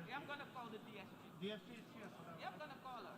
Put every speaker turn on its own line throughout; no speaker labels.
Yeah, I'm going to call the DSP.
DSP is here.
Yeah, I'm going to call her.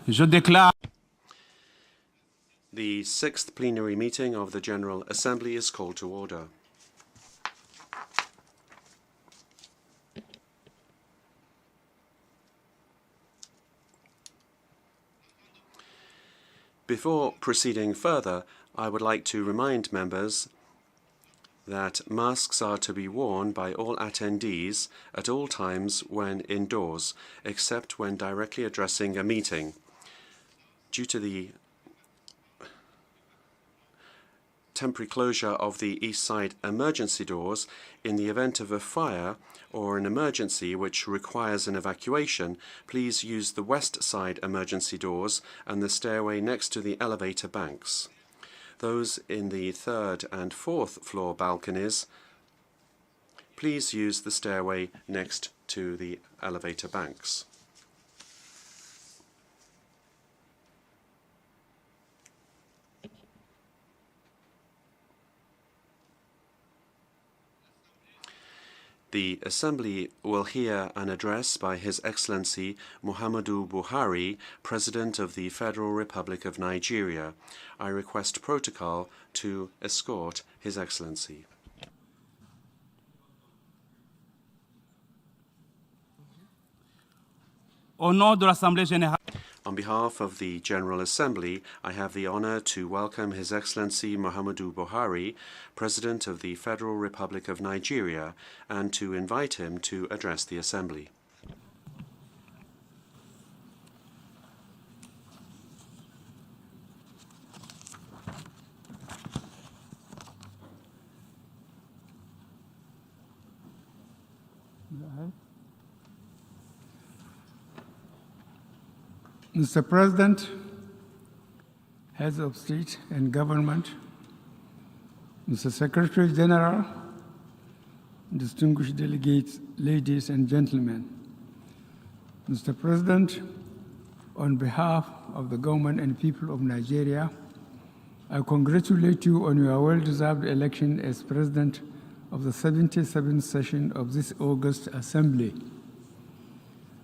Je déclare.
The sixth plenary meeting of the General Assembly is called to order. Before proceeding further, I would like to remind members that masks are to be worn by all attendees at all times when indoors, except when directly addressing a meeting. Due to the temporary closure of the east side emergency doors, in the event of a fire or an emergency which requires an evacuation, please use the west side emergency doors and the stairway next to the elevator banks. Those in the third and fourth floor balconies, please use the stairway next to the elevator banks. The Assembly will hear an address by His Excellency Muhammadu Buhari, President of the Federal Republic of Nigeria. I request protocol to escort His Excellency.
Au nom de l'Assemblée générale.
On behalf of the General Assembly, I have the honor to welcome His Excellency Muhammadu Buhari, President of the Federal Republic of Nigeria, and to invite him to address the Assembly.
Mr. President, heads of state and government,
Mr. Secretary General, distinguished delegates, ladies and gentlemen, Mr. President, on behalf of the government and people of Nigeria, I congratulate you on your well-deserved election as President of the 77th session of this August Assembly.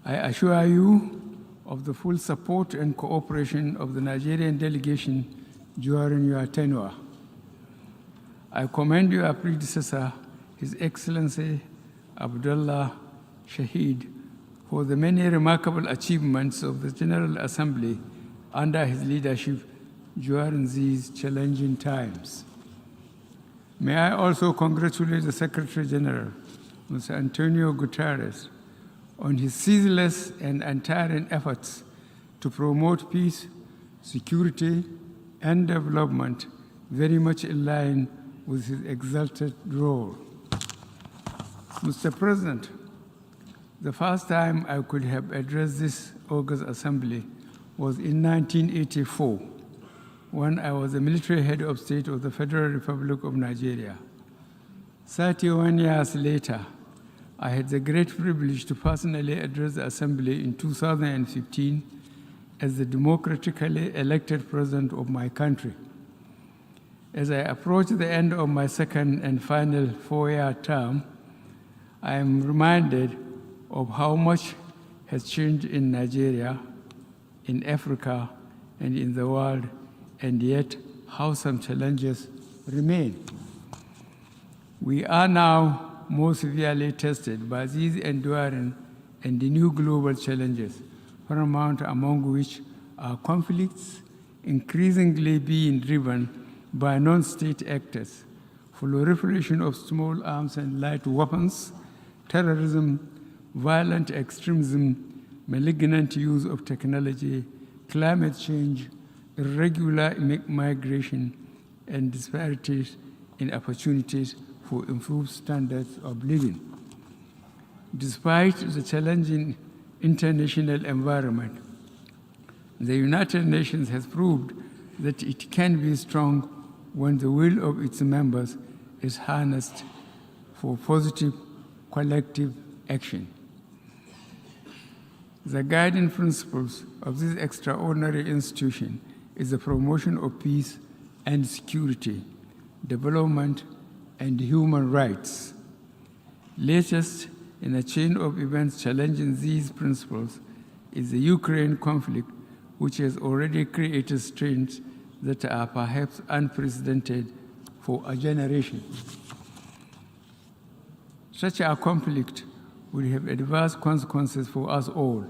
I assure you of the full support and cooperation of the Nigerian delegation during your tenure. I commend your predecessor, His Excellency Abdullah Seyyed, for the many remarkable achievements of the General Assembly under his leadership during these challenging times. May I also congratulate the Secretary General, Mr. Antonio Guterres, on his ceaseless and untiring efforts to promote peace, security, and development, very much in line with his exalted role. Mr. President, the first time I could have addressed this August Assembly was in 1984, when I was the military head of state of the Federal Republic of Nigeria. 31 years later, I had the great privilege to personally address the Assembly in 2015 as the democratically elected president of my country. As I approach the end of my second and final four-year term, I am reminded of how much has changed in Nigeria, in Africa, and in the world, and yet how some challenges remain. We are now more severely tested by these enduring and the new global challenges, paramount among which are conflicts increasingly being driven by non-state actors, proliferation of small arms and light weapons, terrorism, violent extremism, malignant use of technology, climate change, irregular migration, and disparities in opportunities for improved standards of living. Despite the challenging international environment, the United Nations has proved that it can be strong when the will of its members is harnessed for positive collective action. The guiding principles of this extraordinary institution is the promotion of peace and security, development, and human rights. Latest in a chain of events challenging these principles is the Ukraine conflict, which has already created strains that are perhaps unprecedented for a generation. Such a conflict will have adverse consequences for us all,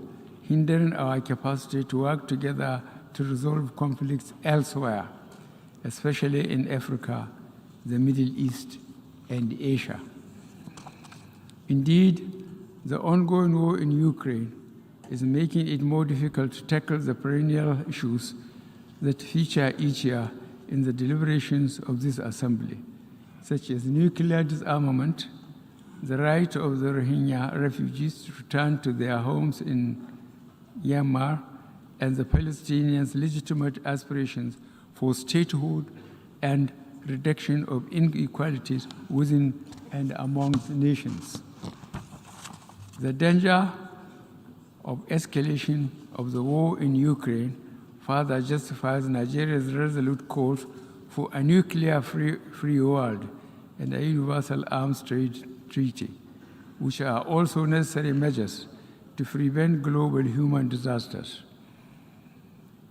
hindering our capacity to work together to resolve conflicts elsewhere, especially in Africa, the Middle East, and Asia. Indeed, the ongoing war in Ukraine is making it more difficult to tackle the perennial issues that feature each year in the deliberations of this Assembly, such as nuclear disarmament, the right of the Rohingya refugees to return to their homes in Myanmar, and the Palestinians' legitimate aspirations for statehood and reduction of inequalities within and amongst nations. The danger of escalation of the war in Ukraine further justifies Nigeria's resolute calls for a nuclear-free world and a universal arms trade treaty, which are also necessary measures to prevent global human disasters.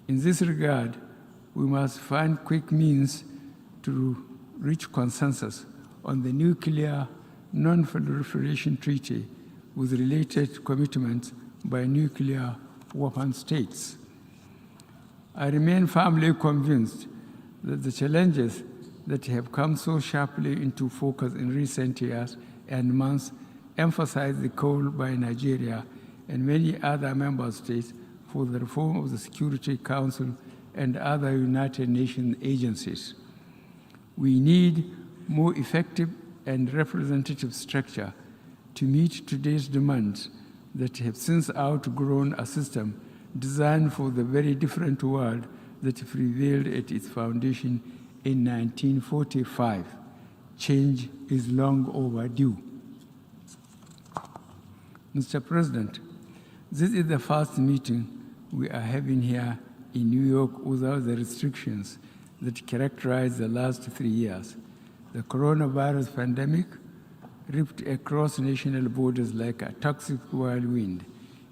In this regard, we must find quick means to reach consensus on the nuclear non-proliferation treaty with related commitments by nuclear weapon states. I remain firmly convinced that the challenges that have come so sharply into focus in recent years and months emphasize the call by Nigeria and many other member states for the reform of the Security Council and other United Nations agencies. We need more effective and representative structure to meet today's demands that have since outgrown a system designed for the very different world that prevailed at its foundation in 1945 change is long overdue. Mr. President, this is the first meeting we are having here in New York without the restrictions that characterized the last 3 years. The coronavirus pandemic ripped across national borders like a toxic whirlwind,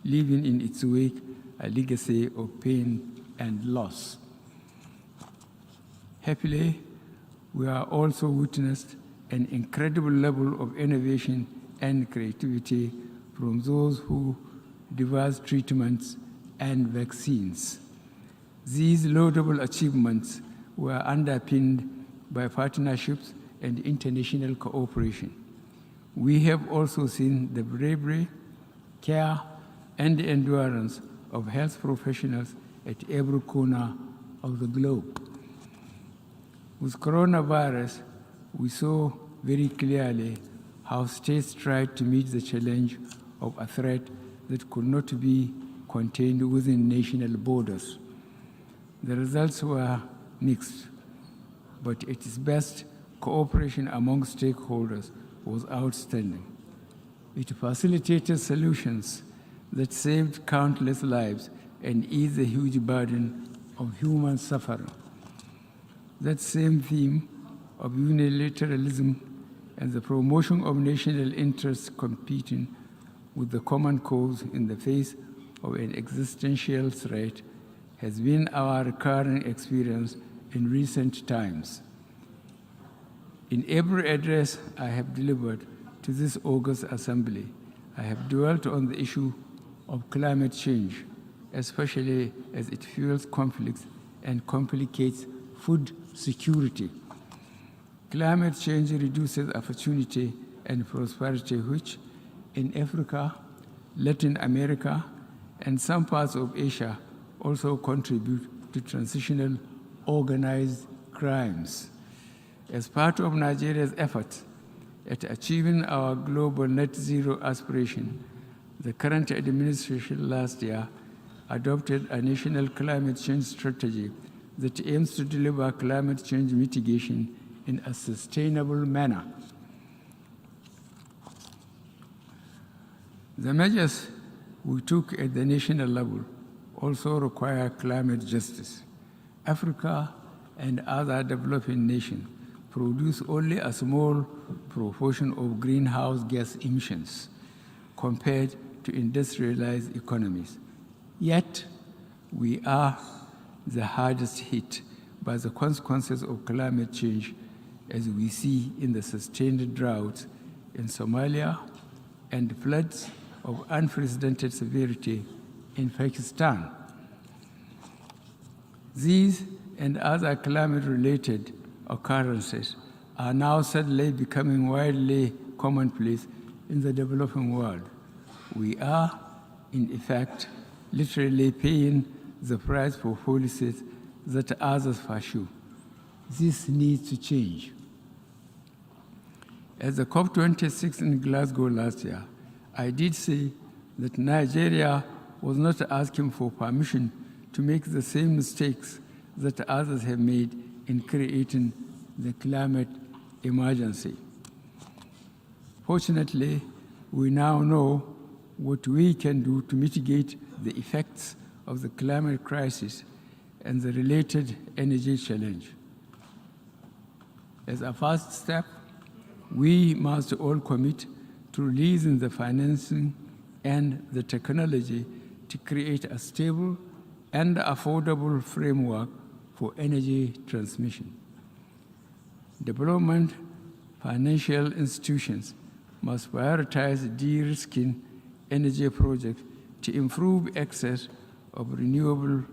leaving in its wake a legacy of pain and loss. Happily, we are also witnessed an incredible level of innovation and creativity from those who devised treatments and vaccines. These laudable achievements were underpinned by partnerships and international cooperation. We have also seen the bravery, care, and endurance of health professionals at every corner of the globe. With coronavirus, we saw very clearly how states tried to meet the challenge of a threat that could not be contained within national borders. The results were mixed, but at its best, cooperation among stakeholders was outstanding. It facilitated solutions that saved countless lives and eased the huge burden of human suffering. That same theme of unilateralism and the promotion of national interests competing with the common cause in the face of an existential threat has been our recurring experience in recent times. In every address I have delivered to this August Assembly, I have dwelt on the issue of climate change, especially as it fuels conflicts and complicates food security. Climate change reduces opportunity and prosperity, which in Africa, Latin America, and some parts of Asia also contribute to transitional organized crimes. As part of Nigeria's efforts at achieving our global net zero aspiration, the current administration last year adopted a national climate change strategy that aims to deliver climate change mitigation in a sustainable manner. The measures we took at the national level also require climate justice. Africa and other developing nations produce only a small proportion of greenhouse gas emissions compared to industrialized economies. Yet, we are the hardest hit by the consequences of climate change, as we see in the sustained droughts in Somalia and floods of unprecedented severity in Pakistan. These and other climate-related occurrences are now suddenly becoming widely commonplace in the developing world. We are, in effect, literally paying the price for policies that others pursue. This needs to change. At the COP26 in Glasgow last year, I did say that Nigeria was not asking for permission to make the same mistakes that others have made in creating the climate emergency. Fortunately, we now know what we can do to mitigate the effects of the climate crisis and the related energy challenge. As a first step, we must all commit to releasing the financing and the technology to create a stable and affordable framework for energy transmission. Development financial institutions must prioritize de-risking energy projects to improve access of renewable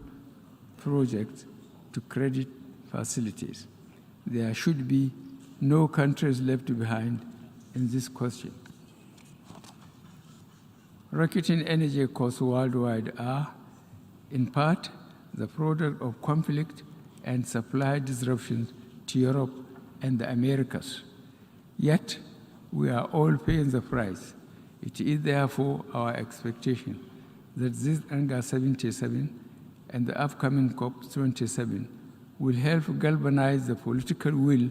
projects to credit facilities. There should be no countries left behind in this question. Rocketing energy costs worldwide are, in part, the product of conflict and supply disruptions to Europe and the Americas. Yet, we are all paying the price. It is therefore our expectation that this UNGA 77 and the upcoming COP27 will help galvanize the political will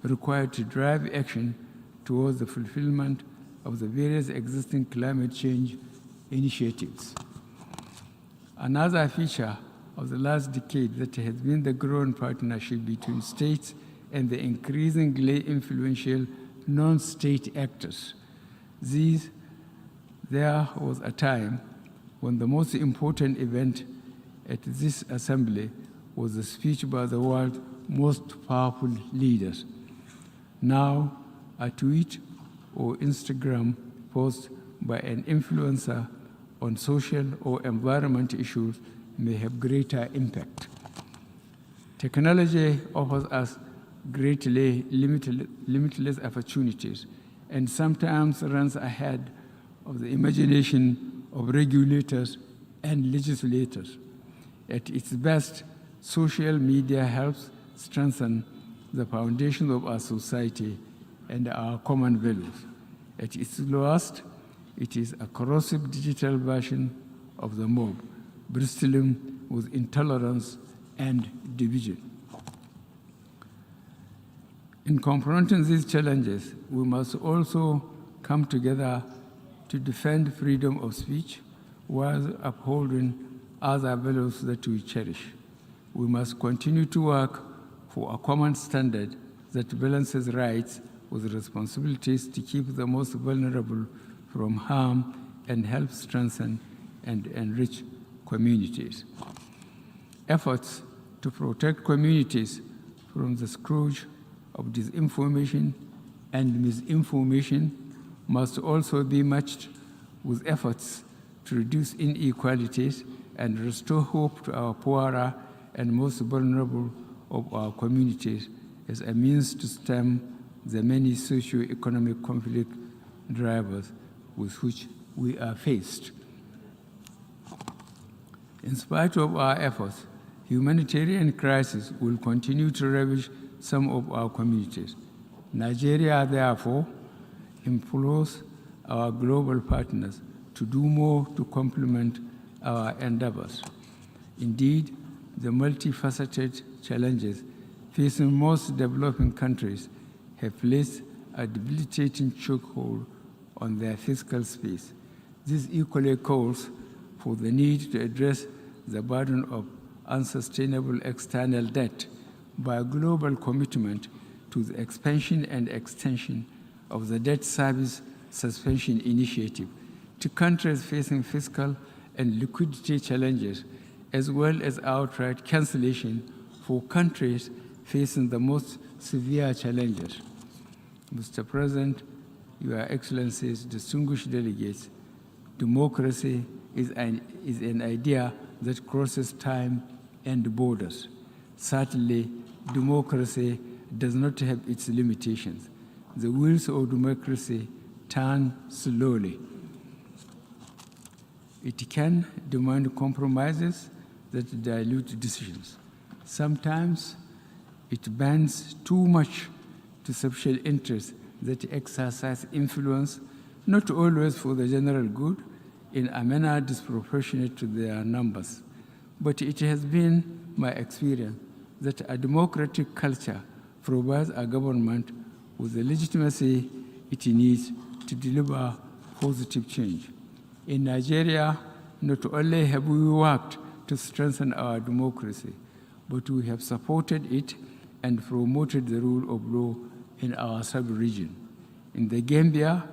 required to drive action towards the fulfillment of the various existing climate change initiatives. Another feature of the last decade that has been the growing partnership between states and the increasingly influential non-state actors. There was a time when the most important event at this assembly was the speech by the world's most powerful leaders. Now, a tweet or Instagram post by an influencer on social or environment issues may have greater impact. Technology offers us greatly limitless opportunities and sometimes runs ahead of the imagination of regulators and legislators. At its best, social media helps strengthen the foundation of our society and our common values. At its lowest, it is a corrosive digital version of the mob, bristling with intolerance and division. In confronting these challenges, we must also come together to defend freedom of speech while upholding other values that we cherish. We must continue to work for a common standard that balances rights with responsibilities to keep the most vulnerable from harm and help strengthen and enrich communities. Efforts to protect communities from the scourge of disinformation and misinformation must also be matched with efforts to reduce inequalities and restore hope to our poorer and most vulnerable of our communities as a means to stem the many socio-economic conflict drivers with which we are faced. In spite of our efforts, humanitarian crisis will continue to ravage some of our communities. Nigeria, therefore, implores our global partners to do more to complement our endeavors. Indeed, the multifaceted challenges facing most developing countries have placed a debilitating chokehold on their fiscal space. This equally calls for the need to address the burden of unsustainable external debt by a global commitment to the expansion and extension of the debt service suspension initiative to countries facing fiscal and liquidity challenges, as well as outright cancellation for countries facing the most severe challenges. Mr. President, Your Excellencies, distinguished delegates, democracy is an idea that crosses time and borders. Certainly, democracy does not have its limitations. The wheels of democracy turn slowly. It can demand compromises that dilute decisions. Sometimes it bends too much to special interests that exercise influence, not always for the general good, in a manner disproportionate to their numbers. But it has been my experience that a democratic culture provides a government with the legitimacy it needs to deliver positive change. In Nigeria, not only have we worked to strengthen our democracy, but we have supported it and promoted the rule of law in our sub-region. In the Gambia,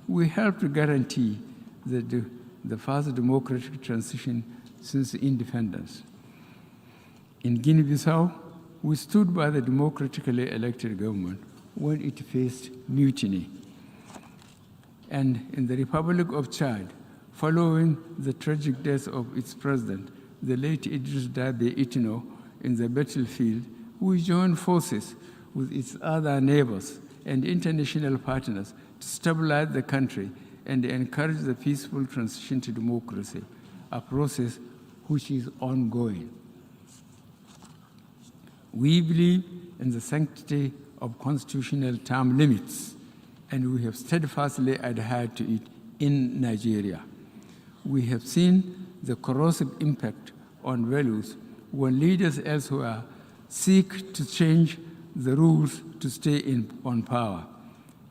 we helped to guarantee the first democratic transition since independence. In Guinea-Bissau, we stood by the democratically elected government when it faced mutiny. And in the Republic of Chad, following the tragic death of its president, the late Idris Deby Itno, in the battlefield, we joined forces with its other neighbors and international partners to stabilize the country and encourage the peaceful transition to democracy, a process which is ongoing. We believe in the sanctity of constitutional term limits, and we have steadfastly adhered to it in Nigeria. We have seen the corrosive impact on values when leaders elsewhere seek to change the rules to stay on power.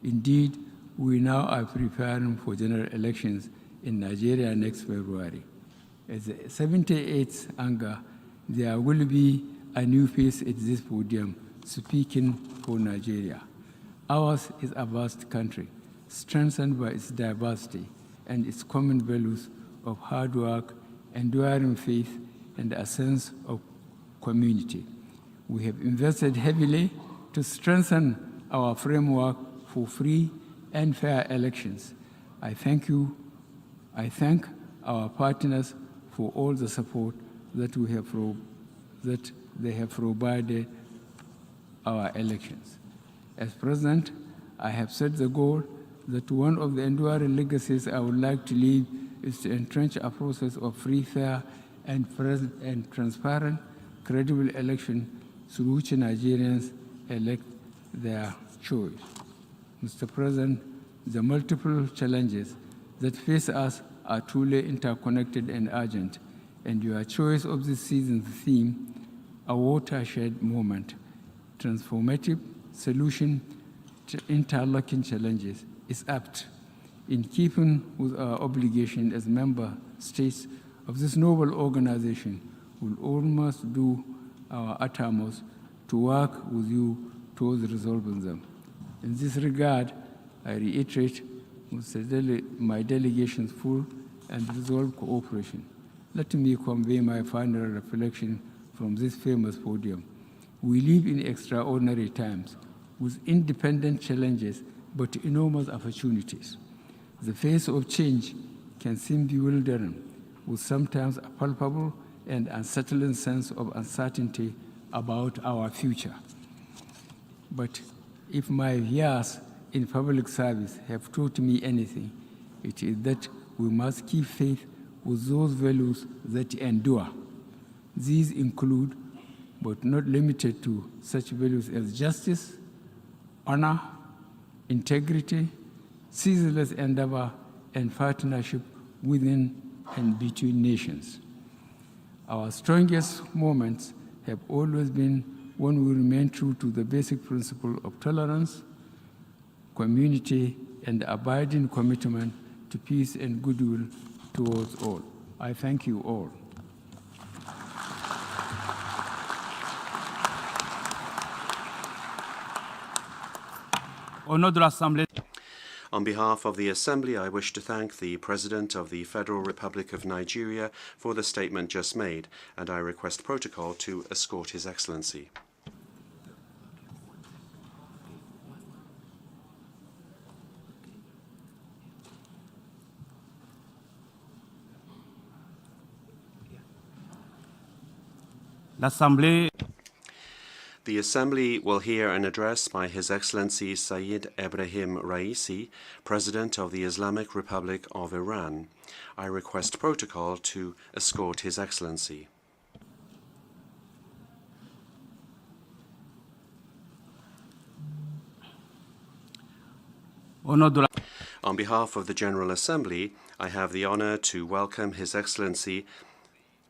Indeed, we now are preparing for general elections in Nigeria next February. As the 78th Anga, there will be a new face at this podium speaking for Nigeria. Ours is a vast country, strengthened by its diversity and its common values of hard work, enduring faith, and a sense of community. We have invested heavily to strengthen our framework for free and fair elections. I thank our partners for all the support that they have provided our elections. As President, I have set the goal that one of the enduring legacies I would like to leave is to entrench a process of free, fair, and transparent, credible election through which Nigerians elect their choice. Mr. President, the multiple challenges that face us are truly interconnected and urgent, and your choice of this season's theme, a watershed moment, transformative solution to interlocking challenges, is apt, in keeping with our obligation as member states of this noble organization. We'll almost do our utmost to work with you towards resolving them. In this regard, I reiterate my delegation's full and resolved cooperation. Let me convey my final reflection from this famous podium. We live in extraordinary times with independent challenges but enormous opportunities. The face of change can seem bewildering, with sometimes a palpable and unsettling sense of uncertainty about our future. But if my years in public service have taught me anything, it is that we must keep faith with those values that endure. These include, but not limited to, such values as justice, honor, integrity, ceaseless endeavor, and partnership within and between nations. Our strongest moments have always been when we remain true to the basic principle of tolerance, community, and abiding commitment to peace and goodwill towards all. I thank you all.
Au nom de l'Assemblée,
On behalf of the Assembly, I wish to thank the President of the Federal Republic of Nigeria for the statement just made, and I request protocol to escort His Excellency.
l'Assemblée
The Assembly will hear an address by His Excellency Seyyed Ebrahim Raisi, President of the Islamic Republic of Iran. I request protocol to escort His Excellency.
au nom de la
On behalf of the General Assembly, I have the honor to welcome His Excellency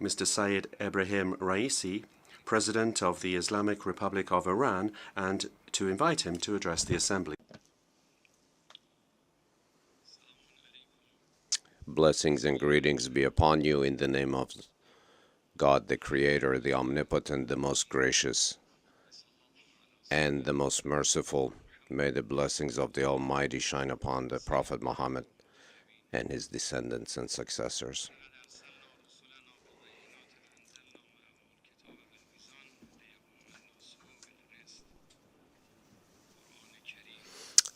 Mr. Seyyed Ebrahim Raisi, President of the Islamic Republic of Iran, and to invite him to address the Assembly.
Blessings and greetings be upon you in the name of God, the Creator, the Omnipotent, the Most Gracious, and the Most Merciful. May the blessings of the Almighty shine upon the Prophet Muhammad and his descendants and successors.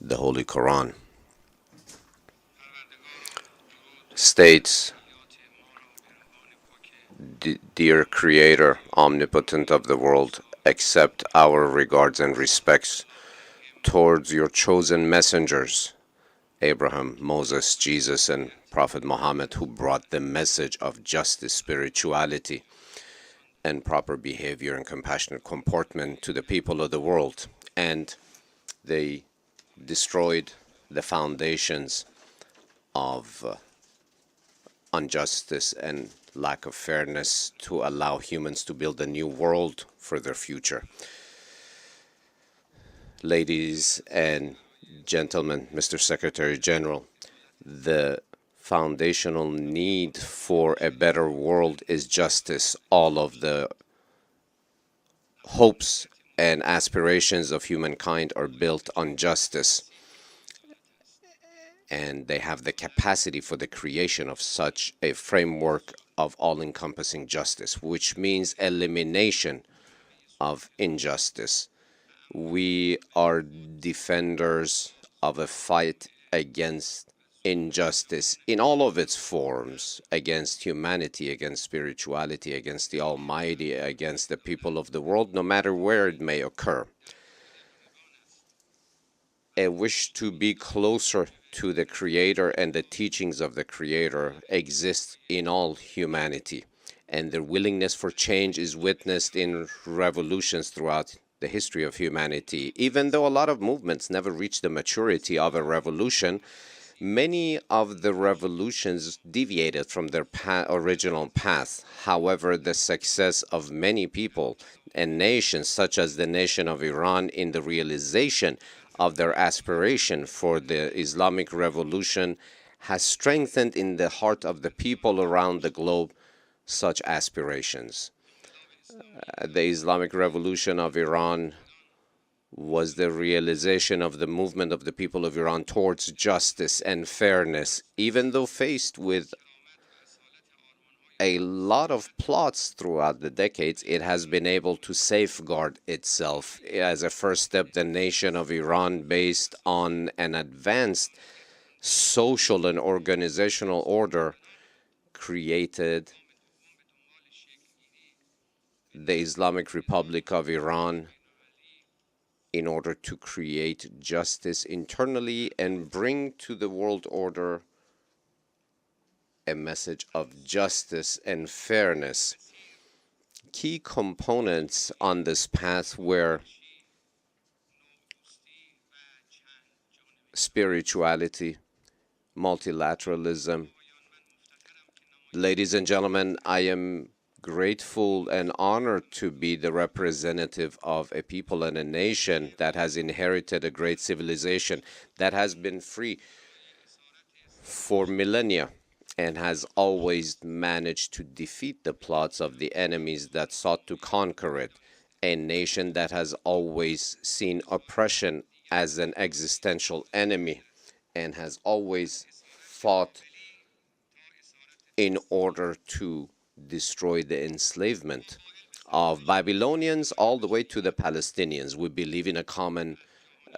The Holy Quran states, "Dear Creator, omnipotent of the world, accept our regards and respects towards your chosen messengers, Abraham, Moses, Jesus, and Prophet Muhammad, who brought the message of justice, spirituality, and proper behavior and compassionate comportment to the people of the world, and they destroyed the foundations of injustice and lack of fairness to allow humans to build a new world for their future. Ladies and gentlemen, Mr. Secretary General, the foundational need for a better world is justice. All of the hopes and aspirations of humankind are built on justice, and they have the capacity for the creation of such a framework of all-encompassing justice, which means elimination of injustice. We are defenders of a fight against injustice in all of its forms, against humanity, against spirituality, against the Almighty, against the people of the world, no matter where it may occur. A wish to be closer to the Creator and the teachings of the Creator exists in all humanity, and their willingness for change is witnessed in revolutions throughout the history of humanity. Even though a lot of movements never reach the maturity of a revolution, many of the revolutions deviated from their original path. However, the success of many people and nations, such as the nation of Iran, in the realization of their aspiration for the Islamic revolution has strengthened in the heart of the people around the globe such aspirations. The Islamic revolution of Iran was the realization of the movement of the people of Iran towards justice and fairness. Even though faced with a lot of plots throughout the decades, it has been able to safeguard itself. As a first step, the nation of Iran, based on an advanced social and organizational order, created the Islamic Republic of Iran in order to create justice internally and bring to the world order a message of justice and fairness. Key components on this path were spirituality, multilateralism. Ladies and gentlemen, I am grateful and honored to be the representative of a people and a nation that has inherited a great civilization that has been free for millennia and has always managed to defeat the plots of the enemies that sought to conquer it. A nation that has always seen oppression as an existential enemy and has always fought in order to destroy the enslavement of Babylonians all the way to the Palestinians. We believe in a common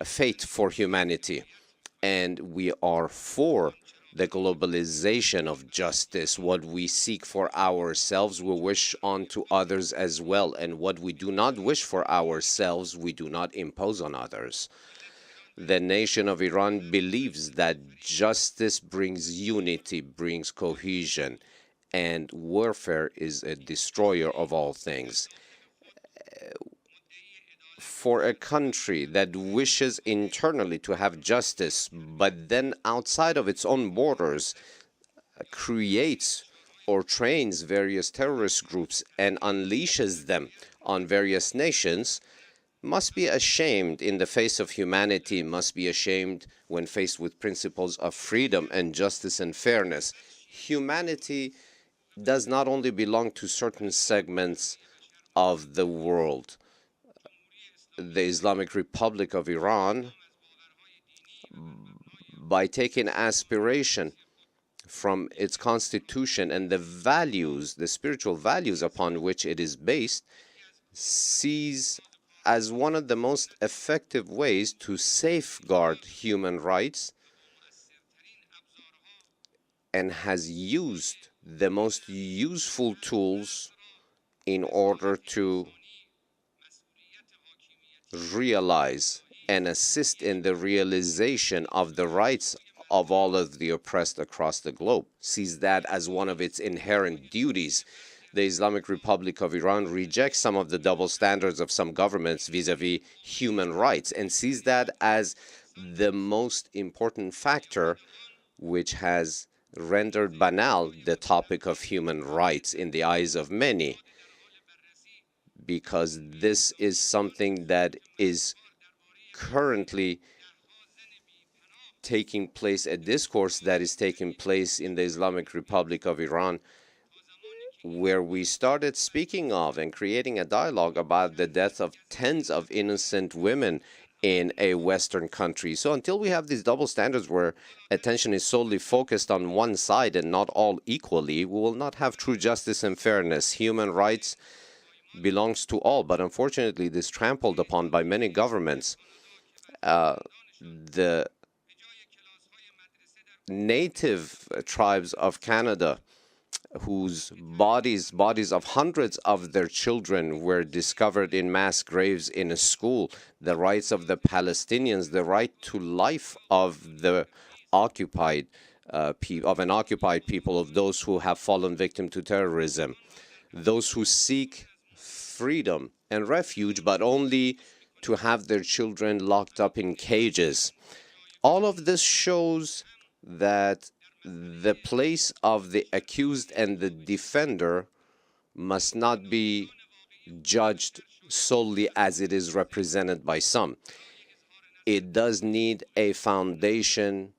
fate for humanity, and we are for the globalization of justice. What we seek for ourselves, we wish onto others as well, and what we do not wish for ourselves, we do not impose on others. The nation of Iran believes that justice brings unity, brings cohesion, and warfare is a destroyer of all things. For a country that wishes internally to have justice, but then outside of its own borders creates or trains various terrorist groups and unleashes them on various nations, must be ashamed in the face of humanity, must be ashamed when faced with principles of freedom and justice and fairness. Humanity does not only belong to certain segments of the world. The Islamic Republic of Iran, by taking aspiration from its constitution and the values, the spiritual values upon which it is based, sees as one of the most effective ways to safeguard human rights and has used the most useful tools in order to realize and assist in the realization of the rights of all of the oppressed across the globe, sees that as one of its inherent duties. The Islamic Republic of Iran rejects some of the double standards of some governments vis-a-vis human rights and sees that as the most important factor which has rendered banal the topic of human rights in the eyes of many, because this is something that is currently taking place, a discourse that is taking place in the Islamic Republic of Iran, where we started speaking of and creating a dialogue about the death of tens of innocent women in a Western country. So until we have these double standards where attention is solely focused on one side and not all equally, we will not have true justice and fairness. Human rights belongs to all, but unfortunately this trampled upon by many governments. The native tribes of Canada, whose bodies of hundreds of their children were discovered in mass graves in a school, the rights of the Palestinians, the right to life of the occupied an occupied people, of those who have fallen victim to terrorism, those who seek freedom and refuge, but only to have their children locked up in cages. All of this shows that the place of the accused and the defender must not be judged solely as it is represented by some. It does need a foundation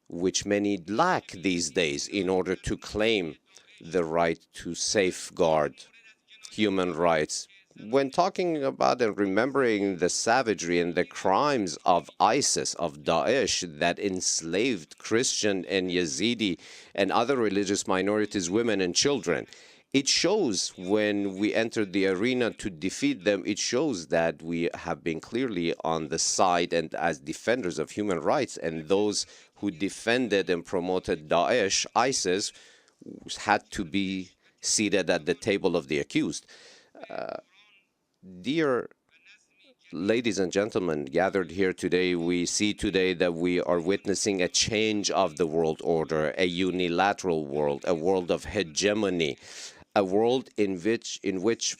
which many lack these days in order to claim the right to safeguard human rights. When talking about and remembering the savagery and the crimes of ISIS, of Daesh, that enslaved Christian and Yazidi and other religious minorities, women and children, it shows when we entered the arena to defeat them, it shows that we have been clearly on the side and as defenders of human rights, and those who defended and promoted Daesh, ISIS, had to be seated at the table of the accused. Dear ladies and gentlemen gathered here today, we see today that we are witnessing a change of the world order, a unilateral world, a world of hegemony, a world in which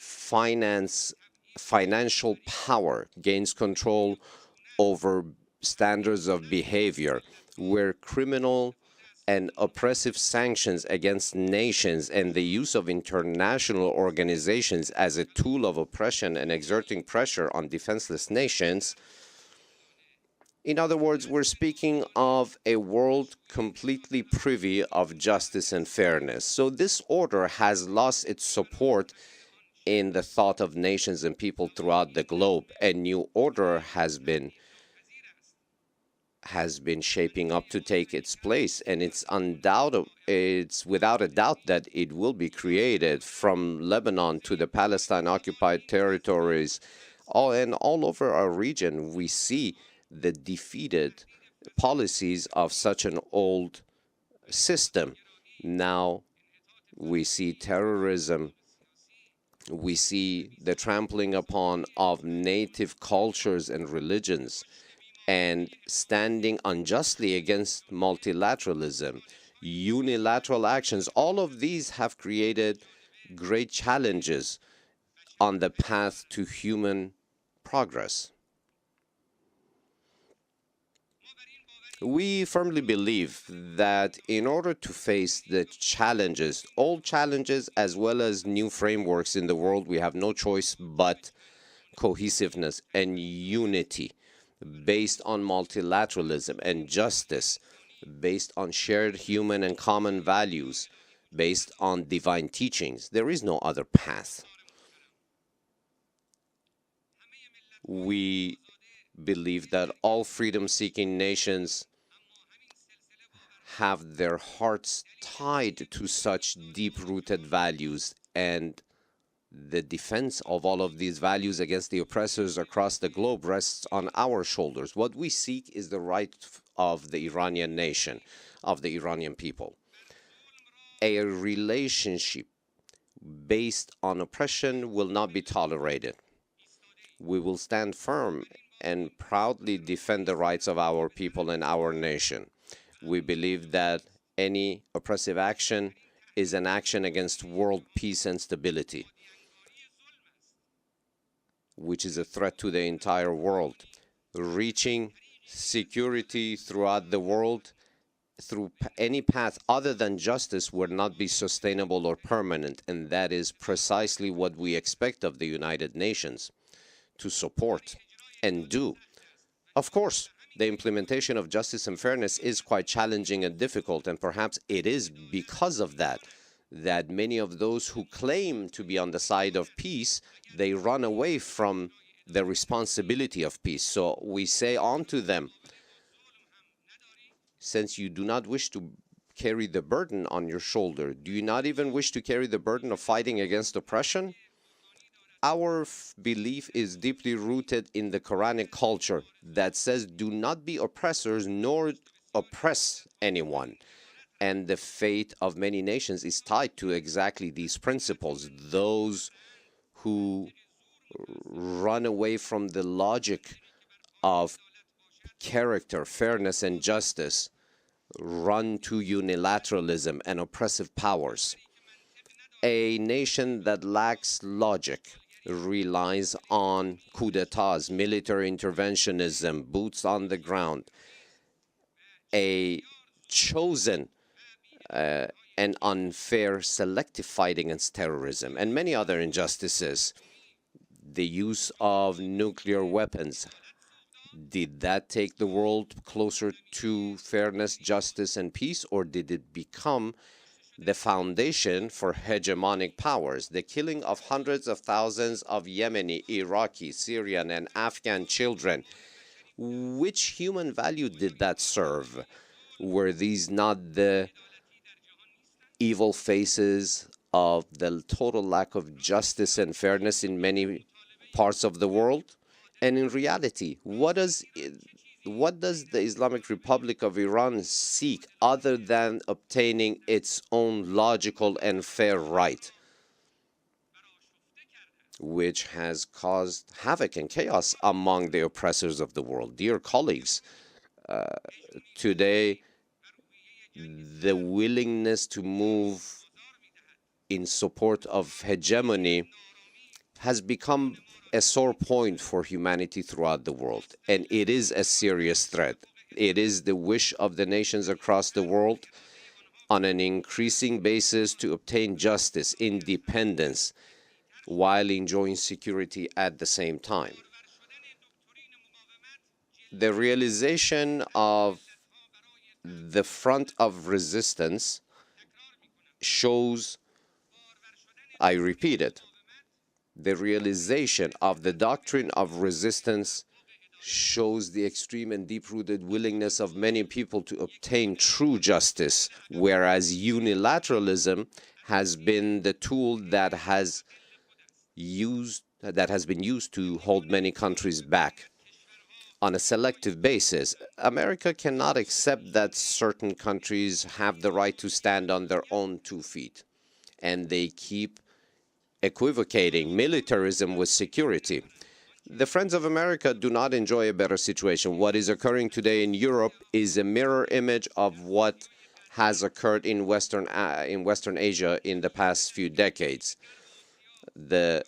financial power gains control over standards of behavior, where criminal and oppressive sanctions against nations and the use of international organizations as a tool of oppression and exerting pressure on defenseless nations. In other words, we're speaking of a world completely privy of justice and fairness. So this order has lost its support in the thought of nations and people throughout the globe. A new order has been shaping up to take its place, and it's without a doubt that it will be created, from Lebanon to the Palestine occupied territories, all over our region. We see the defeated policies of such an old system. Now we see terrorism, we see the trampling upon of native cultures and religions, and standing unjustly against multilateralism, unilateral actions. All of these have created great challenges on the path to human progress. We firmly believe that in order to face the challenges, old challenges as well as new frameworks in the world, we have no choice but cohesiveness and unity, based on multilateralism and justice, based on shared human and common values, based on divine teachings. There is no other path. We believe that all freedom-seeking nations have their hearts tied to such deep-rooted values, and the defense of all of these values against the oppressors across the globe rests on our shoulders. What we seek is the right of the Iranian nation, of the Iranian people. A relationship based on oppression will not be tolerated. We will stand firm and proudly defend the rights of our people and our nation. We believe that any oppressive action is an action against world peace and stability, which is a threat to the entire world. Reaching security throughout the world through any path other than justice would not be sustainable or permanent, and that is precisely what we expect of the United Nations to support and do. Of course, the implementation of justice and fairness is quite challenging and difficult, and perhaps it is because of that that many of those who claim to be on the side of peace, they run away from the responsibility of peace. So we say unto them, since you do not wish to carry the burden on your shoulder, do you not even wish to carry the burden of fighting against oppression? Our belief is deeply rooted in the Quranic culture that says, do not be oppressors nor oppress anyone. And the fate of many nations is tied to exactly these principles. Those who run away from the logic of character, fairness, and justice run to unilateralism and oppressive powers. A nation that lacks logic relies on coups d'etats, military interventionism, boots on the ground, a chosen and unfair selective fight against terrorism, and many other injustices. The use of nuclear weapons, did that take the world closer to fairness, justice, and peace, or did it become the foundation for hegemonic powers? The killing of hundreds of thousands of Yemeni, Iraqi, Syrian, and Afghan children, which human value did that serve? Were these not the evil faces of the total lack of justice and fairness in many parts of the world? And in reality, what does the Islamic Republic of Iran seek other than obtaining its own logical and fair right, which has caused havoc and chaos among the oppressors of the world? Dear colleagues, today the willingness to move in support of hegemony has become a sore point for humanity throughout the world, and it is a serious threat. It is the wish of the nations across the world on an increasing basis to obtain justice, independence, while enjoying security at the same time. The realization of the front of resistance shows, I repeat it, the realization of the doctrine of resistance shows the extreme and deep-rooted willingness of many people to obtain true justice, whereas unilateralism has been the tool that has been used to hold many countries back. On a selective basis, America cannot accept that certain countries have the right to stand on their own 2 feet, and they keep equivocating militarism with security. The Friends of America do not enjoy a better situation. What is occurring today in Europe is a mirror image of what has occurred in Western Asia in the past few decades. The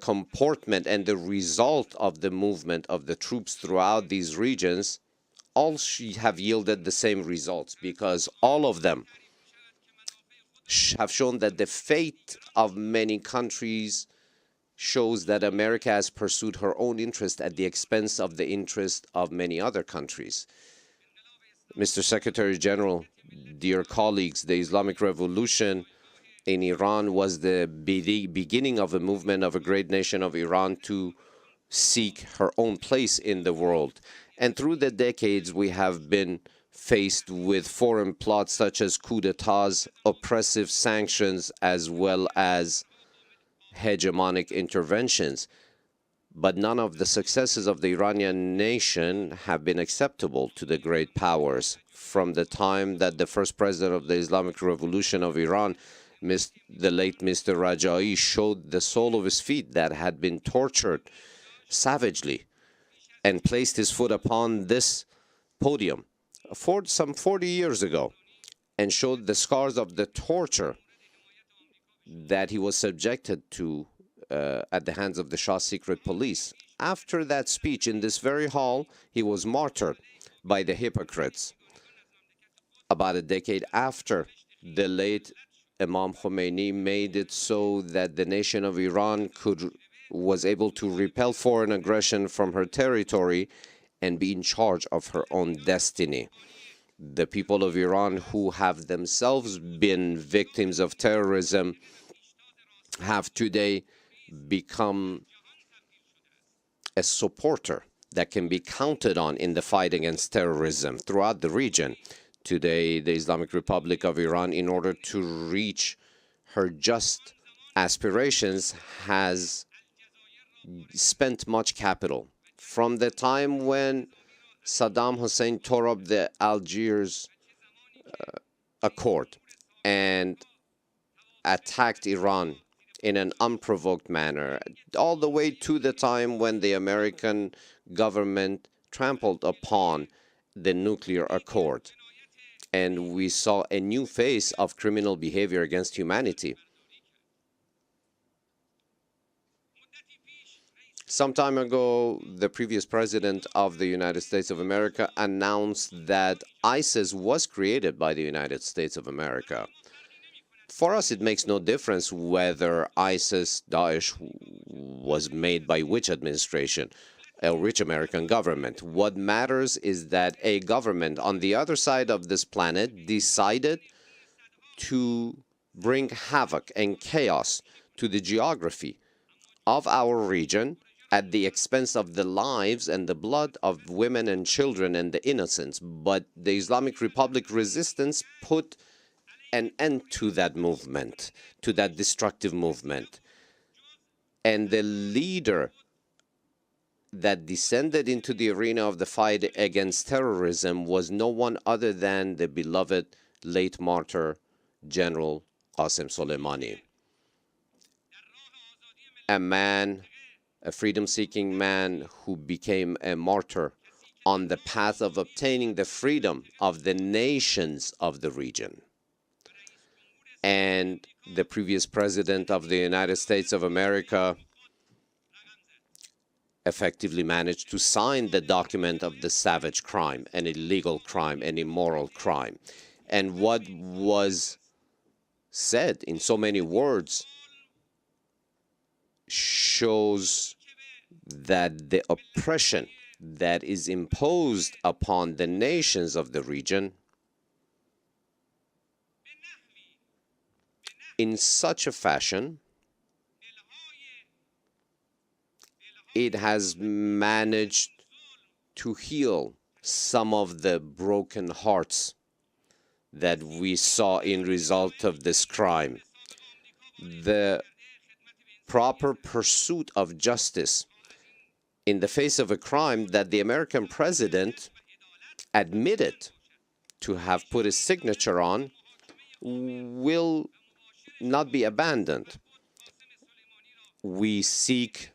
comportment and the result of the movement of the troops throughout these regions all have yielded the same results, because all of them have shown that the fate of many countries shows that America has pursued her own interest at the expense of the interest of many other countries. Mr. Secretary General, dear colleagues, the Islamic Revolution in Iran was the beginning of a movement of a great nation of Iran to seek her own place in the world. And through the decades, we have been faced with foreign plots such as coups d'etats, oppressive sanctions, as well as hegemonic interventions. But none of the successes of the Iranian nation have been acceptable to the great powers. From the time that the first president of the Islamic Revolution of Iran, the late Mr. Rajai, showed the sole of his feet that had been tortured savagely and placed his foot upon this podium some 40 years ago and showed the scars of the torture that he was subjected to at the hands of the Shah's secret police. After that speech in this very hall, he was martyred by the hypocrites. About a decade after, the late Imam Khomeini made it so that the nation of Iran could was able to repel foreign aggression from her territory and be in charge of her own destiny. The people of Iran who have themselves been victims of terrorism have today become a supporter that can be counted on in the fight against terrorism throughout the region. Today, the Islamic Republic of Iran, in order to reach her just aspirations, has spent much capital. From the time when Saddam Hussein tore up the Algiers Accord and attacked Iran in an unprovoked manner, all the way to the time when the American government trampled upon the nuclear accord. And we saw a new phase of criminal behavior against humanity. Some time ago, the previous president of the United States of America announced that ISIS was created by the United States of America. For us, it makes no difference whether ISIS, Daesh, was made by which administration, a rich American government. What matters is that a government on the other side of this planet decided to bring havoc and chaos to the geography of our region at the expense of the lives and the blood of women and children and the innocents. But the Islamic Republic resistance put an end to that movement, to that destructive movement. And the leader that descended into the arena of the fight against terrorism was no one other than the beloved late martyr General Qasem Soleimani. A man, a freedom-seeking man who became a martyr on the path of obtaining the freedom of the nations of the region. And the previous president of the United States of America effectively managed to sign the document of the savage crime, an illegal crime, an immoral crime. And what was said in so many words shows that the oppression that is imposed upon the nations of the region in such a fashion, it has managed to heal some of the broken hearts that we saw in result of this crime. The proper pursuit of justice in the face of a crime that the American president admitted to have put his signature on will not be abandoned. We seek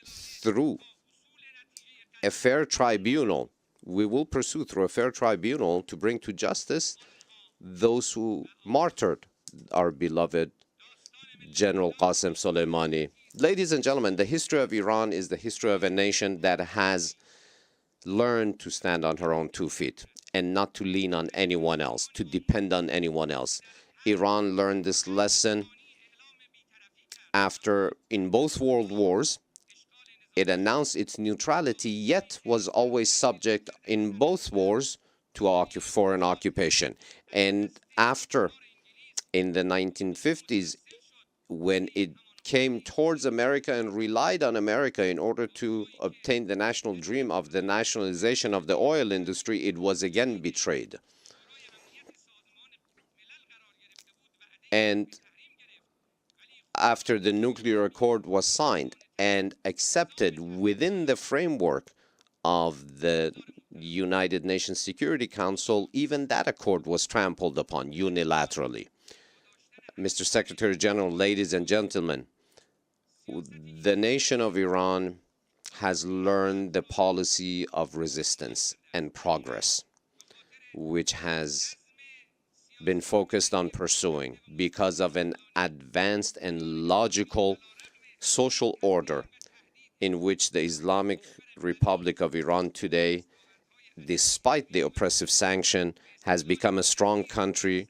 through a fair tribunal, we will pursue through a fair tribunal to bring to justice those who martyred our beloved General Qasem Soleimani. Ladies and gentlemen, the history of Iran is the history of a nation that has learned to stand on her own 2 feet and not to lean on anyone else, to depend on anyone else. Iran learned this lesson after, in both world wars, it announced its neutrality, yet was always subject in both wars to foreign occupation. And after, in the 1950s, when it came towards America and relied on America in order to obtain the national dream of the nationalization of the oil industry, it was again betrayed. And after the nuclear accord was signed and accepted within the framework of the United Nations Security Council, even that accord was trampled upon unilaterally. Mr. Secretary General, ladies and gentlemen, the nation of Iran has learned the policy of resistance and progress, which has been focused on pursuing because of an advanced and logical social order in which the Islamic Republic of Iran today, despite the oppressive sanction, has become a strong country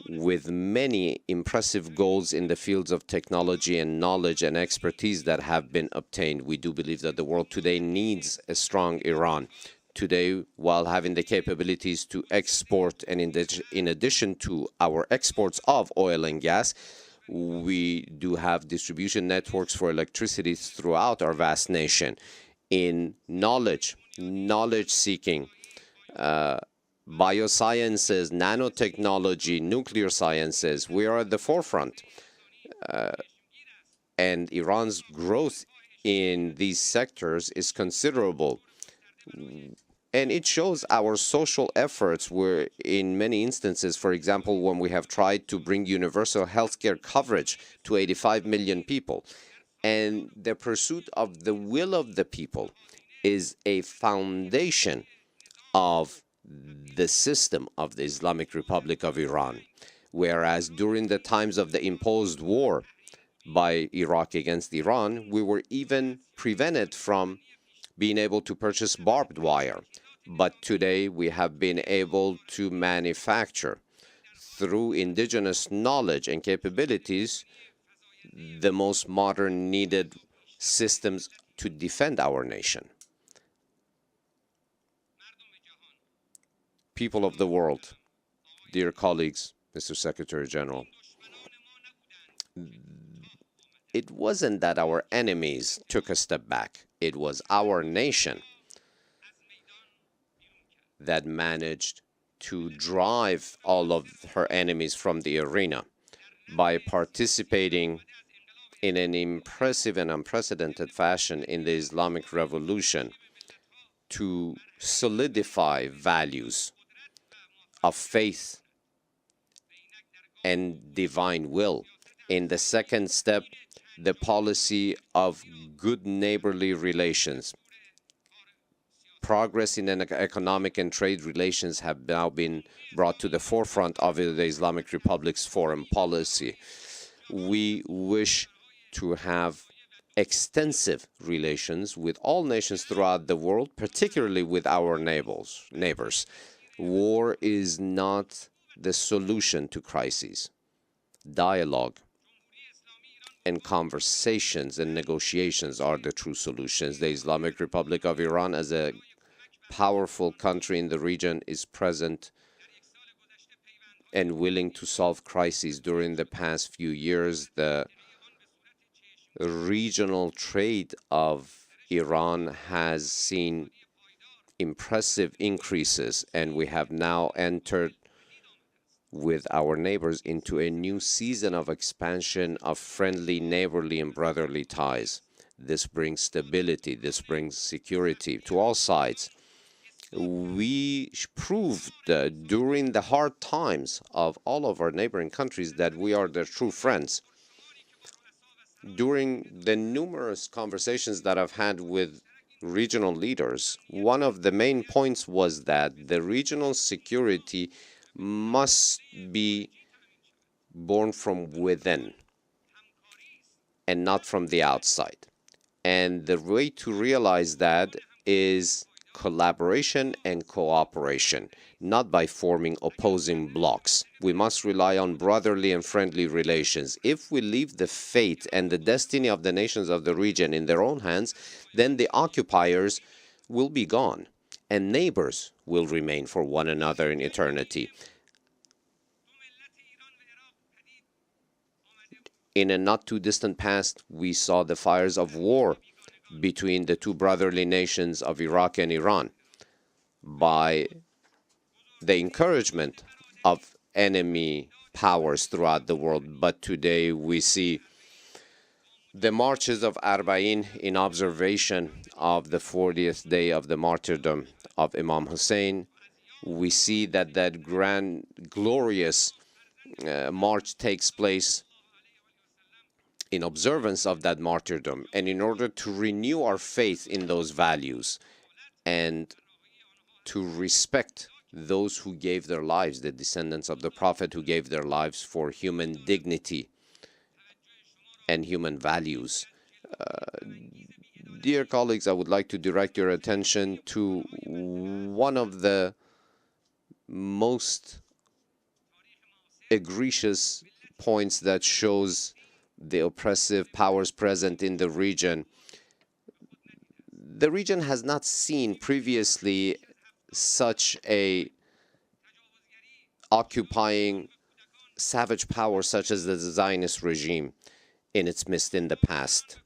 with many impressive goals in the fields of technology and knowledge and expertise that have been obtained. We do believe that the world today needs a strong Iran. Today, while having the capabilities to export, and in addition to our exports of oil and gas, we do have distribution networks for electricity throughout our vast nation. In knowledge seeking, biosciences, nanotechnology, nuclear sciences, we are at the forefront. And Iran's growth in these sectors is considerable. And it shows our social efforts where, in many instances, for example, when we have tried to bring universal healthcare coverage to 85 million people, and the pursuit of the will of the people is a foundation of the system of the Islamic Republic of Iran. Whereas during the times of the imposed war by Iraq against Iran, we were even prevented from being able to purchase barbed wire. But today we have been able to manufacture, through indigenous knowledge and capabilities, the most modern needed systems to defend our nation. People of the world, dear colleagues, Mr. Secretary General, it wasn't that our enemies took a step back. It was our nation that managed to drive all of her enemies from the arena by participating in an impressive and unprecedented fashion in the Islamic Revolution to solidify values of faith and divine will. In the second step, the policy of good neighborly relations. Progress in economic and trade relations have now been brought to the forefront of the Islamic Republic's foreign policy. We wish to have extensive relations with all nations throughout the world, particularly with our neighbors. War is not the solution to crises. Dialogue and conversations and negotiations are the true solutions. The Islamic Republic of Iran, as a powerful country in the region, is present and willing to solve crises. During the past few years, the regional trade of Iran has seen impressive increases, and we have now entered with our neighbors into a new season of expansion of friendly, neighborly, and brotherly ties. This brings stability, this brings security to all sides. We proved during the hard times of all of our neighboring countries that we are their true friends. During the numerous conversations that I've had with regional leaders, one of the main points was that the regional security must be born from within and not from the outside. And the way to realize that is collaboration and cooperation, not by forming opposing blocs. We must rely on brotherly and friendly relations. If we leave the fate and the destiny of the nations of the region in their own hands, then the occupiers will be gone, and neighbors will remain for one another in eternity. In a not too distant past, we saw the fires of war between the two brotherly nations of Iraq and Iran by the encouragement of enemy powers throughout the world. But today we see the marches of Arba'in in observation of the 40th day of the martyrdom of Imam Hussein. We see that that grand, glorious march takes place in observance of that martyrdom, and in order to renew our faith in those values and to respect those who gave their lives, the descendants of the Prophet who gave their lives for human dignity and human values. Dear colleagues, I would like to direct your attention to one of the most egregious points that shows the oppressive powers present in the region. The region has not seen previously such a occupying savage power such as the Zionist regime in its midst in the past.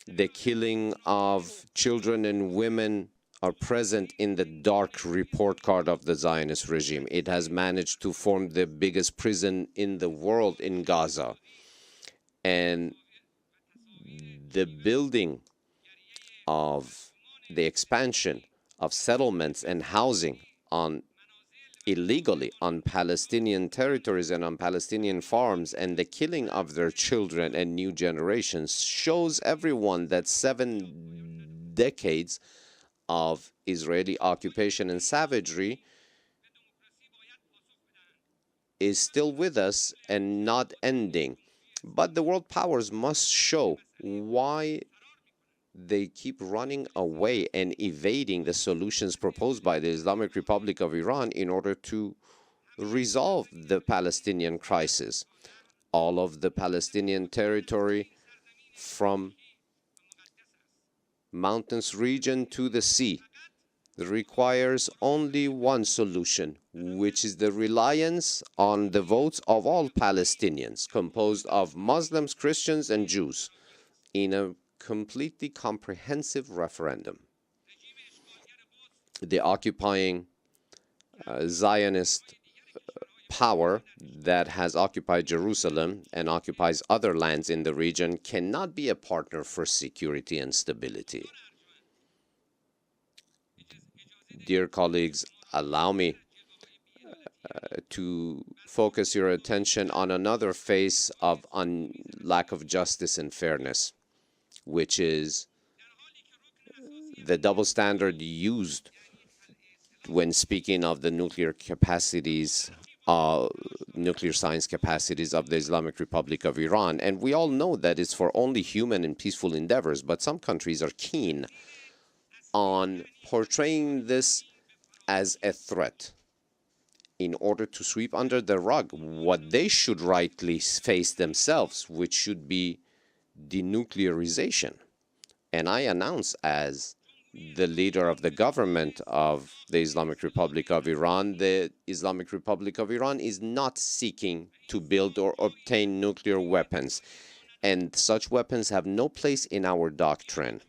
The killing of children and women are present in the dark report card of the Zionist regime. It has managed to form the biggest prison in the world in Gaza. And the building of the expansion of settlements and housing illegally on Palestinian territories and on Palestinian farms, and the killing of their children and new generations shows everyone that 7 decades of Israeli occupation and savagery is still with us and not ending. But the world powers must show why they keep running away and evading the solutions proposed by the Islamic Republic of Iran in order to resolve the Palestinian crisis. All of the Palestinian territory from mountainous region to the sea requires only one solution, which is the reliance on the votes of all Palestinians, composed of Muslims, Christians, and Jews, in a completely comprehensive referendum. The occupying Zionist power that has occupied Jerusalem and occupies other lands in the region cannot be a partner for security and stability. Dear colleagues, allow me to focus your attention on another face of lack of justice and fairness, which is the double standard used when speaking of the nuclear capacities, nuclear science capacities of the Islamic Republic of Iran. And we all know that it's for only human and peaceful endeavors, but some countries are keen on portraying this as a threat in order to sweep under the rug what they should rightly face themselves, which should be denuclearization. And I announce, as the leader of the government of the Islamic Republic of Iran, the Islamic Republic of Iran is not seeking to build or obtain nuclear weapons, and such weapons have no place in our doctrine.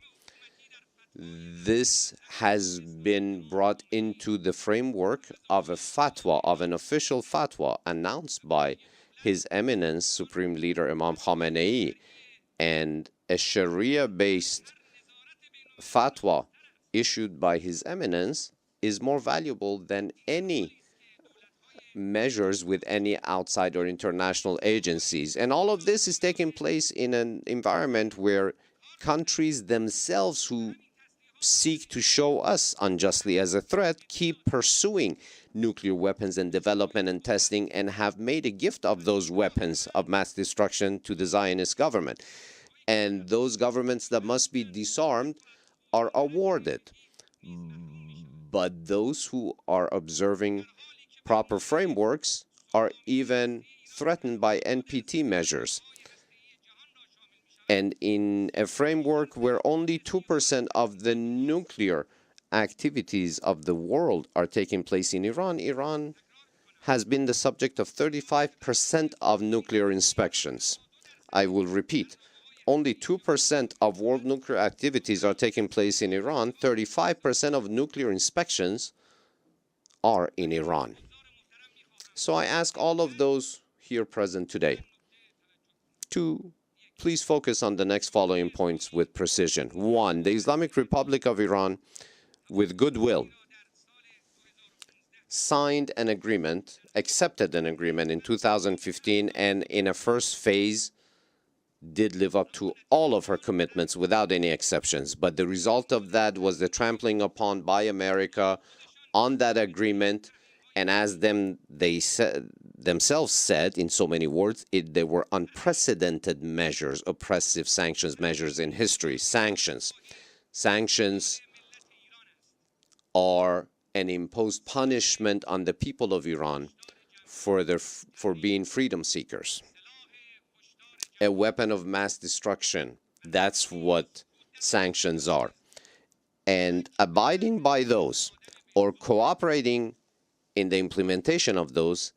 This has been brought into the framework of a fatwa, of an official fatwa announced by His Eminence Supreme Leader Imam Khamenei, and a Sharia-based fatwa issued by His Eminence is more valuable than any measures with any outside or international agencies. And all of this is taking place in an environment where countries themselves who seek to show us unjustly as a threat keep pursuing nuclear weapons and development and testing, and have made a gift of those weapons of mass destruction to the Zionist government. And those governments that must be disarmed are awarded. But those who are observing proper frameworks are even threatened by NPT measures. And in a framework where only 2% of the nuclear activities of the world are taking place in Iran, Iran has been the subject of 35% of nuclear inspections. I will repeat, only 2% of world nuclear activities are taking place in Iran. 35% of nuclear inspections are in Iran. So I ask all of those here present today to please focus on the next following points with precision. 1, the Islamic Republic of Iran, with goodwill, signed an agreement, accepted an agreement in 2015, and in a first phase did live up to all of her commitments without any exceptions. But the result of that was the trampling upon by America on that agreement, and as they themselves said in so many words, they were unprecedented measures, oppressive sanctions measures in history. Sanctions are an imposed punishment on the people of Iran for being freedom seekers. A weapon of mass destruction. That's what sanctions are. And abiding by those or cooperating in the implementation of those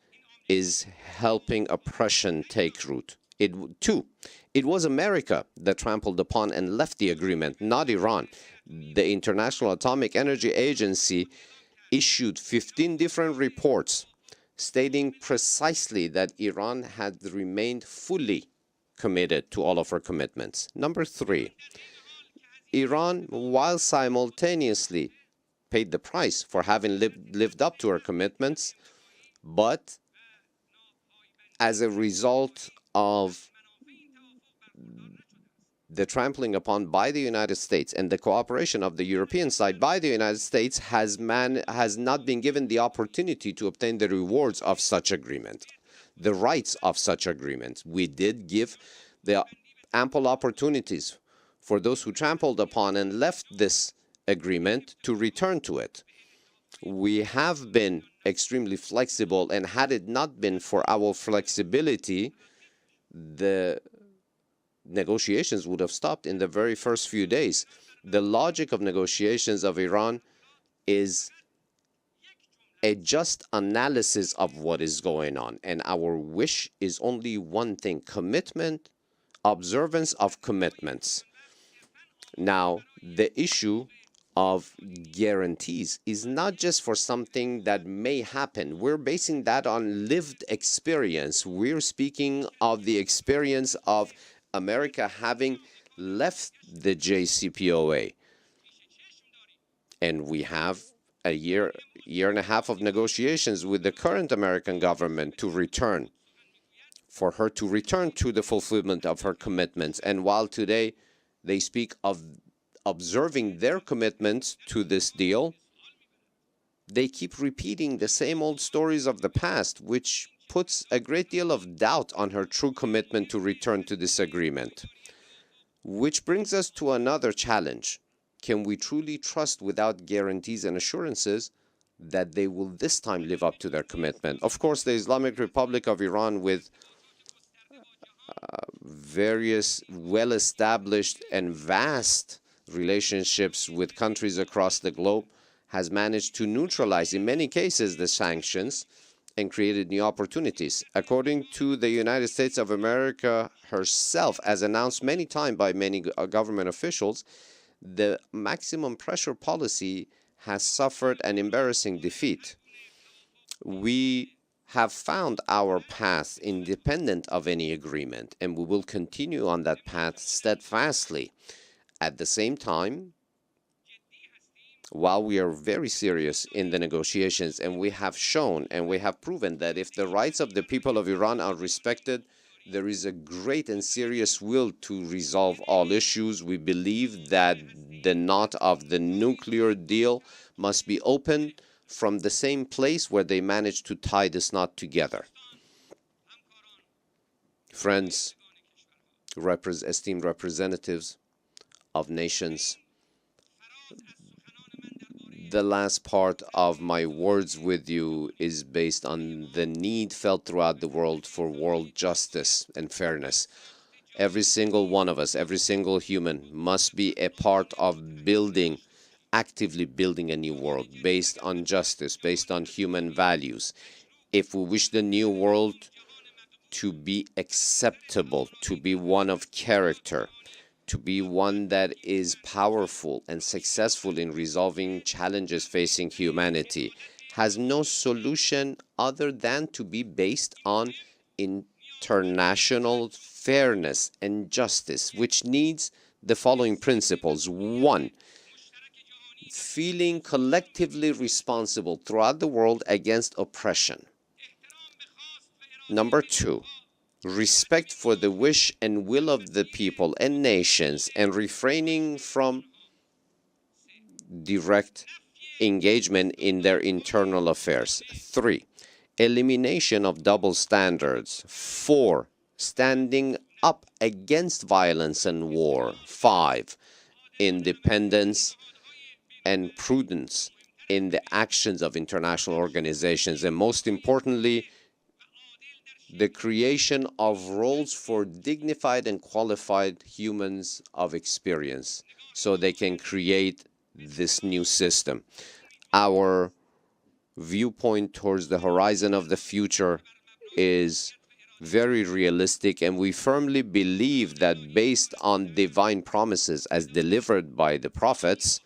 is helping oppression take root. It was America that trampled upon and left the agreement, not Iran. The International Atomic Energy Agency issued 15 different reports stating precisely that Iran had remained fully committed to all of her commitments. Number 3, Iran, while simultaneously paid the price for having lived up to her commitments, but as a result of the trampling upon by the United States and the cooperation of the European side by the United States has not been given the opportunity to obtain the rewards of such agreement, the rights of such agreements. We did give the ample opportunities for those who trampled upon and left this agreement to return to it. We have been extremely flexible, and had it not been for our flexibility, the negotiations would have stopped in the very first few days. The logic of negotiations of Iran is a just analysis of what is going on, and our wish is only one thing: commitment, observance of commitments. Now, the issue of guarantees is not just for something that may happen. We're basing that on lived experience. We're speaking of the experience of America having left the JCPOA. And we have a year and a half of negotiations with the current American government to return, for her to return to the fulfillment of her commitments. And while today they speak of observing their commitments to this deal, they keep repeating the same old stories of the past, which puts a great deal of doubt on her true commitment to return to this agreement. Which brings us to another challenge. Can we truly trust, without guarantees and assurances, that they will this time live up to their commitment? Of course, the Islamic Republic of Iran, with various well-established and vast relationships with countries across the globe, has managed to neutralize, in many cases, the sanctions and created new opportunities. According to the United States of America herself, as announced many times by many government officials, the maximum pressure policy has suffered an embarrassing defeat. We have found our path independent of any agreement, and we will continue on that path steadfastly. At the same time, while we are very serious in the negotiations, and we have shown and we have proven that if the rights of the people of Iran are respected, there is a great and serious will to resolve all issues. We believe that the knot of the nuclear deal must be opened from the same place where they managed to tie this knot together. Friends, esteemed representatives of nations, the last part of my words with you is based on the need felt throughout the world for world justice and fairness. Every single one of us, every single human, must be a part of building, actively building a new world based on justice, based on human values. If we wish the new world to be acceptable, to be one of character, to be one that is powerful and successful in resolving challenges facing humanity, has no solution other than to be based on international fairness and justice, which needs the following principles. 1, feeling collectively responsible throughout the world against oppression. Number 2, respect for the wish and will of the people and nations, and refraining from direct engagement in their internal affairs. 3, elimination of double standards. 4, standing up against violence and war. 5, independence and prudence in the actions of international organizations. And most importantly, the creation of roles for dignified and qualified humans of experience so they can create this new system. Our viewpoint towards the horizon of the future is very realistic, and we firmly believe that based on divine promises as delivered by the prophets,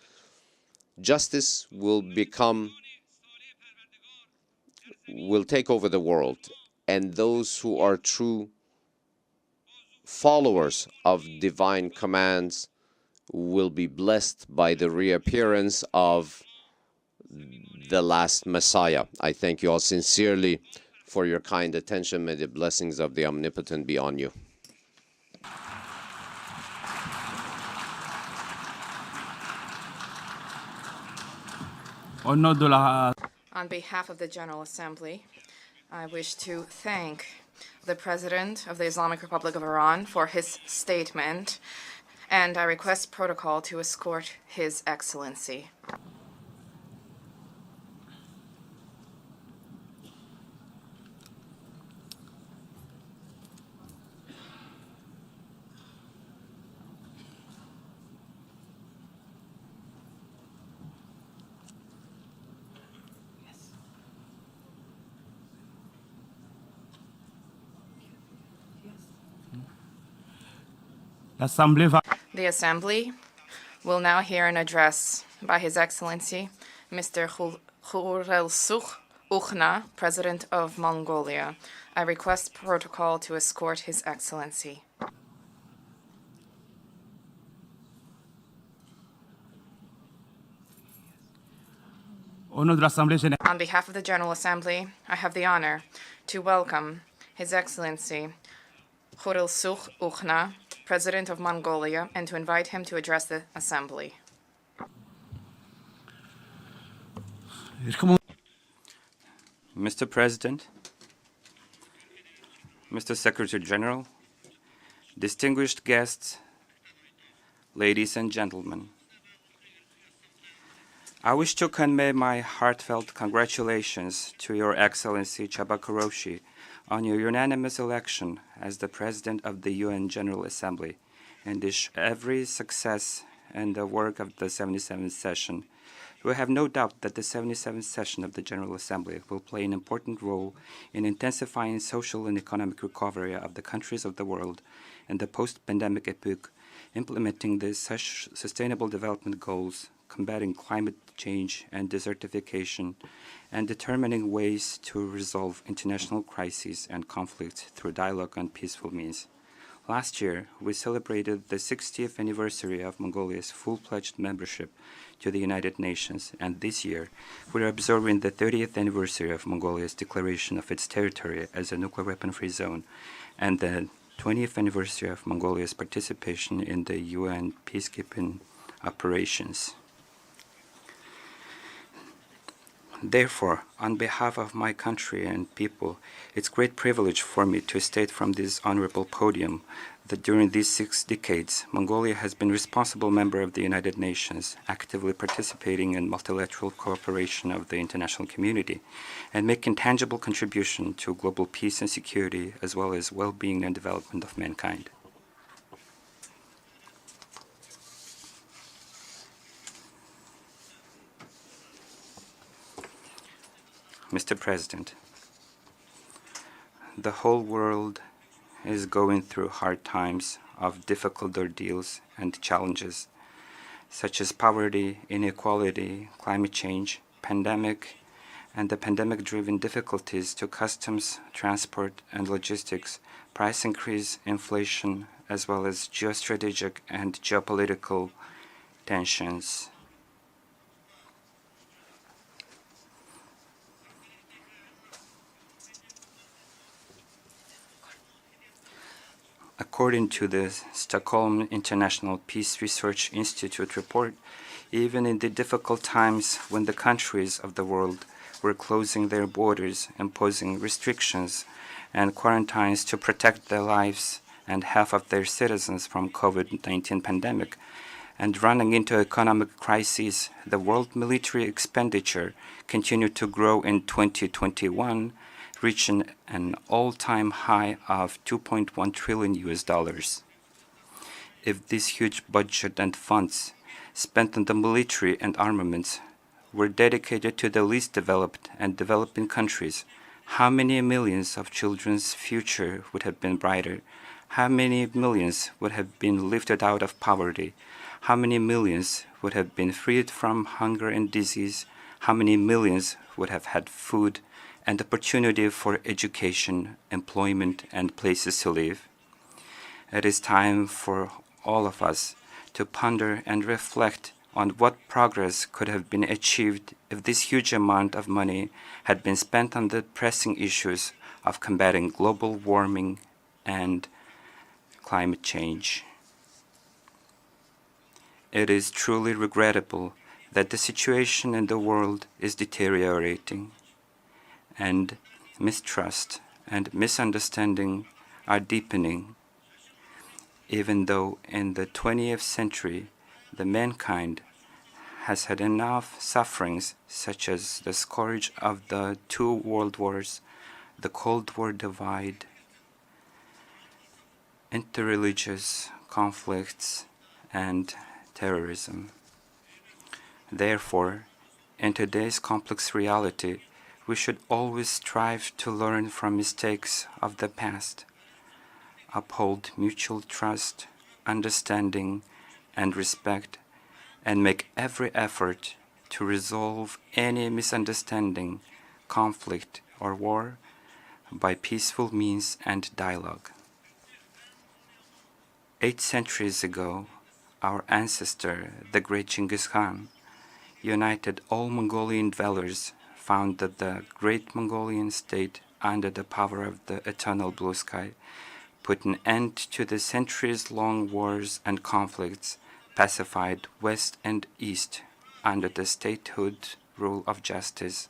justice will take over the world, and those who are true followers of divine commands will be blessed by the reappearance of the last Messiah. I thank you all sincerely for your kind attention. May the blessings of the Omnipotent be on you.
On behalf of the General Assembly, I wish to thank the President of the Islamic Republic of Iran for his statement, and I request protocol to escort His Excellency. The Assembly will now hear an address by His Excellency, Mr. Khurelsukh Ukhnaa, President of Mongolia. I request protocol to escort His Excellency. On behalf of the General Assembly, I have the honor to welcome His Excellency Khurelsukh Ukhnaa, President of Mongolia, and to invite him to address the Assembly.
Mr. President, Mr. Secretary General, distinguished guests, ladies and gentlemen, I wish to convey my heartfelt congratulations to Your Excellency Džaferović on your unanimous election as the President of the UN General Assembly, and wish every success in the work of the 77th session. We have no doubt that the 77th session of the General Assembly will play an important role in intensifying social and economic recovery of the countries of the world in the post-pandemic epoch, implementing the sustainable development goals, combating climate change and desertification, and determining ways to resolve international crises and conflicts through dialogue and peaceful means. Last year, we celebrated the 60th anniversary of Mongolia's full-fledged membership to the United Nations, and this year, we are observing the 30th anniversary of Mongolia's declaration of its territory as a nuclear weapon-free zone, and the 20th anniversary of Mongolia's participation in the UN peacekeeping operations. Therefore, on behalf of my country and people, it's a great privilege for me to state from this honorable podium that during these 6 decades, Mongolia has been a responsible member of the United Nations, actively participating in multilateral cooperation of the international community, and making tangible contribution to global peace and security, as well as well-being and development of mankind. Mr. President, the whole world is going through hard times of difficult ordeals and challenges, such as poverty, inequality, climate change, pandemic, and the pandemic-driven difficulties to customs, transport, and logistics, price increase, inflation, as well as geostrategic and geopolitical tensions. According to the Stockholm International Peace Research Institute report, even in the difficult times when the countries of the world were closing their borders, imposing restrictions and quarantines to protect their lives and health of their citizens from COVID-19 pandemic, and running into economic crises, the world military expenditure continued to grow in 2021, reaching an all-time high of $2.1 trillion US. If this huge budget and funds spent on the military and armaments were dedicated to the least developed and developing countries, how many millions of children's future would have been brighter? How many millions would have been lifted out of poverty? How many millions would have been freed from hunger and disease? How many millions would have had food and opportunity for education, employment, and places to live? It is time for all of us to ponder and reflect on what progress could have been achieved if this huge amount of money had been spent on the pressing issues of combating global warming and climate change. It is truly regrettable that the situation in the world is deteriorating, and mistrust and misunderstanding are deepening, even though in the 20th century the mankind has had enough sufferings, such as the scourge of the 2 world wars, the Cold War divide, interreligious conflicts, and terrorism. Therefore, in today's complex reality, we should always strive to learn from mistakes of the past, uphold mutual trust, understanding, and respect, and make every effort to resolve any misunderstanding, conflict, or war by peaceful means and dialogue. 8 centuries ago, our ancestor, the great Genghis Khan, united all Mongolian dwellers, founded the great Mongolian state under the power of the eternal blue sky, put an end to the centuries-long wars and conflicts, pacified West and East under the statehood rule of justice,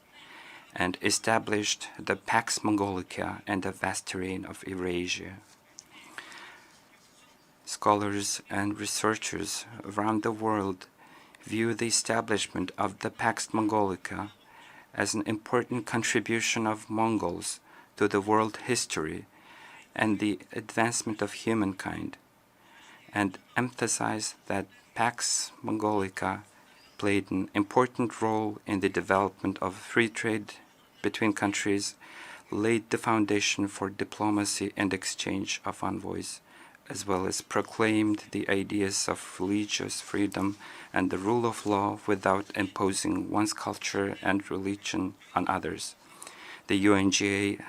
and established the Pax Mongolica and the vast terrain of Eurasia. Scholars and researchers around the world view the establishment of the Pax Mongolica as an important contribution of Mongols to the world history and the advancement of humankind, and emphasize that Pax Mongolica played an important role in the development of free trade between countries, laid the foundation for diplomacy and exchange of envoys, as well as proclaimed the ideas of religious freedom and the rule of law without imposing one's culture and religion on others. The UNGA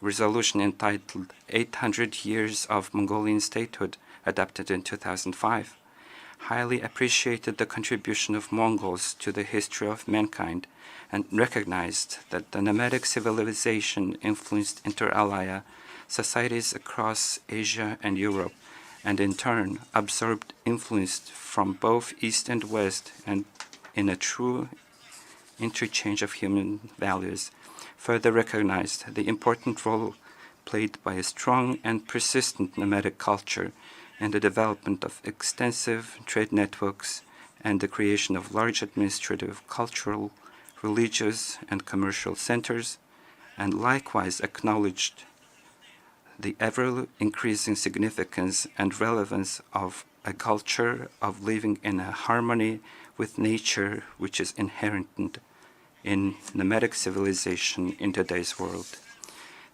resolution entitled 800 Years of Mongolian Statehood, adopted in 2005, highly appreciated the contribution of Mongols to the history of mankind and recognized that the nomadic civilization influenced inter alia societies across Asia and Europe, and in turn absorbed influence from both East and West, and in a true interchange of human values, further recognized the important role played by a strong and persistent nomadic culture in the development of extensive trade networks and the creation of large administrative, cultural, religious, and commercial centers, and likewise acknowledged the ever-increasing significance and relevance of a culture of living in a harmony with nature, which is inherent in nomadic civilization in today's world.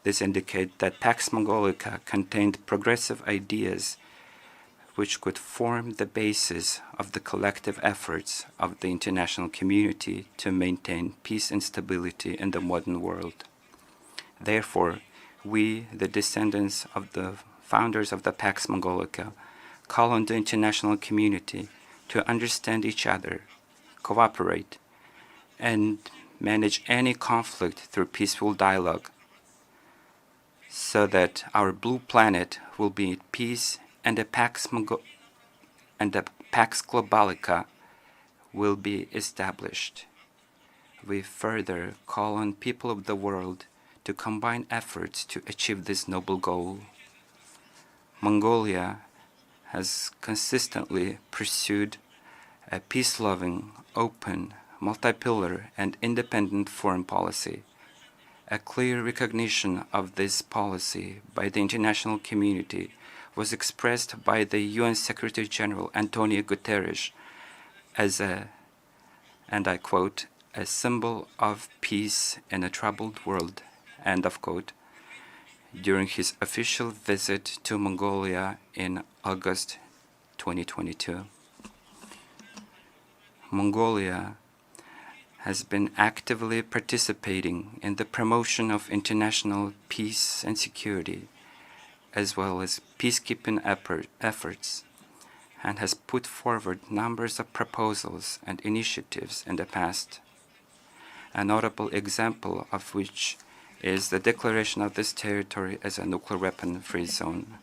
This indicates that Pax Mongolica contained progressive ideas which could form the basis of the collective efforts of the international community to maintain peace and stability in the modern world. Therefore, we, the descendants of the founders of the Pax Mongolica, call on the international community to understand each other, cooperate, and manage any conflict through peaceful dialogue, so that our blue planet will be at peace and the Pax Globalica will be established. We further call on people of the world to combine efforts to achieve this noble goal. Mongolia has consistently pursued a peace-loving, open, multi-pillar, and independent foreign policy, A clear recognition of this policy by the international community was expressed by the UN Secretary General Antonio Guterres as a, and I quote, a symbol of peace in a troubled world, end of quote, during his official visit to Mongolia in August 2022. Mongolia has been actively participating in the promotion of international peace and security, as well as peacekeeping efforts, and has put forward numbers of proposals and initiatives in the past. A notable example of which is the declaration of this territory as a nuclear weapon-free zone.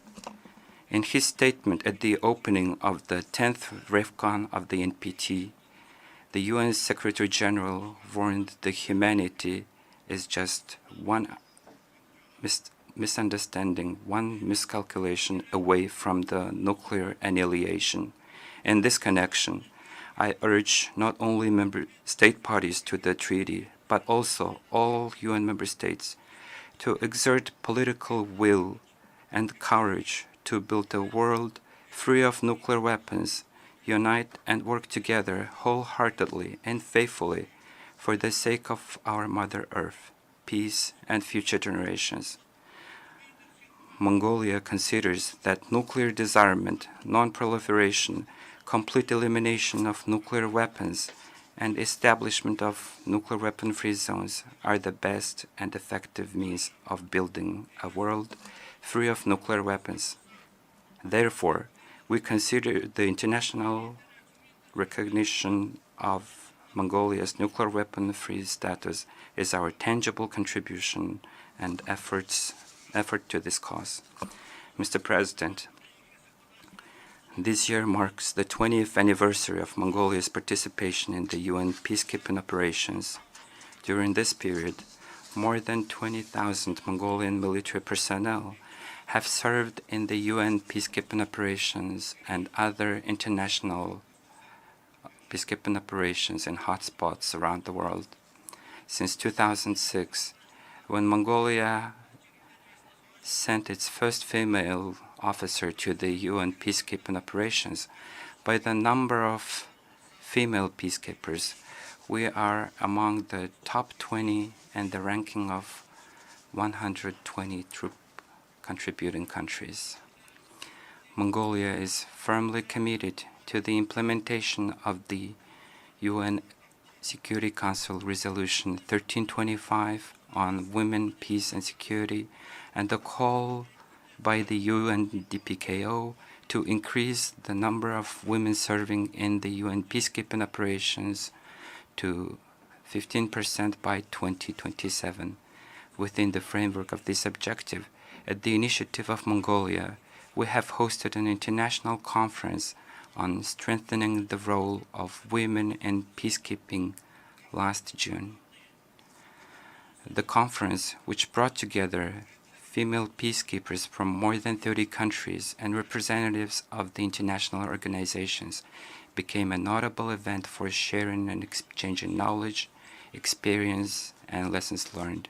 In his statement at the opening of the 10th REFCON of the NPT, the UN Secretary General warned that humanity is just one misunderstanding, one miscalculation away from the nuclear annihilation. In this connection, I urge not only member state parties to the treaty, but also all UN member states to exert political will and courage to build a world free of nuclear weapons, unite and work together wholeheartedly and faithfully for the sake of our Mother Earth, peace, and future generations. Mongolia considers that nuclear disarmament, non-proliferation, complete elimination of nuclear weapons, and establishment of nuclear weapon-free zones are the best and effective means of building a world free of nuclear weapons. Therefore, we consider the international recognition of Mongolia's nuclear weapon-free status as our tangible contribution and effort to this cause. Mr. President, this year marks the 20th anniversary of Mongolia's participation in the UN peacekeeping operations. During this period, more than 20,000 Mongolian military personnel have served in the UN peacekeeping operations and other international peacekeeping operations in hotspots around the world. Since 2006, when Mongolia sent its first female officer to the UN peacekeeping operations, by the number of female peacekeepers, we are among the top 20 in the ranking of 120 troop contributing countries. Mongolia is firmly committed to the implementation of the UN Security Council Resolution 1325 on women, peace and security, and the call by the UNDPKO to increase the number of women serving in the UN peacekeeping operations to 15% by 2027. Within the framework of this objective, at the initiative of Mongolia, we have hosted an international conference on strengthening the role of women in peacekeeping last June. The conference, which brought together female peacekeepers from more than 30 countries and representatives of the international organizations, became a notable event for sharing and exchanging knowledge, experience, and lessons learned.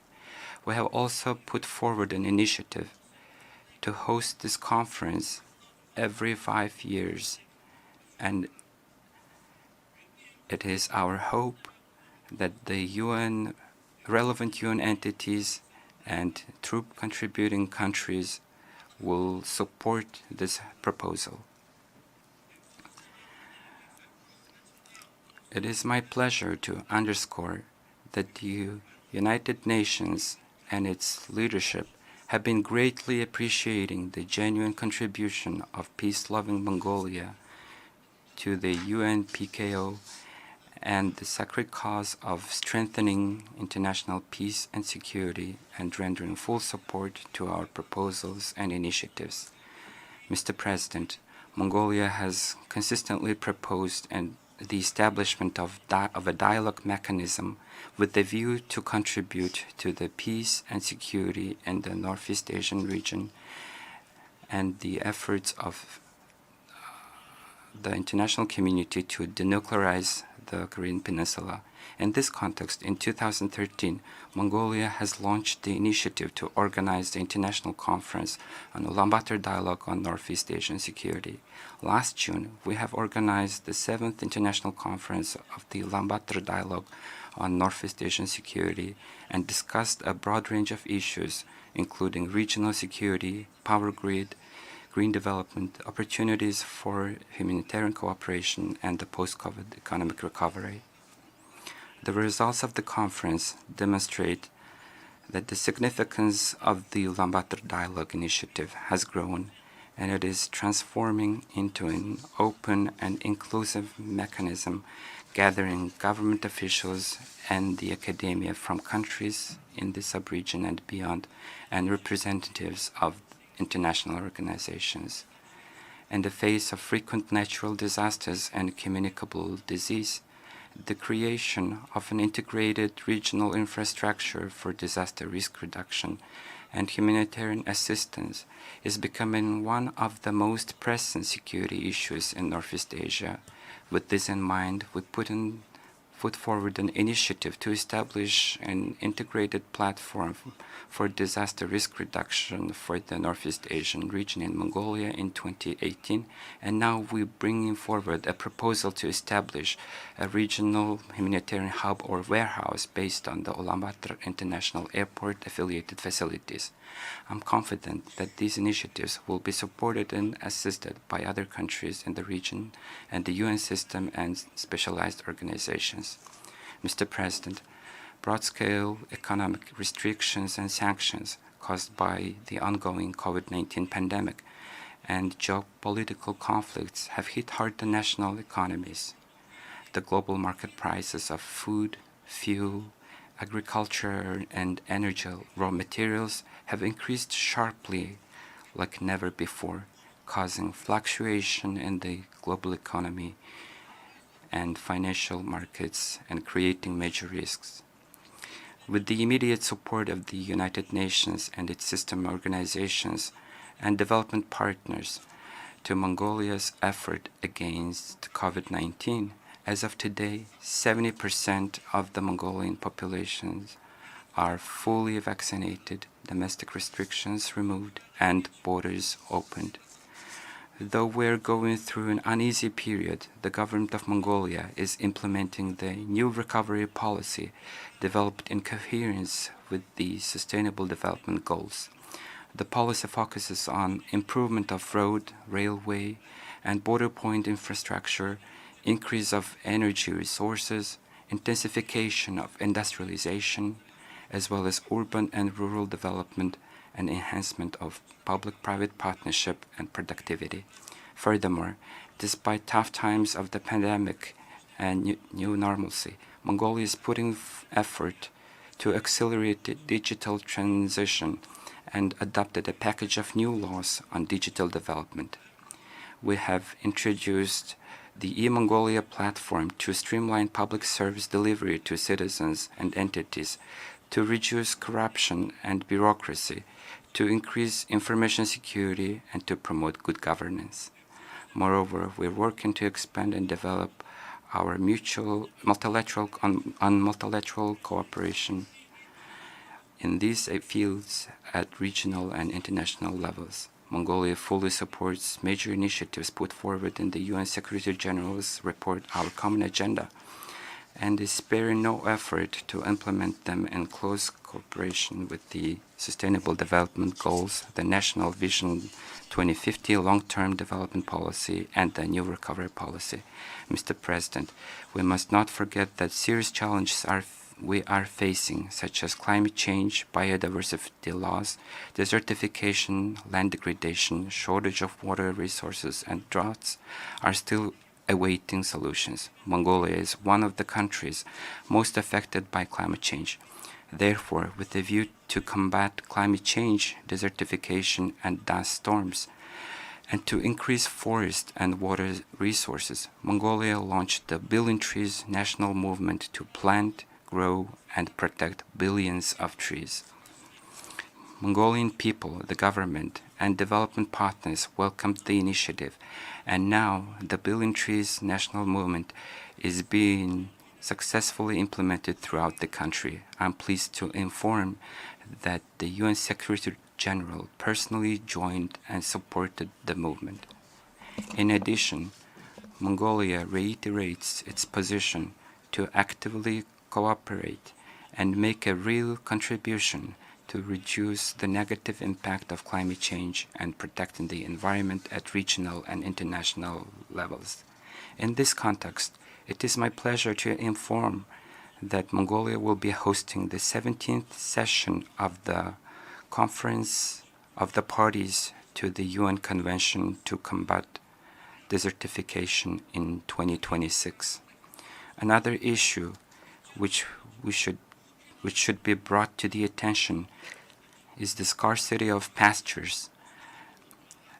We have also put forward an initiative to host this conference every 5 years, and it is our hope that the relevant UN entities and troop contributing countries will support this proposal. It is my pleasure to underscore that the United Nations and its leadership have been greatly appreciating the genuine contribution of peace-loving Mongolia to the UNPKO and the sacred cause of strengthening international peace and security and rendering full support to our proposals and initiatives. Mr. President, Mongolia has consistently proposed the establishment of a dialogue mechanism with the view to contribute to the peace and security in the Northeast Asian region and the efforts of the international community to denuclearize the Korean Peninsula. In this context, in 2013, Mongolia has launched the initiative to organize the International Conference on Ulaanbaatar Dialogue on Northeast Asian Security. Last June, we have organized the 7th International Conference of the Ulaanbaatar Dialogue on Northeast Asian Security and discussed a broad range of issues, including regional security, power grid, green development, opportunities for humanitarian cooperation, and the post-COVID economic recovery. The results of the conference demonstrate that the significance of the Ulaanbaatar Dialogue Initiative has grown, and it is transforming into an open and inclusive mechanism gathering government officials and the academia from countries in the sub-region and beyond, and representatives of international organizations. In the face of frequent natural disasters and communicable disease, the creation of an integrated regional infrastructure for disaster risk reduction and humanitarian assistance is becoming one of the most pressing security issues in Northeast Asia. With this in mind, we put forward an initiative to establish an integrated platform for disaster risk reduction for the Northeast Asian region in Mongolia in 2018, and now we're bringing forward a proposal to establish a regional humanitarian hub or warehouse based on the Ulaanbaatar International Airport affiliated facilities. I'm confident that these initiatives will be supported and assisted by other countries in the region and the UN system and specialized organizations. Mr. President, broad-scale economic restrictions and sanctions caused by the ongoing COVID-19 pandemic and geopolitical conflicts have hit hard the national economies. The global market prices of food, fuel, agriculture, and energy raw materials have increased sharply like never before, causing fluctuation in the global economy and financial markets and creating major risks. With the immediate support of the United Nations and its system organizations and development partners to Mongolia's effort against COVID-19, as of today, 70% of the Mongolian populations are fully vaccinated, domestic restrictions removed, and borders opened. Though we're going through an uneasy period, the government of Mongolia is implementing the new recovery policy developed in coherence with the Sustainable Development Goals. The policy focuses on improvement of road, railway, and border point infrastructure, increase of energy resources, intensification of industrialization, as well as urban and rural development and enhancement of public-private partnership and productivity. Furthermore, despite tough times of the pandemic and new normalcy, Mongolia is putting effort to accelerate the digital transition and adopted a package of new laws on digital development. We have introduced the e-Mongolia platform to streamline public service delivery to citizens and entities, to reduce corruption and bureaucracy, to increase information security, and to promote good governance. Moreover, we're working to expand and develop our multilateral cooperation in these fields at regional and international levels. Mongolia fully supports major initiatives put forward in the UN Secretary General's report, Our Common Agenda, and is sparing no effort to implement them in close cooperation with the Sustainable Development Goals, the National Vision 2050 Long-Term Development Policy, and the New Recovery Policy. Mr. President, we must not forget that serious challenges we are facing, such as climate change, biodiversity loss, desertification, land degradation, shortage of water resources, and droughts, are still awaiting solutions. Mongolia is one of the countries most affected by climate change. Therefore, with a view to combat climate change, desertification, and dust storms, and to increase forest and water resources, Mongolia launched the Billion Trees National Movement to plant, grow, and protect billions of trees. Mongolian people, the government, and development partners welcomed the initiative, and now the Billion Trees National Movement is being successfully implemented throughout the country. I'm pleased to inform that the UN Secretary General personally joined and supported the movement. In addition, Mongolia reiterates its position to actively cooperate and make a real contribution to reduce the negative impact of climate change and protecting the environment at regional and international levels. In this context, it is my pleasure to inform that Mongolia will be hosting the 17th session of the Conference of the Parties to the UN Convention to Combat Desertification in 2026. Another issue which should be brought to the attention is the scarcity of pastures,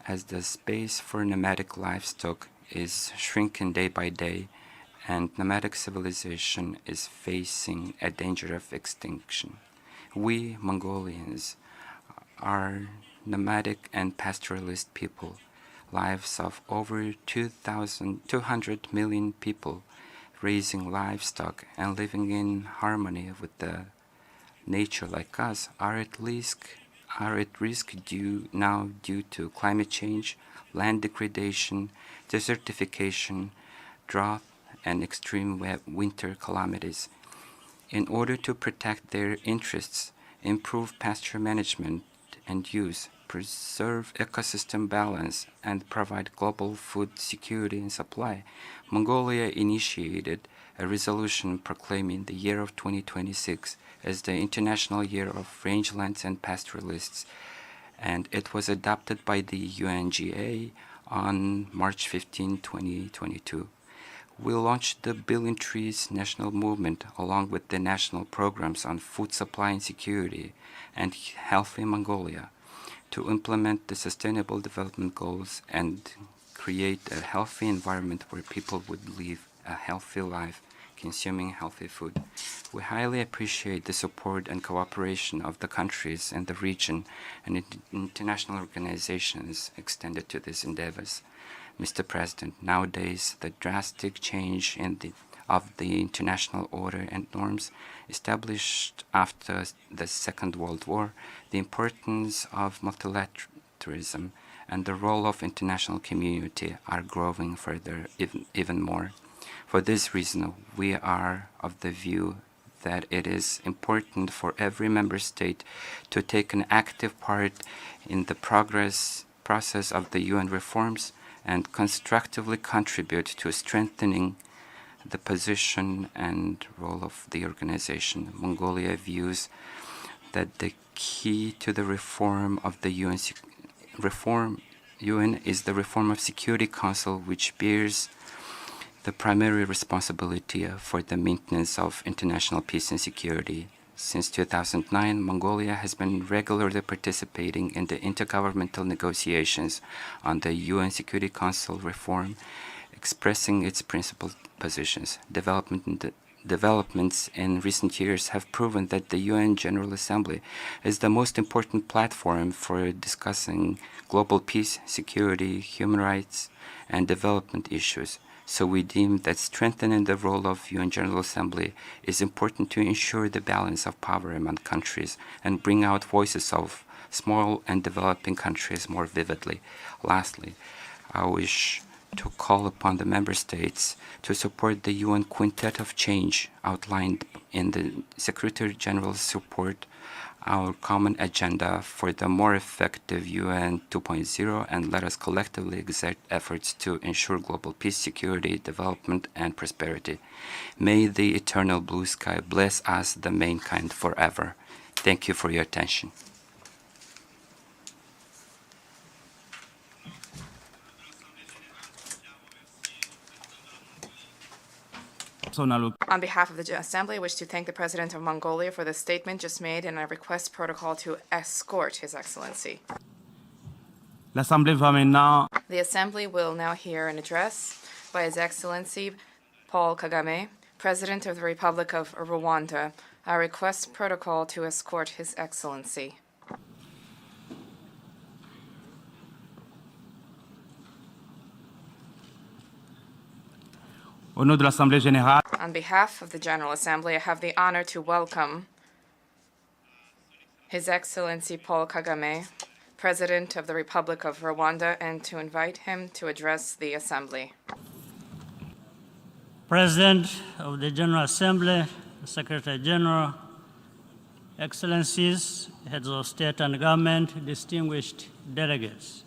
as the space for nomadic livestock is shrinking day by day, and nomadic civilization is facing a danger of extinction. We Mongolians are nomadic and pastoralist people, lives of over 200 million people raising livestock and living in harmony with the nature like us are at risk due to climate change, land degradation, desertification, drought, and extreme winter calamities. In order to protect their interests, improve pasture management and use, preserve ecosystem balance, and provide global food security and supply, Mongolia initiated a resolution proclaiming the year of 2026 as the International Year of Rangelands and Pastoralists, and it was adopted by the UNGA on March 15, 2022. We launched the Billion Trees National Movement along with the national programs on food supply and security and healthy Mongolia to implement the Sustainable Development Goals and create a healthy environment where people would live a healthy life, consuming healthy food. We highly appreciate the support and cooperation of the countries in the region and international organizations extended to these endeavors. Mr. President, nowadays the drastic change of the international order and norms established after the Second World War, the importance of multilateralism and the role of international community are growing further even more. For this reason, we are of the view that it is important for every member state to take an active part in the process of the UN reforms and constructively contribute to strengthening the position and role of the organization. Mongolia views that the key to the reform of the UN is the reform of Security Council, which bears the primary responsibility for the maintenance of international peace and security. Since 2009, Mongolia has been regularly participating in the intergovernmental negotiations on the UN Security Council reform, expressing its principal positions. Developments in recent years have proven that the UN General Assembly is the most important platform for discussing global peace, security, human rights, and development issues. So we deem that strengthening the role of UN General Assembly is important to ensure the balance of power among countries and bring out voices of small and developing countries more vividly. Lastly, I wish to call upon the member states to support the UN Quintet of Change outlined in the Secretary General's report, our common agenda for the more effective UN 2.0, and let us collectively exert efforts to ensure global peace, security, development, and prosperity. May the eternal blue sky bless us, the mankind, forever. Thank you for your attention.
On behalf of the Assembly, I wish to thank the President of Mongolia for the statement just made, and I request protocol to escort His Excellency. The Assembly will now hear an address by His Excellency Paul Kagame, President of the Republic of Rwanda. I request protocol to escort His Excellency.
Au nom de l'Assemblée générale,
On behalf of the General Assembly, I have the honor to welcome His Excellency Paul Kagame, President of the Republic of Rwanda, and to invite him to address the Assembly.
President of the General Assembly, Secretary General, Excellencies, Heads of State and Government, distinguished delegates.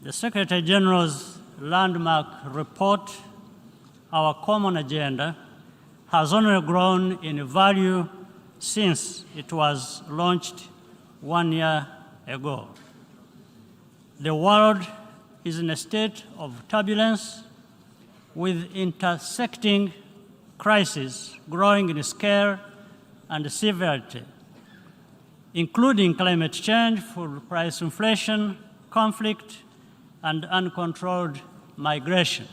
The Secretary General's landmark report, Our Common Agenda, has only grown in value since it was launched 1 year ago. The world is in a state of turbulence with intersecting crises growing in scale and severity, including climate change, food price inflation, conflict, and uncontrolled migration.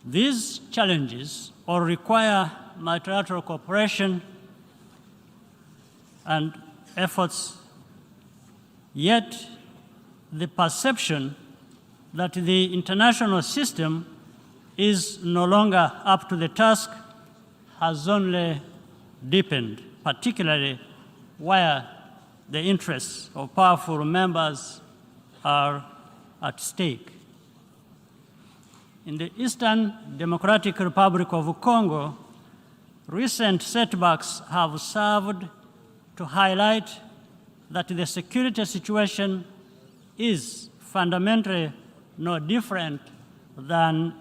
These challenges all require multilateral cooperation and efforts, yet the perception that the international system is no longer up to the task has only deepened, particularly where the interests of powerful members are at stake. In the Eastern Democratic Republic of Congo, recent setbacks have served to highlight that the security situation is fundamentally no different than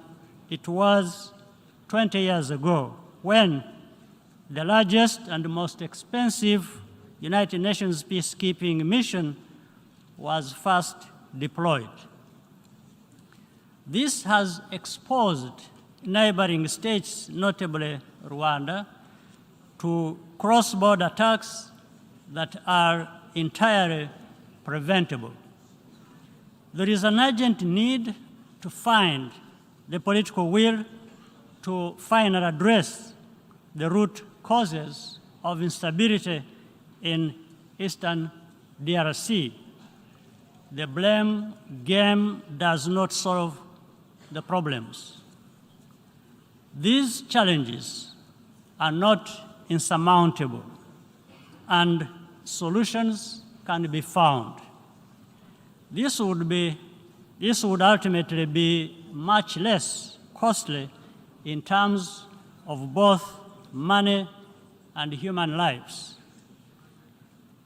it was 20 years ago, when the largest and most expensive United Nations peacekeeping mission was first deployed. This has exposed neighboring states, notably Rwanda, to cross-border attacks that are entirely preventable. There is an urgent need to find the political will to finally address the root causes of instability in Eastern DRC. The blame game does not solve the problems. These challenges are not insurmountable, and solutions can be found. This would ultimately be much less costly in terms of both money and human lives.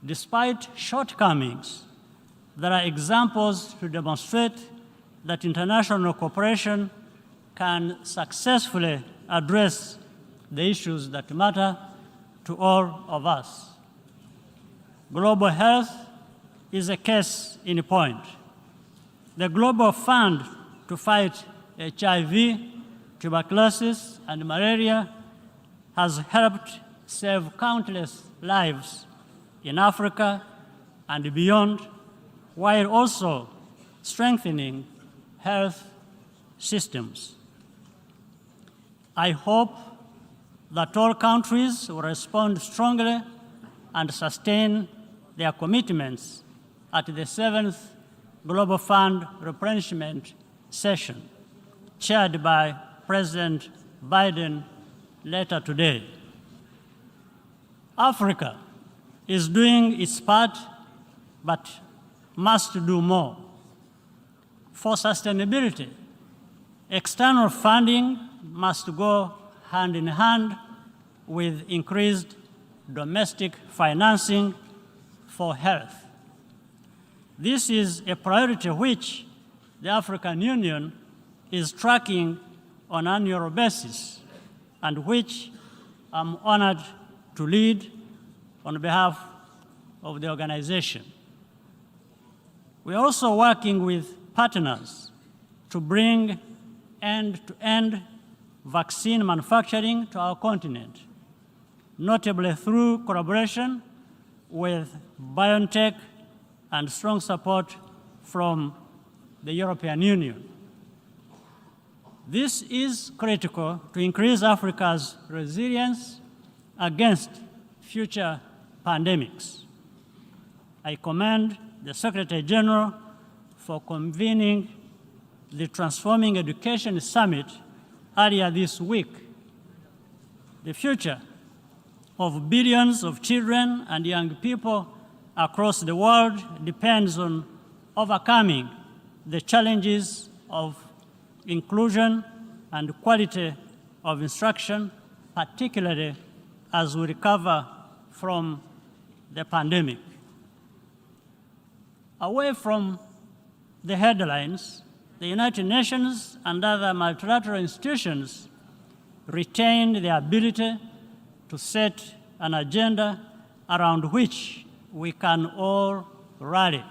Despite shortcomings, there are examples to demonstrate that international cooperation can successfully address the issues that matter to all of us. Global health is a case in point. The Global Fund to fight HIV, tuberculosis, and malaria has helped save countless lives in Africa and beyond, while also strengthening health systems. I hope that all countries will respond strongly and sustain their commitments at the 7th Global Fund replenishment session, chaired by President Biden later today. Africa is doing its part, but must do more. For sustainability, external funding must go hand in hand with increased domestic financing for health. This is a priority which the African Union is tracking on an annual basis, and which I'm honored to lead on behalf of the organization. We are also working with partners to bring end-to-end vaccine manufacturing to our continent, notably through collaboration with BioNTech and strong support from the European Union. This is critical to increase Africa's resilience against future pandemics. I commend the Secretary General for convening the Transforming Education Summit earlier this week, the future of billions of children and young people across the world depends on overcoming the challenges of inclusion and quality of instruction, particularly as we recover from the pandemic. Away from the headlines, the United Nations and other multilateral institutions retained the ability to set an agenda around which we can all rally.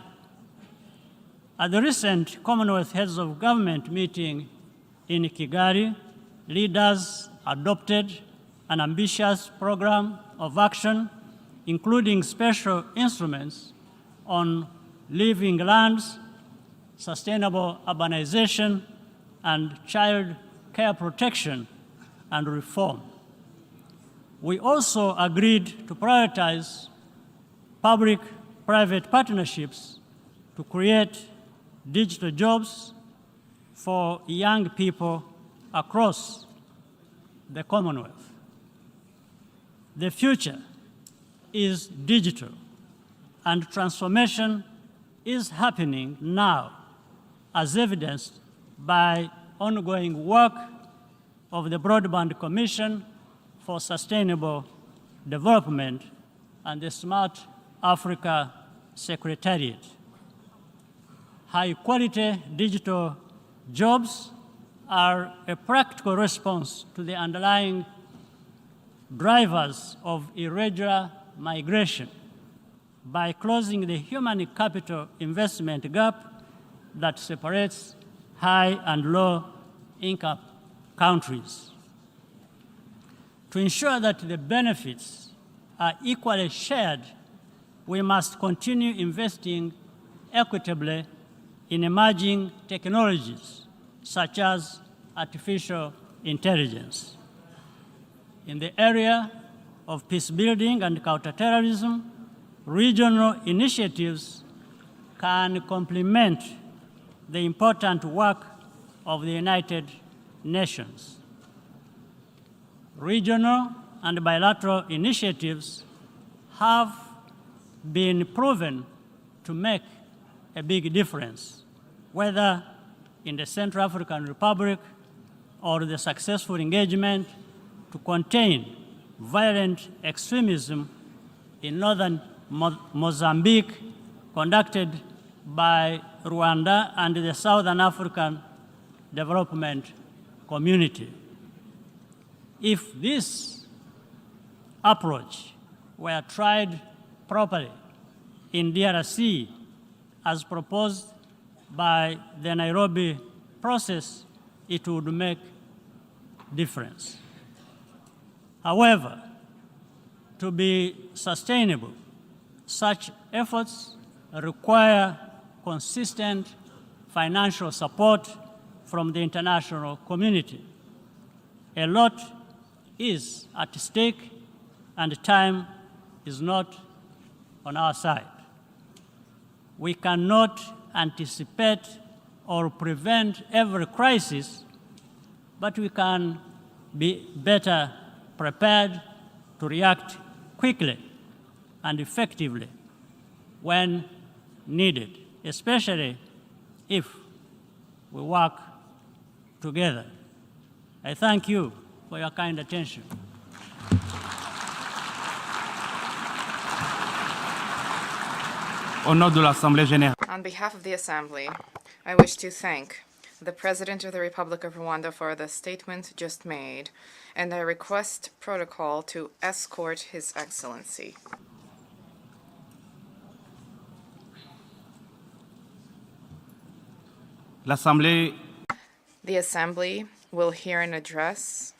At the recent Commonwealth Heads of Government meeting in Kigali, leaders adopted an ambitious program of action, including special instruments on living lands, sustainable urbanization, and child care protection and reform. We also agreed to prioritize public-private partnerships to create digital jobs for young people across the Commonwealth. The future is digital, and transformation is happening now, as evidenced by ongoing work of the Broadband Commission for Sustainable Development and the Smart Africa Secretariat. High-quality digital jobs are a practical response to the underlying drivers of irregular migration by closing the human capital investment gap that separates high and low income countries. To ensure that the benefits are equally shared, we must continue investing equitably in emerging technologies such as artificial intelligence. In the area of peace building and counterterrorism, regional initiatives can complement the important work of the United Nations. Regional and bilateral initiatives have been proven to make a big difference, whether in the Central African Republic or the successful engagement to contain violent extremism in northern Mozambique, conducted by Rwanda and the Southern African Development Community. If this approach were tried properly in DRC, as proposed by the Nairobi process, it would make difference. However, to be sustainable, such efforts require consistent financial support from the international community. A lot is at stake, and time is not on our side. We cannot anticipate or prevent every crisis, but we can be better prepared to react quickly and effectively when needed, especially if we work together. I thank you for your kind attention.
Au nom de l'Assemblée générale.
On behalf of the Assembly, I wish to thank the President of the Republic of Rwanda for the statement just made, and I request protocol to escort His Excellency.
L'Assemblée.
The Assembly will hear an address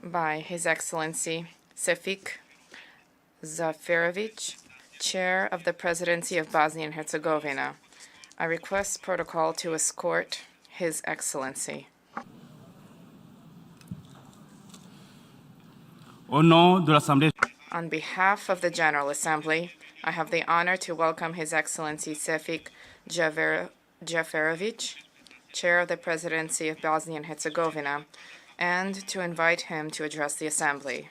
by His Excellency Šefik Džaferović, Chair of the Presidency of Bosnia and Herzegovina. I request protocol to escort His Excellency.
Au nom de l'Assemblée.
On behalf of the General Assembly, I have the honor to welcome His Excellency Šefik Džaferović, Chair of the Presidency of Bosnia and Herzegovina, and to invite him to address the Assembly.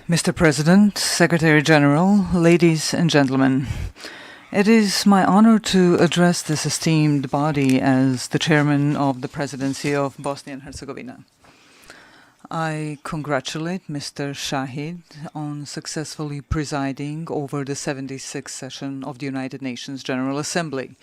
Mr. President, Secretary General, ladies and gentlemen, it is my honor to address this esteemed body as the Chairman of the Presidency of Bosnia and Herzegovina. I congratulate Mr. Seyyed on successfully presiding over the 76th session of the United Nations General Assembly.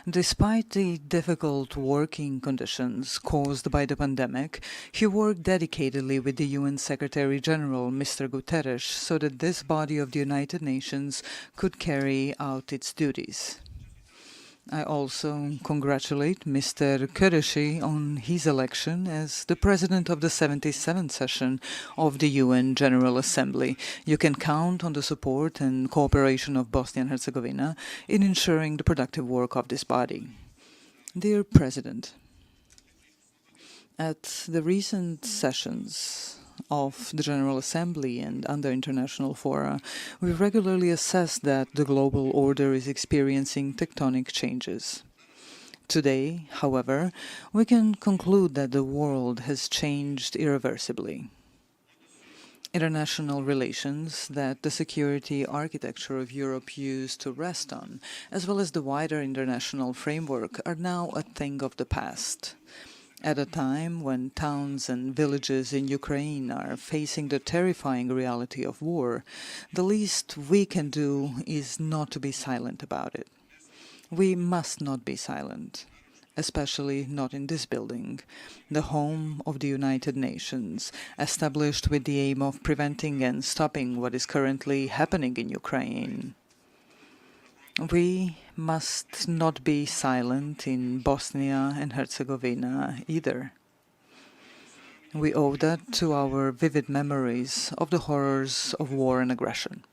Despite the difficult working conditions caused by the pandemic, he worked dedicatedly with the UN Secretary General, Mr. Guterres, so that this body of the United Nations could carry out its duties. I also congratulate Mr. Khurelsukh on his election as the President of the 77th session of the UN General Assembly. You can count on the support and cooperation of Bosnia and Herzegovina in ensuring the productive work of this body. Dear President, at the recent sessions of the General Assembly and under international fora, we regularly assess that the global order is experiencing tectonic changes. Today, however, we can conclude that the world has changed irreversibly. International relations that the security architecture of Europe used to rest on, as well as the wider international framework, are now a thing of the past. At a time when towns and villages in Ukraine are facing the terrifying reality of war, the least we can do is not to be silent about it. We must not be silent, especially not in this building, the home of the United Nations, established with the aim of preventing and stopping what is currently happening in Ukraine. We must not be silent in Bosnia and Herzegovina either. We owe that to our vivid memories of the horrors of war and aggression.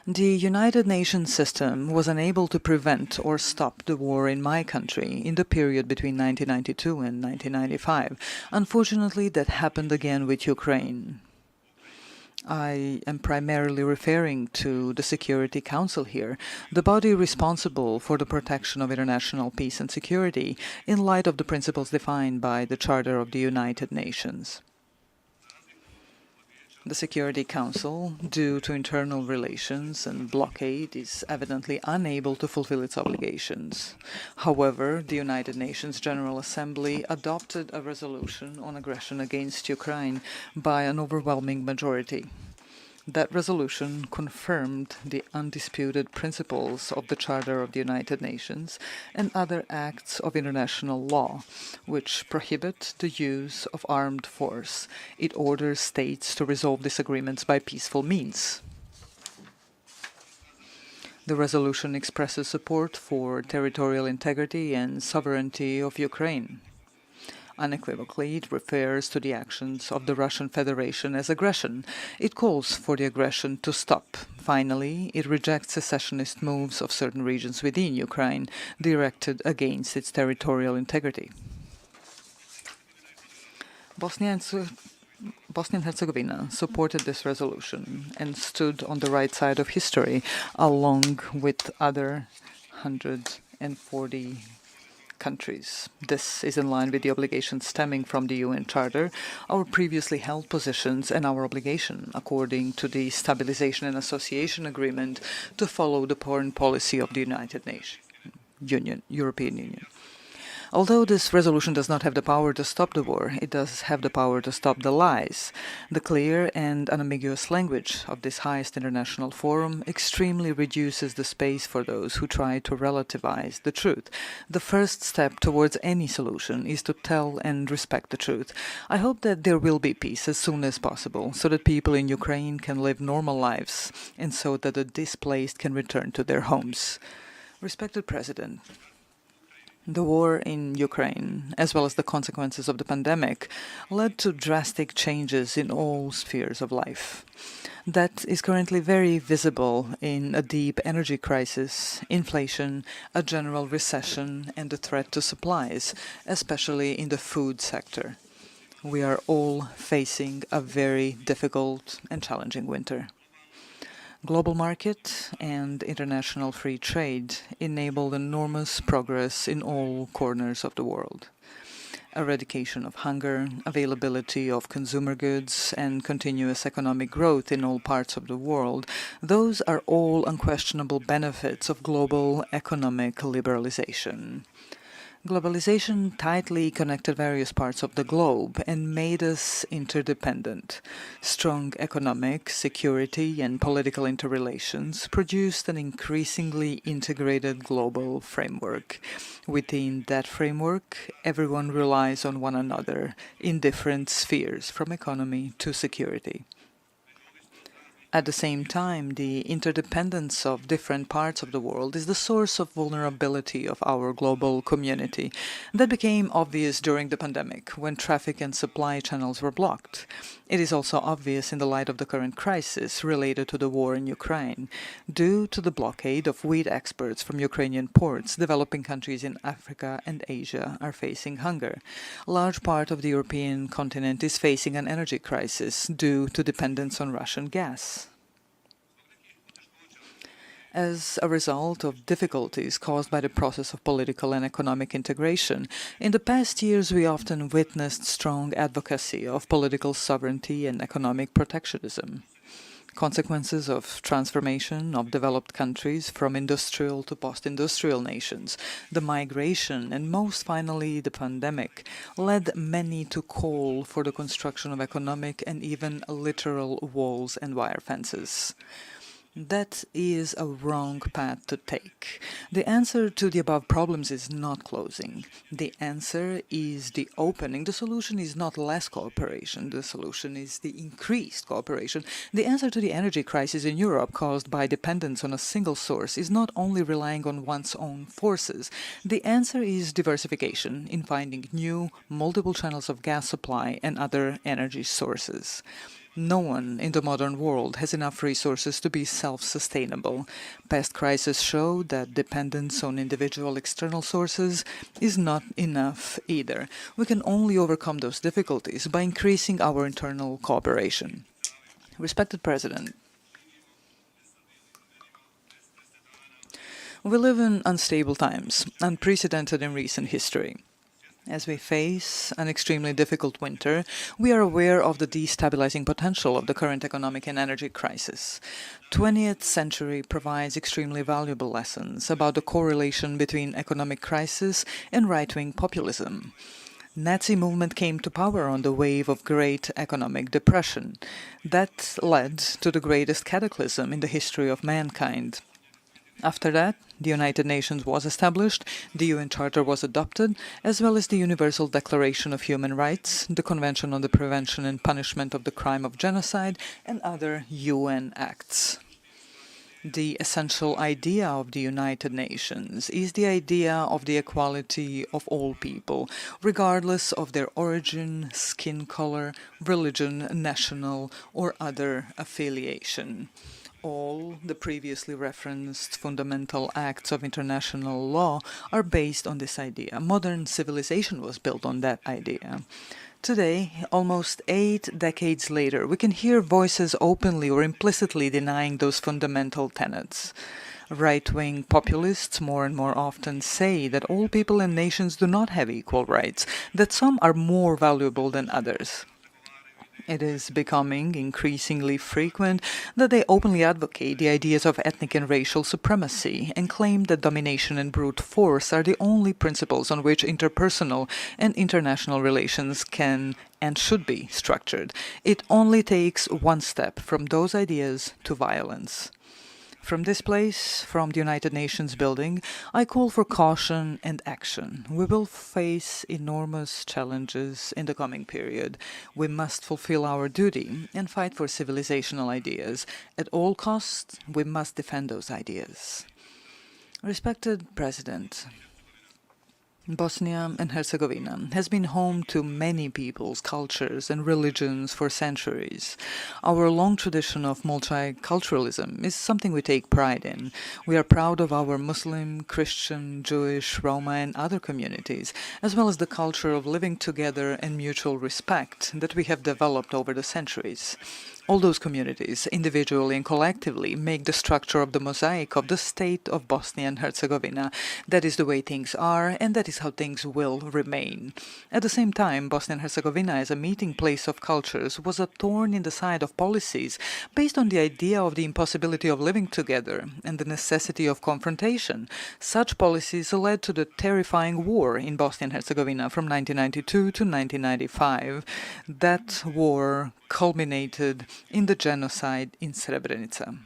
The United Nations system was unable to prevent or stop the war in my country in the period between 1992 and 1995. Unfortunately, that happened again with Ukraine. I am primarily referring to the Security Council here, the body responsible for the protection of international peace and security in light of the principles defined by the Charter of the United Nations. The Security Council, due to internal relations and blockade, is evidently unable to fulfill its obligations. However, the United Nations General Assembly adopted a resolution on aggression against Ukraine by an overwhelming majority. That resolution confirmed the undisputed principles of the Charter of the United Nations and other acts of international law, which prohibit the use of armed force. It orders states to resolve disagreements by peaceful means. The resolution expresses support for territorial integrity and sovereignty of Ukraine. Unequivocally, it refers to the actions of the Russian Federation as aggression. It calls for the aggression to stop. Finally, it rejects secessionist moves of certain regions within Ukraine directed against its territorial integrity. Bosnia and Herzegovina supported this resolution and stood on the right side of history, along with other 140 countries. This is in line with the obligations stemming from the UN Charter, our previously held positions, and our obligation, according to the Stabilization and Association Agreement, to follow the foreign policy of the European Union. Although this resolution does not have the power to stop the war, it does have the power to stop the lies. The clear and unambiguous language of this highest international forum extremely reduces the space for those who try to relativize the truth. The first step towards any solution is to tell and respect the truth. I hope that there will be peace as soon as possible, so that people in Ukraine can live normal lives, and so that the displaced can return to their homes. Respected President, the war in Ukraine, as well as the consequences of the pandemic, led to drastic changes in all spheres of life. That is currently very visible in a deep energy crisis, inflation, a general recession, and the threat to supplies, especially in the food sector. We are all facing a very difficult and challenging winter. Global market and international free trade enabled enormous progress in all corners of the world. Eradication of hunger, availability of consumer goods, and continuous economic growth in all parts of the world, those are all unquestionable benefits of global economic liberalization. Globalization tightly connected various parts of the globe and made us interdependent. Strong economic, security, and political interrelations produced an increasingly integrated global framework. Within that framework, everyone relies on one another in different spheres, from economy to security. At the same time, the interdependence of different parts of the world is the source of vulnerability of our global community. That became obvious during the pandemic, when traffic and supply channels were blocked. It is also obvious in the light of the current crisis related to the war in Ukraine. Due to the blockade of wheat exports from Ukrainian ports, developing countries in Africa and Asia are facing hunger. A large part of the European continent is facing an energy crisis due to dependence on Russian gas. As a result of difficulties caused by the process of political and economic integration, in the past years we often witnessed strong advocacy of political sovereignty and economic protectionism. Consequences of transformation of developed countries from industrial to post-industrial nations, the migration, and most finally the pandemic, led many to call for the construction of economic and even literal walls and wire fences. That is a wrong path to take. The answer to the above problems is not closing. The answer is the opening. The solution is not less cooperation. The solution is the increased cooperation. The answer to the energy crisis in Europe caused by dependence on a single source is not only relying on one's own forces. The answer is diversification in finding new, multiple channels of gas supply and other energy sources. No one in the modern world has enough resources to be self-sustainable. Past crises show that dependence on individual external sources is not enough either. We can only overcome those difficulties by increasing our internal cooperation. Respected President, we live in unstable times, unprecedented in recent history. As we face an extremely difficult winter, we are aware of the destabilizing potential of the current economic and energy crisis. 20th century provides extremely valuable lessons about the correlation between economic crisis and right-wing populism. Nazi movement came to power on the wave of great economic depression. That led to the greatest cataclysm in the history of mankind. After that, the United Nations was established, the UN Charter was adopted, as well as the Universal Declaration of Human Rights, the Convention on the Prevention and Punishment of the Crime of Genocide, and other UN acts. The essential idea of the United Nations is the idea of the equality of all people, regardless of their origin, skin color, religion, national, or other affiliation. All the previously referenced fundamental acts of international law are based on this idea. Modern civilization was built on that idea. Today, almost 8 decades later, we can hear voices openly or implicitly denying those fundamental tenets. Right-wing populists more and more often say that all people and nations do not have equal rights, that some are more valuable than others. It is becoming increasingly frequent that they openly advocate the ideas of ethnic and racial supremacy and claim that domination and brute force are the only principles on which interpersonal and international relations can and should be structured. It only takes one step from those ideas to violence. From this place, from the United Nations building, I call for caution and action. We will face enormous challenges in the coming period. We must fulfill our duty and fight for civilizational ideas. At all costs, we must defend those ideas. Respected President, Bosnia and Herzegovina has been home to many peoples, cultures and religions for centuries. Our long tradition of multiculturalism is something we take pride in. We are proud of our Muslim, Christian, Jewish, Roma and other communities, as well as the culture of living together and mutual respect that we have developed over the centuries. All those communities, individually and collectively, make the structure of the mosaic of the state of Bosnia and Herzegovina. That is the way things are, and that is how things will remain. At the same time, Bosnia and Herzegovina as a meeting place of cultures was a thorn in the side of policies based on the idea of the impossibility of living together and the necessity of confrontation. Such policies led to the terrifying war in Bosnia and Herzegovina from 1992 to 1995. That war culminated in the genocide in Srebrenica.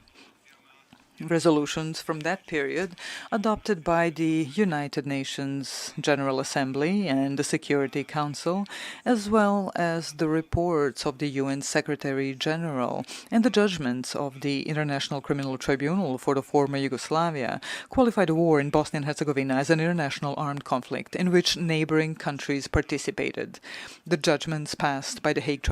Resolutions from that period, adopted by the United Nations General Assembly and the Security Council, as well as the reports of the UN Secretary General and the judgments of the International Criminal Tribunal for the former Yugoslavia, qualify the war in Bosnia and Herzegovina as an international armed conflict in which neighboring countries participated. The judgments passed by the Hague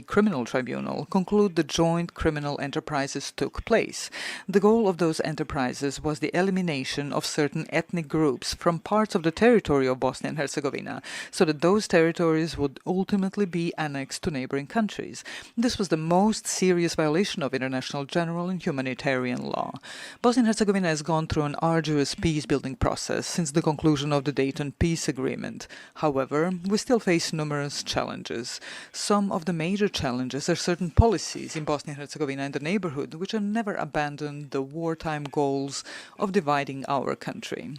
Criminal Tribunal conclude the joint criminal enterprises took place. The goal of those enterprises was the elimination of certain ethnic groups from parts of the territory of Bosnia and Herzegovina, so that those territories would ultimately be annexed to neighboring countries. This was the most serious violation of international general and humanitarian law. Bosnia and Herzegovina has gone through an arduous peace-building process since the conclusion of the Dayton Peace Agreement. However, we still face numerous challenges. Some of the major challenges are certain policies in Bosnia and Herzegovina and the neighborhood which have never abandoned the wartime goals of dividing our country.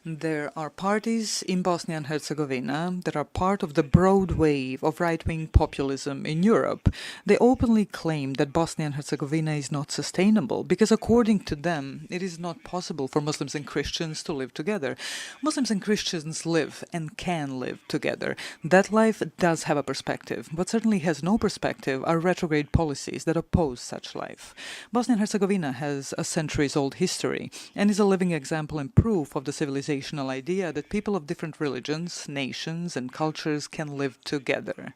There are parties in Bosnia and Herzegovina that are part of the broad wave of right-wing populism in Europe. They openly claim that Bosnia and Herzegovina is not sustainable because, according to them, it is not possible for Muslims and Christians to live together. Muslims and Christians live and can live together. That life does have a perspective. What certainly has no perspective are retrograde policies that oppose such life. Bosnia and Herzegovina has a centuries-old history and is a living example and proof of the civilization idea that people of different religions, nations, and cultures can live together.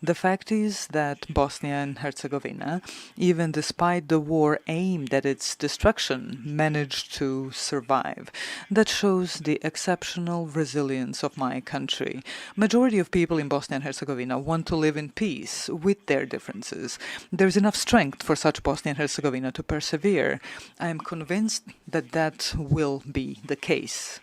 The fact is that Bosnia and Herzegovina, even despite the war aimed at its destruction, managed to survive. That shows the exceptional resilience of my country. Majority of people in Bosnia and Herzegovina want to live in peace with their differences. There is enough strength for such Bosnia and Herzegovina to persevere. I am convinced that that will be the case.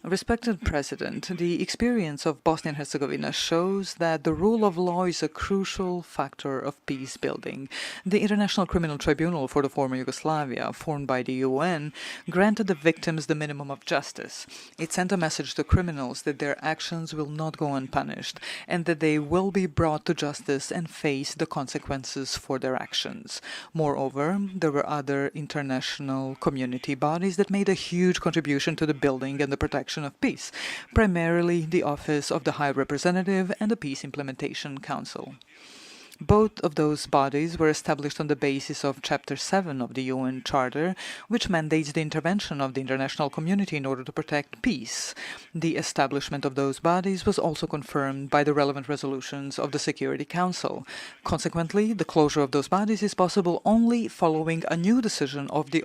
Respected President, the experience of Bosnia and Herzegovina shows that the rule of law is a crucial factor of peace building. The International Criminal Tribunal for the former Yugoslavia, formed by the UN, granted the victims the minimum of justice. It sent a message to criminals that their actions will not go unpunished and that they will be brought to justice and face the consequences for their actions. Moreover, there were other international community bodies that made a huge contribution to the building and the protection of peace, primarily the Office of the High Representative and the Peace Implementation Council. Both of those bodies were established on the basis of Chapter 7 of the UN Charter, which mandates the intervention of the international community in order to protect peace. The establishment of those bodies was also confirmed by the relevant resolutions of the Security Council. Consequently, the closure of those bodies is possible only following a new decision of the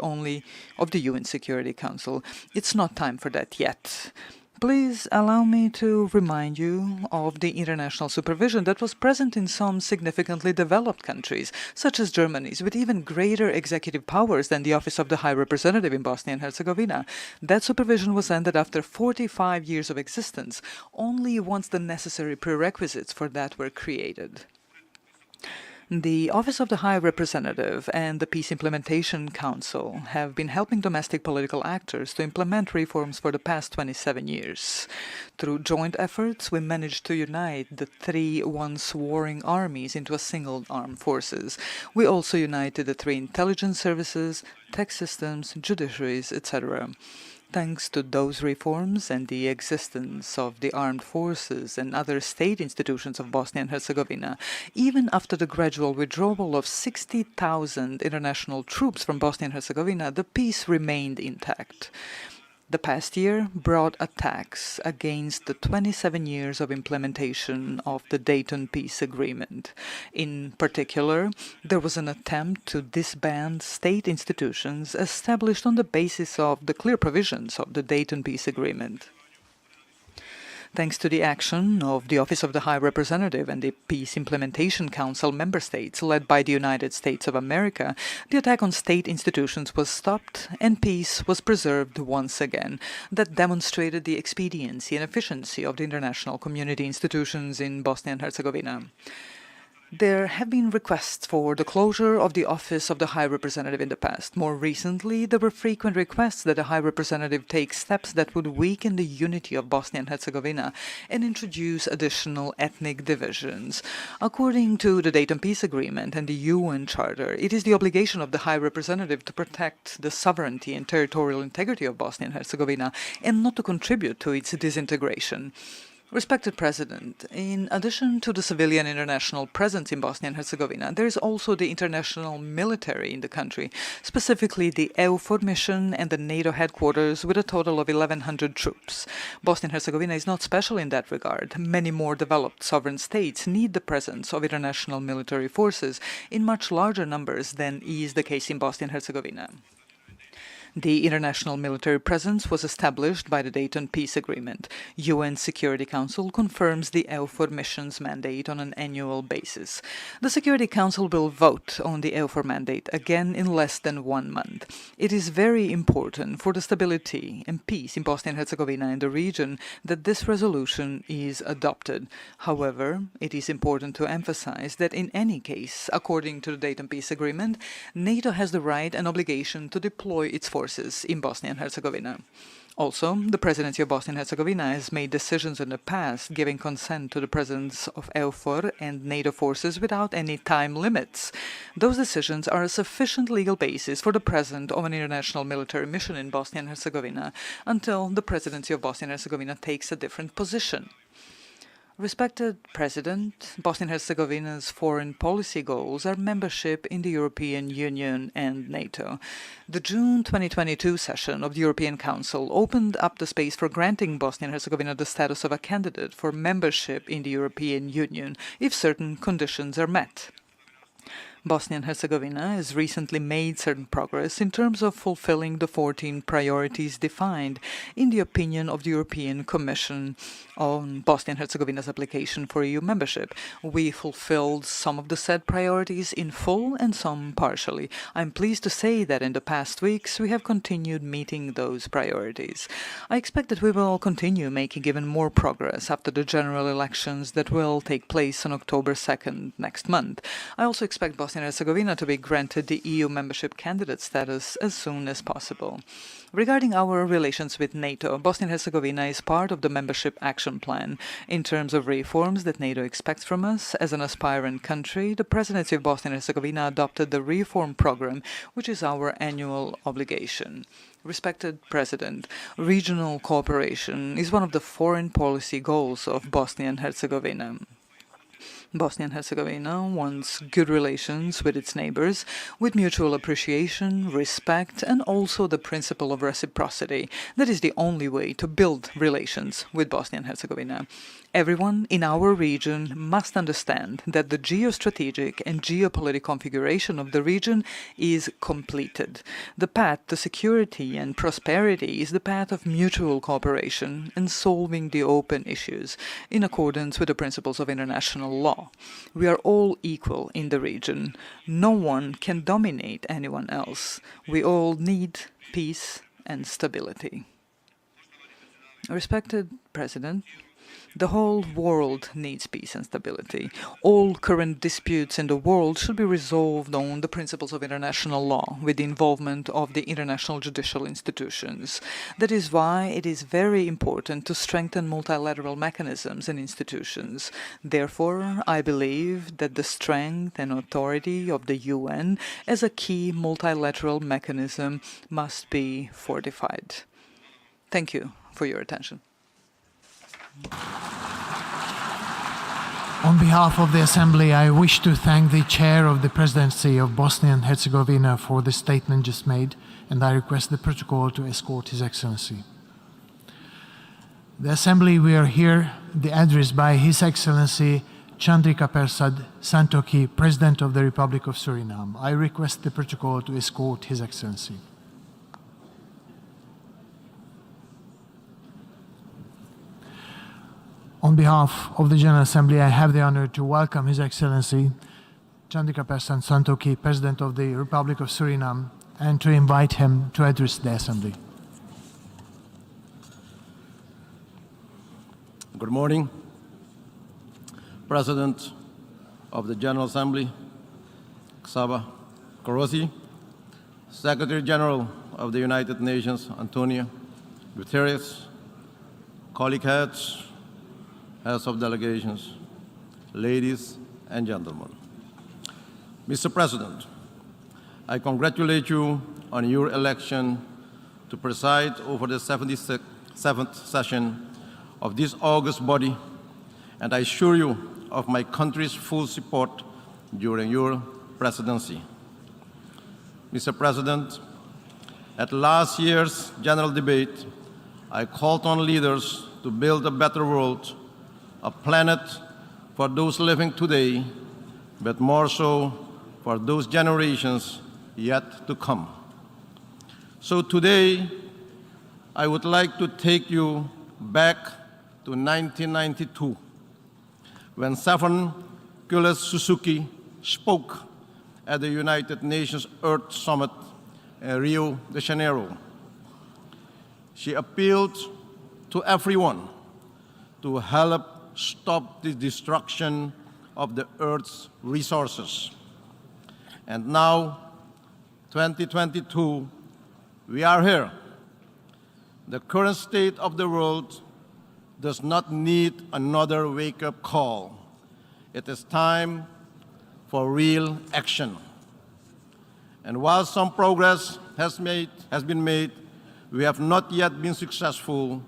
UN Security Council. It's not time for that yet. Please allow me to remind you of the international supervision that was present in some significantly developed countries, such as Germany's, with even greater executive powers than the Office of the High Representative in Bosnia and Herzegovina. That supervision was ended after 45 years of existence, only once the necessary prerequisites for that were created. The Office of the High Representative and the Peace Implementation Council have been helping domestic political actors to implement reforms for the past 27 years. Through joint efforts, we managed to unite the three once warring armies into a single armed forces. We also united the three intelligence services, tech systems, judiciaries, etc. Thanks to those reforms and the existence of the armed forces and other state institutions of Bosnia and Herzegovina, even after the gradual withdrawal of 60,000 international troops from Bosnia and Herzegovina, the peace remained intact. The past year brought attacks against the 27 years of implementation of the Dayton Peace Agreement. In particular, there was an attempt to disband state institutions established on the basis of the clear provisions of the Dayton Peace Agreement. Thanks to the action of the Office of the High Representative and the Peace Implementation Council member states led by the United States of America, the attack on state institutions was stopped and peace was preserved once again. That demonstrated the expediency and efficiency of the international community institutions in Bosnia and Herzegovina. There have been requests for the closure of the Office of the High Representative in the past. More recently, there were frequent requests that the High Representative take steps that would weaken the unity of Bosnia and Herzegovina and introduce additional ethnic divisions. According to the Dayton Peace Agreement and the UN Charter, it is the obligation of the High Representative to protect the sovereignty and territorial integrity of Bosnia and Herzegovina and not to contribute to its disintegration. Respected President, in addition to the civilian international presence in Bosnia and Herzegovina, there is also the international military in the country, specifically the EUFOR mission and the NATO headquarters with a total of 1,100 troops. Bosnia and Herzegovina is not special in that regard. Many more developed sovereign states need the presence of international military forces in much larger numbers than is the case in Bosnia and Herzegovina. The international military presence was established by the Dayton Peace Agreement. UN Security Council confirms the EUFOR mission's mandate on an annual basis. The Security Council will vote on the EUFOR mandate again in less than 1 month. It is very important for the stability and peace in Bosnia and Herzegovina and the region that this resolution is adopted. However, it is important to emphasize that in any case, according to the Dayton Peace Agreement, NATO has the right and obligation to deploy its forces in Bosnia and Herzegovina. Also, the Presidency of Bosnia and Herzegovina has made decisions in the past giving consent to the presence of EUFOR and NATO forces without any time limits. Those decisions are a sufficient legal basis for the presence of an international military mission in Bosnia and Herzegovina until the Presidency of Bosnia and Herzegovina takes a different position. Respected President, Bosnia and Herzegovina's foreign policy goals are membership in the European Union and NATO. The June 2022 session of the European Council opened up the space for granting Bosnia and Herzegovina the status of a candidate for membership in the European Union if certain conditions are met. Bosnia and Herzegovina has recently made certain progress in terms of fulfilling the 14 priorities defined in the opinion of the European Commission on Bosnia and Herzegovina's application for EU membership. We fulfilled some of the said priorities in full and some partially. I'm pleased to say that in the past weeks we have continued meeting those priorities. I expect that we will continue making even more progress after the general elections that will take place on October 2nd next month. I also expect Bosnia and Herzegovina to be granted the EU membership candidate status as soon as possible. Regarding our relations with NATO, Bosnia and Herzegovina is part of the Membership Action Plan. In terms of reforms that NATO expects from us as an aspirant country, the Presidency of Bosnia and Herzegovina adopted the reform program, which is our annual obligation. Respected President, regional cooperation is one of the foreign policy goals of Bosnia and Herzegovina. Bosnia and Herzegovina wants good relations with its neighbors, with mutual appreciation, respect, and also the principle of reciprocity. That is the only way to build relations with Bosnia and Herzegovina. Everyone in our region must understand that the geostrategic and geopolitical configuration of the region is completed. The path to security and prosperity is the path of mutual cooperation and solving the open issues in accordance with the principles of international law. We are all equal in the region. No one can dominate anyone else. We all need peace and stability. Respected President, the whole world needs peace and stability. All current disputes in the world should be resolved on the principles of international law with the involvement of the international judicial institutions. That is why it is very important to strengthen multilateral mechanisms and institutions. Therefore, I believe that the strength and authority of the UN as a key multilateral mechanism must be fortified. Thank you for your attention.
On behalf of the Assembly, I wish to thank the Chair of the Presidency of Bosnia and Herzegovina for the statement just made, and I request the protocol to escort His Excellency. The Assembly, we are here, the address by His Excellency Chandrikapersad Santokhi, President of the Republic of Suriname. I request the protocol to escort His Excellency. On behalf of the General Assembly, I have the honor to welcome His Excellency Chandrikapersad Santokhi, President of the Republic of Suriname, and to invite him to address the Assembly.
Good morning, President of the General Assembly, Džaferović, Secretary General of the United Nations, Antonio Guterres, colleague heads of delegations, ladies and gentlemen. Mr. President, I congratulate you on your election to preside over the 77th session of this august body, and I assure you of my country's full support during your presidency. Mr. President, at last year's general debate, I called on leaders to build a better world, a planet for those living today, but more so for those generations yet to come. So today, I would like to take you back to 1992, when Khurelsukh spoke at the United Nations Earth Summit in Rio de Janeiro. She appealed to everyone to help stop the destruction of the Earth's resources. And now, 2022, we are here. The current state of the world does not need another wake-up call. It is time for real action. And while some progress has been made, we have not yet been successful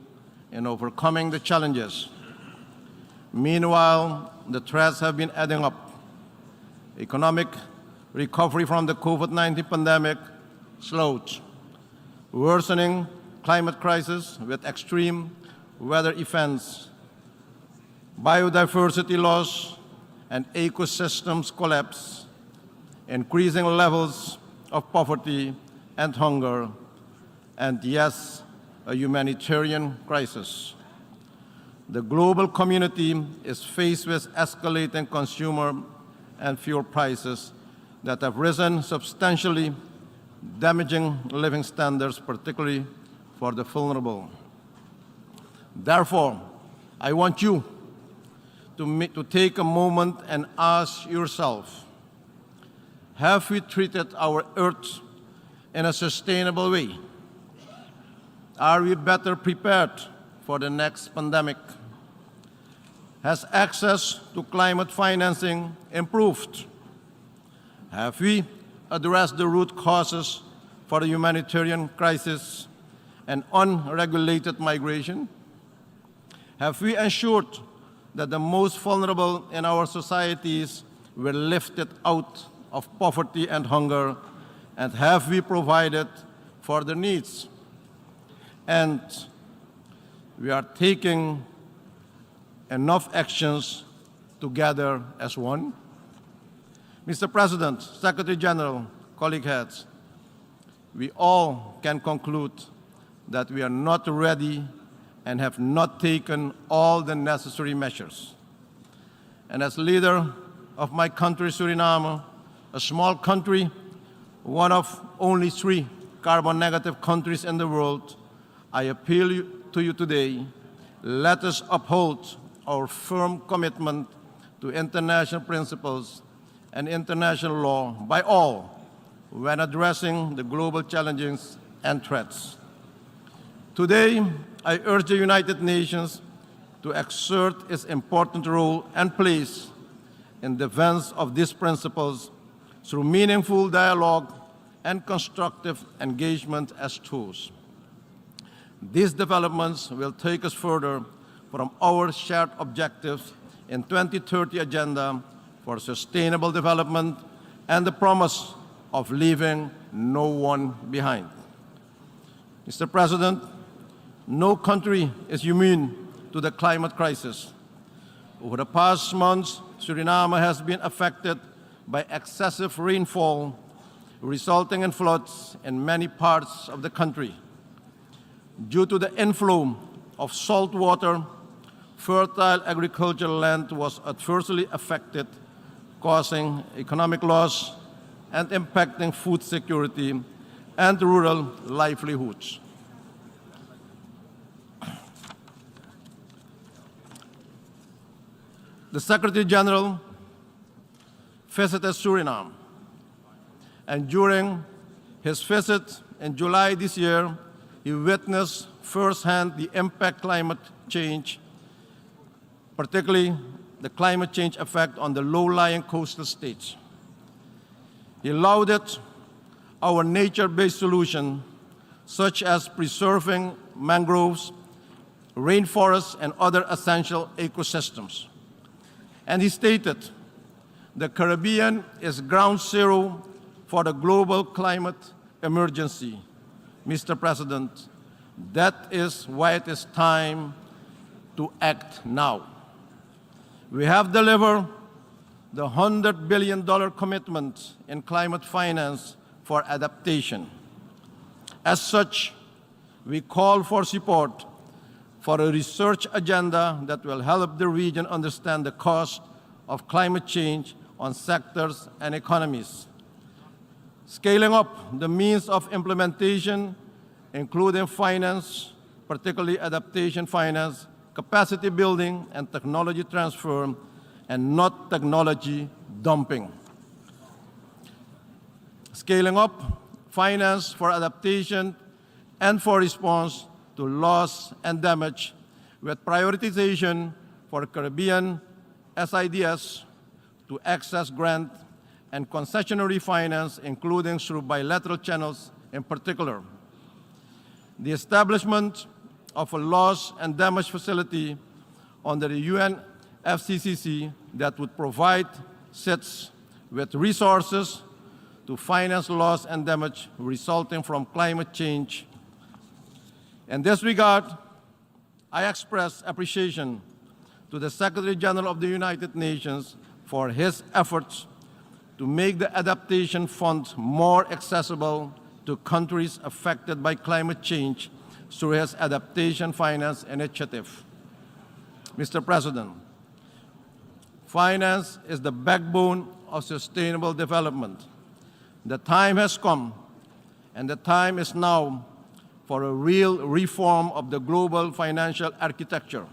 in overcoming the challenges. Meanwhile, the threats have been adding up. Economic recovery from the COVID-19 pandemic slowed. Worsening climate crisis with extreme weather events, biodiversity loss, and ecosystems collapse, increasing levels of poverty and hunger, and yes, a humanitarian crisis. The global community is faced with escalating consumer and fuel prices that have risen substantially, damaging living standards, particularly for the vulnerable. Therefore, I want you to take a moment and ask yourself, have we treated our Earth in a sustainable way? Are we better prepared for the next pandemic? Has access to climate financing improved? Have we addressed the root causes for the humanitarian crisis and unregulated migration? Have we ensured that the most vulnerable in our societies were lifted out of poverty and hunger? And have we provided for their needs? And we are taking enough actions together as one? Mr. President, Secretary General, colleague heads, we all can conclude that we are not ready and have not taken all the necessary measures. And as leader of my country, Suriname, a small country, one of only 3 carbon-negative countries in the world, I appeal to you today, let us uphold our firm commitment to international principles and international law by all when addressing the global challenges and threats. Today, I urge the United Nations to exert its important role and place in defense of these principles through meaningful dialogue and constructive engagement as tools. These developments will take us further from our shared objectives in 2030 Agenda for Sustainable Development and the promise of leaving no one behind. Mr. President, no country is immune to the climate crisis. Over the past months, Suriname has been affected by excessive rainfall, resulting in floods in many parts of the country. Due to the inflow of salt water fertile agricultural land was adversely affected, causing economic loss and impacting food security and rural livelihoods. The Secretary General visited Suriname, and during his visit in July this year, he witnessed firsthand the impact climate change, particularly the climate change effect on the low-lying coastal states. He lauded our nature-based solution, such as preserving mangroves, rainforests, and other essential ecosystems. And he stated, the Caribbean is ground zero for the global climate emergency. Mr. President, that is why it is time to act now. We have delivered the $100 billion commitment in climate finance for adaptation. As such, we call for support for a research agenda that will help the region understand the cost of climate change on sectors and economies. Scaling up the means of implementation, including finance, particularly adaptation finance, capacity building, and technology transfer, and not technology dumping. Scaling up finance for adaptation and for response to loss and damage, with prioritization for Caribbean SIDS to access grant and concessionary finance, including through bilateral channels in particular. The establishment of a loss and damage facility under the UN FCCC that would provide SIDS with resources to finance loss and damage resulting from climate change. In this regard, I express appreciation to the Secretary General of the United Nations for his efforts to make the Adaptation Fund more accessible to countries affected by climate change through his Adaptation Finance Initiative. Mr. President, finance is the backbone of sustainable development. The time has come, and the time is now for a real reform of the global financial architecture,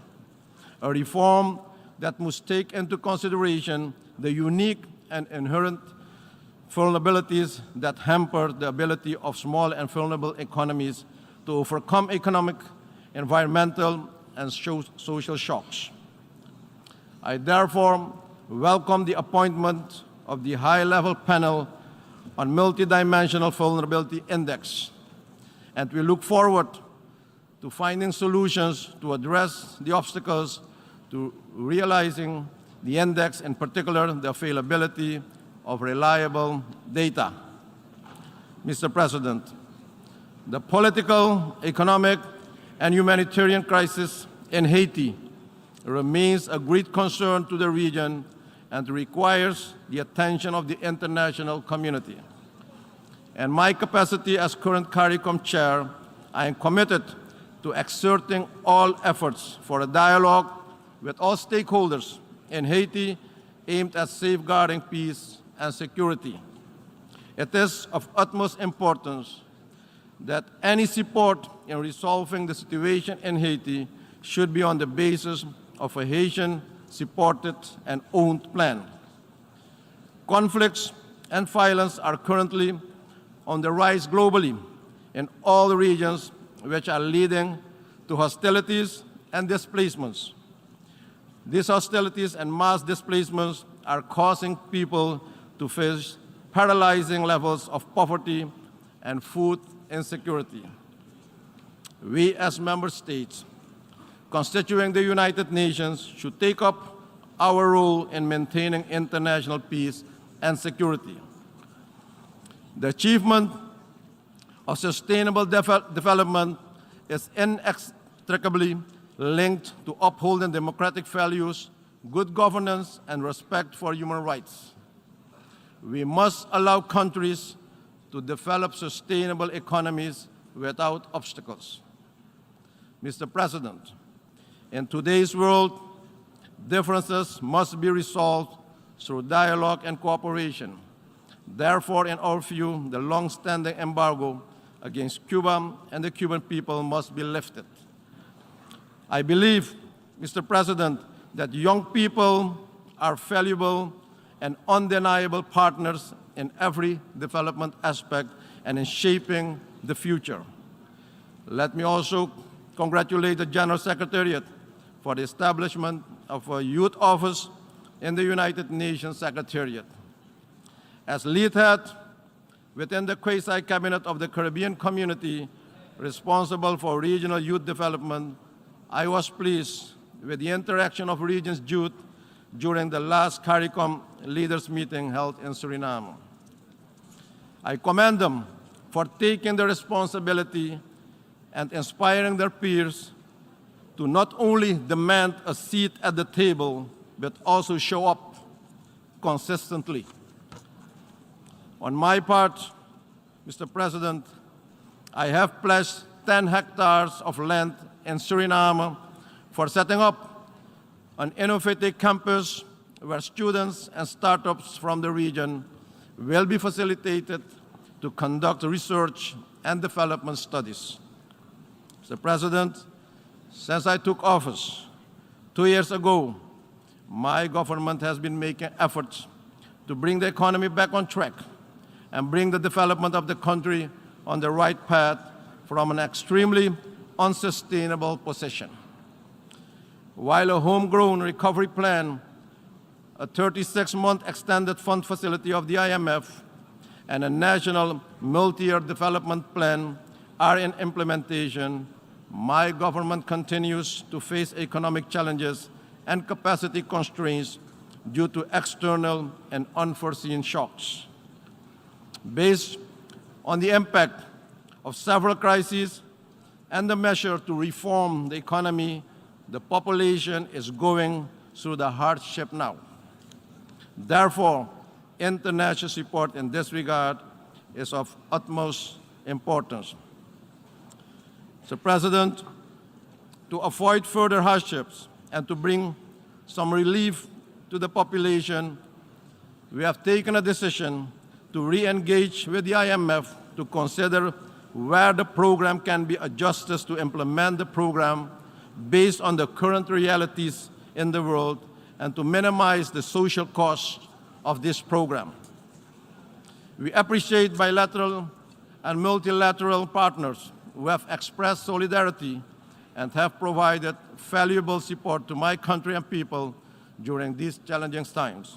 a reform that must take into consideration the unique and inherent vulnerabilities that hamper the ability of small and vulnerable economies to overcome economic, environmental, and social shocks. I therefore welcome the appointment of the high-level panel on multidimensional vulnerability index, and we look forward to finding solutions to address the obstacles to realizing the index, in particular the availability of reliable data. Mr. President, the political, economic, and humanitarian crisis in Haiti remains a great concern to the region and requires the attention of the international community. In my capacity as current CARICOM chair, I am committed to exerting all efforts for a dialogue with all stakeholders in Haiti aimed at safeguarding peace and security. It is of utmost importance that any support in resolving the situation in Haiti should be on the basis of a Haitian-supported and owned plan. Conflicts and violence are currently on the rise globally in all the regions, which are leading to hostilities and displacements. These hostilities and mass displacements are causing people to face paralyzing levels of poverty and food insecurity. We as member states constituting the United Nations should take up our role in maintaining international peace and security. The achievement of sustainable development is inextricably linked to upholding democratic values, good governance, and respect for human rights. We must allow countries to develop sustainable economies without obstacles. Mr. President, In today's world, differences must be resolved through dialogue and cooperation. Therefore, in our view, the long-standing embargo against Cuba and the Cuban people must be lifted. I believe, Mr. President, that young people are valuable and undeniable partners in every development aspect and in shaping the future. Let me also congratulate the General Secretariat for the establishment of a youth office in the United Nations Secretariat. As lead head within the quasi-cabinet of the Caribbean community responsible for regional youth development, I was pleased with the interaction of region's youth during the last CARICOM leaders meeting held in Suriname. I commend them for taking the responsibility and inspiring their peers to not only demand a seat at the table, but also show up consistently. On my part, Mr. President, I have pledged 10 hectares of land in Suriname for setting up an innovative campus where students and startups from the region will be facilitated to conduct research and development studies. Mr. President, since I took office 2 years ago, my government has been making efforts to bring the economy back on track and bring the development of the country on the right path from an extremely unsustainable position. While a homegrown recovery plan, a 36-month extended fund facility of the IMF, and a national multi-year development plan are in implementation, my government continues to face economic challenges and capacity constraints due to external and unforeseen shocks. Based on the impact of several crises and the measure to reform the economy, the population is going through the hardship now. Therefore, international support in this regard is of utmost importance. Mr. President, to avoid further hardships and to bring some relief to the population, we have taken a decision to re-engage with the IMF to consider where the program can be adjusted to implement the program based on the current realities in the world and to minimize the social costs of this program. We appreciate bilateral and multilateral partners who have expressed solidarity and have provided valuable support to my country and people during these challenging times.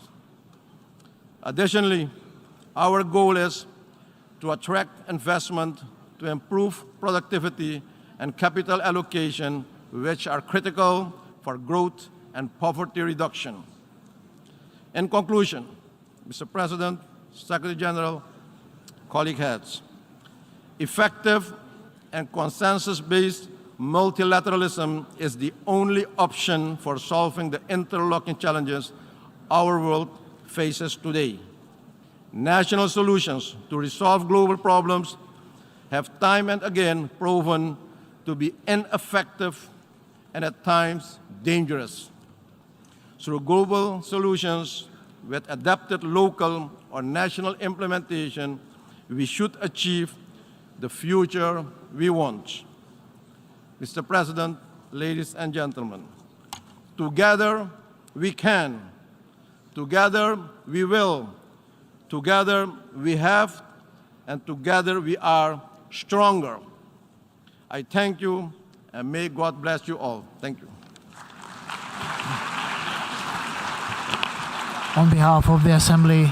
Additionally, our goal is to attract investment to improve productivity and capital allocation, which are critical for growth and poverty reduction. In conclusion, Mr. President, Secretary General, colleague heads, effective and consensus-based multilateralism is the only option for solving the interlocking challenges our world faces today. National solutions to resolve global problems have time and again proven to be ineffective and at times dangerous. Through global solutions with adapted local or national implementation, we should achieve the future we want. Mr. President, ladies and gentlemen, together we can, together we will, together we have, and together we are stronger. I thank you, and may God bless you all. Thank you.
On behalf of the Assembly,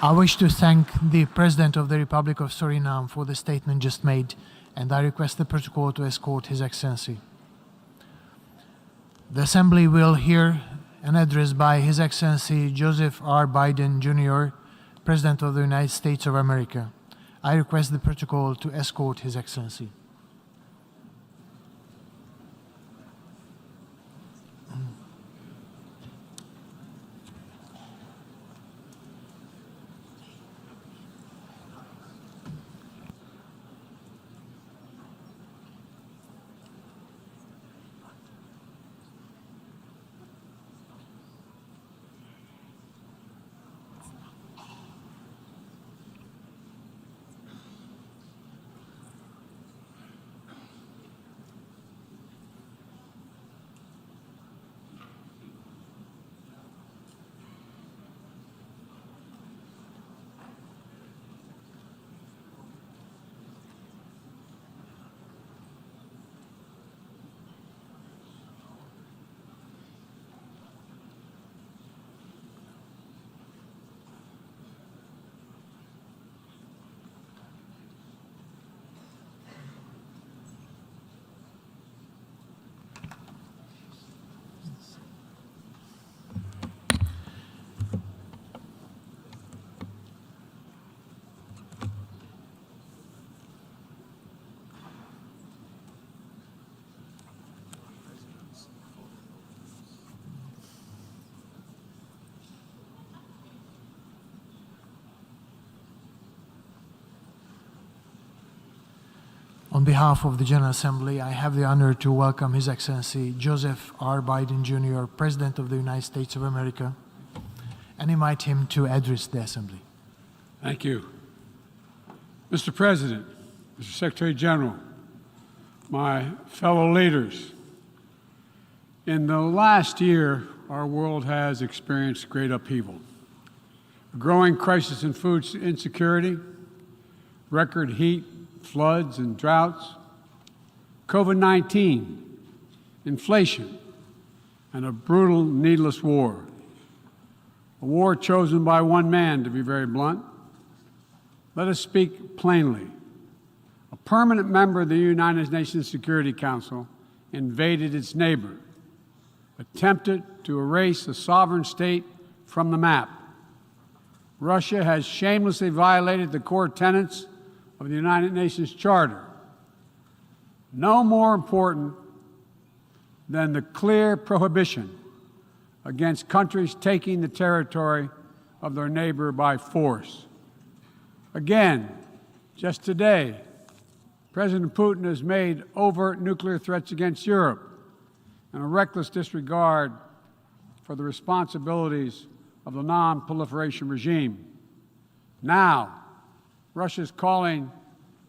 I wish to thank the President of the Republic of Suriname for the statement just made, and I request the protocol to escort His Excellency. The Assembly will hear an address by His Excellency Joseph R. Biden, Jr., President of the United States of America. I request the protocol to escort His Excellency. On behalf of the General Assembly, I have the honor to welcome His Excellency Joseph R. Biden Jr., President of the United States of America, and invite him to address the Assembly.
Thank you. Mr. President, Mr. Secretary General, my fellow leaders, in the last year, our world has experienced great upheaval. A growing crisis in food insecurity, record heat, floods and droughts, COVID-19, inflation, and a brutal, needless war. A war chosen by one man, to be very blunt. Let us speak plainly. A permanent member of the United Nations Security Council invaded its neighbor, attempted to erase a sovereign state from the map. Russia has shamelessly violated the core tenets of the United Nations Charter. No more important than the clear prohibition against countries taking the territory of their neighbor by force. Again, just today, President Putin has made overt nuclear threats against Europe and a reckless disregard for the responsibilities of the non-proliferation regime. Now, Russia's calling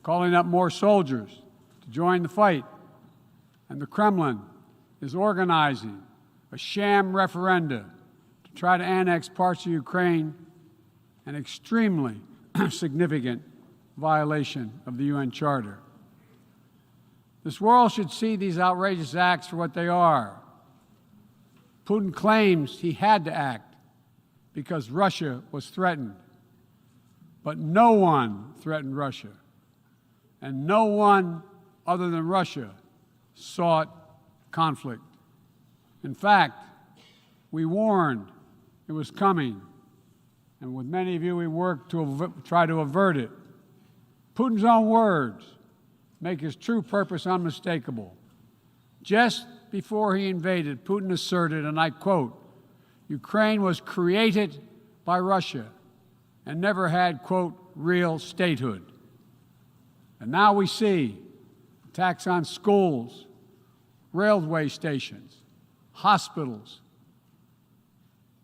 up more soldiers to join the fight, and the Kremlin is organizing a sham referenda to try to annex parts of Ukraine, an extremely significant violation of the UN Charter. This world should see these outrageous acts for what they are. Putin claims he had to act because Russia was threatened. But no one threatened Russia, and no one other than Russia sought conflict. In fact, we warned it was coming, and with many of you we worked to try to avert it. Putin's own words make his true purpose unmistakable. Just before he invaded, Putin asserted, and I quote, "Ukraine was created by Russia and never had, quote, real statehood." And now we see attacks on schools, railway stations, hospitals,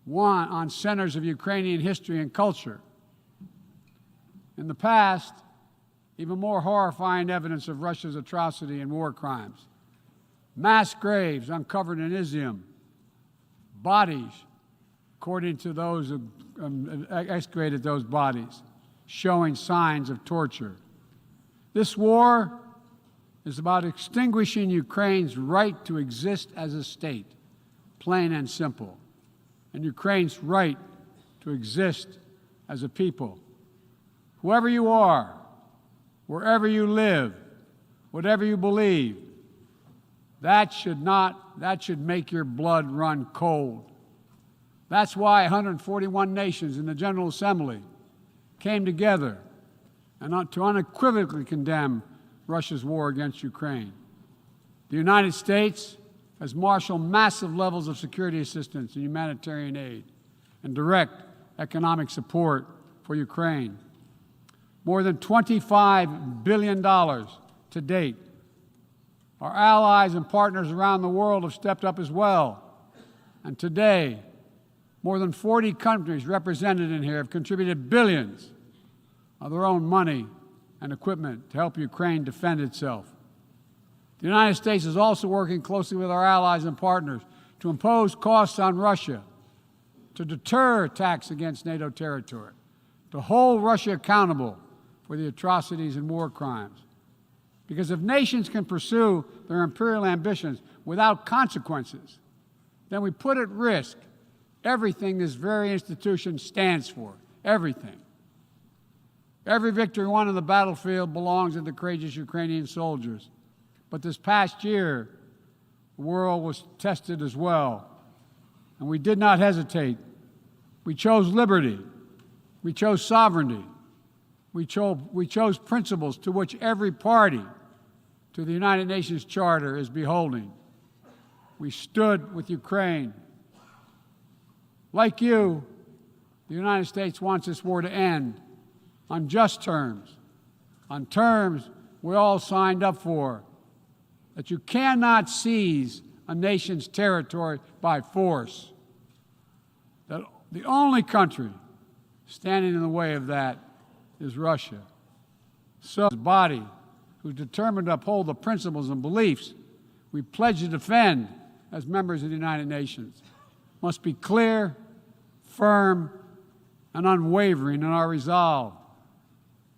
on centers of Ukrainian history and culture. In the past, even more horrifying evidence of Russia's atrocity and war crimes. Mass graves uncovered in Izium, bodies, according to those who excavated those bodies, showing signs of torture. This war is about extinguishing Ukraine's right to exist as a state, plain and simple, and Ukraine's right to exist as a people. Whoever you are, wherever you live, whatever you believe, that should make your blood run cold. That's why 141 nations in the General Assembly came together and to unequivocally condemn Russia's war against Ukraine. The United States has marshaled massive levels of security assistance and humanitarian aid and direct economic support for Ukraine. More than $25 billion to date. Our allies and partners around the world have stepped up as well. And today, more than 40 countries represented in here have contributed billions of their own money and equipment to help Ukraine defend itself. The United States is also working closely with our allies and partners to impose costs on Russia, to deter attacks against NATO territory, to hold Russia accountable for the atrocities and war crimes. Because if nations can pursue their imperial ambitions without consequences, then we put at risk everything this very institution stands for, everything. Every victory won on the battlefield belongs to the courageous Ukrainian soldiers. But this past year, the world was tested as well. And we did not hesitate. We chose liberty. We chose sovereignty. We chose principles to which every party to the United Nations Charter is beholding. We stood with Ukraine. Like you, the United States wants this war to end on just terms, on terms we all signed up for, that you cannot seize a nation's territory by force, that the only country standing in the way of that is Russia. So, the body who's determined to uphold the principles and beliefs we pledge to defend as members of the United Nations must be clear, firm, and unwavering in our resolve.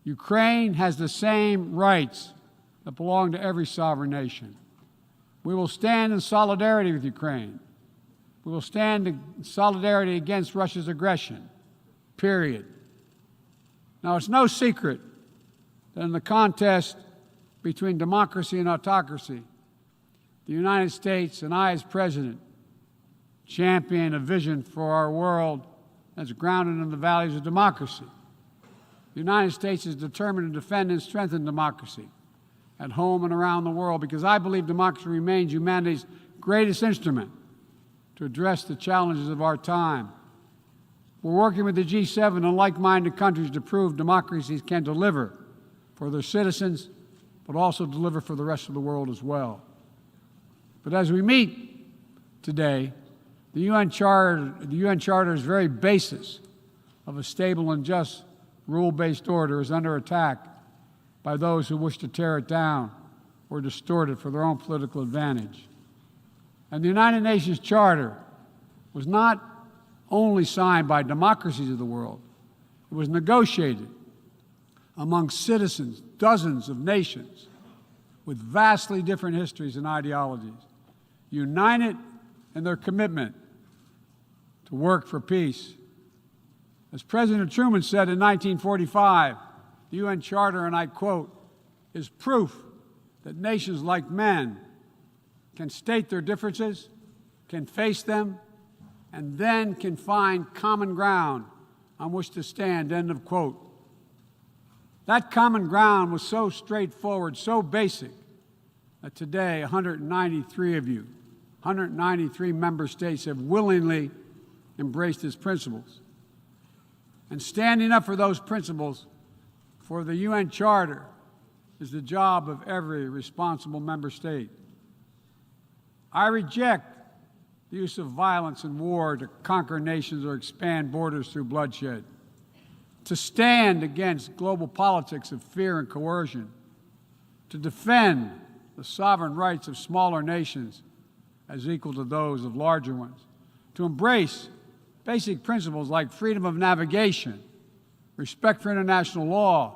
Ukraine has the same rights that belong to every sovereign nation. We will stand in solidarity with Ukraine. We will stand in solidarity against Russia's aggression, period. Now, it's no secret that in the contest between democracy and autocracy, the United States and I, as President, champion a vision for our world that's grounded in the values of democracy. The United States is determined to defend and strengthen democracy at home and around the world because I believe democracy remains humanity's greatest instrument to address the challenges of our time. We're working with the G7 and like-minded countries to prove democracies can deliver for their citizens, but also deliver for the rest of the world as well. But as we meet today, the UN Charter's very basis of a stable and just rule-based order is under attack by those who wish to tear it down or distort it for their own political advantage. And the United Nations Charter was not only signed by democracies of the world, it was negotiated among citizens, dozens of nations with vastly different histories and ideologies, united in their commitment to work for peace. As President Truman said in 1945, the UN Charter, and I quote, is proof that nations like men can state their differences, can face them, and then can find common ground on which to stand, end of quote. That common ground was so straightforward, so basic, that today 193 of you, 193 member states have willingly embraced its principles. And standing up for those principles for the UN Charter is the job of every responsible member state. I reject the use of violence and war to conquer nations or expand borders through bloodshed, to stand against global politics of fear and coercion, to defend the sovereign rights of smaller nations as equal to those of larger ones, to embrace basic principles like freedom of navigation, respect for international law,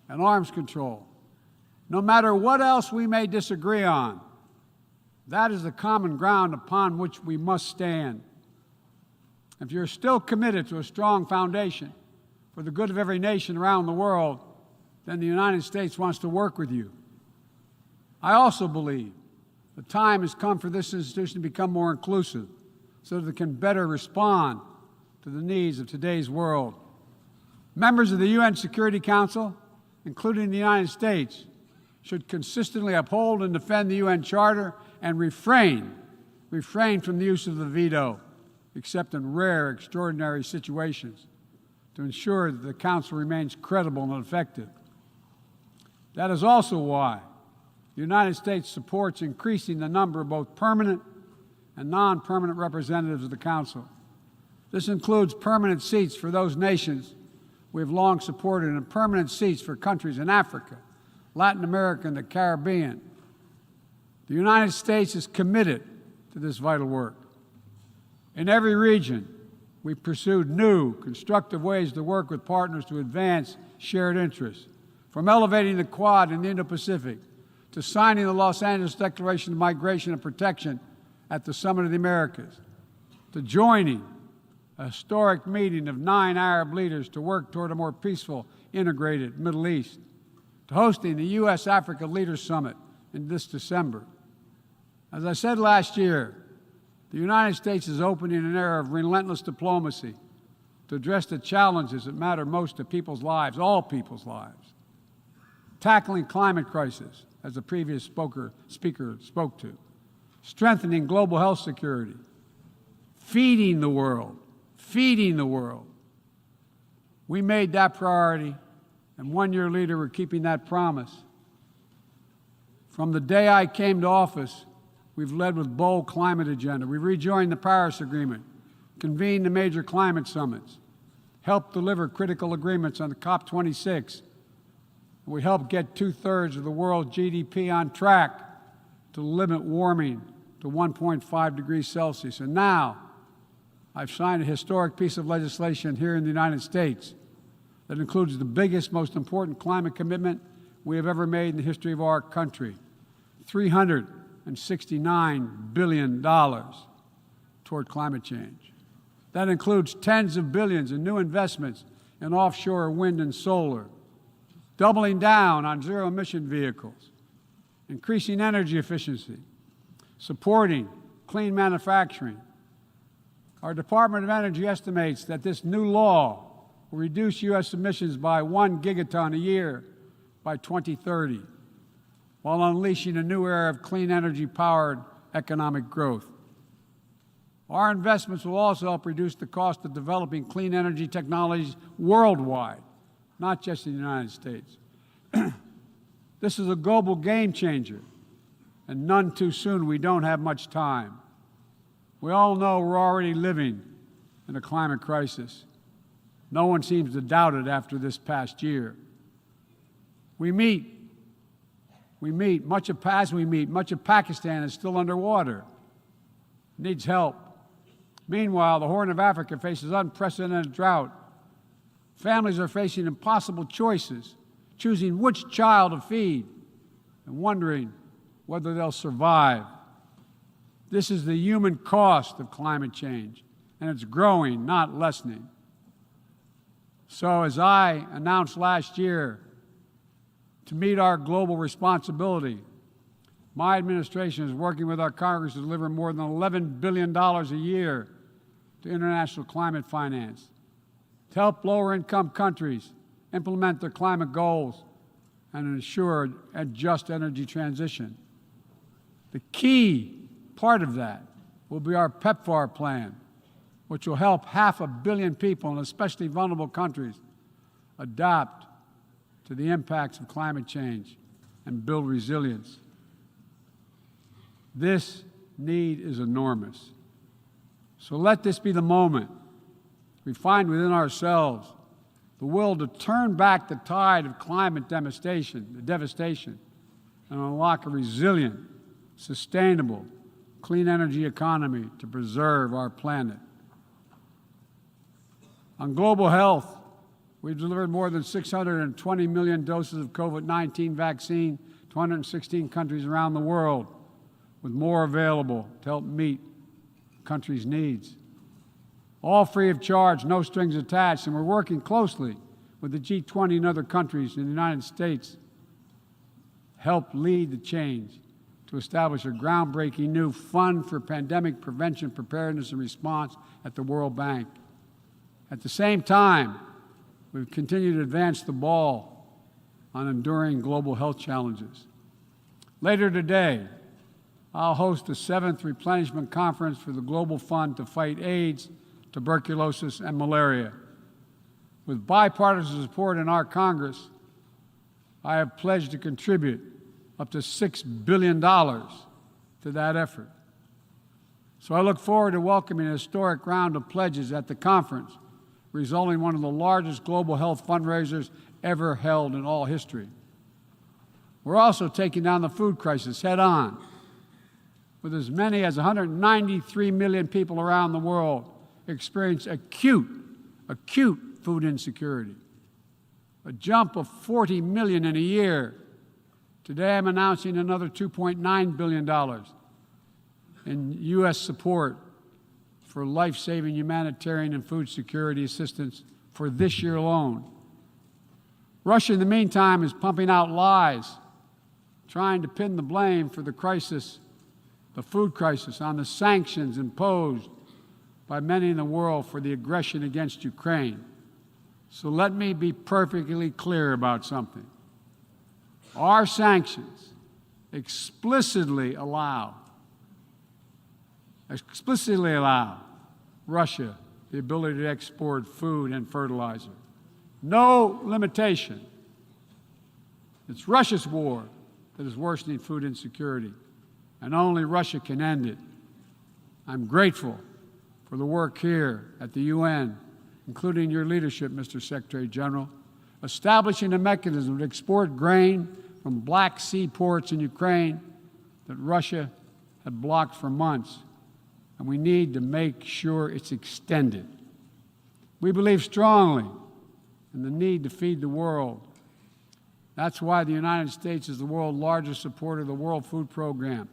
and arms control. No matter what else we may disagree on, that is the common ground upon which we must stand. If you're still committed to a strong foundation for the good of every nation around the world, then the United States wants to work with you. I also believe the time has come for this institution to become more inclusive so that it can better respond to the needs of today's world. Members of the UN Security Council, including the United States, should consistently uphold and defend the UN Charter and refrain from the use of the veto, except in rare, extraordinary situations, to ensure that the Council remains credible and effective. That is also why the United States supports increasing the number of both permanent and non-permanent representatives of the Council. This includes permanent seats for those nations we have long supported and permanent seats for countries in Africa, Latin America, and the Caribbean. The United States is committed to this vital work. In every region, we pursued new, constructive ways to work with partners to advance shared interests, from elevating the Quad in the Indo-Pacific to signing the Los Angeles Declaration of Migration and Protection at the Summit of the Americas, to joining a historic meeting of 9 Arab leaders to work toward a more peaceful, integrated Middle East, to hosting the U.S.-Africa Leaders Summit in this December. As I said last year, the United States is opening an era of relentless diplomacy to address the challenges that matter most to people's lives, all people's lives. Tackling climate crisis, as the previous speaker spoke to, strengthening global health security, feeding the world. We made that priority, and 1 year later we're keeping that promise. From the day I came to office, we've led with bold climate agenda. We rejoined the Paris Agreement, convened the major climate summits, helped deliver critical agreements on the COP26. We helped get 2/3 of the world's GDP on track to limit warming to 1.5 degrees Celsius. And now, I've signed a historic piece of legislation here in the United States that includes the biggest, most important climate commitment we have ever made in the history of our country, $369 billion toward climate change. That includes tens of billions in new investments in offshore wind and solar, doubling down on zero-emission vehicles, increasing energy efficiency, supporting clean manufacturing. Our Department of Energy estimates that this new law will reduce U.S. emissions by 1 gigaton a year by 2030, while unleashing a new era of clean energy-powered economic growth. Our investments will also help reduce the cost of developing clean energy technologies worldwide, not just in the United States. This is a global game changer, and none too soon. We don't have much time. We all know we're already living in a climate crisis. No one seems to doubt it after this past year. Much of Pakistan is still underwater, needs help. Meanwhile, the Horn of Africa faces unprecedented drought. Families are facing impossible choices, choosing which child to feed and wondering whether they'll survive. This is the human cost of climate change, and it's growing, not lessening. So as I announced last year, to meet our global responsibility, my administration is working with our Congress to deliver more than $11 billion a year to international climate finance, to help lower-income countries implement their climate goals and ensure a just energy transition. The key part of that will be our PEPFAR plan, which will help 500 million people in especially vulnerable countries adapt to the impacts of climate change and build resilience. This need is enormous. So let this be the moment we find within ourselves the will to turn back the tide of climate devastation, and unlock a resilient, sustainable, clean energy economy to preserve our planet. On global health, we've delivered more than 620 million doses of COVID-19 vaccine to 116 countries around the world, with more available to help meet countries' needs. All free of charge, no strings attached, and we're working closely with the G20 and other countries in the United States help lead the change to establish a groundbreaking new fund for pandemic prevention, preparedness, and response at the World Bank. At the same time, we've continued to advance the ball on enduring global health challenges. Later today, I'll host the 7th Replenishment Conference for the Global Fund to fight AIDS, tuberculosis, and malaria. With bipartisan support in our Congress, I have pledged to contribute up to $6 billion to that effort. So I look forward to welcoming a historic round of pledges at the conference, resulting in one of the largest global health fundraisers ever held in all history. We're also taking down the food crisis head on, with as many as 193 million people around the world experience acute food insecurity, a jump of 40 million in a year. Today I'm announcing another $2.9 billion in U.S. support for life-saving humanitarian and food security assistance for this year alone. Russia, in the meantime, is pumping out lies, trying to pin the blame for the crisis, the food crisis, on the sanctions imposed by many in the world for the aggression against Ukraine. So let me be perfectly clear about something. Our sanctions explicitly allow Russia the ability to export food and fertilizer. No limitation. It's Russia's war that is worsening food insecurity, and only Russia can end it. I'm grateful for the work here at the UN, including your leadership, Mr. Secretary General, establishing a mechanism to export grain from Black Sea ports in Ukraine that Russia had blocked for months, and we need to make sure it's extended. We believe strongly in the need to feed the world. That's why the United States is the world's largest supporter of the World Food Program,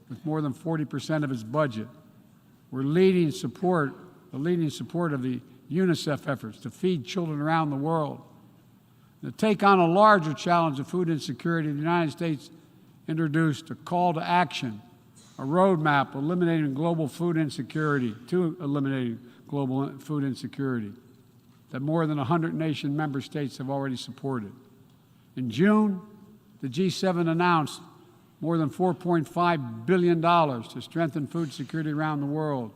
with more than 40% of its budget. We're the leading support of the UNICEF efforts to feed children around the world. To take on a larger challenge of food insecurity, the United States introduced a call to action, a roadmap eliminating global food insecurity, that more than 100 nation member states have already supported. In June, the G7 announced more than $4.5 billion to strengthen food security around the world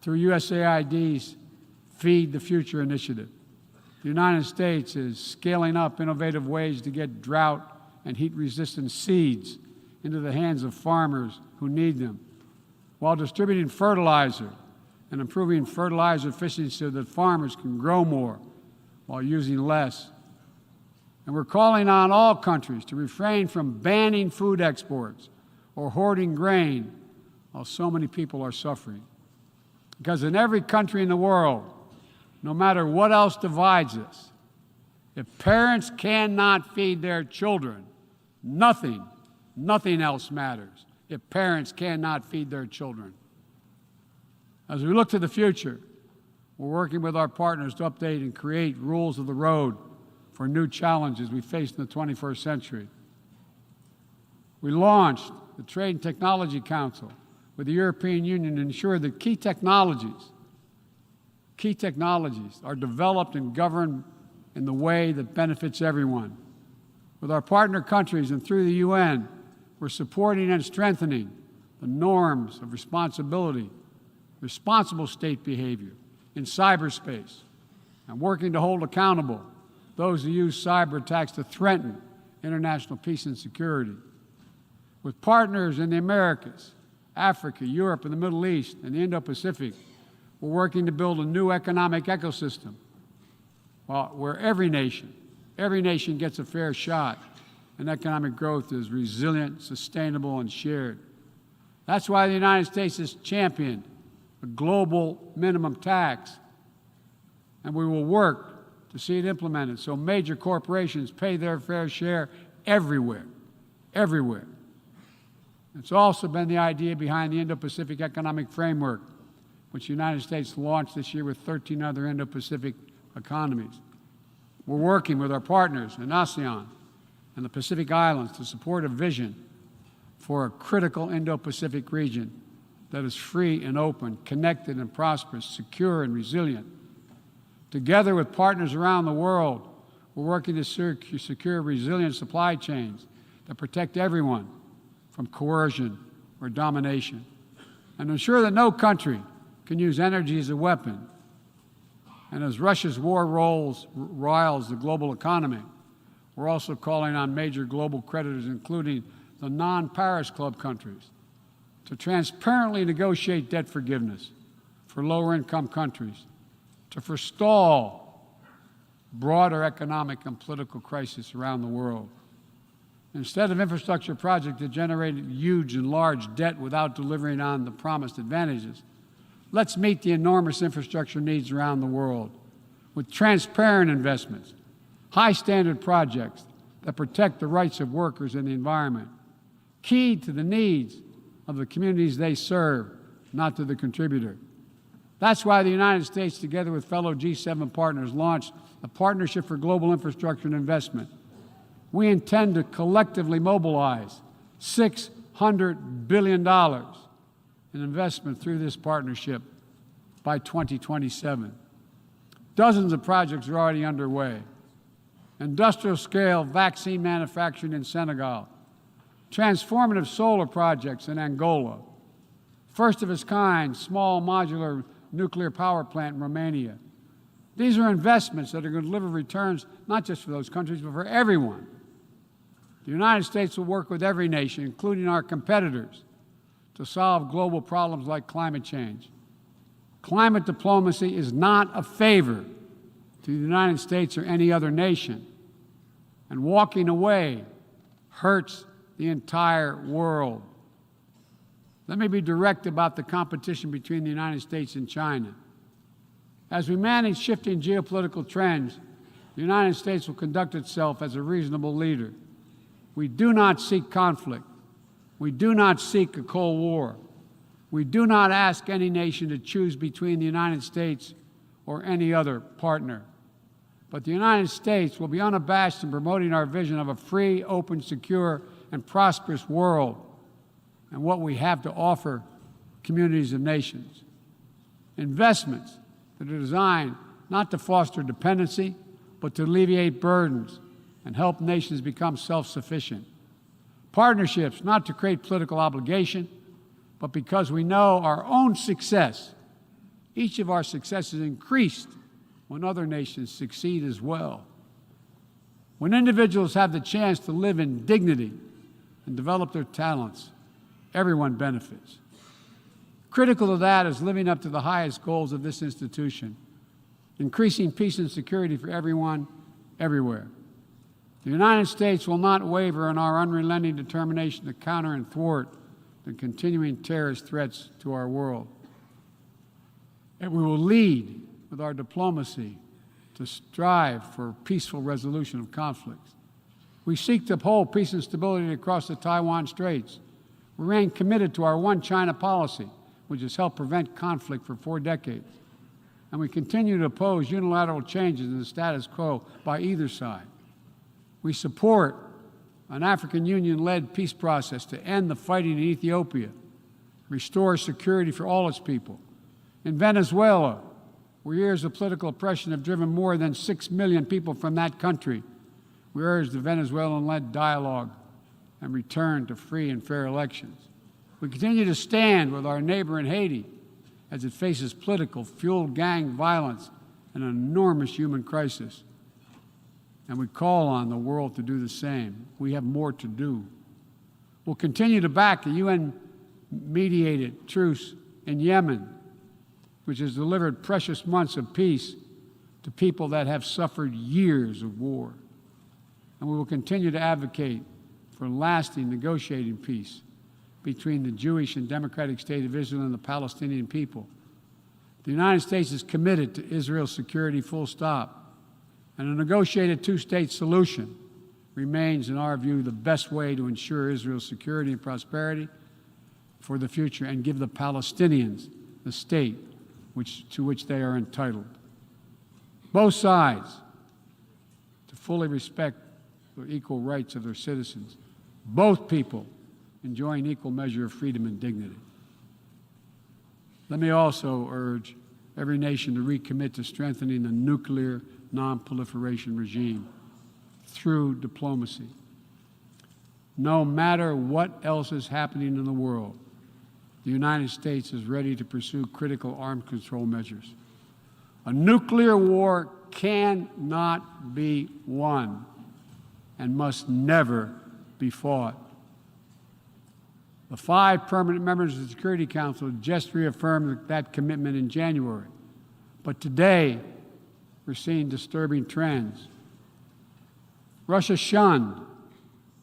through USAID's Feed the Future initiative. The United States is scaling up innovative ways to get drought and heat-resistant seeds into the hands of farmers who need them, while distributing fertilizer and improving fertilizer efficiency so that farmers can grow more while using less. And we're calling on all countries to refrain from banning food exports or hoarding grain while so many people are suffering. Because in every country in the world, no matter what else divides us, if parents cannot feed their children, nothing else matters. If parents cannot feed their children. As we look to the future, we're working with our partners to update and create rules of the road for new challenges we face in the 21st century. We launched the Trade and Technology Council with the European Union to ensure that key technologies are developed and governed in the way that benefits everyone. With our partner countries and through the UN, we're supporting and strengthening the norms of responsibility, responsible state behavior in cyberspace, and working to hold accountable those who use cyber attacks to threaten international peace and security. With partners in the Americas, Africa, Europe, and the Middle East, and the Indo-Pacific, we're working to build a new economic ecosystem where every nation gets a fair shot, and economic growth is resilient, sustainable, and shared. That's why the United States has championed a global minimum tax, and we will work to see it implemented so major corporations pay their fair share everywhere. It's also been the idea behind the Indo-Pacific Economic Framework, which the United States launched this year with 13 other Indo-Pacific economies. We're working with our partners in ASEAN and the Pacific Islands to support a vision for a critical Indo-Pacific region that is free and open, connected and prosperous, secure and resilient. Together with partners around the world, we're working to secure resilient supply chains that protect everyone from coercion or domination, and ensure that no country can use energy as a weapon. And as Russia's war riles the global economy, we're also calling on major global creditors, including the non-Paris Club countries, to transparently negotiate debt forgiveness for lower-income countries, to forestall broader economic and political crisis around the world. Instead of infrastructure projects that generated huge and large debt without delivering on the promised advantages, let's meet the enormous infrastructure needs around the world with transparent investments, high-standard projects that protect the rights of workers and the environment, keyed to the needs of the communities they serve, not to the contributor. That's why the United States, together with fellow G7 partners, launched a Partnership for Global Infrastructure and Investment. We intend to collectively mobilize $600 billion in investment through this partnership by 2027. Dozens of projects are already underway. Industrial-scale vaccine manufacturing in Senegal, transformative solar projects in Angola, first-of-its-kind small modular nuclear power plant in Romania. These are investments that are going to deliver returns not just for those countries, but for everyone. The United States will work with every nation, including our competitors, to solve global problems like climate change. Climate diplomacy is not a favor to the United States or any other nation, and walking away hurts the entire world. Let me be direct about the competition between the United States and China. As we manage shifting geopolitical trends, the United States will conduct itself as a reasonable leader. We do not seek conflict. We do not seek a Cold War. We do not ask any nation to choose between the United States or any other partner. But the United States will be unabashed in promoting our vision of a free, open, secure, and prosperous world and what we have to offer communities of nations. Investments that are designed not to foster dependency, but to alleviate burdens and help nations become self-sufficient. Partnerships not to create political obligation, but because we know our own success. Each of our successes increased when other nations succeed as well. When individuals have the chance to live in dignity and develop their talents, everyone benefits. Critical to that is living up to the highest goals of this institution, increasing peace and security for everyone, everywhere. The United States will not waver in our unrelenting determination to counter and thwart the continuing terrorist threats to our world. And we will lead with our diplomacy to strive for peaceful resolution of conflicts. We seek to uphold peace and stability across the Taiwan Straits. We remain committed to our one China policy, which has helped prevent conflict for 4 decades. And we continue to oppose unilateral changes in the status quo by either side. We support an African Union-led peace process to end the fighting in Ethiopia, restore security for all its people. In Venezuela, where years of political oppression have driven more than 6 million people from that country, we urge the Venezuelan-led dialogue and return to free and fair elections. We continue to stand with our neighbor in Haiti as it faces political, fueled gang violence and an enormous human crisis. And we call on the world to do the same. We have more to do. We'll continue to back the UN-mediated truce in Yemen, which has delivered precious months of peace to people that have suffered years of war. And we will continue to advocate for lasting negotiating peace between the Jewish and Democratic State of Israel and the Palestinian people. The United States is committed to Israel's security, full stop. And a negotiated two-state solution remains, in our view, the best way to ensure Israel's security and prosperity for the future and give the Palestinians the state to which they are entitled. Both sides to fully respect the equal rights of their citizens. Both people enjoying equal measure of freedom and dignity. Let me also urge every nation to recommit to strengthening the nuclear non-proliferation regime through diplomacy. No matter what else is happening in the world, the United States is ready to pursue critical arms control measures. A nuclear war cannot be won and must never be fought. The 5 permanent members of the Security Council just reaffirmed that commitment in January. But today, we're seeing disturbing trends. Russia shunned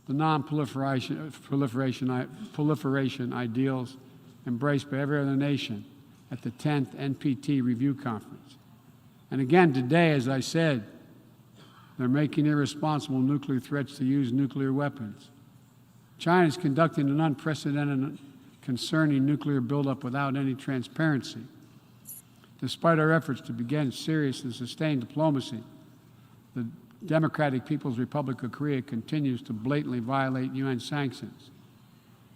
the non-proliferation ideals embraced by every other nation at the 10th NPT Review Conference. And again today, as I said, they're making irresponsible nuclear threats to use nuclear weapons. China is conducting an unprecedented, concerning nuclear buildup without any transparency. Despite our efforts to begin serious and sustained diplomacy, the Democratic People's Republic of Korea continues to blatantly violate UN sanctions.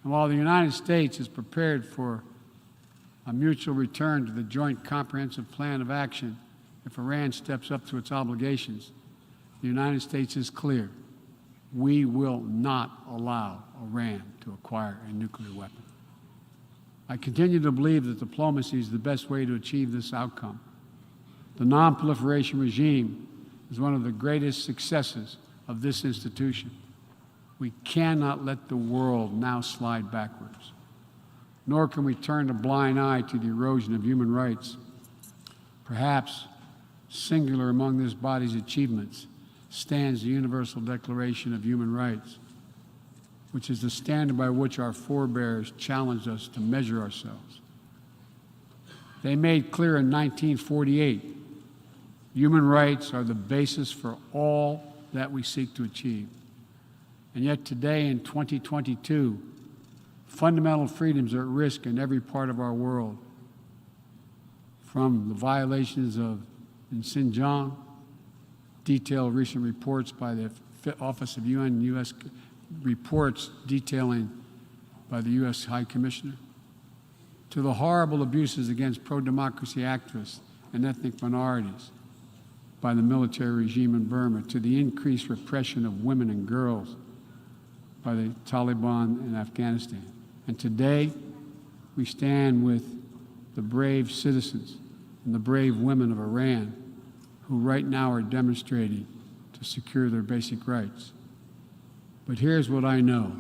And while the United States is prepared for a mutual return to the Joint Comprehensive Plan of Action if Iran steps up to its obligations, the United States is clear. We will not allow Iran to acquire a nuclear weapon. I continue to believe that diplomacy is the best way to achieve this outcome. The non-proliferation regime is one of the greatest successes of this institution.
We cannot let the world now slide backwards, nor can we turn a blind eye to the erosion of human rights. Perhaps singular among this body's achievements stands the Universal Declaration of Human Rights, which is the standard by which our forebears challenged us to measure ourselves. They made clear in 1948, human rights are the basis for all that we seek to achieve. And yet today in 2022, fundamental freedoms are at risk in every part of our world. From the violations in Xinjiang, detailed recent reports by the Office of UN and U.S. reports detailing by the U.S. High Commissioner, to the horrible abuses against pro-democracy activists and ethnic minorities by the military regime in Burma, to the increased repression of women and girls by the Taliban in Afghanistan. And today, we stand with the brave citizens and the brave women of Iran who right now are demonstrating to secure their basic rights. But here's what I know.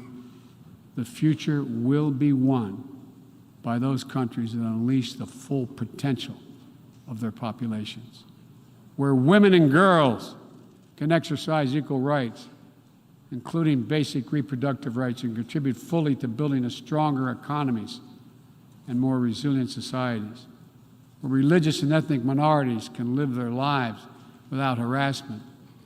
The future will be won by those countries that unleash the full potential of their populations, where women and girls can exercise equal rights, including basic reproductive rights, and contribute fully to building a stronger economies and more resilient societies, where religious and ethnic minorities can live their lives without harassment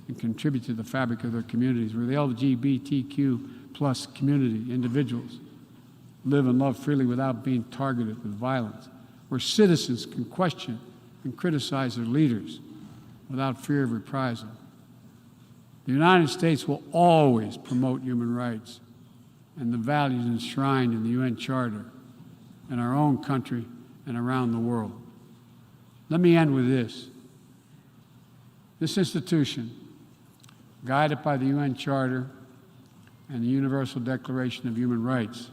and contribute to the fabric of their communities, where the LGBTQ plus community, individuals, live and love freely without being targeted with violence, where citizens can question and criticize their leaders without fear of reprisal. The United States will always promote human rights and the values enshrined in the UN Charter in our own country and around the world. Let me end with this. This institution, guided by the UN Charter and the Universal Declaration of Human Rights,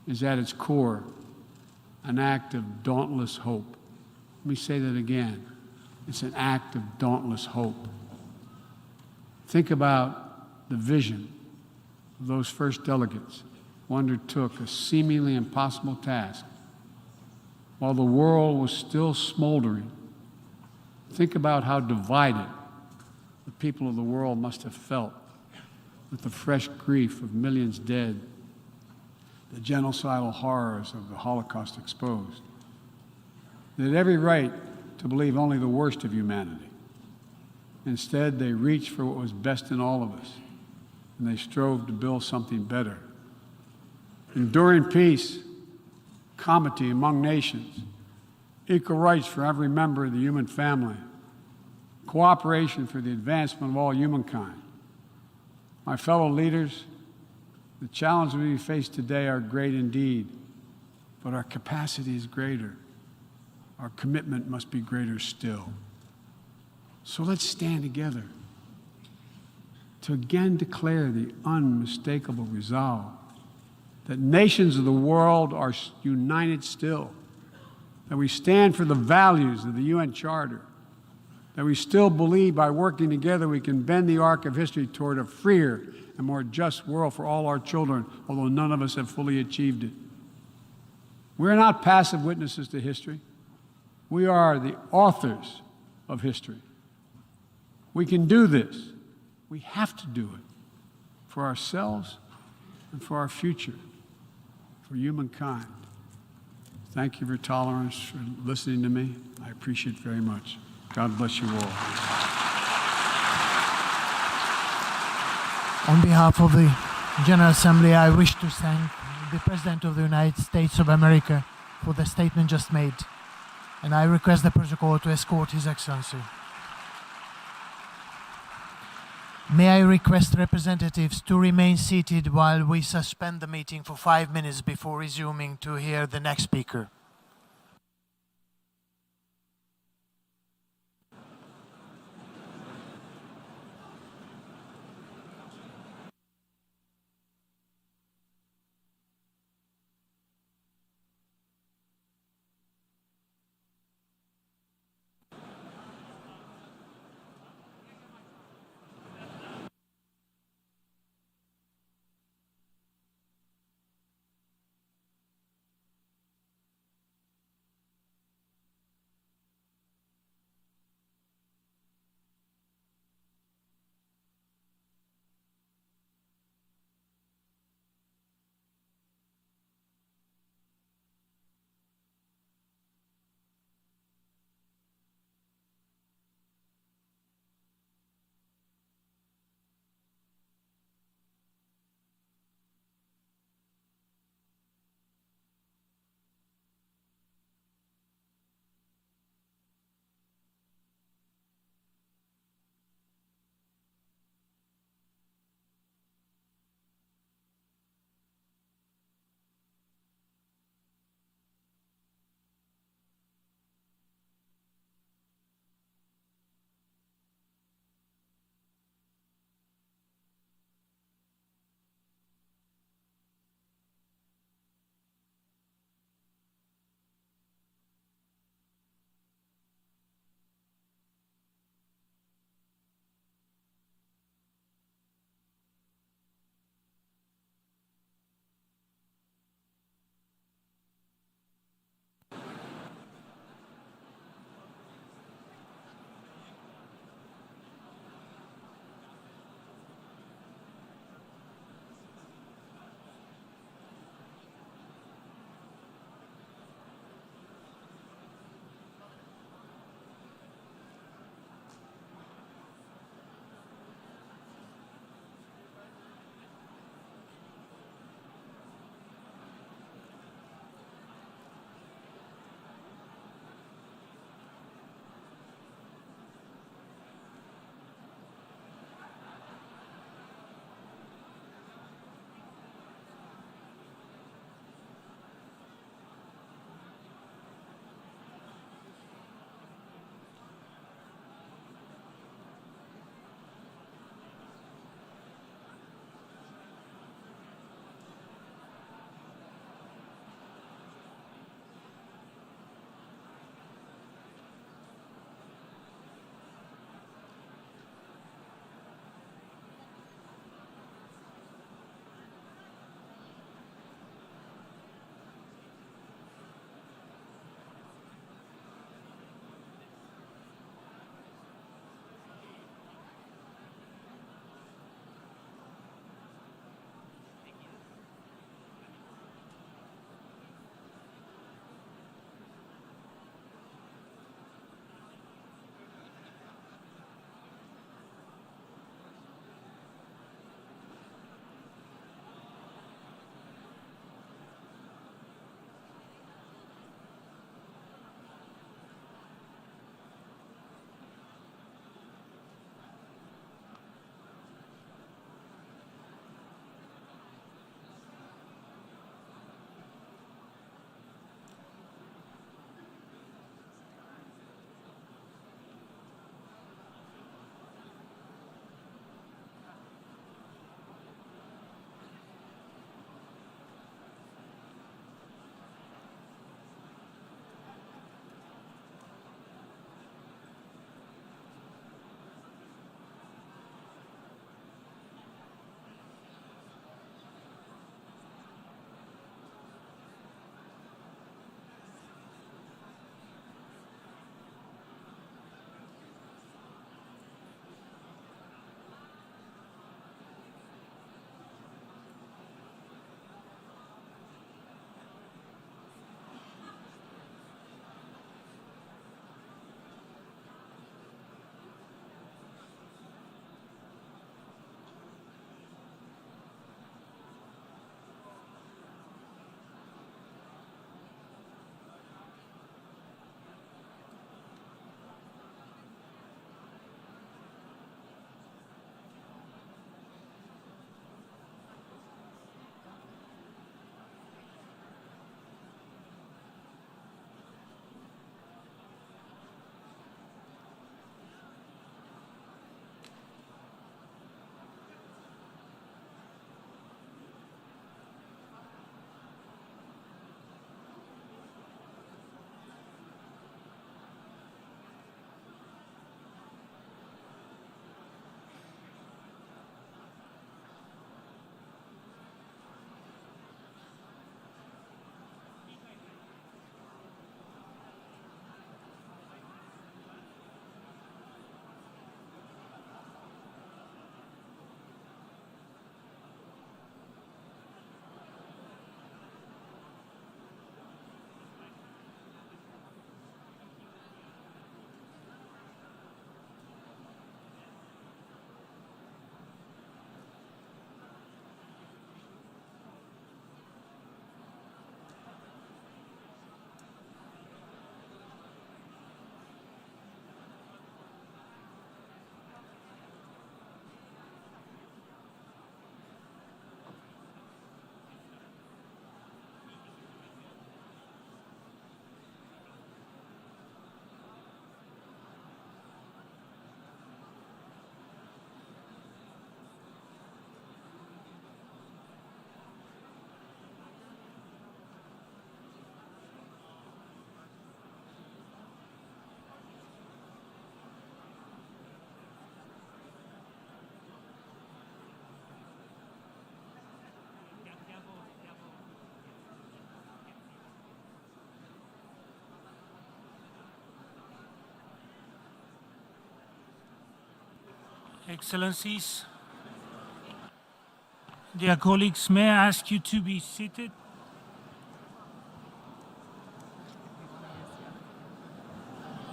is at its core an act of dauntless hope. Let me say that again. It's an act of dauntless hope. Think about the vision of those first delegates who undertook a seemingly impossible task while the world was still smoldering. Think about how divided the people of the world must have felt with the fresh grief of millions dead, the genocidal horrors of the Holocaust exposed. They had every right to believe only the worst of humanity. Instead, they reached for what was best in all of us, and they strove to build something better. Enduring peace, comity among nations, equal rights for every member of the human family, cooperation for the advancement of all humankind. My fellow leaders, the challenges we face today are great indeed, but our capacity is greater. Our commitment must be greater still. So let's stand together to again declare the unmistakable resolve that nations of the world are united still, that we stand for the values of the UN Charter, that we still believe by working together we can bend the arc of history toward a freer and more just world for all our children, although none of us have fully achieved it. We're not passive witnesses to history. We are the authors of history. We can do this. We have to do it for ourselves and for our future, for humankind. Thank you for your tolerance, for listening to me. I appreciate it very much. God bless you all.
On behalf of the General Assembly, I wish to thank the President of the United States of America for the statement just made, and I request the protocol to escort His Excellency. May I request representatives to remain seated while we suspend the meeting for 5 minutes before resuming to hear the next speaker.
Excellencies, dear colleagues, may I ask you to be seated?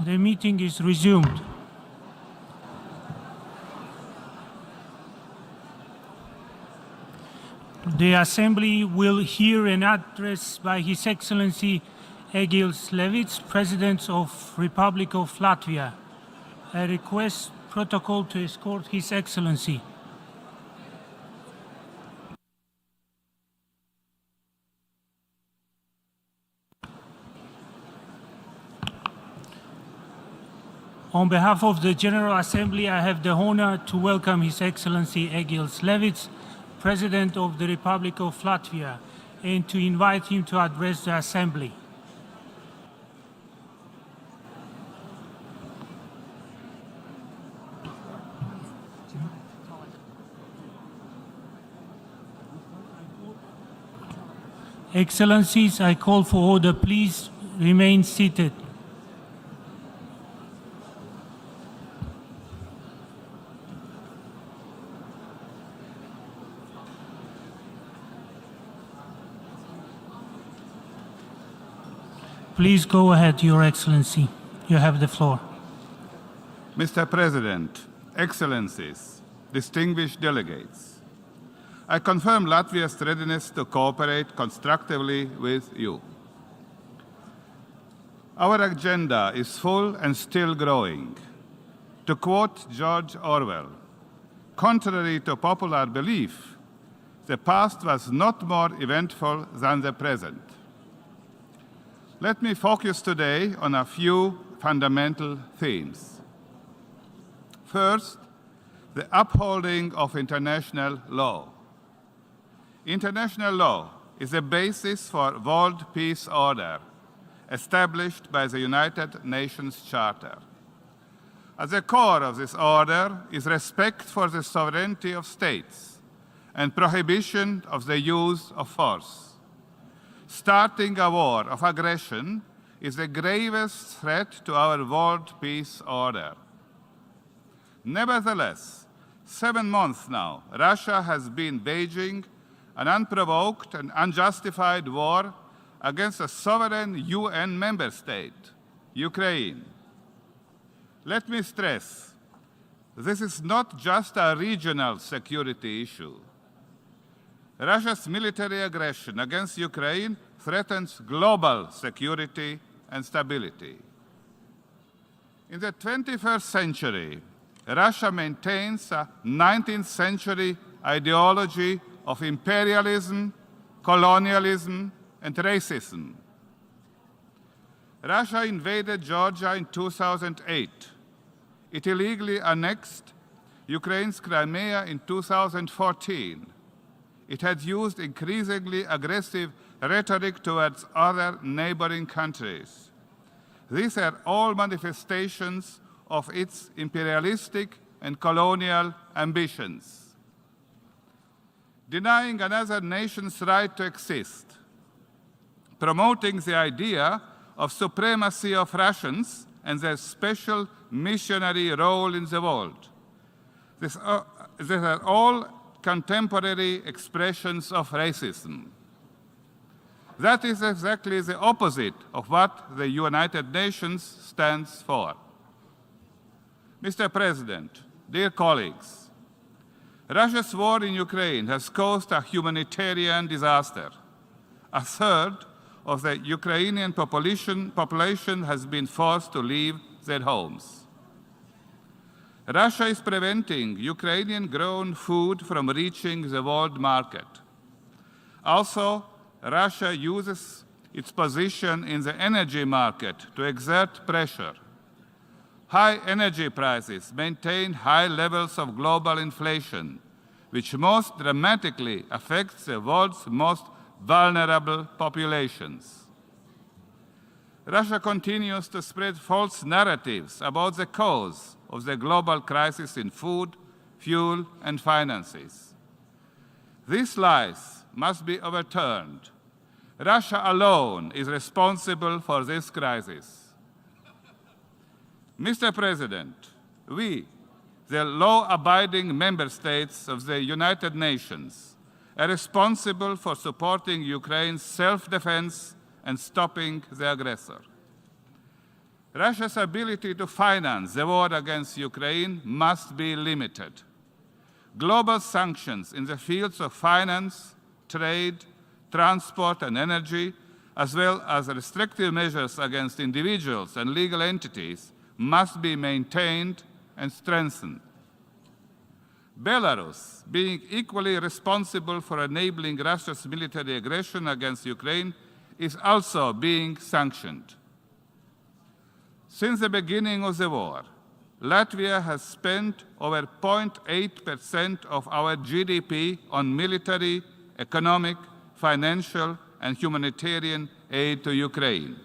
The meeting is resumed. The Assembly will hear an address by His Excellency Egils, President of Republic of Latvia. I request protocol to escort His Excellency. On behalf of the General Assembly, I have the honor to welcome His Excellency Egils, President of the Republic of Latvia, and to invite him to address the Assembly. Excellencies, I call for order. Please remain seated. Please go ahead, Your Excellency. You have the floor.
Mr. President, Excellencies, distinguished delegates, I confirm Latvia's readiness to cooperate constructively with you. Our agenda is full and still growing. To quote George Orwell, contrary to popular belief, the past was not more eventful than the present. Let me focus today on a few fundamental themes. First, the upholding of international law. International law is the basis for world peace order established by the United Nations Charter. At the core of this order is respect for the sovereignty of states and prohibition of the use of force. Starting a war of aggression is the gravest threat to our world peace order. Nevertheless, 7 months now, Russia has been waging an unprovoked and unjustified war against a sovereign UN member state, Ukraine. Let me stress, this is not just a regional security issue. Russia's military aggression against Ukraine threatens global security and stability. In the 21st century, Russia maintains a 19th century ideology of imperialism, colonialism, and racism. Russia invaded Georgia in 2008. It illegally annexed Ukraine's Crimea in 2014. It had used increasingly aggressive rhetoric towards other neighboring countries. These are all manifestations of its imperialistic and colonial ambitions. Denying another nation's right to exist, promoting the idea of supremacy of Russians and their special missionary role in the world. These are all contemporary expressions of racism. That is exactly the opposite of what the United Nations stands for. Mr. President, dear colleagues, Russia's war in Ukraine has caused a humanitarian disaster. A third of the Ukrainian population has been forced to leave their homes. Russia is preventing Ukrainian-grown food from reaching the world market. Also, Russia uses its position in the energy market to exert pressure. High energy prices maintain high levels of global inflation, which most dramatically affects the world's most vulnerable populations. Russia continues to spread false narratives about the cause of the global crisis in food, fuel, and finances. These lies must be overturned. Russia alone is responsible for this crisis. Mr. President, we, the law-abiding member states of the United Nations are responsible for supporting Ukraine's self-defense and stopping the aggressor. Russia's ability to finance the war against Ukraine must be limited. Global sanctions in the fields of finance, trade, transport, and energy, as well as restrictive measures against individuals and legal entities, must be maintained and strengthened. Belarus, being equally responsible for enabling Russia's military aggression against Ukraine, is also being sanctioned. Since the beginning of the war, Latvia has spent over 0.8% of our GDP on military, economic, financial, and humanitarian aid to Ukraine.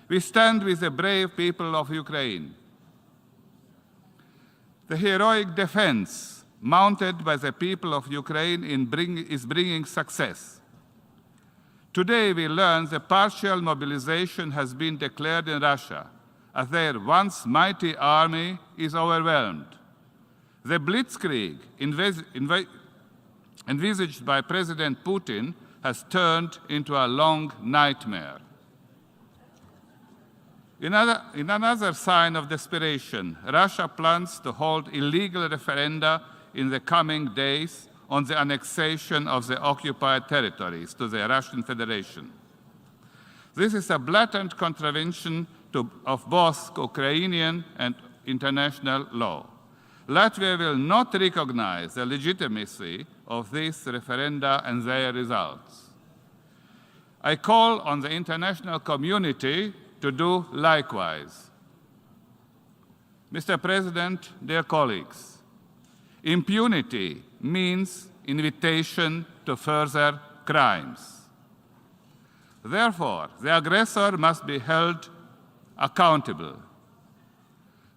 We stand with the brave people of Ukraine. The heroic defense mounted by the people of Ukraine is bringing success. Today we learn the partial mobilization has been declared in Russia, as their once mighty army is overwhelmed. The blitzkrieg envisaged by President Putin has turned into a long nightmare. In another sign of desperation, Russia plans to hold illegal referenda in the coming days on the annexation of the occupied territories to the Russian Federation. This is a blatant contravention of both Ukrainian and international law. Latvia will not recognize the legitimacy of these referenda and their results. I call on the international community to do likewise. Mr. President, dear colleagues, impunity means invitation to further crimes. Therefore, the aggressor must be held accountable.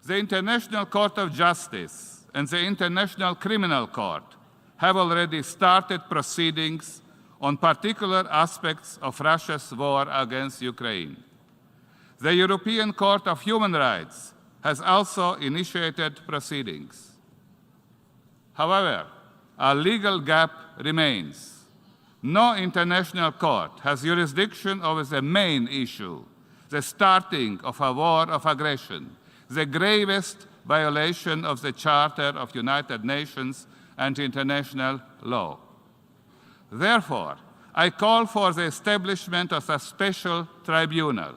The International Court of Justice and the International Criminal Court have already started proceedings on particular aspects of Russia's war against Ukraine. The European Court of Human Rights has also initiated proceedings. However, a legal gap remains. No international court has jurisdiction over the main issue, the starting of a war of aggression, the gravest violation of the Charter of United Nations and international law. Therefore, I call for the establishment of a special tribunal.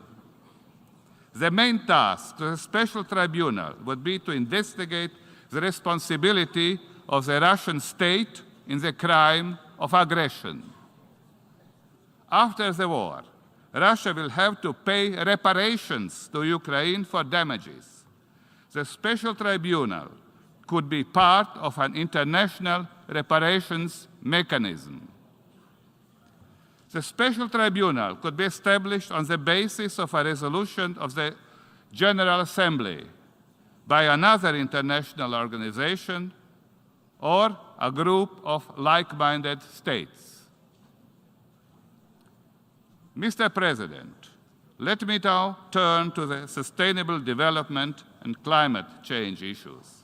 The main task of the special tribunal would be to investigate the responsibility of the Russian state in the crime of aggression. After the war, Russia will have to pay reparations to Ukraine for damages. The special tribunal could be part of an international reparations mechanism. The special tribunal could be established on the basis of a resolution of the General Assembly by another international organization or a group of like-minded states. Mr. President, let me now turn to the sustainable development and climate change issues.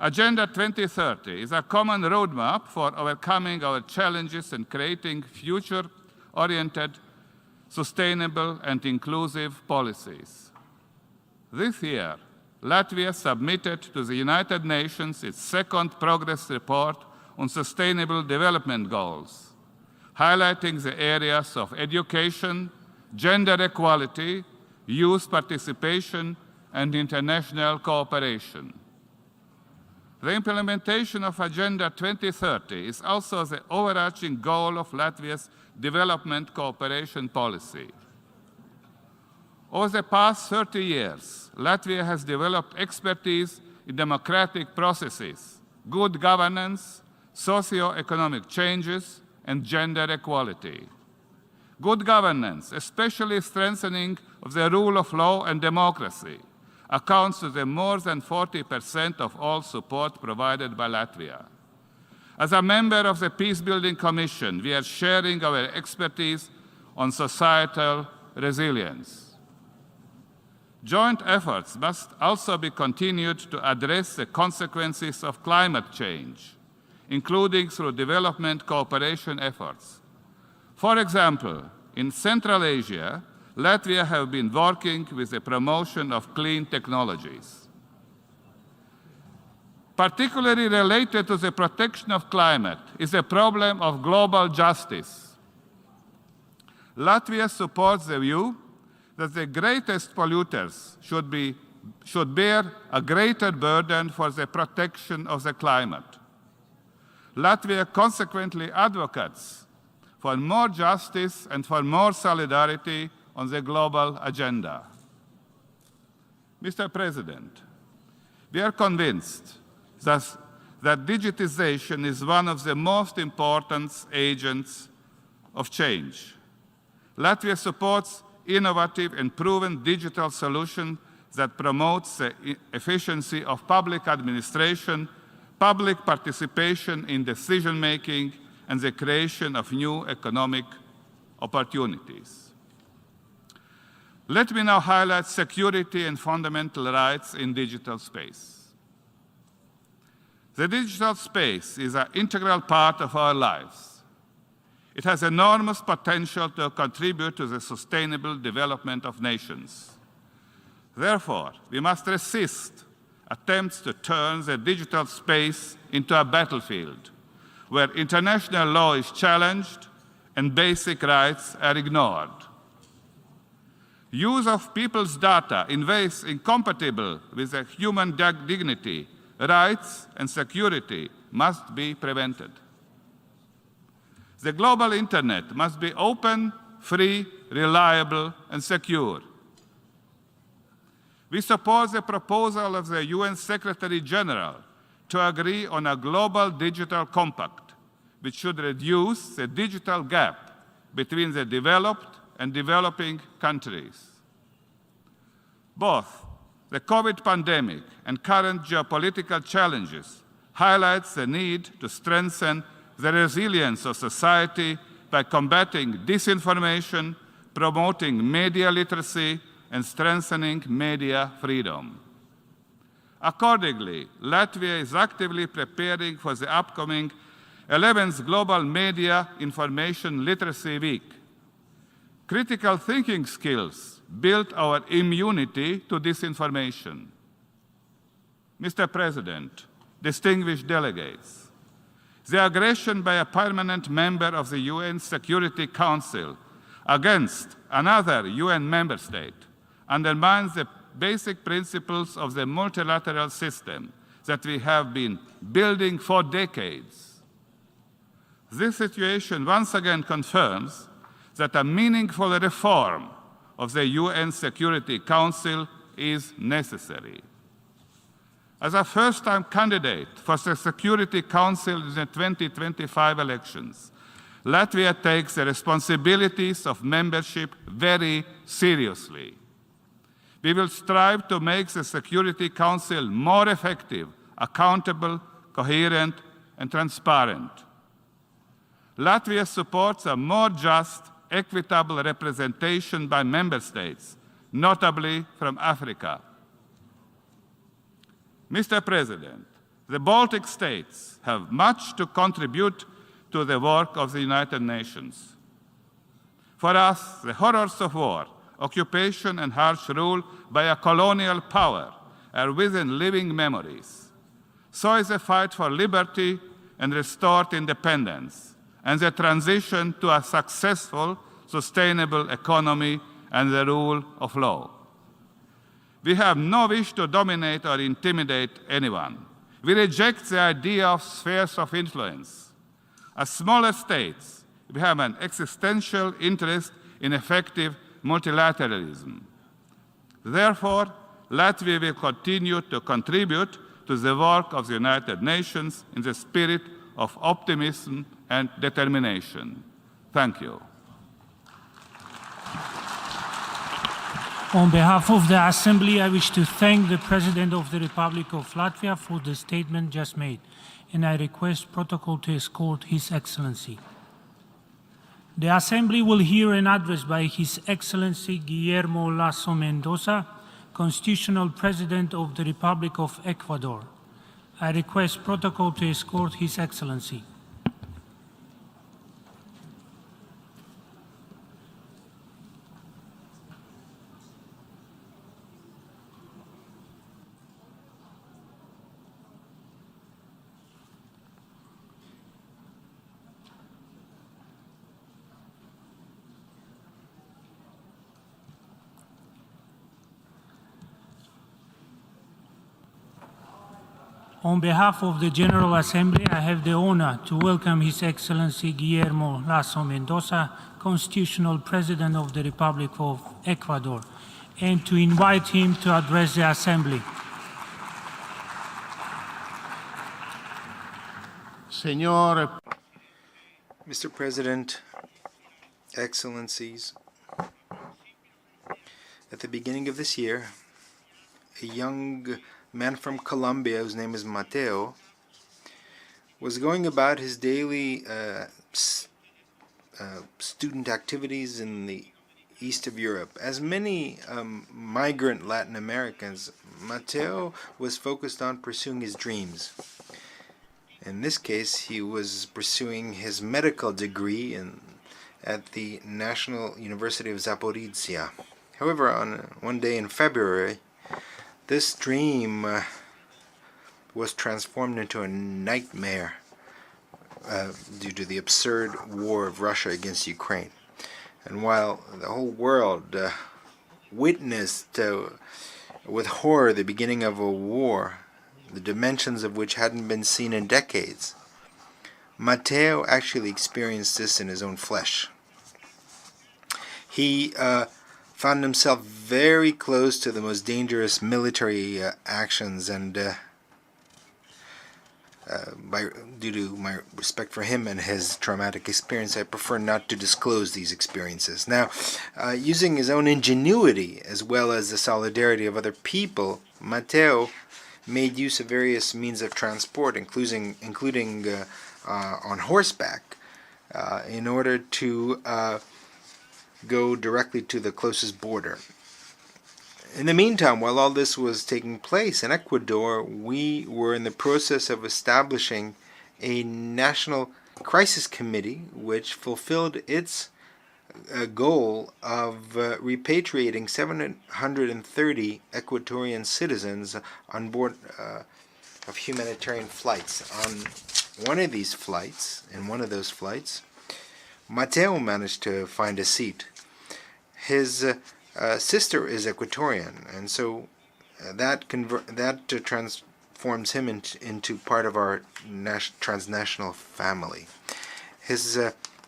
Agenda 2030 is a common roadmap for overcoming our challenges and creating future-oriented, sustainable, and inclusive policies. This year, Latvia submitted to the United Nations its second progress report on sustainable development goals, highlighting the areas of education, gender equality, youth participation, and international cooperation. The implementation of Agenda 2030 is also the overarching goal of Latvia's development cooperation policy. Over the past 30 years, Latvia has developed expertise in democratic processes, good governance, socio-economic changes, and gender equality. Good governance, especially strengthening of the rule of law and democracy, accounts for the more than 40% of all support provided by Latvia. As a member of the Peacebuilding Commission, we are sharing our expertise on societal resilience. Joint efforts must also be continued to address the consequences of climate change, including through development cooperation efforts. For example, in Central Asia, Latvia has been working with the promotion of clean technologies. Particularly related to the protection of climate is the problem of global justice. Latvia supports the view that the greatest polluters should bear a greater burden for the protection of the climate. Latvia consequently advocates for more justice and for more solidarity on the global agenda. Mr. President, we are convinced that digitization is one of the most important agents of change. Latvia supports innovative and proven digital solutions that promotes the efficiency of public administration, public participation in decision-making, and the creation of new economic opportunities. Let me now highlight security and fundamental rights in digital space. The digital space is an integral part of our lives. It has enormous potential to contribute to the sustainable development of nations. Therefore, we must resist attempts to turn the digital space into a battlefield where international law is challenged and basic rights are ignored. Use of people's data in ways incompatible with their human dignity, rights, and security must be prevented. The global internet must be open, free, reliable, and secure. We support the proposal of the UN Secretary General to agree on a global digital compact, which should reduce the digital gap between the developed and developing countries. Both the COVID pandemic and current geopolitical challenges highlights the need to strengthen the resilience of society by combating disinformation, promoting media literacy, and strengthening media freedom. Accordingly, Latvia is actively preparing for the upcoming 11th Global Media Information Literacy Week. Critical thinking skills build our immunity to disinformation. Mr. President, distinguished delegates, the aggression by a permanent member of the UN Security Council against another UN member state undermines the basic principles of the multilateral system that we have been building for decades. This situation once again confirms that a meaningful reform of the UN Security Council is necessary. As a first-time candidate for the Security Council in the 2025 elections, Latvia takes the responsibilities of membership very seriously. We will strive to make the Security Council more effective, accountable, coherent, and transparent. Latvia supports a more just, equitable representation by member states, notably from Africa. Mr. President, the Baltic states have much to contribute to the work of the United Nations. For us, the horrors of war, occupation, and harsh rule by a colonial power are within living memories. So is the fight for liberty and restored independence, and the transition to a successful, sustainable economy and the rule of law. We have no wish to dominate or intimidate anyone. We reject the idea of spheres of influence. As smaller states, we have an existential interest in effective multilateralism. Therefore, Latvia will continue to contribute to the work of the United Nations in the spirit of optimism and determination. Thank you.
On behalf of the Assembly, I wish to thank the President of the Republic of Latvia for the statement just made, and I request protocol to escort His Excellency. The Assembly will hear an address by His Excellency Guillermo Lasso Mendoza, Constitutional President of the Republic of Ecuador. I request protocol to escort His Excellency. On behalf of the General Assembly, I have the honor to welcome His Excellency Guillermo Lasso Mendoza, Constitutional President of the Republic of Ecuador, and to invite him to address the Assembly.
Mr. President, Excellencies, at the beginning of this year, a young man from Colombia, whose name is Mateo, was going about his daily student activities in the east of Europe. As many migrant Latin Americans, Mateo was focused on pursuing his dreams. In this case, he was pursuing his medical degree at the National University of Zaporizhia. However, on one day in February, this dream was transformed into a nightmare due to the absurd war of Russia against Ukraine. And while the whole world witnessed with horror the beginning of a war, the dimensions of which hadn't been seen in decades, Mateo actually experienced this in his own flesh. He found himself very close to the most dangerous military actions, and due to my respect for him and his traumatic experience, I prefer not to disclose these experiences. Now, using his own ingenuity as well as the solidarity of other people, Mateo made use of various means of transport, including on horseback, in order to go directly to the closest border. In the meantime, while all this was taking place in Ecuador, we were in the process of establishing a national crisis committee which fulfilled its goal of repatriating 730 Ecuadorian citizens on board of humanitarian flights. On one of these flights, Mateo managed to find a seat. His sister is Ecuadorian, and so that transforms him into part of our transnational family. His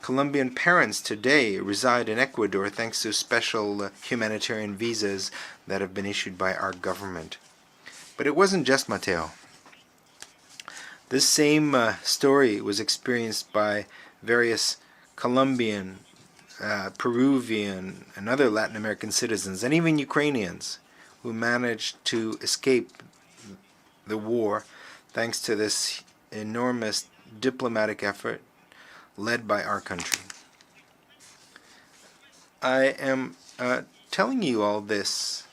Colombian parents today reside in Ecuador thanks to special humanitarian visas that have been issued by our government. But it wasn't just Mateo. This same story was experienced by various Colombian, Peruvian, and other Latin American citizens, and even Ukrainians, who managed to escape the war thanks to this enormous diplomatic effort led by our country. I am telling you all this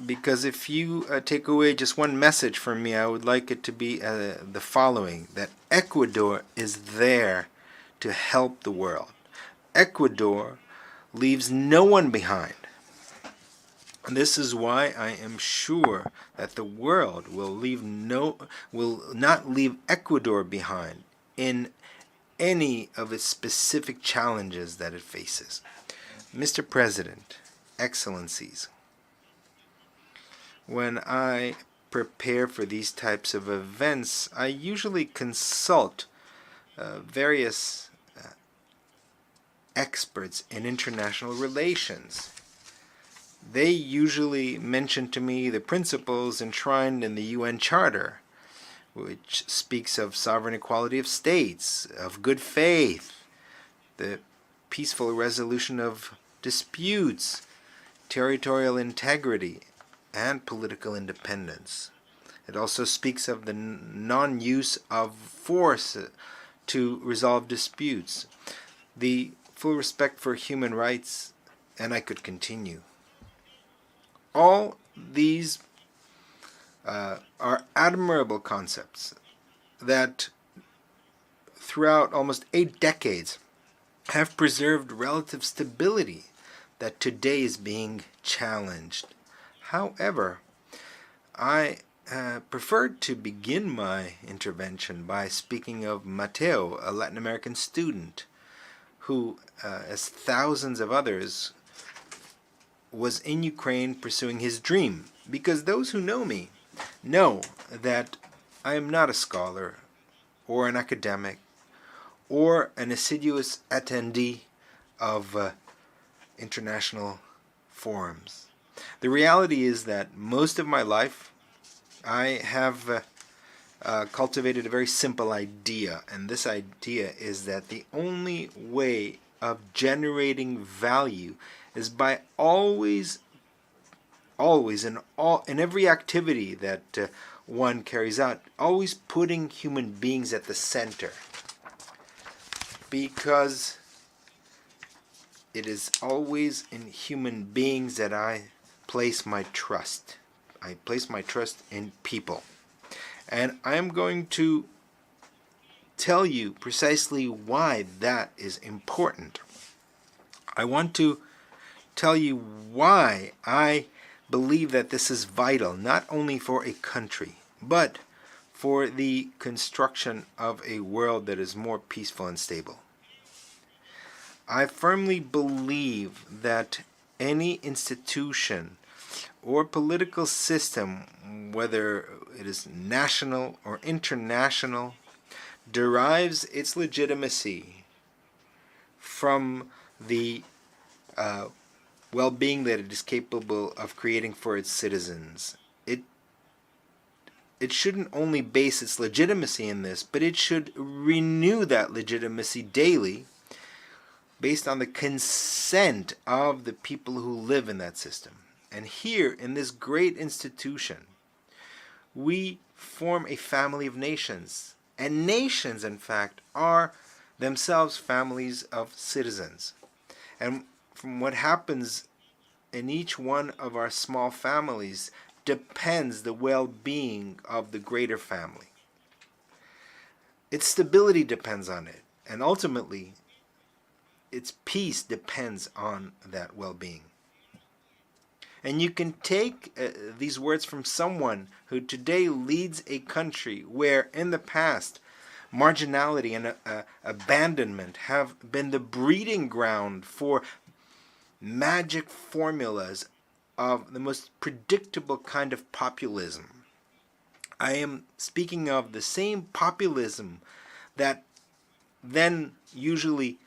because if you take away just one message from me, I would like it to be the following: that Ecuador is there to help the world. Ecuador leaves no one behind. And this is why I am sure that the world will not leave Ecuador behind in any of its specific challenges that it faces. Mr. President, Excellencies, when I prepare for these types of events, I usually consult various experts in international relations. They usually mention to me the principles enshrined in the UN Charter, which speaks of sovereign equality of states, of good faith, the peaceful resolution of disputes, territorial integrity, and political independence. It also speaks of the non-use of force to resolve disputes, the full respect for human rights, and I could continue. All these are admirable concepts that throughout almost 8 decades have preserved relative stability that today is being challenged. However, I preferred to begin my intervention by speaking of Mateo, a Latin American student who, as thousands of others, was in Ukraine pursuing his dream. Because those who know me know that I am not a scholar or an academic or an assiduous attendee of international forums. The reality is that most of my life I have cultivated a very simple idea, and this idea is that the only way of generating value is by always in every activity that one carries out, always putting human beings at the center, because it is always in human beings that I place my trust. I place my trust in people. And I am going to tell you precisely why that is important. I want to tell you why I believe that this is vital, not only for a country, but for the construction of a world that is more peaceful and stable. I firmly believe that any institution or political system, whether it is national or international, derives its legitimacy from the well-being that it is capable of creating for its citizens. It shouldn't only base its legitimacy in this, but it should renew that legitimacy daily based on the consent of the people who live in that system. And here, in this great institution, we form a family of nations. And nations, in fact, are themselves families of citizens. And from what happens in each one of our small families depends the well-being of the greater family. Its stability depends on it. And ultimately, its peace depends on that well-being. And you can take these words from someone who today leads a country where in the past marginality and abandonment have been the breeding ground for magic formulas of the most predictable kind of populism. I am speaking of the same populism that then usually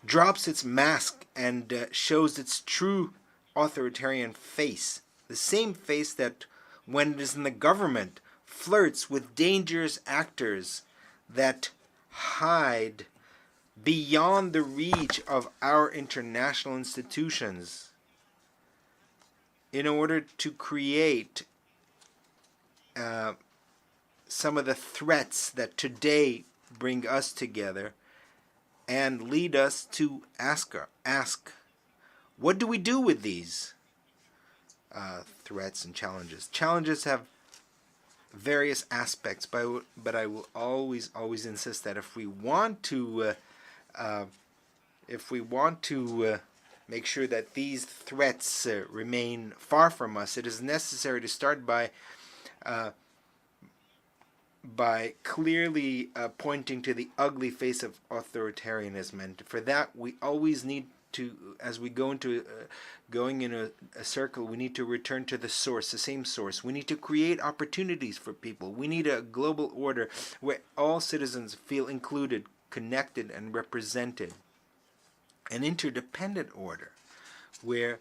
drops its mask and shows its true authoritarian face. The same face that, when it is in the government, flirts with dangerous actors that hide beyond the reach of our international institutions in order to create some of the threats that today bring us together and lead us to ask, what do we do with these threats and challenges? Challenges have various aspects, but I will always insist that if we want to make sure that these threats remain far from us, it is necessary to start by clearly pointing to the ugly face of authoritarianism. And for that, we always need to, as we go into going in a circle, we need to return to the source, the same source. We need to create opportunities for people. We need a global order where all citizens feel included, connected, and represented. An interdependent order where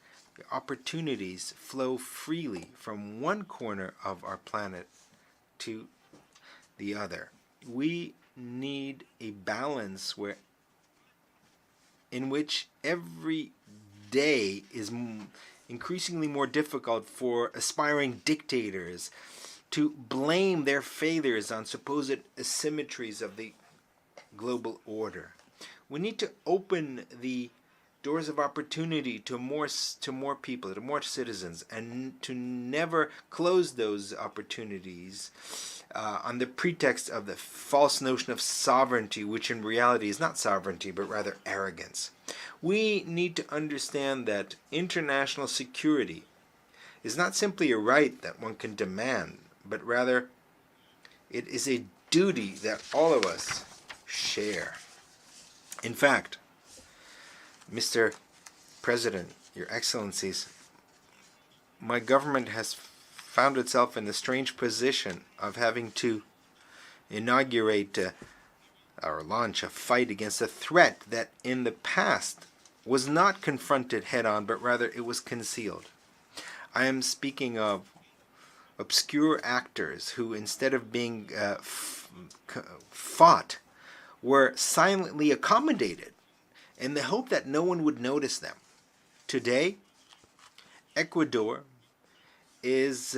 opportunities flow freely from one corner of our planet to the other. We need a balance in which every day is increasingly more difficult for aspiring dictators to blame their failures on supposed asymmetries of the global order. We need to open the doors of opportunity to more people, to more citizens, and to never close those opportunities on the pretext of the false notion of sovereignty, which in reality is not sovereignty, but rather arrogance. We need to understand that international security is not simply a right that one can demand, but rather it is a duty that all of us share. In fact, Mr. President, Your Excellencies, my government has found itself in the strange position of having to inaugurate or launch a fight against a threat that in the past was not confronted head-on, but rather it was concealed. I am speaking of obscure actors who, instead of being fought, were silently accommodated in the hope that no one would notice them. Today, Ecuador is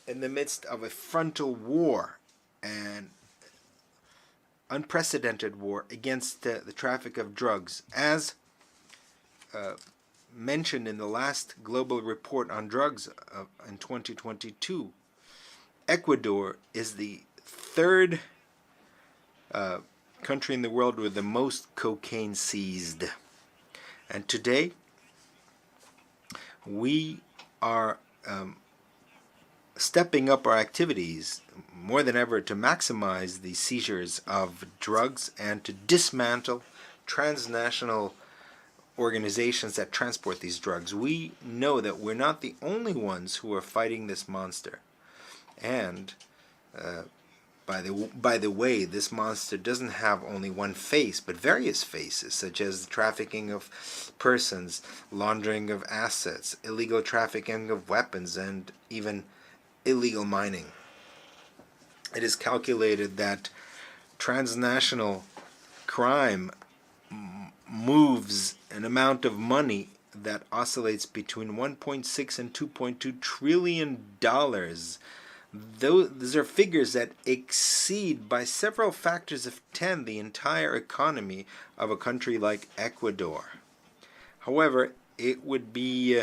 in the midst of a frontal war, an unprecedented war against the traffic of drugs. As mentioned in the last global report on drugs in 2022, Ecuador is the third country in the world with the most cocaine seized. And today, we are stepping up our activities more than ever to maximize the seizures of drugs and to dismantle transnational organizations that transport these drugs. We know that we're not the only ones who are fighting this monster. And by the way, this monster doesn't have only one face, but various faces, such as the trafficking of persons, laundering of assets, illegal trafficking of weapons, and even illegal mining. It is calculated that transnational crime moves an amount of money that oscillates between 1.6 and 2.2 trillion dollars. Those are figures that exceed by several factors of 10 the entire economy of a country like Ecuador. However, it would be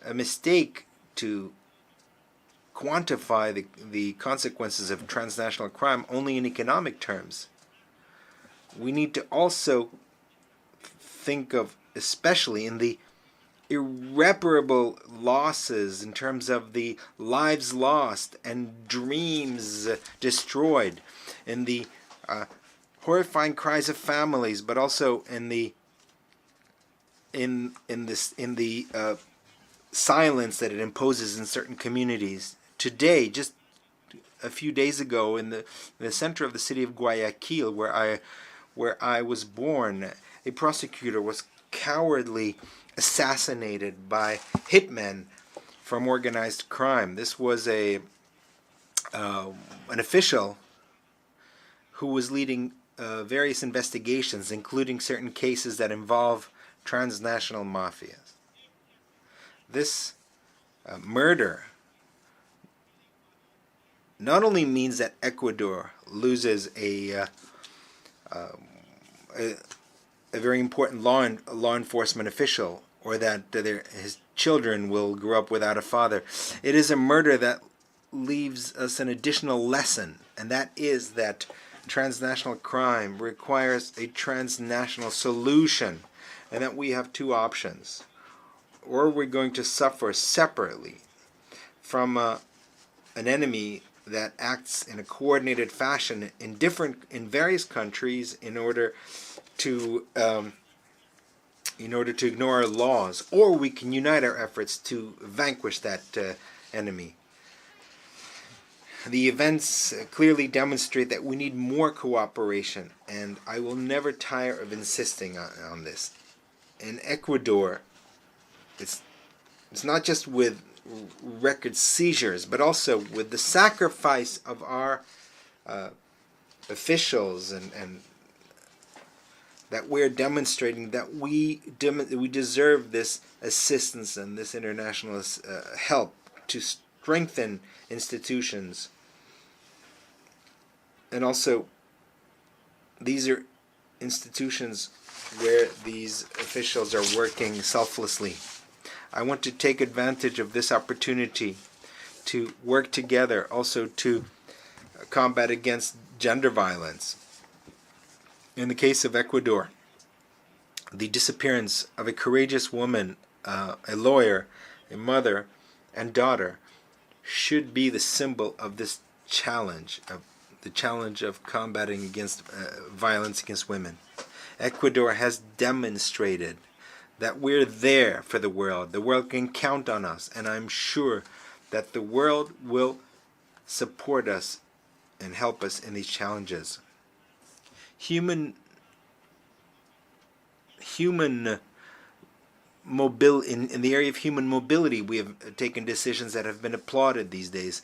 a mistake to quantify the consequences of transnational crime only in economic terms. We need to also think of, especially in the irreparable losses in terms of the lives lost and dreams destroyed, in the horrifying cries of families, but also in the silence that it imposes in certain communities. Today, just a few days ago, in the center of the city of Guayaquil, where I was born, a prosecutor was cowardly assassinated by hitmen from organized crime. This was an official who was leading various investigations, including certain cases that involve transnational mafias. This murder not only means that Ecuador loses a very important law enforcement official, or that his children will grow up without a father. It is a murder that leaves us an additional lesson, and that is that transnational crime requires a transnational solution, and that we have two options. Or we're going to suffer separately from an enemy that acts in a coordinated fashion in various countries in order to ignore our laws, or we can unite our efforts to vanquish that enemy. The events clearly demonstrate that we need more cooperation, and I will never tire of insisting on this. In Ecuador, it's not just with record seizures, but also with the sacrifice of our officials, and that we're demonstrating that we deserve this assistance and this international help to strengthen institutions. And also, these are institutions where these officials are working selflessly. I want to take advantage of this opportunity to work together also to combat against gender violence. In the case of Ecuador, the disappearance of a courageous woman, a lawyer, a mother, and daughter should be the symbol of this challenge, of the challenge of combating against violence against women. Ecuador has demonstrated that we're there for the world. The world can count on us, and I'm sure that the world will support us and help us in these challenges. In the area of human mobility, we have taken decisions that have been applauded these days.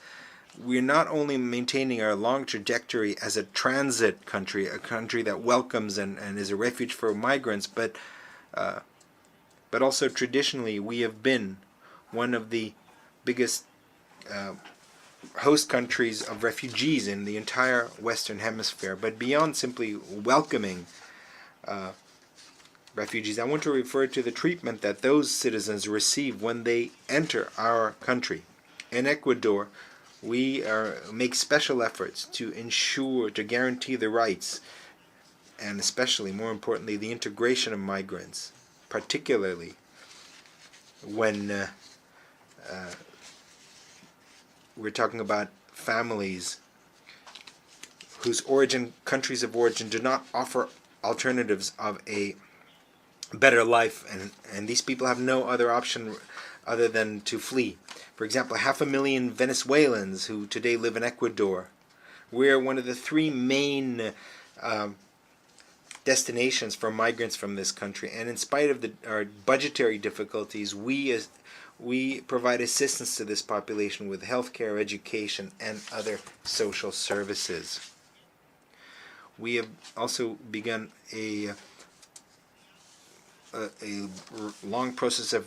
We're not only maintaining our long trajectory as a transit country, a country that welcomes and is a refuge for migrants, but also traditionally we have been one of the biggest host countries of refugees in the entire Western Hemisphere. But beyond simply welcoming refugees, I want to refer to the treatment that those citizens receive when they enter our country. In Ecuador, we make special efforts to guarantee the rights, and especially, more importantly, the integration of migrants, particularly when we're talking about families whose countries of origin do not offer alternatives of a better life, and these people have no other option other than to flee. For example, 500,000 Venezuelans who today live in Ecuador. We're one of the three main destinations for migrants from this country, and in spite of our budgetary difficulties, we provide assistance to this population with healthcare, education, and other social services. We have also begun a long process of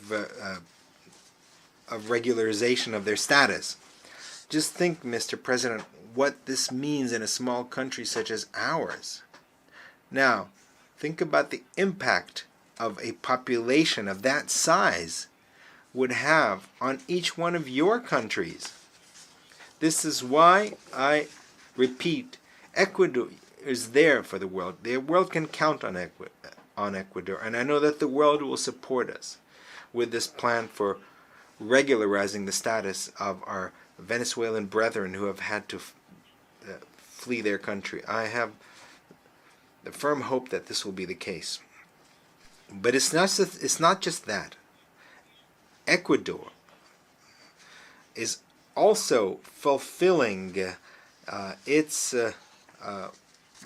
regularization of their status. Just think, Mr. President, what this means in a small country such as ours. Now, think about the impact of a population of that size would have on each one of your countries. This is why I repeat, Ecuador is there for the world. The world can count on Ecuador, and I know that the world will support us with this plan for regularizing the status of our Venezuelan brethren who have had to flee their country. I have the firm hope that this will be the case. But it's not just that. Ecuador is also fulfilling its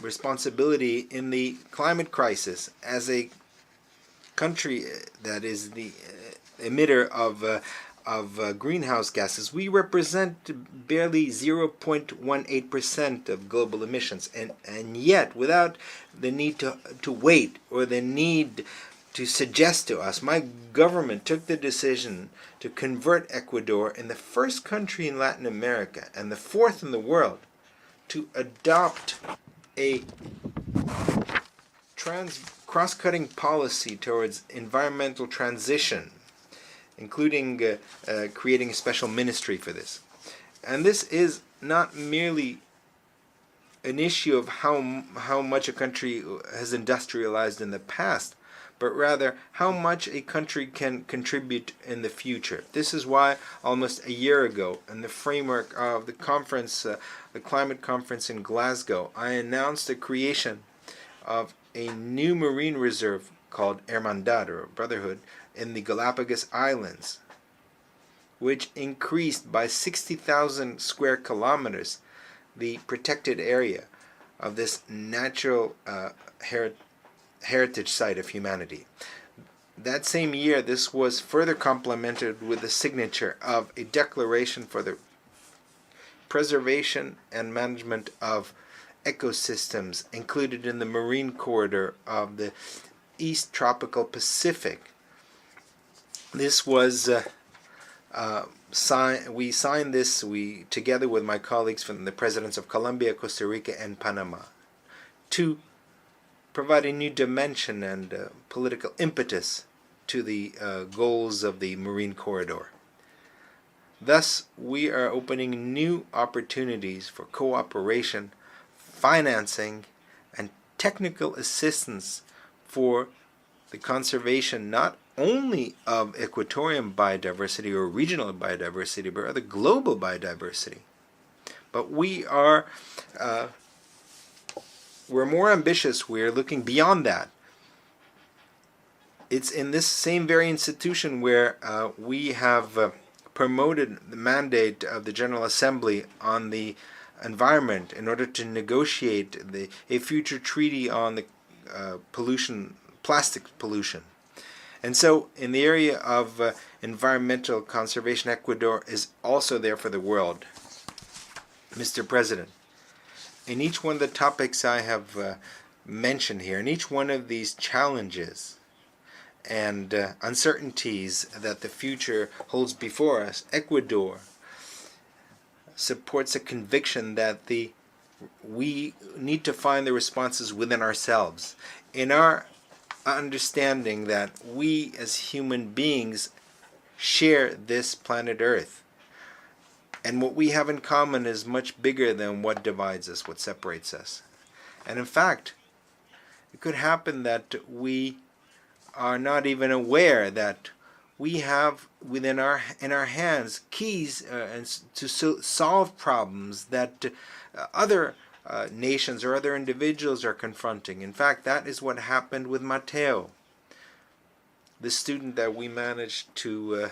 responsibility in the climate crisis as a country that is the emitter of greenhouse gases. We represent barely 0.18% of global emissions, and yet, without the need to wait or the need to suggest to us, my government took the decision to convert Ecuador in the first country in Latin America and the fourth in the world to adopt a cross-cutting policy towards environmental transition, including creating a special ministry for this. And this is not merely an issue of how much a country has industrialized in the past, but rather how much a country can contribute in the future. This is why almost a year ago, in the framework of the conference, the climate conference in Glasgow, I announced the creation of a new marine reserve called Hermandad, or Brotherhood, in the Galapagos Islands, which increased by 60,000 square kilometers the protected area of this natural heritage site of humanity. That same year, this was further complemented with the signature of a declaration for the preservation and management of ecosystems included in the marine corridor of the East Tropical Pacific. This was we signed this together with my colleagues from the presidents of Colombia, Costa Rica, and Panama, two provide a new dimension and political impetus to the goals of the Marine Corridor. Thus, we are opening new opportunities for cooperation, financing, and technical assistance for the conservation not only of equatorial biodiversity or regional biodiversity, but rather global biodiversity. But we're more ambitious. We're looking beyond that. It's in this same very institution where we have promoted the mandate of the General Assembly on the environment in order to negotiate a future treaty on the plastic pollution. And so in the area of environmental conservation, Ecuador is also there for the world. Mr. President, in each one of the topics I have mentioned here, in each one of these challenges and uncertainties that the future holds before us, Ecuador supports a conviction that we need to find the responses within ourselves. In our understanding that we as human beings share this planet Earth, and what we have in common is much bigger than what divides us, what separates us. And in fact, it could happen that we are not even aware that we have in our hands keys to solve problems that other nations or other individuals are confronting. In fact, that is what happened with Mateo, the student that we managed to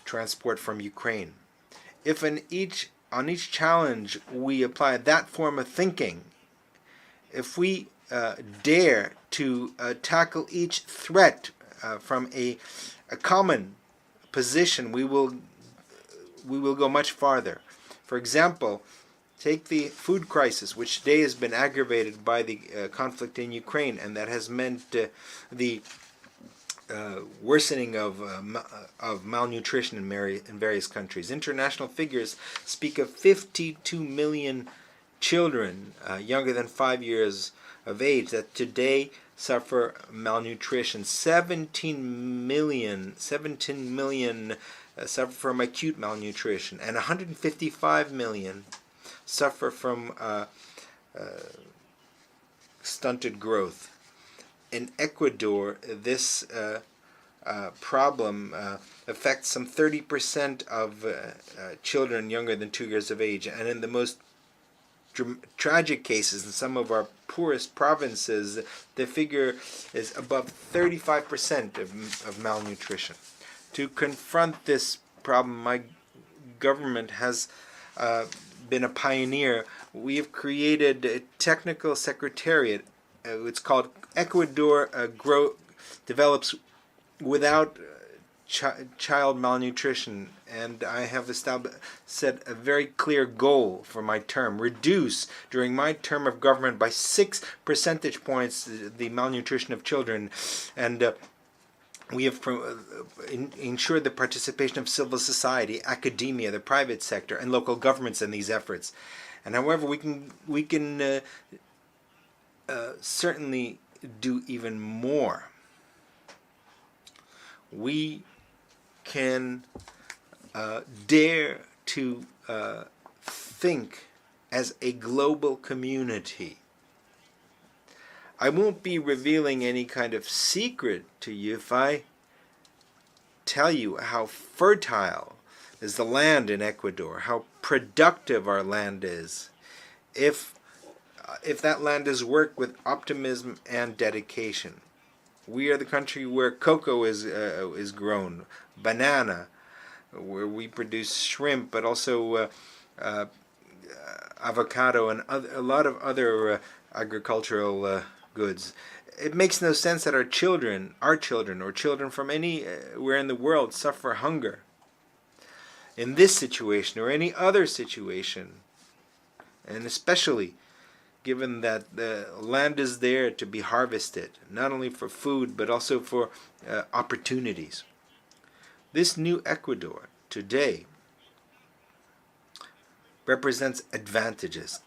transport from Ukraine. If on each challenge we apply that form of thinking, if we dare to tackle each threat from a common position, we will go much farther. For example, take the food crisis, which today has been aggravated by the conflict in Ukraine, and that has meant the worsening of malnutrition in various countries. International figures speak of 52 million children younger than 5 years of age that today suffer malnutrition. 17 million suffer from acute malnutrition, and 155 million suffer from stunted growth. In Ecuador, this problem affects some 30% of children younger than 2 years of age, and in the most tragic cases, in some of our poorest provinces, the figure is above 35% of malnutrition. To confront this problem, my government has been a pioneer. We have created a technical secretariat. It's called Ecuador Develops Without Child Malnutrition, and I have set a very clear goal for my term: reduce during my term of government by 6 percentage points the malnutrition of children, and we have ensured the participation of civil society, academia, the private sector, and local governments in these efforts. And however, we can certainly do even more. We can dare to think as a global community. I won't be revealing any kind of secret to you if I tell you how fertile is the land in Ecuador, how productive our land is, if that land is worked with optimism and dedication. We are the country where cocoa is grown, banana, where we produce shrimp, but also avocado and a lot of other agricultural goods. It makes no sense that our children, or children from anywhere in the world, suffer hunger. In this situation or any other situation, and especially given that the land is there to be harvested, not only for food, but also for opportunities. This new Ecuador today represents advantages.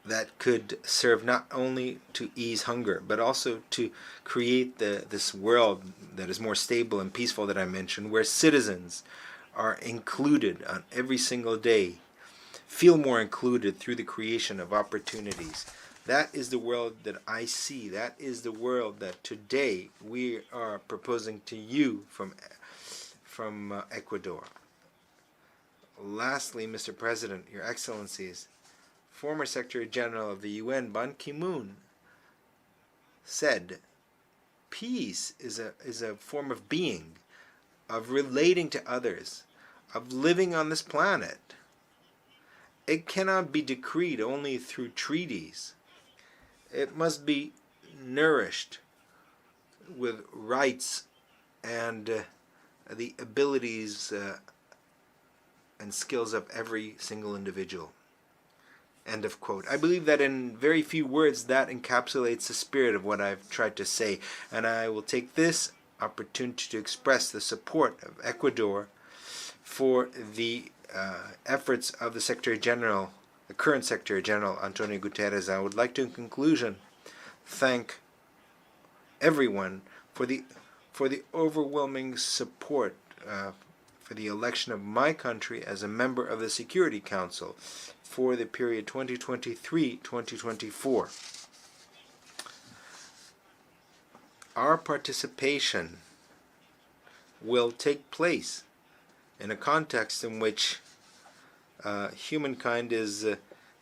that could serve not only to ease hunger, but also to create this world that is more stable and peaceful that I mentioned, where citizens are included on every single day, feel more included through the creation of opportunities. That is the world that I see. That is the world that today we are proposing to you from Ecuador. Lastly, Mr. President, Your Excellencies, former Secretary General of the UN, Ban Ki-moon, said, peace is a form of being, of relating to others, of living on this planet. It cannot be decreed only through treaties. It must be nourished with rights and the abilities and skills of every single individual. End of quote. I believe that in very few words that encapsulates the spirit of what I've tried to say, and I will take this opportunity to express the support of Ecuador for the efforts of the Secretary General, the current Secretary General, Antonio Guterres. I would like to, in conclusion, thank everyone for the overwhelming support for the election of my country as a member of the Security Council for the period 2023-2024. Our participation will take place in a context in which humankind is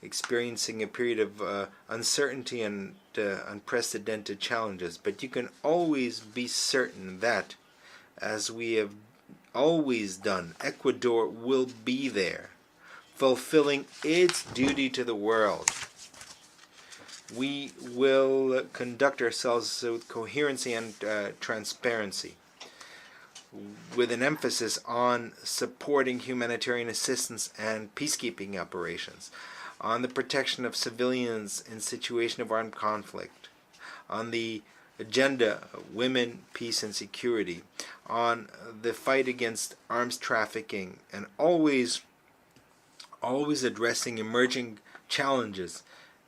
experiencing a period of uncertainty and unprecedented challenges. But you can always be certain that, as we have always done, Ecuador will be there, fulfilling its duty to the world. We will conduct ourselves with coherency and transparency, with an emphasis on supporting humanitarian assistance and peacekeeping operations, on the protection of civilians in situation of armed conflict, on the agenda of women, peace and security, on the fight against arms trafficking, and always addressing emerging challenges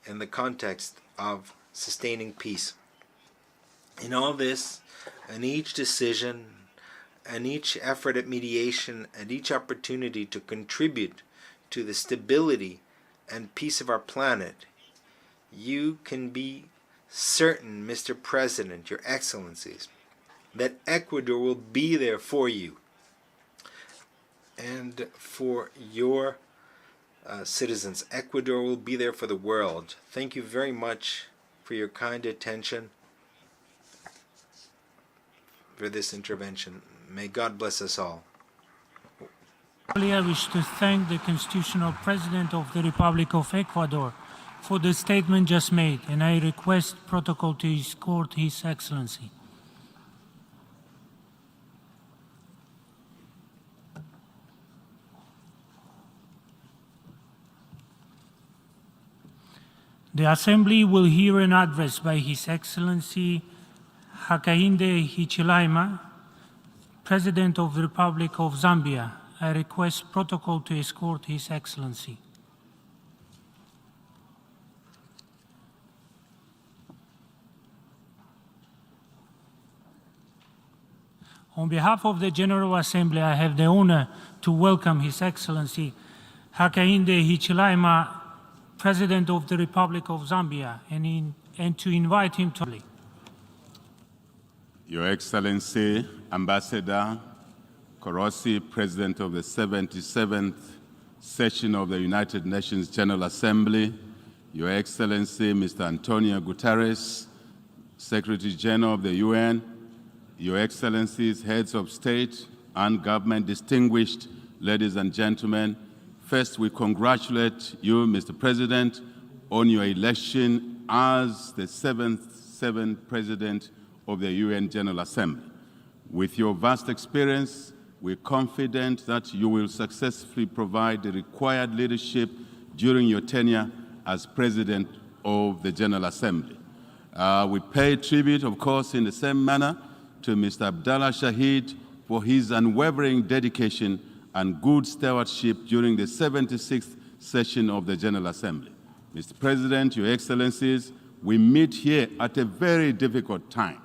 in the context of sustaining peace. In all this, and each decision, and each effort at mediation, and each opportunity to contribute to the stability and peace of our planet, you can be certain, Mr. President, Your Excellencies, that Ecuador will be there for you and for your citizens. Ecuador will be there for the world. Thank you very much for your kind attention for this intervention. May God bless us all.
I wish to thank the Constitutional President of the Republic of Ecuador for the statement just made, and I request protocol to escort His Excellency. The Assembly will hear an address by His Excellency Hakainde Hichilema, President of the Republic of Zambia. I request protocol to escort His Excellency. On behalf of the General Assembly, I have the honor to welcome His Excellency Hakainde Hichilema, President of the Republic of Zambia, and to invite him to...
Your Excellency, Ambassador Khurelsukh, President of the 77th Session of the United Nations General Assembly, Your Excellency, Mr. Antonio Guterres, Secretary General of the UN, Your Excellencies, Heads of State and Government, distinguished ladies and gentlemen, first, we congratulate you, Mr. President, on your election as the seventh President of the UN General Assembly. With your vast experience, we're confident that you will successfully provide the required leadership during your tenure as President of the General Assembly. We pay tribute, of course, in the same manner to Mr. Abdallah Shahid for his unwavering dedication and good stewardship during the 76th session of the General Assembly. Mr. President, Your Excellencies, we meet here at a very difficult time,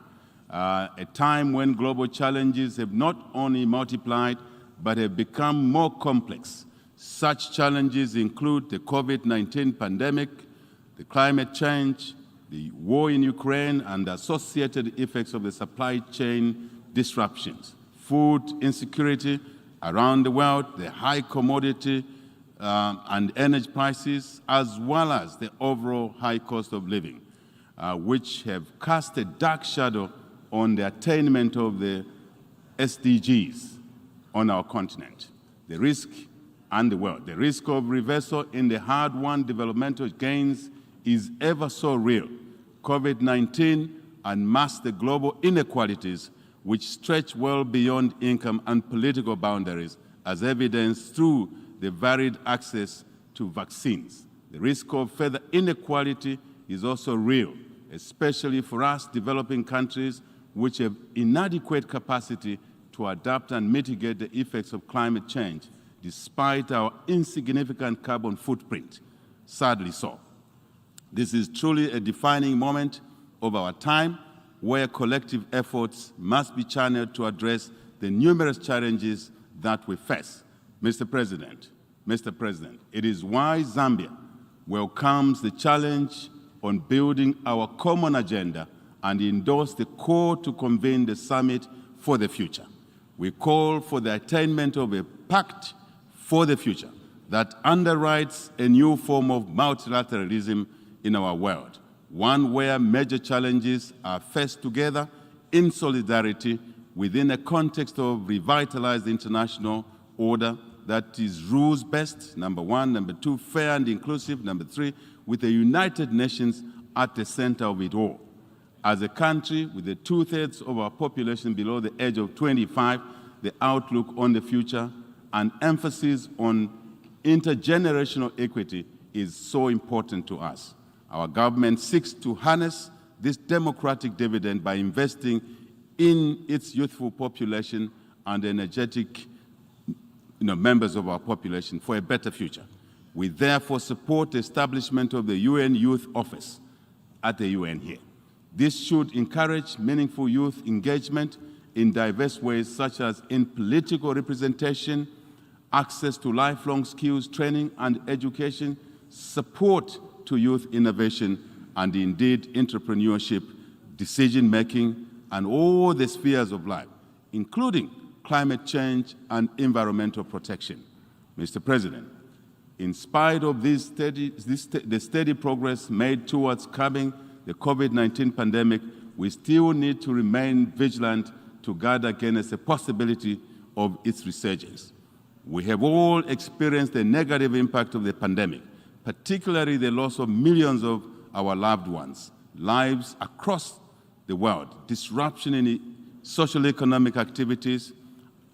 a time when global challenges have not only multiplied, but have become more complex. Such challenges include the COVID-19 pandemic, the climate change, the war in Ukraine, and the associated effects of the supply chain disruptions, food insecurity around the world, the high commodity and energy prices, as well as the overall high cost of living, which have cast a dark shadow on the attainment of the SDGs on our continent. The risk and the world. The risk of reversal in the hard-won developmental gains is ever so real. COVID-19 unmasks the global inequalities which stretch well beyond income and political boundaries, as evidenced through the varied access to vaccines. The risk of further inequality is also real, especially for us developing countries which have inadequate capacity to adapt and mitigate the effects of climate change, despite our insignificant carbon footprint. Sadly so. This is truly a defining moment of our time where collective efforts must be channeled to address the numerous challenges that we face. Mr. President, it is why Zambia welcomes the challenge on building our common agenda and endorsed the call to convene the summit for the future. We call for the attainment of a pact for the future that underwrites a new form of multilateralism in our world, one where major challenges are faced together in solidarity within a context of revitalized international order that is rules-based, number one, number two, fair and inclusive, number three, with the United Nations at the center of it all. As a country with the 2/3 of our population below the age of 25, the outlook on the future and emphasis on intergenerational equity is so important to us. Our government seeks to harness this democratic dividend by investing in its youthful population and energetic members of our population for a better future. We therefore support the establishment of the UN Youth Office at the UN here. This should encourage meaningful youth engagement in diverse ways, such as in political representation, access to lifelong skills training and education, support to youth innovation, and indeed entrepreneurship, decision-making, and all the spheres of life, including climate change and environmental protection. Mr. President, in spite of the steady progress made towards curbing the COVID-19 pandemic, we still need to remain vigilant to guard against the possibility of its resurgence. We have all experienced the negative impact of the pandemic, particularly the loss of millions of our loved ones, lives across the world, disruption in social economic activities.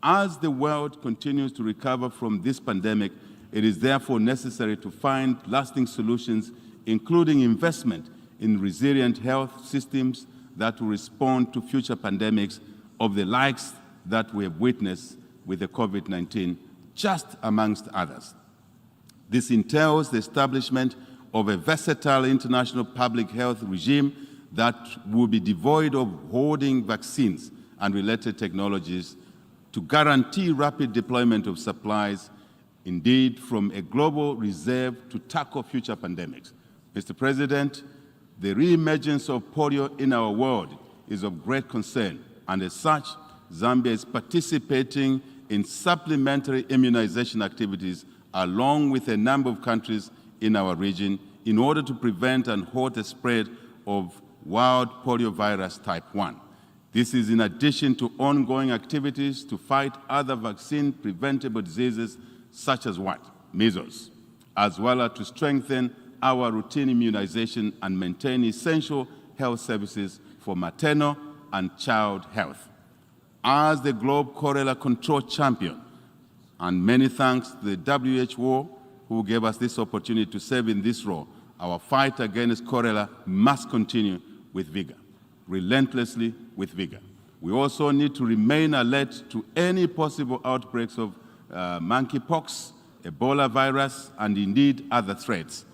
As the world continues to recover from this pandemic, it is therefore necessary to find lasting solutions, including investment in resilient health systems that will respond to future pandemics of the likes that we have witnessed with the COVID-19, just amongst others. This entails the establishment of a versatile international public health regime that will be devoid of hoarding vaccines and related technologies to guarantee rapid deployment of supplies, indeed from a global reserve to tackle future pandemics. Mr. President, the re-emergence of polio in our world is of great concern, and as such, Zambia is participating in supplementary immunization activities along with a number of countries in our region in order to prevent and halt the spread of wild poliovirus type 1. This is in addition to ongoing activities to fight other vaccine-preventable diseases such as what? Measles, as well as to strengthen our routine immunization and maintain essential health services for maternal and child health. As the Globe Cholera Control Champion, and many thanks to the WHO who gave us this opportunity to serve in this role, our fight against cholera must continue with vigor, relentlessly with vigor. We also need to remain alert to any possible outbreaks of monkeypox, Ebola virus, and indeed other threats.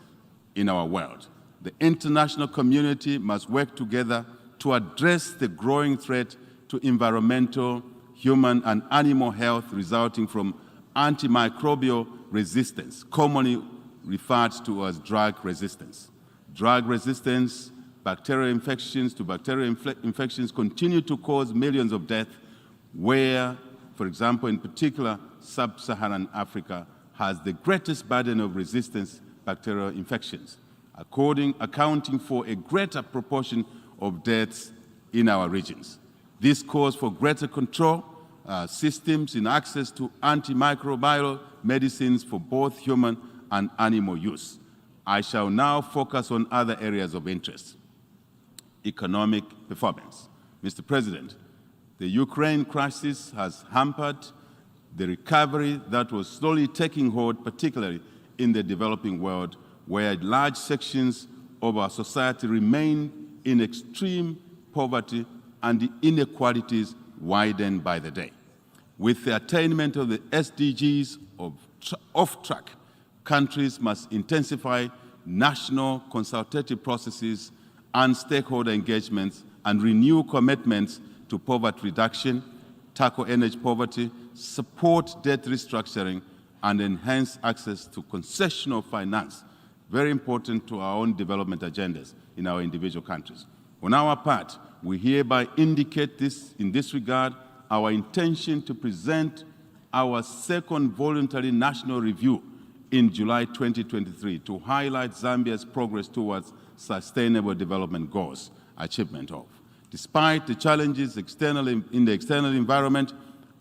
in our world. The international community must work together to address the growing threat to environmental, human, and animal health resulting from antimicrobial resistance, commonly referred to as drug resistance. Drug resistance, bacterial infections to bacterial infections continue to cause millions of deaths where, for example, in particular, sub-Saharan Africa has the greatest burden of resistance bacterial infections, accounting for a greater proportion of deaths in our regions. This calls for greater control systems in access to antimicrobial medicines for both human and animal use. I shall now focus on other areas of interest. Economic performance. Mr. President, the Ukraine crisis has hampered the recovery that was slowly taking hold, particularly in the developing world, where large sections of our society remain in extreme poverty and the inequalities widen by the day. With the attainment of the SDGs off track, countries must intensify national consultative processes and stakeholder engagements and renew commitments to poverty reduction, tackle energy poverty, support debt restructuring, and enhance access to concessional finance, very important to our own development agendas in our individual countries. On our part, we hereby indicate this, in this regard, our intention to present our second voluntary national review in July 2023 to highlight Zambia's progress towards sustainable development goals, achievement of. Despite the challenges in the external environment,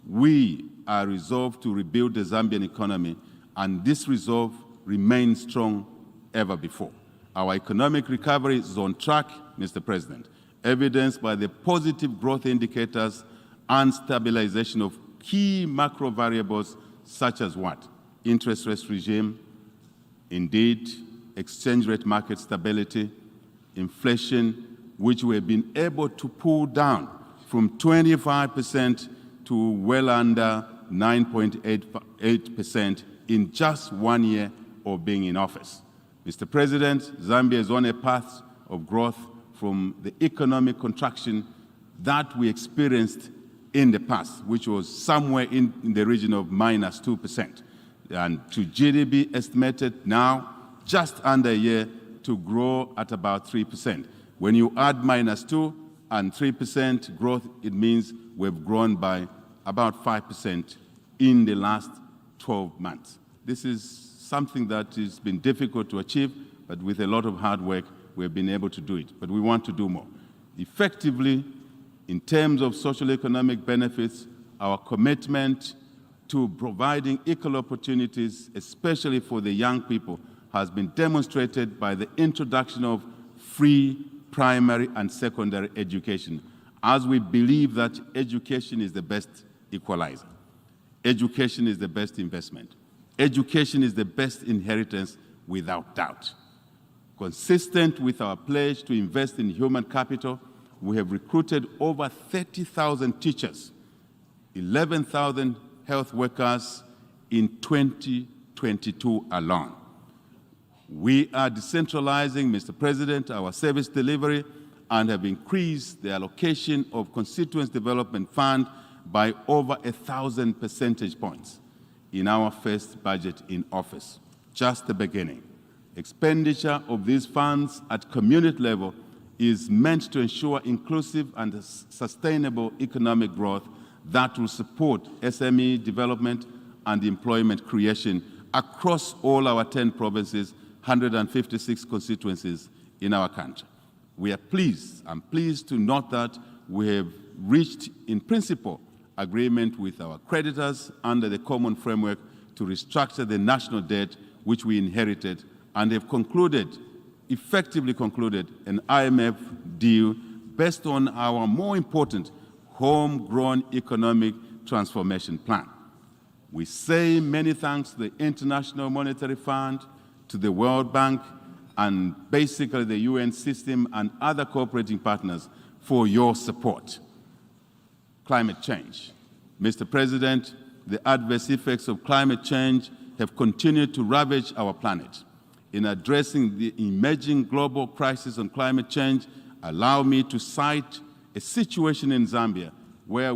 we are resolved to rebuild the Zambian economy, and this resolve remains strong ever before. Our economic recovery is on track, Mr. President, evidenced by the positive growth indicators and stabilization of key macro variables such as what? Interest rate regime, indeed, exchange rate market stability, inflation, which we have been able to pull down from 25% to well under 9.88% in just 1 year of being in office. Mr. President, Zambia is on a path of growth from the economic contraction that we experienced in the past, which was somewhere in the region of -2%, and to GDP estimated now just under a year to grow at about 3%. When you add -2 and 3% growth, it means we've grown by about 5% in the last 12 months. This is something that has been difficult to achieve, but with a lot of hard work, we've been able to do it. But we want to do more. Effectively, in terms of social economic benefits, our commitment to providing equal opportunities, especially for the young people, has been demonstrated by the introduction of free primary and secondary education, as we believe that education is the best equalizer. Education is the best investment. Education is the best inheritance without doubt. Consistent with our pledge to invest in human capital, we have recruited over 30,000 teachers, 11,000 health workers in 2022 alone. We are decentralizing, Mr. President, our service delivery and have increased the allocation of Constituency Development Fund by over 1,000 percentage points in our first budget in office, just the beginning. Expenditure of these funds at community level is meant to ensure inclusive and sustainable economic growth that will support SME development and employment creation across all our 10 provinces, 156 constituencies in our country. I'm pleased to note that we have reached, in principle, agreement with our creditors under the common framework to restructure the national debt which we inherited, and have effectively concluded an IMF deal based on our more important homegrown economic transformation plan. We say many thanks to the International Monetary Fund, to the World Bank, and basically the UN system and other cooperating partners for your support. Climate change. Mr. President, the adverse effects of climate change have continued to ravage our planet. in addressing the emerging global crisis on climate change, allow me to cite a situation in Zambia where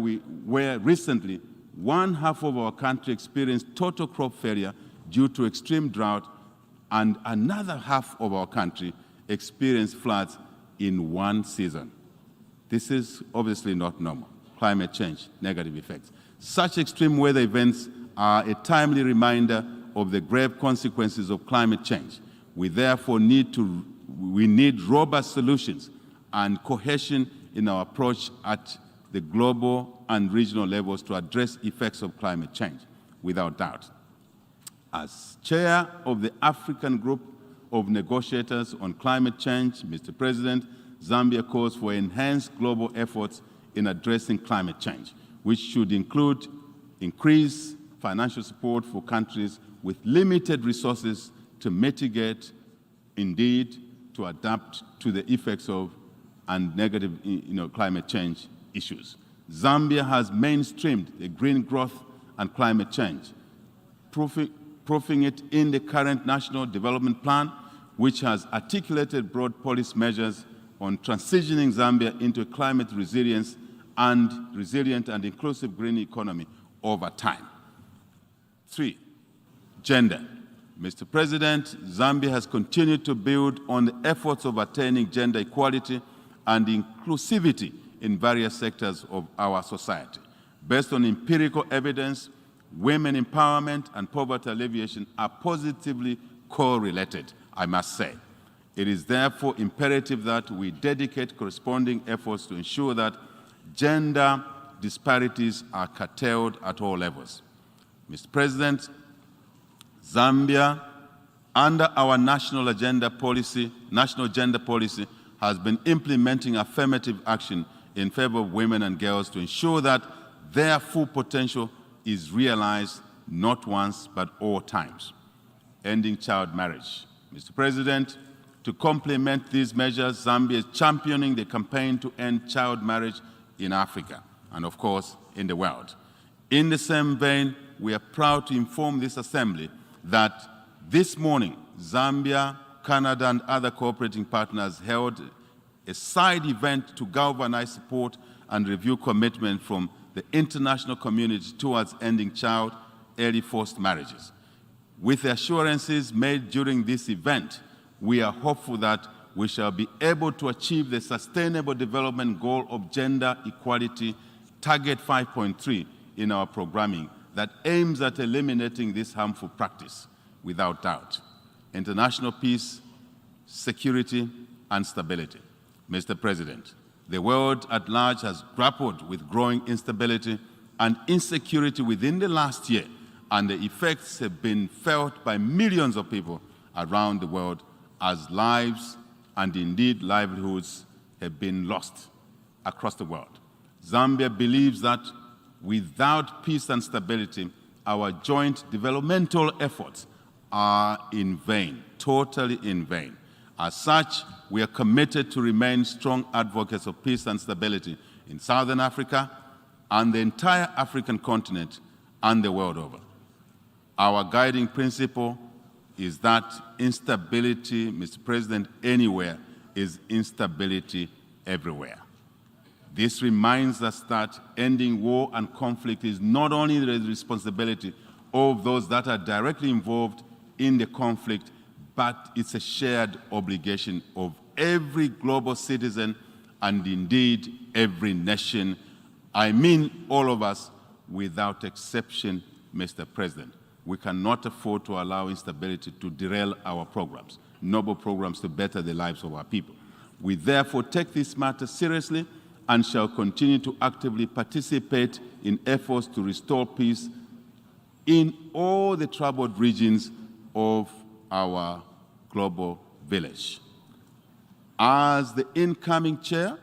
recently one half of our country experienced total crop failure due to extreme drought, and another half of our country experienced floods in one season. This is obviously not normal. Climate change, negative effects. Such extreme weather events are a timely reminder of the grave consequences of climate change. We therefore need robust solutions and cohesion in our approach at the global and regional levels to address effects of climate change, without doubt. As chair of the African Group of Negotiators on Climate Change, Mr. President, Zambia calls for enhanced global efforts in addressing climate change, which should include increased financial support for countries with limited resources to mitigate, indeed, to adapt to the effects of and negative climate change issues. Zambia has mainstreamed the green growth and climate change, proving it in the current National Development Plan, which has articulated broad policy measures on transitioning Zambia into a climate resilient and inclusive green economy over time. 3, gender. Mr. President, Zambia has continued to build on the efforts of attaining gender equality and inclusivity in various sectors of our society. Based on empirical evidence, women empowerment and poverty alleviation are positively correlated, I must say. It is therefore imperative that we dedicate corresponding efforts to ensure that gender disparities are curtailed at all levels. Mr. President, Zambia, under our national gender policy, has been implementing affirmative action in favor of women and girls to ensure that their full potential is realized not once but all times. Ending child marriage. Mr. President, to complement these measures, Zambia is championing the campaign to end child marriage in Africa and, of course, in the world. In the same vein, we are proud to inform this Assembly that this morning, Zambia, Canada, and other cooperating partners held a side event to galvanize support and review commitment from the international community towards ending child early forced marriages. With the assurances made during this event, we are hopeful that we shall be able to achieve the Sustainable Development Goal of Gender Equality, Target 5.3 in our programming that aims at eliminating this harmful practice, without doubt. International peace, security, and stability. Mr. President, the world at large has grappled with growing instability and insecurity within the last year, and the effects have been felt by millions of people around the world as lives and indeed livelihoods have been lost across the world. Zambia believes that without peace and stability, our joint developmental efforts are in vain, totally in vain. As such, we are committed to remain strong advocates of peace and stability in Southern Africa and the entire African continent and the world over. Our guiding principle is that instability, Mr. President, anywhere is instability everywhere. This reminds us that ending war and conflict is not only the responsibility of those that are directly involved in the conflict, but it's a shared obligation of every global citizen and indeed every nation. I mean all of us without exception, Mr. President. We cannot afford to allow instability to derail our programs, noble programs to better the lives of our people. We therefore take this matter seriously and shall continue to actively participate in efforts to restore peace in all the troubled regions of our global village. As the incoming chair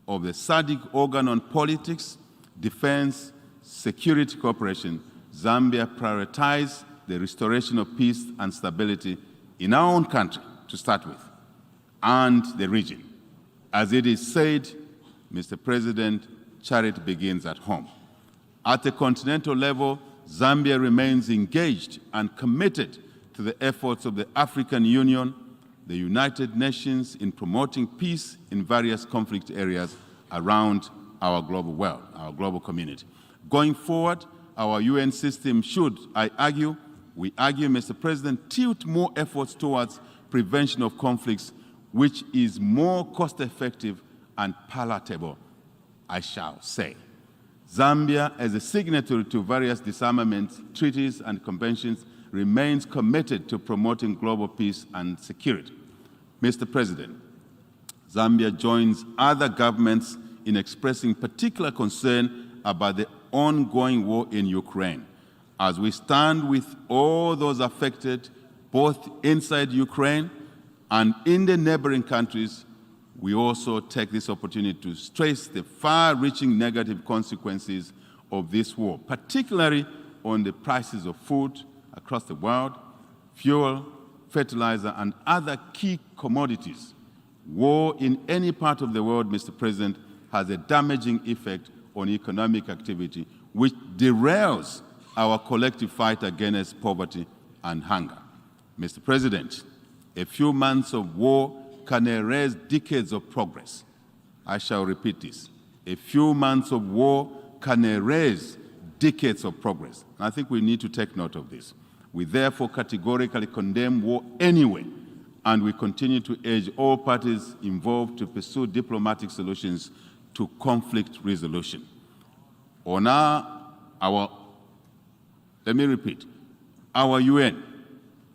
of the SADC organ on politics, defense, security cooperation, Zambia prioritized the restoration of peace and stability in our own country, to start with, and the region. As it is said, Mr. President, charity begins at home. At the continental level, Zambia remains engaged and committed to the efforts of the African Union, the United Nations in promoting peace in various conflict areas around our global world, our global community. Going forward, our UN system should, we argue, Mr. President, tilt more efforts towards prevention of conflicts, which is more cost-effective and palatable, I shall say. Zambia, as a signatory to various disarmament treaties and conventions, remains committed to promoting global peace and security. Mr. President, Zambia joins other governments in expressing particular concern about the ongoing war in Ukraine. As we stand with all those affected, both inside Ukraine and in the neighboring countries, we also take this opportunity to stress the far-reaching negative consequences of this war, particularly on the prices of food across the world, fuel, fertilizer, and other key commodities. War in any part of the world, Mr. President, has a damaging effect on economic activity, which derails our collective fight against poverty and hunger. Mr. President, a few months of war can erase decades of progress. I shall repeat this. A few months of war can erase decades of progress. I think we need to take note of this. We therefore categorically condemn war anyway, and we continue to urge all parties involved to pursue diplomatic solutions to conflict resolution. On let me repeat, our UN,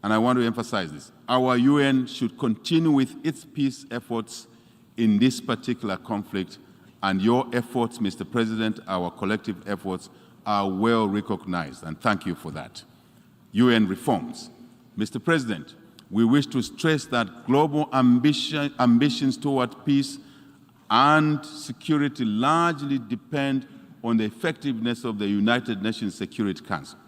and I want to emphasize this, our UN should continue with its peace efforts in this particular conflict, and your efforts, Mr. President, our collective efforts, are well recognized, and thank you for that. UN reforms. Mr. President, we wish to stress that global ambitions toward peace and security largely depend on the effectiveness of the United Nations Security Council.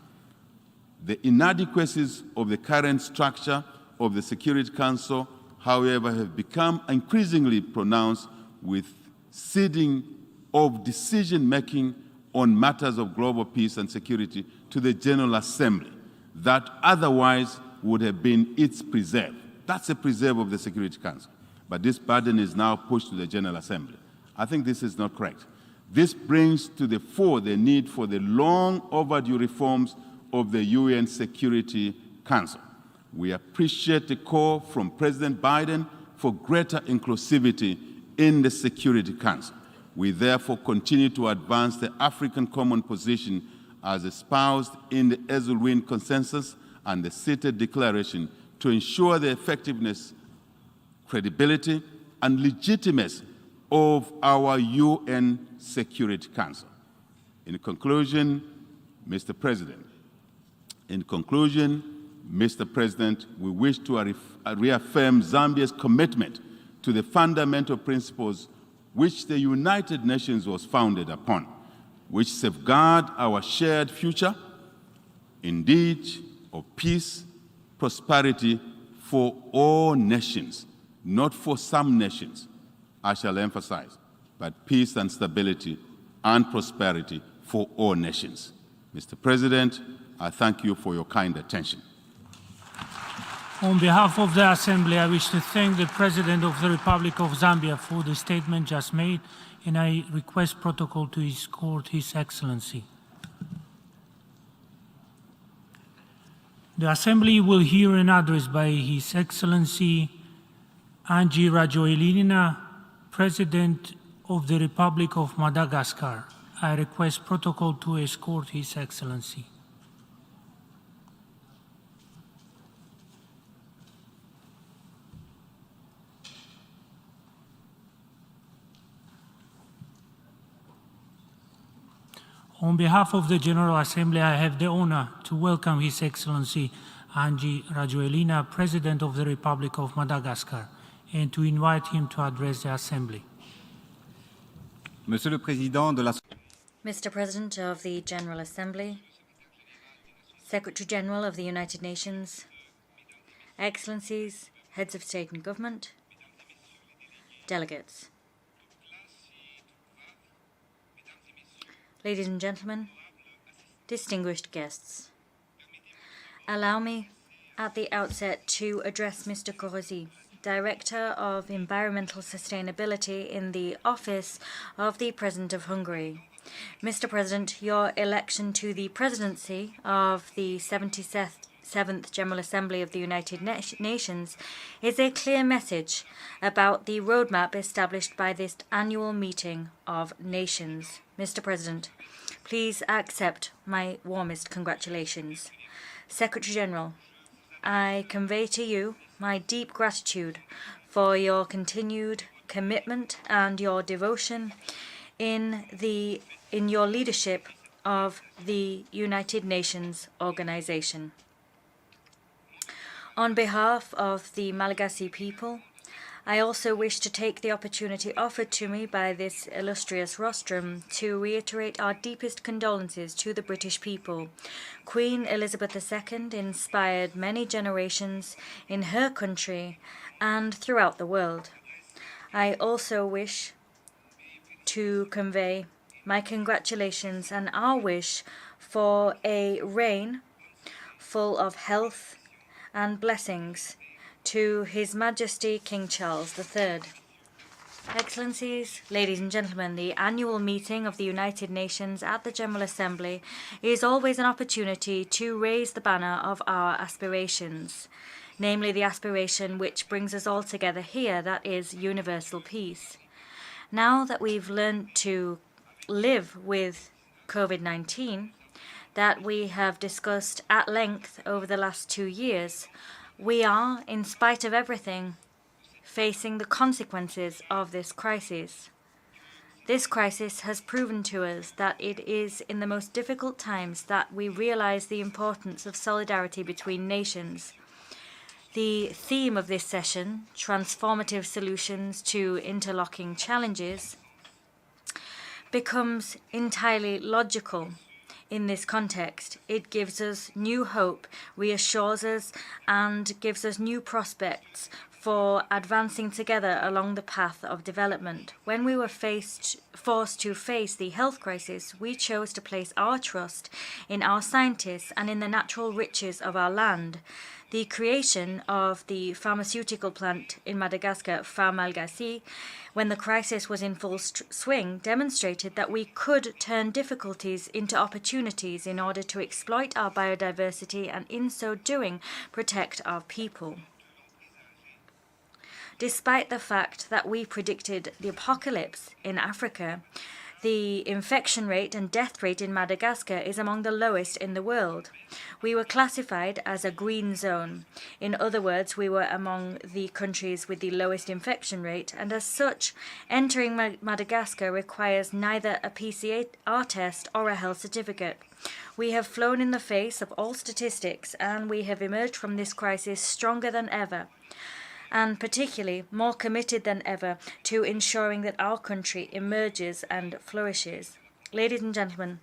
The inadequacies of the current structure of the Security Council, however, have become increasingly pronounced with ceding of decision-making on matters of global peace and security to the General Assembly that otherwise would have been its preserve. That's a preserve of the Security Council. But this burden is now pushed to the General Assembly. I think this is not correct. This brings to the fore the need for the long overdue reforms of the UN Security Council. We appreciate the call from President Biden for greater inclusivity in the Security Council. We therefore continue to advance the African common position as espoused in the Ezulwin Consensus and the Seyyed Declaration to ensure the effectiveness, credibility, and legitimacy of our UN Security Council. In conclusion, Mr. President, we wish to reaffirm Zambia's commitment to the fundamental principles which the United Nations was founded upon, which safeguard our shared future, indeed, of peace, prosperity for all nations, not for some nations, I shall emphasize, but peace and stability and prosperity for all nations. Mr. President, I thank you for your kind attention.
On behalf of the Assembly, I wish to thank the President of the Republic of Zambia for the statement just made, and I request protocol to escort His Excellency. The Assembly will hear an address by His Excellency Angie Rajoelina, President of the Republic of Madagascar. I request protocol to escort His Excellency. On behalf of the General Assembly, I have the honor to welcome His Excellency Angie Rajoelina, President of the Republic of Madagascar, and to invite him to address the Assembly.
Mr. President of the General Assembly, Secretary General of the United Nations, Excellencies, Heads of State and Government, delegates. Ladies and gentlemen, distinguished guests, allow me, at the outset to address Mr. Khurelsukh, Director of Environmental Sustainability in the Office of the President of Hungary. Mr. President, your election to the presidency of the 77th General Assembly of the United Nations is a clear message about the roadmap established by this annual meeting of nations. Mr. President, please accept my warmest congratulations. Secretary General, I convey to you my deep gratitude for your continued commitment and your devotion in your leadership of the United Nations organization. On behalf of the Malagasy people, I also wish to take the opportunity offered to me by this illustrious rostrum to reiterate our deepest condolences to the British people. Queen Elizabeth II inspired many generations in her country and throughout the world. I also wish to convey my congratulations and our wish for a reign full of health and blessings to His Majesty King Charles III. Excellencies, ladies and gentlemen, the annual meeting of the United Nations at the General Assembly is always an opportunity to raise the banner of our aspirations, namely the aspiration which brings us all together here, that is universal peace. Now that we've learned to live with COVID-19, that we have discussed at length over the last 2 years, we are, in spite of everything, facing the consequences of this crisis. This crisis has proven to us that it is in the most difficult times that we realize the importance of solidarity between nations. The theme of this session, Transformative Solutions to Interlocking Challenges, becomes entirely logical. In this context, it gives us new hope, reassures us, and gives us new prospects for advancing together along the path of development. When we were forced to face the health crisis, we chose to place our trust in our scientists and in the natural riches of our land. The creation of the pharmaceutical plant in Madagascar, Pharmalgacy, when the crisis was in full swing, demonstrated that we could turn difficulties into opportunities in order to exploit our biodiversity and in so doing protect our people. Despite the fact that we predicted the apocalypse in Africa, the infection rate and death rate in Madagascar is among the lowest in the world. We were classified as a green zone. In other words, we were among the countries with the lowest infection rate, and as such, entering Madagascar requires neither a PCR test or a health certificate. We have flown in the face of all statistics, and we have emerged from this crisis stronger than ever, and particularly more committed than ever to ensuring that our country emerges and flourishes. Ladies and gentlemen,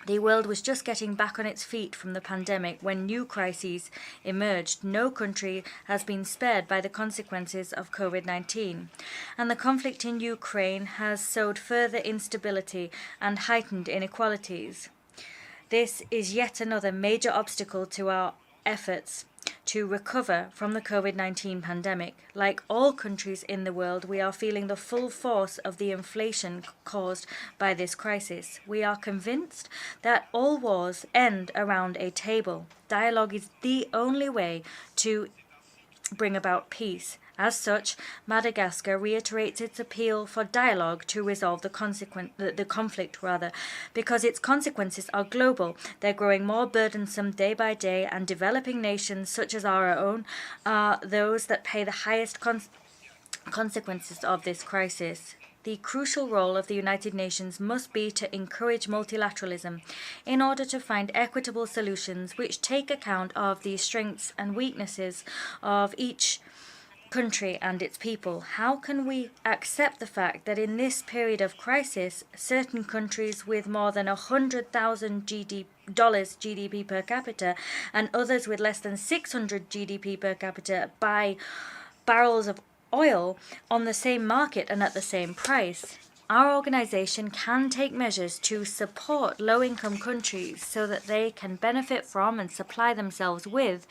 the world was just getting back on its feet from the pandemic when new crises emerged. No country has been spared by the consequences of COVID-19, and the conflict in Ukraine has sowed further instability and heightened inequalities. This is yet another major obstacle to our efforts to recover from the COVID-19 pandemic. Like all countries in the world, we are feeling the full force of the inflation caused by this crisis. We are convinced that all wars end around a table. Dialogue is the only way to bring about peace. As such, Madagascar reiterates its appeal for dialogue to resolve the conflict, because its consequences are global. They're growing more burdensome day by day, and developing nations such as our own are those that pay the highest consequences of this crisis. The crucial role of the United Nations must be to encourage multilateralism in order to find equitable solutions which take account of the strengths and weaknesses of each country and its people. How can we accept the fact that in this period of crisis, certain countries with more than $100,000 GDP per capita and others with less than $600 GDP per capita buy barrels of oil on the same market and at the same price? Our organization can take measures to support low-income countries so that they can benefit from and supply themselves with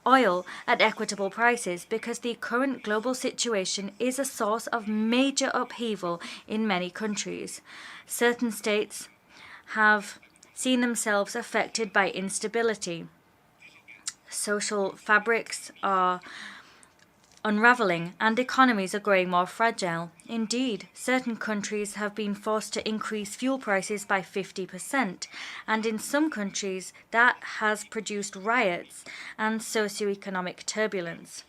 oil at equitable prices, because the current global situation is a source of major upheaval in many countries. Certain states have seen themselves affected by instability. Social fabrics are unraveling and economies are growing more fragile. Indeed, certain countries have been forced to increase fuel prices by 50%, and in some countries that has produced riots and socioeconomic turbulence.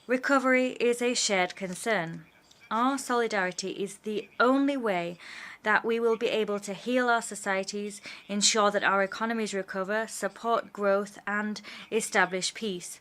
Recovery is a shared concern. Our solidarity is the only way that we will be able to heal our societies, ensure that our economies recover, support growth, and establish peace.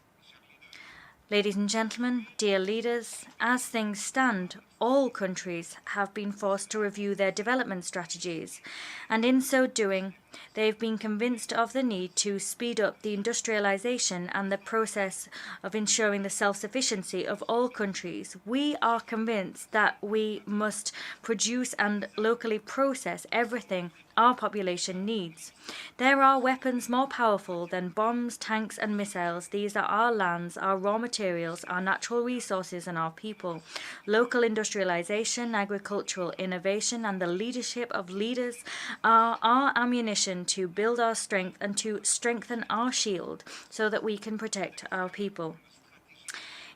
Ladies and gentlemen, dear leaders, as things stand, all countries have been forced to review their development strategies, and in so doing, they've been convinced of the need to speed up the industrialization and the process of ensuring the self-sufficiency of all countries. We are convinced that we must produce and locally process everything our population needs. There are weapons more powerful than bombs, tanks, and missiles. These are our lands, our raw materials, our natural resources, and our people. Local industrialization, agricultural innovation, and the leadership of leaders are our ammunition to build our strength and to strengthen our shield so that we can protect our people.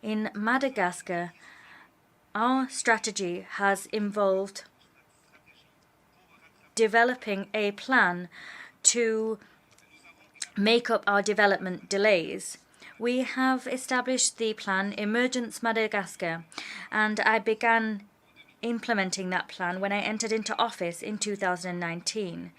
In Madagascar, our strategy has involved developing a plan to make up our development delays. We have established the plan Emergence Madagascar, and I began implementing that plan when I entered into office in 2019.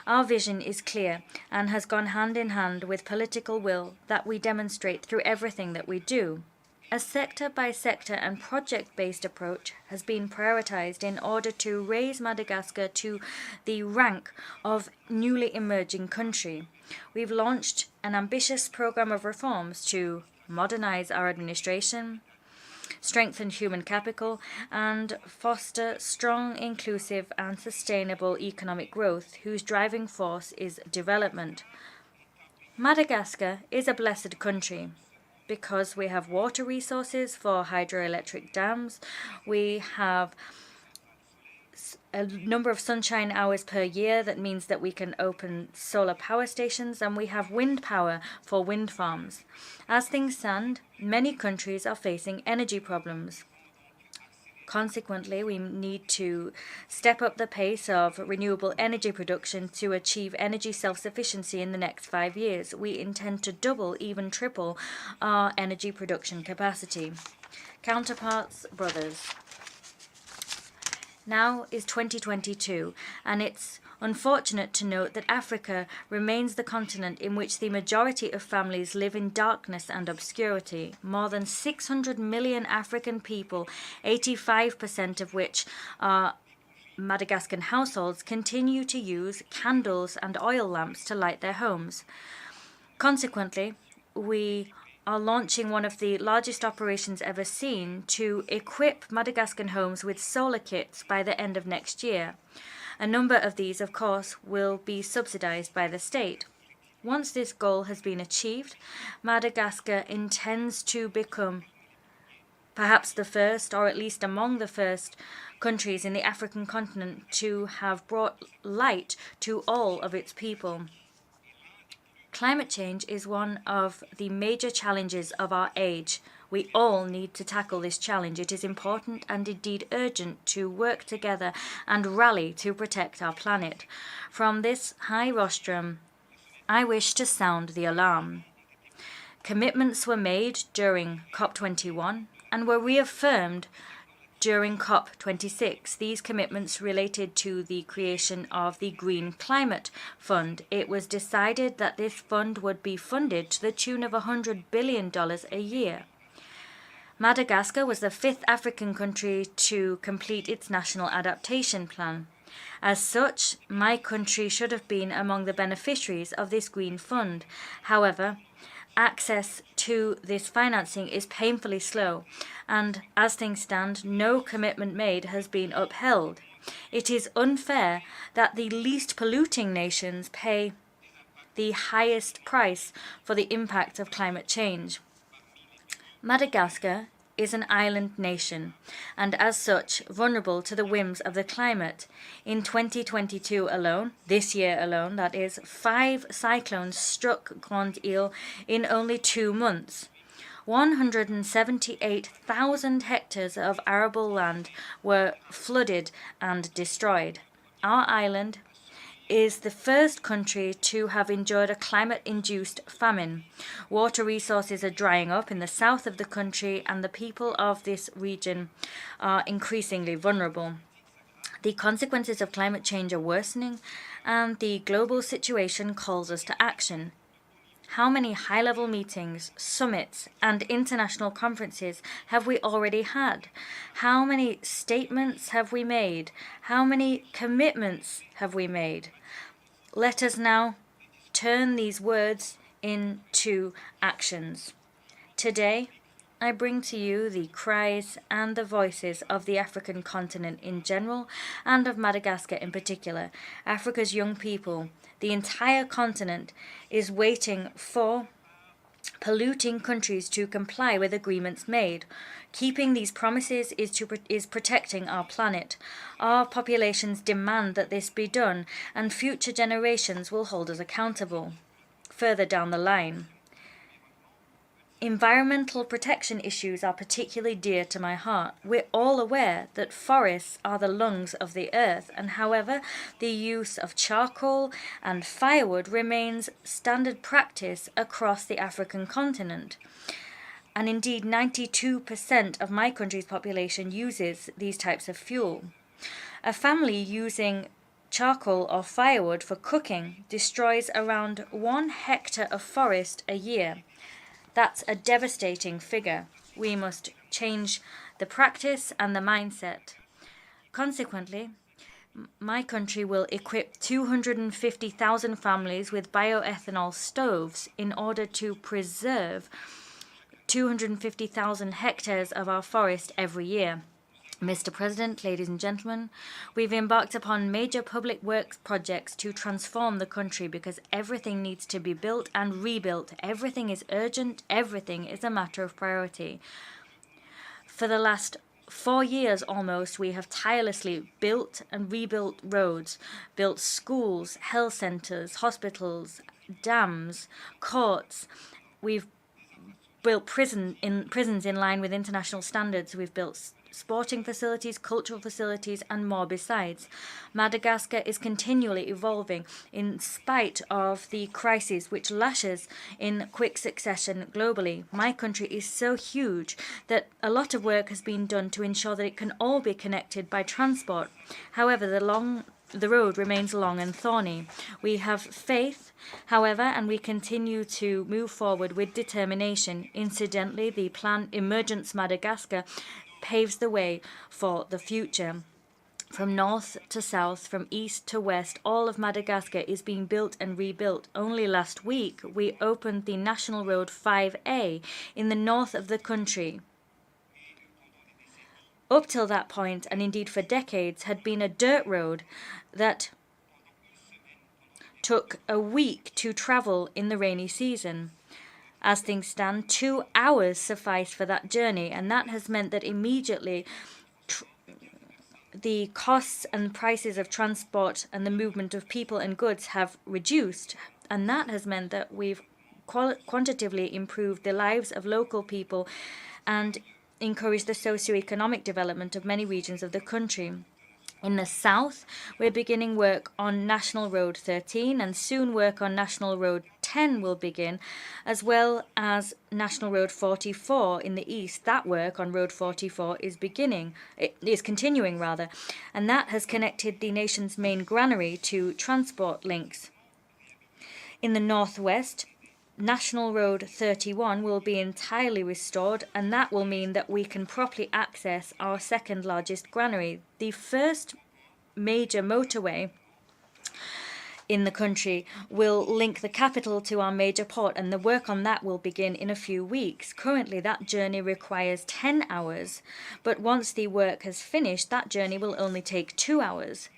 Our vision is clear and has gone hand in hand with political will that we demonstrate through everything that we do. A sector-by-sector and project-based approach has been prioritized in order to raise Madagascar to the rank of newly emerging country. We've launched an ambitious program of reforms to modernize our administration, strengthen human capital, and foster strong, inclusive, and sustainable economic growth whose driving force is development. Madagascar is a blessed country, because we have water resources for hydroelectric dams, we have a number of sunshine hours per year that means that we can open solar power stations, and we have wind power for wind farms. As things stand, many countries are facing energy problems. Consequently, we need to step up the pace of renewable energy production to achieve energy self-sufficiency in the next 5 years. We intend to double, even triple, our energy production capacity. Counterparts, brothers. Now is 2022, and it's unfortunate to note that Africa remains the continent in which the majority of families live in darkness and obscurity. More than 600 million African people, 85% of which are Madagascan households, continue to use candles and oil lamps to light their homes. Consequently, we are launching one of the largest operations ever seen to equip Madagascan homes with solar kits by the end of next year. A number of these, of course, will be subsidized by the state. Once this goal has been achieved, Madagascar intends to become perhaps the first, or at least among the first, countries in the African continent to have brought light to all of its people. Climate change is one of the major challenges of our age. We all need to tackle this challenge. It is important and indeed urgent to work together and rally to protect our planet. From this high rostrum, I wish to sound the alarm. Commitments were made during COP21 and were reaffirmed during COP26. These commitments related to the creation of the Green Climate Fund. It was decided that this fund would be funded to the tune of $100 billion a year. Madagascar was the 5th African country to complete its national adaptation plan. As such, my country should have been among the beneficiaries of this Green Fund. However, access to this financing is painfully slow, and as things stand, no commitment made has been upheld. It is unfair that the least polluting nations pay the highest price for the impact of climate change. Madagascar is an island nation, and as such, vulnerable to the whims of the climate. In 2022 alone, this year alone, that is, 5 cyclones struck Grande Île in only 2 months. 178,000 hectares of arable land were flooded and destroyed. Our island is the first country to have endured a climate-induced famine. Water resources are drying up in the south of the country, and the people of this region are increasingly vulnerable. The consequences of climate change are worsening, and the global situation calls us to action. How many high-level meetings, summits, and international conferences have we already had? How many statements have we made? How many commitments have we made? Let us now turn these words into actions. Today, I bring to you the cries and the voices of the African continent in general, and of Madagascar in particular. Africa's young people, the entire continent, is waiting for polluting countries to comply with agreements made. Keeping these promises is protecting our planet. Our populations demand that this be done, and future generations will hold us accountable. Further down the line, environmental protection issues are particularly dear to my heart. We're all aware that forests are the lungs of the earth, and however, the use of charcoal and firewood remains standard practice across the African continent. And indeed, 92% of my country's population uses these types of fuel. A family using charcoal or firewood for cooking destroys around 1 hectare of forest a year. That's a devastating figure. We must change the practice and the mindset. Consequently, my country will equip 250,000 families with bioethanol stoves in order to preserve 250,000 hectares of our forest every year. Mr. President, ladies and gentlemen, we've embarked upon major public works projects to transform the country because everything needs to be built and rebuilt. Everything is urgent. Everything is a matter of priority. For the last 4 years almost, we have tirelessly built and rebuilt roads, built schools, health centres, hospitals, dams, courts. We've built prisons in line with international standards. We've built sporting facilities, cultural facilities, and more besides. Madagascar is continually evolving in spite of the crisis which lashes in quick succession globally. My country is so huge that a lot of work has been done to ensure that it can all be connected by transport. However, the road remains long and thorny. We have faith, however, and we continue to move forward with determination. Incidentally, the plan Emergence Madagascar paves the way for the future. From north to south, from east to west, all of Madagascar is being built and rebuilt. Only last week, we opened the National Road 5A in the north of the country. Up till that point, and indeed for decades, had been a dirt road that took a week to travel in the rainy season. As things stand, 2 hours suffice for that journey, and that has meant that immediately the costs and prices of transport and the movement of people and goods have reduced, and that has meant that we've quantitatively improved the lives of local people and encouraged the socio-economic development of many regions of the country. In the south, we're beginning work on National Road 13, and soon work on National Road 10 will begin, as well as National Road 44 in the east. That work on Road 44 is continuing, and that has connected the nation's main granary to transport links. In the northwest, National Road 31 will be entirely restored, and that will mean that we can properly access our second largest granary. The first major motorway in the country will link the capital to our major port, and the work on that will begin in a few weeks. Currently, that journey requires 10 hours, but once the work has finished, that journey will only take 2 hours.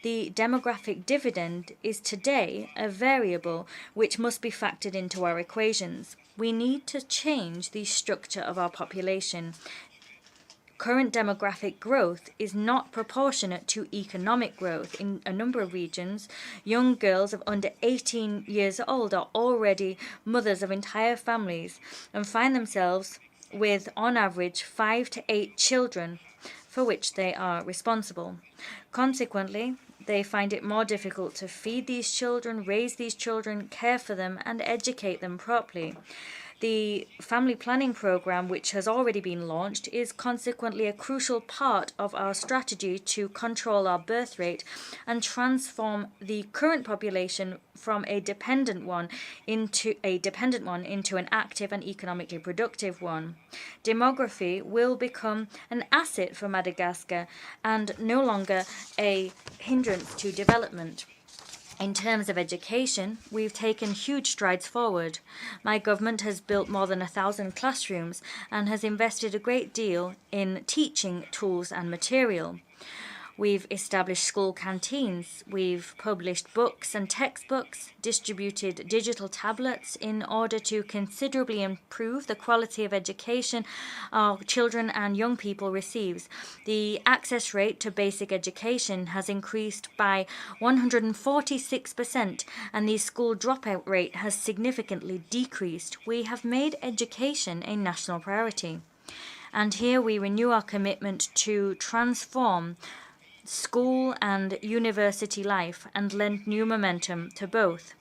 The demographic dividend is today a variable which must be factored into our equations. We need to change the structure of our population. Current demographic growth is not proportionate to economic growth. In a number of regions, young girls of under 18 years old are already mothers of entire families and find themselves with, on average, 5 to 8 children for which they are responsible. Consequently, they find it more difficult to feed these children, raise these children, care for them, and educate them properly. The family planning program, which has already been launched, is consequently a crucial part of our strategy to control our birth rate and transform the current population from a dependent one into an active and economically productive one. Demography will become an asset for Madagascar and no longer a hindrance to development. In terms of education, we've taken huge strides forward. My government has built more than 1,000 classrooms and has invested a great deal in teaching tools and material. We've established school canteens, we've published books and textbooks, distributed digital tablets in order to considerably improve the quality of education our children and young people receive. The access rate to basic education has increased by 146%, and the school dropout rate has significantly decreased. We have made education a national priority. And here we renew our commitment to transform school and university life and lend new momentum to both.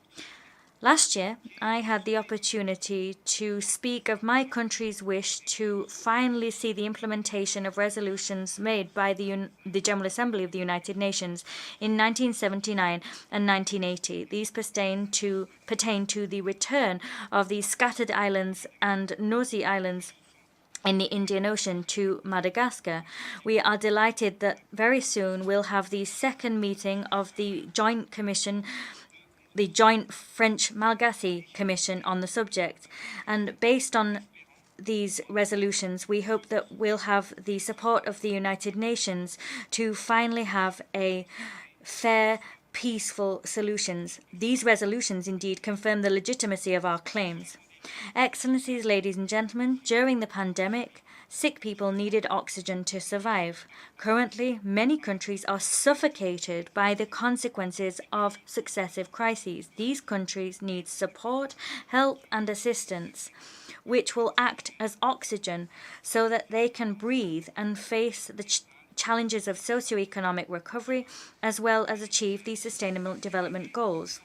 Last year, I had the opportunity to speak of my country's wish to finally see the implementation of resolutions made by the General Assembly of the United Nations in 1979 and 1980. These pertain to the return of the scattered islands and Nosy Islands in the Indian Ocean to Madagascar. We are delighted that very soon we'll have the second meeting of the Joint Commission, the Joint French-Malagasy Commission on the subject. And based on these resolutions, we hope that we'll have the support of the United Nations to finally have a fair, peaceful solutions. These resolutions indeed confirm the legitimacy of our claims. Excellencies, ladies and gentlemen, during the pandemic, sick people needed oxygen to survive. Currently, many countries are suffocated by the consequences of successive crises. These countries need support, help, and assistance, which will act as oxygen so that they can breathe and face the challenges of socioeconomic recovery, as well as achieve the Sustainable Development Goals.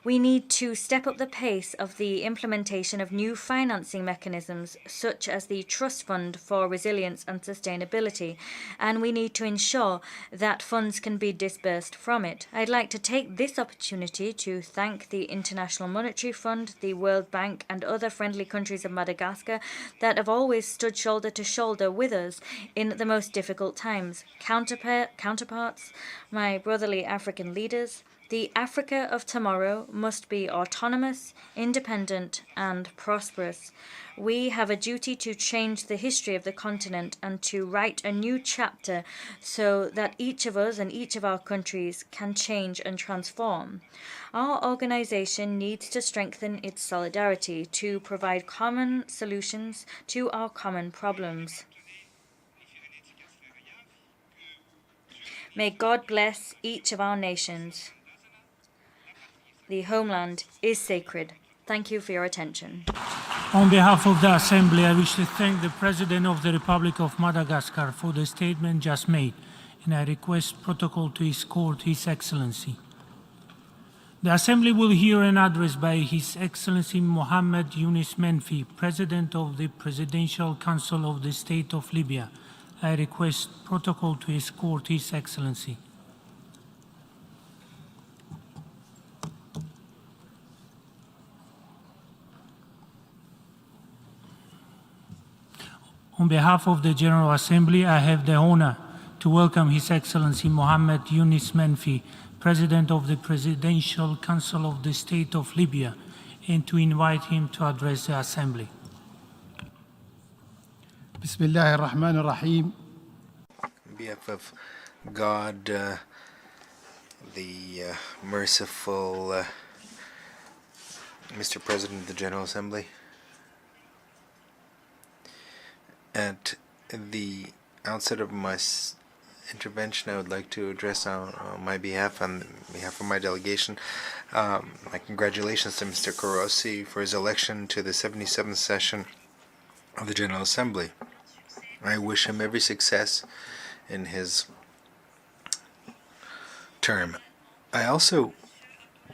We need to step up the pace of the implementation of new financing mechanisms, such as the Trust Fund for Resilience and Sustainability, and we need to ensure that funds can be disbursed from it. I'd like to take this opportunity to thank the International Monetary Fund, the World Bank, and other friendly countries of Madagascar that have always stood shoulder to shoulder with us in the most difficult times. Counterparts, my brotherly African leaders, the Africa of tomorrow must be autonomous, independent, and prosperous. We have a duty to change the history of the continent and to write a new chapter so that each of us and each of our countries can change and transform. Our organization needs to strengthen its solidarity to provide common solutions to our common problems. May God bless each of our nations. The homeland is sacred. Thank you for your attention.
On behalf of the Assembly, I wish to thank the President of the Republic of Madagascar for the statement just made, and I request protocol to escort His Excellency. The Assembly will hear an address by His Excellency Muhammad Yunus Menfi, President of the Presidential Council of the State of Libya. I request protocol to escort His Excellency. On behalf of the General Assembly, I have the honor to welcome His Excellency Muhammad Yunus Menfi, President of the Presidential Council of the State of Libya, and to invite him to address the Assembly.
Bismillah ar-Rahman ar-Rahim.
On behalf of God, the merciful Mr. President of the General Assembly. At the outset of my intervention, I would like to address on behalf of my delegation, my congratulations to Mr. Khurelsukh for his election to the 77th session of the General Assembly. I wish him every success in his term. I also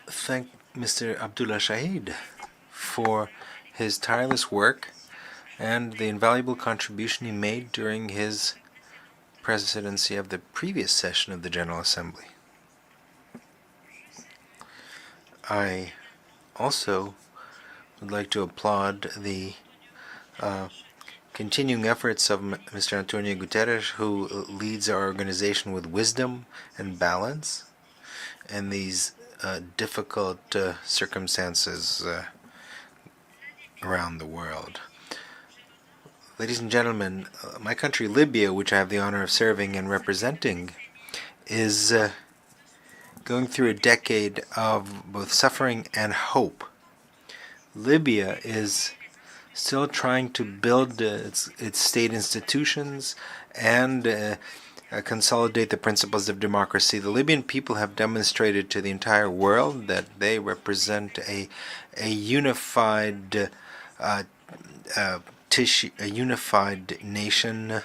thank Mr. Abdullah Shahid for his tireless work and the invaluable contribution he made during his presidency of the previous session of the General Assembly. I also would like to applaud the continuing efforts of Mr. Antonio Guterres, who leads our organization with wisdom and balance in these difficult circumstances around the world. Ladies and gentlemen, my country, Libya, which I have the honor of serving and representing, is going through a decade of both suffering and hope. Libya is still trying to build its state institutions and consolidate the principles of democracy. The Libyan people have demonstrated to the entire world that they represent a unified a unified nation.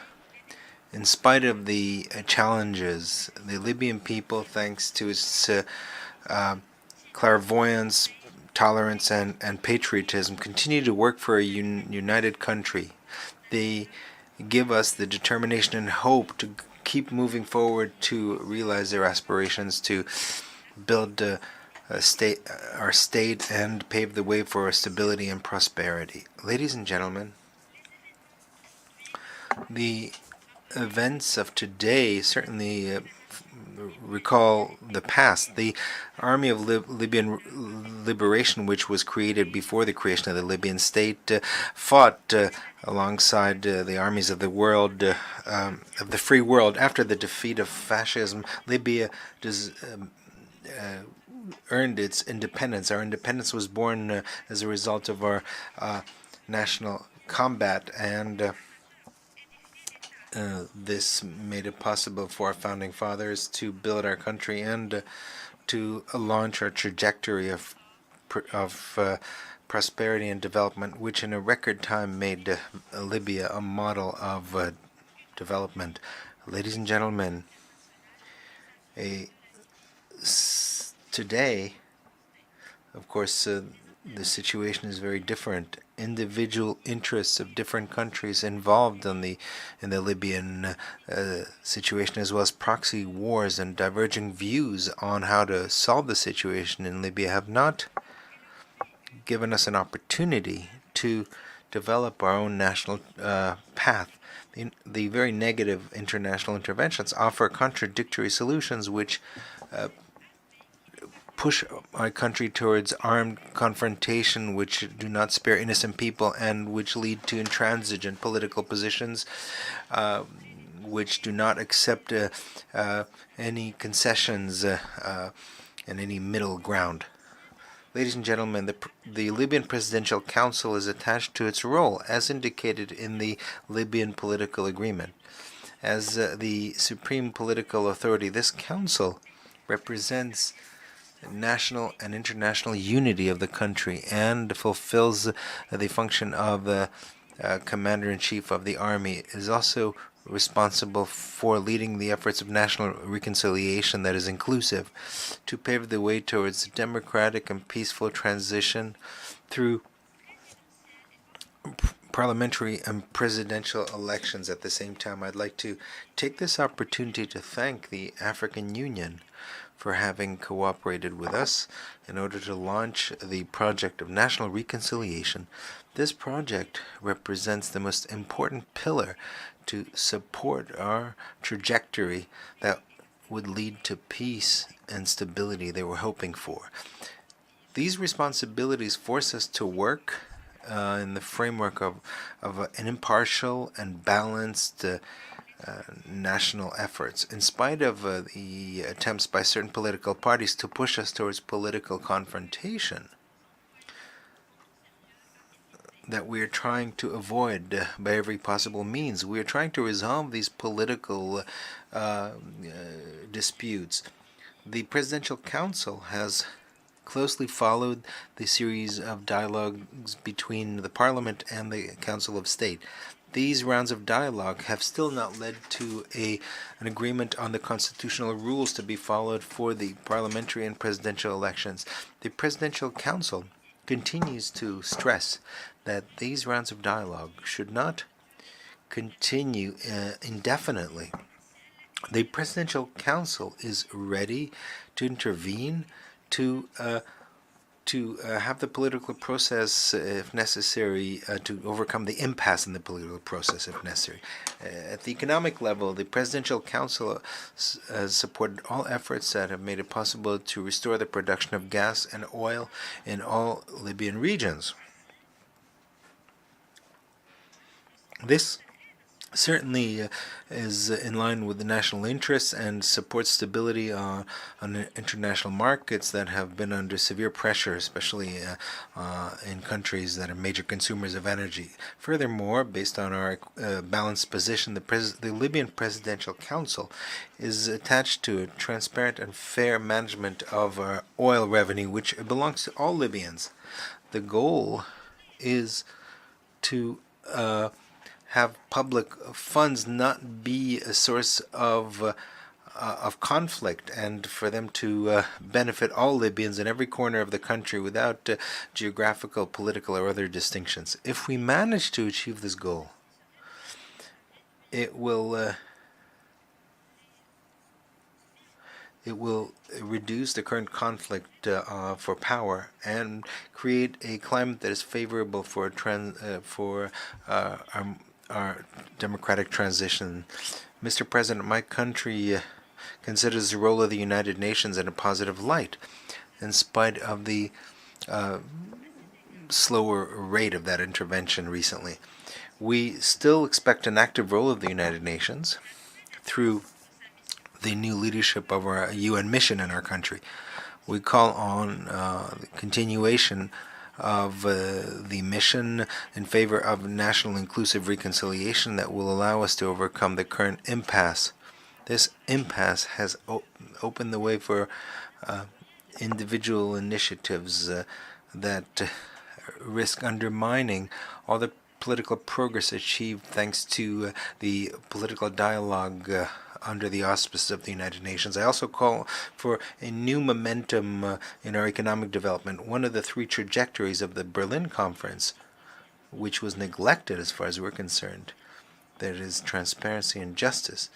In spite of the challenges, the Libyan people, thanks to its clairvoyance, tolerance, and patriotism, continue to work for a united country. They give us the determination and hope to keep moving forward to realize their aspirations to build our state and pave the way for stability and prosperity. Ladies and gentlemen, the events of today certainly recall the past. The Army of Libyan Liberation, which was created before the creation of the Libyan state, fought alongside the armies of the world, of the free world. After the defeat of fascism, Libya earned its independence. Our independence was born as a result of our national combat, and this made it possible for our founding fathers to build our country and to launch our trajectory of prosperity and development, which in a record time made Libya a model of development. Ladies and gentlemen, today, of course, the situation is very different. Individual interests of different countries involved in the Libyan situation, as well as proxy wars and diverging views on how to solve the situation in Libya, have not given us an opportunity to develop our own national path. The very negative international interventions offer contradictory solutions which push our country towards armed confrontation, which do not spare innocent people and which lead to intransigent political positions, which do not accept any concessions and any middle ground. Ladies and gentlemen, the Libyan Presidential Council is attached to its role, as indicated in the Libyan political agreement. As the supreme political authority, this council represents national and international unity of the country and fulfills the function of the commander-in-chief of the army. It is also responsible for leading the efforts of national reconciliation that is inclusive to pave the way towards democratic and peaceful transition through parliamentary and presidential elections. At the same time, I'd like to take this opportunity to thank the African Union for having cooperated with us in order to launch the project of national reconciliation. This project represents the most important pillar to support our trajectory that would lead to peace and stability they were hoping for. These responsibilities force us to work in the framework of an impartial and balanced national efforts, in spite of the attempts by certain political parties to push us towards political confrontation that we are trying to avoid by every possible means. We are trying to resolve these political disputes. The Presidential Council has closely followed the series of dialogues between the Parliament and the Council of State. These rounds of dialogue have still not led to an agreement on the constitutional rules to be followed for the parliamentary and presidential elections. The Presidential Council continues to stress that these rounds of dialogue should not continue indefinitely. The Presidential Council is ready to intervene, to have the political process, if necessary, to overcome the impasse in the political process, if necessary. At the economic level, the Presidential Council has supported all efforts that have made it possible to restore the production of gas and oil in all Libyan regions. This certainly is in line with the national interests and supports stability on international markets that have been under severe pressure, especially in countries that are major consumers of energy. Furthermore, based on our balanced position, the Libyan Presidential Council is attached to a transparent and fair management of our oil revenue, which belongs to all Libyans. The goal is to have public funds not be a source of conflict, and for them to benefit all Libyans in every corner of the country without geographical, political, or other distinctions. If we manage to achieve this goal, it will reduce the current conflict for power and create a climate that is favorable for our democratic transition. Mr. President, my country considers the role of the United Nations in a positive light, in spite of the slower rate of that intervention recently. We still expect an active role of the United Nations through the new leadership of our UN mission in our country. We call on the continuation of the mission in favor of national inclusive reconciliation that will allow us to overcome the current impasse. This impasse has opened the way for individual initiatives that risk undermining all the political progress achieved thanks to the political dialogue under the auspices of the United Nations. I also call for a new momentum in our economic development. One of the three trajectories of the Berlin Conference, which was neglected as far as we're concerned, that is transparency and justice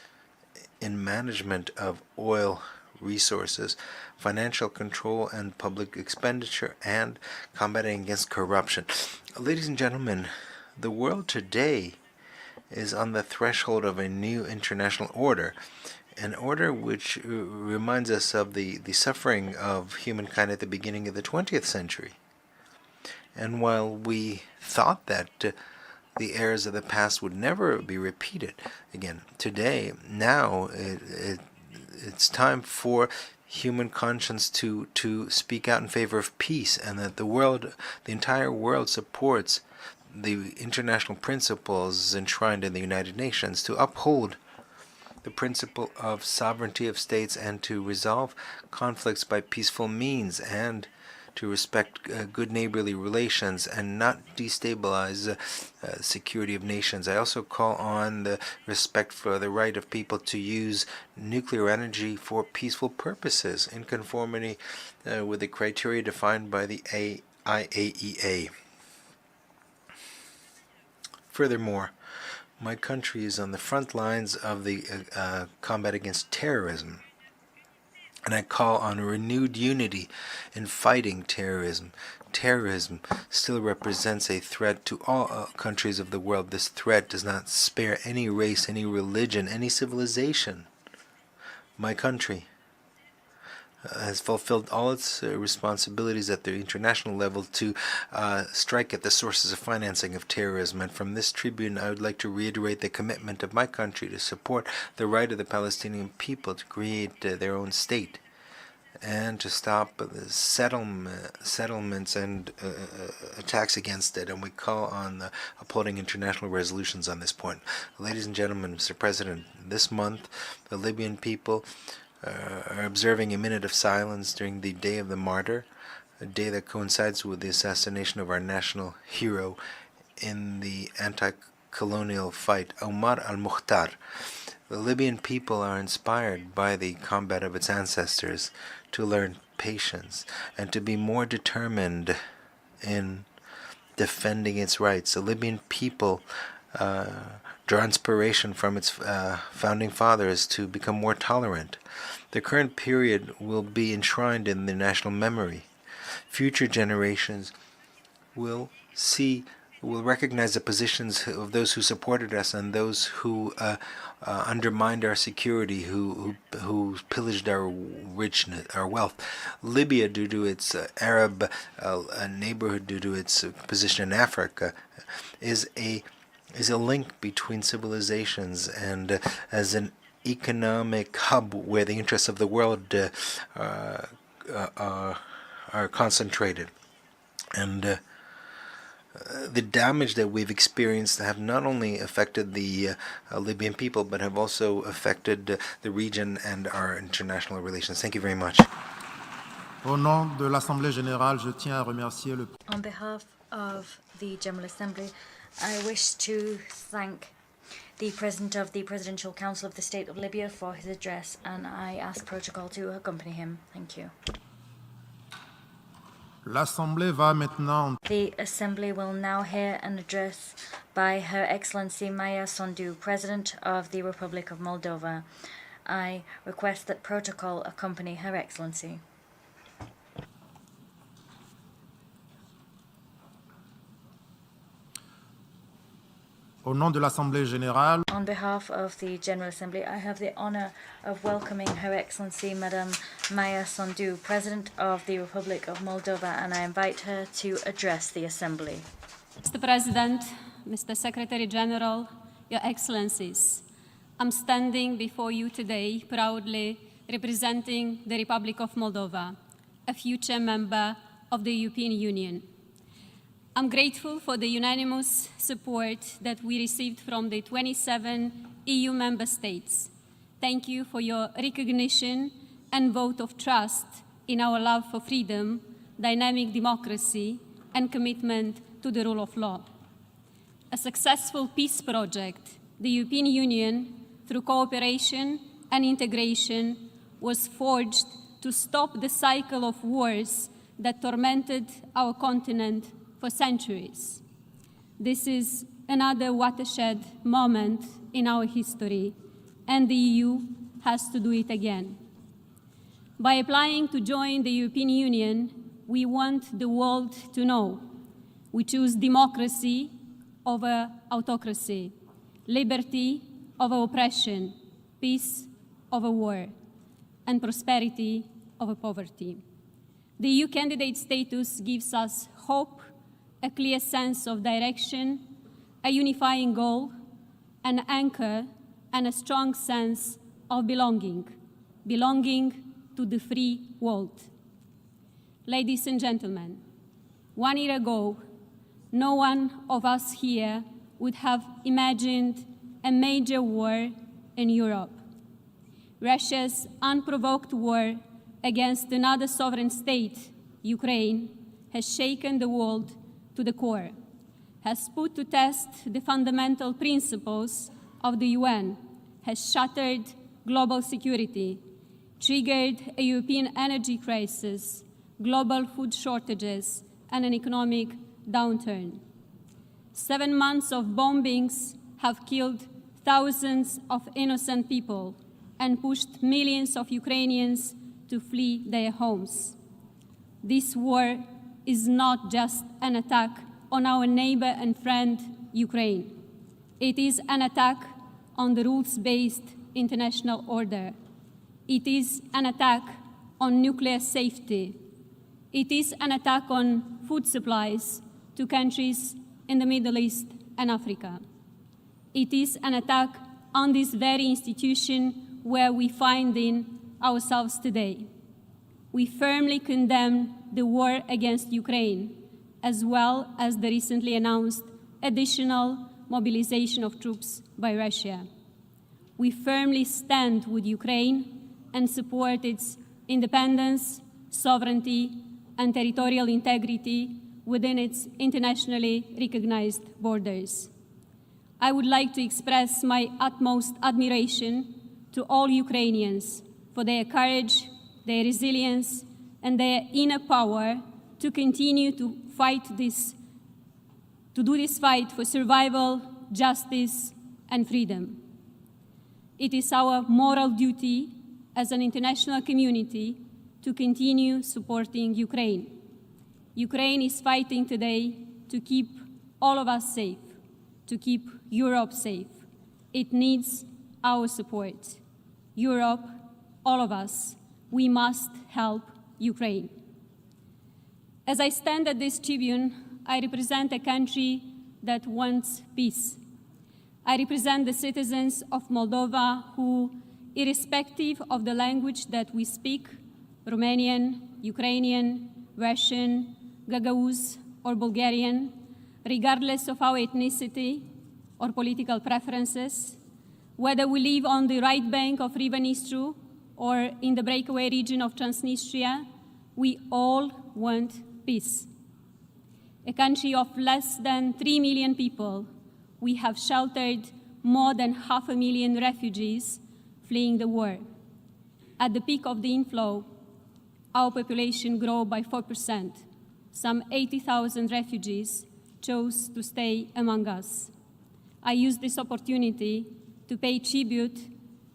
in management of oil resources, financial control and public expenditure, and combating against corruption. Ladies and gentlemen, the world today is on the threshold of a new international order, an order which reminds us of the suffering of humankind at the beginning of the 20th century. And while we thought that the errors of the past would never be repeated again, today, now, it's time for human conscience to speak out in favor of peace, and that the entire world supports the international principles enshrined in the United Nations to uphold the principle of sovereignty of states and to resolve conflicts by peaceful means and to respect good neighborly relations and not destabilize security of nations. I also call on the respect for the right of people to use nuclear energy for peaceful purposes in conformity with the criteria defined by the IAEA. Furthermore, my country is on the front lines of the combat against terrorism, and I call on a renewed unity in fighting terrorism. Terrorism still represents a threat to all countries of the world. This threat does not spare any race, any religion, any civilization. My country has fulfilled all its responsibilities at the international level to strike at the sources of financing of terrorism. And from this tribune, I would like to reiterate the commitment of my country to support the right of the Palestinian people to create their own state and to stop the settlements and attacks against it. And we call on upholding international resolutions on this point. Ladies and gentlemen, Mr. President, this month, the Libyan people are observing a minute of silence during the Day of the Martyr, a day that coincides with the assassination of our national hero in the anti-colonial fight, Omar al-Mukhtar. The Libyan people are inspired by the combat of its ancestors to learn patience and to be more determined in defending its rights. The Libyan people draw inspiration from its founding fathers to become more tolerant. The current period will be enshrined in the national memory. Future generations will recognize the positions of those who supported us and those who undermined our security, who pillaged our richness, our wealth. Libya, due to its Arab neighborhood, due to its position in Africa, is a link between civilizations and as an economic hub where the interests of the world are concentrated. And the damage that we've experienced have not only affected the Libyan people, but have also affected the region and our international relations. Thank you very much.
Au nom de l'Assemblée générale, je tiens à remercier le...
On behalf of the General Assembly, I wish to thank the President of the Presidential Council of the State of Libya for his address, and I ask protocol to accompany him. Thank you.
L'Assemblée va maintenant...
The Assembly will now hear an address by Her Excellency Maia Sandu, President of the Republic of Moldova. I request that protocol accompany Her Excellency.
Au nom de l'Assemblée générale,
on behalf of the General Assembly, I have the honor of welcoming Her Excellency Madame Maia Sandu, President of the Republic of Moldova, and I invite her to address the Assembly.
Mr. President, Mr. Secretary General, Your Excellencies, I'm standing before you today proudly representing the Republic of Moldova, a future member of the European Union. I'm grateful for the unanimous support that we received from the 27 EU member states. Thank you for your recognition and vote of trust in our love for freedom, dynamic democracy, and commitment to the rule of law. A successful peace project, the European Union, through cooperation and integration, was forged to stop the cycle of wars that tormented our continent for centuries. This is another watershed moment in our history, and the EU has to do it again. By applying to join the European Union, we want the world to know we choose democracy over autocracy, liberty over oppression, peace over war, and prosperity over poverty. The EU candidate status gives us hope, a clear sense of direction, a unifying goal, an anchor, and a strong sense of belonging to the free world. Ladies and gentlemen, 1 year ago, no one of us here would have imagined a major war in Europe. Russia's unprovoked war against another sovereign state, Ukraine, has shaken the world to the core, has put to test the fundamental principles of the UN, has shattered global security, triggered a European energy crisis, global food shortages, and an economic downturn. 7 months of bombings have killed thousands of innocent people and pushed millions of Ukrainians to flee their homes. This war is not just an attack on our neighbor and friend, Ukraine. It is an attack on the rules-based international order. It is an attack on nuclear safety. It is an attack on food supplies to countries in the Middle East and Africa. It is an attack on this very institution where we find in ourselves today. We firmly condemn the war against Ukraine, as well as the recently announced additional mobilization of troops by Russia. We firmly stand with Ukraine and support its independence, sovereignty, and territorial integrity within its internationally recognized borders. I would like to express my utmost admiration to all Ukrainians for their courage, their resilience, and their inner power to continue to do this fight for survival, justice, and freedom. It is our moral duty as an international community to continue supporting Ukraine. Ukraine is fighting today to keep all of us safe, to keep Europe safe. It needs our support. Europe, all of us, we must help Ukraine. As I stand at this tribune, I represent a country that wants peace. I represent the citizens of Moldova who, irrespective of the language that we speak, Romanian, Ukrainian, Russian, Gagauz, or Bulgarian, regardless of our ethnicity or political preferences, whether we live on the right bank of River Nistru or in the breakaway region of Transnistria, we all want peace. A country of less than 3 million people, we have sheltered more than 500,000 refugees fleeing the war. At the peak of the inflow, our population grew by 4%. Some 80,000 refugees chose to stay among us. I use this opportunity to pay tribute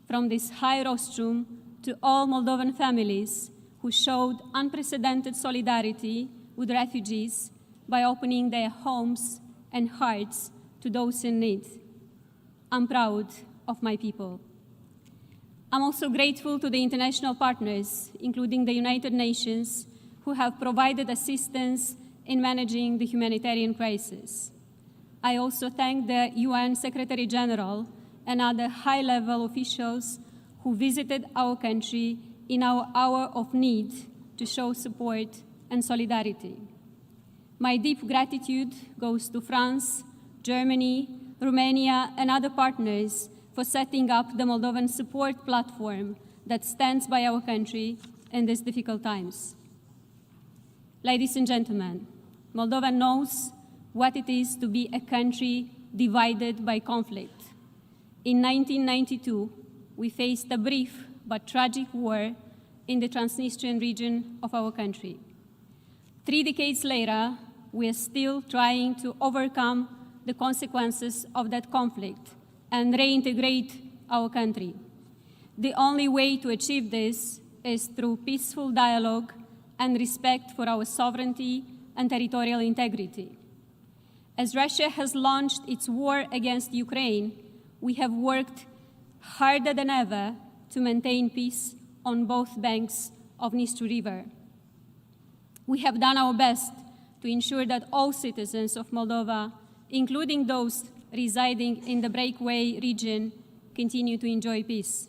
from this high rostrum to all Moldovan families who showed unprecedented solidarity with refugees by opening their homes and hearts to those in need. I'm proud of my people. I'm also grateful to the international partners, including the United Nations, who have provided assistance in managing the humanitarian crisis. I also thank the UN Secretary General and other high-level officials who visited our country in our hour of need to show support and solidarity. My deep gratitude goes to France, Germany, Romania, and other partners for setting up the Moldovan support platform that stands by our country in these difficult times. Ladies and gentlemen, Moldova knows what it is to be a country divided by conflict. In 1992, we faced a brief but tragic war in the Transnistrian region of our country. 3 decades later, we are still trying to overcome the consequences of that conflict and reintegrate our country. The only way to achieve this is through peaceful dialogue and respect for our sovereignty and territorial integrity. As Russia has launched its war against Ukraine, we have worked harder than ever to maintain peace on both banks of Dnistru River. We have done our best to ensure that all citizens of Moldova, including those residing in the breakaway region, continue to enjoy peace.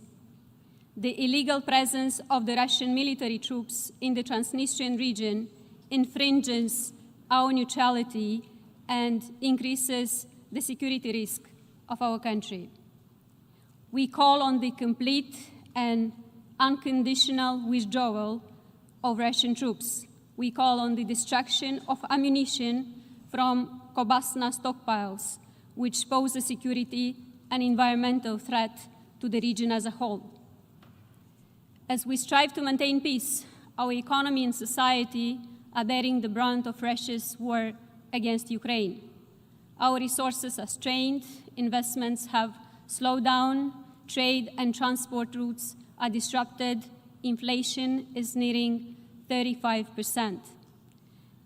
The illegal presence of the Russian military troops in the Transnistrian region infringes our neutrality and increases the security risk of our country. We call on the complete and unconditional withdrawal of Russian troops. We call on the destruction of ammunition from Kobasna stockpiles, which pose a security and environmental threat to the region as a whole. As we strive to maintain peace, our economy and society are bearing the brunt of Russia's war against Ukraine. Our resources are strained, investments have slowed down, trade and transport routes are disrupted, inflation is nearing 35%.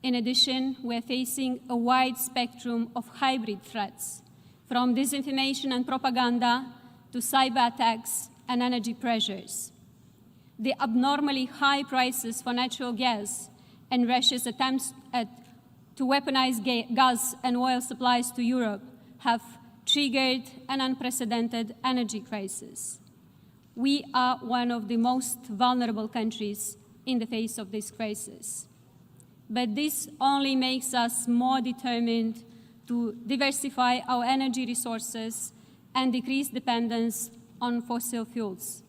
In addition, we're facing a wide spectrum of hybrid threats, from disinformation and propaganda to cyber attacks and energy pressures. The abnormally high prices for natural gas and Russia's attempts to weaponize gas and oil supplies to Europe have triggered an unprecedented energy crisis. We are one of the most vulnerable countries in the face of this crisis. But this only makes us more determined to diversify our energy resources and decrease dependence on fossil fuels.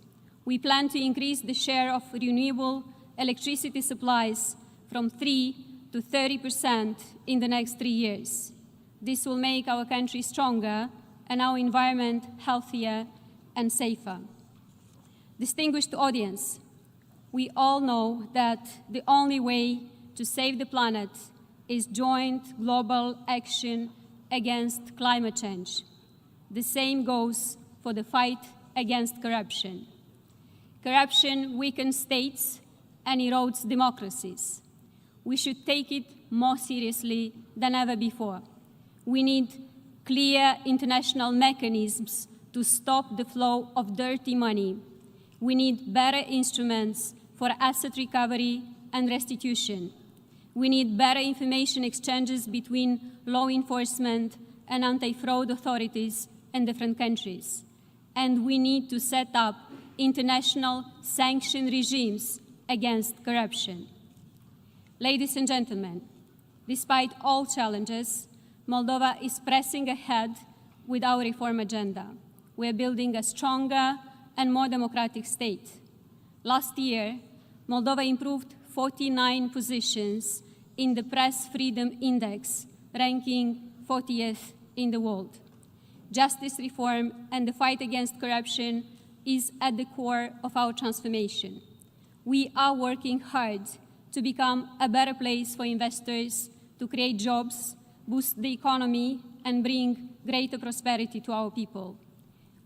We plan to increase the share of renewable electricity supplies from 3 to 30% in the next 3 years. This will make our country stronger and our environment healthier and safer. Distinguished audience, we all know that the only way to save the planet is joint global action against climate change. The same goes for the fight against corruption. Corruption weakens states and erodes democracies. We should take it more seriously than ever before. We need clear international mechanisms to stop the flow of dirty money. We need better instruments for asset recovery and restitution. We need better information exchanges between law enforcement and anti-fraud authorities in different countries. And we need to set up international sanction regimes against corruption. Ladies and gentlemen, despite all challenges, Moldova is pressing ahead with our reform agenda. We are building a stronger and more democratic state. Last year, Moldova improved 49 positions in the Press Freedom Index, ranking 40th in the world. Justice reform and the fight against corruption is at the core of our transformation. We are working hard to become a better place for investors, to create jobs, boost the economy, and bring greater prosperity to our people.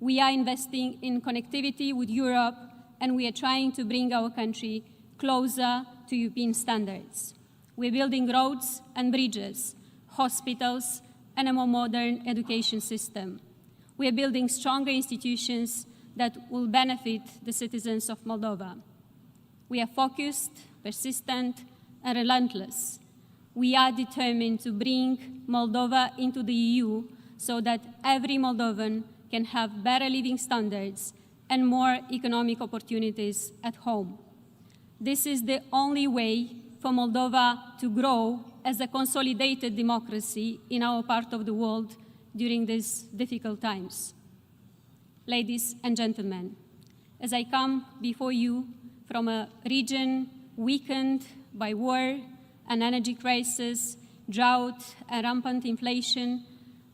We are investing in connectivity with Europe, and we are trying to bring our country closer to European standards. We're building roads and bridges, hospitals, and a more modern education system. We are building stronger institutions that will benefit the citizens of Moldova. We are focused, persistent, and relentless. We are determined to bring Moldova into the EU so that every Moldovan can have better living standards and more economic opportunities at home. This is the only way for Moldova to grow as a consolidated democracy in our part of the world during these difficult times. Ladies and gentlemen, as I come before you from a region weakened by war and energy crisis, drought, and rampant inflation,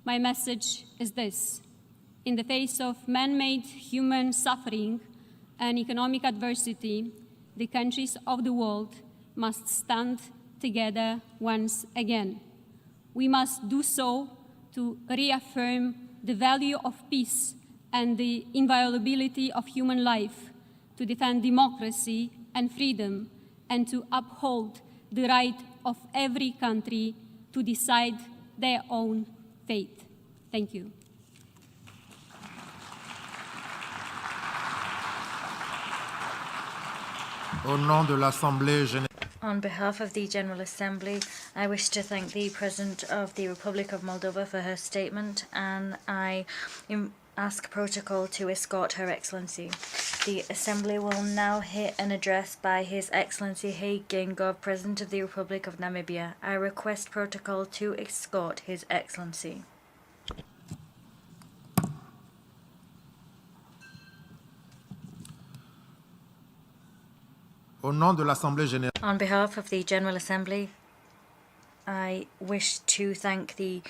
my message is this. In the face of man-made human suffering and economic adversity, the countries of the world must stand together once again. We must do so to reaffirm the value of peace and the inviolability of human life, to defend democracy and freedom, and to uphold the right of every country to decide their own fate. Thank you.
Au nom de l'Assemblée générale.
On behalf of the General Assembly, I wish to thank the President of the Republic of Moldova for her statement, and I ask protocol to escort Her Excellency. The Assembly will now hear an address by His Excellency Seyyed Gengov, President of the Republic of Namibia. I request protocol to escort His Excellency.
Au nom de l'Assemblée générale.
On behalf of the General Assembly, I wish to thank the...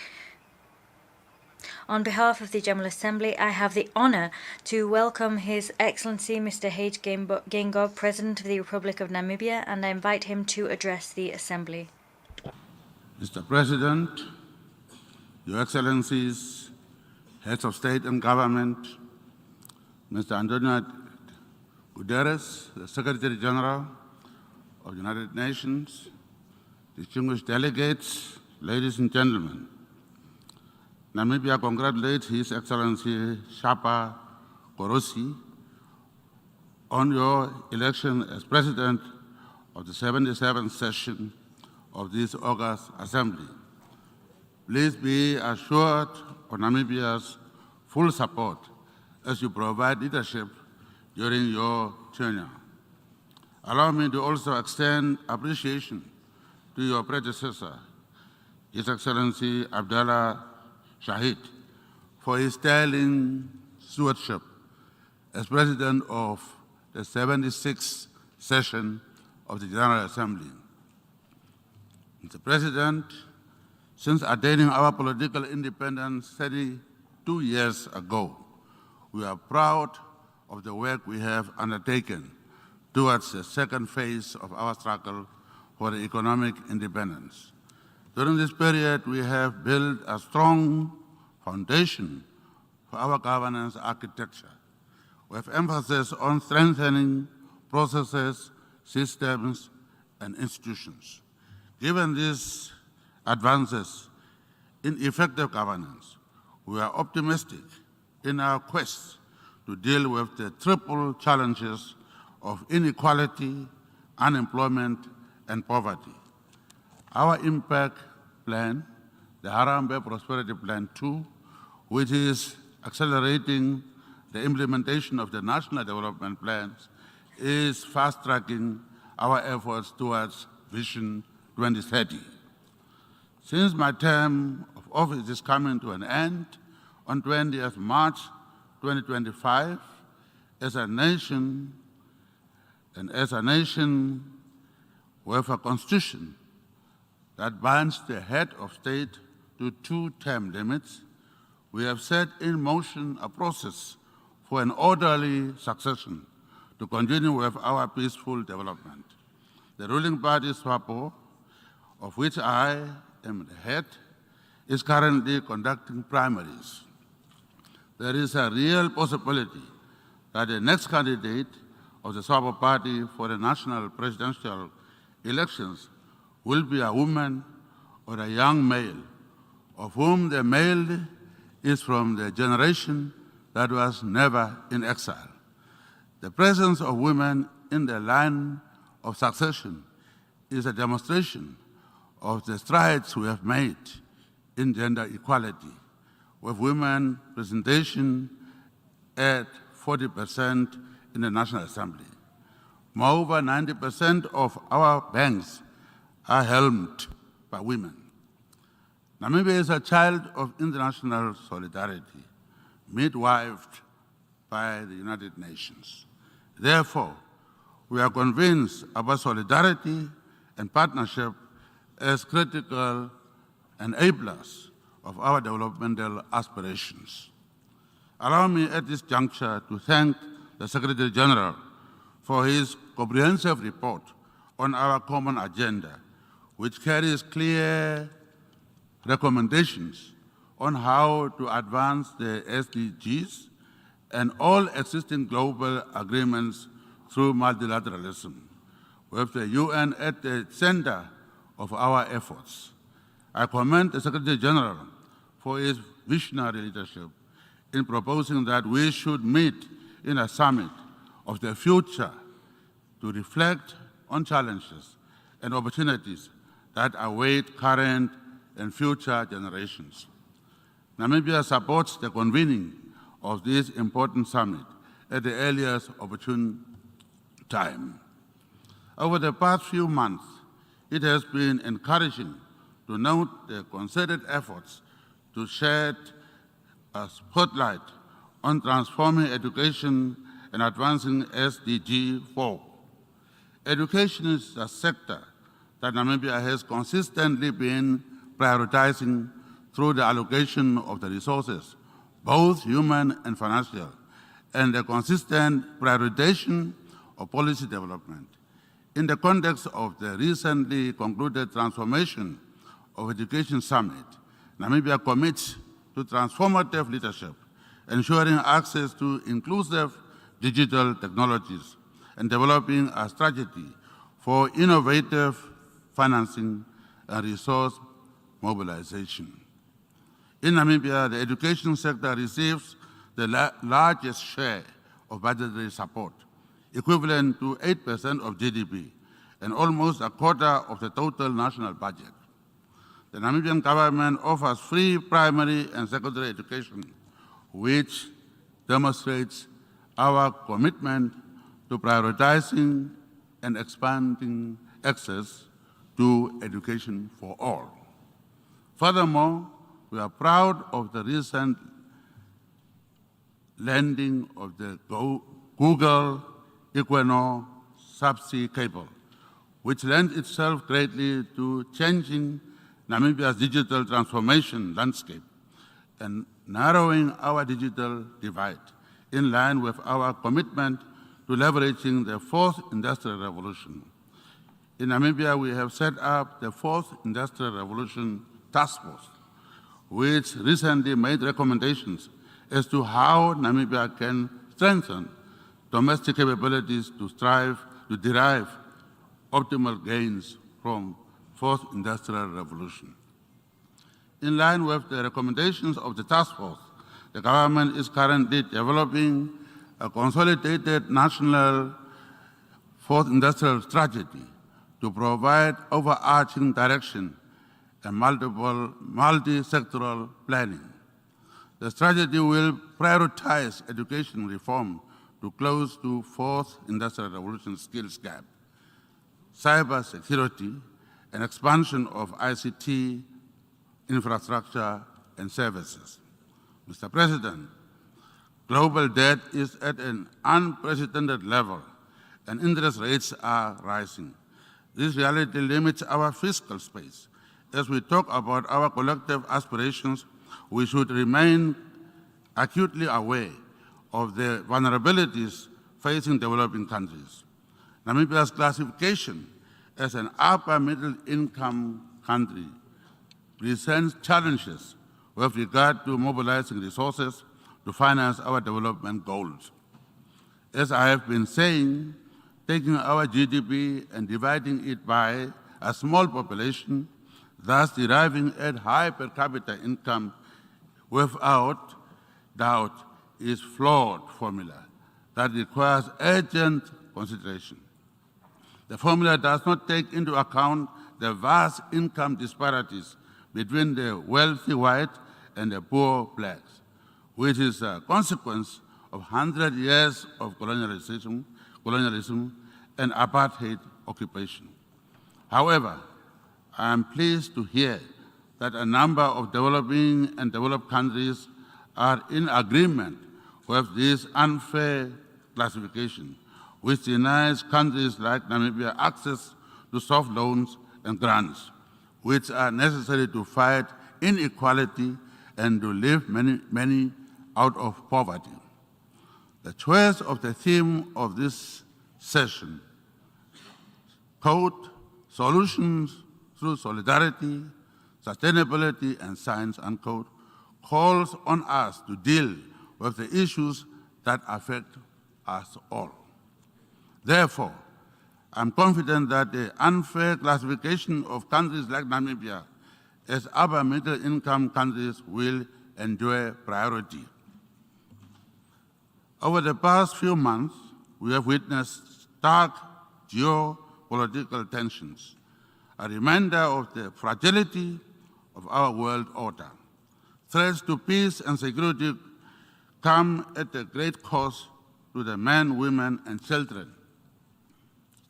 On behalf of the General Assembly, I have the honor to welcome His Excellency Mr. Seyyed Gengov, President of the Republic of Namibia, and I invite him to address the Assembly.
Mr. President, Your Excellencies, Heads of State and Government, Mr. Antonio Guterres, the Secretary General of the United Nations, distinguished delegates, ladies and gentlemen, Namibia congratulates His Excellency Shapa Korosi
on your election as President of the 77th session of this August Assembly. Please be assured of Namibia's full support as you provide leadership during your tenure. Allow me to also extend appreciation to your predecessor, His Excellency Abdallah Shahid, for his sterling stewardship as President of the 76th session of the General Assembly. Mr. President, since attaining our political independence 32 years ago, we are proud of the work we have undertaken towards the second phase of our struggle for economic independence. During this period, we have built a strong foundation for our governance architecture, with emphasis on strengthening processes, systems, and institutions. Given these advances in effective governance, we are optimistic in our quest to deal with the triple challenges of inequality, unemployment, and poverty. Our impact plan, the Harambee Prosperity Plan 2, which is accelerating the implementation of the national development plans, is fast-tracking our efforts towards Vision 2030. Since my term of office is coming to an end on 20th March 2025, as a nation with a constitution that binds the head of state to 2-term limits, we have set in motion a process for an orderly succession to continue with our peaceful development. The ruling party, SWAPO, of which I am the head, is currently conducting primaries. There is a real possibility that the next candidate of the SWAPO party for the national presidential elections will be a woman or a young male, of whom the male is from the generation that was never in exile. The presence of women in the line of succession is a demonstration of the strides we have made in gender equality, with women representation at 40% in the National Assembly. Moreover, 90% of our banks are helmed by women. Namibia is a child of international solidarity, midwifed by the United Nations. Therefore, we are convinced about solidarity and partnership as critical enablers of our developmental aspirations. Allow me at this juncture to thank the Secretary General for his comprehensive report on our common agenda, which carries clear recommendations on how to advance the SDGs and all existing global agreements through multilateralism, with the UN at the center of our efforts. I commend the Secretary General for his visionary leadership in proposing that we should meet in a summit of the future to reflect on challenges and opportunities that await current and future generations. Namibia supports the convening of this important summit at the earliest opportune time. Over the past few months, it has been encouraging to note the concerted efforts to shed a spotlight on transforming education and advancing SDG 4. Education is a sector that Namibia has consistently been prioritizing through the allocation of the resources, both human and financial, and the consistent prioritization of policy development. In the context of the recently concluded Transformation of Education Summit, Namibia commits to transformative leadership, ensuring access to inclusive digital technologies, and developing a strategy for innovative financing and resource mobilization. In Namibia, the education sector receives the largest share of budgetary support,
equivalent to 8% of GDP and almost a quarter of the total national budget. The Namibian government offers free primary and secondary education, which demonstrates our commitment to prioritizing and expanding access to education for all. Furthermore, we are proud of the recent landing of the Google Ecuador subsea cable, which lends itself greatly to changing Namibia's digital transformation landscape and narrowing our digital divide, in line with our commitment to leveraging the fourth industrial revolution. In Namibia, we have set up the fourth industrial revolution task force, which recently made recommendations as to how Namibia can strengthen domestic capabilities to strive to derive optimal gains from fourth industrial revolution. In line with the recommendations of the task force, the government is currently developing a consolidated national fourth industrial strategy to provide overarching direction and multi-sectoral planning. The strategy will prioritize education reform to close the fourth industrial revolution skills gap, cyber security, and expansion of ICT infrastructure and services. Mr. President, global debt is at an unprecedented level and interest rates are rising. This reality limits our fiscal space. As we talk about our collective aspirations, we should remain acutely aware of the vulnerabilities facing developing countries. Namibia's classification as an upper middle income country presents challenges with regard to mobilizing resources to finance our development goals. As I have been saying, taking our GDP and dividing it by a small population, thus deriving a high per capita income without doubt is flawed formula that requires urgent consideration. The formula does not take into account the vast income disparities between the wealthy white and the poor blacks, which is a consequence of 100 years of colonialism and apartheid occupation. However, I am pleased to hear that a number of developing and developed countries are in agreement with this unfair classification, which denies countries like Namibia access to soft loans and grants, which are necessary to fight inequality and to lift many out of poverty. The choice of the theme of this session, quote, solutions through solidarity, sustainability, and science, unquote, calls on us to deal with the issues that affect us all. Therefore, I'm confident that the unfair classification of countries like Namibia as upper middle income countries will enjoy priority. Over the past few months, we have witnessed stark geopolitical tensions, a reminder of the fragility of our world order. Threats to peace and security come at a great cost to the men, women, and children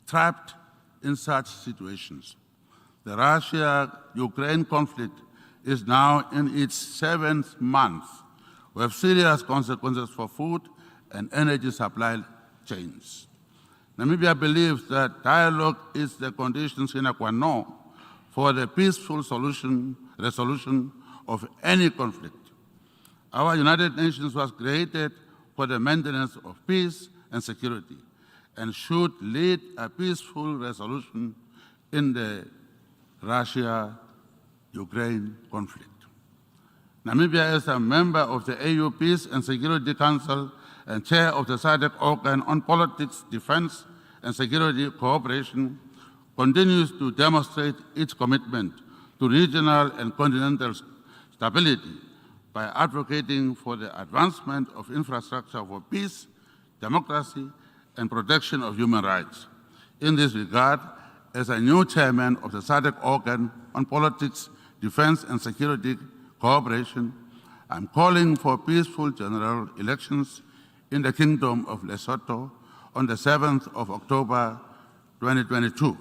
trapped in such situations. The Russia-Ukraine conflict is now in its 7th month, with serious consequences for food and energy supply chains. Namibia believes that dialogue is the condition sine qua non for the peaceful resolution of any conflict. Our United Nations was created for the maintenance of peace and security and should lead a peaceful resolution in the Russia-Ukraine conflict. Namibia is a member of the AU Peace and Security Council and chair of the SADC organ on politics, defense, and security cooperation, continues to demonstrate its commitment to regional and continental stability by advocating for the advancement of infrastructure for peace, democracy, and protection of human rights. In this regard, as a new chairman of the SADC organ on politics, defense and security cooperation, I'm calling for peaceful general elections in the Kingdom of Lesotho on the 7th of October 2022.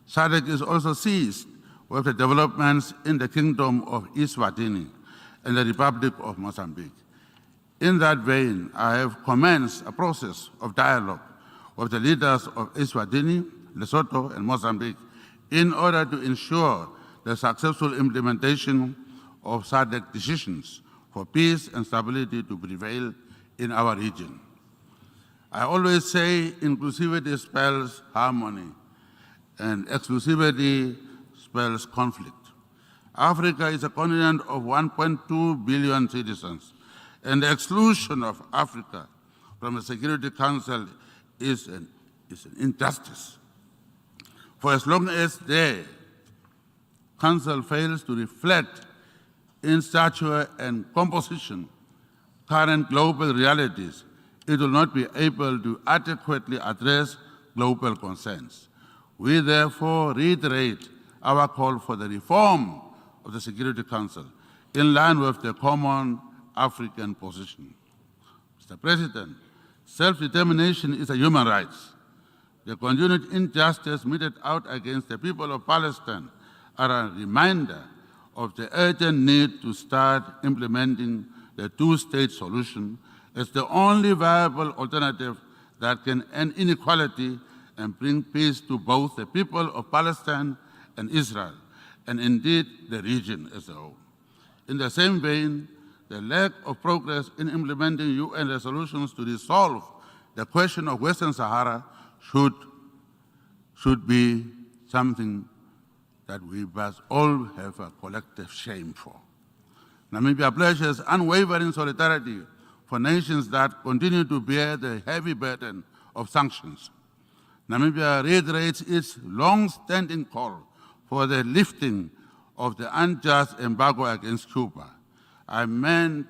SADC is also seized with the developments in the Kingdom of Eswatini and the Republic of Mozambique. In that vein, I have commenced a process of dialogue with the leaders of Eswatini, Lesotho, and Mozambique in order to ensure the successful implementation of SADC decisions for peace and stability to prevail in our region. I always say inclusivity spells harmony and exclusivity spells conflict. Africa is a continent of 1.2 billion citizens, and the exclusion of Africa from the Security Council is an injustice. For as long as the Council fails to reflect in stature and composition current global realities, it will not be able to adequately address global concerns. We therefore reiterate our call for the reform of the Security Council in line with the common African position. Mr. President, self-determination is a human right. The continued injustice meted out against the people of Palestine are a reminder of the urgent need to start implementing the two-state solution as the only viable alternative that can end inequality and bring peace to both the people of Palestine and Israel, and indeed the region as a whole. In the same vein, the lack of progress in implementing UN resolutions to resolve the question of Western Sahara should be something that we must all have a collective shame for. Namibia pledges unwavering solidarity for nations that continue to bear the heavy burden of sanctions. Namibia reiterates its long-standing call for the lifting of the unjust embargo against Cuba. I met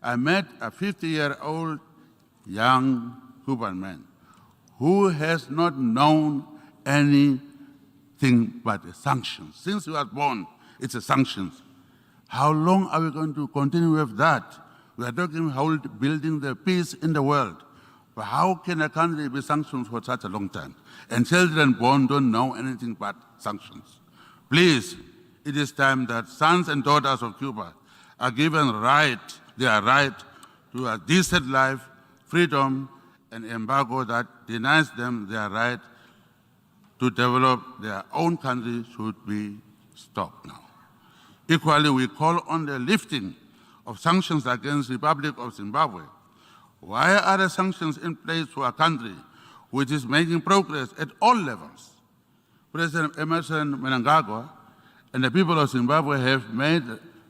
a 50-year-old young Cuban man who has not known anything but the sanctions. Since he was born, it's the sanctions. How long are we going to continue with that? We are talking about building the peace in the world. But how can a country be sanctioned for such a long time? And children born don't know anything but sanctions. Please, it is time that sons and daughters of Cuba are given their right to a decent life, freedom, and embargo that denies them their right to develop their own country should be stopped now. Equally, we call on the lifting of sanctions against the Republic of Zimbabwe. Why are the sanctions in place for a country which is making progress at all levels? President Emerson Mnangagwa and the people of Zimbabwe have made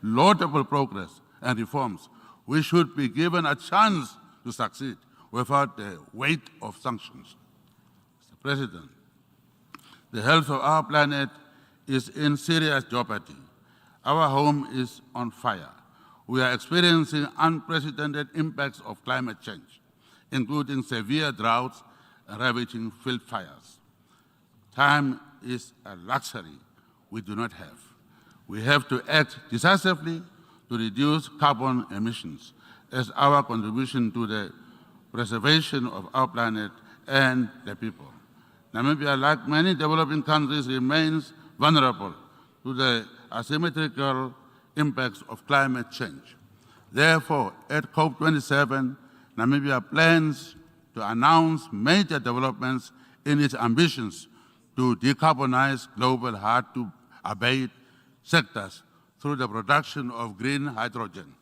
laudable progress and reforms. We should be given a chance to succeed without the weight of sanctions. Mr. President, the health of our planet is in serious jeopardy. Our home is on fire. We are experiencing unprecedented impacts of climate change, including severe droughts and ravaging field fires. Time is a luxury we do not have. We have to act decisively to reduce carbon emissions as our contribution to the preservation of our planet and the people. Namibia, like many developing countries, remains vulnerable to the asymmetrical impacts of climate change. Therefore, at COP27, Namibia plans to announce major developments in its ambitions to decarbonize global hard-to-abate sectors through the production of green hydrogen.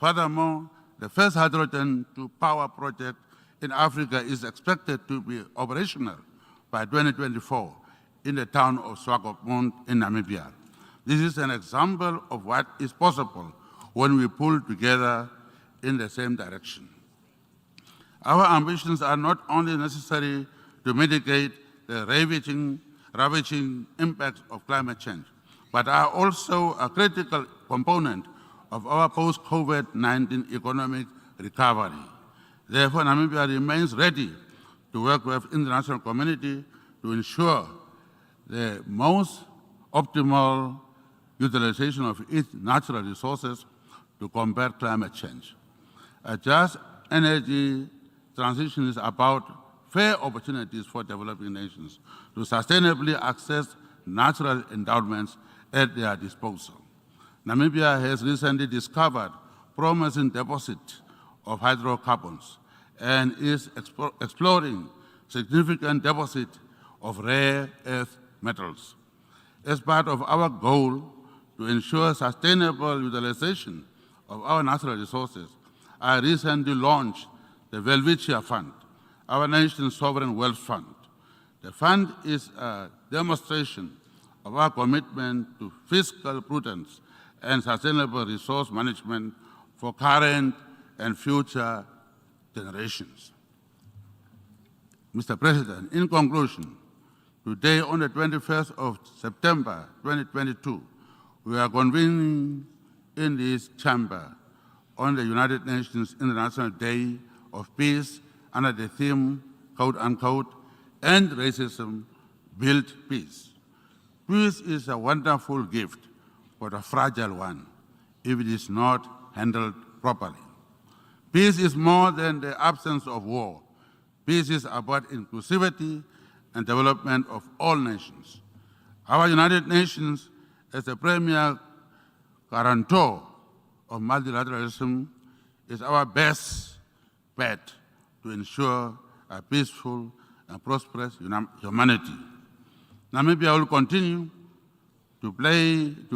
Furthermore, the first hydrogen-to-power project in Africa is expected to be operational by 2024 in the town of Swakopmund in Namibia. This is an example of what is possible when we pull together in the same direction. Our ambitions are not only necessary to mitigate the ravaging impacts of climate change, but are also a critical component of our post-COVID-19 economic recovery. Therefore, Namibia remains ready to work with the international community to ensure the most optimal utilization of its natural resources to combat climate change. A just energy transition is about fair opportunities for developing nations to sustainably access natural endowments at their disposal. Namibia has recently discovered promising deposits of hydrocarbons and is exploring significant deposits of rare earth metals. As part of our goal to ensure sustainable utilization of our natural resources, I recently launched the Welwitschia Fund, our nation's sovereign wealth fund. The fund is a demonstration of our commitment to fiscal prudence and sustainable resource management for current and future generations. Mr. President, in conclusion, today on the 21st of September 2022, we are convening in this chamber on the United Nations International Day of Peace under the theme, quote unquote, "End Racism, Build Peace." Peace is a wonderful gift, but a fragile one if it is not handled properly. Peace is more than the absence of war. Peace is about inclusivity and development of all nations. Our United Nations, as the premier guarantor of multilateralism, is our best bet to ensure a peaceful and prosperous humanity. Namibia will continue to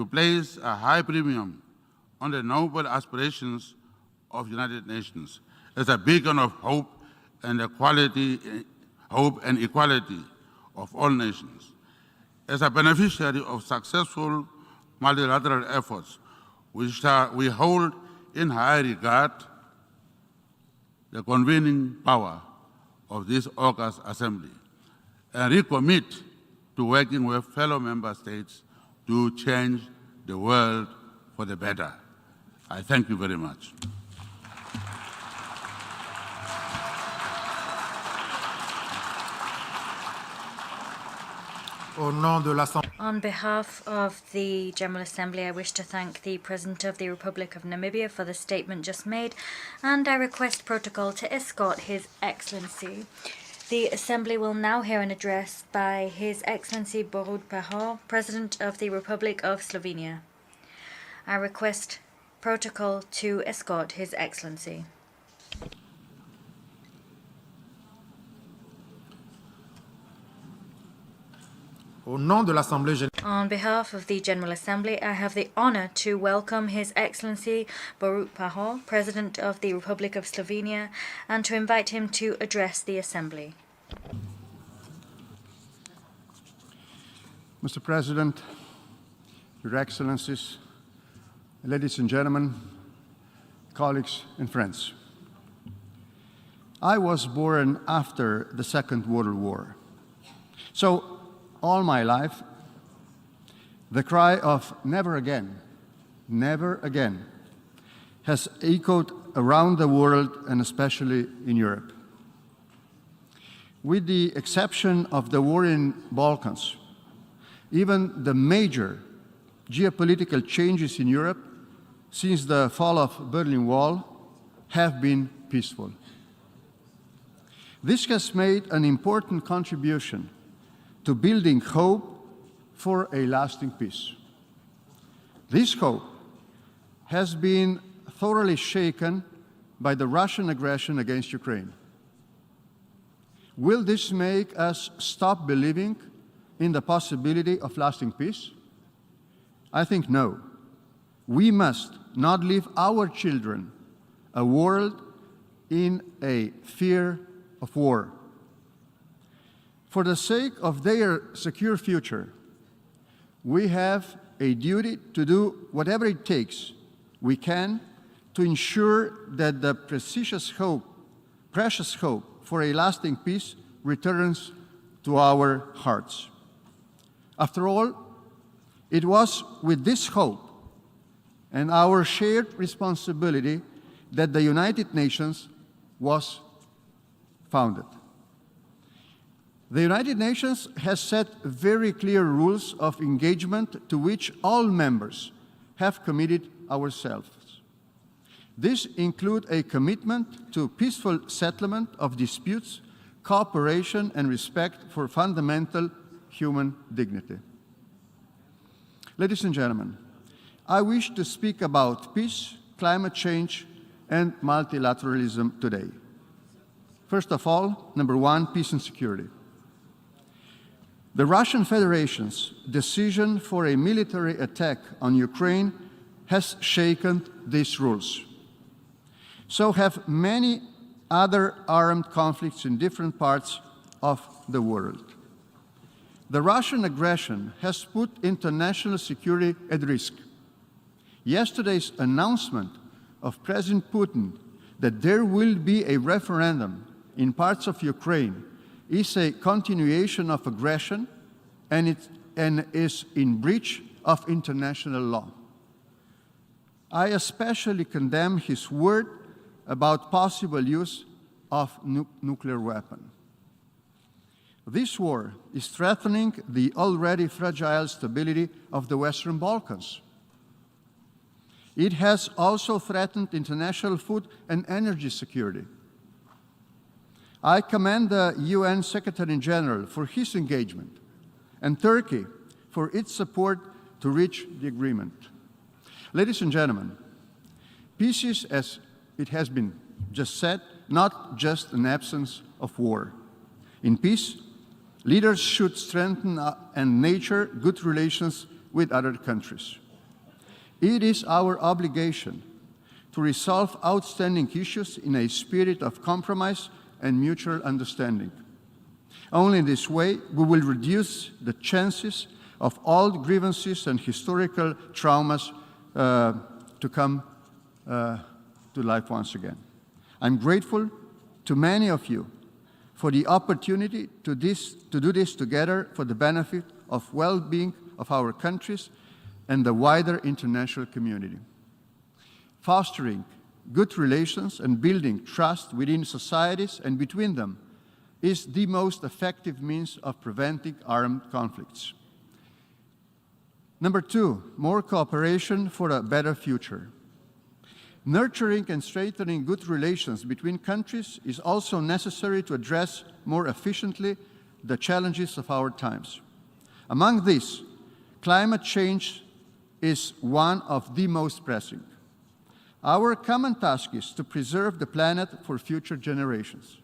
place a high premium on the noble aspirations of the United Nations as a beacon of hope and equality of all nations. As a beneficiary of successful multilateral efforts, we hold in high regard the convening power of this august assembly and recommit to working with fellow member states to change the world for the better. I thank you very much.
On behalf of the General Assembly, I wish to thank the President of the Republic of Namibia for the statement just made, and I request protocol to escort His Excellency. The Assembly will now hear an address by His Excellency Borut Pahor, President of the Republic of Slovenia. I request protocol to escort His Excellency. On behalf of the General Assembly, I have the honor to welcome His Excellency Borut Pahor, President of the Republic of Slovenia, and to invite him to address the Assembly.
Mr. President, Your Excellencies, ladies and gentlemen, colleagues and friends. I was born after the Second World War. So, all my life, the cry of never again has echoed around the world and especially in Europe. With the exception of the war in Balkans, even the major geopolitical changes in Europe since the fall of Berlin Wall have been peaceful. This has made an important contribution to building hope for a lasting peace. This hope has been thoroughly shaken by the Russian aggression against Ukraine. Will this make us stop believing in the possibility of lasting peace? I think no. We must not leave our children a world in a fear of war. For the sake of their secure future, we have a duty to do whatever it takes we can to ensure that the precious hope for a lasting peace returns to our hearts. After all, it was with this hope and our shared responsibility that the United Nations was founded. The United Nations has set very clear rules of engagement to which all members have committed ourselves. These include a commitment to peaceful settlement of disputes, cooperation, and respect for fundamental human dignity. Ladies and gentlemen, I wish to speak about peace, climate change, and multilateralism today. First of all, number one, peace and security. The Russian Federation's decision for a military attack on Ukraine has shaken these rules. So have many other armed conflicts in different parts of the world. The Russian aggression has put international security at risk. Yesterday's announcement of President Putin that there will be a referendum in parts of Ukraine is a continuation of aggression and is in breach of international law. I especially condemn his word about possible use of nuclear weapon. This war is threatening the already fragile stability of the Western Balkans. It has also threatened international food and energy security. I commend the UN Secretary-General for his engagement and Turkey for its support to reach the agreement. Ladies and gentlemen, peace is, as it has been just said, not just an absence of war. In peace, leaders should strengthen and nurture good relations with other countries. It is our obligation to resolve outstanding issues in a spirit of compromise and mutual understanding. Only in this way we will reduce the chances of old grievances and historical traumas to come to life once again. I'm grateful to many of you for the opportunity to do this together for the benefit of well-being of our countries and the wider international community. Fostering good relations and building trust within societies and between them is the most effective means of preventing armed conflicts. Number two, more cooperation for a better future. Nurturing and strengthening good relations between countries is also necessary to address more efficiently the challenges of our times. Among these, climate change is one of the most pressing. Our common task is to preserve the planet for future generations.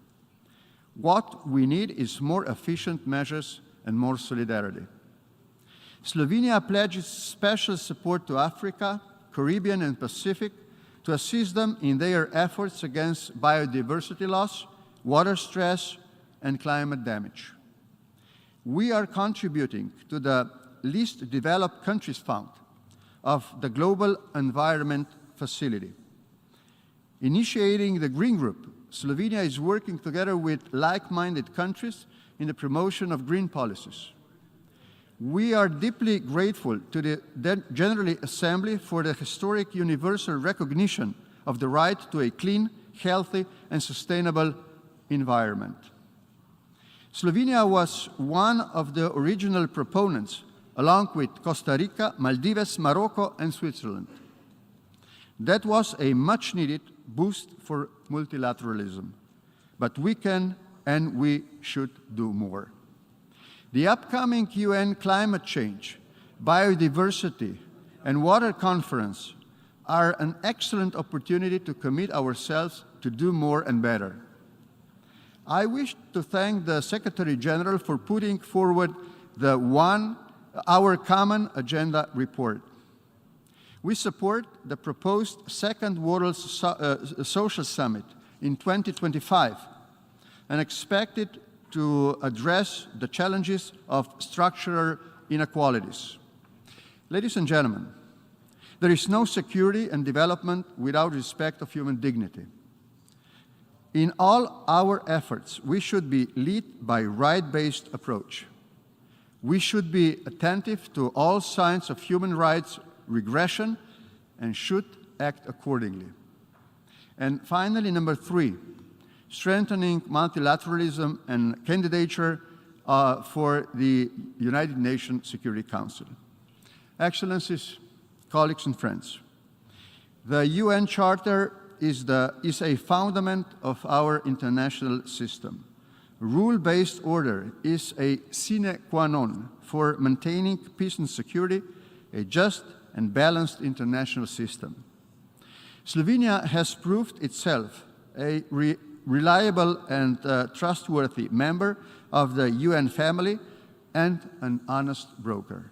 What we need is more efficient measures and more solidarity. Slovenia pledges special support to Africa, Caribbean, and Pacific to assist them in their efforts against biodiversity loss, water stress, and climate damage. We are contributing to the Least Developed Countries Fund of the Global Environment Facility. Initiating the Green Group, Slovenia is working together with like-minded countries in the promotion of green policies. We are deeply grateful to the General Assembly for the historic universal recognition of the right to a clean, healthy, and sustainable environment. Slovenia was one of the original proponents, along with Costa Rica, Maldives, Morocco, and Switzerland. That was a much-needed boost for multilateralism, but we can and we should do more. The upcoming UN Climate Change, Biodiversity, and Water Conference are an excellent opportunity to commit ourselves to do more and better. I wish to thank the Secretary-General for putting forward our Common Agenda report. We support the proposed Second World Social Summit in 2025 and expect it to address the challenges of structural inequalities. Ladies and gentlemen, there is no security and development without respect of human dignity. In all our efforts, we should be led by a right-based approach. We should be attentive to all signs of human rights regression and should act accordingly. And finally, number three, strengthening multilateralism and candidature for the United Nations Security Council. Excellencies, colleagues and friends, the UN Charter is a fundament of our international system. Rule-based order is a sine qua non for maintaining peace and security, a just and balanced international system. Slovenia has proved itself a reliable and trustworthy member of the UN family and an honest broker.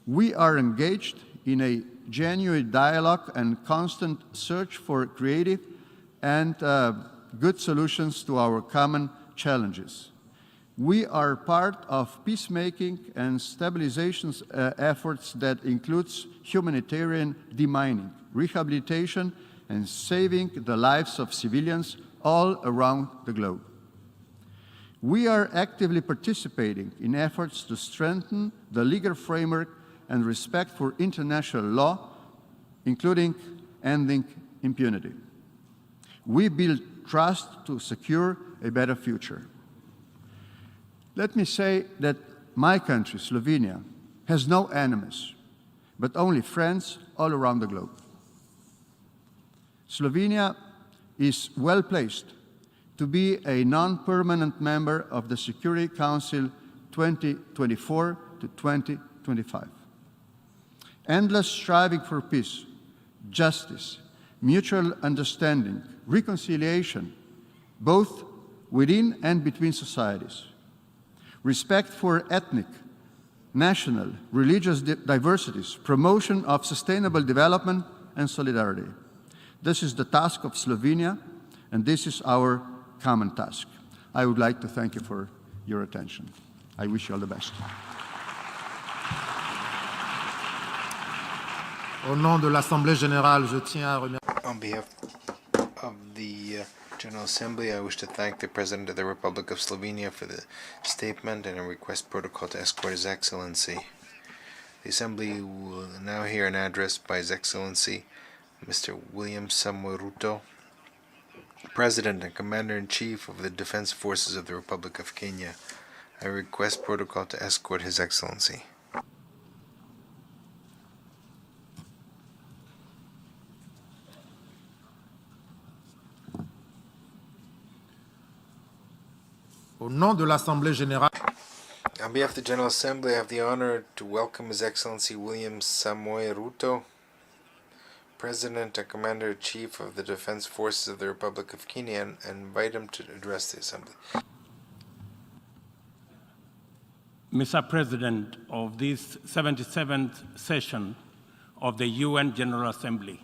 We are engaged in a genuine dialogue and constant search for creative and good solutions to our common challenges. We are part of peacemaking and stabilization efforts that includes humanitarian demining, rehabilitation, and saving the lives of civilians all around the globe. We are actively participating in efforts to strengthen the legal framework and respect for international law, including ending impunity. We build trust to secure a better future. Let me say that my country, Slovenia, has no enemies, but only friends all around the globe. Slovenia is well placed to be a non-permanent member of the Security Council 2024 to 2025. Endless striving for peace, justice, mutual understanding, reconciliation, both within and between societies, respect for ethnic, national, religious diversities, promotion of sustainable development and solidarity. This is the task of Slovenia, and this is our common task. I would like to thank you for your attention. I wish you all the best.
Au nom de l'Assemblée générale, je tiens à remercier.
On behalf of the General Assembly, I wish to thank the President of the Republic of Slovenia for the statement and a request protocol to escort His Excellency. The Assembly will now hear an address by His Excellency, Mr. William Samoei Ruto, President and Commander-in-Chief of the Defense Forces of the Republic of Kenya. I request protocol to escort His Excellency.
Au nom de l'Assemblée générale,
On behalf of the General Assembly, I have the honor to welcome His Excellency William Samoei Ruto, President and Commander-in-Chief of the Defense Forces of the Republic of Kenya, and invite him to address the Assembly.
Mr. President of this 77th session of the UN General Assembly,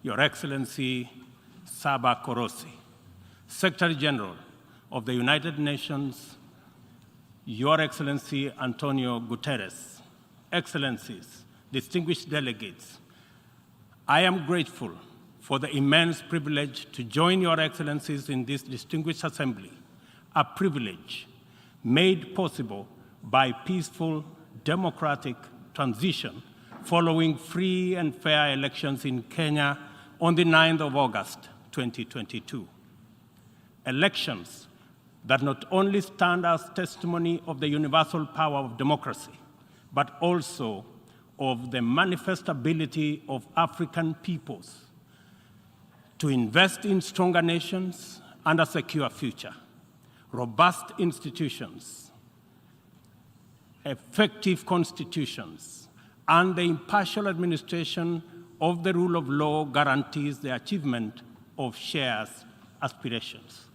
Your Excellency Saba Korosi, Secretary General of the United Nations, Your Excellency Antonio Guterres, Excellencies, distinguished delegates, I am grateful for the immense privilege to join Your Excellencies in this distinguished assembly, a privilege made possible by peaceful, democratic transition following free and fair elections in Kenya on the 9th of August, 2022. Elections that not only stand as testimony of the universal power of democracy, but also of the manifest ability of African peoples to invest in stronger nations and a secure future, robust institutions, effective constitutions, and the impartial administration of the rule of law guarantees the achievement of shared aspirations.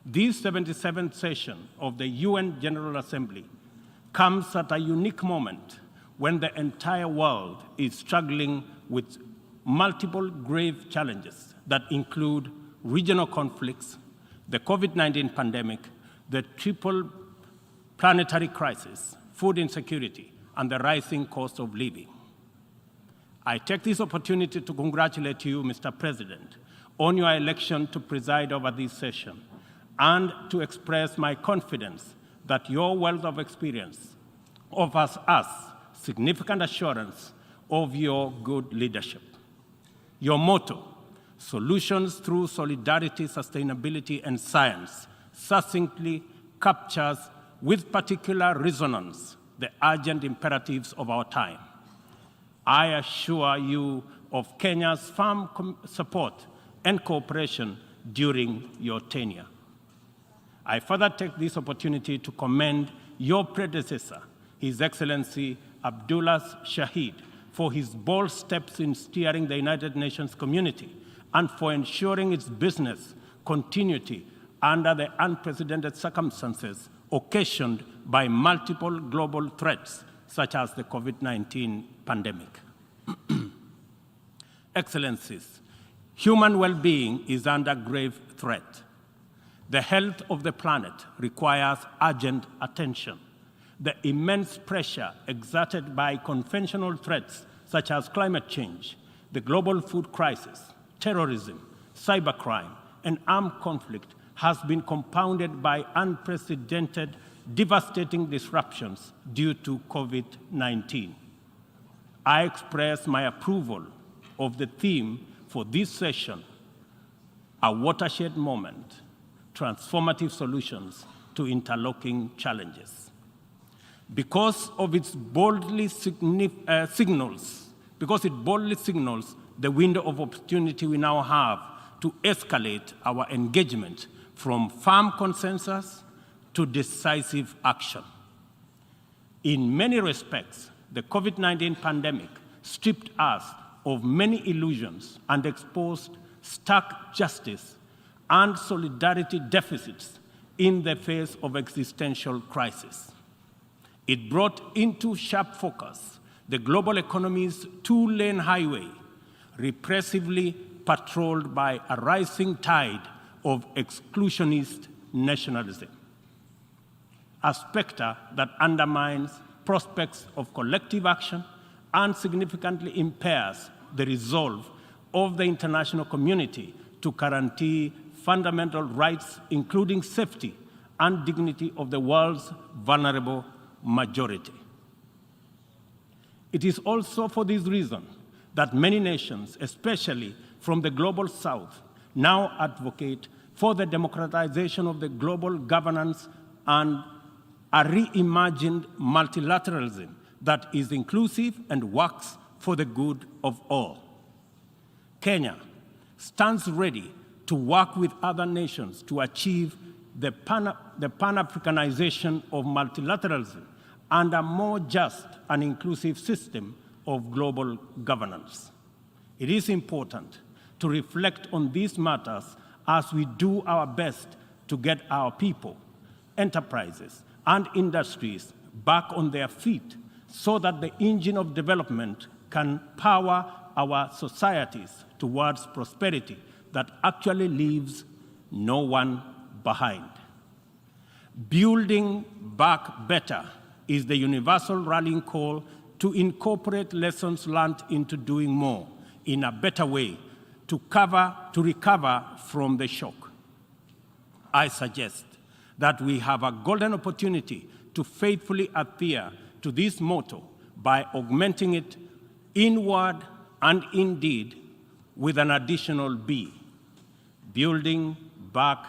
This 77th session of the UN General Assembly comes at a unique moment when the entire world is struggling with multiple grave challenges that include regional conflicts, the COVID-19 pandemic, the triple planetary crisis, food insecurity, and the rising cost of living. I take this opportunity to congratulate you, Mr. President, on your election to preside over this session, and to express my confidence that your wealth of experience offers us significant assurance of your good leadership. Your motto, solutions through solidarity, sustainability, and science, succinctly captures with particular resonance the urgent imperatives of our time. I assure you of Kenya's firm support and cooperation during your tenure. I further take this opportunity to commend your predecessor, His Excellency Abdullah Shahid, for his bold steps in steering the United Nations community and for ensuring its business continuity under the unprecedented circumstances occasioned by multiple global threats, such as the COVID-19 pandemic. Excellencies, human well-being is under grave threat. The health of the planet requires urgent attention. The immense pressure exerted by conventional threats such as climate change, the global food crisis, terrorism, cybercrime, and armed conflict has been compounded by unprecedented, devastating disruptions due to COVID-19. I express my approval of the theme for this session, a watershed moment, transformative solutions to interlocking challenges. Because it boldly signals the window of opportunity we now have to escalate our engagement from firm consensus to decisive action. In many respects, the COVID-19 pandemic stripped us of many illusions and exposed stark justice and solidarity deficits in the face of existential crisis. It brought into sharp focus the global economy's two-lane highway, repressively patrolled by a rising tide of exclusionist nationalism, a specter that undermines prospects of collective action and significantly impairs the resolve of the international community to guarantee fundamental rights, including safety and dignity of the world's vulnerable majority. It is also for this reason that many nations, especially from the global south, now advocate for the democratization of the global governance and a reimagined multilateralism that is inclusive and works for the good of all. Kenya stands ready to work with other nations to achieve the Pan-Africanization of multilateralism and a more just and inclusive system of global governance. It is important to reflect on these matters as we do our best to get our people, enterprises, and industries back on their feet so that the engine of development can power our societies towards prosperity that actually leaves no one behind. Building back better is the universal rallying call to incorporate lessons learned into doing more in a better way to recover from the shock. I suggest that we have a golden opportunity to faithfully adhere to this motto by augmenting it inward and indeed with an additional B, building back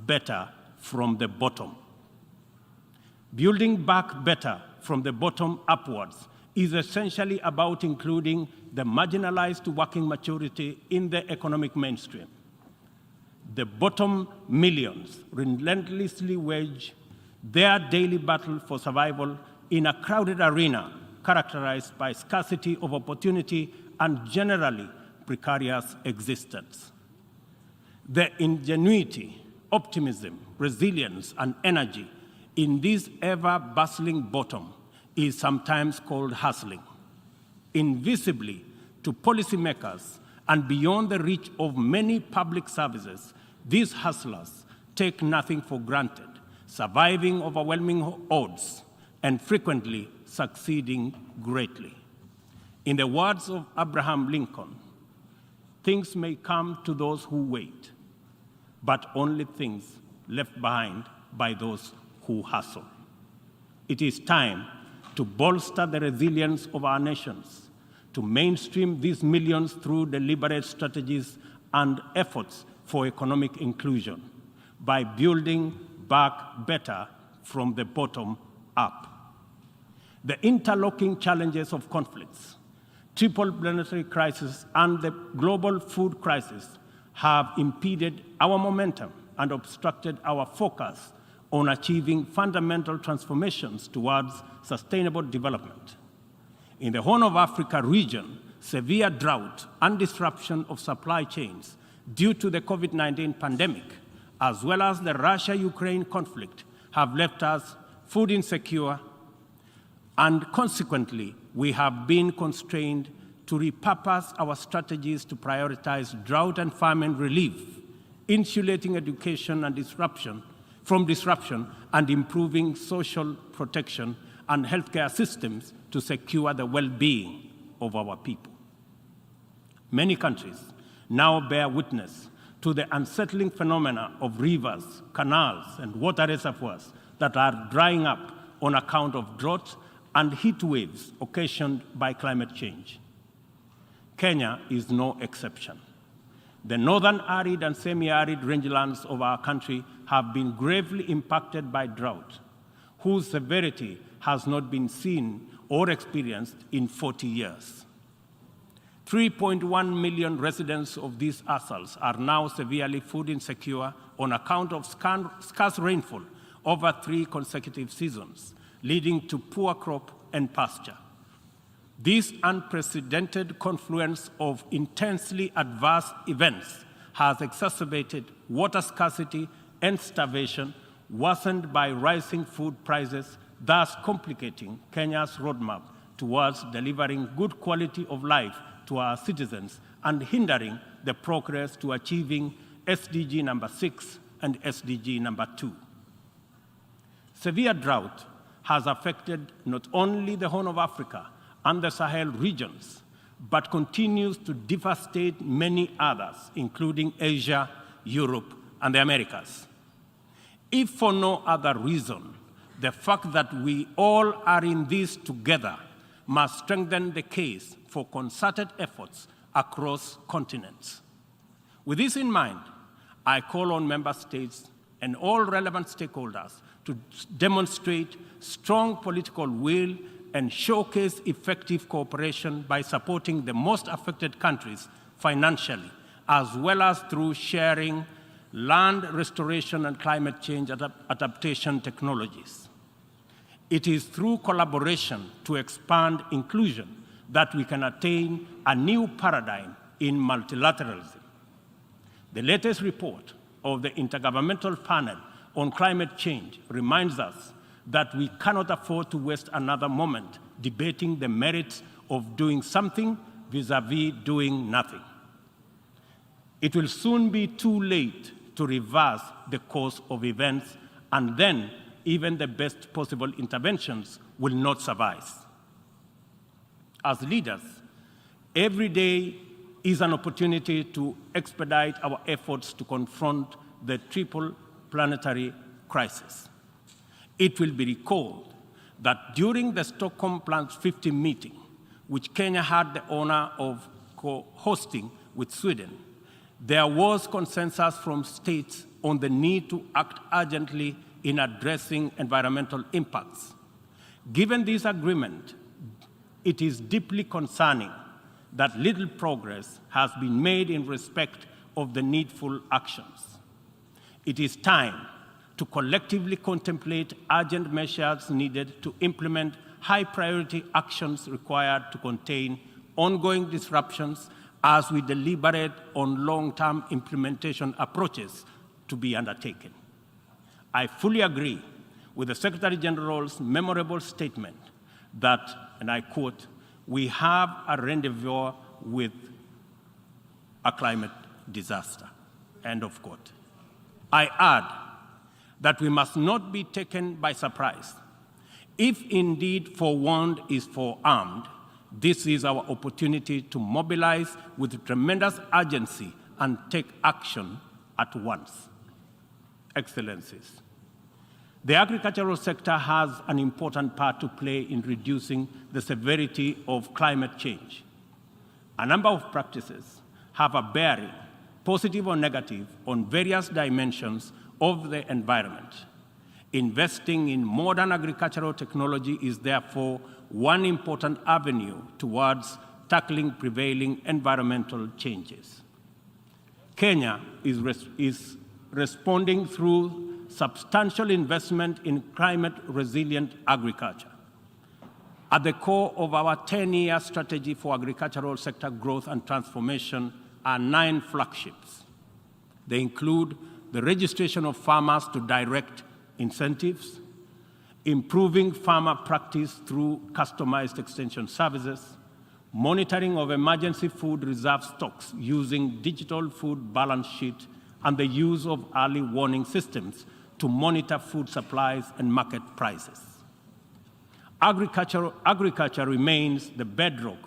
better from the bottom. Building back better from the bottom upwards is essentially about including the marginalized to working majority in the economic mainstream. The bottom millions relentlessly wage their daily battle for survival in a crowded arena characterized by scarcity of opportunity and generally precarious existence. The ingenuity, optimism, resilience, and energy in this ever-bustling bottom is sometimes called hustling. Invisibly to policymakers and beyond the reach of many public services, these hustlers take nothing for granted, surviving overwhelming odds and frequently succeeding greatly. In the words of Abraham Lincoln, things may come to those who wait, but only things left behind by those who hustle. It is time to bolster the resilience of our nations, to mainstream these millions through deliberate strategies and efforts for economic inclusion by building back better from the bottom up. The interlocking challenges of conflicts, triple planetary crisis, and the global food crisis have impeded our momentum and obstructed our focus on achieving fundamental transformations towards sustainable development. In the Horn of Africa region, severe drought and disruption of supply chains due to the COVID-19 pandemic, as well as the Russia-Ukraine conflict, have left us food insecure, and consequently, we have been constrained to repurpose our strategies to prioritize drought and famine relief, insulating education and from disruption, and improving social protection and healthcare systems to secure the well-being of our people. Many countries now bear witness to the unsettling phenomena of rivers, canals, and water reservoirs that are drying up on account of drought and heat waves occasioned by climate change. Kenya is no exception. The northern arid and semi-arid rangelands of our country have been gravely impacted by drought, whose severity has not been seen or experienced in 40 years. 3.1 million residents of these atolls are now severely food insecure on account of scarce rainfall over 3 consecutive seasons, leading to poor crop and pasture. This unprecedented confluence of intensely adverse events has exacerbated water scarcity and starvation, worsened by rising food prices, thus complicating Kenya's roadmap towards delivering good quality of life to our citizens and hindering the progress to achieving SDG number 6 and SDG number 2. Severe drought has affected not only the Horn of Africa and the Sahel regions, but continues to devastate many others, including Asia, Europe, and the Americas. If for no other reason, the fact that we all are in this together must strengthen the case for concerted efforts across continents. With this in mind, I call on member states and all relevant stakeholders to demonstrate strong political will and showcase effective cooperation by supporting the most affected countries financially, as well as through sharing land restoration and climate change adaptation technologies. It is through collaboration to expand inclusion that we can attain a new paradigm in multilateralism. The latest report of the Intergovernmental Panel on Climate Change reminds us that we cannot afford to waste another moment debating the merits of doing something vis-à-vis doing nothing. It will soon be too late to reverse the course of events, and then even the best possible interventions will not suffice. As leaders, every day is an opportunity to expedite our efforts to confront the triple planetary crisis. It will be recalled that during the Stockholm Plan 50 meeting, which Kenya had the honor of co-hosting with Sweden, there was consensus from states on the need to act urgently in addressing environmental impacts. Given this agreement, it is deeply concerning that little progress has been made in respect of the needful actions. It is time to collectively contemplate urgent measures needed to implement high-priority actions required to contain ongoing disruptions as we deliberate on long-term implementation approaches to be undertaken. I fully agree with the Secretary General's memorable statement that, and I quote, "We have a rendezvous with a climate disaster," end of quote. I add that we must not be taken by surprise. If indeed forewarned is forearmed, this is our opportunity to mobilize with tremendous urgency and take action at once. Excellencies, the agricultural sector has an important part to play in reducing the severity of climate change. A number of practices have a bearing, positive or negative, on various dimensions of the environment. Investing in modern agricultural technology is therefore one important avenue towards tackling prevailing environmental changes. Kenya is responding through substantial investment in climate-resilient agriculture. At the core of our 10-year strategy for agricultural sector growth and transformation are 9 flagships. They include the registration of farmers to direct incentives, improving farmer practice through customized extension services, monitoring of emergency food reserve stocks using digital food balance sheet, and the use of early warning systems to monitor food supplies and market prices. Agriculture remains the bedrock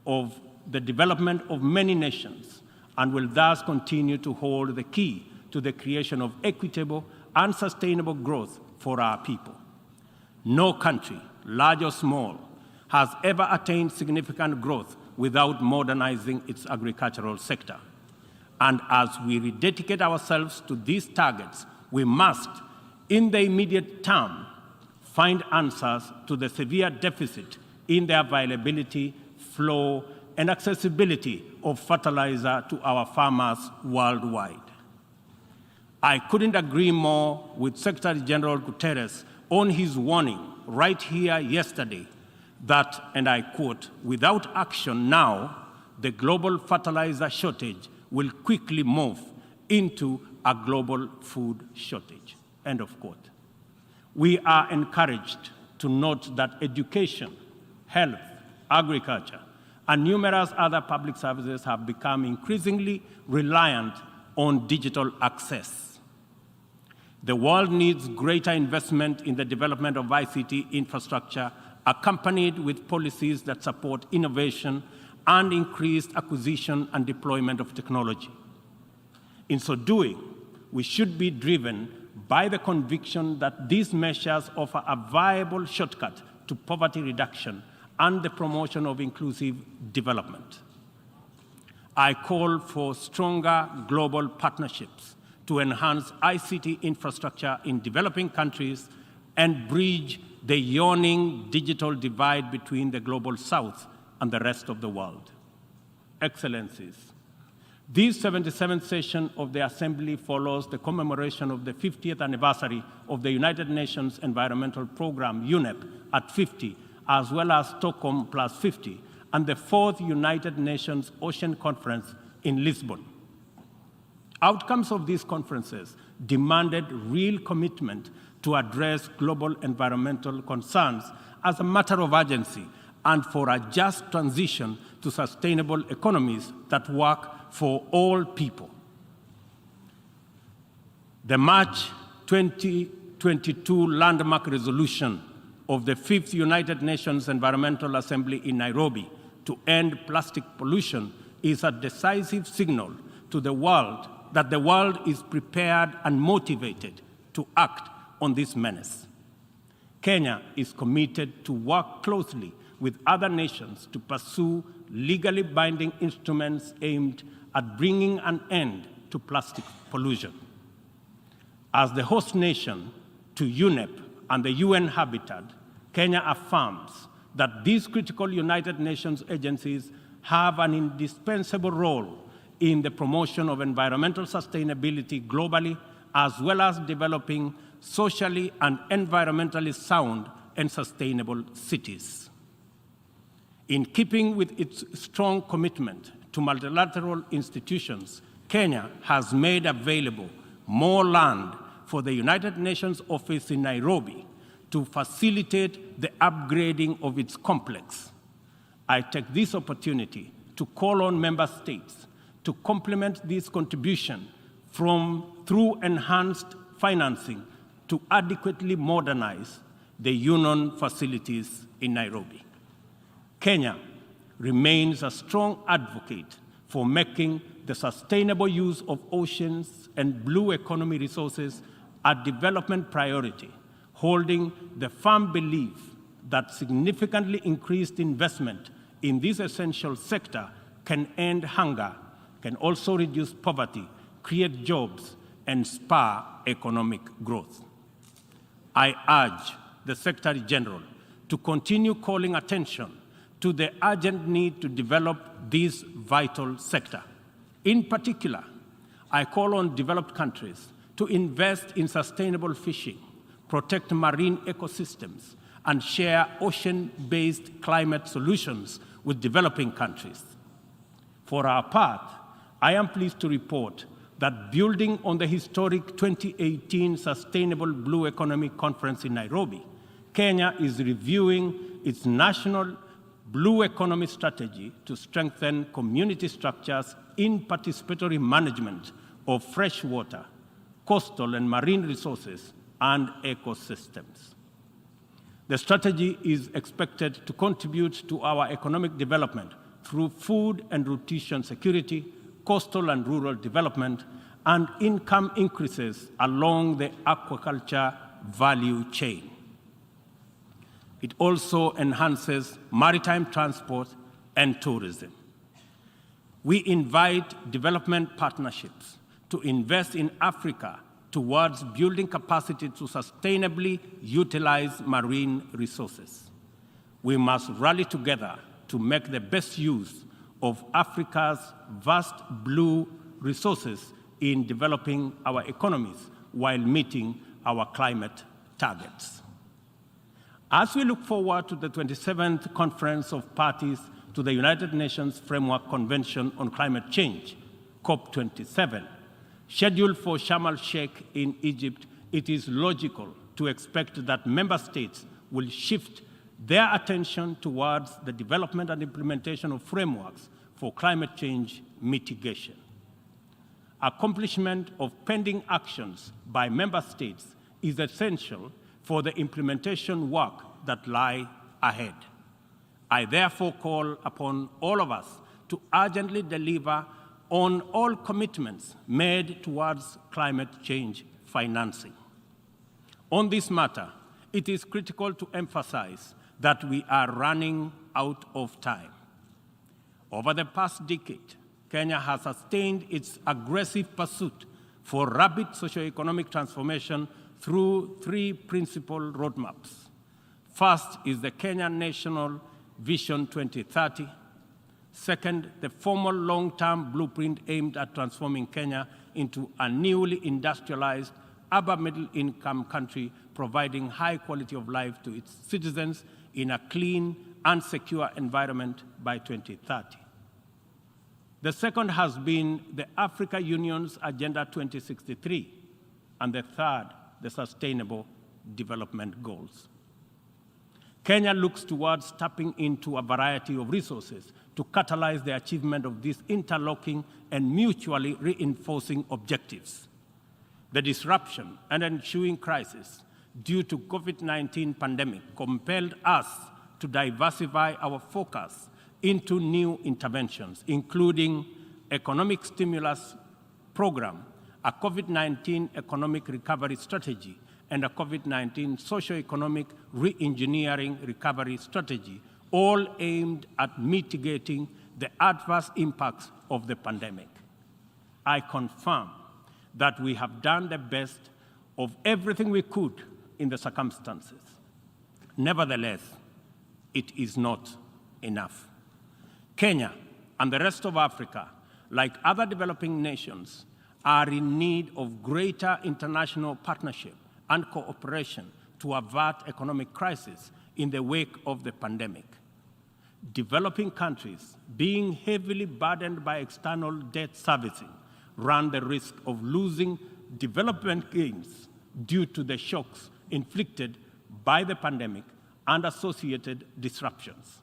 of the development of many nations and will thus continue to hold the key to the creation of equitable and sustainable growth for our people. No country, large or small, has ever attained significant growth without modernizing its agricultural sector. And as we rededicate ourselves to these targets, we must, in the immediate term, find answers to the severe deficit in the availability, flow, and accessibility of fertilizer to our farmers worldwide. I couldn't agree more with Secretary General Guterres on his warning right here yesterday that, and I quote, "Without action now, the global fertilizer shortage will quickly move into a global food shortage," end of quote. We are encouraged to note that education, health, agriculture, and numerous other public services have become increasingly reliant on digital access. The world needs greater investment in the development of ICT infrastructure, accompanied with policies that support innovation and increased acquisition and deployment of technology. In so doing, we should be driven by the conviction that these measures offer a viable shortcut to poverty reduction and the promotion of inclusive development. I call for stronger global partnerships to enhance ICT infrastructure in developing countries and bridge the yawning digital divide between the global south and the rest of the world. Excellencies, this 77th session of the Assembly follows the commemoration of the 50th anniversary of the United Nations Environmental Programme, UNEP, at 50, as well as Stockholm plus 50, and the 4th United Nations Ocean Conference in Lisbon. Outcomes of these conferences demanded real commitment to address global environmental concerns as a matter of urgency and for a just transition to sustainable economies that work for all people. The March 2022 landmark resolution of the 5th United Nations Environmental Assembly in Nairobi to end plastic pollution is a decisive signal to the world that the world is prepared and motivated to act on this menace. Kenya is committed to work closely with other nations to pursue legally binding instruments aimed at bringing an end to plastic pollution. As the host nation to UNEP and the UN Habitat, Kenya affirms that these critical United Nations agencies have an indispensable role in the promotion of environmental sustainability globally, as well as developing socially and environmentally sound and sustainable cities. In keeping with its strong commitment to multilateral institutions, Kenya has made available more land for the United Nations office in Nairobi to facilitate the upgrading of its complex. I take this opportunity to call on member states to complement this contribution through enhanced financing to adequately modernize the UN facilities in Nairobi. Kenya remains a strong advocate for making the sustainable use of oceans and blue economy resources a development priority, holding the firm belief that significantly increased investment in this essential sector can end hunger, can also reduce poverty, create jobs, and spur economic growth. I urge the Secretary General to continue calling attention to the urgent need to develop this vital sector. In particular, I call on developed countries to invest in sustainable fishing, protect marine ecosystems, and share ocean-based climate solutions with developing countries. For our part, I am pleased to report that building on the historic 2018 Sustainable Blue Economy Conference in Nairobi, Kenya is reviewing its national blue economy strategy to strengthen community structures in participatory management of freshwater, coastal and marine resources and ecosystems. The strategy is expected to contribute to our economic development through food and nutrition security, coastal and rural development, and income increases along the aquaculture value chain. It also enhances maritime transport and tourism. We invite development partnerships to invest in Africa towards building capacity to sustainably utilize marine resources. We must rally together to make the best use of Africa's vast blue resources in developing our economies while meeting our climate targets. As we look forward to the 27th Conference of Parties to the United Nations Framework Convention on Climate Change, COP27, scheduled for Sharm el-Sheikh in Egypt, it is logical to expect that member states will shift their attention towards the development and implementation of frameworks for climate change mitigation. Accomplishment of pending actions by member states is essential for the implementation work that lie ahead. I therefore call upon all of us to urgently deliver on all commitments made towards climate change financing. On this matter, it is critical to emphasize that we are running out of time. Over the past decade, Kenya has sustained its aggressive pursuit for rapid socioeconomic transformation through three principal roadmaps. First is the Kenya National Vision 2030. Second, the formal long-term blueprint aimed at transforming Kenya into a newly industrialized, upper middle-income country, providing high quality of life to its citizens in a clean and secure environment by 2030. The second has been the Africa Union's Agenda 2063, and the third, the Sustainable Development Goals. Kenya looks towards tapping into a variety of resources to catalyze the achievement of these interlocking and mutually reinforcing objectives. The disruption and ensuing crisis due to COVID-19 pandemic compelled us to diversify our focus into new interventions, including economic stimulus program, a COVID-19 economic recovery strategy, and a COVID-19 socio-economic re-engineering recovery strategy, all aimed at mitigating the adverse impacts of the pandemic. I confirm that we have done the best of everything we could in the circumstances. Nevertheless, it is not enough. Kenya and the rest of Africa, like other developing nations, are in need of greater international partnership and cooperation to avert economic crisis in the wake of the pandemic. Developing countries, being heavily burdened by external debt servicing, run the risk of losing development gains due to the shocks inflicted by the pandemic and associated disruptions.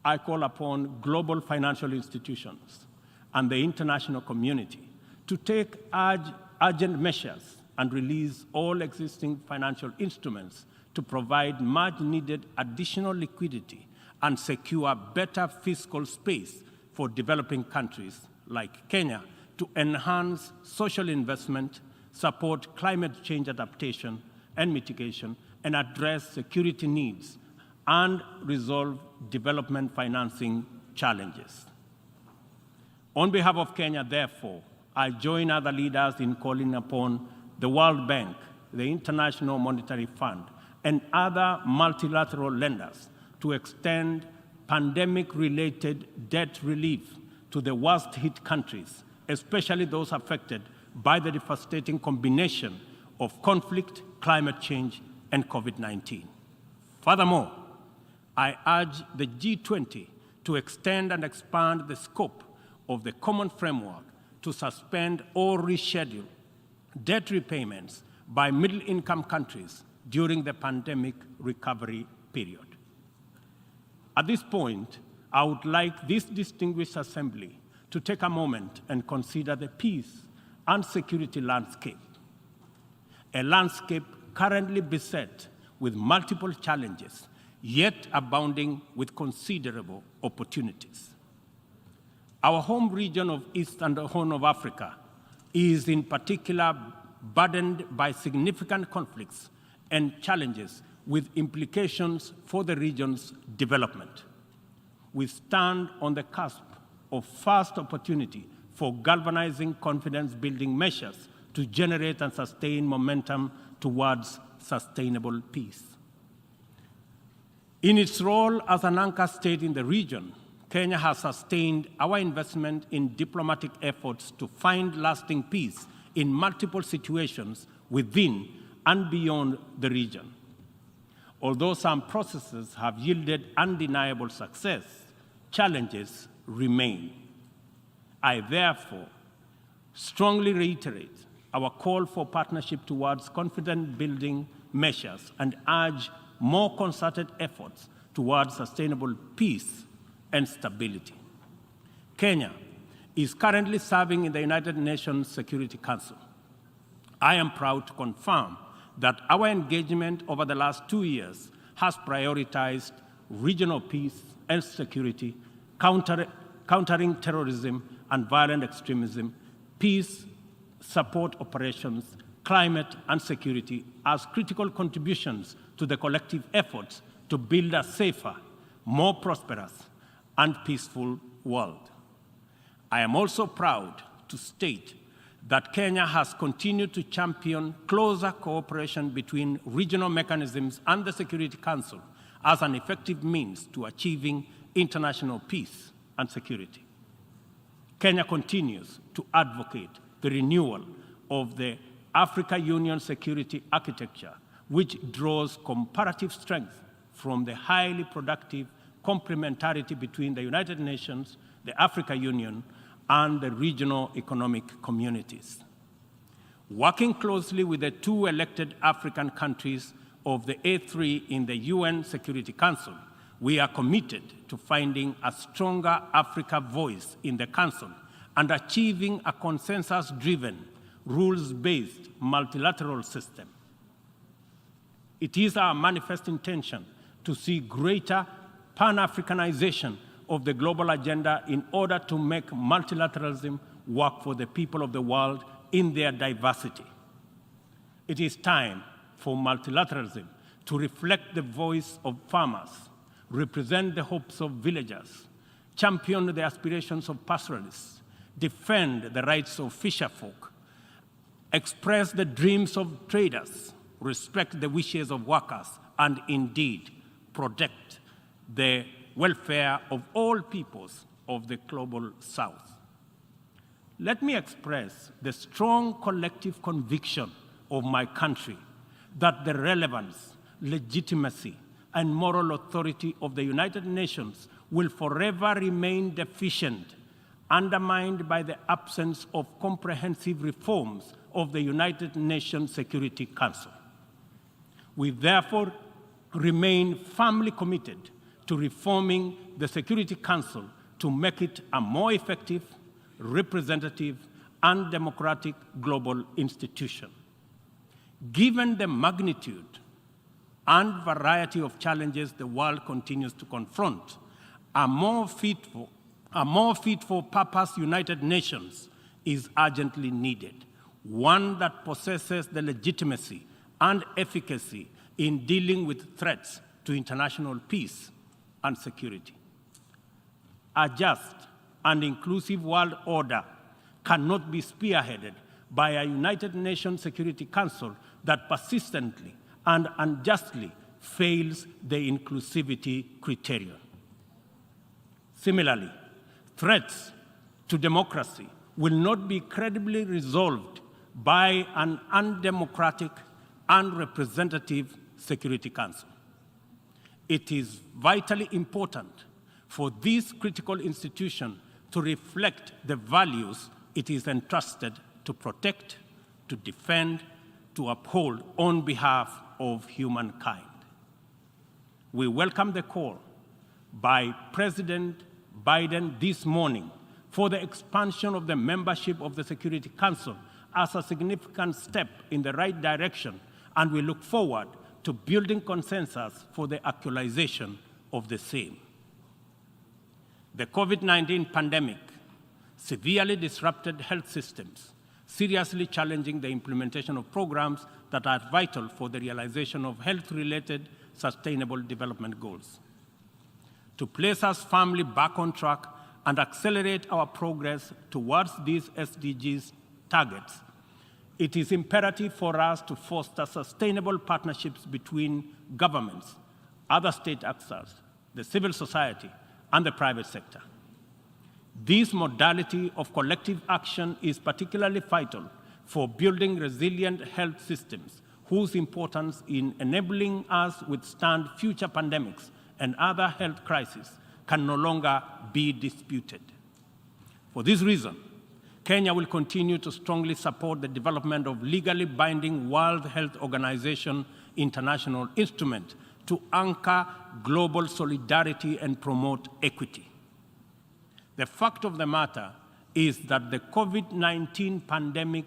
I call upon global financial institutions and the international community to take urgent measures and release all existing financial instruments to provide much-needed additional liquidity and secure better fiscal space for developing countries like Kenya to enhance social investment, support climate change adaptation and mitigation, and address security needs and resolve development financing challenges. On behalf of Kenya, therefore, I join other leaders in calling upon the World Bank the International Monetary Fund, and other multilateral lenders to extend pandemic-related debt relief to the worst-hit countries, especially those affected by the devastating combination of conflict, climate change, and COVID-19. Furthermore, I urge the G20 to extend and expand the scope of the common framework to suspend or reschedule debt repayments by middle-income countries during the pandemic recovery period. At this point, I would like this distinguished assembly to take a moment and consider the peace and security landscape, a landscape currently beset with multiple challenges, yet abounding with considerable opportunities. Our home region of East and Horn of Africa is in particular burdened by significant conflicts and challenges with implications for the region's development. We stand on the cusp of first opportunity for galvanizing confidence-building measures to generate and sustain momentum towards sustainable peace. In its role as an anchor state in the region, Kenya has sustained our investment in diplomatic efforts to find lasting peace in multiple situations within and beyond the region. Although some processes have yielded undeniable success, challenges remain. I therefore strongly reiterate our call for partnership towards confidence-building measures and urge more concerted efforts towards sustainable peace and stability. Kenya is currently serving in the United Nations Security Council. I am proud to confirm that our engagement over the last 2 years has prioritized regional peace and security, countering terrorism and violent extremism, peace support operations, climate and security as critical contributions to the collective efforts to build a safer, more prosperous, and peaceful world. I am also proud to state that Kenya has continued to champion closer cooperation between regional mechanisms and the Security Council as an effective means to achieving international peace and security. Kenya continues to advocate the renewal of the Africa Union security architecture, which draws comparative strength from the highly productive complementarity between the United Nations, the Africa Union, and the regional economic communities. Working closely with the 2 elected African countries of the A3 in the UN Security Council, we are committed to finding a stronger Africa voice in the Council and achieving a consensus-driven, rules-based multilateral system. It is our manifest intention to see greater Pan-Africanization of the global agenda in order to make multilateralism work for the people of the world in their diversity. It is time for multilateralism to reflect the voice of farmers, represent the hopes of villagers, champion the aspirations of pastoralists, defend the rights of fisherfolk, express the dreams of traders, respect the wishes of workers, and indeed protect the welfare of all peoples of the global South. Let me express the strong collective conviction of my country that the relevance, legitimacy, and moral authority of the United Nations will forever remain deficient, undermined by the absence of comprehensive reforms of the United Nations Security Council. We therefore remain firmly committed to reforming the Security Council to make it a more effective, representative, and democratic global institution. Given the magnitude and variety of challenges the world continues to confront, a more fit for purpose United Nations is urgently needed, one that possesses the legitimacy and efficacy in dealing with threats to international peace and security. A just and inclusive world order cannot be spearheaded by a United Nations Security Council that persistently and unjustly fails the inclusivity criterion. Similarly, threats to democracy will not be credibly resolved by an undemocratic, unrepresentative Security Council. It is vitally important for this critical institution to reflect the values it is entrusted to protect, to defend, to uphold on behalf of humankind. We welcome the call by President Biden this morning for the expansion of the membership of the Security Council as a significant step in the right direction, and we look forward to building consensus for the actualization of the same. The COVID-19 pandemic severely disrupted health systems, seriously challenging the implementation of programs that are vital for the realization of health-related sustainable development goals. To place us firmly back on track and accelerate our progress towards these SDGs targets, it is imperative for us to foster sustainable partnerships between governments, other state actors, the civil society, and the private sector. This modality of collective action is particularly vital for building resilient health systems, whose importance in enabling us withstand future pandemics and other health crises can no longer be disputed. For this reason, Kenya will continue to strongly support the development of legally binding World Health Organization international instrument to anchor global solidarity and promote equity. The fact of the matter is that the COVID-19 pandemic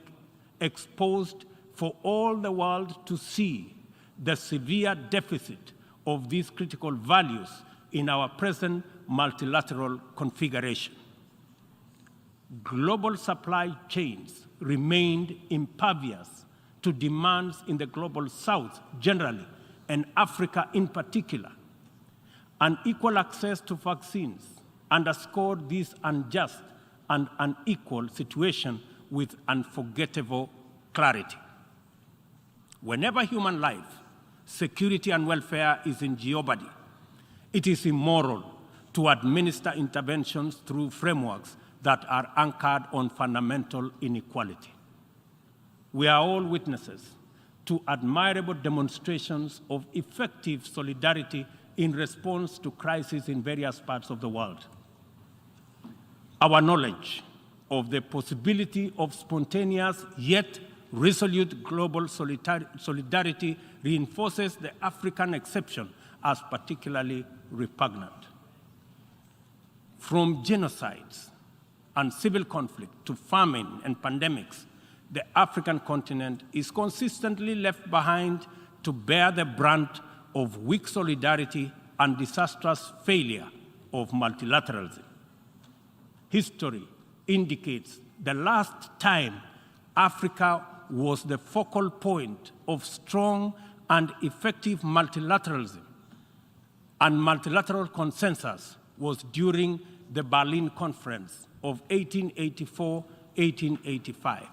exposed for all the world to see the severe deficit of these critical values in our present multilateral configuration. Global supply chains remained impervious to demands in the global south generally, and Africa in particular. Unequal access to vaccines underscored this unjust and unequal situation with unforgettable clarity. Whenever human life, security, and welfare is in jeopardy, it is immoral to administer interventions through frameworks that are anchored on fundamental inequality. We are all witnesses to admirable demonstrations of effective solidarity in response to crises in various parts of the world. Our knowledge of the possibility of spontaneous yet resolute global solidarity reinforces the African exception as particularly repugnant. From genocides and civil conflict to famine and pandemics, the African continent is consistently left behind to bear the brunt of weak solidarity and disastrous failure of multilateralism. History indicates the last time Africa was the focal point of strong and effective multilateralism and multilateral consensus was during the Berlin Conference of 1884-1885,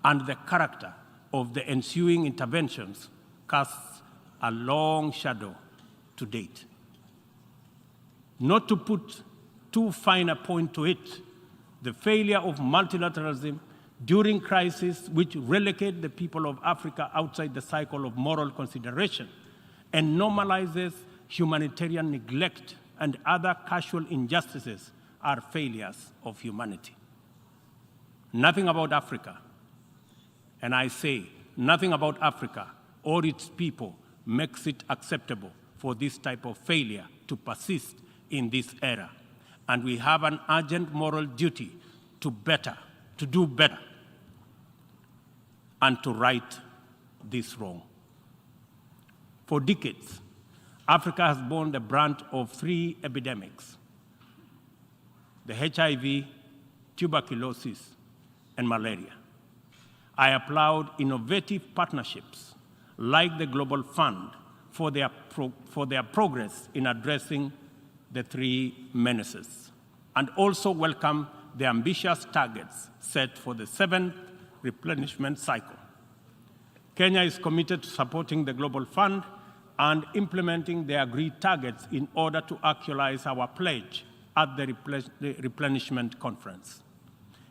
and the character of the ensuing interventions casts a long shadow to date. Not to put too fine a point to it, the failure of multilateralism during crises which relegate the people of Africa outside the cycle of moral consideration and normalizes humanitarian neglect and other casual injustices are failures of humanity. Nothing about Africa, and I say nothing about Africa or its people makes it acceptable for this type of failure to persist in this era. And we have an urgent moral duty to do better, and to right this wrong. For decades, Africa has borne the brunt of three epidemics: the HIV, tuberculosis, and malaria. I applaud innovative partnerships like the Global Fund for their progress in addressing the three menaces, and also welcome the ambitious targets set for the 7th replenishment cycle. Kenya is committed to supporting the Global Fund and implementing the agreed targets in order to actualize our pledge at the Replenishment Conference.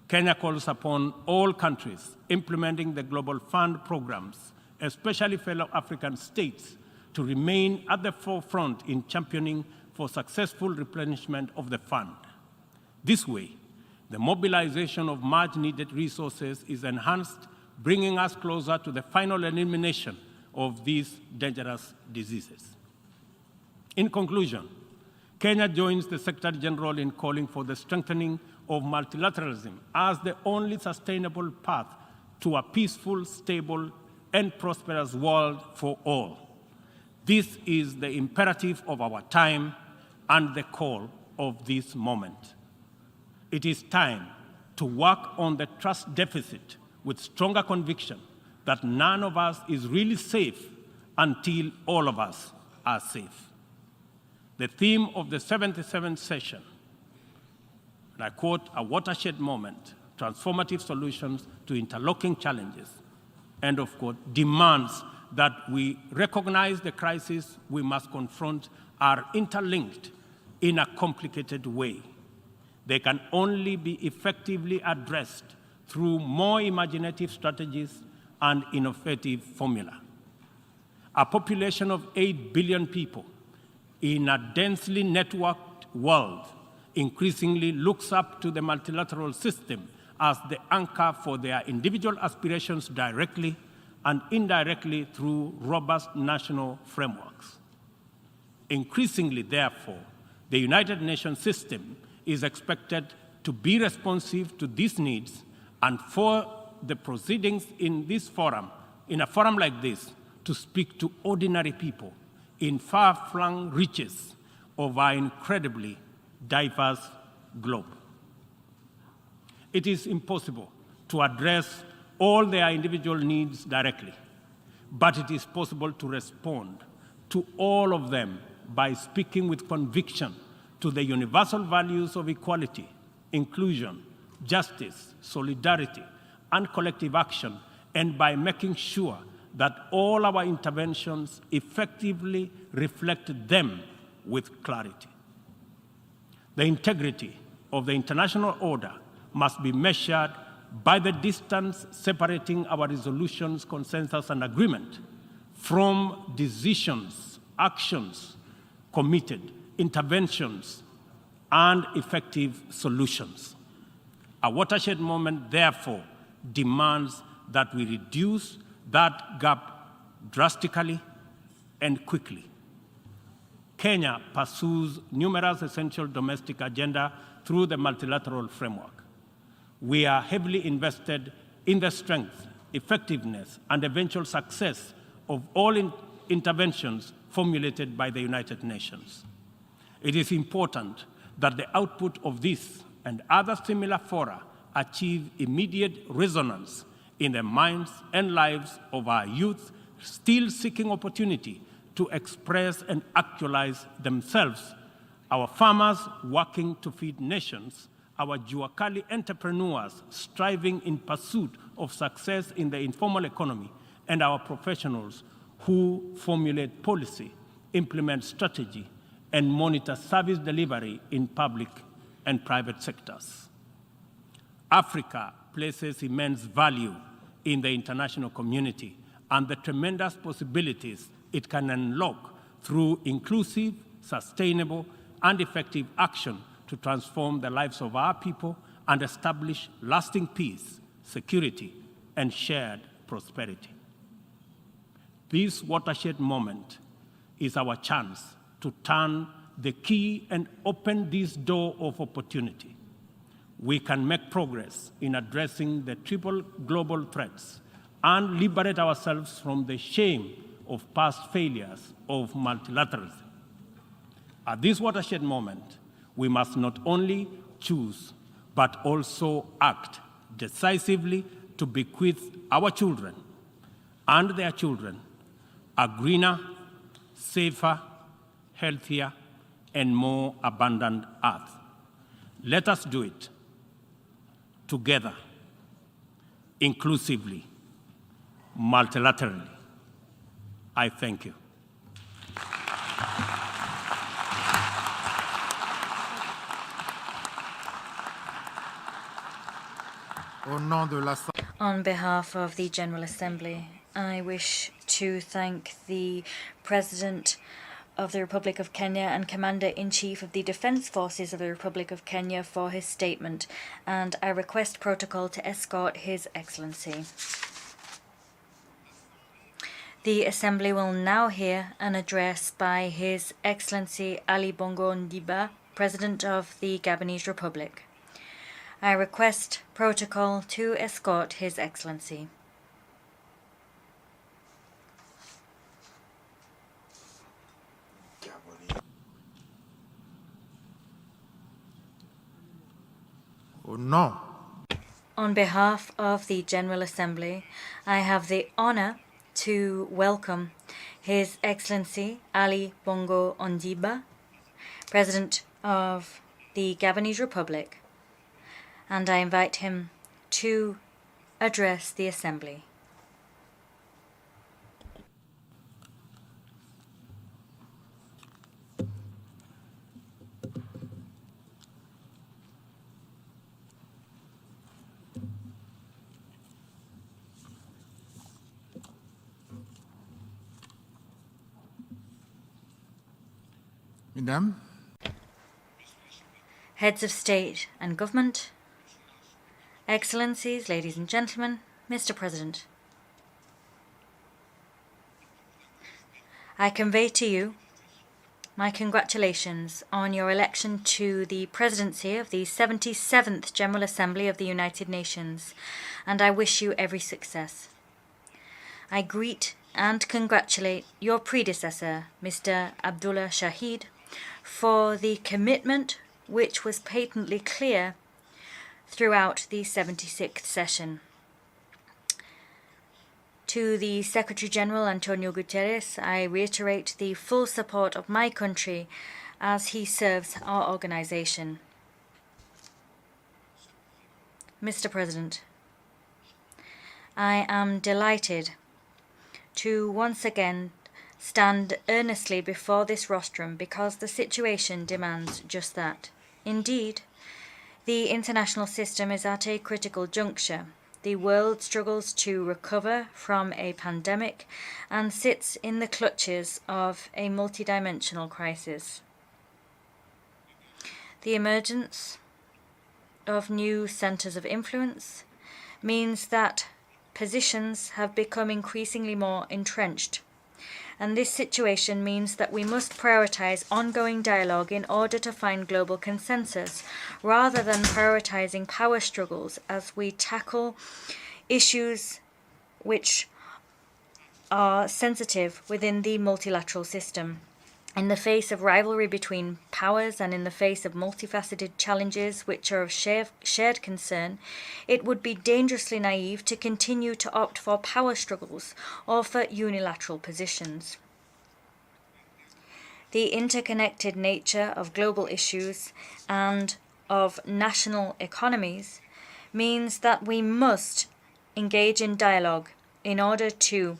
Kenya calls upon all countries implementing the Global Fund programs, especially fellow African states, to remain at the forefront in championing for successful replenishment of the fund. This way, the mobilization of much-needed resources is enhanced, bringing us closer to the final elimination of these dangerous diseases. In conclusion, Kenya joins the Secretary General in calling for the strengthening of multilateralism as the only sustainable path to a peaceful, stable, and prosperous world for all. This is the imperative of our time and the call of this moment. It is time to work on the trust deficit with stronger conviction that none of us is really safe until all of us are safe. The theme of the 77th session, and I quote, "a watershed moment, transformative solutions to interlocking challenges," end of quote, demands that we recognize the crises we must confront are interlinked in a complicated way. They can only be effectively addressed through more imaginative strategies and innovative formula. A population of 8 billion people in a densely networked world increasingly looks up to the multilateral system as the anchor for their individual aspirations directly and indirectly through robust national frameworks. Increasingly, therefore, the United Nations system is expected to be responsive to these needs, and for the proceedings in this forum, in a forum like this, to speak to ordinary people in far-flung reaches of our incredibly diverse globe. It is impossible to address all their individual needs directly, but it is possible to respond to all of them by speaking with conviction to the universal values of equality, inclusion, justice, solidarity, and collective action, and by making sure that all our interventions effectively reflect them with clarity. The integrity of the international order must be measured by the distance separating our resolutions, consensus, and agreement from decisions, actions, committed, interventions, and effective solutions. A watershed moment, therefore, demands that we reduce that gap drastically and quickly. Kenya pursues numerous essential domestic agenda through the multilateral framework. We are heavily invested in the strength, effectiveness, and eventual success of all interventions formulated by the United Nations. It is important that the output of this and other similar fora achieve immediate resonance in the minds and lives of our youth still seeking opportunity to express and actualize themselves, our farmers working to feed nations, our Juakali entrepreneurs striving in pursuit of success in the informal economy, and our professionals who formulate policy, implement strategy, and monitor service delivery in public and private sectors. Africa places immense value in the international community and the tremendous possibilities it can unlock through inclusive, sustainable, and effective action to transform the lives of our people and establish lasting peace, security, and shared prosperity. This watershed moment is our chance to turn the key and open this door of opportunity. We can make progress in addressing the triple global threats and liberate ourselves from the shame of past failures of multilateralism. At this watershed moment, we must not only choose, but also act decisively to bequeath our children and their children a greener, safer, healthier, and more abundant earth. Let us do it together, inclusively, multilaterally. I thank you.
On behalf of the General Assembly, I wish to thank the President of the Republic of Kenya and Commander-in-Chief of the Defence Forces of the Republic of Kenya for his statement, and I request protocol to escort His Excellency. The Assembly will now hear an address by His Excellency Ali Bongo Ondimba, President of the Gabonese Republic. I request protocol to escort His Excellency.
No.
On behalf of the General Assembly, I have the honor to welcome His Excellency Ali Bongo Ondimba, President of the Gabonese Republic, and I invite him to address the Assembly.
Mesdames,
Heads of State and Government, Excellencies, ladies and gentlemen, Mr. President, I convey to you my congratulations on your election to the Presidency of the 77th General Assembly of the United Nations, and I wish you every success. I greet and congratulate your predecessor, Mr. Abdullah Shahid, for the commitment which was patently clear throughout the 76th session. To the Secretary-General Antonio Guterres, I reiterate the full support of my country as he serves our organization. Mr. President, I am delighted to once again stand earnestly before this rostrum because the situation demands just that. Indeed, the international system is at a critical juncture. The world struggles to recover from a pandemic and sits in the clutches of a multidimensional crisis. The emergence of new centers of influence means that positions have become increasingly more entrenched. And this situation means that we must prioritize ongoing dialogue in order to find global consensus, rather than prioritizing power struggles as we tackle issues which are sensitive within the multilateral system. In the face of rivalry between powers and in the face of multifaceted challenges which are of shared concern, it would be dangerously naive to continue to opt for power struggles or for unilateral positions. The interconnected nature of global issues and of national economies means that we must engage in dialogue in order to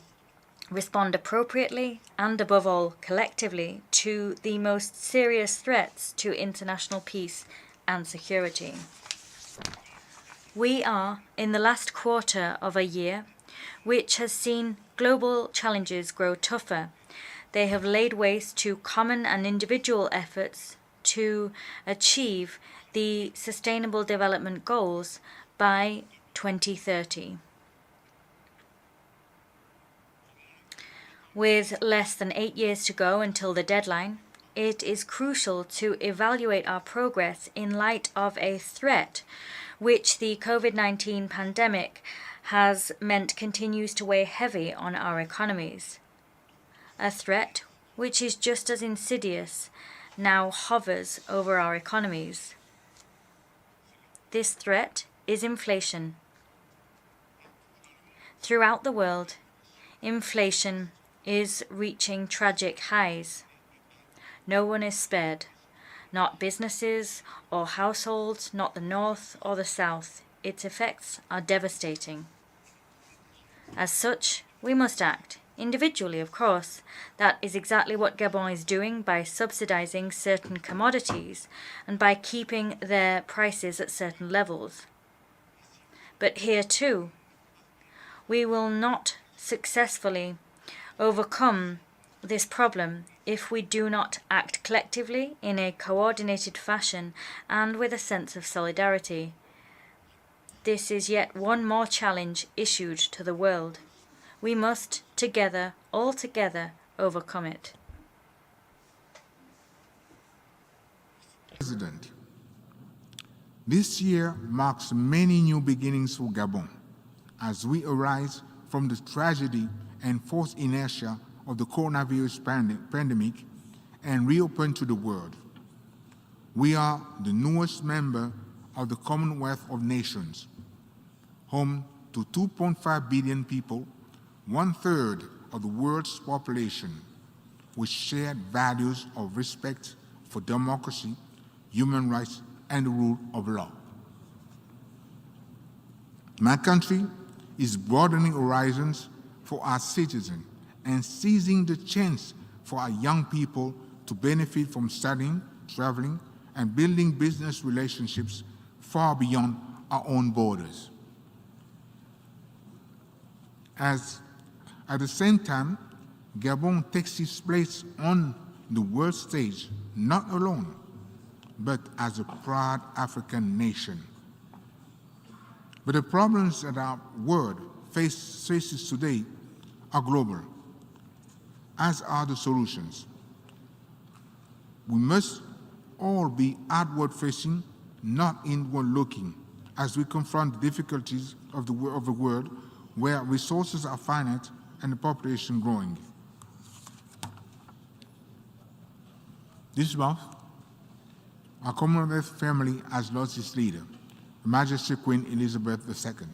respond appropriately and, above all, collectively to the most serious threats to international peace and security. We are in the last quarter of a year which has seen global challenges grow tougher. They have laid waste to common and individual efforts to achieve the Sustainable Development Goals by 2030. With less than 8 years to go until the deadline, it is crucial to evaluate our progress in light of a threat which the COVID-19 pandemic has meant continues to weigh heavy on our economies. A threat which is just as insidious now hovers over our economies. This threat is inflation. Throughout the world, inflation is reaching tragic highs. No one is spared, not businesses or households, not the North or the South. Its effects are devastating. As such, We must act. Individually, of course. That is exactly what Gabon is doing by subsidizing certain commodities and by keeping their prices at certain levels. But here too, we will not successfully overcome this problem if we do not act collectively in a coordinated fashion and with a sense of solidarity. This is yet one more challenge issued to the world. We must, together, all together, overcome it.
President, this year marks many new beginnings for Gabon as we arise from the tragedy and forced inertia of the coronavirus pandemic and reopen to the world. We are the newest member of the Commonwealth of Nations, home to 2.5 billion people, 1/3 of the world's population, with shared values of respect for democracy, human rights, and the rule of law. My country is broadening horizons for our citizens and seizing the chance for our young people to benefit from studying, traveling, and building business relationships far beyond our own borders. At the same time, Gabon takes its place on the world stage, not alone, but as a proud African nation. But the problems that our world faces today are global, as are the solutions. We must all be outward-facing, not inward-looking, as we confront the difficulties of the world where resources are finite and the population growing. This month, our Commonwealth family has lost its leader, Her Majesty Queen Elizabeth II.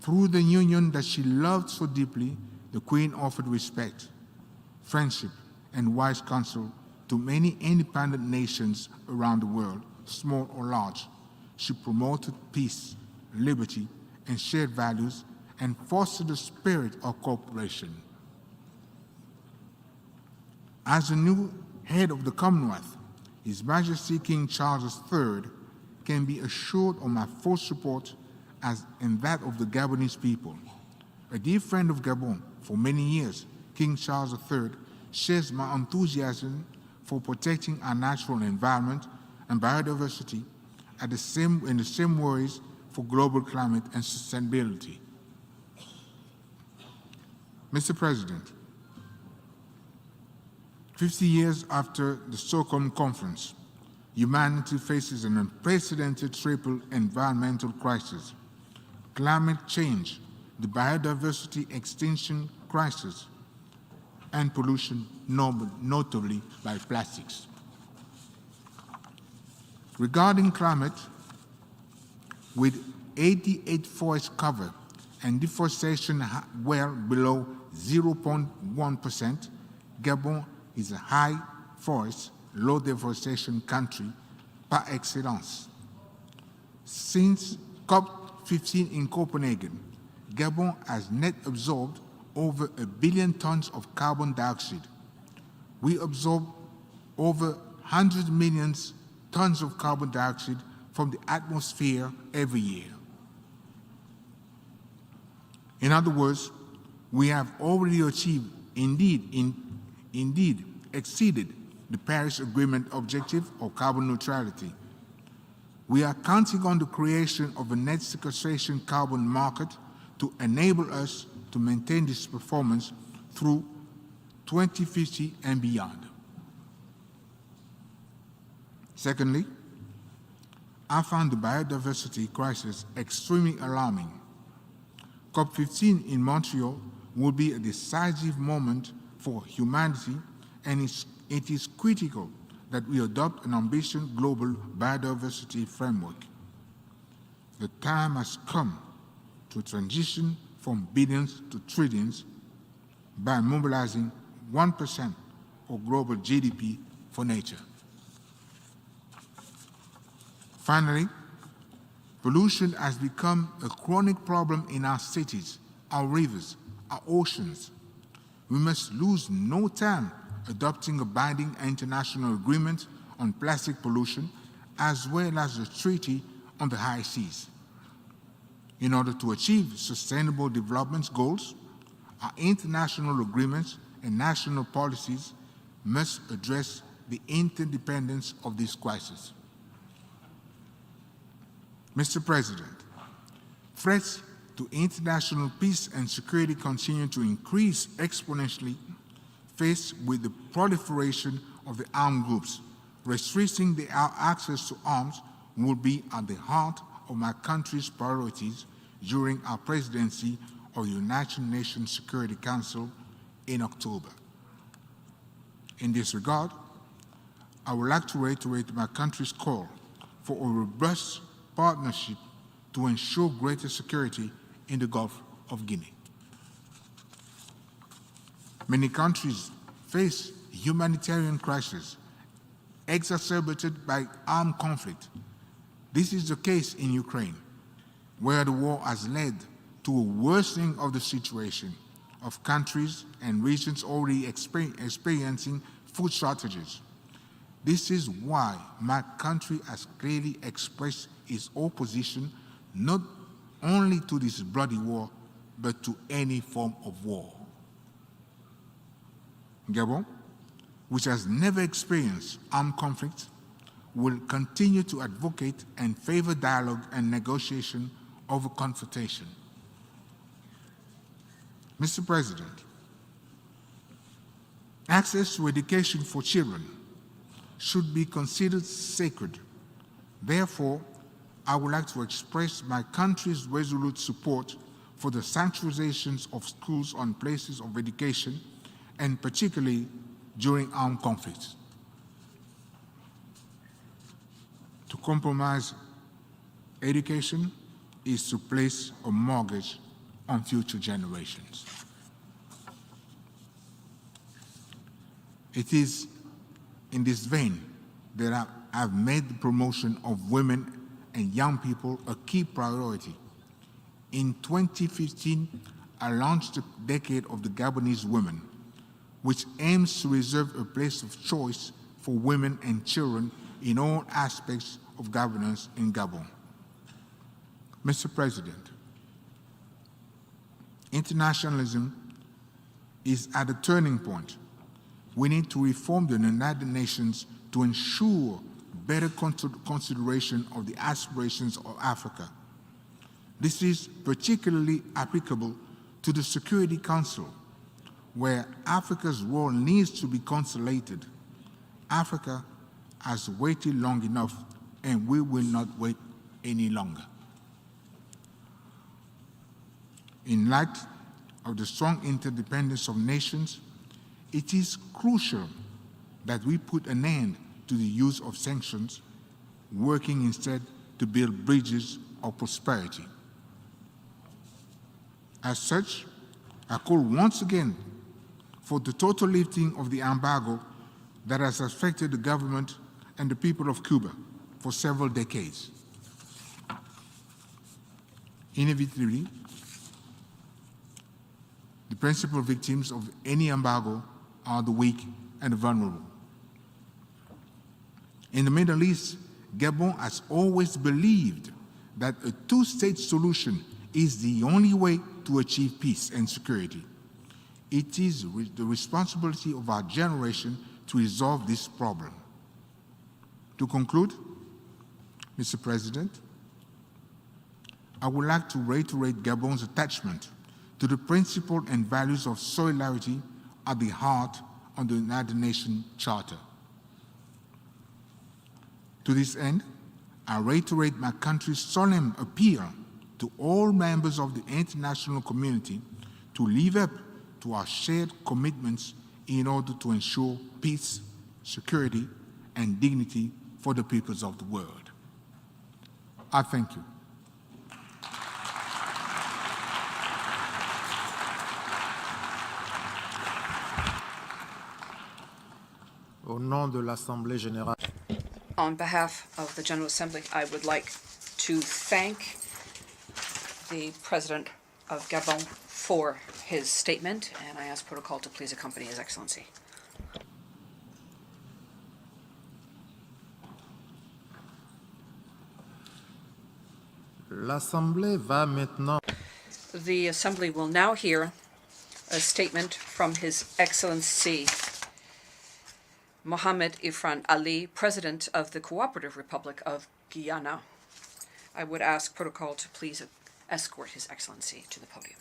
Through the union that she loved so deeply, the Queen offered respect, friendship, and wise counsel to many independent nations around the world, small or large. She promoted peace, liberty, and shared values, and fostered the spirit of cooperation. As the new head of the Commonwealth, His Majesty King Charles III can be assured of my full support and that of the Gabonese people. A dear friend of Gabon for many years, King Charles III shares my enthusiasm for protecting our natural environment and biodiversity in the same worries for global climate and sustainability. Mr. President, 50 years after the Stockholm Conference, humanity faces an unprecedented triple environmental crisis: climate change, the biodiversity extinction crisis, and pollution, notably by plastics. Regarding climate, with 88 forest cover and deforestation well below 0.1%, Gabon is a high forest, low deforestation country par excellence. Since COP15 in Copenhagen, Gabon has net absorbed over 1 billion tons of carbon dioxide. We absorb over 100 million tons of carbon dioxide from the atmosphere every year. In other words, we have already achieved, indeed exceeded the Paris Agreement objective of carbon neutrality. We are counting on the creation of a net sequestration carbon market to enable us to maintain this performance through 2050 and beyond. Secondly, I found the biodiversity crisis extremely alarming. COP15 in Montreal will be a decisive moment for humanity, and it is critical that we adopt an ambitious global biodiversity framework. The time has come to transition from billions to trillions by mobilizing 1% of global GDP for nature. Finally, pollution has become a chronic problem in our cities, our rivers, our oceans. We must lose no time adopting a binding international agreement on plastic pollution, as well as a treaty on the high seas. In order to achieve sustainable development goals, our international agreements and national policies must address the interdependence of this crisis. Mr. President, threats to international peace and security continue to increase exponentially faced with the proliferation of the armed groups. Restricting our access to arms will be at the heart of my country's priorities during our presidency of the United Nations Security Council in October. In this regard, I would like to reiterate my country's call for a robust partnership to ensure greater security in the Gulf of Guinea. Many countries face humanitarian crises exacerbated by armed conflict. This is the case in Ukraine, where the war has led to a worsening of the situation of countries and regions already experiencing food shortages. This is why my country has clearly expressed its opposition not only to this bloody war, but to any form of war. Gabon, which has never experienced armed conflict, will continue to advocate and favor dialogue and negotiation over confrontation. Mr. President, access to education for children should be considered sacred. Therefore, I would like to express my country's resolute support for the sanctuarizations of schools on places of education, and particularly during armed conflicts. To compromise education is to place a mortgage on future generations. It is in this vein that I've made the promotion of women and young people a key priority. In 2015, I launched the Decade of the Gabonese Women, which aims to reserve a place of choice for women and children in all aspects of governance in Gabon. Mr. President, internationalism is at a turning point. We need to reform the United Nations to ensure better consideration of the aspirations of Africa. This is particularly applicable to the Security Council, where Africa's role needs to be consolidated. Africa has waited long enough, and we will not wait any longer. In light of the strong interdependence of nations, it is crucial that we put an end to the use of sanctions, working instead to build bridges of prosperity. As such, I call once again for the total lifting of the embargo that has affected the government and the people of Cuba for several decades. Inevitably, the principal victims of any embargo are the weak and the vulnerable. In the Middle East, Gabon has always believed that a two-state solution is the only way to achieve peace and security. It is the responsibility of our generation to resolve this problem. To conclude, Mr. President, I would like to reiterate Gabon's attachment to the principles and values of solidarity at the heart of the United Nations Charter. To this end, I reiterate my country's solemn appeal to all members of the international community to live up to our shared commitments in order to ensure peace, security, and dignity for the peoples of the world. I thank you.
Au nom de l'Assemblée générale. On behalf of the General Assembly, I would like to thank the President of Gabon for his statement, and I ask protocol to please accompany His Excellency.
L'Assemblée va maintenant.
The Assembly will now hear a statement from His Excellency Mohamed Ifran Ali, President of the Cooperative Republic of Guyana. I would ask protocol to please escort His Excellency to the podium.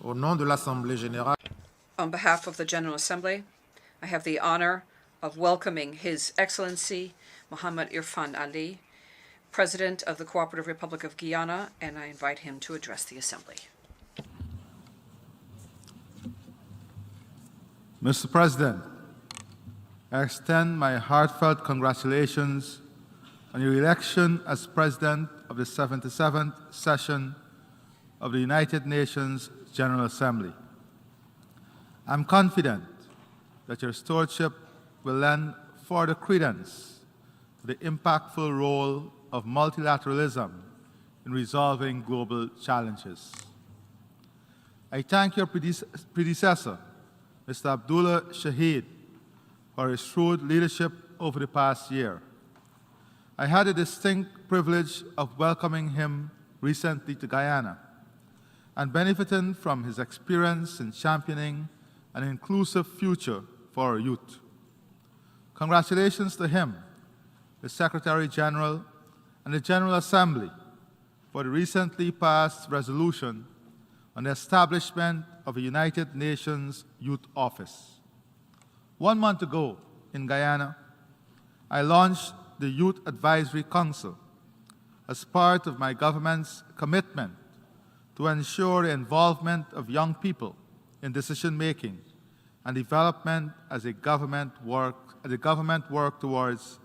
Au nom de l'Assemblée générale.
On behalf of the General Assembly, I have the honor of welcoming His Excellency Mohamed Ifran Ali, President of the Cooperative Republic of Guyana, and I invite him to address the Assembly.
Mr. President, I extend my heartfelt congratulations on your election as President of the 77th session of the United Nations General Assembly. I'm confident that your stewardship will lend further credence to the impactful role of multilateralism in resolving global challenges. I thank your predecessor, Mr. Abdullah Seyyed, for his shrewd leadership over the past year. I had the distinct privilege of welcoming him recently to Guyana and benefiting from his experience in championing an inclusive future for our youth. Congratulations to him, the Secretary General, and the General Assembly for the recently passed resolution on the establishment of a United Nations Youth Office. 1 month ago in Guyana, I launched the Youth Advisory Council as part of my government's commitment to ensure the involvement of young people in decision-making and development as the government work towards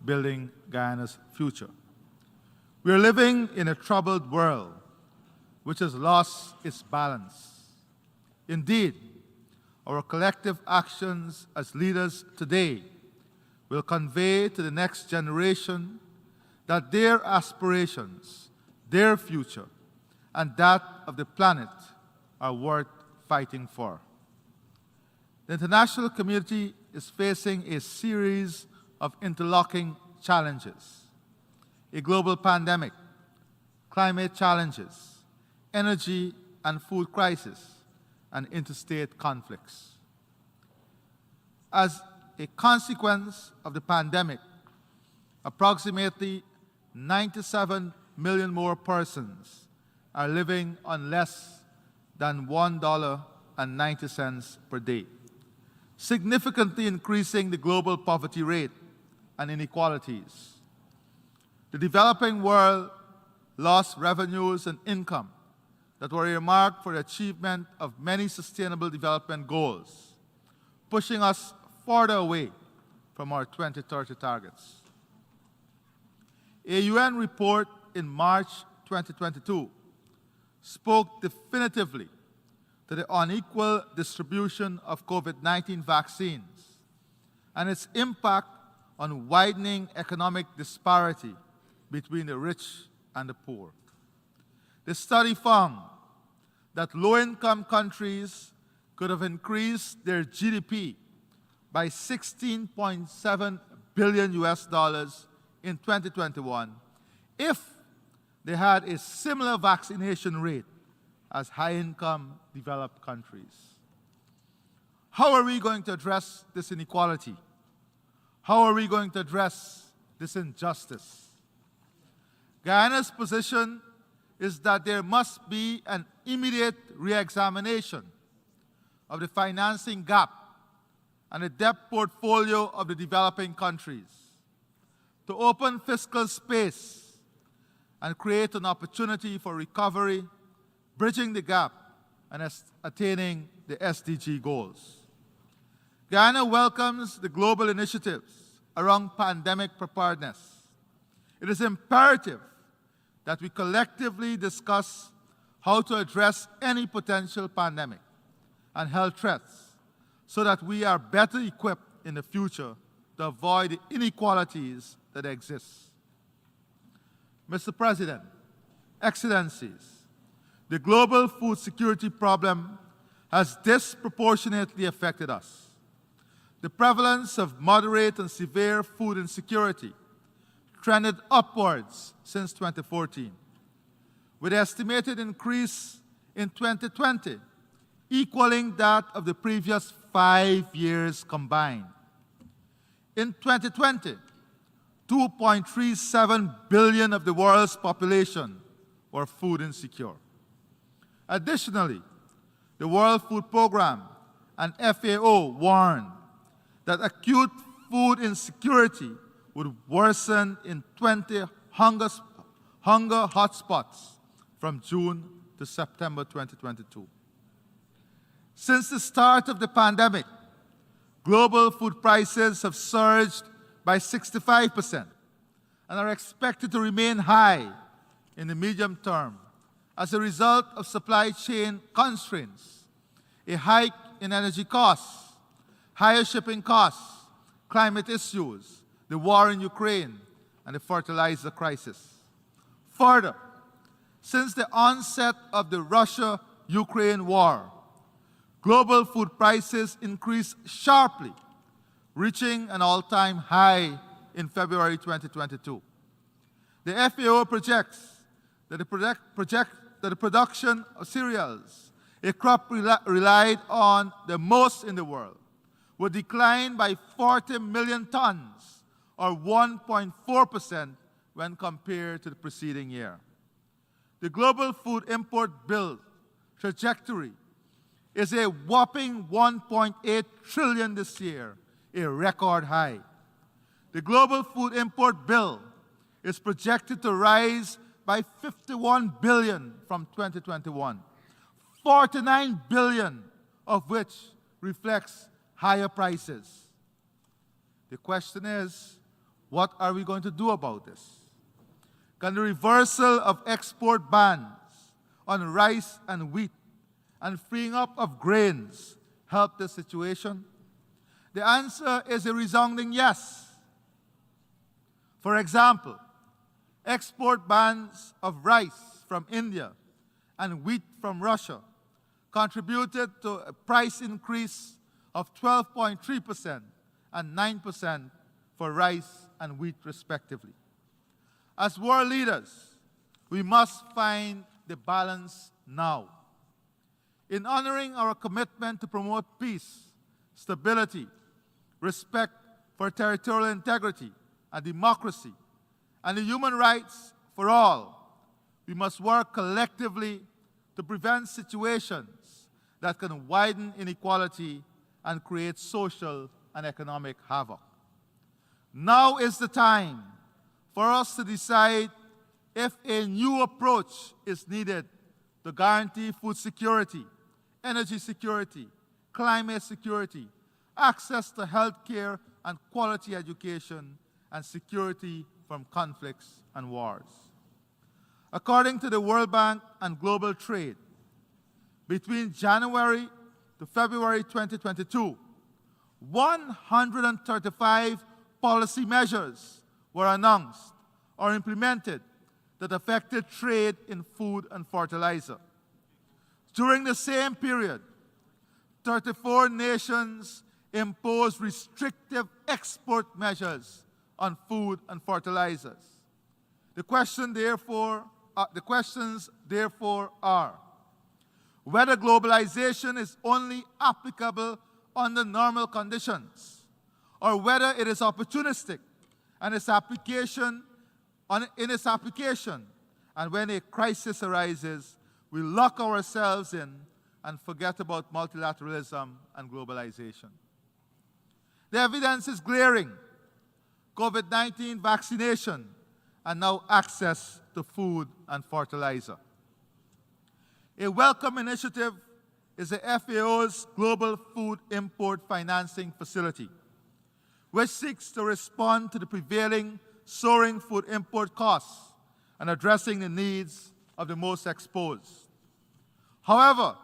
building Guyana's future. We are living in a troubled world which has lost its balance. Indeed, our collective actions as leaders today will convey to the next generation that their aspirations, their future, and that of the planet are worth fighting for. The international community is facing a series of interlocking challenges: a global pandemic, climate challenges, energy and food crisis, and interstate conflicts. As a consequence of the pandemic, approximately 97 million more persons are living on less than $1.90 per day, significantly increasing the global poverty rate and inequalities. The developing world lost revenues and income that were earmarked for the achievement of many sustainable development goals, pushing us further away from our 2030 targets. A UN report in March 2022 spoke definitively to the unequal distribution of COVID-19 vaccines and its impact on widening economic disparity between the rich and the poor. The study found that low-income countries could have increased their GDP by $16.7 billion in 2021 if they had a similar vaccination rate as high-income developed countries. How are we going to address this inequality? How are we going to address this injustice? Guyana's position is that there must be an immediate re-examination of the financing gap and the debt portfolio of the developing countries to open fiscal space and create an opportunity for recovery, bridging the gap, and attaining the SDG goals. Guyana welcomes the global initiatives around pandemic preparedness. It is imperative
that we collectively discuss how to address any potential pandemic and health threats so that we are better equipped in the future to avoid the inequalities that exist. Mr. President, Excellencies, the global food security problem has disproportionately affected us. The prevalence of moderate and severe food insecurity trended upwards since 2014, with an estimated increase in 2020 equaling that of the previous 5 years combined. In 2020, 2.37 billion of the world's population were food insecure. Additionally, the World Food Programme and FAO warned that acute food insecurity would worsen in 20 hunger hotspots from June to September 2022. Since the start of the pandemic, global food prices have surged by 65% and are expected to remain high in the medium term as a result of supply chain constraints, a hike in energy costs, higher shipping costs, climate issues, the war in Ukraine, and the fertilizer crisis. Further, since the onset of the Russia-Ukraine war, global food prices increased sharply, reaching an all-time high in February 2022. The FAO projects that the production of cereals, a crop relied on the most in the world, will decline by 40 million tons, or 1.4% when compared to the preceding year. The global food import bill trajectory is a whopping 1.8 trillion this year, a record high. The global food import bill is projected to rise by 51 billion from 2021, 49 billion of which reflects higher prices. The question is, what are we going to do about this? Can the reversal of export bans on rice and wheat and freeing up of grains help the situation? The answer is a resounding yes. For example, export bans of rice from India and wheat from Russia contributed to a price increase of 12.3% and 9% for rice and wheat respectively. As world leaders, we must find the balance now. In honoring our commitment to promote peace, stability, respect for territorial integrity and democracy, and the human rights for all, we must work collectively to prevent situations that can widen inequality and create social and economic havoc. Now is the time for us to decide if a new approach is needed to guarantee food security, energy security, climate security, access to health care and quality education, and security from conflicts and wars. According to the World Bank and Global Trade, between January to February 2022, 135 policy measures were announced or implemented that affected trade in food and fertilizer. During the same period, 34 nations imposed restrictive export measures on food and fertilizers. The questions therefore are whether globalization is only applicable under normal conditions, or whether it is opportunistic and its application, and when a crisis arises, we lock ourselves in and forget about multilateralism and globalization. The evidence is glaring. COVID-19 vaccination and now access to food and fertilizer. A welcome initiative is the FAO's Global Food Import Financing Facility, which seeks to respond to the prevailing soaring food import costs and addressing the needs of the most exposed. However,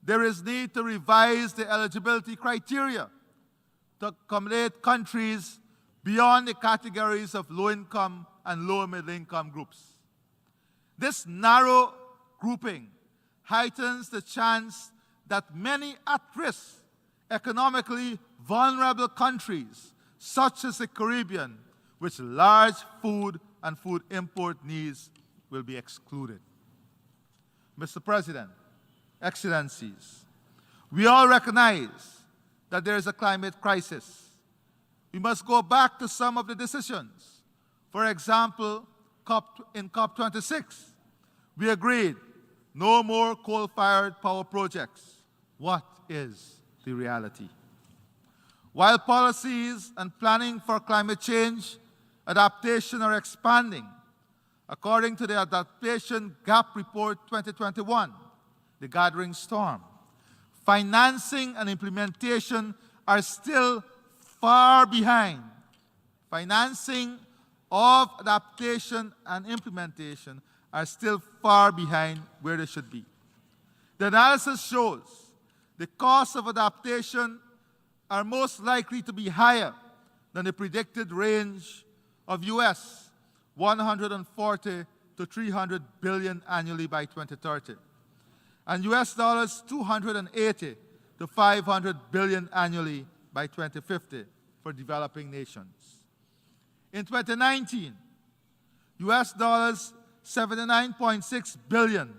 there is need to revise the eligibility criteria to accommodate countries beyond the categories of low-income and low-middle-income groups. This narrow grouping heightens the chance that many at-risk, economically vulnerable countries, such as the Caribbean, with large food and food import needs, will be excluded. Mr. President, Excellencies, we all recognize that there is a climate crisis. We must go back to some of the decisions. For example, in COP26, we agreed no more coal-fired power projects. What is the reality? While policies and planning for climate change adaptation are expanding, according to the Adaptation Gap Report 2021, the Gathering Storm, financing and implementation are still far behind. Financing of adaptation and implementation are still far behind where they should be. The analysis shows the costs of adaptation are most likely to be higher than the predicted range of US 140 to 300 billion annually by 2030, and US dollars 280 to 500 billion annually by 2050 for developing nations. In 2019, US dollars 79.6 billion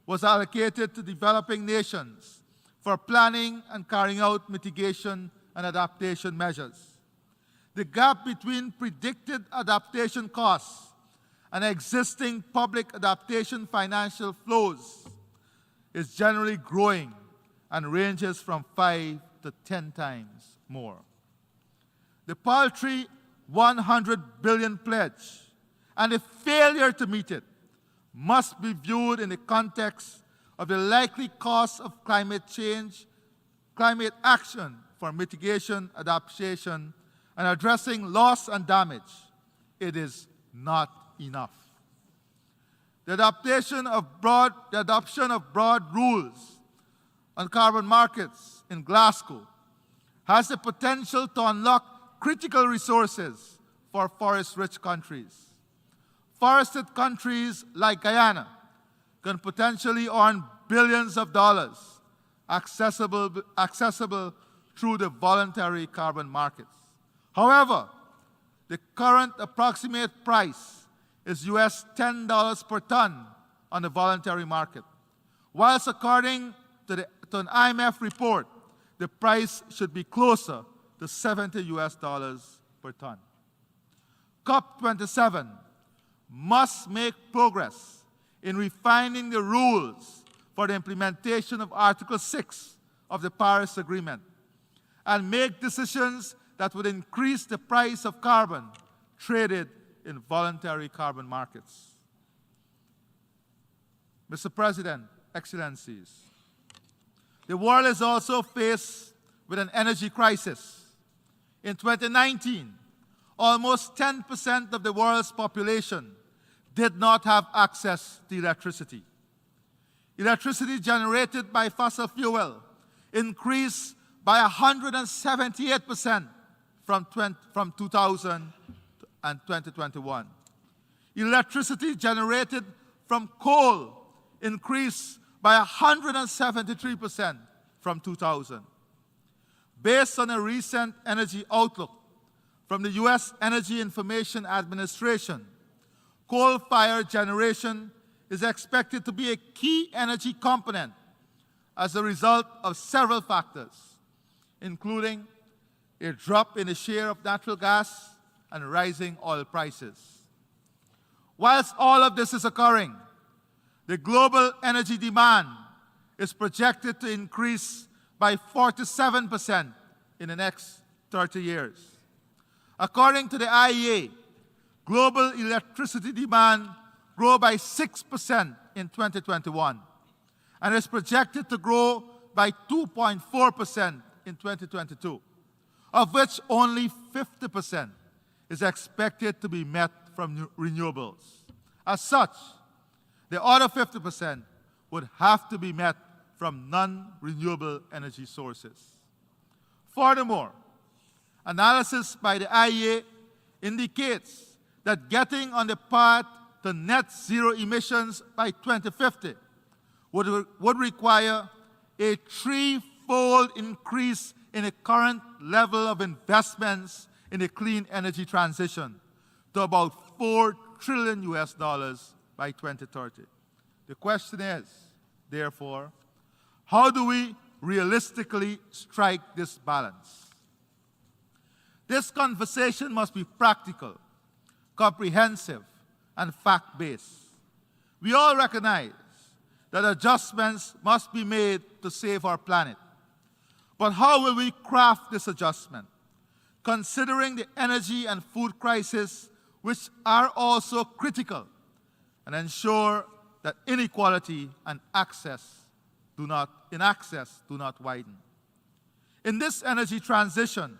was allocated to developing nations for planning and carrying out mitigation and adaptation measures. The gap between predicted adaptation costs and existing public adaptation financial flows is generally growing and ranges from 5 to 10 times more. The paltry 100 billion pledge and the failure to meet it must be viewed in the context of the likely costs of climate change, climate action for mitigation, adaptation, and addressing loss and damage. It is not enough. The adoption of broad rules on carbon markets in Glasgow has the potential to unlock critical resources for forest-rich countries. Forested countries like Guyana can potentially earn billions of dollars accessible through the voluntary carbon markets. However, the current approximate price is US $10 per ton on the voluntary market, whilst according to an IMF report, the price should be closer to $70 US per ton. COP27 must make progress in refining the rules for the implementation of Article 6 of the Paris Agreement and make decisions that would increase the price of carbon traded in voluntary carbon markets. Mr. President, Excellencies, the world is also faced with an energy crisis. In 2019, almost 10% of the world's population did not have access to electricity. Electricity generated by fossil fuel increased by 178% from 2000 and 2021. Electricity generated from coal increased by 173% from 2000. Based on a recent energy outlook from the US Energy Information Administration, coal-fired generation is expected to be a key energy component as a result of several factors, including a drop in the share of natural gas and rising oil prices. Whilst all of this is occurring, the global energy demand is projected to increase by 47% in the next 30 years. According to the IEA, global electricity demand grew by 6% in 2021 and is projected to grow by 2.4% in 2022, of which only 50% is expected to be met from renewables. As such, the other 50% would have to be met from non-renewable energy sources. Furthermore, analysis by the IEA indicates that getting on the path to net zero emissions by 2050 would require a threefold increase in the current level of investments in the clean energy transition to about $4 trillion by 2030. The question is, therefore, how do we realistically strike this balance? This conversation must be practical, comprehensive, and fact-based. We all recognize that adjustments must be made to save our planet. But how will we craft this adjustment, considering the energy and food crisis, which are also critical, and ensure that inequality and access do not widen? In this energy transition,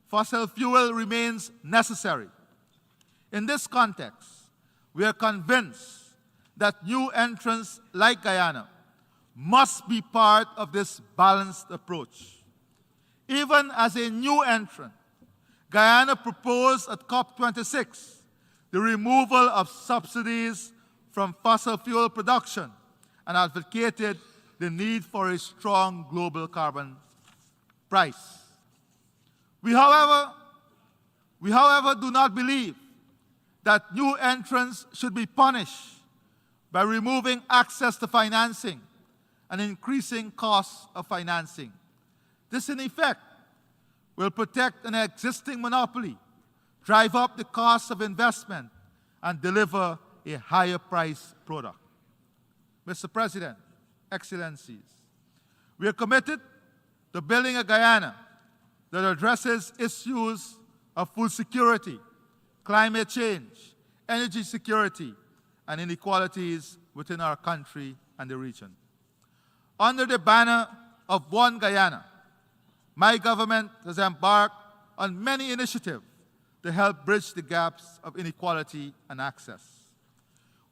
fossil fuel remains necessary. In this context, we are convinced that new entrants like Guyana must be part of this balanced approach. Even as a new entrant, Guyana proposed at COP26 the removal of subsidies from fossil fuel production and advocated the need for a strong global carbon price. We, however, do not believe that new entrants should be punished by removing access to financing and increasing costs of financing. This, in effect, will protect an existing monopoly, drive up the cost of investment, and deliver a higher price product. Mr. President, Excellencies, we are committed to building a Guyana that addresses issues of food security, climate change, energy security, and inequalities within our country and the region. Under the banner of One Guyana, my government has embarked on many initiatives to help bridge the gaps of inequality and access.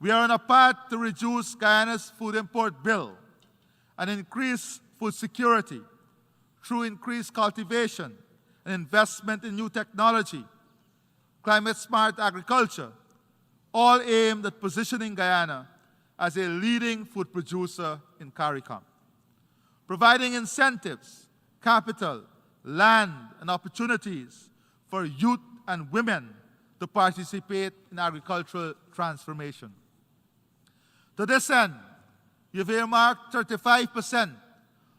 We are on a path to reduce Guyana's food import bill and increase food security through increased cultivation and investment in new technology, climate-smart agriculture, all aimed at positioning Guyana as a leading food producer in CARICOM. Providing incentives, capital, land, and opportunities for youth and women to participate in agricultural transformation. To this end, you've earmarked 35%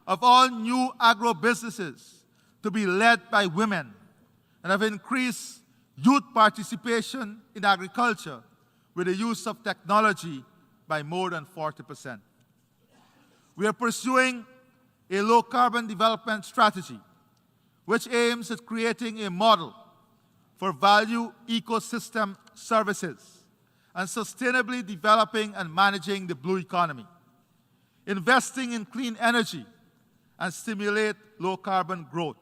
of all new agro-businesses to be led by women and have increased youth participation in agriculture with the use of technology by more than 40%. We are pursuing a low-carbon development strategy which aims at creating a model for value ecosystem services and sustainably developing and managing the blue economy, investing in clean energy and stimulate low-carbon growth,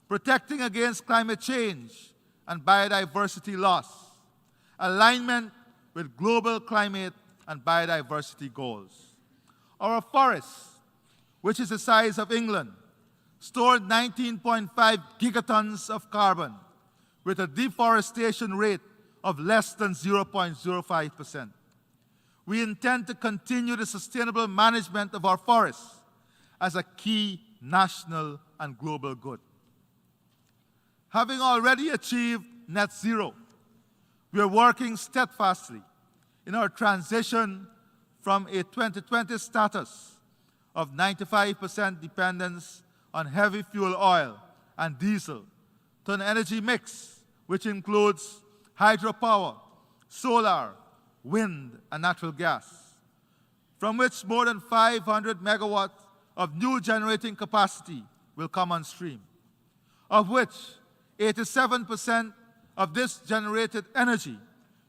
protecting against climate change and biodiversity loss, alignment with global climate and biodiversity goals. Our forests, which is the size of England, stored 19.5 gigatons of carbon with a deforestation rate of less than 0.05%. We intend to continue the sustainable management of our forests as a key national and global good. Having already achieved net zero, we are working steadfastly in our transition from a 2020 status of 95% dependence on heavy fuel oil and diesel to an energy mix which includes hydropower, solar, wind, and natural gas, from which more than 500 megawatts of new generating capacity will come on stream, of which 87% of this generated energy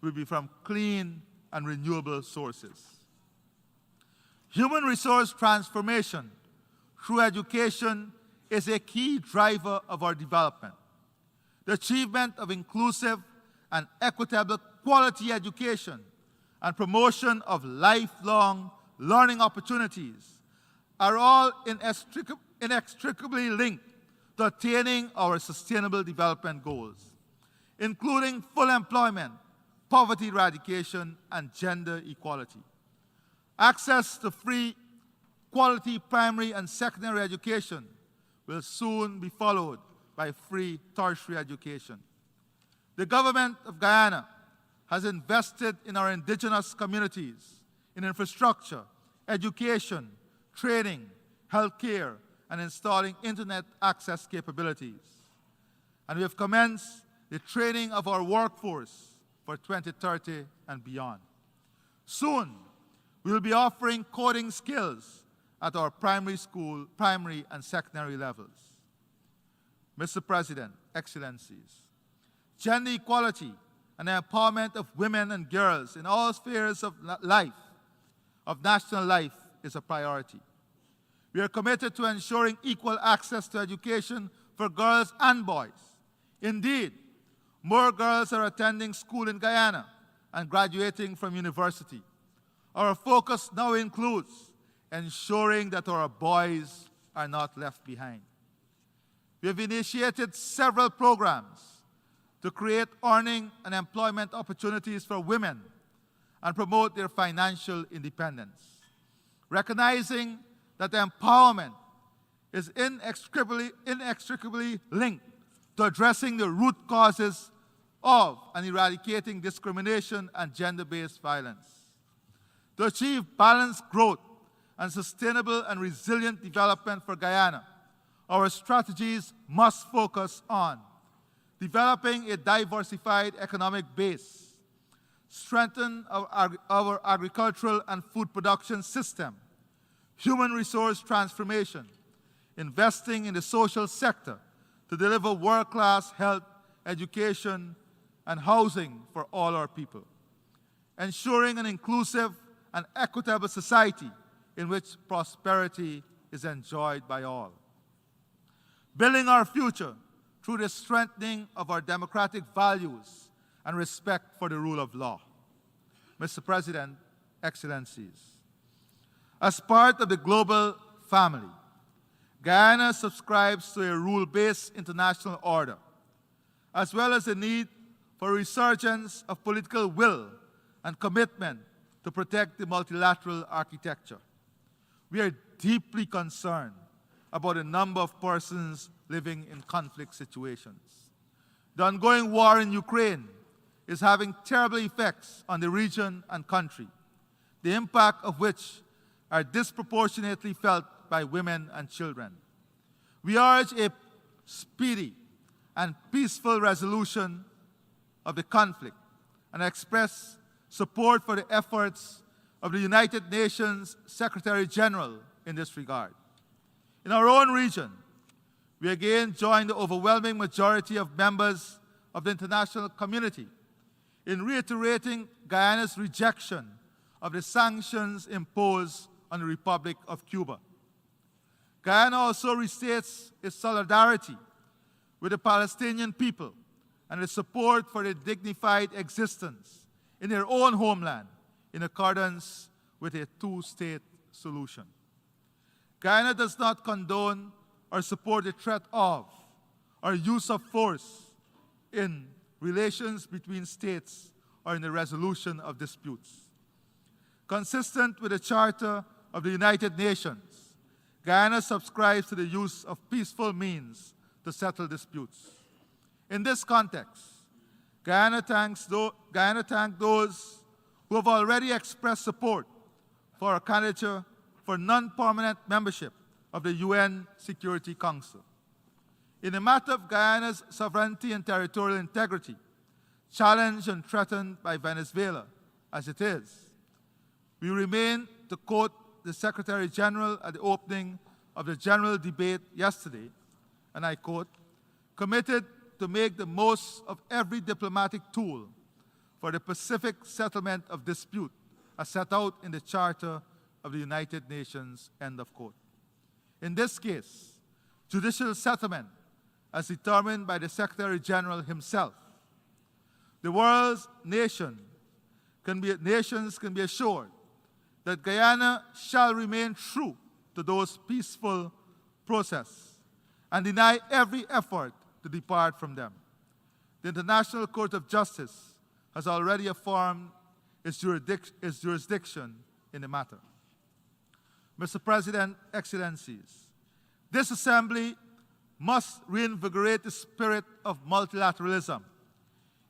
will be from clean and renewable sources. Human resource transformation through education is a key driver of our development. The achievement of inclusive and equitable quality education and promotion of lifelong learning opportunities are all inextricably linked to attaining our Sustainable Development Goals, including full employment, poverty eradication, and gender equality. Access to free, quality primary and secondary education will soon be followed by free tertiary education. The government of Guyana has invested in our indigenous communities in infrastructure, education, training, healthcare, and installing internet access capabilities. And we have commenced the training of our workforce for 2030 and beyond. Soon, we will be offering coding skills at our primary and secondary levels. Mr. President, Excellencies, gender equality and the empowerment of women and girls in all spheres of life, of national life, is a priority. We are committed to ensuring equal access to education for girls and boys. Indeed, more girls are attending school in Guyana and graduating from university. Our focus now includes ensuring that our boys are not left behind. We have initiated several programs to create earning and employment opportunities for women and promote their financial independence. Recognizing that empowerment is inextricably linked to addressing the root causes of and eradicating discrimination and gender-based violence. To achieve balanced growth and sustainable and resilient development for Guyana, our strategies must focus on developing a diversified economic base, strengthen our agricultural and food production system, human resource transformation, investing in the social sector to deliver world-class health, education, and housing for all our people, ensuring an inclusive and equitable society in which prosperity is enjoyed by all. Building our future through the strengthening of our democratic values and respect for the rule of law. Mr. President, Excellencies, as part of the global family, Guyana subscribes to a rule-based international order, as well as the need for resurgence of political will and commitment to protect the multilateral architecture. We are deeply concerned about the number of persons living in conflict situations. The ongoing war in Ukraine is having terrible effects on the region and country, the impact of which are disproportionately felt by women and children. We urge a speedy and peaceful resolution of the conflict and express support for the efforts of the United Nations Secretary General in this regard. In our own region, we again join the overwhelming majority of members of the international community in reiterating Guyana's rejection of the sanctions imposed on the Republic of Cuba. Guyana also restates its solidarity with the Palestinian people and its support for their dignified existence in their own homeland in accordance with a two-state solution. Guyana does not condone or support the threat of or use of force in relations between states or in the resolution of disputes. Consistent with the Charter of the United Nations, Guyana subscribes to the use of peaceful means to settle disputes. In this context, Guyana thanks those who have already expressed support for a candidature for non-permanent membership of the UN Security Council. In the matter of Guyana's sovereignty and territorial integrity, challenged and threatened by Venezuela as it is, we remain, to quote the Secretary General at the opening of the general debate yesterday, and I quote, committed to make the most of every diplomatic tool for the pacific settlement of dispute as set out in the Charter of the United Nations, end of quote. In this case, judicial settlement as determined by the Secretary General himself. The world's nation nations can be assured that Guyana shall remain true to those peaceful processes and deny every effort to depart from them. The International Court of Justice has already affirmed its jurisdiction in the matter. Mr. President, Excellencies, this Assembly must reinvigorate the spirit of multilateralism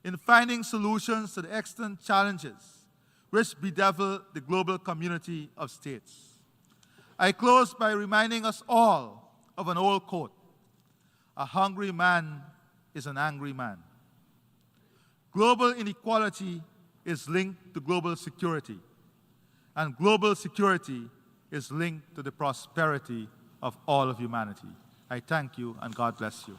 in finding solutions to the extant challenges which bedevil the global community of states. I close by reminding us all of an old quote: "A hungry man is an angry man." Global inequality is linked to global security, and global security is linked to the prosperity of all of humanity. I thank you, and God bless you.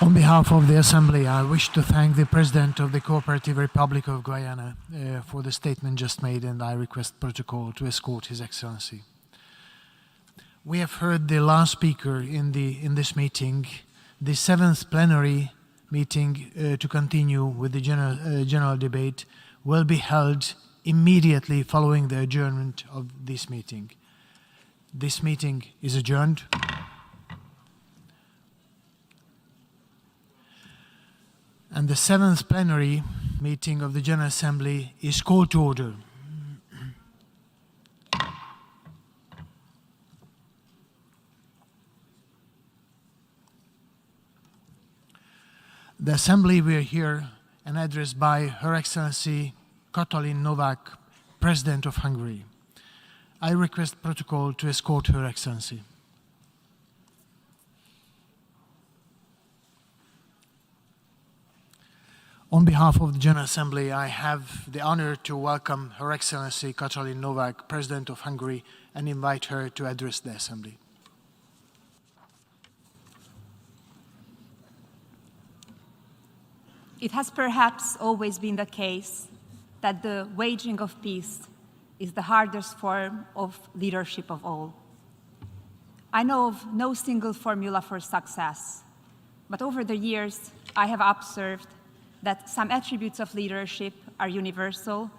On behalf of the Assembly, I wish to thank the President of the Cooperative Republic of Guyana for the statement just made, and I request protocol to escort His Excellency. We have heard the last speaker in this meeting. The 7th plenary meeting to continue with the general debate will be held immediately following the adjournment of this meeting. This meeting is adjourned. And the 7th plenary meeting of the General Assembly is called to order. The Assembly will hear an address by Her Excellency Katalin Novák, President of Hungary. I request protocol to escort Her Excellency. On behalf of the General Assembly, I have the honor to welcome Her Excellency Katalin Novák, President of Hungary, and invite her to address the Assembly.
It has perhaps always been the case that the waging of peace is the hardest form of leadership of all. I know of no single formula for success, but over the years, I have observed that some attributes of leadership are universal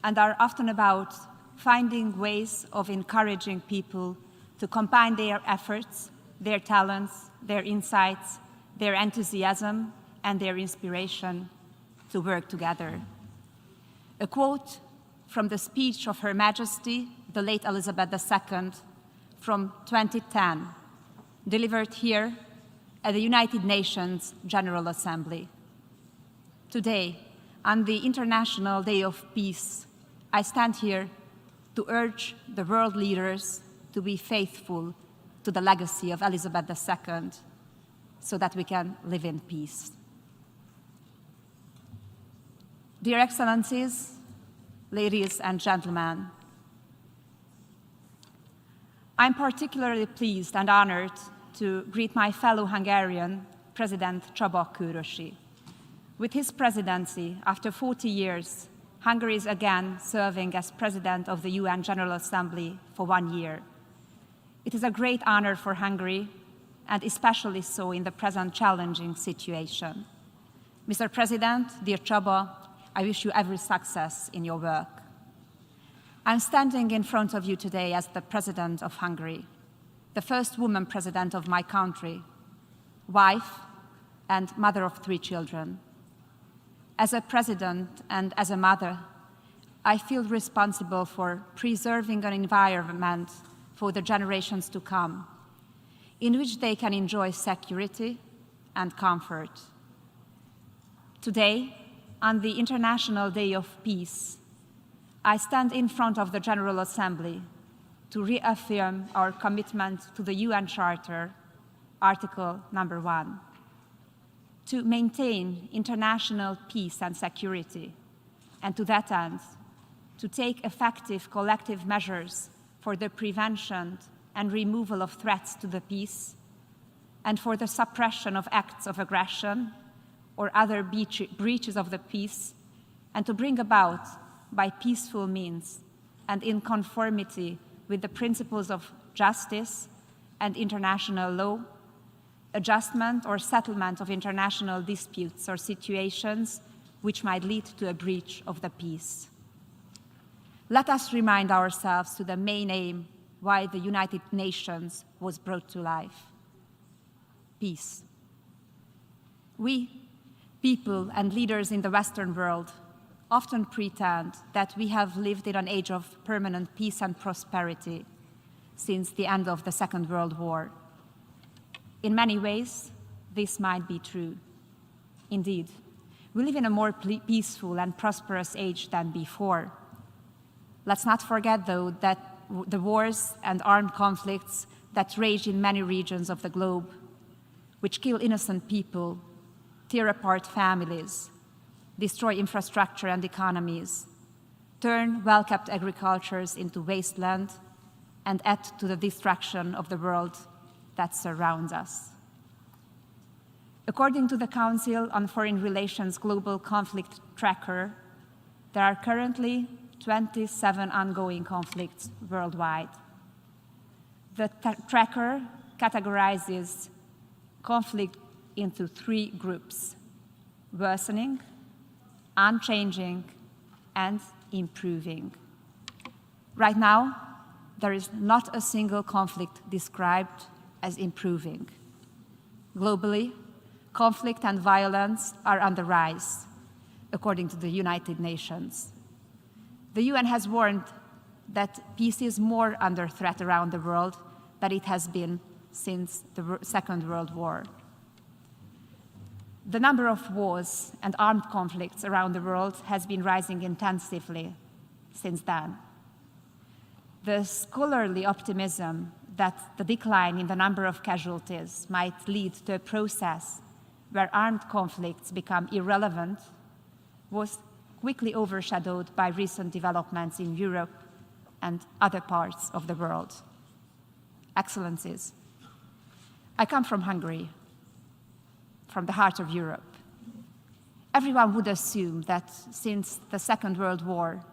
and are often about finding ways of encouraging people to combine their efforts, their talents, their insights, their enthusiasm, and their inspiration to work together. A quote from the speech of Her Majesty, the late Elizabeth II, from 2010, delivered here at the United Nations General Assembly. Today, on the International Day of Peace, I stand here to urge the world leaders to be faithful to the legacy of Elizabeth II so that we can live in peace. Dear Excellencies, ladies and gentlemen, I'm particularly pleased and honored to greet my fellow Hungarian, President Csaba Kőrösi. With his presidency, after 40 years, Hungary is again serving as President of the UN General Assembly for 1 year. It is a great honor for Hungary, and especially so in the present challenging situation. Mr. President, dear Csaba, I wish you every success in your work. I'm standing in front of you today as the President of Hungary, the first woman president of my country, wife and mother of 3 children. As a president and as a mother, I feel responsible for preserving an environment for the generations to come, in which they can enjoy security and comfort. Today, on the International Day of Peace, I stand in front of the General Assembly to reaffirm our commitment to the UN Charter, Article number 1, to maintain international peace and security, and to that end, to take effective collective measures for the prevention and removal of threats to the peace, and for the suppression of acts of aggression or other breaches of the peace, and to bring about, by peaceful means and in conformity with the principles of justice and international law, adjustment or settlement of international disputes or situations which might lead to a breach of the peace. Let us remind ourselves to the main aim why the United Nations was brought to life: peace. We, people and leaders in the Western world, often pretend that we have lived in an age of permanent peace and prosperity since the end of the Second World War. In many ways, this might be true. Indeed, we live in a more peaceful and prosperous age than before. Let's not forget, though, that the wars and armed conflicts that rage in many regions of the globe, which kill innocent people, tear apart families, destroy infrastructure and economies, turn well-kept agricultures into wasteland, and add to the destruction of the world that surrounds us. According to the Council on Foreign Relations Global Conflict Tracker, there are currently 27 ongoing conflicts worldwide. The tracker categorizes conflict into 3 groups: worsening, unchanging, and improving. Right now, there is not a single conflict described as improving. Globally, conflict and violence are on the rise, according to the United Nations. The UN has warned that peace is more under threat around the world than it has been since the Second World War. The number of wars and armed conflicts around the world has been rising intensively since then. The scholarly optimism that the decline in the number of casualties might lead to a process where armed conflicts become irrelevant was quickly overshadowed by recent developments in Europe and other parts of the world. Excellencies, I come from Hungary, from the heart of Europe. Everyone would assume that since the Second World War,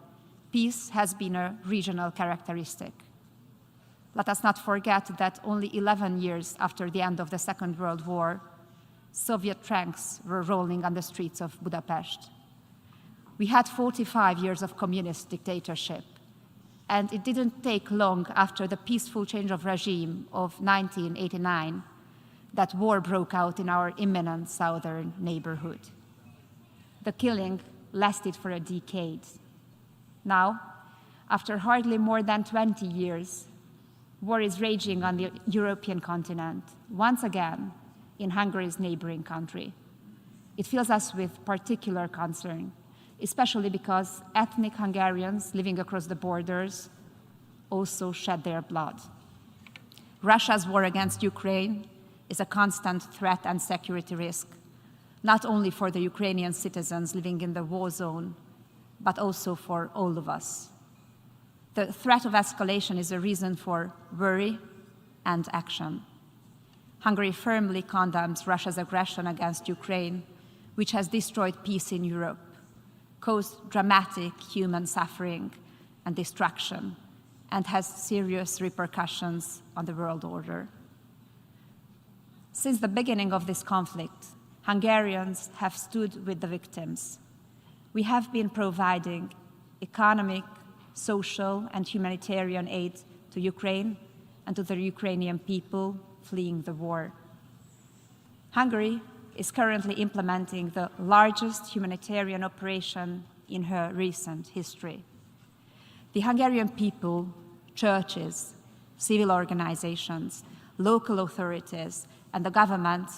peace has been a regional characteristic. Let us not forget that only 11 years after the end of the Second World War, Soviet tanks were rolling on the streets of Budapest. We had 45 years of communist dictatorship, and it didn't take long after the peaceful change of regime of 1989 that war broke out in our imminent southern neighborhood. The killing lasted for a decade. Now, after hardly more than 20 years, war is raging on the European continent, once again in Hungary's neighboring country. It fills us with particular concern, especially because ethnic Hungarians living across the borders also shed their blood. Russia's war against Ukraine is a constant threat and security risk, not only for the Ukrainian citizens living in the war zone, but also for all of us. The threat of escalation is a reason for worry and action. Hungary firmly condemns Russia's aggression against Ukraine, which has destroyed peace in Europe, caused dramatic human suffering and destruction, and has serious repercussions on the world order. Since the beginning of this conflict, Hungarians have stood with the victims. We have been providing economic, social, and humanitarian aid to Ukraine and to the Ukrainian people fleeing the war. Hungary is currently implementing the largest humanitarian operation in her recent history. The Hungarian people, churches, civil organizations, local authorities, and the government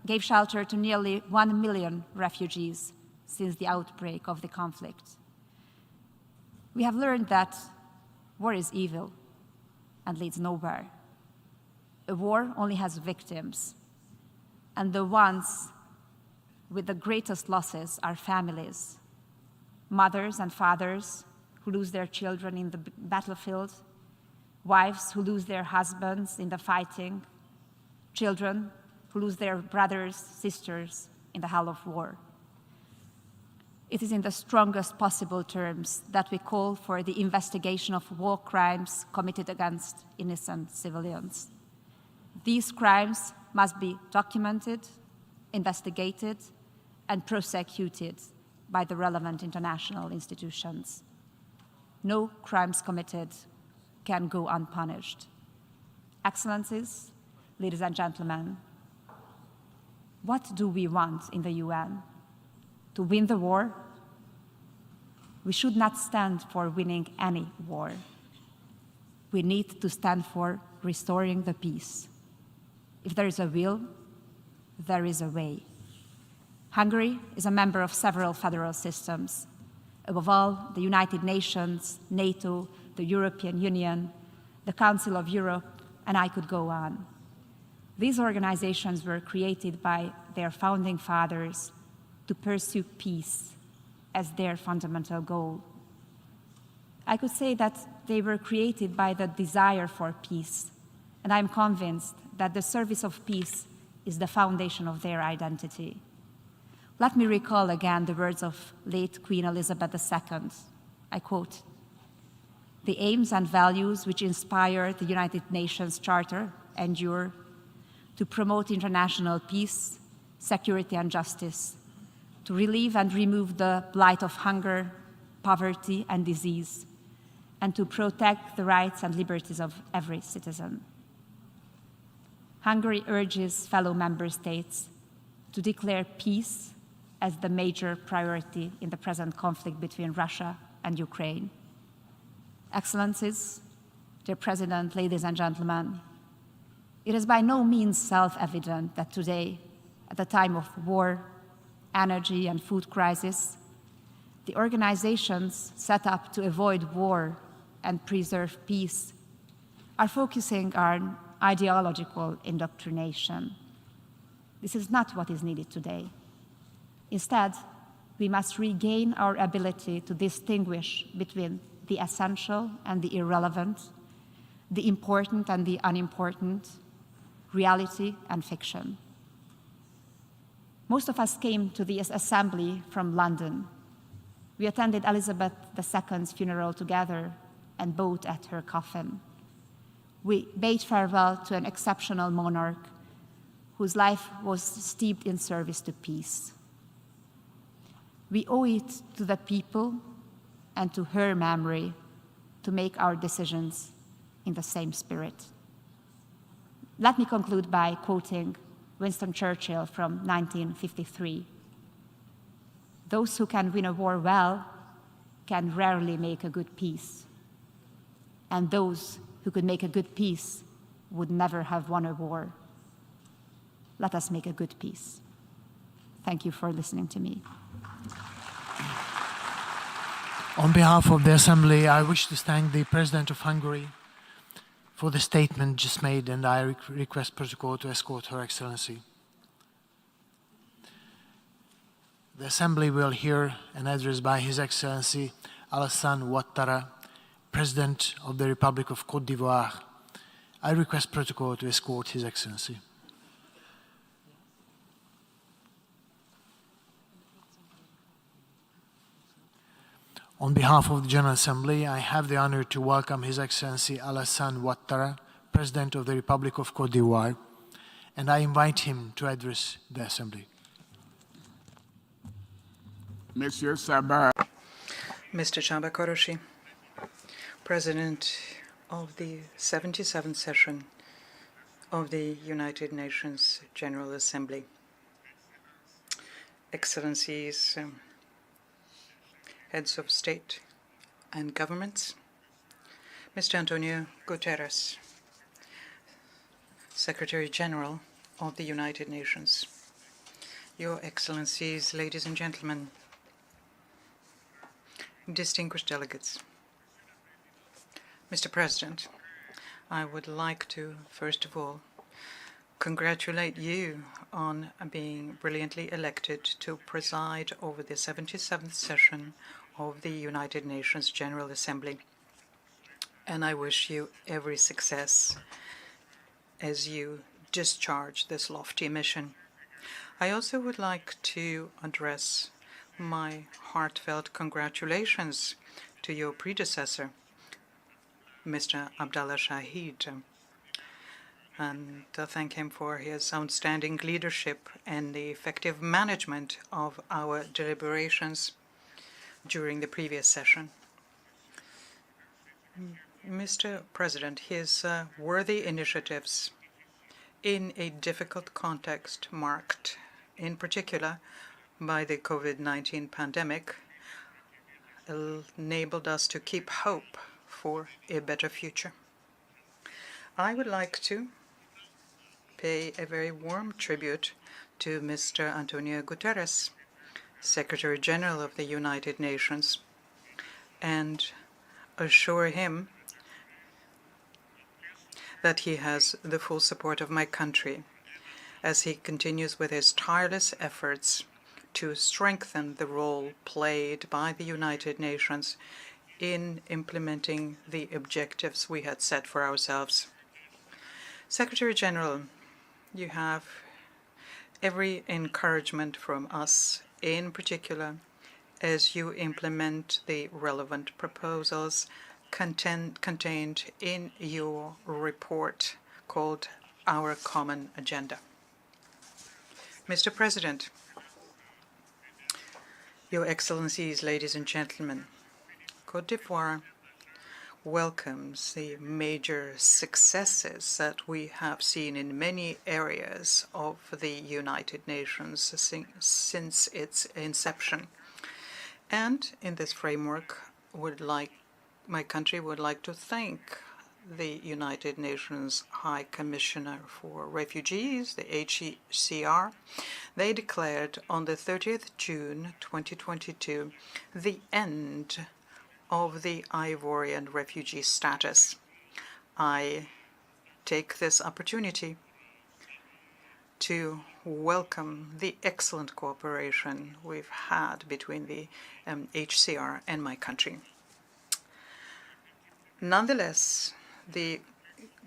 gave shelter to nearly 1 million refugees since the outbreak of the conflict. We have learned that war is evil and leads nowhere. A war only has victims, and the ones with the greatest losses are families, mothers and fathers who lose their children in the battlefield, wives who lose their husbands in the fighting, children who lose their brothers, sisters in the hell of war. It is in the strongest possible terms that we call for the investigation of war crimes committed against innocent civilians. These crimes must be documented, investigated, and prosecuted by the relevant international institutions. No crimes committed can go unpunished. Excellencies, ladies and gentlemen, what do we want in the UN? To win the war? We should not stand for winning any war. We need to stand for restoring the peace. If there is a will, there is a way. Hungary is a member of several federal systems. Above all, the United Nations, NATO, the European Union, the Council of Europe, and I could go on. These organizations were created by their founding fathers to pursue peace as their fundamental goal. I could say that they were created by the desire for peace, and I'm convinced that the service of peace is the foundation of their identity. Let me recall again the words of late Queen Elizabeth II. I quote, "The aims and values which inspire the United Nations Charter endure to promote international peace, security, and justice, to relieve and remove the blight of hunger, poverty, and disease, and to protect the rights and liberties of every citizen." Hungary urges fellow member states to declare peace as the major priority in the present conflict between Russia and Ukraine. Excellencies, dear President, ladies and gentlemen, it is by no means self-evident that today, at the time of war, energy, and food crisis, the organizations set up to avoid war and preserve peace are focusing on ideological indoctrination. This is not what is needed today. Instead, we must regain our ability to distinguish between the essential and the irrelevant, the important and the unimportant, reality and fiction. Most of us came to the assembly from London. We attended Elizabeth II's funeral together and bowed at her coffin. We bade farewell to an exceptional monarch whose life was steeped in service to peace. We owe it to the people and to her memory to make our decisions in the same spirit. Let me conclude by quoting Winston Churchill from 1953. "Those who can win a war well can rarely make a good peace. And those who could make a good peace would never have won a war. Let us make a good peace." Thank you for listening to me.
On behalf of the Assembly, I wish to thank the President of Hungary for the statement just made, and I request protocol to escort Her Excellency. The Assembly will hear an address by His Excellency Alassane Ouattara, President of the Republic of Côte d'Ivoire. I request protocol to escort His Excellency. On behalf of the General Assembly, I have the honor to welcome His Excellency Alassane Ouattara, President of the Republic of Côte d'Ivoire, and I invite him to address the Assembly.
Monsieur Sabah.
Mr. Chandrikapersad, President of the 77th session of the United Nations General Assembly, Excellencies, Heads of State and Governments, Mr. Antonio Guterres, Secretary General of the United Nations, Your Excellencies, ladies and gentlemen, distinguished delegates. Mr. President, I would like to, first of all, congratulate you on being brilliantly elected to preside over the 77th session of the United Nations General Assembly. And I wish you every success as you discharge this lofty mission. I also would like to address my heartfelt congratulations to your predecessor, Mr. Abdallah Shahid. and thank him for his outstanding leadership and the effective management of our deliberations during the previous session. Mr. President, his worthy initiatives in a difficult context marked, in particular, by the COVID-19 pandemic, enabled us to keep hope for a better future. I would like to pay a very warm tribute to Mr. Antonio Guterres, Secretary General of the United Nations, and assure him that he has the full support of my country as he continues with his tireless efforts to strengthen the role played by the United Nations in implementing the objectives we had set for ourselves. Secretary General, you have every encouragement from us, in particular, as you implement the relevant proposals contained in your report called Our Common Agenda. Mr. President, Your Excellencies, ladies and gentlemen, Côte d'Ivoire welcomes the major successes that we have seen in many areas of the United Nations since its inception. And in this framework, my country would like to thank the United Nations High Commissioner for Refugees, the HCR. They declared on the 30th June 2022 the end of the Ivorian refugee status. I take this opportunity to welcome the excellent cooperation we've had between the HCR and my country. Nonetheless, the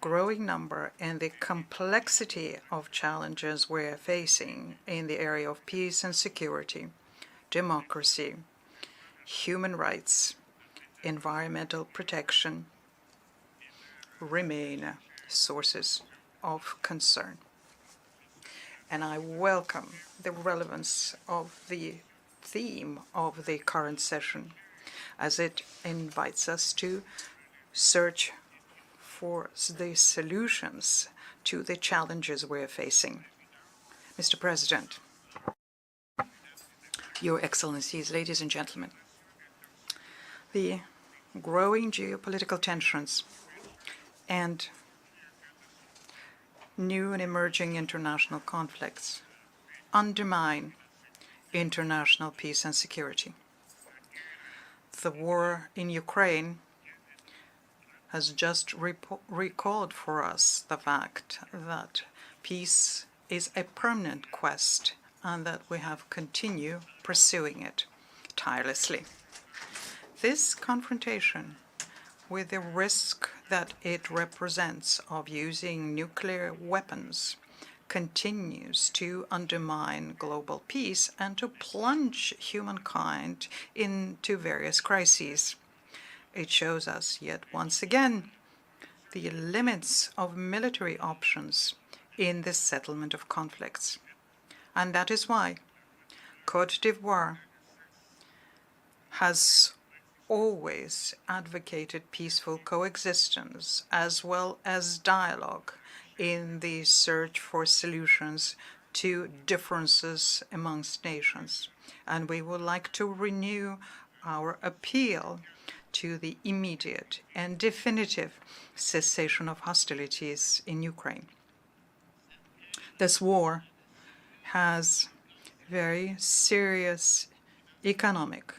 growing number and the complexity of challenges we're facing in the area of peace and security, democracy, human rights, environmental protection remain sources of concern. And I welcome the relevance of the theme of the current session, as it invites us to search for the solutions to the challenges we're facing. Mr. President, Your Excellencies, ladies and gentlemen, the growing geopolitical tensions and new and emerging international conflicts undermine international peace and security. The war in Ukraine has just recalled for us the fact that peace is a permanent quest and that we have continued pursuing it tirelessly. This confrontation, with the risk that it represents of using nuclear weapons, continues to undermine global peace and to plunge humankind into various crises. It shows us yet once again the limits of military options in the settlement of conflicts. And that is why Côte d'Ivoire has always advocated peaceful coexistence as well as dialogue in the search for solutions to differences amongst nations. And we would like to renew our appeal to the immediate and definitive cessation of hostilities in Ukraine. This war has very serious economic,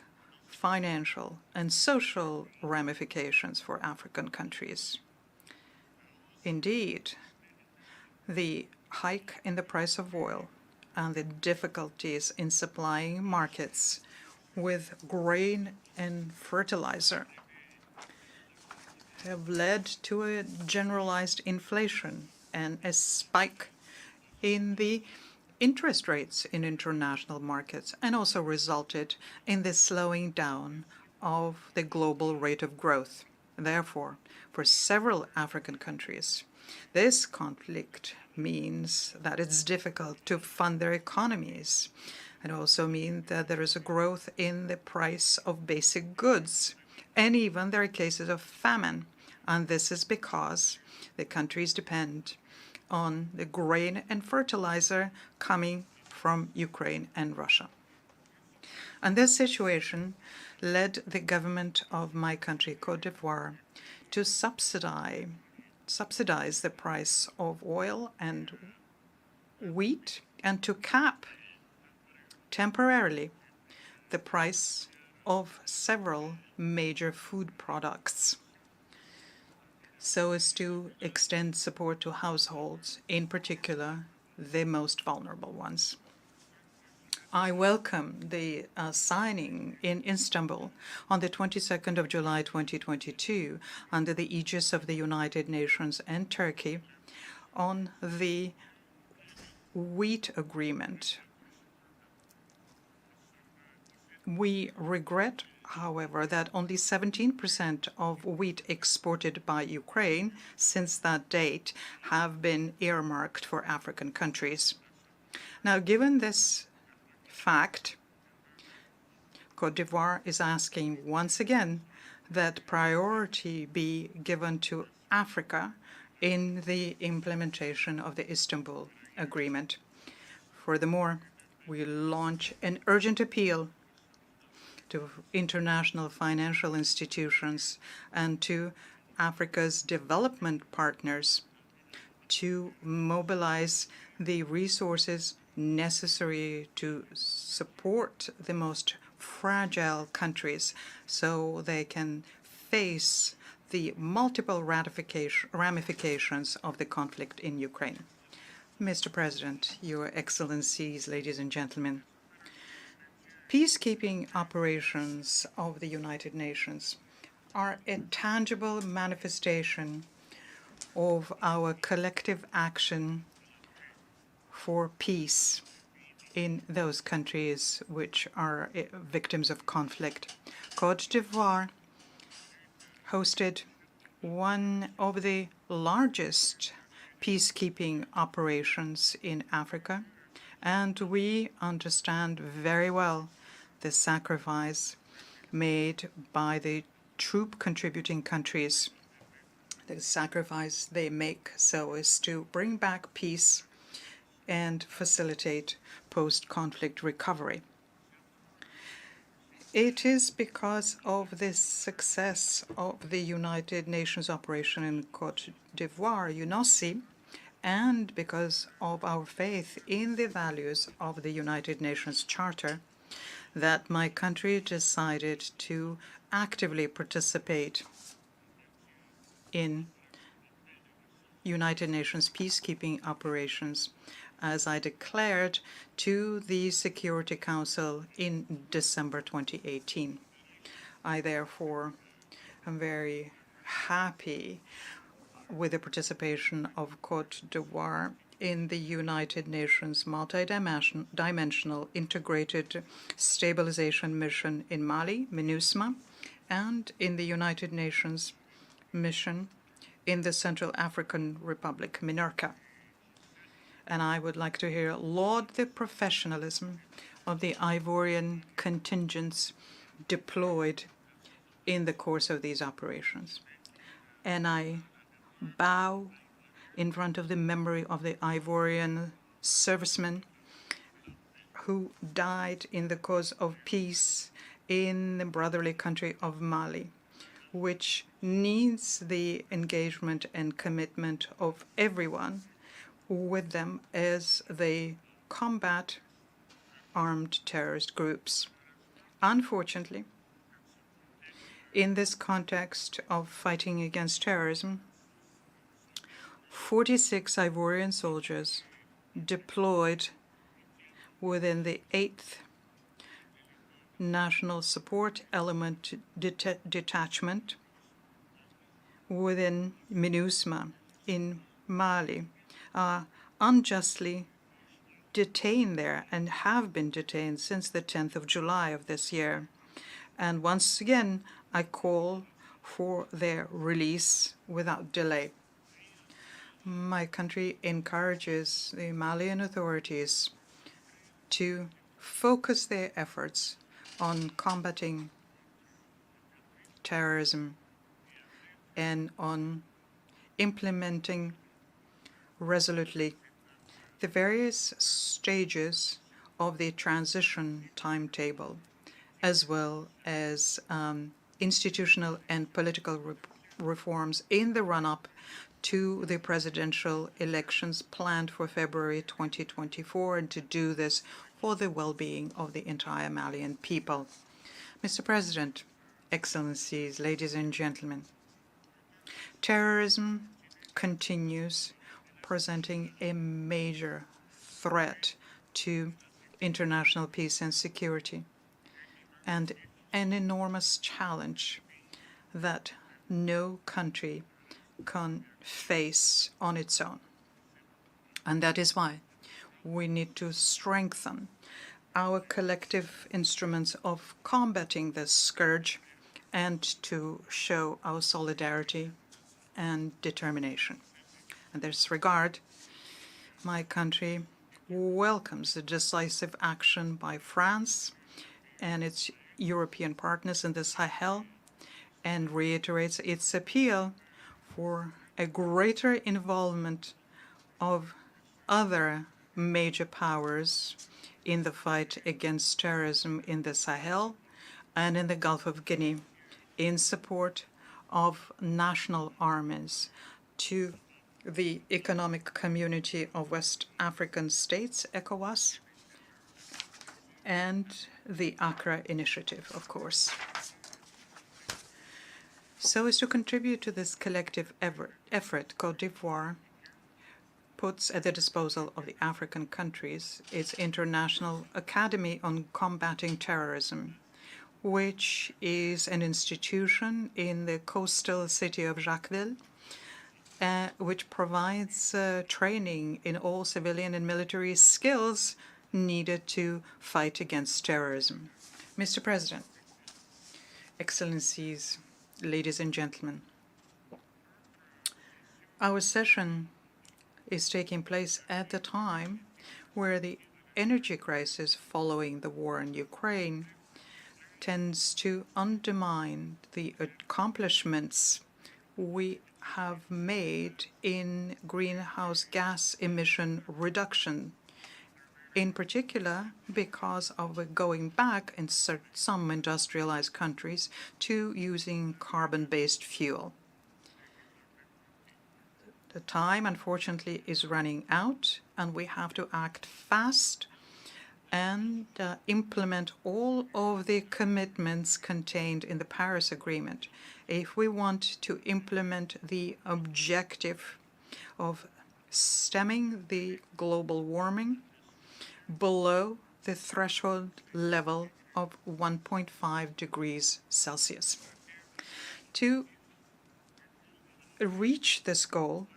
financial, and social ramifications for African countries. Indeed, the hike in the price of oil and the difficulties in supplying markets with grain and fertilizer have led to a generalized inflation and a spike in the interest rates in international markets, and also resulted in the slowing down of the global rate of growth. Therefore, for several African countries, This conflict means that it's difficult to fund their economies. It also means that there is a growth in the price of basic goods, and even there are cases of famine. And this is because the countries depend on the grain and fertilizer coming from Ukraine and Russia. And this situation led the government of my country, Côte d'Ivoire, to subsidize the price of oil and wheat and to cap temporarily the price of several major food products so as to extend support to households, in particular the most vulnerable ones. I welcome the signing in Istanbul on the 22nd of July 2022 under the aegis of the United Nations and Turkey on the wheat agreement. We regret, however, that only 17% of wheat exported by Ukraine since that date have been earmarked for African countries. Now, given this fact, Côte d'Ivoire is asking once again that priority be given to Africa in the implementation of the Istanbul Agreement. Furthermore, we launch an urgent appeal to international financial institutions and to Africa's development partners to mobilize the resources necessary to support the most fragile countries so they can face the multiple ramifications of the conflict in Ukraine. Mr. President, Your Excellencies, ladies and gentlemen, peacekeeping operations of the United Nations are a tangible manifestation of our collective action for peace in those countries which are victims of conflict. Côte d'Ivoire hosted one of the largest peacekeeping operations in Africa, and we understand very well the sacrifice made by the troop-contributing countries, the sacrifice they make so as to bring back peace and facilitate post-conflict recovery. It is because of the success of the United Nations operation in Côte d'Ivoire, UNOSI, and because of our faith in the values of the United Nations Charter, that my country decided to actively participate in United Nations peacekeeping operations, as I declared to the Security Council in December 2018. I therefore am very happy with the participation of Côte d'Ivoire in the United Nations multidimensional integrated stabilization mission in Mali, MINUSMA, and in the United Nations mission in the Central African Republic, MINURCA. And I would like to laud the professionalism of the Ivorian contingents deployed in the course of these operations. And I bow in front of the memory of the Ivorian servicemen who died in the cause of peace in the brotherly country of Mali, which needs the engagement and commitment of everyone with them as they combat armed terrorist groups. Unfortunately, in this context of fighting against terrorism, 46 Ivorian soldiers deployed within the 8th National Support Element Detachment within MINUSMA in Mali are unjustly detained there and have been detained since the 10th of July of this year. And once again, I call for their release without delay. My country encourages the Malian authorities to focus their efforts on combating terrorism and on implementing resolutely the various stages of the transition timetable, as well as institutional and political reforms in the run-up to the presidential elections planned for February 2024, and to do this for the well-being of the entire Malian people. Mr. President, Excellencies, ladies and gentlemen, terrorism continues presenting a major threat to international peace and security, and an enormous challenge that no country can face on its own. And that is why we need to strengthen our collective instruments of combating this scourge and to show our solidarity and determination. In this regard, my country welcomes the decisive action by France and its European partners in the Sahel, and reiterates its appeal for a greater involvement of other major powers in the fight against terrorism in the Sahel and in the Gulf of Guinea, in support of national armies to the Economic Community of West African States, ECOWAS, and the Accra Initiative, of course. So as to contribute to this collective effort, Côte d'Ivoire puts at the disposal of the African countries its International Academy on Combating Terrorism, which is an institution in the coastal city of Jacquesville, which provides training in all civilian and military skills needed to fight against terrorism. Mr. President, Excellencies, ladies and gentlemen, our session is taking place at the time where the energy crisis following the war in Ukraine tends to undermine the accomplishments we have made in greenhouse gas emission reduction, in particular because of going back in some industrialized countries to using carbon-based fuel. The time, unfortunately, is running out, and we have to act fast and implement all of the commitments contained in the Paris Agreement if we want to implement the objective of stemming the global warming below the threshold level of 1.5 degrees Celsius. To reach this goal,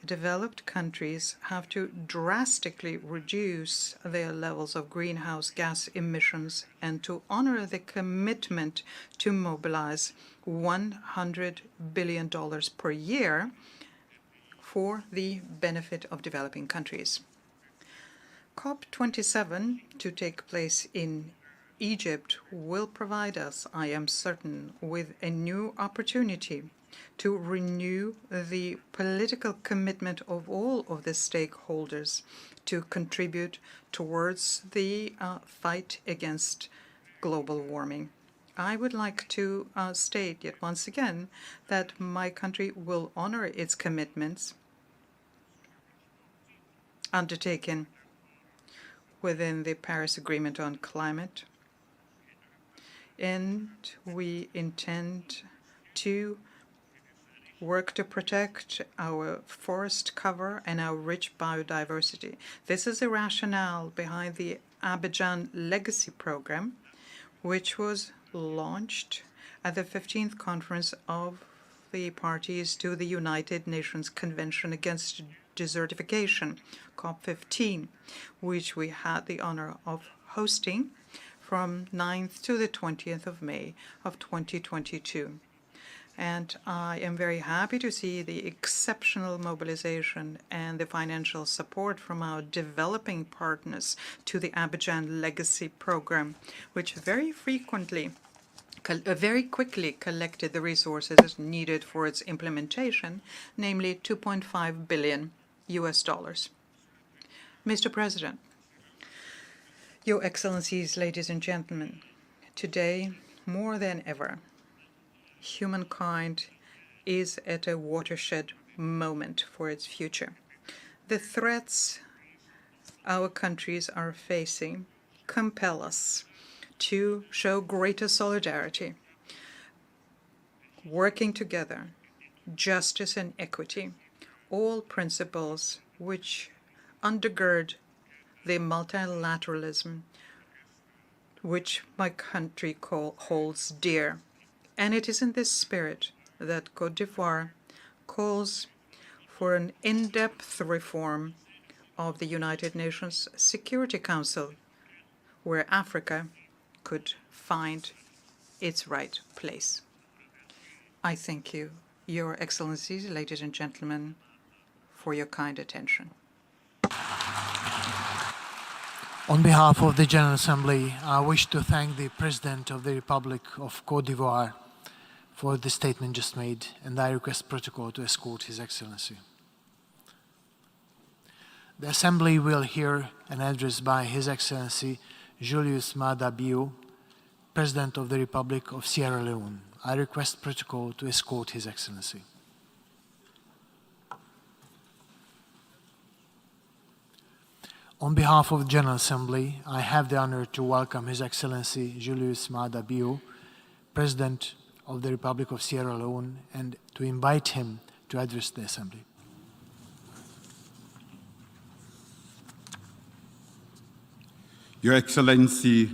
developed countries have to drastically reduce their levels of greenhouse gas emissions and to honor the commitment to mobilize $100 billion per year for the benefit of developing countries. COP27, to take place in Egypt, will provide us, I am certain, with a new opportunity to renew the political commitment of all of the stakeholders to contribute towards the fight against global warming. I would like to state yet once again that my country will honor its commitments undertaken within the Paris Agreement on Climate, and we intend to work to protect our forest cover and our rich biodiversity. This is the rationale behind the Abidjan Legacy Program, which was launched at the 15th Conference of the Parties to the United Nations Convention Against Desertification, COP15, which we had the honor of hosting from 9th to the 20th of May of 2022. And I am very happy to see the exceptional mobilization and the financial support from our developing partners to the Abidjan Legacy Program, which very quickly collected the resources needed for its implementation, namely $2.5 billion. Mr. President, Your Excellencies, ladies and gentlemen, today, more than ever, humankind is at a watershed moment for its future. The threats our countries are facing compel us to show greater solidarity, working together, justice and equity, all principles which undergird the multilateralism which my country holds dear. And it is in this spirit that Côte d'Ivoire calls for an in-depth reform of the United Nations Security Council, where Africa could find its right place. I thank you, Your Excellencies, ladies and gentlemen, for your kind attention.
On behalf of the General Assembly, I wish to thank the President of the Republic of Côte d'Ivoire for the statement just made, and I request protocol to escort His Excellency. The Assembly will hear an address by His Excellency Julius Maada Bio, President of the Republic of Sierra Leone. I request protocol to escort His Excellency. On behalf of the General Assembly, I have the honor to welcome His Excellency Julius Maada Bio, President of the Republic of Sierra Leone, and to invite him to address the Assembly.
Your Excellency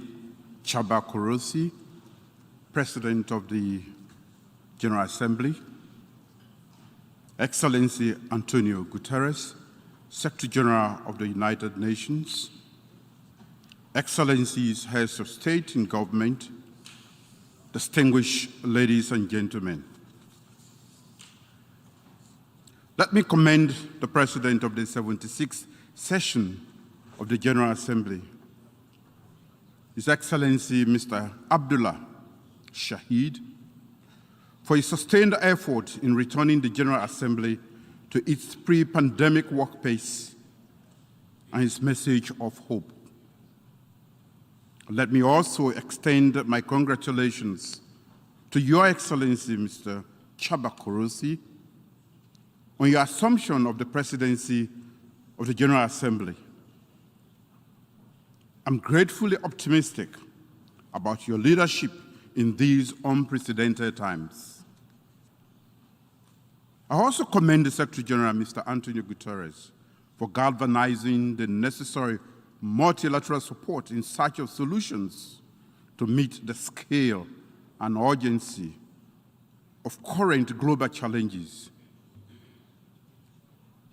Chandrikapersad, President of the General Assembly, Excellency Antonio Guterres, Secretary General of the United Nations, Excellencies, Heads of State and Government, distinguished ladies and gentlemen. Let me commend the President of the 76th session of the General Assembly, His Excellency Mr. Abdullah Shahid, for his sustained effort in returning the General Assembly to its pre-pandemic work pace and his message of hope. Let me also extend my congratulations to Your Excellency, Mr. Chandrikapersad, on your assumption of the presidency of the General Assembly. I'm gratefully optimistic about your leadership in these unprecedented times. I also commend the Secretary General, Mr. Antonio Guterres, for galvanizing the necessary multilateral support in search of solutions to meet the scale and urgency of current global challenges.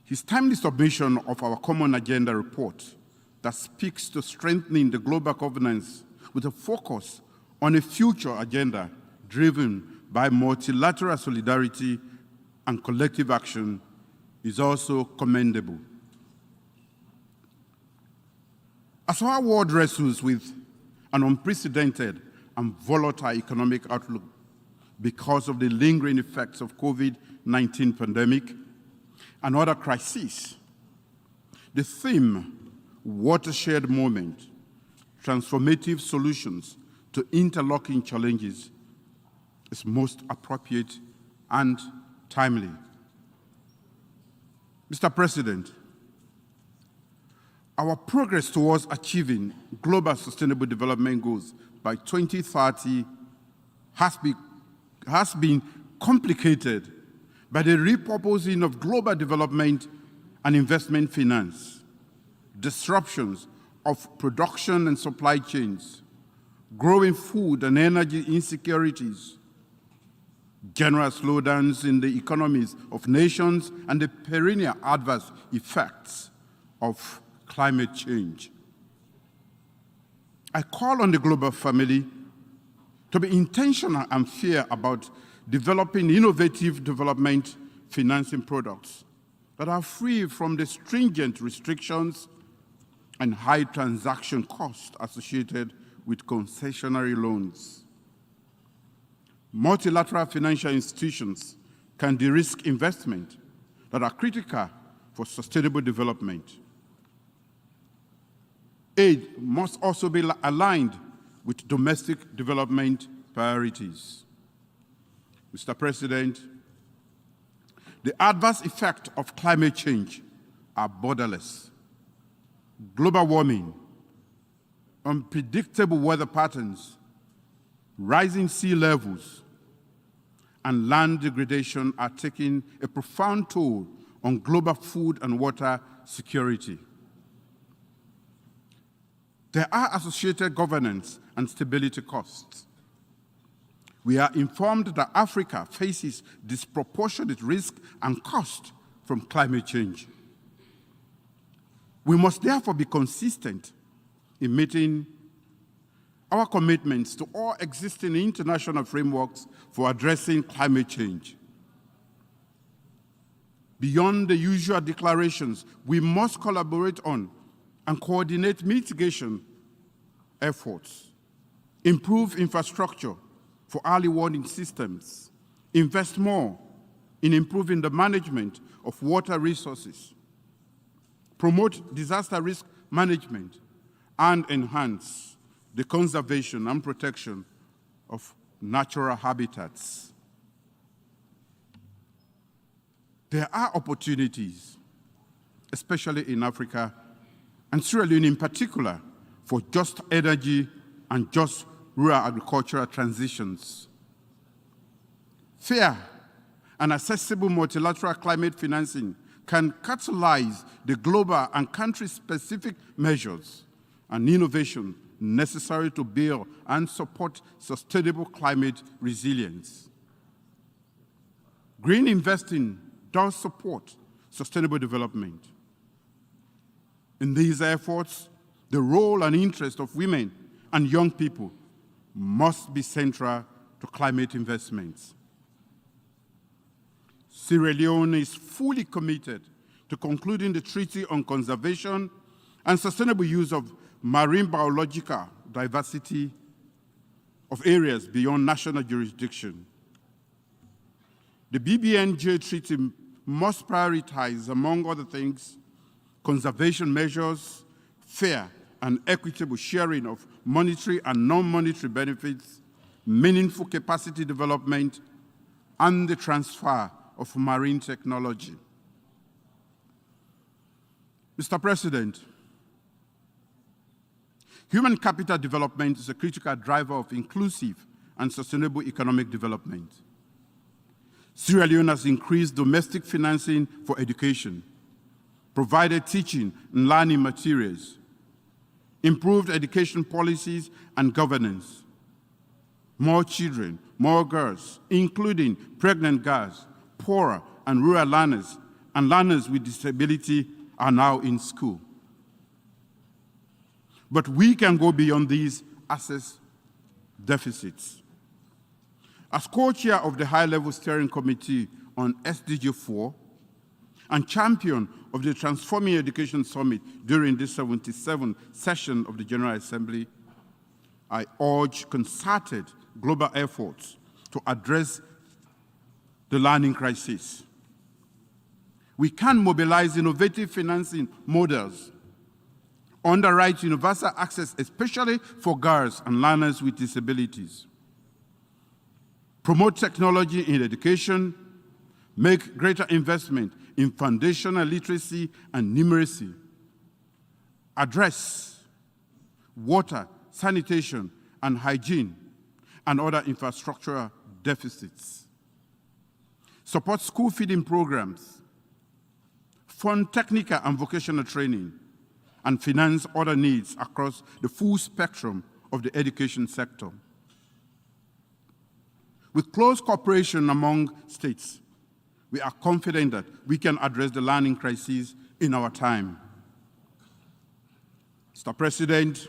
His timely submission of our Common Agenda report that speaks to strengthening the global governance with a focus on a future agenda driven by multilateral solidarity and collective action is also commendable. As our world wrestles with an unprecedented and volatile economic outlook because of the lingering effects of COVID-19 pandemic and other crises, the theme, watershed moment, transformative solutions to interlocking challenges, is most appropriate and timely. Mr. President, our progress towards achieving global sustainable development goals by 2030 has been complicated by the repurposing of global development and investment finance, disruptions of production and supply chains, growing food and energy insecurities, general slowdowns in the economies of nations, and the perennial adverse effects of climate change. I call on the global family to be intentional and fair about
developing innovative development financing products that are free from the stringent restrictions and high transaction costs associated with concessionary loans. Multilateral financial institutions can de-risk investment that are critical for sustainable development. Aid must also be aligned with domestic development priorities. Mr. President, the adverse effects of climate change are borderless. Global warming, unpredictable weather patterns, rising sea levels, and land degradation are taking a profound toll on global food and water security. There are associated governance and stability costs. We are informed that Africa faces disproportionate risk and cost from climate change. We must therefore be consistent in meeting our commitments to all existing international frameworks for addressing climate change. Beyond the usual declarations, we must collaborate on and coordinate mitigation efforts, improve infrastructure for early warning systems, invest more in improving the management of water resources, promote disaster risk management, and enhance the conservation and protection of natural habitats. There are opportunities, especially in Africa, and Sierra Leone in particular, for just energy and just rural agricultural transitions. Fair and accessible multilateral climate financing can catalyze the global and country-specific measures and innovation necessary to build and support sustainable climate resilience. Green investing does support sustainable development. In these efforts, the role and interest of women and young people must be central to climate investments. Sierra Leone is fully committed to concluding the Treaty on Conservation and Sustainable Use of Marine Biological Diversity of areas beyond national jurisdiction. The BBNJ Treaty must prioritize, among other things, conservation measures, fair and equitable sharing of monetary and non-monetary benefits, meaningful capacity development, and the transfer of marine technology. Mr. President, human capital development is a critical driver of inclusive and sustainable economic development. Sierra Leone has increased domestic financing for education, provided teaching and learning materials, improved education policies and governance. More children, more girls, including pregnant girls, poor and rural learners, and learners with disability are now in school. But we can go beyond these access deficits. As co-chair of the High-Level Steering Committee on SDG 4 and champion of the Transforming Education Summit during this 77th session of the General Assembly, I urge concerted global efforts to address the learning crisis. We can mobilize innovative financing models, underwrite universal access, especially for girls and learners with disabilities, promote technology in education, make greater investment in foundational literacy and numeracy, address water, sanitation, and hygiene, and other infrastructural deficits, support school feeding programs, fund technical and vocational training, and finance other needs across the full spectrum of the education sector. With close cooperation among states, we are confident that we can address the learning crisis in our time. Mr. President,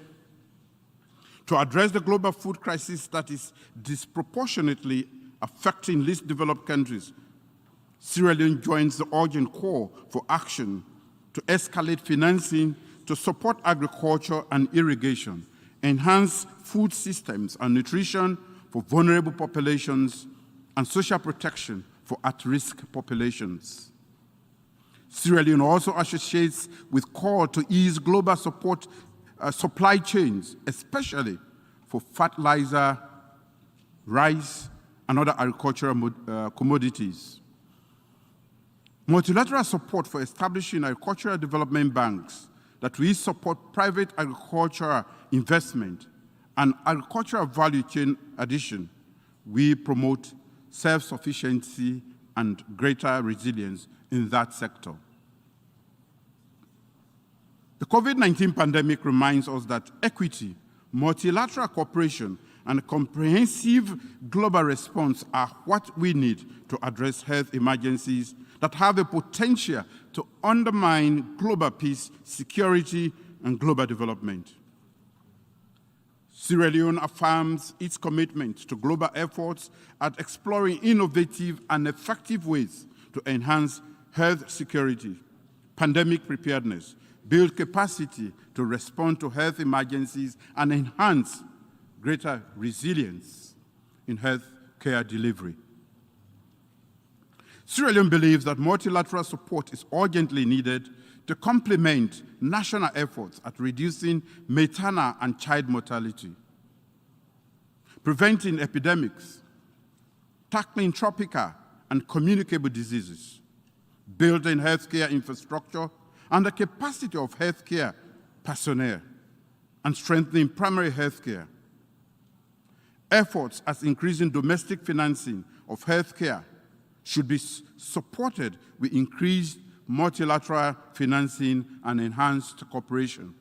to address the global food crisis that is disproportionately affecting least developed countries, Sierra Leone joins the urgent call for action to escalate financing to support agriculture and irrigation, enhance food systems and nutrition for vulnerable populations, and social protection for at-risk populations. Sierra Leone also associates with call to ease global supply chains, especially for fertilizer, rice, and other agricultural commodities. Multilateral support for establishing agricultural development banks that will support private agricultural investment and agricultural value chain addition. We promote self-sufficiency and greater resilience in that sector. The COVID-19 pandemic reminds us that equity, multilateral cooperation, and a comprehensive global response are what we need to address health emergencies that have the potential to undermine global peace, security, and global development. Sierra Leone affirms its commitment to global efforts at exploring innovative and effective ways to enhance health security, pandemic preparedness, build capacity to respond to health emergencies, and enhance greater resilience in health care delivery. Sierra Leone believes that multilateral support is urgently needed to complement national efforts at reducing maternal and child mortality, preventing epidemics, tackling tropical and communicable diseases, building healthcare infrastructure and the capacity of healthcare personnel, and strengthening primary healthcare. Efforts at increasing domestic financing of healthcare should be supported with increased multilateral financing and enhanced cooperation.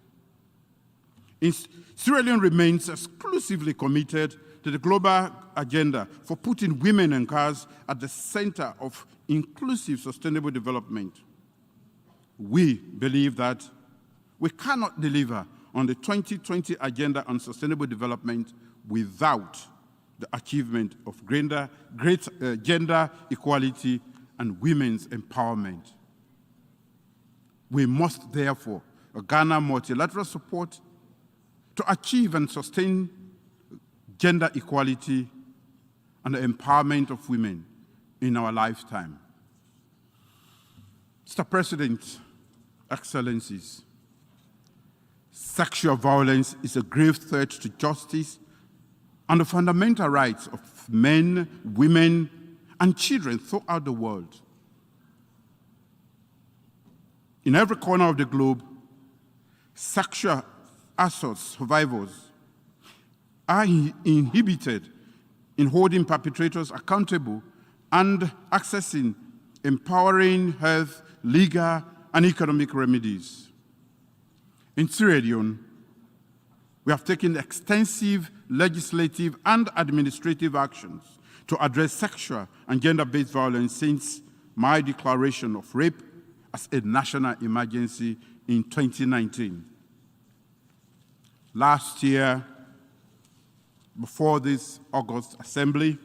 Sierra Leone remains exclusively committed to the global agenda for putting women and girls at the center of inclusive sustainable development. We believe that we cannot deliver on the 2020 Agenda on Sustainable Development without the achievement of great gender equality and women's empowerment. We must therefore garner multilateral support to achieve and sustain gender equality and the empowerment of women in our lifetime. Mr. President, Excellencies, sexual violence is a grave threat to justice and the fundamental rights of men, women, and children throughout the world. In every corner of the globe, sexual assault survivors are inhibited in holding perpetrators accountable and accessing empowering health, legal, and economic remedies. In Sierra Leone, we have taken extensive legislative and administrative actions to address sexual and gender-based violence since my declaration of rape as a national emergency in 2019. Last year, before this August Assembly,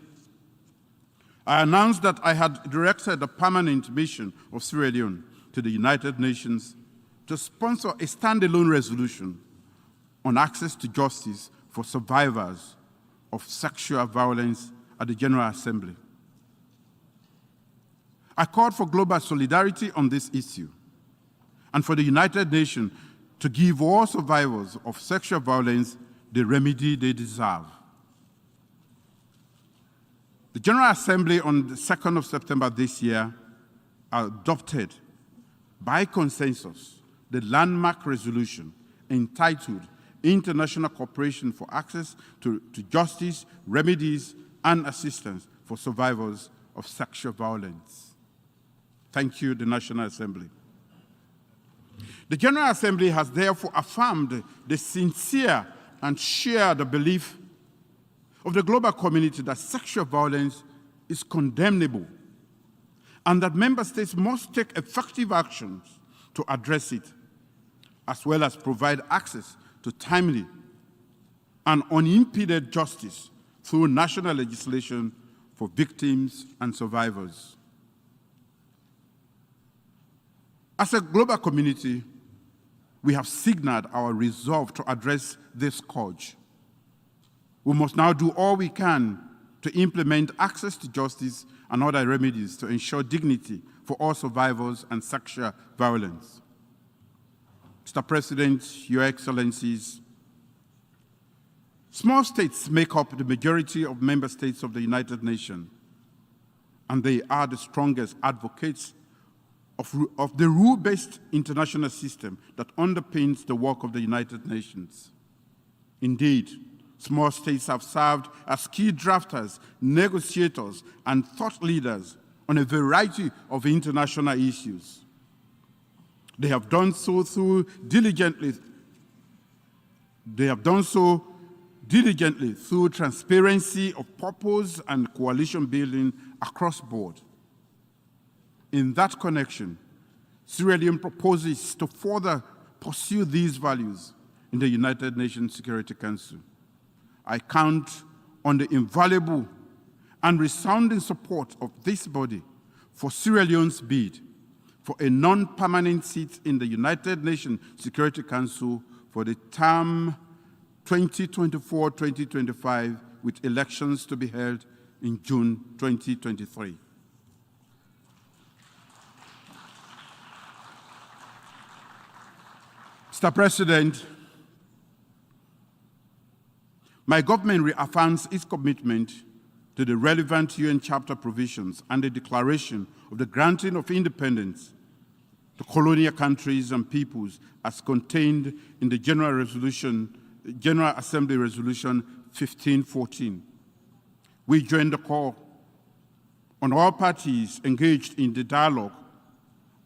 I announced that I had directed a permanent mission of Sierra Leone to the United Nations to sponsor a standalone resolution on access to justice for survivors of sexual violence at the General Assembly. I called for global solidarity on this issue and for the United Nations to give all survivors of sexual violence the remedy they deserve. The General Assembly on the 2nd of September this year adopted by consensus the landmark resolution entitled International Cooperation for Access to Justice, Remedies, and Assistance for Survivors of Sexual Violence. Thank you, the National Assembly. The General Assembly has therefore affirmed the sincere and shared belief of the global community that sexual violence is condemnable and that member states must take effective actions to address it, as well as provide access to timely and unimpeded justice through national legislation for victims and survivors. As a global community, we have signaled our resolve to address this scourge. We must now do all we can to implement access to justice and other remedies to ensure dignity for all survivors and sexual violence. Mr. President, Your Excellencies, small states make up the majority of member states of the United Nations, and they are the strongest advocates of the rule-based international system that underpins the work of the United Nations. Indeed, small states have served as key drafters, negotiators, and thought leaders on a variety of international issues. They have done so diligently through transparency of purpose and coalition building across board. In that connection, Sierra Leone proposes to further pursue these values in the United Nations Security Council. I count on the invaluable and resounding support of this body for Sierra Leone's bid for a non-permanent seat in the United Nations Security Council for the term 2024-2025, with elections to be held in June 2023. Mr. President, my government reaffirms its commitment to the relevant UN Charter provisions and the declaration of the granting of independence to colonial countries and peoples as contained in the General Assembly Resolution 1514. We join the call on all parties engaged in the dialogue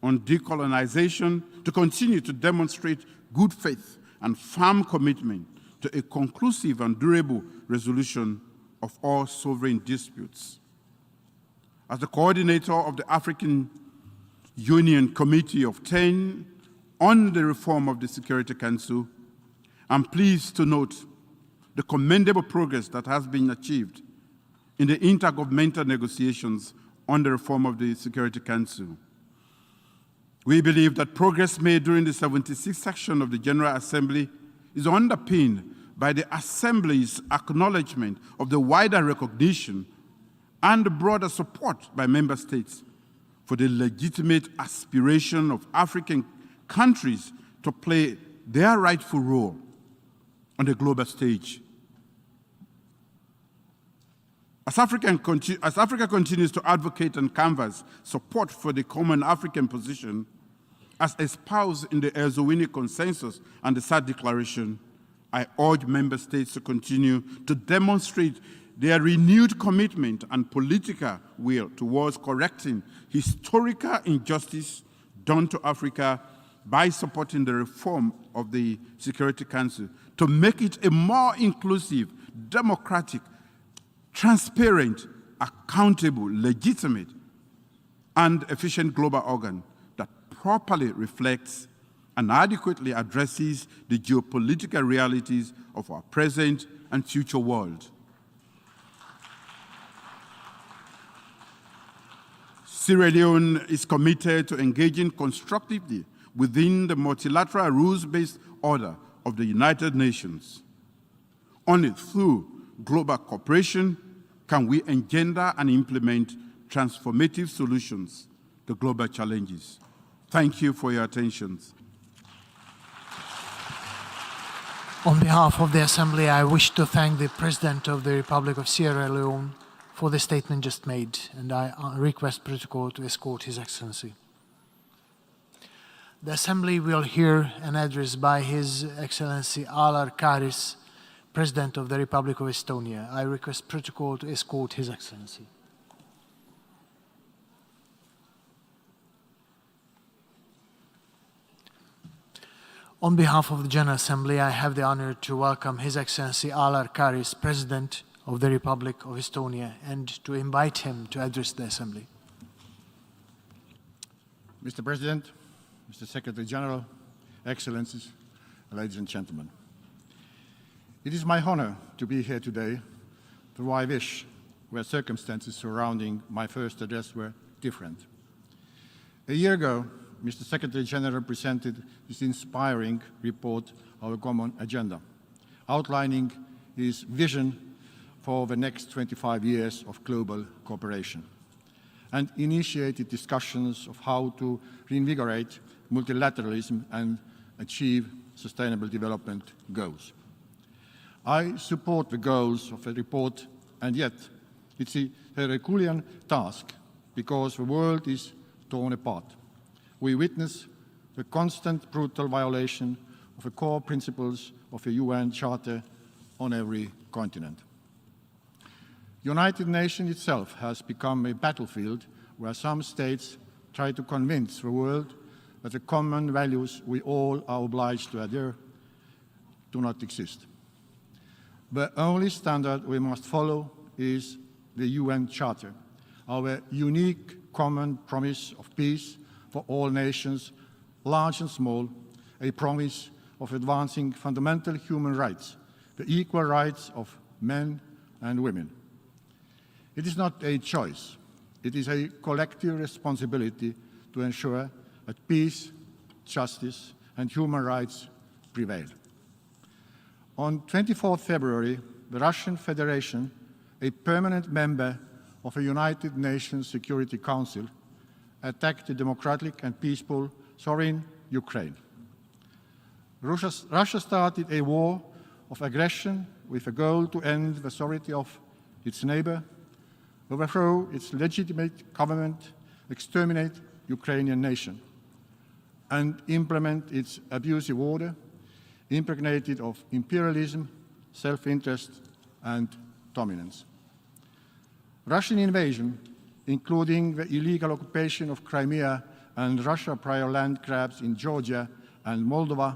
on decolonization to continue to demonstrate good faith and firm commitment to a conclusive and durable resolution of all sovereign disputes. As the coordinator of the African Union Committee of 10 on the reform of the Security Council, I'm pleased to note the commendable progress that has been achieved in the intergovernmental negotiations on the reform of the Security Council. We believe that progress made during the 76th section of the General Assembly is underpinned by the Assembly's acknowledgement of the wider recognition and the broader support by member states for the legitimate aspiration of African countries to play their rightful role on the global stage. As Africa continues to advocate and canvass support for the common African position, as espoused in the Herzegovina Consensus and the SAD Declaration, I urge member states to continue to demonstrate their renewed commitment and political will towards correcting historical injustice done to Africa by supporting the reform of the Security Council to make it a more inclusive, democratic, transparent, accountable, legitimate, and efficient global organ that properly reflects and adequately addresses the geopolitical realities of our present and future world. Sierra Leone is committed to engaging constructively within the multilateral rules-based order of the United Nations. Only through global cooperation can we engender and implement transformative solutions to global challenges. Thank you for your attention.
On behalf of the Assembly, I wish to thank the President of the Republic of Sierra Leone for the statement just made, and I request protocol to escort His Excellency. The Assembly will hear an address by His Excellency Alar Karis, President of the Republic of Estonia. I request protocol to escort His Excellency. On behalf of the General Assembly, I have the honor to welcome His Excellency Alar Karis, President of the Republic of Estonia, and to invite him to address the Assembly.
Mr. President, Mr. Secretary General, Excellencies, ladies and gentlemen. It is my honor to be here today, though I wish where circumstances surrounding my first address were different. A year ago, Mr. Secretary General presented this inspiring report, Our Common Agenda, outlining his vision for the next 25 years of global cooperation, and initiated discussions of how to reinvigorate multilateralism and achieve sustainable development goals. I support the goals of the report, and yet it's a Herculean task because the world is torn apart. We witness the constant brutal violation of the core principles of the UN Charter on every continent. The United Nations itself has become a battlefield where some states try to convince the world that the common values we all are obliged to adhere do not exist. The only standard we must follow is the UN Charter, our unique common promise of peace for all nations, large and small, a promise of advancing fundamental human rights, the equal rights of men and women. It is not a choice. It is a collective responsibility to ensure that peace, justice, and human rights prevail. On 24 February, the Russian Federation, a permanent member of the United Nations Security Council, attacked the democratic and peaceful sovereign Ukraine. Russia started a war of aggression with a goal to end the sovereignty of its neighbor, overthrow its legitimate government, exterminate Ukrainian nation, and implement its abusive order, impregnated of imperialism, self-interest, and dominance. Russian invasion, including the illegal occupation of Crimea and Russia's prior land grabs in Georgia and Moldova,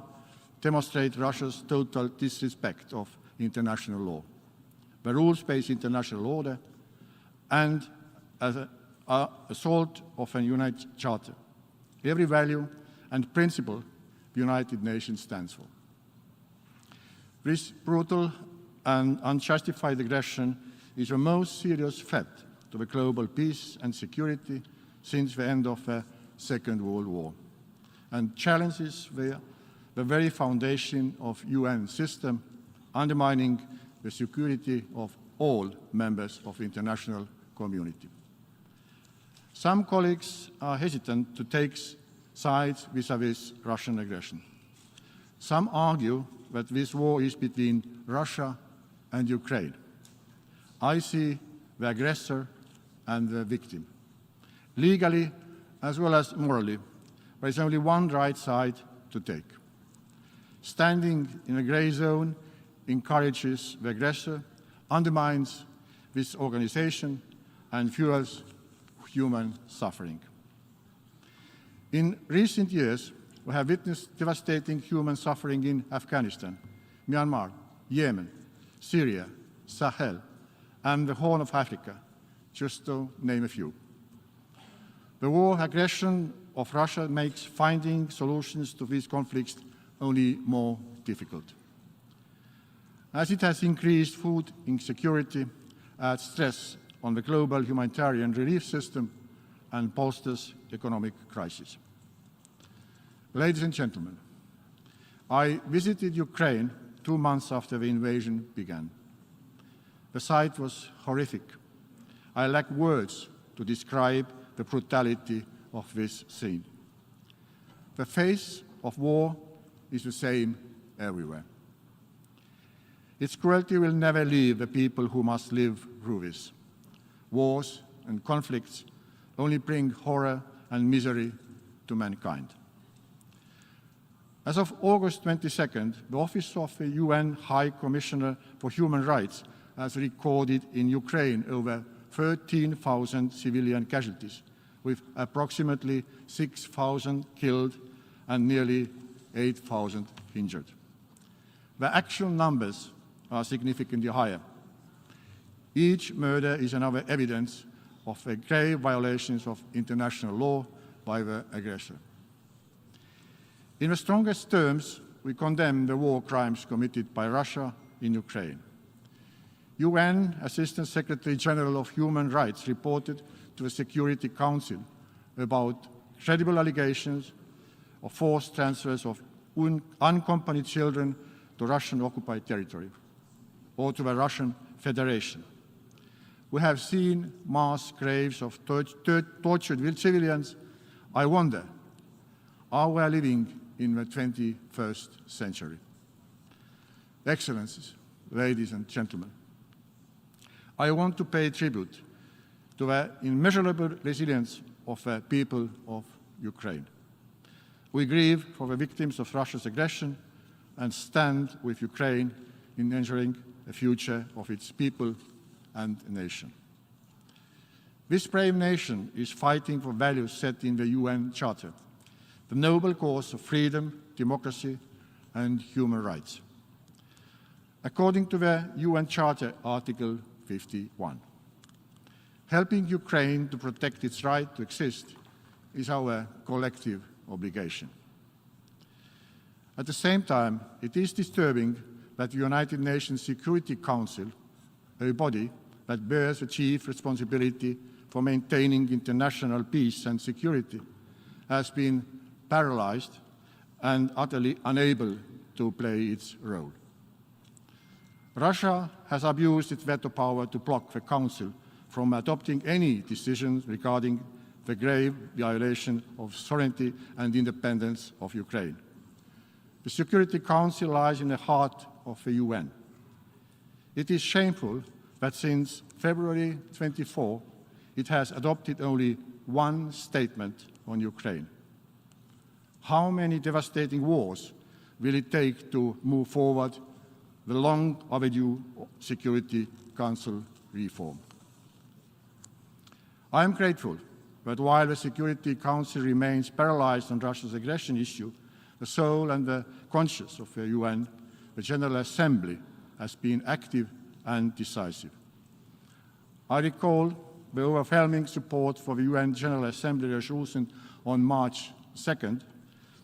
demonstrate Russia's total disrespect of international law, the rules-based international order, and an assault of a united charter, every value and principle the United Nations stands for. This brutal and unjustified aggression is the most serious threat to the global peace and security since the end of the Second World War, and challenges the very foundation of UN system, undermining the security of all members of the international community. Some colleagues are hesitant to take sides vis-à-vis Russian aggression. Some argue that this war is between Russia and Ukraine. I see the aggressor and the victim. Legally, as well as morally, there is only one right side to take. Standing in a gray zone encourages the aggressor, undermines this organization, and fuels human suffering. In recent years, we have witnessed devastating human suffering in Afghanistan, Myanmar, Yemen, Syria, Sahel, and the Horn of Africa, just to name a few. The war aggression of Russia makes finding solutions to these conflicts only more difficult, as it has increased food insecurity, adds stress on the global humanitarian relief system, and bolsters economic crisis. Ladies and gentlemen, I visited Ukraine 2 months after the invasion began. The sight was horrific. I lack words to describe the brutality of this scene. The face of war is the same everywhere. Its cruelty will never leave the people who must live through this. Wars and conflicts only bring horror and misery to mankind. As of August 22nd, the Office of the UN High Commissioner for Human Rights has recorded in Ukraine over 13,000 civilian casualties, with approximately 6,000 killed and nearly 8,000 injured. The actual numbers are significantly higher. Each murder is another evidence of the grave violations of international law by the aggressor. In the strongest terms, we condemn the war crimes committed by Russia in Ukraine. UN Assistant Secretary General of Human Rights reported to the Security Council about credible allegations of forced transfers of unaccompanied children to Russian-occupied territory or to the Russian Federation. We have seen mass graves of tortured civilians. I wonder, are we living in the 21st century? Excellencies, ladies and gentlemen, I want to pay tribute to the immeasurable resilience of the people of Ukraine. We grieve for the victims of Russia's aggression and stand with Ukraine in ensuring the future of its people and nation. This brave nation is fighting for values set in the UN Charter, the noble cause of freedom, democracy, and human rights. According to the UN Charter, Article 51, helping Ukraine to protect its right to exist is our collective obligation. At the same time, it is disturbing that the United Nations Security Council, a body that bears the chief responsibility for maintaining international peace and security, has been paralyzed and utterly unable to play its role. Russia has abused its veto power to block the Council from adopting any decisions regarding the grave violation of sovereignty and independence of Ukraine. The Security Council lies in the heart of the UN. It is shameful that since February 24, it has adopted only one statement on Ukraine. How many devastating wars will it take to move forward the long overdue Security Council reform? I am grateful that while the Security Council remains paralyzed on Russia's aggression issue, the soul and the conscience of the UN, the General Assembly, has been active and decisive. I recall the overwhelming support for the UN General Assembly resolution on March 2nd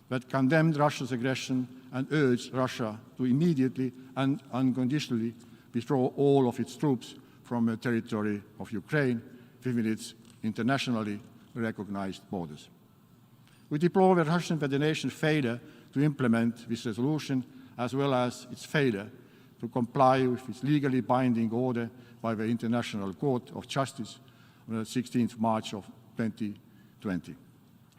that condemned Russia's aggression and urged Russia to immediately and unconditionally withdraw all of its troops from the territory of Ukraine within its internationally recognized borders. We deplore the Russian Federation's failure to implement this resolution, as well as its failure to comply with its legally binding order by the International Court of Justice on the 16th March of 2020,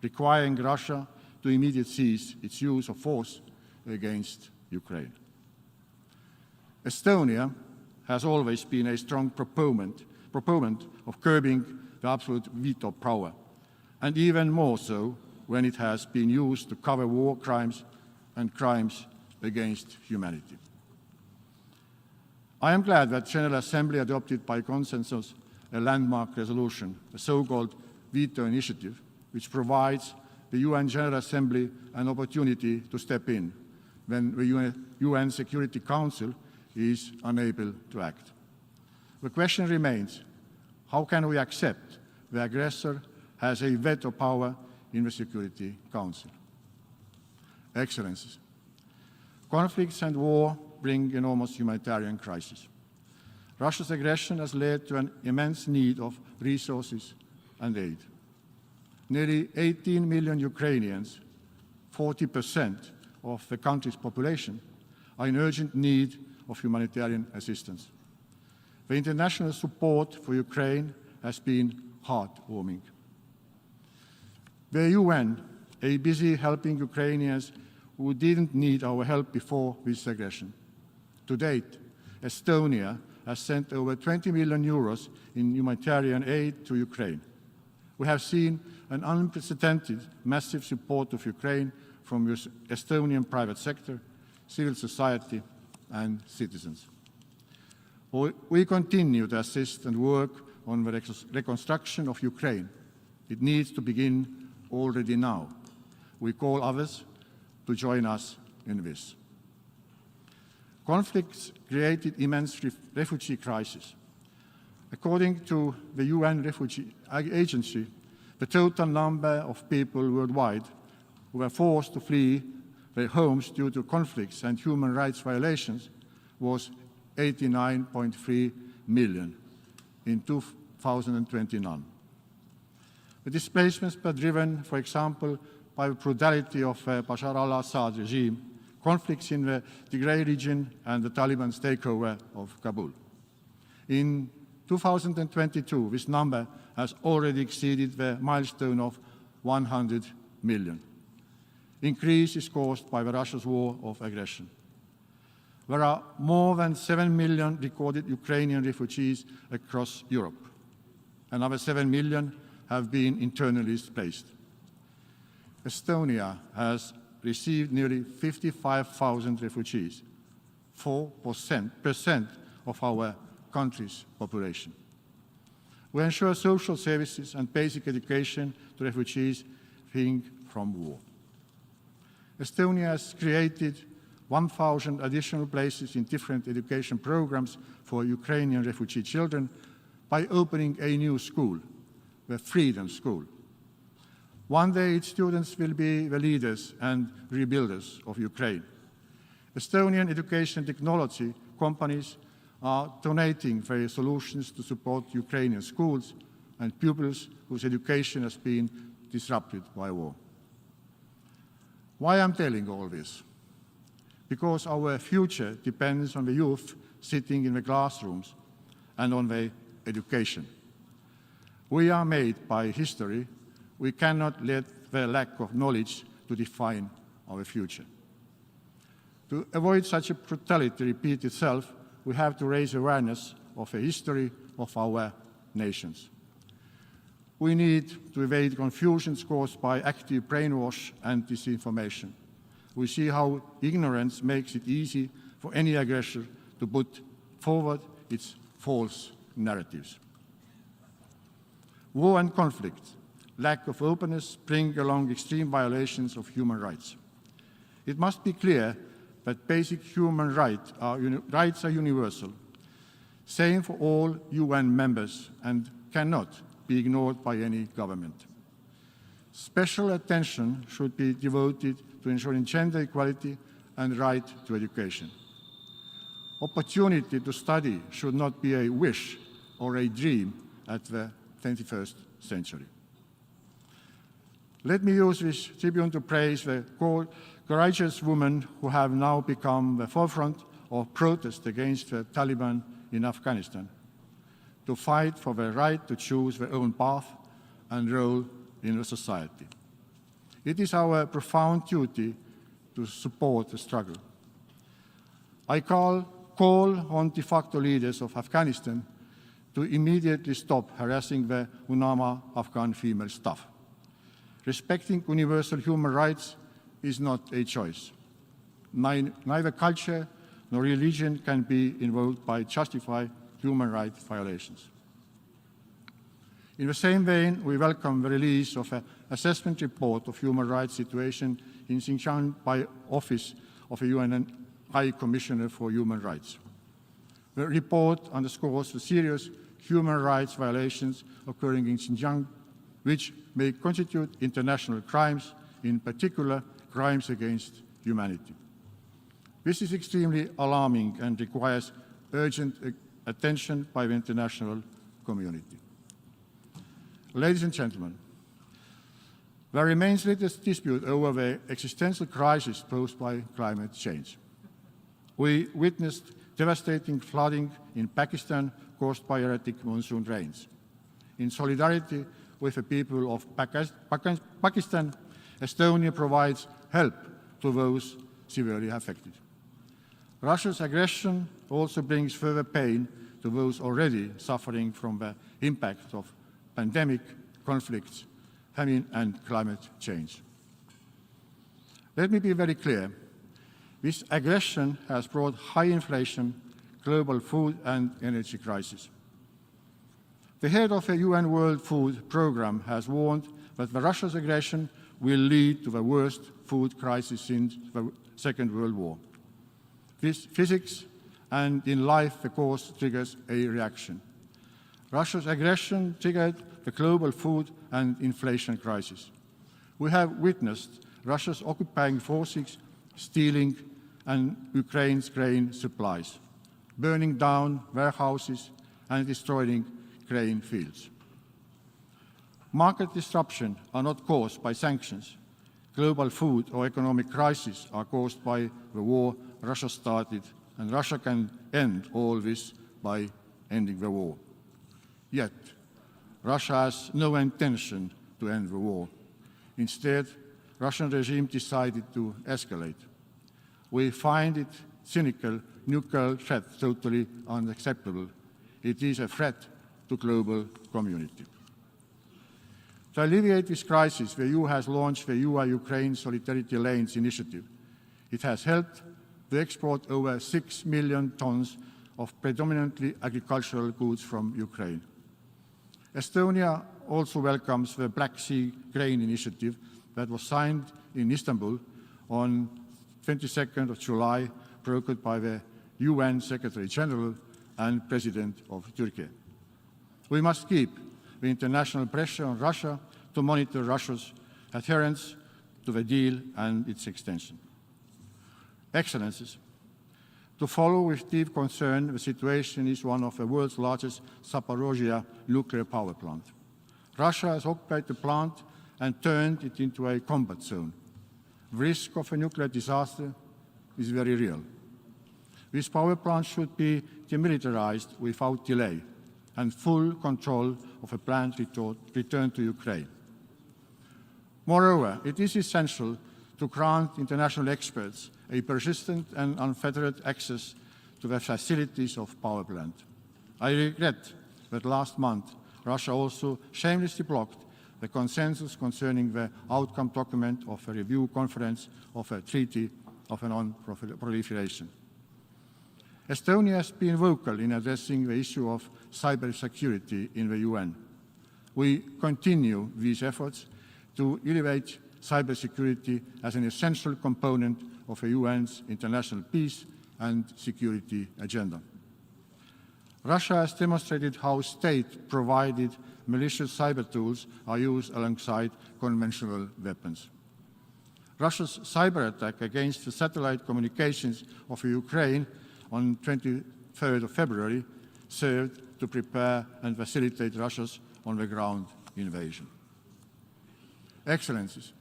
requiring Russia to immediately cease its use of force against Ukraine. Estonia has always been a strong proponent of curbing the absolute veto power, and even more so when it has been used to cover war crimes and crimes against humanity. I am glad that the General Assembly adopted by consensus a landmark resolution, the so-called veto initiative, which provides the UN General Assembly an opportunity to step in when the UN Security Council is unable to act. The question remains, how can we accept the aggressor has a veto power in the Security Council? Excellencies, conflicts and war bring enormous humanitarian crises. Russia's aggression has led to an immense need of resources and aid. Nearly 18 million Ukrainians, 40% of the country's population, are in urgent need of humanitarian assistance. The international support for Ukraine has been heartwarming. The UN is busy helping Ukrainians who didn't need our help before this aggression. To date, Estonia has sent over 20 million euros in humanitarian aid to Ukraine. We have seen an unprecedented massive support of Ukraine from the Estonian private sector, civil society, and citizens. We continue to assist and work on the reconstruction of Ukraine. It needs to begin already now. We call others to join us in this. Conflicts created immense refugee crisis. According to the UN Refugee Agency, the total number of people worldwide who were forced to flee their homes due to conflicts and human rights violations was 89.3 million in 2029. The displacements were driven, for example, by the brutality of Bashar al-Assad regime, conflicts in the Tigray region, and the Taliban's takeover of Kabul. In 2022, this number has already exceeded the milestone of 100 million. Increase is caused by Russia's war of aggression. There are more than 7 million recorded Ukrainian refugees across Europe. Another 7 million have been internally displaced. Estonia has received nearly 55,000 refugees, 4% of our country's population. We ensure social services and basic education to refugees fleeing from war. Estonia has created 1,000 additional places in different education programs for Ukrainian refugee children by opening a new school, the Freedom School. One day its students will be the leaders and rebuilders of Ukraine. Estonian education technology companies are donating their solutions to support Ukrainian schools and pupils whose education has been disrupted by war. Why I'm telling all this? Because our future depends on the youth sitting in the classrooms and on their education. We are made by history. We cannot let the lack of knowledge to define our future. To avoid such a brutality repeat itself, we have to raise awareness of the history of our nations. We need to evade confusions caused by active brainwash and disinformation. We see how ignorance makes it easy for any aggressor to put forward its false narratives. War and conflict, lack of openness bring along extreme violations of human rights. It must be clear that basic human rights are universal, same for all UN members, and cannot be ignored by any government. Special attention should be devoted to ensuring gender equality and right to education. Opportunity to study should not be a wish or a dream at the 21st century. Let me use this tribune to praise the courageous women who have now become the forefront of protest against the Taliban in Afghanistan, to fight for the right to choose their own path and role in the society. It is our profound duty to support the struggle. I call on de facto leaders of Afghanistan to immediately stop harassing the UNAMA Afghan female staff. Respecting universal human rights is not a choice. Neither culture nor religion can be invoked by justify human rights violations. In the same vein, we welcome the release of an assessment report of human rights situation in Xinjiang by Office of the UN High Commissioner for Human Rights. The report underscores the serious human rights violations occurring in Xinjiang, which may constitute international crimes, in particular crimes against humanity. This is extremely alarming and requires urgent attention by the international community. Ladies and gentlemen, there remains little dispute over the existential crisis posed by climate change. We witnessed devastating flooding in Pakistan caused by erratic monsoon rains. In solidarity with the people of Pakistan, Estonia provides help to those severely affected. Russia's aggression also brings further pain to those already suffering from the impact of pandemic, conflicts, famine, and climate change. Let me be very clear. This aggression has brought high inflation, global food and energy crisis. The head of the UN World Food Programme has warned that Russia's aggression will lead to the worst food crisis since the Second World War. This physics and in life the cause triggers a reaction. Russia's aggression triggered the global food and inflation crisis. We have witnessed Russia's occupying forces stealing Ukraine's grain supplies, burning down warehouses, and destroying grain fields. Market disruptions are not caused by sanctions. Global food or economic crises are caused by the war Russia started, and Russia can end all this by ending the war. Yet, Russia has no intention to end the war. Instead, Russian regime decided to escalate. We find it cynical nuclear threat totally unacceptable. It is a threat to global community. To alleviate this crisis, the EU has launched the EU-Ukraine Solidarity Lanes initiative. It has helped to export over 6 million tons of predominantly agricultural goods from Ukraine. Estonia also welcomes the Black Sea Grain Initiative that was signed in Istanbul on 22nd of July, brokered by the UN Secretary General and President of Turkey. We must keep the international pressure on Russia to monitor Russia's adherence to the deal and its extension. Excellencies, to follow with deep concern the situation is one of the world's largest Zaporozhye nuclear power plant. Russia has occupied the plant and turned it into a combat zone. The risk of a nuclear disaster is very real. This power plant should be demilitarized without delay and full control of a planned return to Ukraine. Moreover, it is essential to grant international experts a persistent and unfettered access to the facilities of power plant. I regret that last month Russia also shamelessly blocked the consensus concerning the outcome document of a review conference of a treaty of non-proliferation. Estonia has been vocal in addressing the issue of cybersecurity in the UN. We continue these efforts to elevate cybersecurity as an essential component of the UN's international peace and security agenda. Russia has demonstrated how state-provided malicious cyber tools are used alongside conventional weapons. Russia's cyber attack against the satellite communications of Ukraine on 23rd of February served to prepare and facilitate Russia's on-the-ground invasion. Excellencies,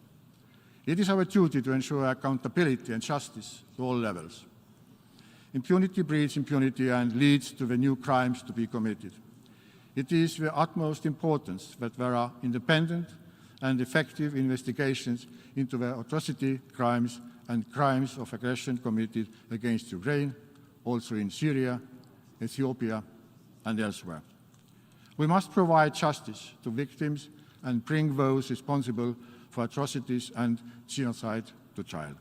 it is our duty to ensure accountability and justice at all levels. Impunity breeds impunity and leads to the new crimes to be committed. It is the utmost importance that there are independent and effective investigations into the atrocity crimes and crimes of aggression committed against Ukraine, also in Syria, Ethiopia, and elsewhere. We must provide justice to victims and bring those responsible for atrocities and genocide to trial.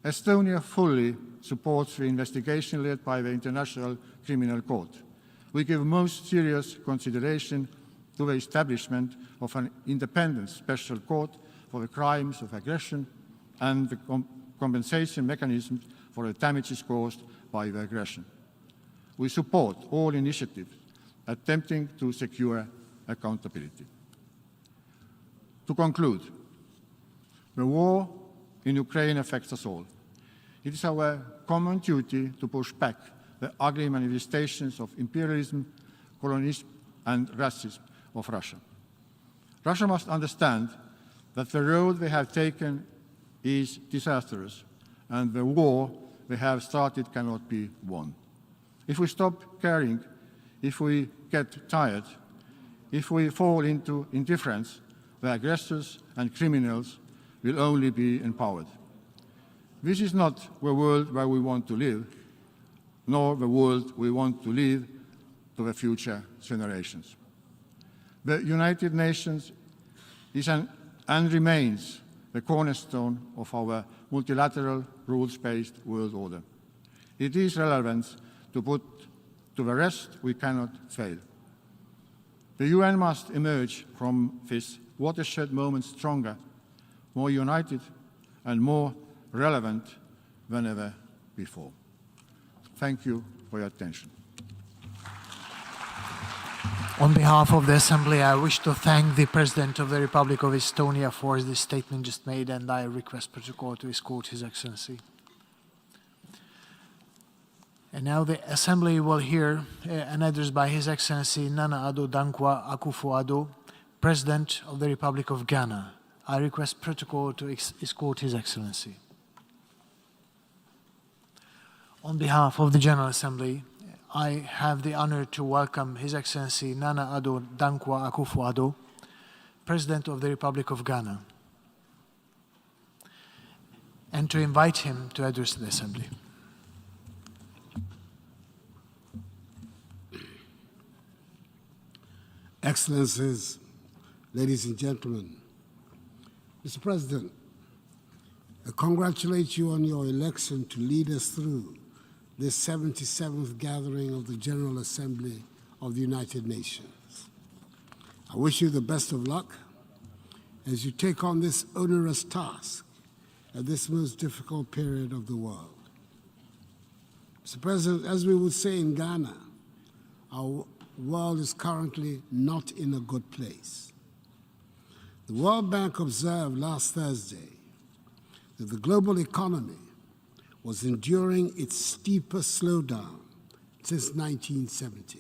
Estonia fully supports the investigation led by the International Criminal Court. We give most serious consideration to the establishment of an independent special court for the crimes of aggression and the compensation mechanisms for the damages caused by the aggression. We support all initiatives attempting to secure accountability. To conclude, the war in Ukraine affects us all. It is our common duty to push back the ugly manifestations of imperialism, colonialism, and racism of Russia. Russia must understand that the road they have taken is disastrous, and the war they have started cannot be won. If we stop caring, if we get tired, if we fall into indifference, the aggressors and criminals will only be empowered. This is not the world where we want to live, nor the world we want to leave to the future generations. The United Nations is and remains the cornerstone of our multilateral, rules-based world order. It is relevant to put to the rest we cannot fail. The UN must emerge from this watershed moment stronger, more united, and more relevant than ever before. Thank you for your attention.
On behalf of the Assembly, I wish to thank the President of the Republic of Estonia for the statement just made, and I request protocol to escort His Excellency. And now the Assembly will hear an address by His Excellency Nana Addo Dankwa Akufo-Addo, President of the Republic of Ghana. I request protocol to escort His Excellency. On behalf of the General Assembly, I have the honor to welcome His Excellency Nana Addo Dankwa Akufo-Addo, President of the Republic of Ghana, and to invite him to address the Assembly.
Excellencies, ladies and gentlemen, Mr. President, I congratulate you on your election to lead us through this 77th gathering of the General Assembly of the United Nations. I wish you the best of luck as you take on this onerous task at this most difficult period of the world. Mr. President, as we would say in Ghana, our world is currently not in a good place. The World Bank observed last Thursday that the global economy was enduring its steepest slowdown since 1970.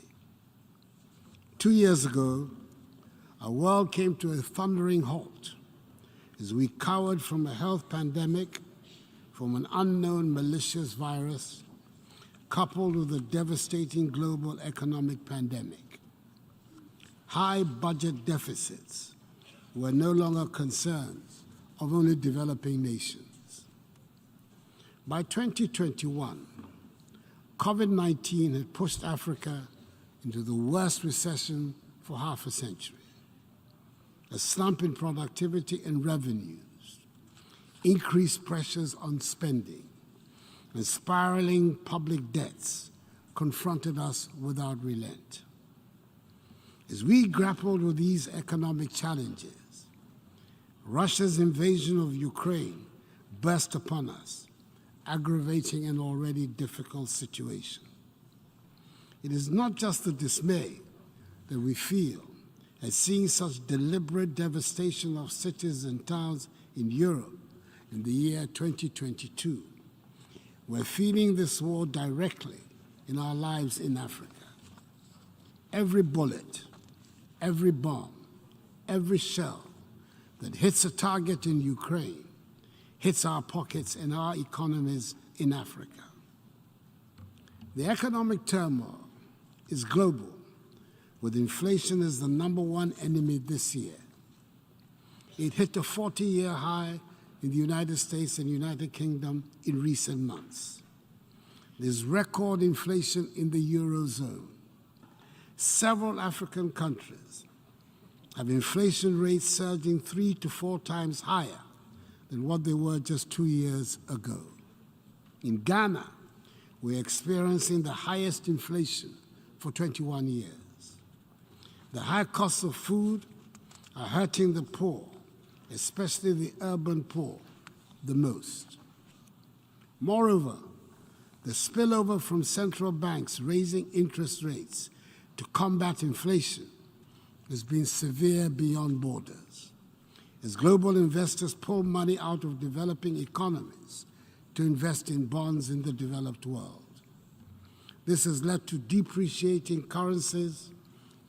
2 years ago, our world came to a thundering halt as we cowered from a health pandemic, from an unknown malicious virus, coupled with a devastating global economic pandemic. High budget deficits were no longer concerns of only developing nations. By 2021, COVID-19 had pushed Africa into the worst recession for half a century. A slump in productivity and revenues, increased pressures on spending, and spiraling public debts confronted us without relent. As we grappled with these economic challenges, Russia's invasion of Ukraine burst upon us, aggravating an already difficult situation. It is not just the dismay that we feel at seeing such deliberate devastation of cities and towns in Europe in the year 2022. We're feeling this war directly in our lives in Africa. Every bullet, every bomb, every shell that hits a target in Ukraine hits our pockets and our economies in Africa. The economic turmoil is global, with inflation as the #1 enemy this year. It hit a 40-year high in the United States and United Kingdom in recent months. There's record inflation in the Eurozone. Several African countries have inflation rates surging 3 to 4 times higher than what they were just 2 years ago. In Ghana, we're experiencing the highest inflation for 21 years. The high costs of food are hurting the poor, especially the urban poor, the most. Moreover, the spillover from central banks raising interest rates to combat inflation has been severe beyond borders, as global investors pull money out of developing economies to invest in bonds in the developed world. This has led to depreciating currencies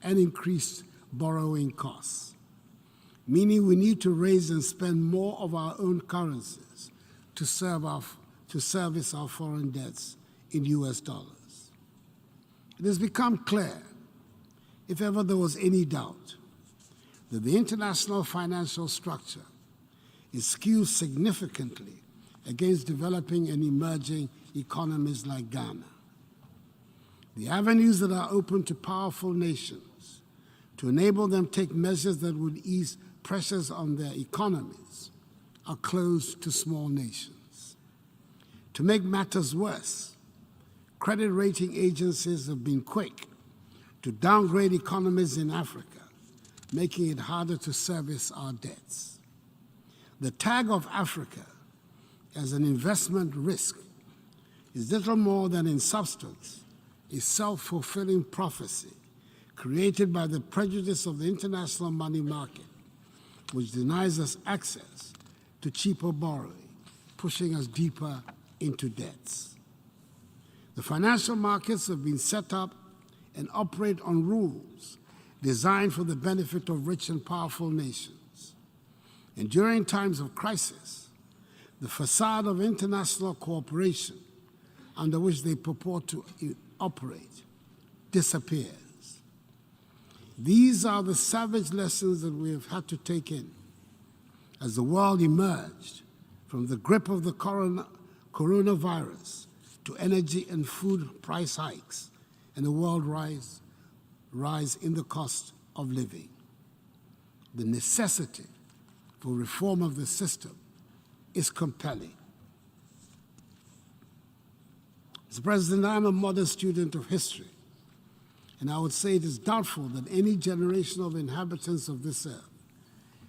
and increased borrowing costs, meaning we need to raise and spend more of our own currencies to service our foreign debts in US dollars. It has become clear, if ever there was any doubt, that the international financial structure is skewed significantly against developing and emerging economies like Ghana. The avenues that are open to powerful nations to enable them to take measures that would ease pressures on their economies are closed to small nations. To make matters worse, credit rating agencies have been quick to downgrade economies in Africa, making it harder to service our debts. The tag of Africa as an investment risk is little more than, in substance, a self-fulfilling prophecy created by the prejudice of the international money market, which denies us access to cheaper borrowing, pushing us deeper into debts. The financial markets have been set up and operate on rules designed for the benefit of rich and powerful nations. And during times of crisis, the facade of international cooperation under which they purport to operate disappears. These are the savage lessons that we have had to take in as the world emerged from the grip of the coronavirus to energy and food price hikes and a world rise in the cost of living. The necessity for reform of the system is compelling. Mr. President, I'm a modern student of history, and I would say it is doubtful that any generation of inhabitants of this earth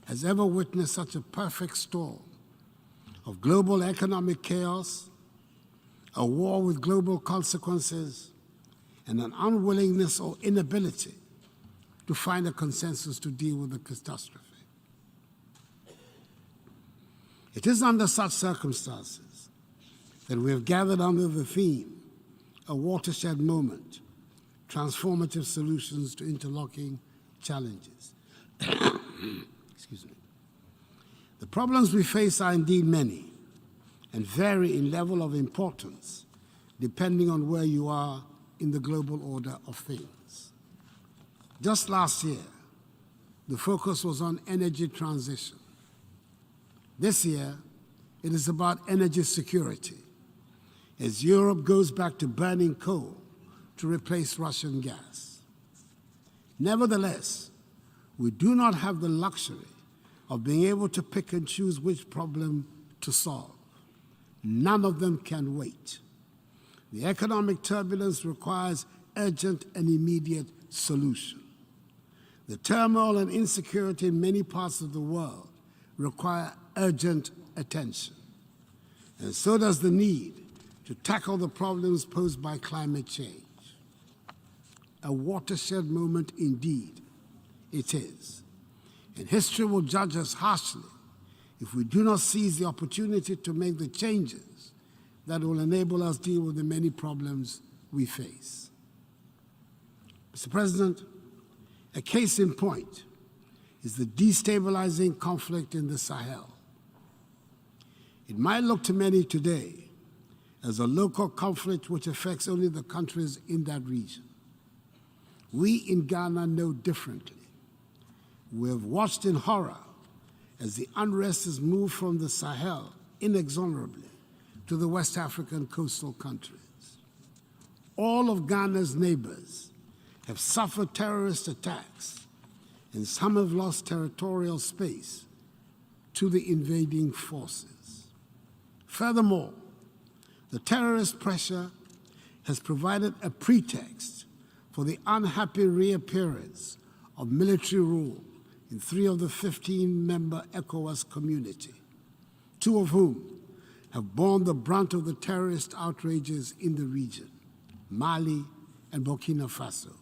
has ever witnessed such a perfect storm of global economic chaos, a war with global consequences, and an unwillingness or inability to find a consensus to deal with the catastrophe. It is under such circumstances that we have gathered under the theme, a watershed moment, transformative solutions to interlocking challenges. Excuse me. The problems we face are indeed many and vary in level of importance depending on where you are in the global order of things. Just last year, the focus was on energy transition. This year, it is about energy security, as Europe goes back to burning coal to replace Russian gas. Nevertheless, we do not have the luxury of being able to pick and choose which problem to solve. None of them can wait. The economic turbulence requires urgent and immediate solution. The turmoil and insecurity in many parts of the world require urgent attention. And so does the need to tackle the problems posed by climate change. A watershed moment indeed it is. And history will judge us harshly if we do not seize the opportunity to make the changes that will enable us to deal with the many problems we face. Mr. President, a case in point is the destabilizing conflict in the Sahel. It might look to many today as a local conflict which affects only the countries in that region. We in Ghana know differently. We have watched in horror as the unrest has moved from the Sahel inexorably to the West African coastal countries. All of Ghana's neighbors have suffered terrorist attacks, and some have lost territorial space to the invading forces. Furthermore, the terrorist pressure has provided a pretext for the unhappy reappearance of military rule in 3 of the 15-member ECOWAS community, 2 of whom have borne the brunt of the terrorist outrages in the region, Mali and Burkina Faso.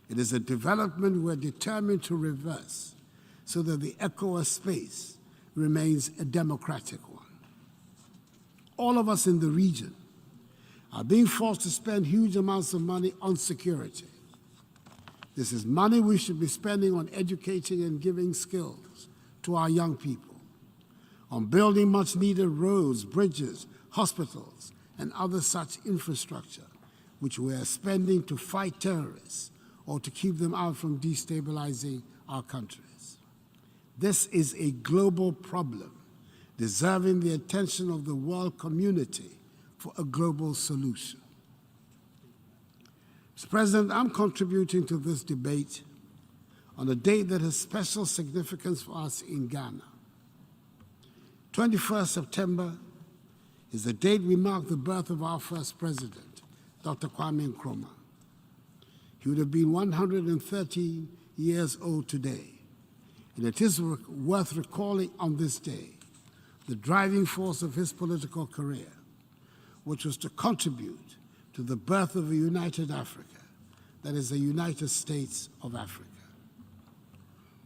It is a development we're determined to reverse so that the ECOWAS space remains a democratic one. All of us in the region are being forced to spend huge amounts of money on security. This is money we should be spending on educating and giving skills to our young people, on building much-needed roads, bridges, hospitals, and other such infrastructure, which we are spending to fight terrorists or to keep them out from destabilizing our countries. This is a global problem, deserving the attention of the world community for a global solution. Mr. President, I'm contributing to this debate on a date that has special significance for us in Ghana. 21st September is the date we mark the birth of our first president, Dr. Kwame Nkrumah. He would have been 113 years old today, and it is worth recalling on this day the driving force of his political career, which was to contribute to the birth of a united Africa, that is, the United States of Africa.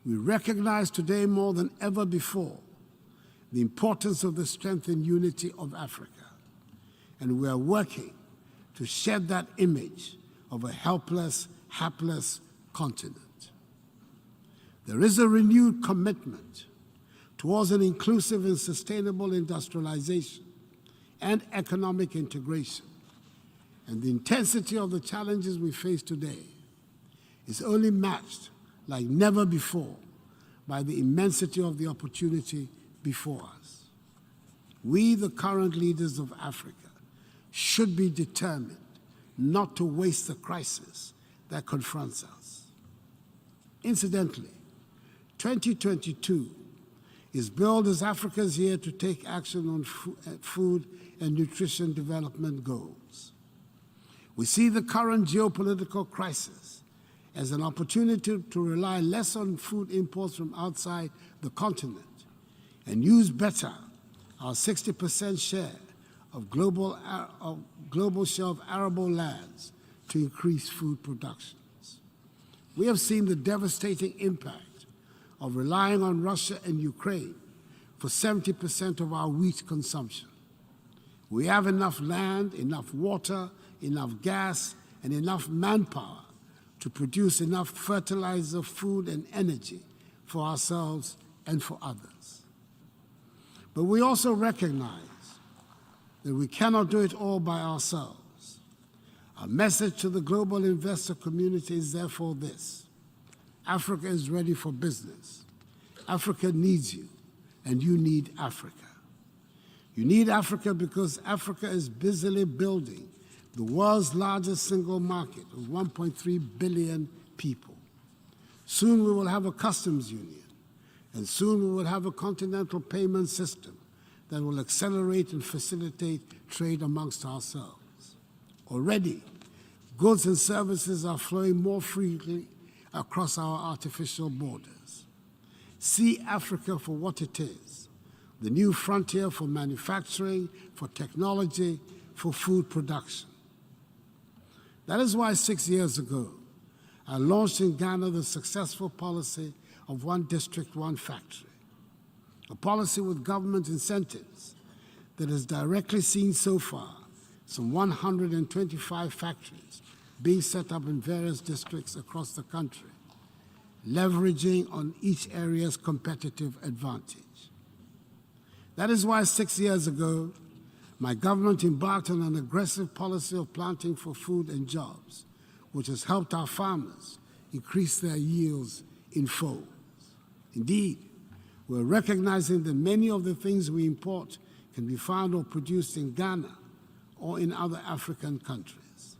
We recognize today more than ever before the importance of the strength and unity of Africa, and we are working to shed that image of a helpless, hapless continent. There is a renewed commitment towards an inclusive and sustainable industrialization and economic integration. And the intensity of the challenges we face today is only matched like never before by the immensity of the opportunity before us. We, the current leaders of Africa, should be determined not to waste the crisis that confronts us. Incidentally, 2022 is billed as Africa's year to take action on food and nutrition development goals. We see the current geopolitical crisis as an opportunity to rely less on food imports from outside the continent and use better our 60% share of global share of arable lands to increase food productions. We have seen the devastating impact of relying on Russia and Ukraine for 70% of our wheat consumption. We have enough land, enough water, enough gas, and enough manpower to produce enough fertilizer, food, and energy for ourselves and for others. But we also recognize that we cannot do it all by ourselves. Our message to the global investor community is therefore this: Africa is ready for business. Africa needs you, and you need Africa. You need Africa because Africa is busily building the world's largest single market of 1.3 billion people. Soon we will have a customs union, and soon we will have a continental payment system that will accelerate and facilitate trade amongst ourselves. Already, goods and services are flowing more freely across our artificial borders. See Africa for what it is: the new frontier for manufacturing, for technology, for food production. That is why 6 years ago, I launched in Ghana the successful policy of one district, one factory, a policy with government incentives that has directly seen so far some 125 factories being set up in various districts across the country, leveraging on each area's competitive advantage. That is why 6 years ago, my government embarked on an aggressive policy of planting for food and jobs, which has helped our farmers increase their yields in folds. Indeed, we're recognizing that many of the things we import can be found or produced in Ghana or in other African countries.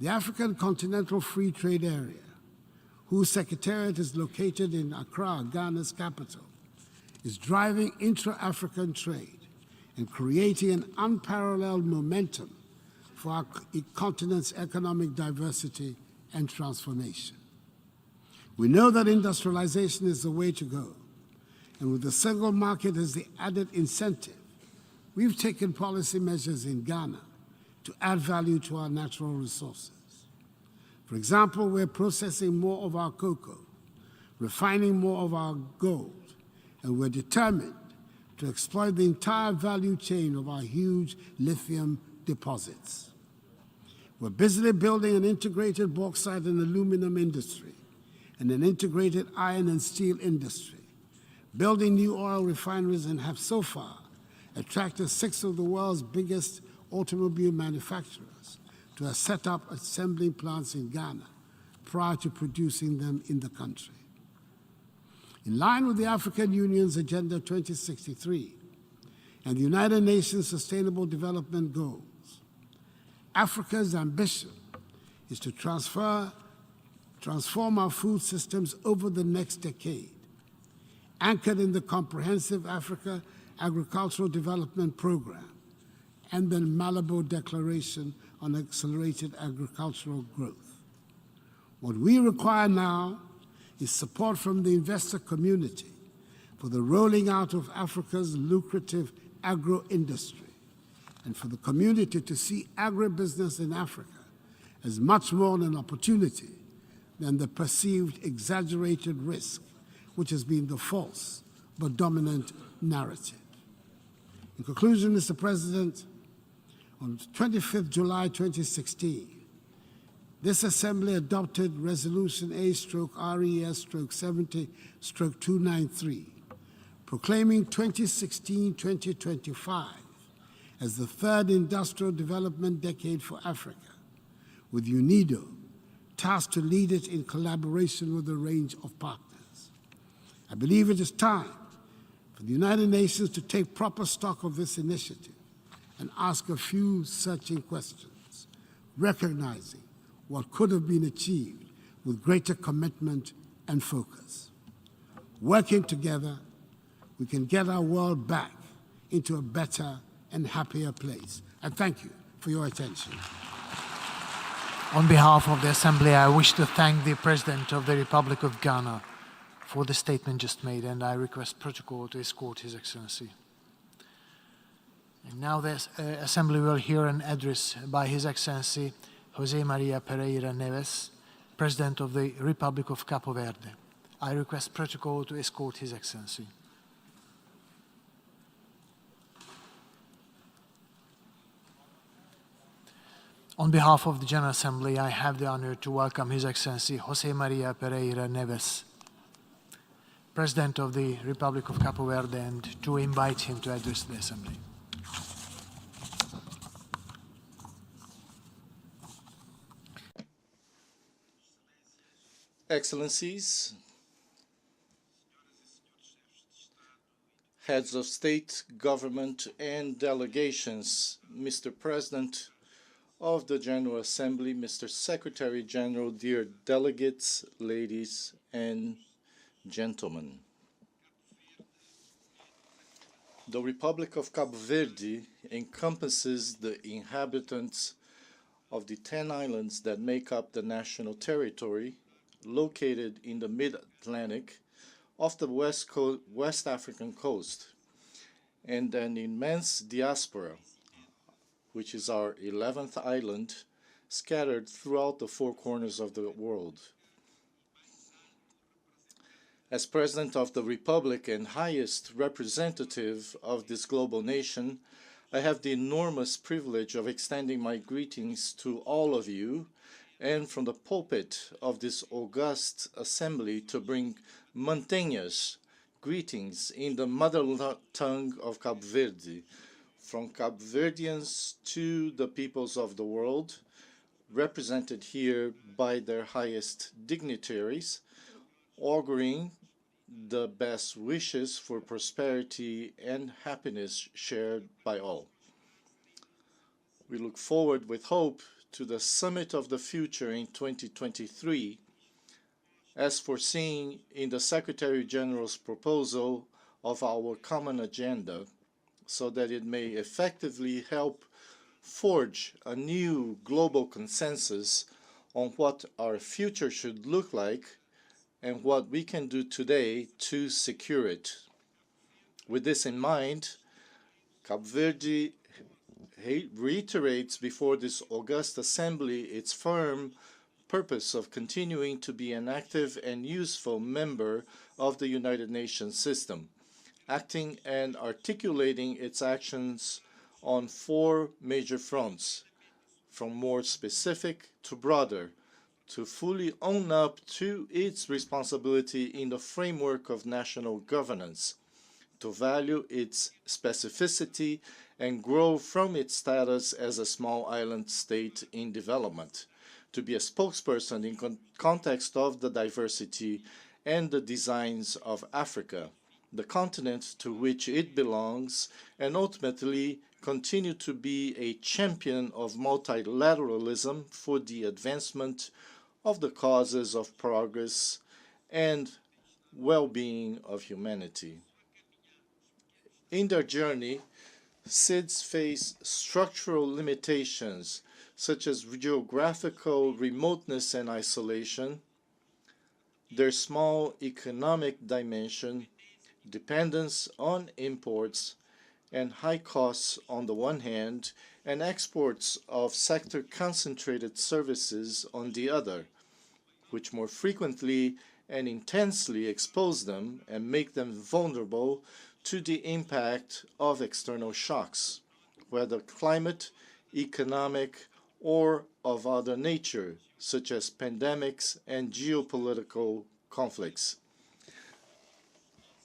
The African Continental Free Trade Area, whose secretariat is located in Accra, Ghana's capital, is driving intra-African trade and creating an unparalleled momentum for our continent's economic diversity and transformation. We know that industrialization is the way to go, and with the single market as the added incentive, we've taken policy measures in Ghana to add value to our natural resources. For example, we're processing more of our cocoa, refining more of our gold, and we're determined to exploit the entire value chain of our huge lithium deposits. We're busily building an integrated bauxite and aluminum industry and an integrated iron and steel industry, building new oil refineries, and have so far attracted 6 of the world's biggest automobile manufacturers to have set up assembling plants in Ghana prior to producing them in the country. In line with the African Union's Agenda 2063 and the United Nations Sustainable Development Goals, Africa's ambition is to transform our food systems over the next decade, anchored in the Comprehensive Africa Agricultural Development Program and the Malabo Declaration on Accelerated Agricultural Growth. What we require now is support from the investor community for the rolling out of Africa's lucrative agro-industry, and for the community to see agribusiness in Africa as much more an opportunity than the perceived exaggerated risk, which has been the false but dominant narrative. In conclusion, Mr. President, On 25th July 2016, this Assembly adopted Resolution A/RES/70/293, proclaiming 2016-2025 as the third industrial development decade for Africa, with UNIDO tasked to lead it in collaboration with a range of partners. I believe it is time for the United Nations to take proper stock of this initiative and ask a few searching questions, recognizing what could have been achieved with greater commitment and focus. Working together, we can get our world back into a better and happier place. I thank you for your attention.
On behalf of the Assembly, I wish to thank the President of the Republic of Ghana for the statement just made, and I request protocol to escort His Excellency. And now the Assembly will hear an address by His Excellency José María Pereira Neves, President of the Republic of Cabo Verde. I request protocol to escort His Excellency. On behalf of the General Assembly, I have the honor to welcome His Excellency José María Pereira Neves, President of the Republic of Cabo Verde, and to invite him to address the Assembly.
Excellencies, heads of state, government, and delegations, Mr. President of the General Assembly, Mr. Secretary General, dear delegates, ladies and gentlemen. The Republic of Cabo Verde encompasses the inhabitants of the 10 islands that make up the national territory located in the mid-Atlantic off the West African coast, and an immense diaspora, which is our 11th island, scattered throughout the four corners of the world. As President of the Republic and highest representative of this global nation, I have the enormous privilege of extending my greetings to all of you, and from the pulpit of this august assembly to bring montañas greetings in the mother tongue of Cabo Verde, from Cabo Verdeans to the peoples of the world, represented here by their highest dignitaries, auguring the best wishes for prosperity and happiness shared by all. We look forward with hope to the Summit of the Future in 2023, as foreseen in the Secretary General's proposal of our common agenda, so that it may effectively help forge a new global consensus on what our future should look like and what we can do today to secure it. With this in mind, Cabo Verde reiterates before this august assembly its firm purpose of continuing to be an active and useful member of the United Nations system, acting and articulating its actions on four major fronts, from more specific to broader, to fully own up to its responsibility in the framework of national governance, to value its specificity and grow from its status as a small island state in development, to be a spokesperson in context of the diversity and the designs of Africa, the continent to which it belongs, and ultimately continue to be a champion of multilateralism for the advancement of the causes of progress and well-being of humanity. In their journey, SIDS face structural limitations such as geographical remoteness and isolation, their small economic dimension, dependence on imports, and high costs on the one hand, and exports of sector-concentrated services on the other, which more frequently and intensely expose them and make them vulnerable to the impact of external shocks, whether climate, economic, or of other nature, such as pandemics and geopolitical conflicts.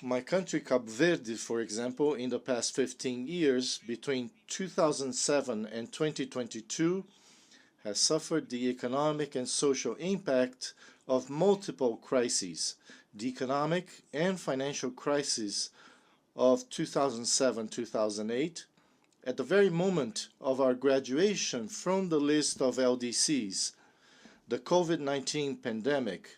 My country, Cabo Verde, for example, in the past 15 years, between 2007 and 2022, has suffered the economic and social impact of multiple crises. The economic and financial crisis of 2007-2008, at the very moment of our graduation from the list of LDCs, the COVID-19 pandemic,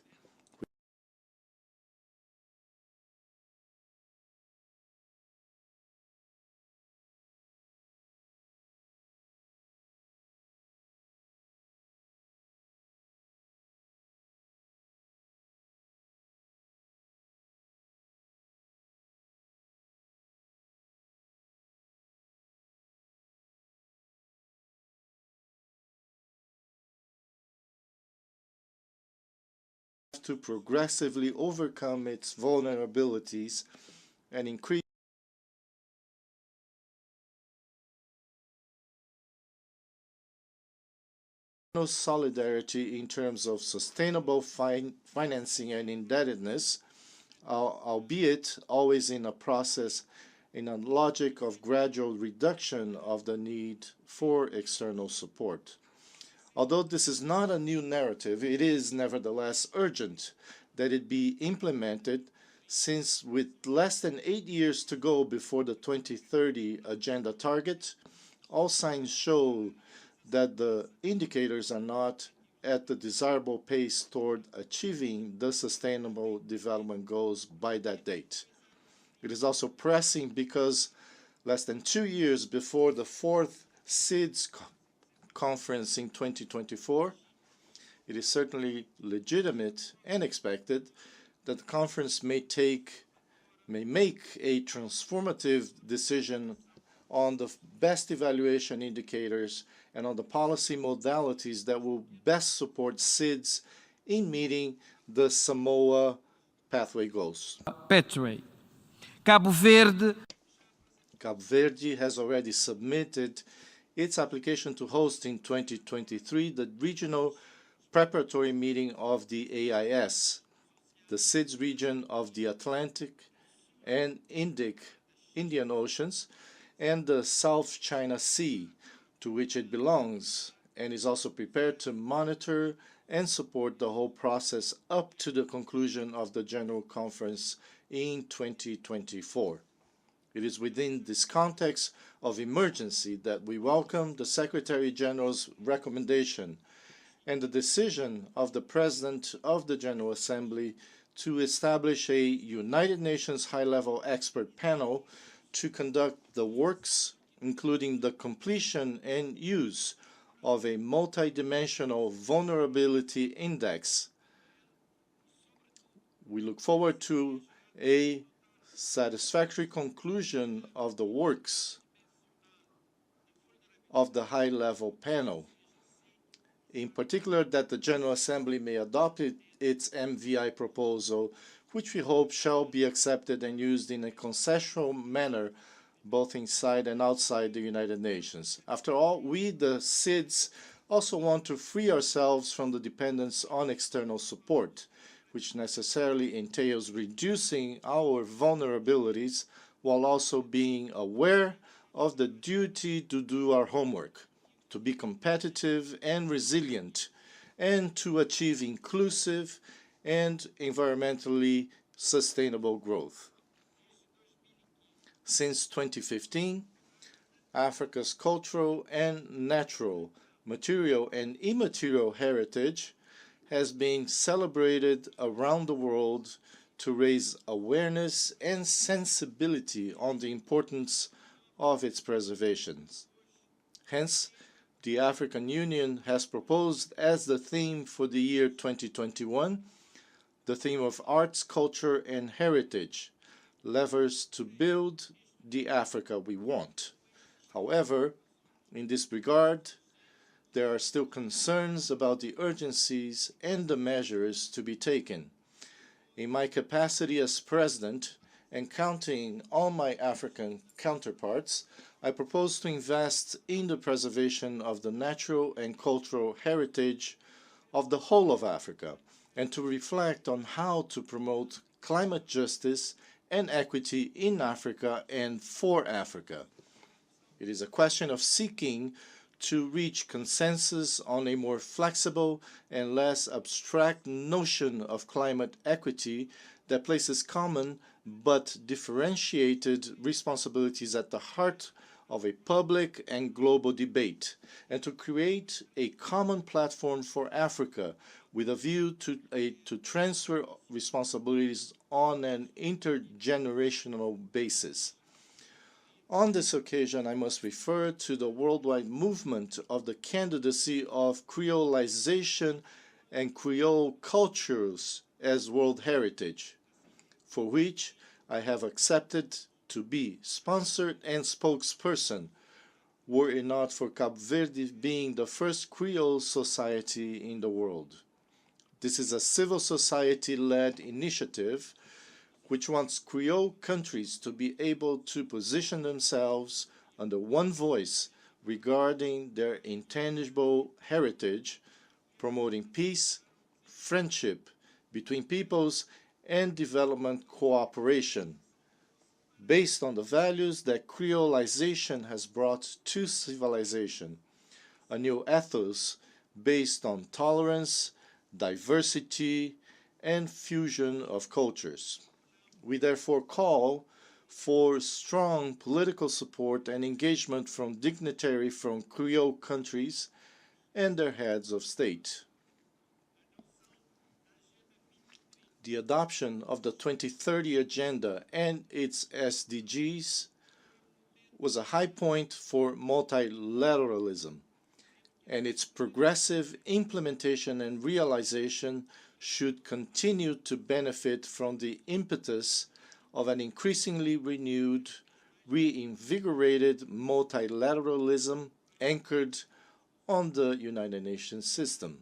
to progressively overcome its vulnerabilities and increase solidarity in terms of sustainable financing and indebtedness, albeit always in a process in a logic of gradual reduction of the need for external support. Although this is not a new narrative, it is nevertheless urgent that it be implemented, since with less than 8 years to go before the 2030 agenda target, all signs show that the indicators are not at the desirable pace toward achieving the Sustainable Development Goals by that date. It is also pressing because less than 2 years before the fourth SIDS conference in 2024, it is certainly legitimate and expected that the conference may make a transformative decision on the best evaluation indicators and on the policy modalities that will best support SIDS in meeting the Samoa pathway goals. Cabo Verde has already submitted its application to host in 2023 the regional preparatory meeting of the AIS, the SIDS region of the Atlantic and Indian Oceans, and the South China Sea, to which it belongs, and is also prepared to monitor and support the whole process up to the conclusion of the General Conference in 2024. It is within this context of emergency that we welcome the Secretary General's recommendation and the decision of the President of the General Assembly to establish a United Nations high-level expert panel to conduct the works, including the completion and use of a multidimensional vulnerability index. We look forward to a satisfactory conclusion of the works of the high-level panel. In particular, that the General Assembly may adopt its MVI proposal, which we hope shall be accepted and used in a consensual manner both inside and outside the United Nations. After all, we, the SIDS, also want to free ourselves from the dependence on external support, which necessarily entails reducing our vulnerabilities while also being aware of the duty to do our homework, to be competitive and resilient, and to achieve inclusive and environmentally sustainable growth. Since 2015, Africa's cultural and natural, material and immaterial heritage has been celebrated around the world to raise awareness and sensibility on the importance of its preservation. Hence, the African Union has proposed as the theme for the year 2021, the theme of arts, culture, and heritage, levers to build the Africa we want. However, in this regard, there are still concerns about the urgencies and the measures to be taken. In my capacity as president, and counting on my African counterparts, I propose to invest in the preservation of the natural and cultural heritage of the whole of Africa, and to reflect on how to promote climate justice and equity in Africa and for Africa. It is a question of seeking to reach consensus on a more flexible and less abstract notion of climate equity that places common but differentiated responsibilities at the heart of a public and global debate, and to create a common platform for Africa with a view to transfer responsibilities on an intergenerational basis. On this occasion, I must refer to the worldwide movement of the candidacy of Creolization and Creole cultures as World Heritage, for which I have accepted to be sponsored and spokesperson, were it not for Cabo Verde being the first Creole society in the world. This is a civil society-led initiative which wants Creole countries to be able to position themselves under one voice regarding their intangible heritage, promoting peace, friendship between peoples, and development cooperation, based on the values that Creolization has brought to civilization, a new ethos based on tolerance, diversity, and fusion of cultures. We therefore call for strong political support and engagement from dignitaries from Creole countries and their heads of state. The adoption of the 2030 Agenda and its SDGs was a high point for multilateralism, and its progressive implementation and realization should continue to benefit from the impetus of an increasingly renewed, reinvigorated multilateralism anchored on the United Nations system.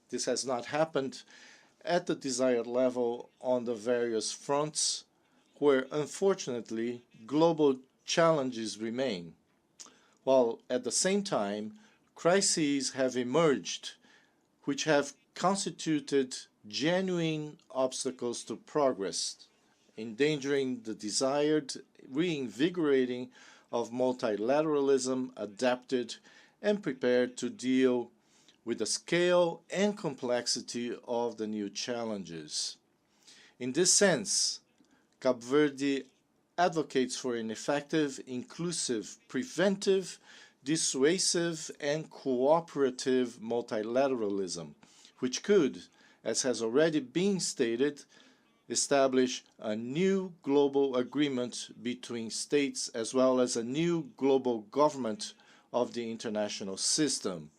This has not happened at the desired level on the various fronts where, unfortunately, global challenges remain, while at the same time, crises have emerged which have constituted genuine obstacles to progress, endangering the desired reinvigorating of multilateralism adapted and prepared to deal with the scale and complexity of the new challenges. In this sense, Cabo Verde advocates for an effective, inclusive, preventive, dissuasive, and cooperative multilateralism, which could, as has already been stated, establish a new global agreement between states as well as a new global government of the international system,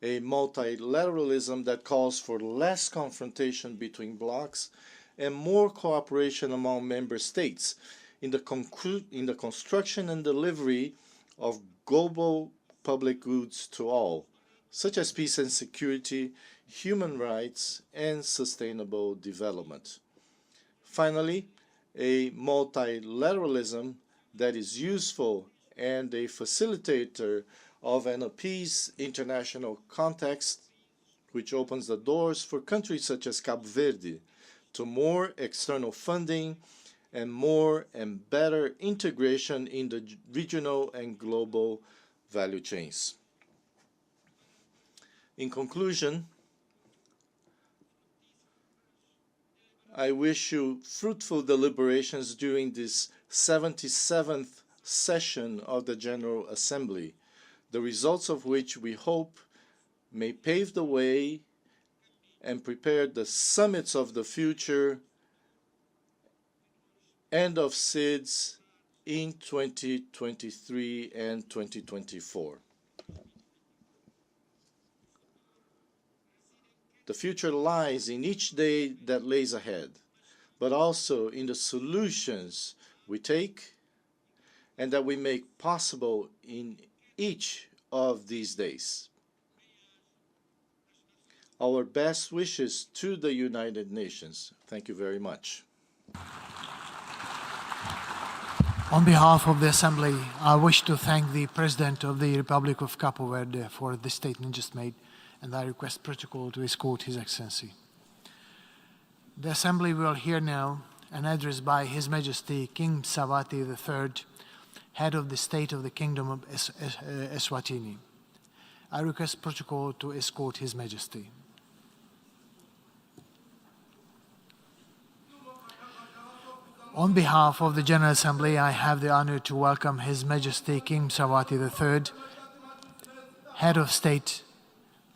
a multilateralism that calls for less confrontation between blocs and more cooperation among member states in the construction and delivery of global public goods to all, such as peace and security, human rights, and sustainable development. Finally, a multilateralism that is useful and a facilitator of an appeased international context, which opens the doors for countries such as Cabo Verde to more external funding and more and better integration in the regional and global value chains. In conclusion, I wish you fruitful deliberations during this 77th session of the General Assembly, the results of which we hope may pave the way and prepare the summits of the future and of SIDS in 2023 and 2024. The future lies in each day that lays ahead, but also in the solutions we take and that we make possible in each of these days. Our best wishes to the United Nations. Thank you very much.
On behalf of the Assembly, I wish to thank the President of the Republic of Cape Verde for the statement just made, and I request protocol to escort His Excellency. The Assembly will hear now an address by His Majesty King Mswati III, Head of the State of the Kingdom of Eswatini. I request protocol to escort His Majesty. On behalf of the General Assembly, I have the honor to welcome His Majesty King Mswati III, Head of State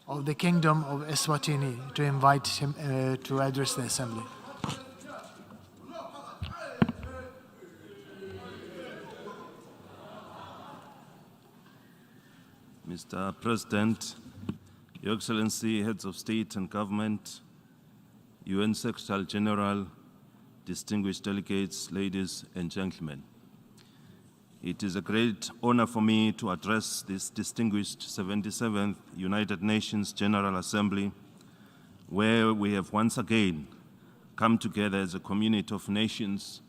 of the Kingdom of Eswatini, to invite him to address the Assembly.
Mr. President, Your Excellency, Heads of State and Government, UN Secretary General, distinguished delegates, ladies and gentlemen. It is a great honor for me to address this distinguished 77th United Nations General Assembly, where we have once again come together as a community of nations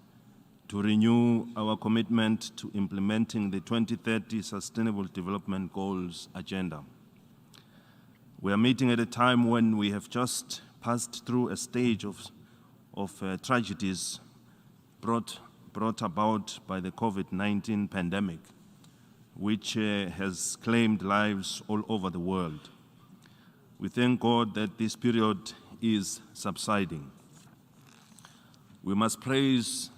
to renew our commitment to implementing the 2030 Sustainable Development Goals agenda. We are meeting at a time when we have just passed through a stage of tragedies brought about by the COVID-19 pandemic, which has claimed lives all over the world. We thank God that this period is subsiding. We must praise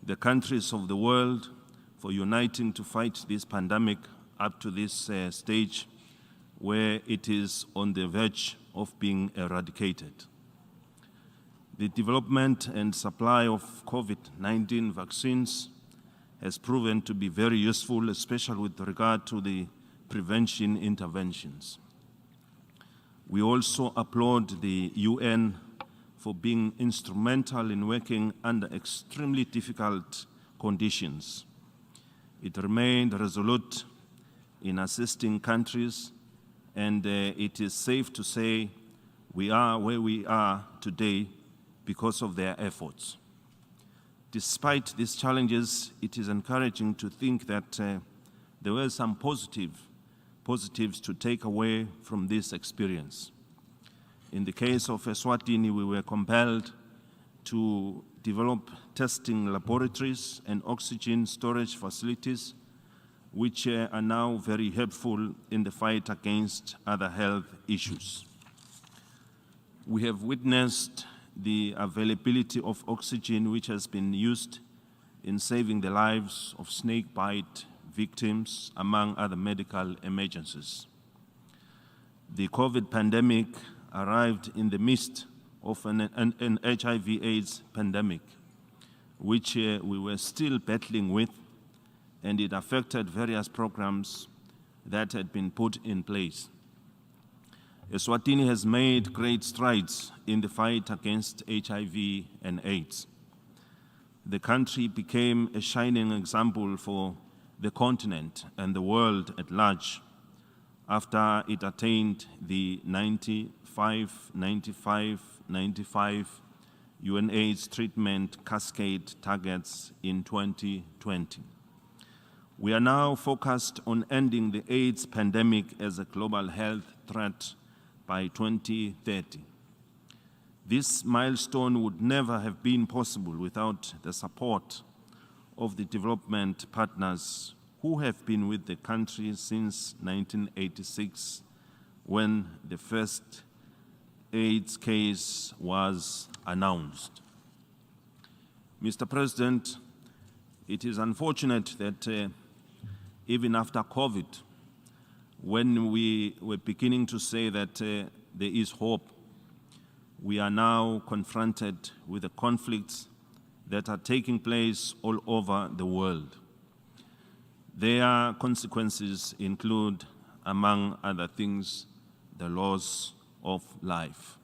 the countries of the world for uniting to fight this pandemic up to this stage where it is on the verge of being eradicated. The development and supply of COVID-19 vaccines has proven to be very useful, especially with regard to the prevention interventions. We also applaud the UN for being instrumental in working under extremely difficult conditions. It remained resolute in assisting countries, and it is safe to say we are where we are today because of their efforts. Despite these challenges, it is encouraging to think that there were some positives to take away from this experience. In the case of Eswatini, we were compelled to develop testing laboratories and oxygen storage facilities, which are now very helpful in the fight against other health issues. We have witnessed the availability of oxygen, which has been used in saving the lives of snake bite victims, among other medical emergencies. The COVID pandemic arrived in the midst of an HIV/AIDS pandemic, which we were still battling with, and it affected various programs that had been put in place. Eswatini has made great strides in the fight against HIV and AIDS. The country became a shining example for the continent and the world at large after it attained the 95 UN AIDS treatment cascade targets in 2020. We are now focused on ending the AIDS pandemic as a global health threat by 2030. This milestone would never have been possible without the support of the development partners who have been with the country since 1986, when the first AIDS case was announced. Mr. President, it is unfortunate that even after COVID, when we were beginning to say that there is hope, we are now confronted with the conflicts that are taking place all over the world. Their consequences include, among other things, the loss of life.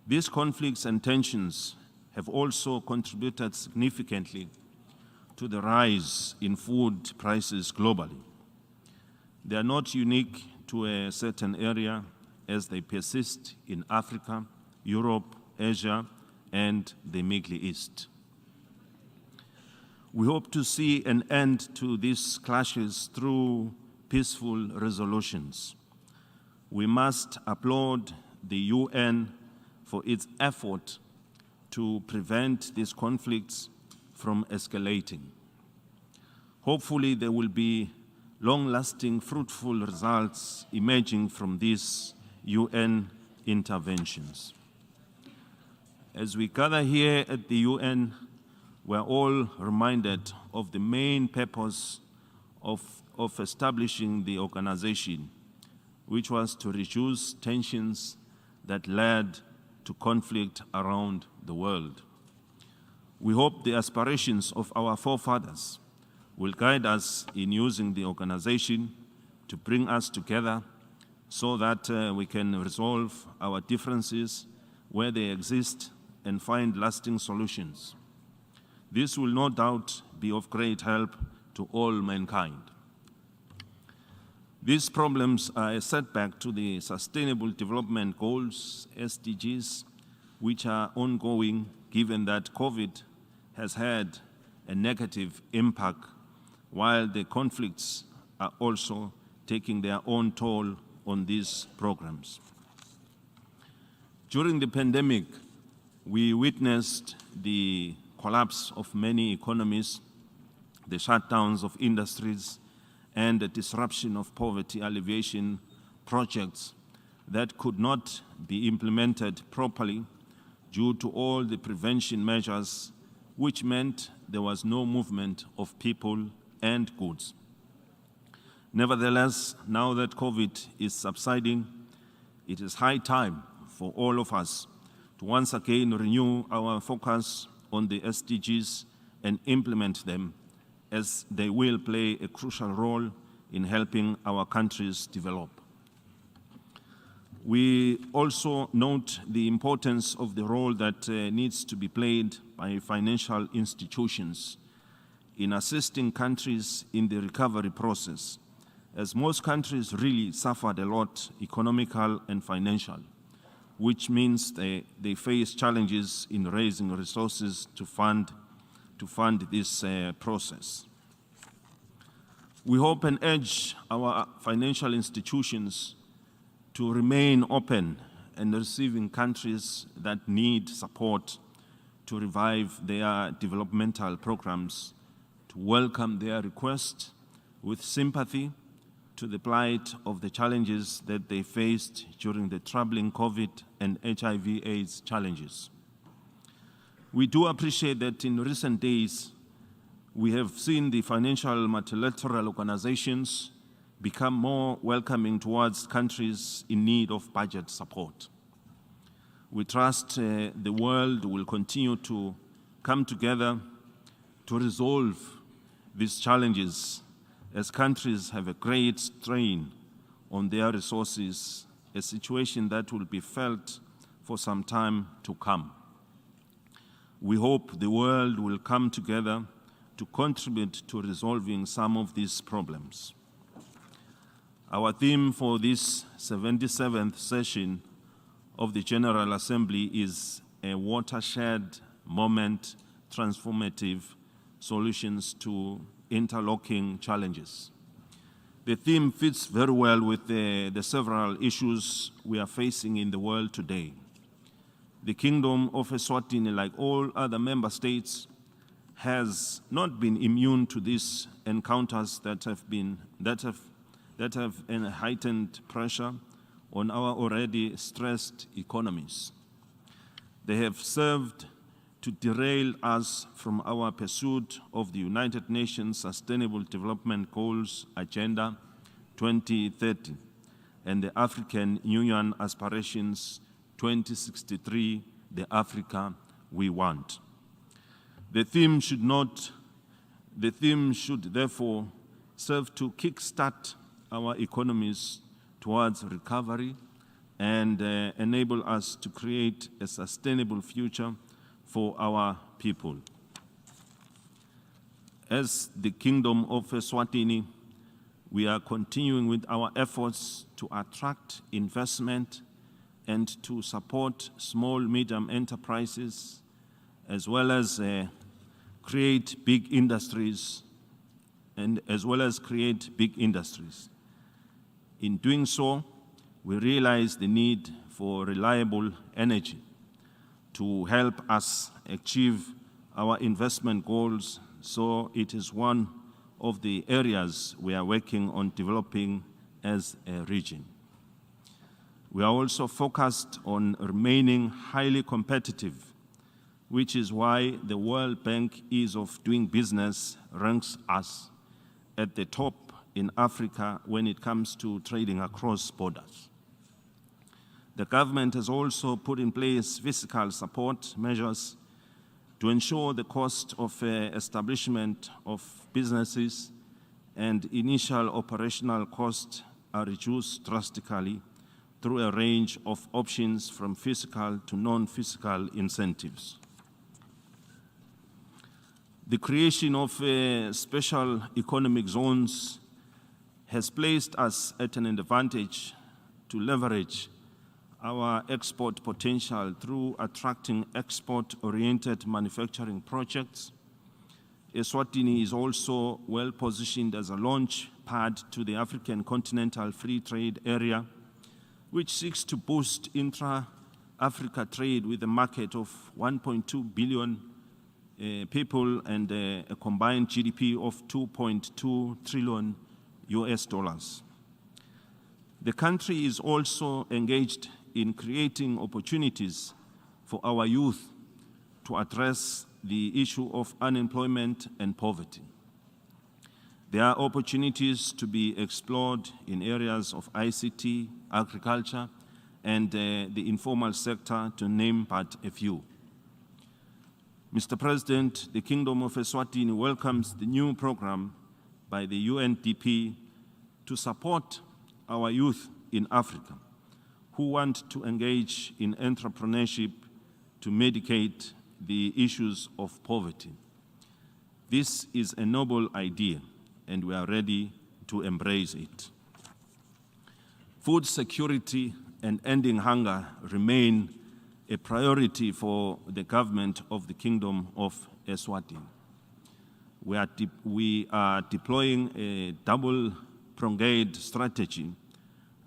These conflicts and tensions have also contributed significantly to the rise in food prices globally. They are not unique to a certain area, as they persist in Africa, Europe, Asia, and the Middle East. We hope to see an end to these clashes through peaceful resolutions. We must applaud the UN for its effort to prevent these conflicts from escalating. Hopefully, there will be long-lasting, fruitful results emerging from these UN interventions. As we gather here at the UN, we're all reminded of the main purpose of establishing the organization, which was to reduce tensions that led to conflict around the world. We hope the aspirations of our forefathers will guide us in using the organization to bring us together so that we can resolve our differences where they exist and find lasting solutions. This will no doubt be of great help to all mankind. These problems are a setback to the Sustainable Development Goals, SDGs, which are ongoing given that COVID has had a negative impact, while the conflicts are also taking their own toll on these programs. During the pandemic, we witnessed the collapse of many economies, the shutdowns of industries, and the disruption of poverty alleviation projects that could not be implemented properly due to all the prevention measures, which meant there was no movement of people and goods. Nevertheless, now that COVID is subsiding, it is high time for all of us to once again renew our focus on the SDGs and implement them, as they will play a crucial role in helping our countries develop. We also note the importance of the role that needs to be played by financial institutions in assisting countries in the recovery process, as most countries really suffered a lot, economical and financial, which means they face challenges in raising resources to fund this process. We hope and urge our financial institutions to remain open and receiving countries that need support to revive their developmental programs, to welcome their request with sympathy to the plight of the challenges that they faced during the troubling COVID and HIV/AIDS challenges. We do appreciate that in recent days, we have seen the financial multilateral organizations become more welcoming towards countries in need of budget support. We trust the world will continue to come together to resolve these challenges, as countries have a great strain on their resources, a situation that will be felt for some time to come. We hope the world will come together to contribute to resolving some of these problems. Our theme for this 77th session of the General Assembly is a watershed moment, transformative solutions to interlocking challenges. The theme fits very well with the several issues we are facing in the world today. The Kingdom of Eswatini, like all other member states, has not been immune to these encounters that have a heightened pressure on our already stressed economies. They have served to derail us from our pursuit of the United Nations Sustainable Development Goals Agenda 2030 and the African Union Aspirations 2063, the Africa we want. The theme should therefore serve to kickstart our economies towards recovery and enable us to create a sustainable future for our people. As the Kingdom of Eswatini, we are continuing with our efforts to attract investment and to support small, medium enterprises, as well as create big industries, and as well as create big industries. In doing so, we realize the need for reliable energy to help us achieve our investment goals, so it is one of the areas we are working on developing as a region. We are also focused on remaining highly competitive, which is why the World Bank Ease of Doing Business ranks us at the top in Africa when it comes to trading across borders. The government has also put in place fiscal support measures to ensure the cost of establishment of businesses and initial operational costs are reduced drastically through a range of options from fiscal to non-fiscal incentives. The creation of special economic zones has placed us at an advantage to leverage our export potential through attracting export-oriented manufacturing projects. Eswatini is also well positioned as a launch pad to the African Continental Free Trade Area, which seeks to boost intra-Africa trade with a market of 1.2 billion people and a combined GDP of 2.2 trillion US dollars. The country is also engaged in creating opportunities for our youth to address the issue of unemployment and poverty. There are opportunities to be explored in areas of ICT, agriculture, and the informal sector, to name but a few. Mr. President, the Kingdom of Eswatini welcomes the new program by the UNDP to support our youth in Africa who want to engage in entrepreneurship to mitigate the issues of poverty. This is a noble idea, and we are ready to embrace it. Food security and ending hunger remain a priority for the government of the Kingdom of Eswatini. We are deploying a double-pronged strategy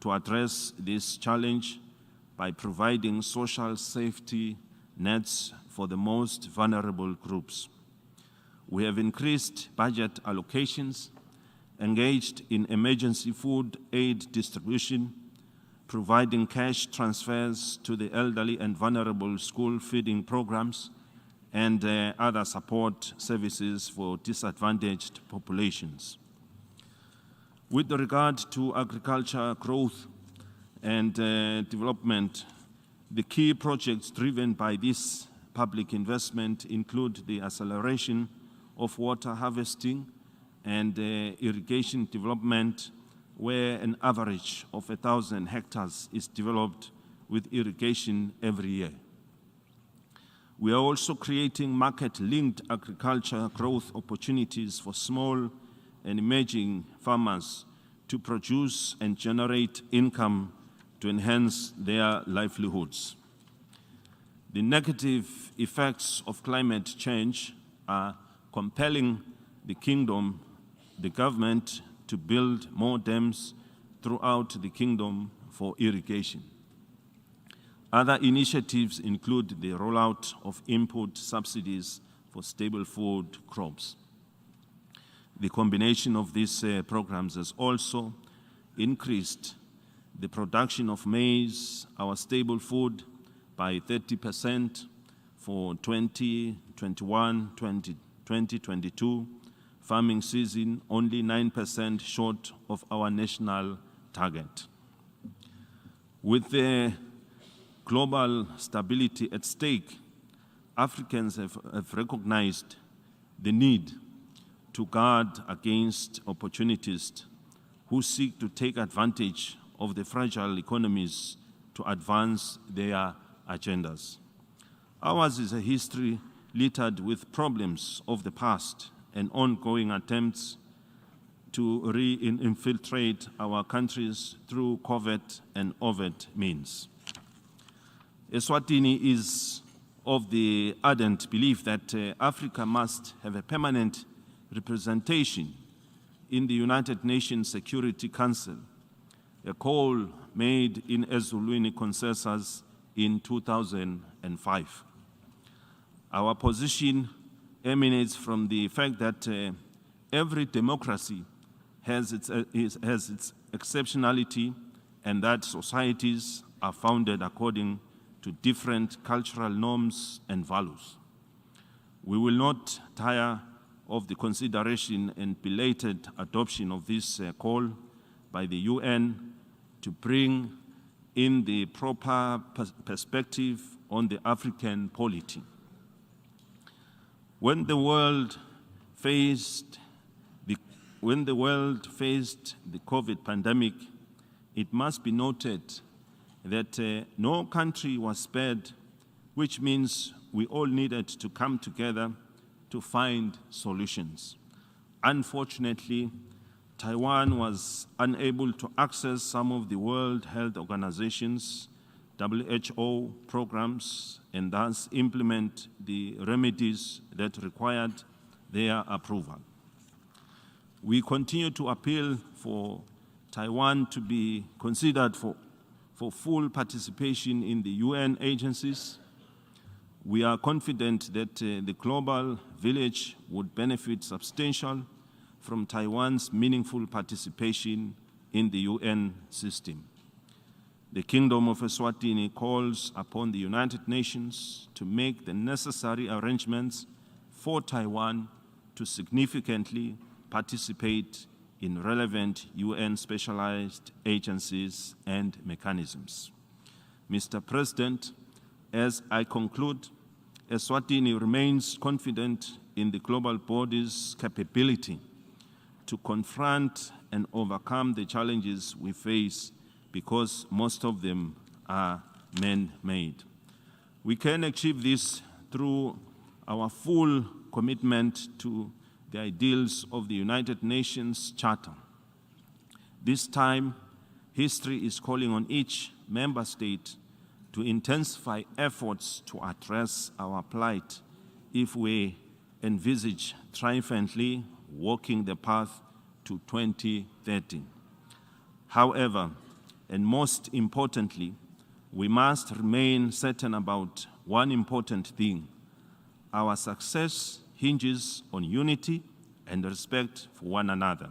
to address this challenge by providing social safety nets for the most vulnerable groups. We have increased budget allocations, engaged in emergency food aid distribution, providing cash transfers to the elderly and vulnerable school feeding programs, and other support services for disadvantaged populations. With regard to agriculture growth and development, the key projects driven by this public investment include the acceleration of water harvesting and irrigation development, where an average of 1,000 hectares is developed with irrigation every year. We are also creating market-linked agriculture growth opportunities for small and emerging farmers to produce and generate income to enhance their livelihoods. The negative effects of climate change are compelling the Kingdom, the government, to build more dams throughout the Kingdom for irrigation. Other initiatives include the rollout of input subsidies for staple food crops. The combination of these programs has also increased the production of maize, our staple food, by 30% for 2021-2022 farming season, only 9% short of our national target. With the global stability at stake, Africans have recognized the need to guard against opportunists who seek to take advantage of the fragile economies to advance their agendas. Ours is a history littered with problems of the past and ongoing attempts to infiltrate our countries through covert and overt means. Eswatini is of the ardent belief that Africa must have a permanent representation in the United Nations Security Council, a call made in Ezulwini consensus in 2005. Our position emanates from the fact that every democracy has its exceptionality, and that societies are founded according to different cultural norms and values. We will not tire of the consideration and belated adoption of this call by the UN to bring in the proper perspective on the African polity. When the world faced the COVID pandemic, it must be noted that no country was spared, which means we all needed to come together to find solutions. Unfortunately, Taiwan was unable to access some of the World Health Organization's WHO programs and thus implement the remedies that required their approval. We continue to appeal for Taiwan to be considered for full participation in the UN agencies. We are confident that the global village would benefit substantially from Taiwan's meaningful participation in the UN system. The Kingdom of Eswatini calls upon the United Nations to make the necessary arrangements for Taiwan to significantly participate in relevant UN specialized agencies and mechanisms. Mr. President, as I conclude, Eswatini remains confident in the global body's capability to confront and overcome the challenges we face, because most of them are man-made. We can achieve this through our full commitment to the ideals of the United Nations Charter. This time, history is calling on each member state to intensify efforts to address our plight if we envisage triumphantly walking the path to 2030. However, and most importantly, we must remain certain about one important thing. Our success hinges on unity and respect for one another,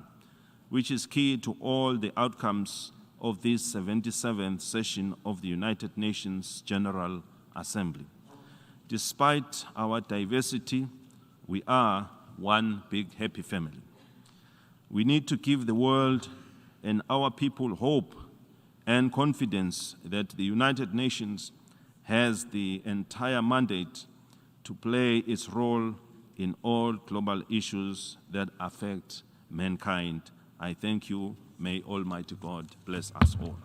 which is key to all the outcomes of this 77th session of the United Nations General Assembly. Despite our diversity, we are one big happy family. We need to give the world and our people hope and confidence that the United Nations has the entire mandate to play its role in all global issues that affect mankind. I thank you. May Almighty God bless us all.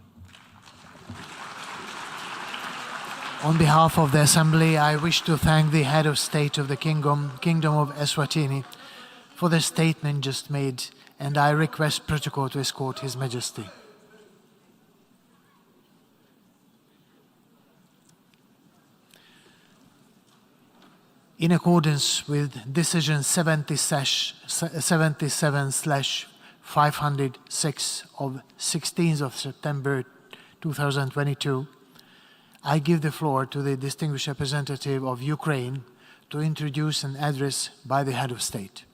On behalf of the Assembly, I wish to thank the Head of State of the Kingdom of Eswatini, for the statement just made, and I request protocol to escort His Majesty. In accordance with Decision 77/506 of 16th of September 2022, I give the floor to the distinguished representative of Ukraine to introduce an address by the Head of State.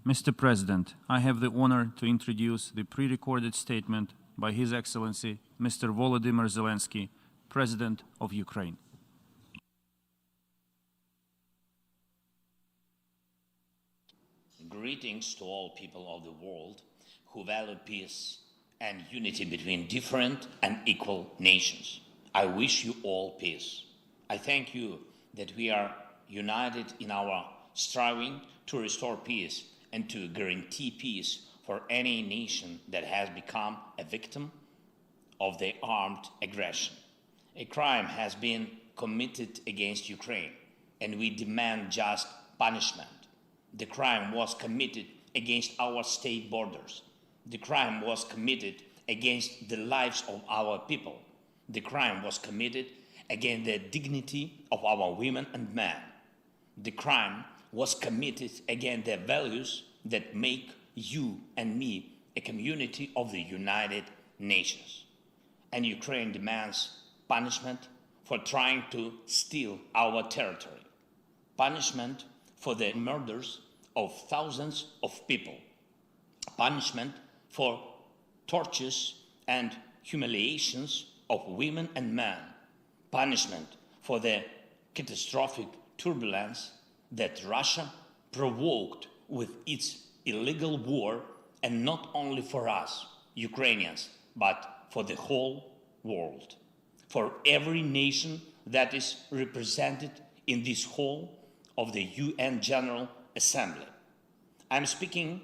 Mr. President, I have the honor to introduce the pre-recorded statement by His Excellency, Mr. Volodymyr Zelensky, President of Ukraine.
Greetings to all people of the world who value peace and unity between different and equal nations. I wish you all peace. I thank you that we are united in our striving to restore peace and to guarantee peace for any nation that has become a victim of the armed aggression. A crime has been committed against Ukraine, and we demand just punishment. The crime was committed against our state borders. The crime was committed against the lives of our people. The crime was committed against the dignity of our women and men. The crime was committed against the values that make you and me a community of the United Nations. And Ukraine demands punishment for trying to steal our territory, punishment for the murders of thousands of people, punishment for tortures and humiliations of women and men, punishment for the catastrophic turbulence that Russia provoked with its illegal war, and not only for us, Ukrainians, but for the whole world, for every nation that is represented in this hall of the UN General Assembly. I'm speaking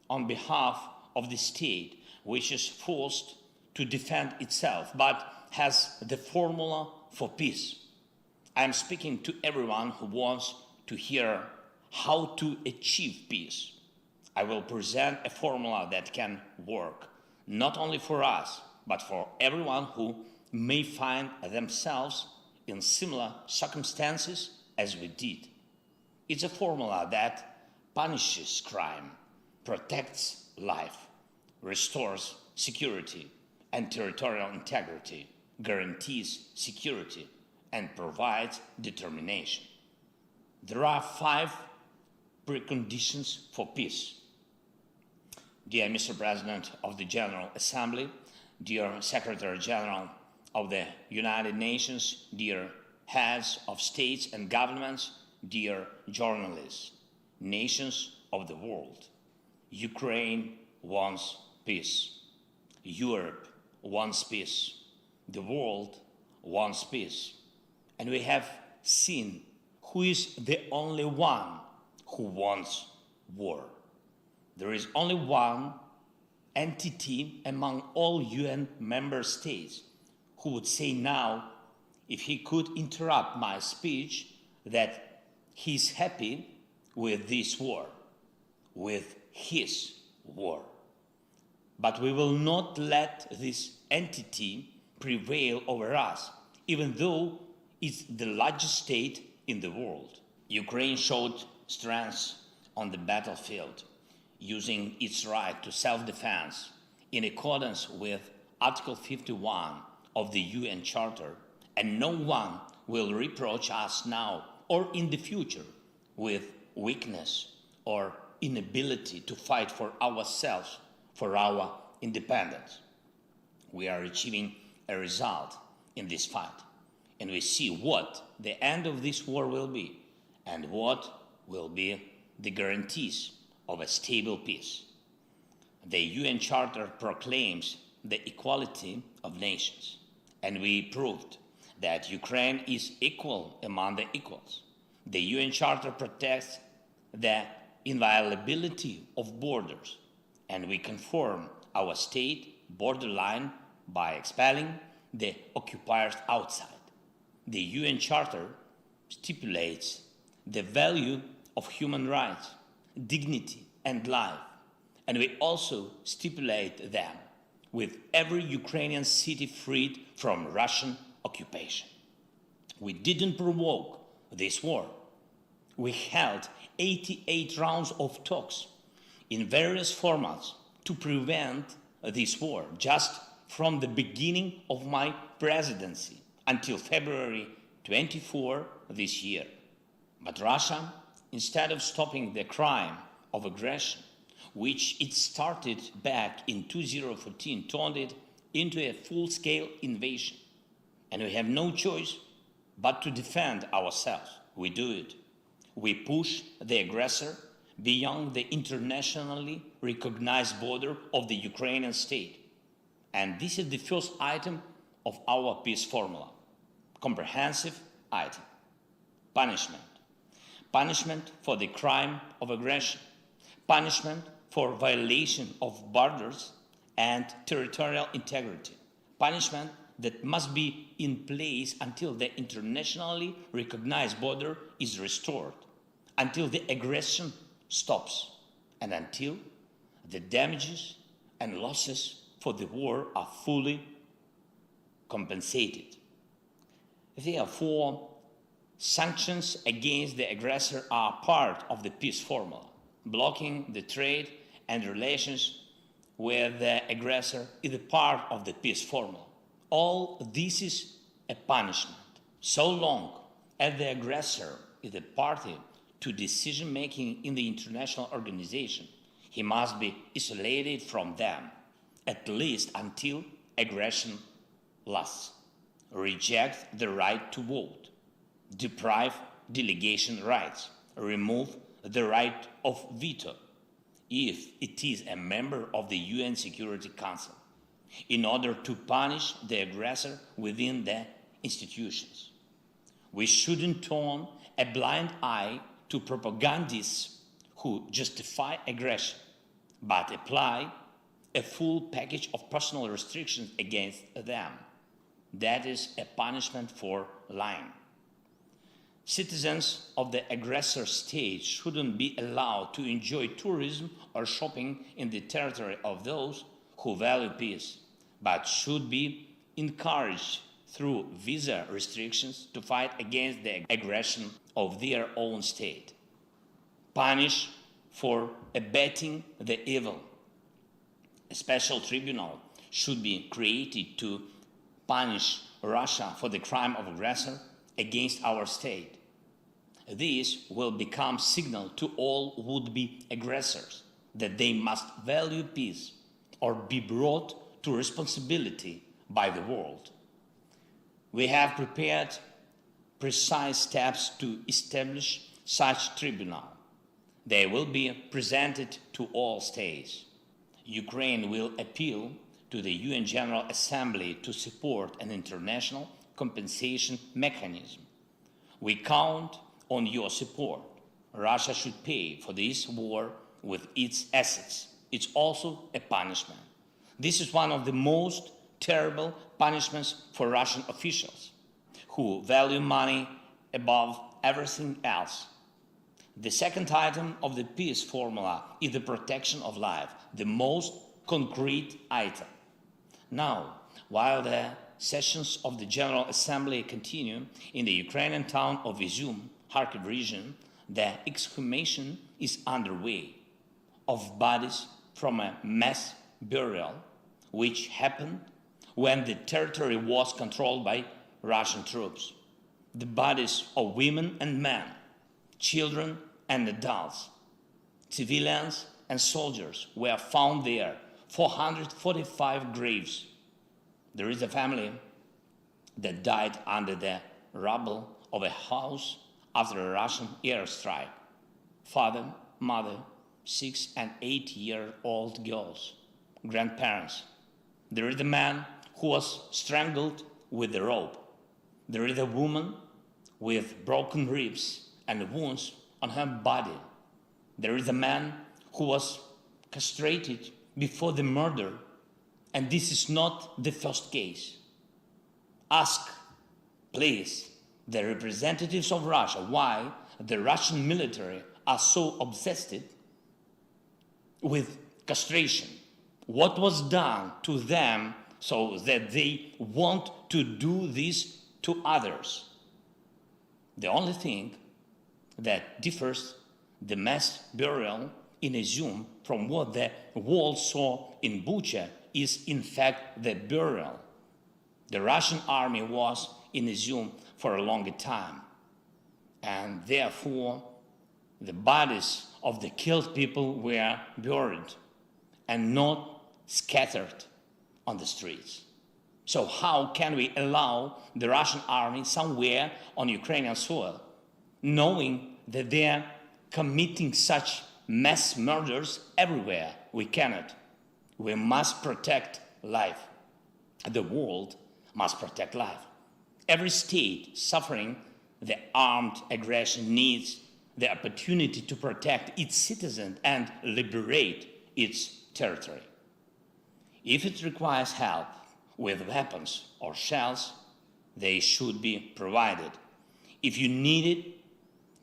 on behalf of the state which is forced to defend itself, but has the formula for peace. I'm speaking to everyone who wants to hear how to achieve peace. I will present a formula that can work, not only for us, but for everyone who may find themselves in similar circumstances as we did. It's a formula that punishes crime, protects life, restores security and territorial integrity, guarantees security, and provides determination. There are 5 preconditions for peace. Dear Mr. President of the General Assembly, dear Secretary General of the United Nations, dear heads of states and governments, dear journalists, nations of the world, Ukraine wants peace. Europe wants peace. The world wants peace. And we have seen who is the only one who wants war. There is only one entity among all UN member states who would say now, if he could interrupt my speech, that he's happy with this war, with his war. But we will not let this entity prevail over us, even though it's the largest state in the world. Ukraine showed strength on the battlefield, using its right to self-defense in accordance with Article 51 of the UN Charter, and no one will reproach us now or in the future with weakness or inability to fight for ourselves, for our independence. We are achieving a result in this fight, and we see what the end of this war will be and what will be the guarantees of a stable peace. The UN Charter proclaims the equality of nations, and we proved that Ukraine is equal among the equals. The UN Charter protects the inviolability of borders, and we confirm our state borderline by expelling the occupiers outside. The UN Charter stipulates the value of human rights, dignity, and life, and we also stipulate them with every Ukrainian city freed from Russian occupation. We didn't provoke this war. We held 88 rounds of talks in various formats to prevent this war, just from the beginning of my presidency until February 24 this year. But Russia, instead of stopping the crime of aggression, which it started back in 2014, turned it into a full-scale invasion. And we have no choice but to defend ourselves. We do it. We push the aggressor beyond the internationally recognized border of the Ukrainian state. And this is the first item of our peace formula. Comprehensive item. Punishment. Punishment for the crime of aggression. Punishment for violation of borders and territorial integrity. Punishment that must be in place until the internationally recognized border is restored, until the aggression stops, and until the damages and losses for the war are fully compensated. Therefore, sanctions against the aggressor are part of the peace formula, blocking the trade and relations with the aggressor is a part of the peace formula. All this is a punishment. So long as the aggressor is a party to decision-making in the international organization, he must be isolated from them, at least until aggression lasts. Reject the right to vote, deprive delegation rights, remove the right of veto if it is a member of the UN Security Council, in order to punish the aggressor within the institutions. We shouldn't turn a blind eye to propagandists who justify aggression, but apply a full package of personal restrictions against them. That is a punishment for lying. Citizens of the aggressor state shouldn't be allowed to enjoy tourism or shopping in the territory of those who value peace, but should be encouraged through visa restrictions to fight against the aggression of their own state. Punish for abetting the evil. A special tribunal should be created to punish Russia for the crime of aggressor against our state. This will become signal to all would-be aggressors that they must value peace or be brought to responsibility by the world. We have prepared precise steps to establish such tribunal. They will be presented to all states. Ukraine will appeal to the UN General Assembly to support an international compensation mechanism. We count on your support. Russia should pay for this war with its assets. It's also a punishment. This is one of the most terrible punishments for Russian officials who value money above everything else. The second item of the peace formula is the protection of life, the most concrete item. Now, while the sessions of the General Assembly continue in the Ukrainian town of Izum, Kharkiv region, the exhumation is underway of bodies from a mass burial which happened when the territory was controlled by Russian troops. The bodies of women and men, children and adults, civilians and soldiers were found there, 445 graves. There is a family that died under the rubble of a house after a Russian airstrike. Father, mother, 6- and 8-year-old girls, grandparents. There is a man who was strangled with a rope. There is a woman with broken ribs and wounds on her body. There is a man who was castrated before the murder, and this is not the first case. Ask, please, the representatives of Russia why the Russian military are so obsessed with castration. What was done to them so that they want to do this to others? The only thing that differs the mass burial in Izum from what the world saw in Bucha is in fact the burial. The Russian army was in Izum for a longer time, and therefore the bodies of the killed people were buried and not scattered on the streets. So how can we allow the Russian army somewhere on Ukrainian soil, knowing that they're committing such mass murders everywhere? We cannot. We must protect life. The world must protect life. Every state suffering the armed aggression needs the opportunity to protect its citizens and liberate its territory. If it requires help with weapons or shells, they should be provided. If you needed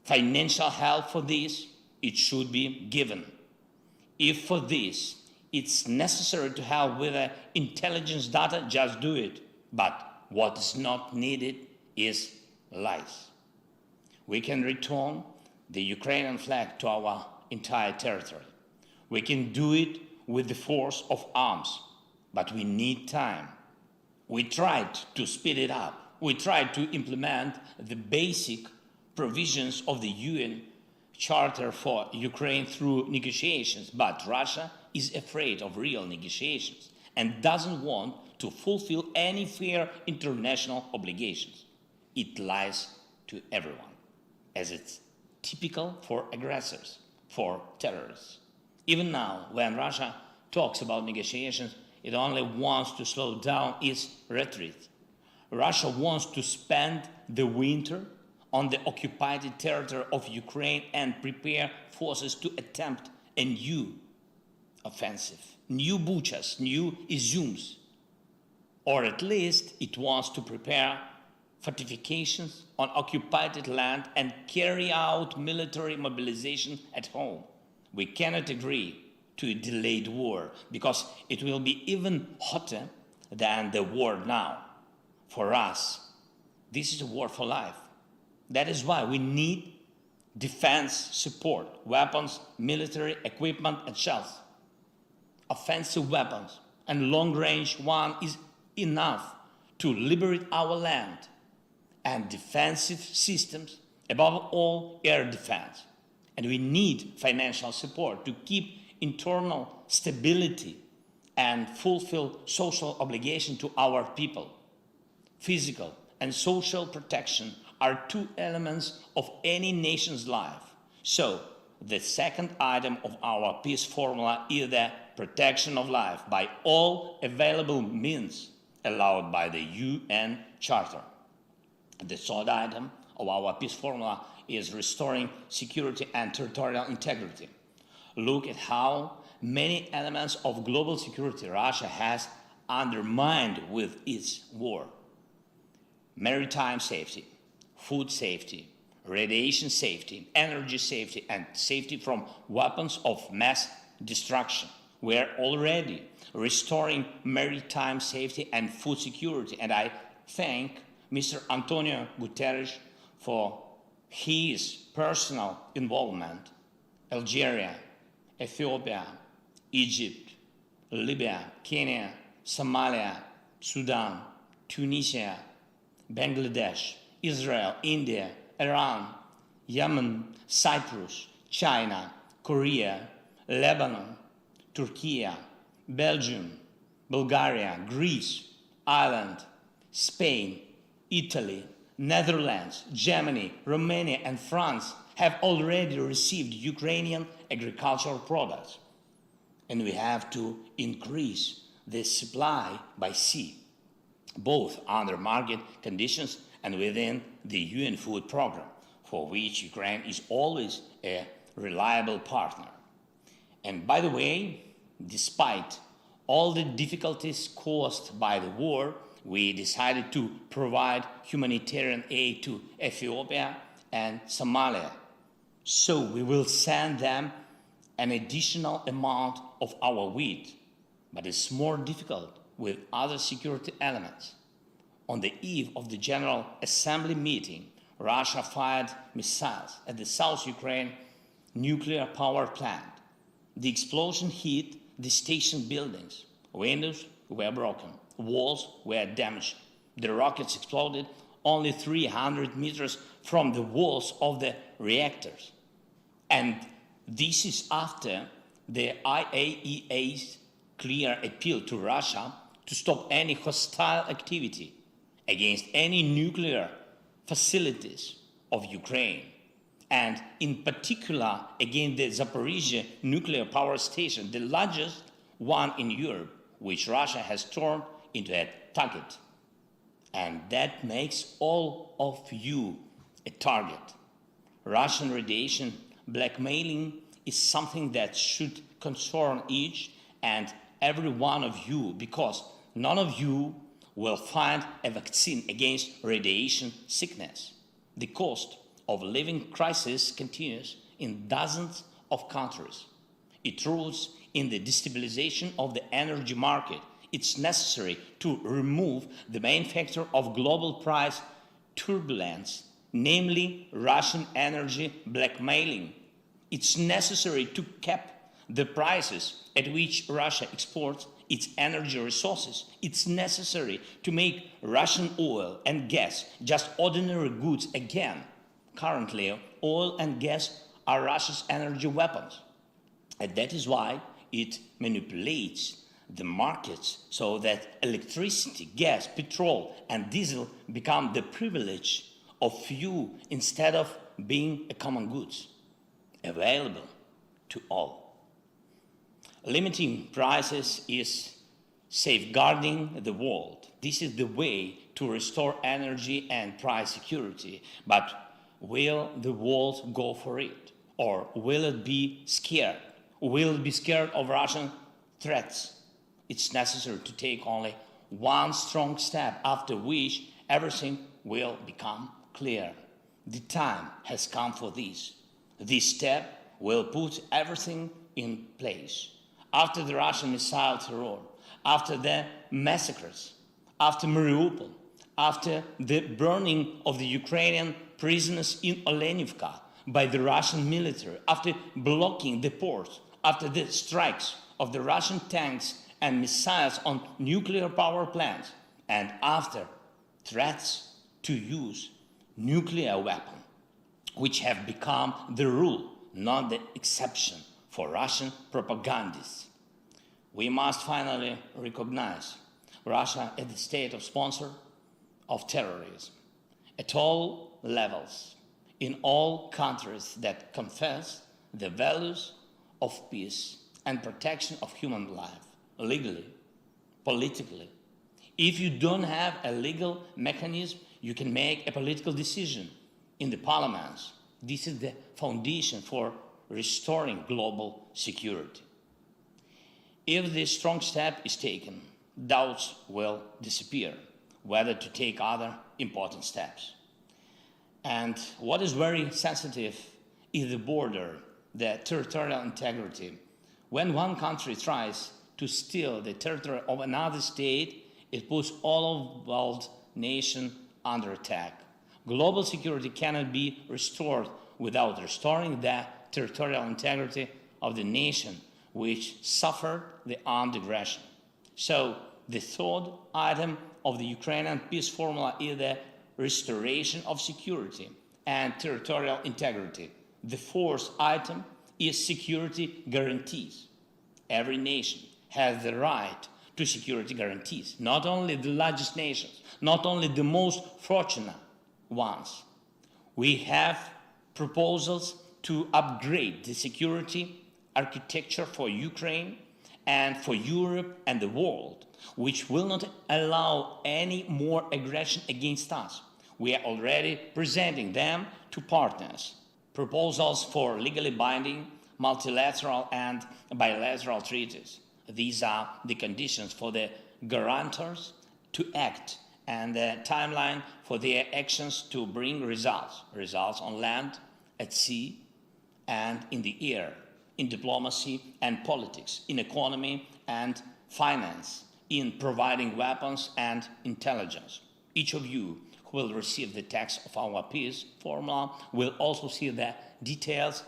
financial help for this, it should be given. If for this it's necessary to help with intelligence data, just do it. But what is not needed is lies. We can return the Ukrainian flag to our entire territory. We can do it with the force of arms, but we need time. We tried to speed it up. We tried to implement the basic provisions of the UN Charter for Ukraine through negotiations, but Russia is afraid of real negotiations and doesn't want to fulfill any fair international obligations. It lies to everyone, as it's typical for aggressors, for terrorists. Even now, when Russia talks about negotiations, it only wants to slow down its retreat. Russia wants to spend the winter on the occupied territory of Ukraine and prepare forces to attempt a new offensive, new Buchas, new Izums, or at least it wants to prepare fortifications on occupied land and carry out military mobilization at home. We cannot agree to a delayed war because it will be even hotter than the war now. For us, this is a war for life. That is why we need defense support, weapons, military equipment and shells. Offensive weapons and long-range one is enough to liberate our land, and defensive systems, above all air defense. And we need financial support to keep internal stability and fulfill social obligation to our people. Physical and social protection are two elements of any nation's life. So the second item of our peace formula is the protection of life by all available means allowed by the UN Charter. The third item of our peace formula is restoring security and territorial integrity. Look at how many elements of global security Russia has undermined with its war. Maritime safety, food safety, radiation safety, energy safety, and safety from weapons of mass destruction. We are already restoring maritime safety and food security, and I thank Mr. Antonio Guterres for his personal involvement. Algeria, Ethiopia, Egypt, Libya, Kenya, Somalia, Sudan, Tunisia, Bangladesh, Israel, India, Iran, Yemen, Cyprus, China, Korea, Lebanon, Turkey, Belgium, Bulgaria, Greece, Ireland, Spain, Italy, Netherlands, Germany, Romania, and France have already received Ukrainian agricultural products. And we have to increase the supply by sea, both under market conditions and within the UN food program, for which Ukraine is always a reliable partner. And by the way, despite all the difficulties caused by the war, we decided to provide humanitarian aid to Ethiopia and Somalia. So we will send them an additional amount of our wheat, but it's more difficult with other security elements. On the eve of the General Assembly meeting, Russia fired missiles at the South Ukraine nuclear power plant. The explosion hit the station buildings. Windows were broken. Walls were damaged. The rockets exploded only 300 meters from the walls of the reactors. And this is after the IAEA's clear appeal to Russia to stop any hostile activity against any nuclear facilities of Ukraine, and in particular against the Zaporizhzhia nuclear power station, the largest one in Europe, which Russia has turned into a target. And that makes all of you a target. Russian radiation blackmailing is something that should concern each and every one of you, because none of you will find a vaccine against radiation sickness. The cost of living crisis continues in dozens of countries. It roots in the destabilization of the energy market, It's necessary to remove the main factor of global price turbulence, namely Russian energy blackmailing. It's necessary to cap the prices at which Russia exports its energy resources. It's necessary to make Russian oil and gas just ordinary goods again. Currently, oil and gas are Russia's energy weapons. And that is why it manipulates the markets so that electricity, gas, petrol, and diesel become the privilege of few instead of being a common goods available to all. Limiting prices is safeguarding the world. This is the way to restore energy and price security. But will the world go for it? Or will it be scared? Will it be scared of Russian threats? It's necessary to take only one strong step, after which everything will become clear. The time has come for this. This step will put everything in place. After the Russian missile terror, after the massacres, after Mariupol, after the burning of the Ukrainian prisoners in Olenivka by the Russian military, after blocking the ports, after the strikes of the Russian tanks and missiles on nuclear power plants, and after threats to use nuclear weapons, which have become the rule, not the exception for Russian propagandists. We must finally recognize Russia as the state of sponsor of terrorism at all levels, in all countries that confess the values of peace and protection of human life, legally, politically. If you don't have a legal mechanism, you can make a political decision in the parliaments. This is the foundation for restoring global security. If this strong step is taken, doubts will disappear whether to take other important steps. And what is very sensitive is the border, the territorial integrity. When one country tries to steal the territory of another state, it puts all of the world nation under attack. Global security cannot be restored without restoring the territorial integrity of the nation which suffered the armed aggression. So the third item of the Ukrainian peace formula is the restoration of security and territorial integrity. The fourth item is security guarantees. Every nation has the right to security guarantees, not only the largest nations, not only the most fortunate ones. We have proposals to upgrade the security architecture for Ukraine and for Europe and the world, which will not allow any more aggression against us. We are already presenting them to partners. Proposals for legally binding multilateral and bilateral treaties. These are the conditions for the guarantors to act and the timeline for their actions to bring results. Results on land, at sea, and in the air, in diplomacy and politics, in economy and finance, in providing weapons and intelligence. Each of you who will receive the text of our peace formula will also see the details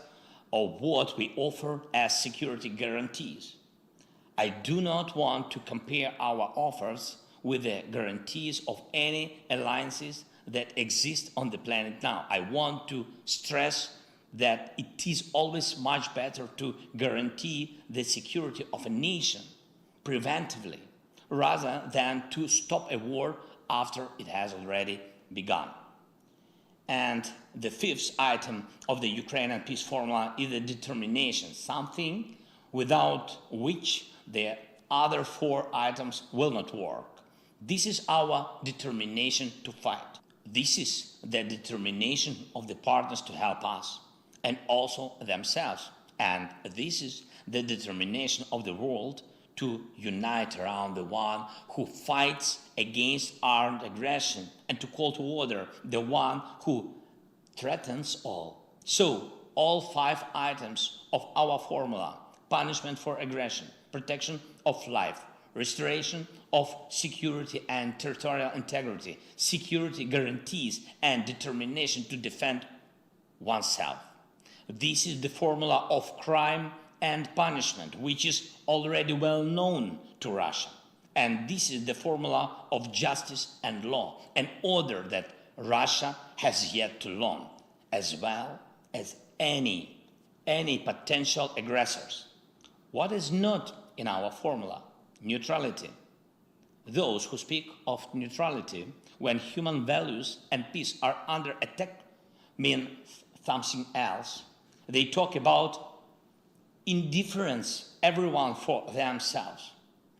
of what we offer as security guarantees. I do not want to compare our offers with the guarantees of any alliances that exist on the planet now. I want to stress that it is always much better to guarantee the security of a nation preventively rather than to stop a war after it has already begun. And the fifth item of the Ukrainian peace formula is the determination, something without which the other four items will not work. This is our determination to fight. This is the determination of the partners to help us and also themselves. And this is the determination of the world to unite around the one who fights against armed aggression and to call to order the one who threatens all. So, all five items of our formula, punishment for aggression, protection of life, restoration of security and territorial integrity, security guarantees, and determination to defend oneself. This is the formula of crime and punishment, which is already well known to Russia. And this is the formula of justice and law, an order that Russia has yet to learn, as well as any potential aggressors. What is not in our formula? Neutrality. Those who speak of neutrality when human values and peace are under attack mean something else. They talk about indifference, everyone for themselves.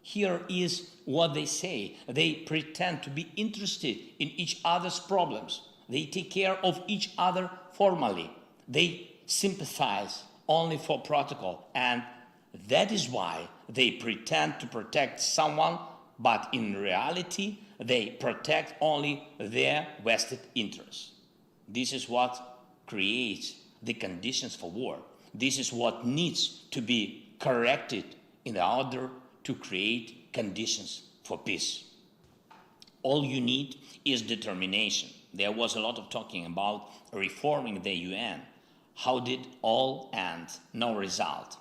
Here is what they say. They pretend to be interested in each other's problems. They take care of each other formally. They sympathize only for protocol, and that is why they pretend to protect someone, but in reality, they protect only their vested interests. This is what creates the conditions for war. This is what needs to be corrected in order to create conditions for peace. All you need is determination. There was a lot of talking about reforming the UN. How did all end? No result.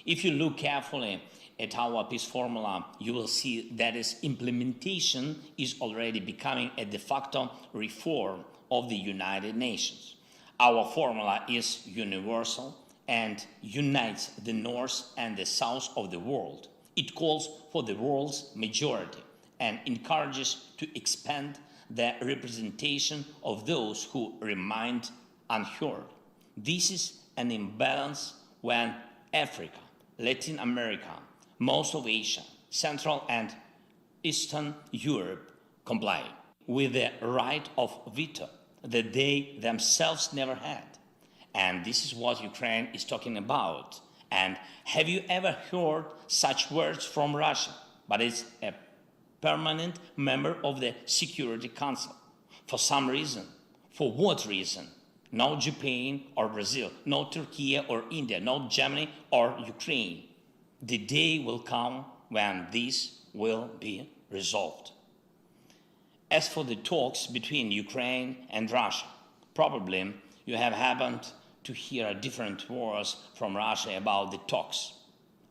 If you look carefully at our peace formula, you will see that its implementation is already becoming a de facto reform of the United Nations. Our formula is universal and unites the North and the South of the world. It calls for the world's majority and encourages to expand the representation of those who remain unheard. This is an imbalance when Africa, Latin America, most of Asia, Central and Eastern Europe comply with the right of veto that they themselves never had. And this is what Ukraine is talking about. And have you ever heard such words from Russia? But it's a permanent member of the Security Council. For some reason. For what reason? No Japan or Brazil, no Turkey or India, no Germany or Ukraine. The day will come when this will be resolved. As for the talks between Ukraine and Russia, probably you have happened to hear different words from Russia about the talks,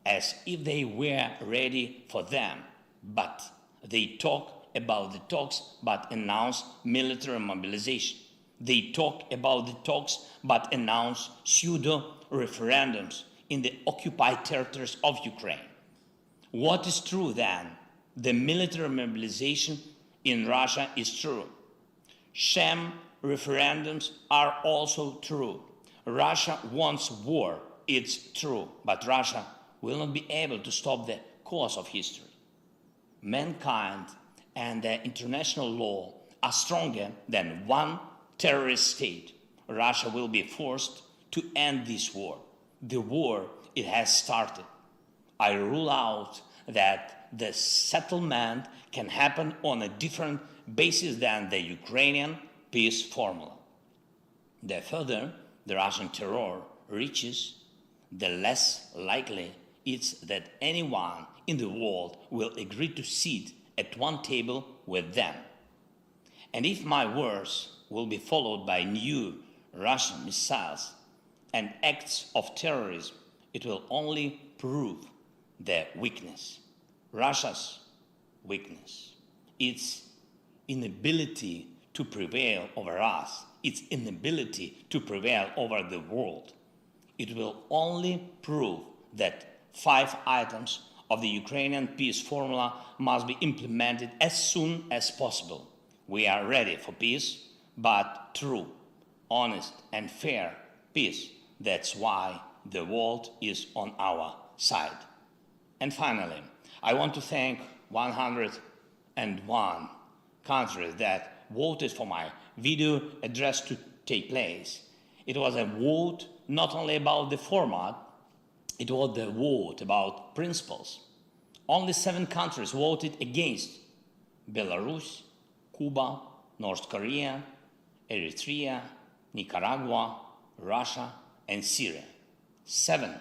as if they were ready for them. But they talk about the talks but announce military mobilization. They talk about the talks but announce pseudo-referendums in the occupied territories of Ukraine. What is true then? The military mobilization in Russia is true. Sham referendums are also true. Russia wants war, it's true, but Russia will not be able to stop the course of history. Mankind and the international law are stronger than one terrorist state. Russia will be forced to end this war. The war, it has started. I rule out that the settlement can happen on a different basis than the Ukrainian peace formula. The further the Russian terror reaches, the less likely it's that anyone in the world will agree to sit at one table with them. And if my words will be followed by new Russian missiles and acts of terrorism, it will only prove their weakness. Russia's weakness, its inability to prevail over us, its inability to prevail over the world. It will only prove that 5 items of the Ukrainian peace formula must be implemented as soon as possible. We are ready for peace, but true, honest, and fair peace. That's why the world is on our side. And finally, I want to thank 101 countries that voted for my video address to take place. It was a vote not only about the format, it was the vote about principles. Only 7 countries voted against: Belarus, Cuba, North Korea, Eritrea, Nicaragua, Russia, and Syria. 7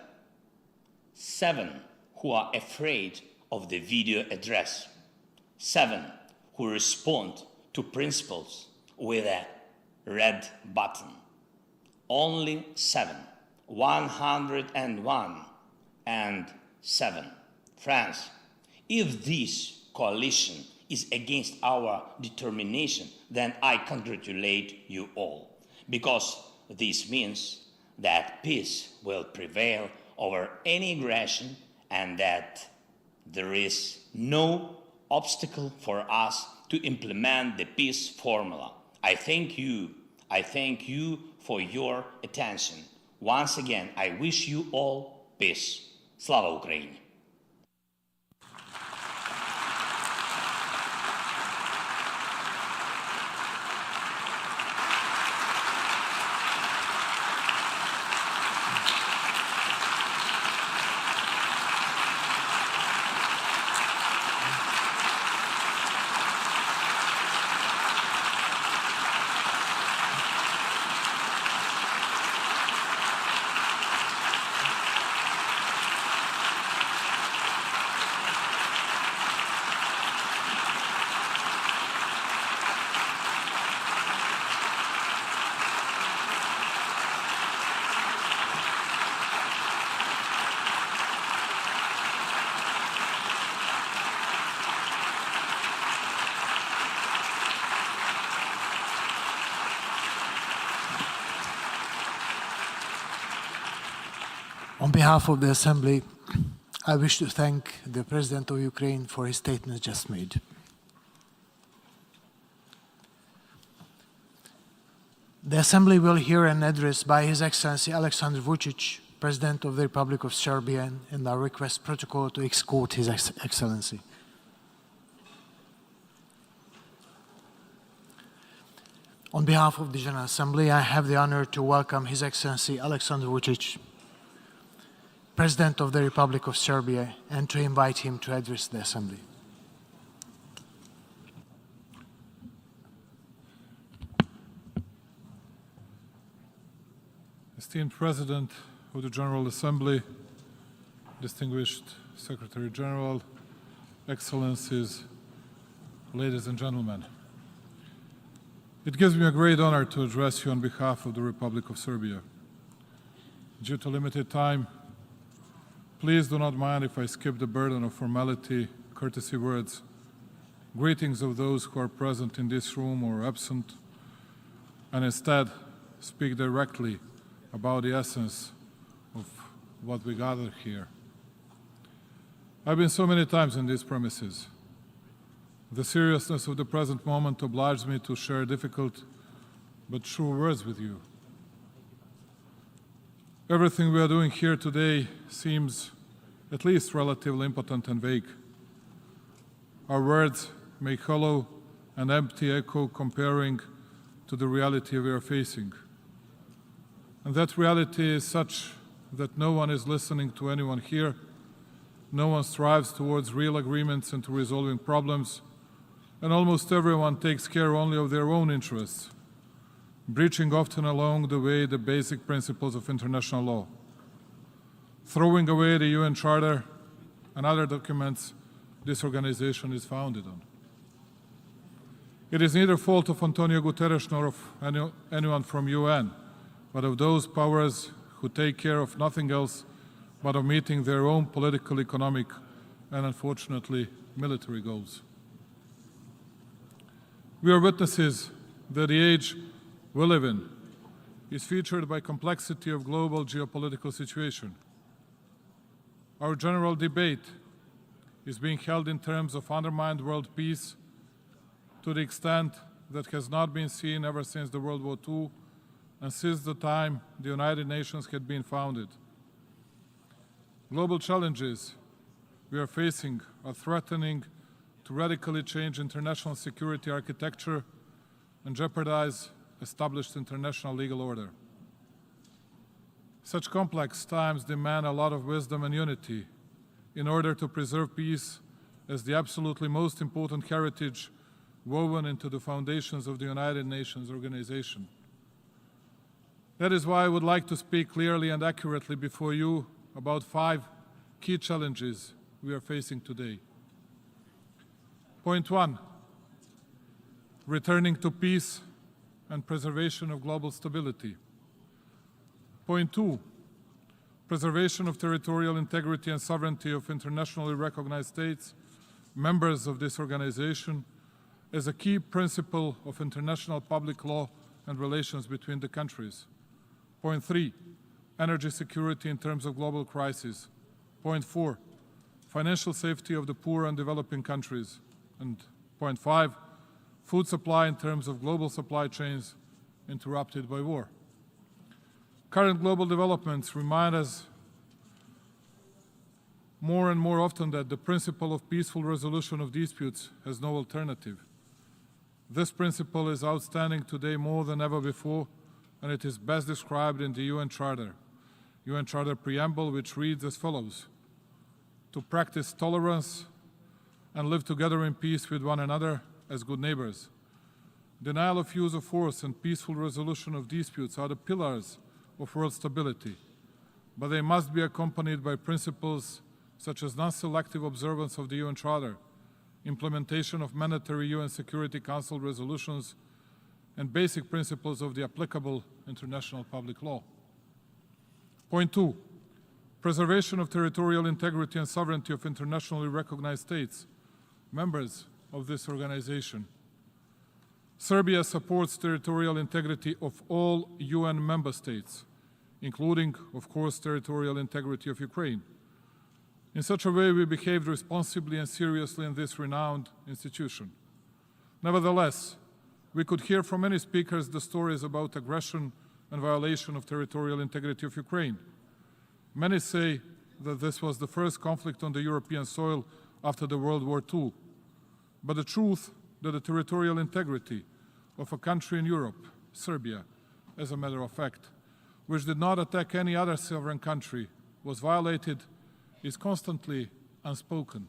who are afraid of the video address. 7 who respond to principles with a red button. Only 7. 101 and 7. France, if this coalition is against our determination, then I congratulate you all, because this means that peace will prevail over any aggression and that there is no obstacle for us to implement the peace formula. I thank you for your attention. Once again, I wish you all peace. Slava Ukraini!
On behalf of the Assembly, I wish to thank the President of Ukraine for his statement just made. The Assembly will hear an address by His Excellency Aleksandar Vučić, President of the Republic of Serbia, and I request protocol to escort His Excellency. On behalf of the General Assembly, I have the honor to welcome His Excellency Aleksandar Vučić, President of the Republic of Serbia, and to invite him to address the Assembly.
Esteemed President of the General Assembly, distinguished Secretary General, Excellencies, ladies and gentlemen. It gives me a great honor to address you on behalf of the Republic of Serbia. Due to limited time, please do not mind if I skip the burden of formality, courtesy words, greetings of those who are present in this room or absent, and instead speak directly about the essence of what we gather here. I've been so many times in these premises. The seriousness of the present moment obliges me to share difficult but true words with you. Everything we are doing here today seems at least relatively impotent and vague. Our words make hollow and empty echo comparing to the reality we are facing. And that reality is such that no one is listening to anyone here, no one strives towards real agreements and to resolving problems, and almost everyone takes care only of their own interests, breaching often along the way the basic principles of international law, throwing away the UN Charter and other documents this organization is founded on. It is neither fault of Antonio Guterres nor of anyone from UN, but of those powers who take care of nothing else but of meeting their own political, economic, and unfortunately, military goals. We are witnesses that the age we live in is featured by complexity of global geopolitical situation. Our general debate is being held in terms of undermined world peace to the extent that has not been seen ever since the World War II and since the time the United Nations had been founded. Global challenges we are facing are threatening to radically change international security architecture and jeopardize established international legal order. Such complex times demand a lot of wisdom and unity in order to preserve peace as the absolutely most important heritage woven into the foundations of the United Nations organization. That is why I would like to speak clearly and accurately before you about 5 key challenges we are facing today. Point 1, returning to peace and preservation of global stability. Point 2, preservation of territorial integrity and sovereignty of internationally recognized states, members of this organization, as a key principle of international public law and relations between the countries. Point 3, energy security in terms of global crisis. Point 4, financial safety of the poor and developing countries. And point 5, food supply in terms of global supply chains interrupted by war. Current global developments remind us more and more often that the principle of peaceful resolution of disputes has no alternative. This principle is outstanding today more than ever before, and it is best described in the UN Charter Preamble, which reads as follows: to practice tolerance and live together in peace with one another as good neighbors. Denial of use of force and peaceful resolution of disputes are the pillars of world stability, but they must be accompanied by principles such as non-selective observance of the UN Charter, implementation of mandatory UN Security Council resolutions, and basic principles of the applicable international public law. Point 2, preservation of territorial integrity and sovereignty of internationally recognized states, members of this organization. Serbia supports territorial integrity of all UN member states, including, of course, territorial integrity of Ukraine. In such a way, we behaved responsibly and seriously in this renowned institution. Nevertheless, we could hear from many speakers the stories about aggression and violation of territorial integrity of Ukraine. Many say that this was the first conflict on the European soil after the World War II. But the truth that the territorial integrity of a country in Europe, Serbia, as a matter of fact, which did not attack any other sovereign country, was violated, is constantly unspoken.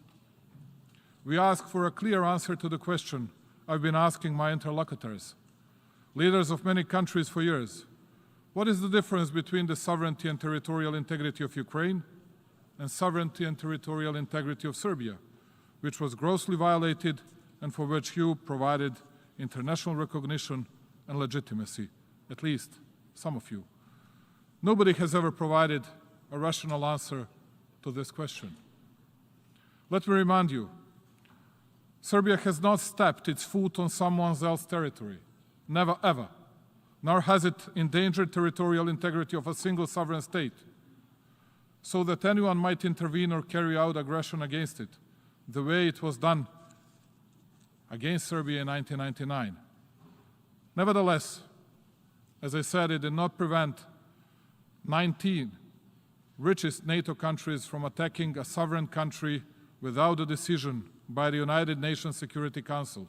We ask for a clear answer to the question I've been asking my interlocutors, leaders of many countries for years. What is the difference between the sovereignty and territorial integrity of Ukraine and sovereignty and territorial integrity of Serbia, which was grossly violated and for which you provided international recognition and legitimacy, at least some of you? Nobody has ever provided a rational answer to this question. Let me remind you, Serbia has not stepped its foot on someone else's territory, never ever, nor has it endangered territorial integrity of a single sovereign state, so that anyone might intervene or carry out aggression against it, the way it was done against Serbia in 1999. Nevertheless, as I said, it did not prevent 19 richest NATO countries from attacking a sovereign country without a decision by the United Nations Security Council.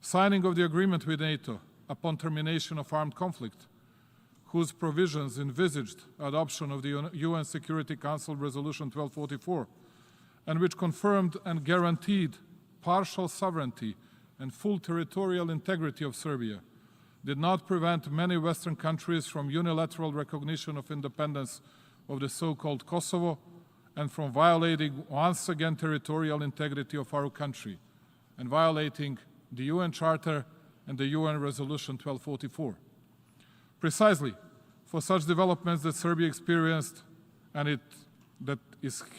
Signing of the agreement with NATO upon termination of armed conflict, whose provisions envisaged adoption of the UN Security Council Resolution 1244, and which confirmed and guaranteed partial sovereignty and full territorial integrity of Serbia, did not prevent many Western countries from unilateral recognition of independence of the so-called Kosovo and from violating once again territorial integrity of our country and violating the UN Charter and the UN Resolution 1244. Precisely for such developments that Serbia experienced and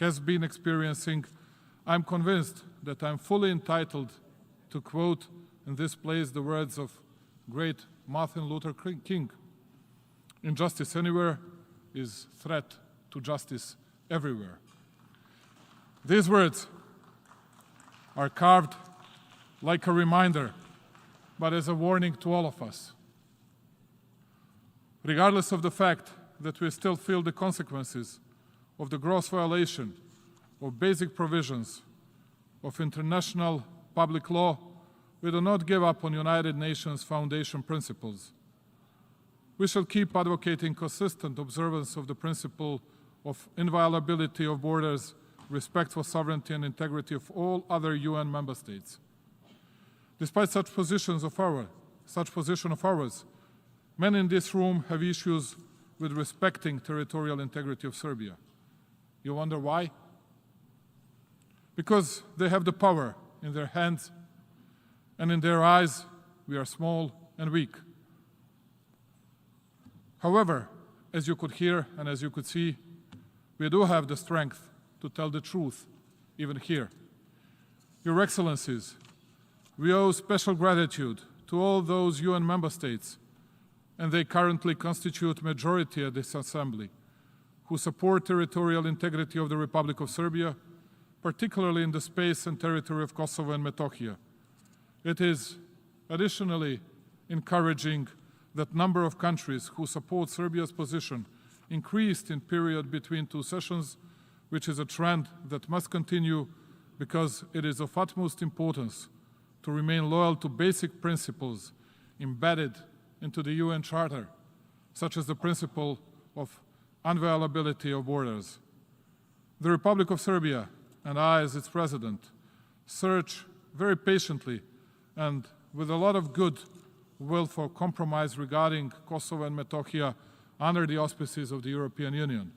has been experiencing, I'm convinced that I'm fully entitled to quote in this place the words of great Martin Luther King: "Injustice anywhere is threat to justice everywhere." These words are carved like a reminder, but as a warning to all of us. Regardless of the fact that we still feel the consequences of the gross violation of basic provisions of international public law, we do not give up on United Nations Foundation principles. We shall keep advocating consistent observance of the principle of inviolability of borders, respect for sovereignty and integrity of all other UN member states. Despite such position of ours, many in this room have issues with respecting territorial integrity of Serbia. You wonder why? because they have the power in their hands, and in their eyes, we are small and weak. However, as you could hear and as you could see, we do have the strength to tell the truth, even here. Your Excellencies, we owe special gratitude to all those UN member states, and they currently constitute majority at this Assembly, who support territorial integrity of the Republic of Serbia, particularly in the space and territory of Kosovo and Metohija. It is additionally encouraging that number of countries who support Serbia's position increased in period between two sessions, which is a trend that must continue because it is of utmost importance to remain loyal to basic principles embedded into the UN Charter, such as the principle of inviolability of borders. The Republic of Serbia and I, as its president, search very patiently and with a lot of good will for compromise regarding Kosovo and Metohija under the auspices of the European Union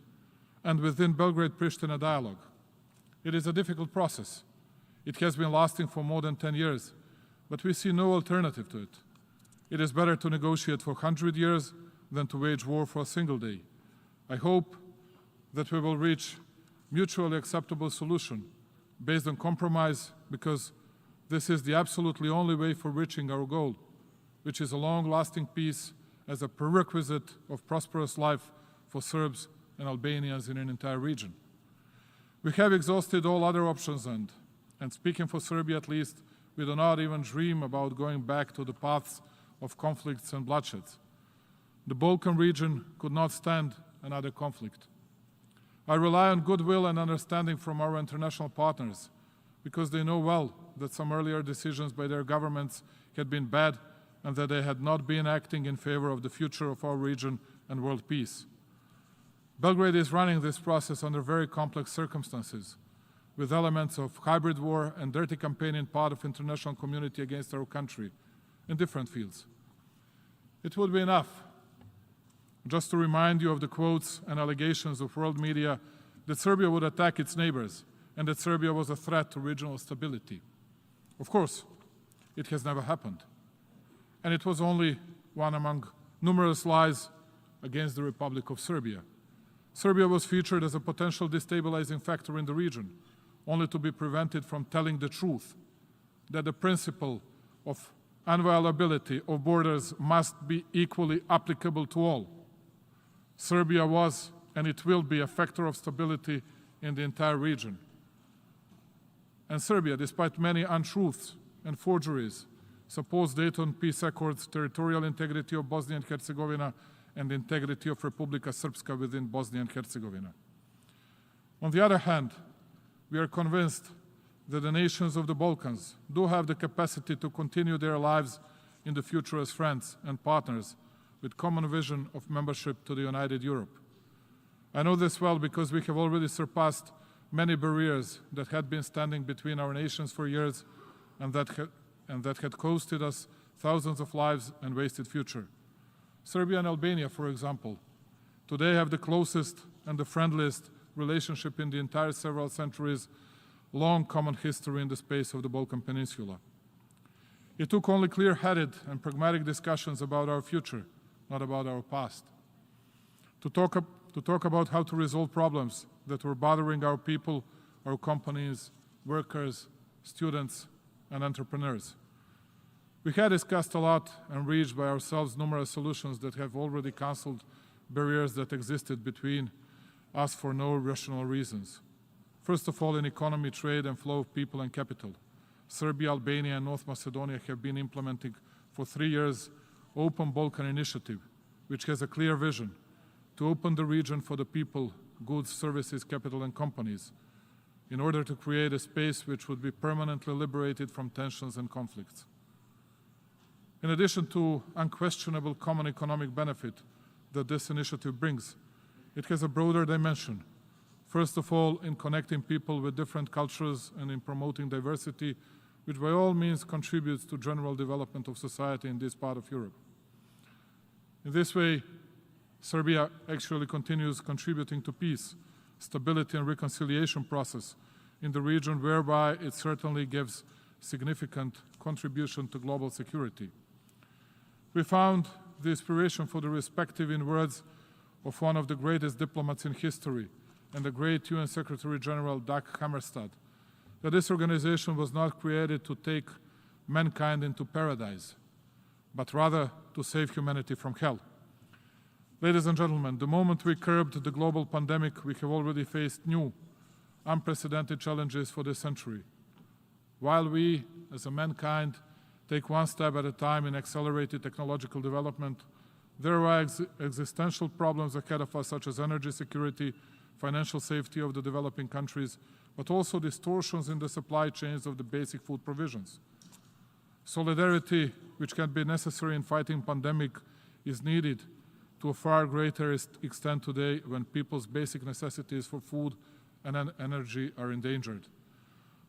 and within Belgrade-Pristina dialogue. It is a difficult process. It has been lasting for more than 10 years, but we see no alternative to it. It is better to negotiate for 100 years than to wage war for a single day. I hope that we will reach mutually acceptable solution based on compromise, because this is the absolutely only way for reaching our goal, which is a long-lasting peace as a prerequisite of prosperous life for Serbs and Albanians in an entire region. We have exhausted all other options, and speaking for Serbia at least, we do not even dream about going back to the paths of conflicts and bloodshed. The Balkan region could not stand another conflict. I rely on goodwill and understanding from our international partners, because they know well that some earlier decisions by their governments had been bad and that they had not been acting in favor of the future of our region and world peace. Belgrade is running this process under very complex circumstances, with elements of hybrid war and dirty campaigning part of international community against our country in different fields. It would be enough just to remind you of the quotes and allegations of world media that Serbia would attack its neighbors and that Serbia was a threat to regional stability. Of course, it has never happened. And it was only one among numerous lies against the Republic of Serbia. Serbia was featured as a potential destabilizing factor in the region, only to be prevented from telling the truth, that the principle of inviolability of borders must be equally applicable to all. Serbia was, and it will be, a factor of stability in the entire region. And Serbia, despite many untruths and forgeries, supports Dayton Peace Accords, territorial integrity of Bosnia and Herzegovina, and the integrity of Republika Srpska within Bosnia and Herzegovina. On the other hand, we are convinced that the nations of the Balkans do have the capacity to continue their lives in the future as friends and partners with common vision of membership to the United Europe. I know this well because we have already surpassed many barriers that had been standing between our nations for years and that had costed us thousands of lives and wasted future. Serbia and Albania, for example, today have the closest and the friendliest relationship in the entire several centuries long common history in the space of the Balkan Peninsula. It took only clear-headed and pragmatic discussions about our future, not about our past, to talk about how to resolve problems that were bothering our people, our companies, workers, students, and entrepreneurs. We had discussed a lot and reached by ourselves numerous solutions that have already cancelled barriers that existed between us for no rational reasons. First of all, in economy, trade, and flow of people and capital. Serbia, Albania, and North Macedonia have been implementing for 3 years Open Balkan Initiative, which has a clear vision to open the region for the people, goods, services, capital, and companies, in order to create a space which would be permanently liberated from tensions and conflicts. In addition to unquestionable common economic benefit that this initiative brings, it has a broader dimension. First of all, in connecting people with different cultures and in promoting diversity, which by all means contributes to general development of society in this part of Europe. In this way, Serbia actually continues contributing to peace, stability, and reconciliation process in the region, whereby it certainly gives significant contribution to global security. We found the inspiration for the respective in words of one of the greatest diplomats in history and the great UN Secretary General Džaferović, that this organization was not created to take mankind into paradise, but rather to save humanity from hell. Ladies and gentlemen, the moment we curbed the global pandemic, we have already faced new, unprecedented challenges for this century. While we, as a mankind, take one step at a time in accelerated technological development, there are existential problems ahead of us, such as energy security, financial safety of the developing countries, but also distortions in the supply chains of the basic food provisions. Solidarity, which can be necessary in fighting pandemic, is needed to a far greater extent today when people's basic necessities for food and energy are endangered.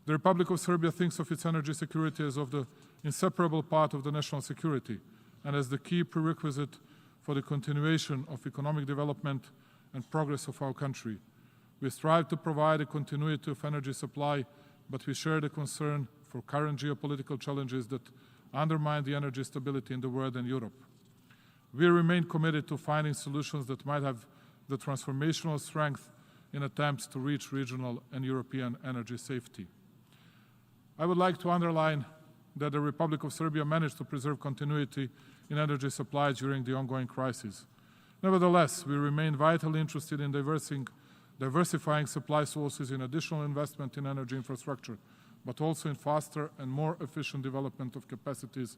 The Republic of Serbia thinks of its energy security as of the inseparable part of the national security and as the key prerequisite for the continuation of economic development and progress of our country. We strive to provide a continuity of energy supply, but we share the concern for current geopolitical challenges that undermine the energy stability in the world and Europe. We remain committed to finding solutions that might have the transformational strength in attempts to reach regional and European energy safety. I would like to underline that the Republic of Serbia managed to preserve continuity in energy supply during the ongoing crisis. Nevertheless, we remain vitally interested in diversifying supply sources in additional investment in energy infrastructure, but also in faster and more efficient development of capacities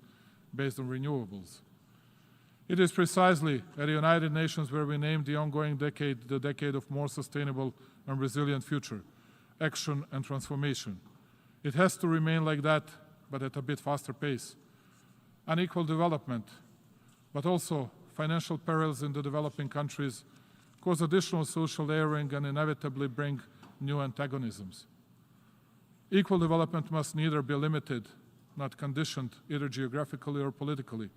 based on renewables. It is precisely at the United Nations where we named the ongoing decade the decade of more sustainable and resilient future, action and transformation. It has to remain like that, but at a bit faster pace. Unequal development, but also financial perils in the developing countries cause additional social layering and inevitably bring new antagonisms. Equal development must neither be limited, not conditioned either geographically or politically,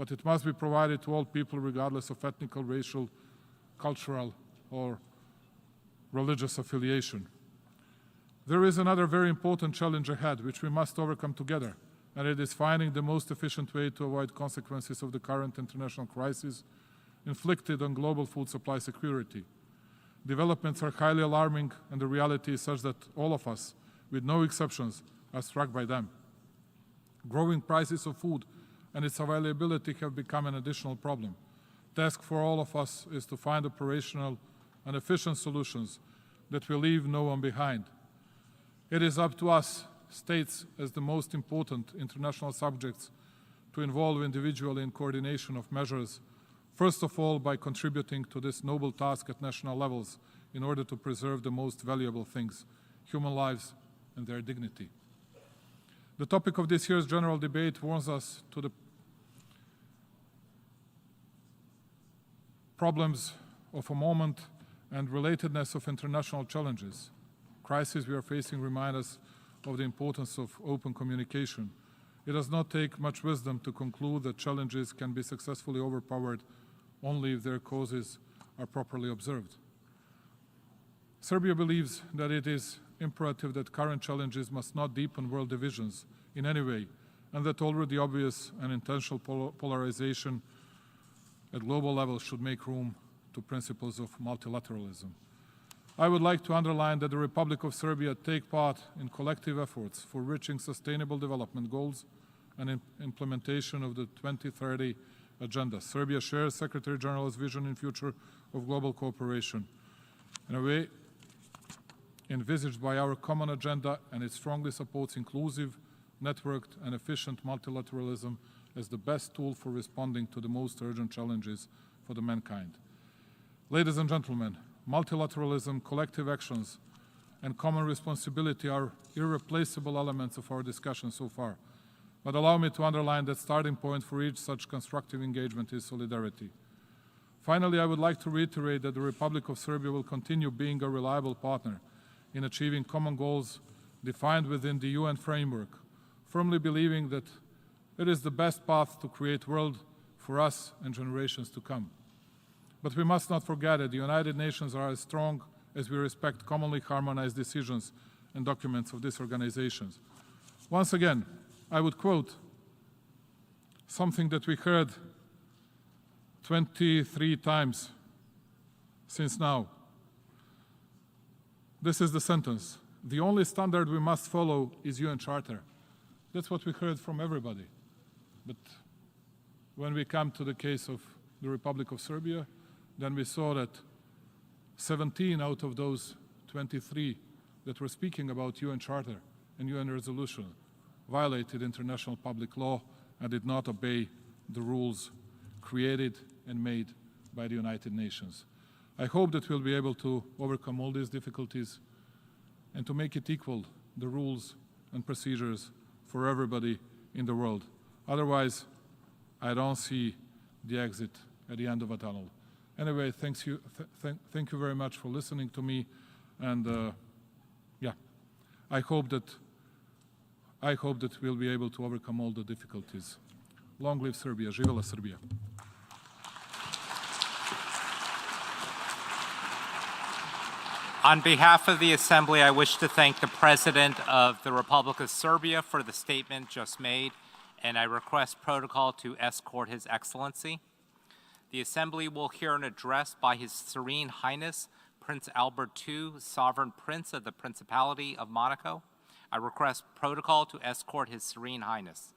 but it must be provided to all people regardless of ethnic, racial, cultural, or religious affiliation. There is another very important challenge ahead, which we must overcome together, and it is finding the most efficient way to avoid consequences of the current international crisis inflicted on global food supply security. Developments are highly alarming, and the reality is such that all of us, with no exceptions, are struck by them. Growing prices of food and its availability have become an additional problem. The task for all of us is to find operational and efficient solutions that will leave no one behind. It is up to us, states, as the most important international subjects, to involve individually in coordination of measures, first of all by contributing to this noble task at national levels in order to preserve the most valuable things, human lives and their dignity. The topic of this year's general debate warns us to the problems of a moment and relatedness of international challenges. Crises we are facing remind us of the importance of open communication. It does not take much wisdom to conclude that challenges can be successfully overpowered only if their causes are properly observed. Serbia believes that it is imperative that current challenges must not deepen world divisions in any way, and that already obvious and intentional polarization at global level should make room to principles of multilateralism. I would like to underline that the Republic of Serbia take part in collective efforts for reaching sustainable development goals and implementation of the 2030 agenda. Serbia shares Secretary General's vision in future of global cooperation in a way envisaged by our common agenda, and it strongly supports inclusive, networked and efficient multilateralism as the best tool for responding to the most urgent challenges for the mankind. Ladies and gentlemen, multilateralism, collective actions, and common responsibility are irreplaceable elements of our discussion so far. But allow me to underline that starting point for each such constructive engagement is solidarity. Finally, I would like to reiterate that the Republic of Serbia will continue being a reliable partner in achieving common goals defined within the UN framework, firmly believing that it is the best path to create a world for us and generations to come. But we must not forget that the United Nations are as strong as we respect commonly harmonized decisions and documents of these organizations. Once again, I would quote something that we heard 23 times since now. This is the sentence. The only standard we must follow is UN Charter. That's what we heard from everybody. But when we come to the case of the Republic of Serbia, then we saw that 17 out of those 23 that were speaking about UN Charter and UN resolution violated international public law and did not obey the rules created and made by the United Nations. I hope that we'll be able to overcome all these difficulties and to make it equal, the rules and procedures for everybody in the world. Otherwise, I don't see the exit at the end of a tunnel. Anyway, thank you very much for listening to me, and yeah, I hope that we'll be able to overcome all the difficulties. Long live Serbia! Živela Srbija!
On behalf of the Assembly, I wish to thank the President of the Republic of Serbia for the statement just made, and I request protocol to escort His Excellency. The Assembly will hear an address by His Serene Highness, Prince Albert II, Sovereign Prince of the Principality of Monaco. I request protocol to escort His Serene Highness.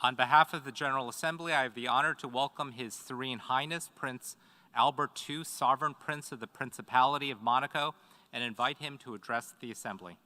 On behalf of the General Assembly, I have the honor to welcome His Serene Highness, Prince Albert II, Sovereign Prince of the Principality of Monaco, and invite him to address the Assembly.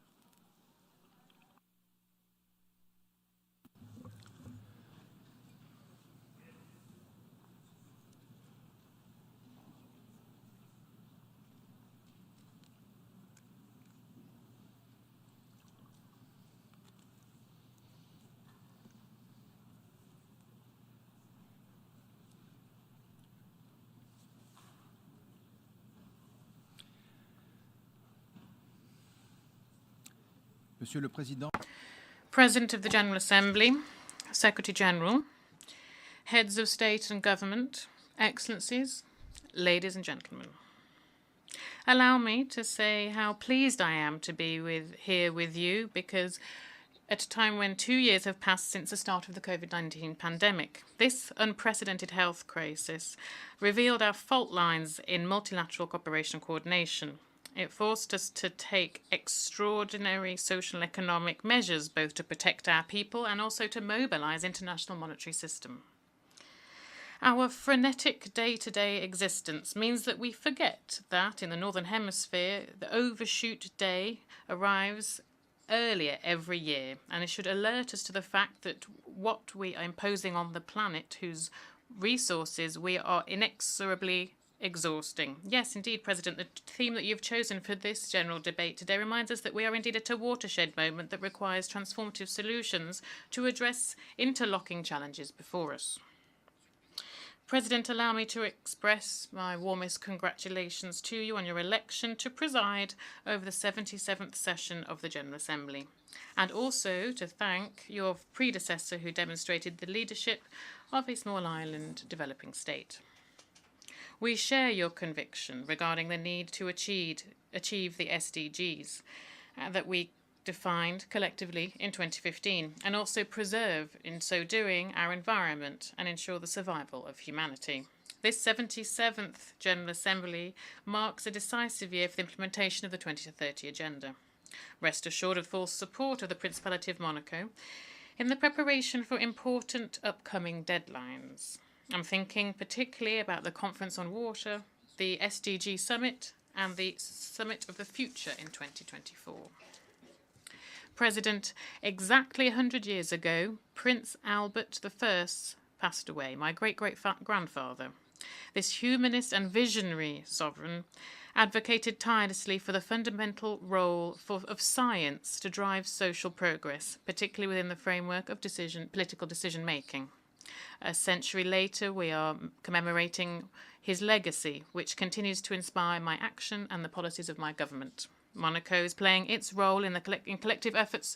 Monsieur le Président.
President of the General Assembly, Secretary General, Heads of State and Government, Excellencies, ladies and gentlemen. Allow me to say how pleased I am to be here with you, because at a time when 2 years have passed since the start of the COVID-19 pandemic, this unprecedented health crisis revealed our fault lines in multilateral cooperation and coordination. It forced us to take extraordinary social and economic measures, both to protect our people and also to mobilize international monetary system. Our frenetic day-to-day existence means that we forget that in the Northern Hemisphere, the overshoot day arrives earlier every year, and it should alert us to the fact that what we are imposing on the planet, whose resources we are inexorably exhausting. Yes, indeed, President, the theme that you've chosen for this general debate today reminds us that we are indeed at a watershed moment that requires transformative solutions to address interlocking challenges before us. President, allow me to express my warmest congratulations to you on your election to preside over the 77th session of the General Assembly, and also to thank your predecessor who demonstrated the leadership of a small island developing state. We share your conviction regarding the need to achieve the SDGs that we defined collectively in 2015, and also preserve, in so doing, our environment and ensure the survival of humanity. This 77th General Assembly marks a decisive year for the implementation of the 2030 Agenda. Rest assured of full support of the Principality of Monaco in the preparation for important upcoming deadlines. I'm thinking particularly about the Conference on Water, the SDG Summit, and the Summit of the Future in 2024. President, exactly 100 years ago, Prince Albert I passed away, my great-great-grandfather. This humanist and visionary sovereign advocated tirelessly for the fundamental role of science to drive social progress, particularly within the framework of political decision-making. A century later, we are commemorating his legacy, which continues to inspire my action and the policies of my government. Monaco is playing its role in collective efforts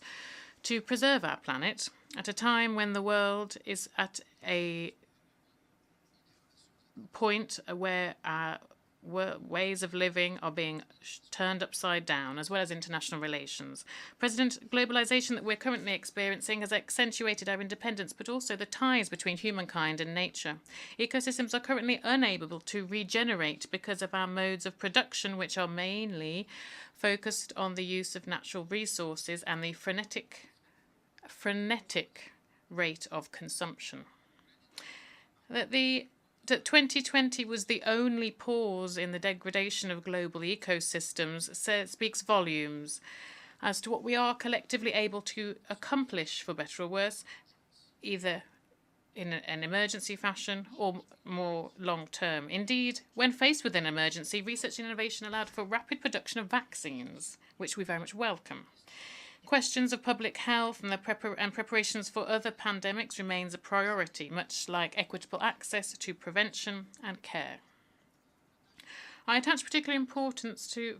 to preserve our planet at a time when the world is at a point where our ways of living are being turned upside down, as well as international relations. President, globalization that we're currently experiencing has accentuated our independence, but also the ties between humankind and nature. Ecosystems are currently unable to regenerate because of our modes of production, which are mainly focused on the use of natural resources and the frenetic rate of consumption. That 2020 was the only pause in the degradation of global ecosystems speaks volumes as to what we are collectively able to accomplish, for better or worse, either in an emergency fashion or more long-term. Indeed, when faced with an emergency, research and innovation allowed for rapid production of vaccines, which we very much welcome. Questions of public health and preparations for other pandemics remains a priority, much like equitable access to prevention and care. I attach particular importance to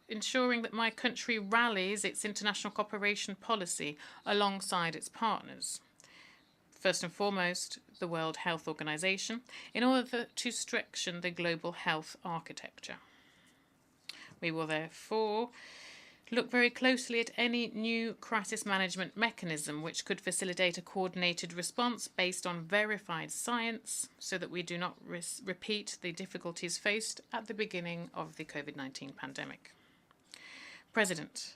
ensuring that my country rallies its international cooperation policy alongside its partners. First and foremost, the World Health Organization, in order to strengthen the global health architecture. We will therefore look very closely at any new crisis management mechanism which could facilitate a coordinated response based on verified science so that we do not repeat the difficulties faced at the beginning of the COVID-19 pandemic. President,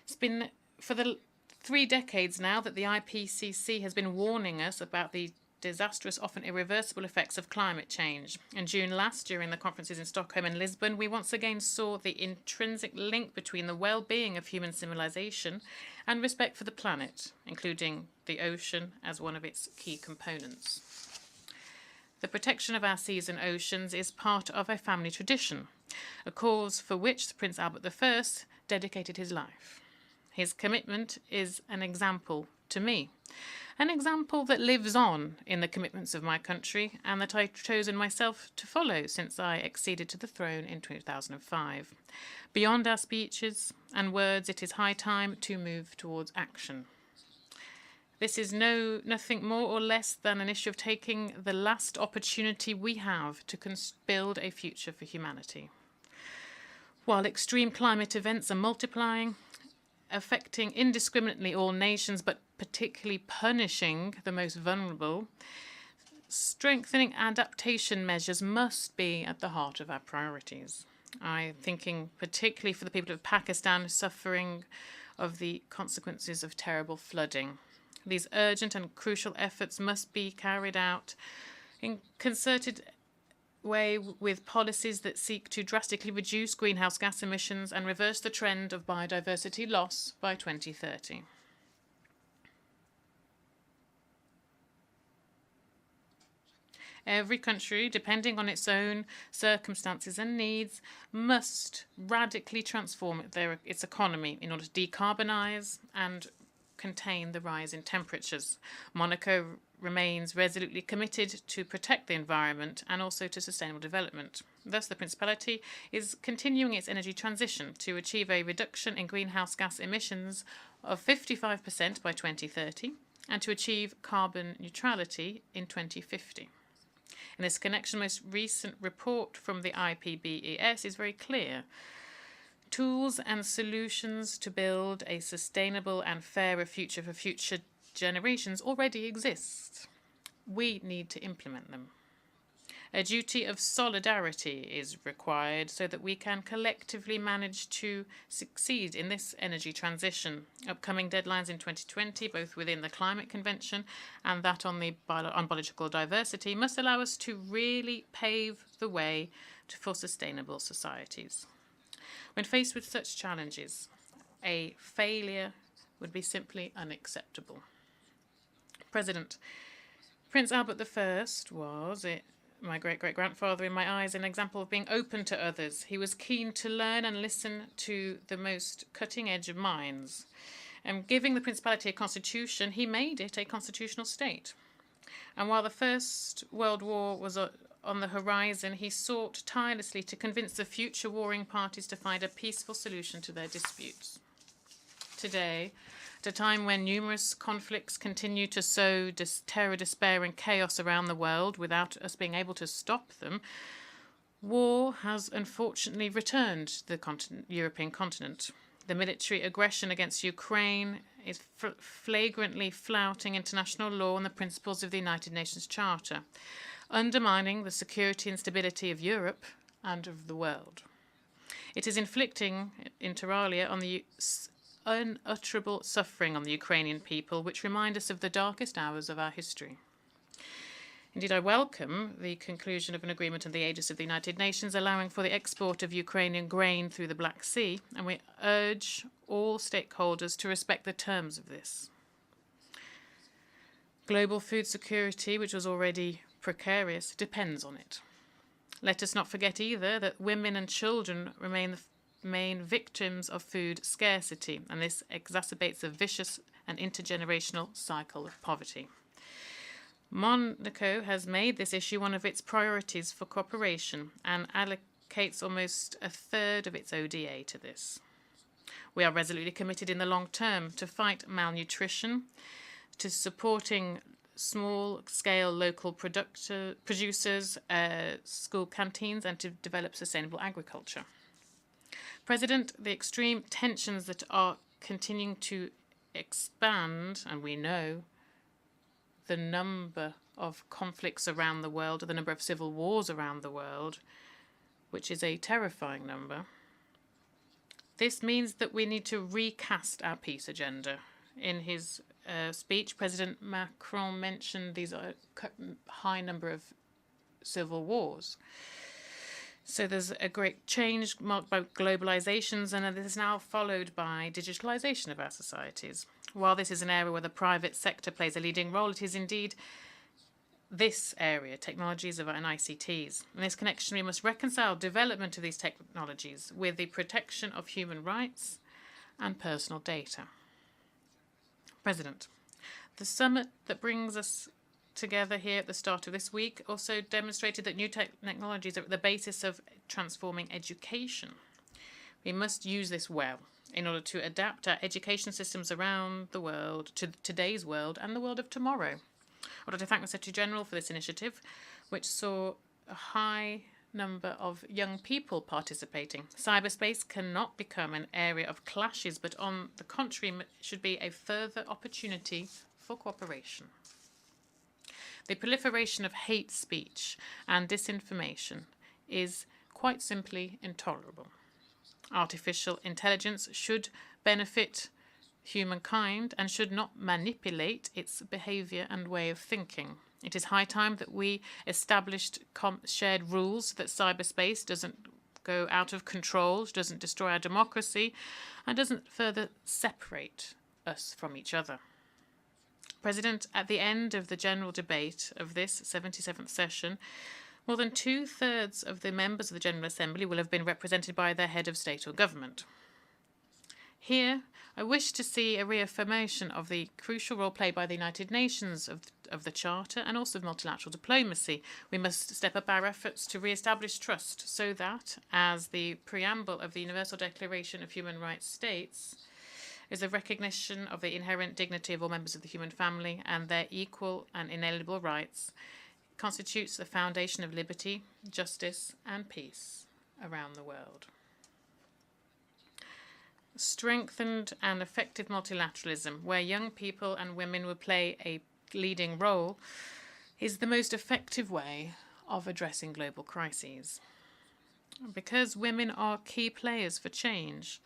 it's been for the 3 decades now that the IPCC has been warning us about the disastrous, often irreversible effects of climate change. In June last, during the conferences in Stockholm and Lisbon, we once again saw the intrinsic link between the well-being of human civilization and respect for the planet, including the ocean as one of its key components. The protection of our seas and oceans is part of a family tradition, a cause for which Prince Albert I dedicated his life. His commitment is an example to me. An example that lives on in the commitments of my country and that I've chosen myself to follow since I acceded to the throne in 2005. Beyond our speeches and words, it is high time to move towards action. This is nothing more or less than an issue of taking the last opportunity we have to build a future for humanity. While extreme climate events are multiplying, affecting indiscriminately all nations, but particularly punishing the most vulnerable, strengthening adaptation measures must be at the heart of our priorities. I'm thinking particularly for the people of Pakistan suffering of the consequences of terrible flooding. These urgent and crucial efforts must be carried out in concerted way with policies that seek to drastically reduce greenhouse gas emissions and reverse the trend of biodiversity loss by 2030. Every country, depending on its own circumstances and needs, must radically transform its economy in order to decarbonize and contain the rise in temperatures. Monaco remains resolutely committed to protect the environment and also to sustainable development. Thus, the Principality is continuing its energy transition to achieve a reduction in greenhouse gas emissions of 55% by 2030 and to achieve carbon neutrality in 2050. In this connection, the most recent report from the IPBES is very clear. Tools and solutions to build a sustainable and fairer future for future generations already exist. We need to implement them. A duty of solidarity is required so that we can collectively manage to succeed in this energy transition. Upcoming deadlines in 2020, both within the Climate Convention and that on biological diversity, must allow us to really pave the way for sustainable societies. When faced with such challenges, a failure would be simply unacceptable. President, Prince Albert I was, my great-great-grandfather in my eyes, an example of being open to others. He was keen to learn and listen to the most cutting-edge of minds. And giving the Principality a constitution, he made it a constitutional state. And while the First World War was on the horizon, he sought tirelessly to convince the future warring parties to find a peaceful solution to their disputes. today, at a time when numerous conflicts continue to sow terror, despair, and chaos around the world without us being able to stop them, war has unfortunately returned to the European continent. The military aggression against Ukraine is flagrantly flouting international law and the principles of the United Nations Charter, undermining the security and stability of Europe and of the world. It is inflicting, inter alia, on the unutterable suffering on the Ukrainian people, which remind us of the darkest hours of our history. Indeed, I welcome the conclusion of an agreement on the aegis of the United Nations allowing for the export of Ukrainian grain through the Black Sea, and we urge all stakeholders to respect the terms of this. Global food security, which was already precarious, depends on it. Let us not forget either that women and children remain the main victims of food scarcity, and this exacerbates a vicious and intergenerational cycle of poverty. Monaco has made this issue one of its priorities for cooperation and allocates almost a third of its ODA to this. We are resolutely committed in the long term to fight malnutrition, to supporting small-scale local producers, school canteens, and to develop sustainable agriculture. President, the extreme tensions that are continuing to expand, and we know the number of conflicts around the world, the number of civil wars around the world, which is a terrifying number. This means that we need to recast our peace agenda. In his speech, President Macron mentioned these high number of civil wars. So there's a great change marked by globalizations, and this is now followed by digitalization of our societies. While this is an area where the private sector plays a leading role, it is indeed this area, technologies and ICTs. In this connection, we must reconcile development of these technologies with the protection of human rights and personal data. President, the summit that brings us together here at the start of this week also demonstrated that new technologies are at the basis of transforming education. We must use this well in order to adapt our education systems around the world to today's world and the world of tomorrow. I would like to thank the Secretary General for this initiative, which saw a high number of young people participating. Cyberspace cannot become an area of clashes, but on the contrary, should be a further opportunity for cooperation. The proliferation of hate speech and disinformation is quite simply intolerable. Artificial intelligence should benefit humankind and should not manipulate its behavior and way of thinking. It is high time that we established shared rules that cyberspace doesn't go out of control, doesn't destroy our democracy, and doesn't further separate us from each other. President, at the end of the general debate of this 77th session, more than 2/3 of the members of the General Assembly will have been represented by their head of state or government. Here, I wish to see a reaffirmation of the crucial role played by the United Nations of the Charter and also of multilateral diplomacy. We must step up our efforts to re-establish trust so that, as the preamble of the Universal Declaration of Human Rights states, is a recognition of the inherent dignity of all members of the human family and their equal and inalienable rights, constitutes the foundation of liberty, justice, and peace around the world. Strengthened and effective multilateralism, where young people and women will play a leading role, is the most effective way of addressing global crises. Because women are key players for change,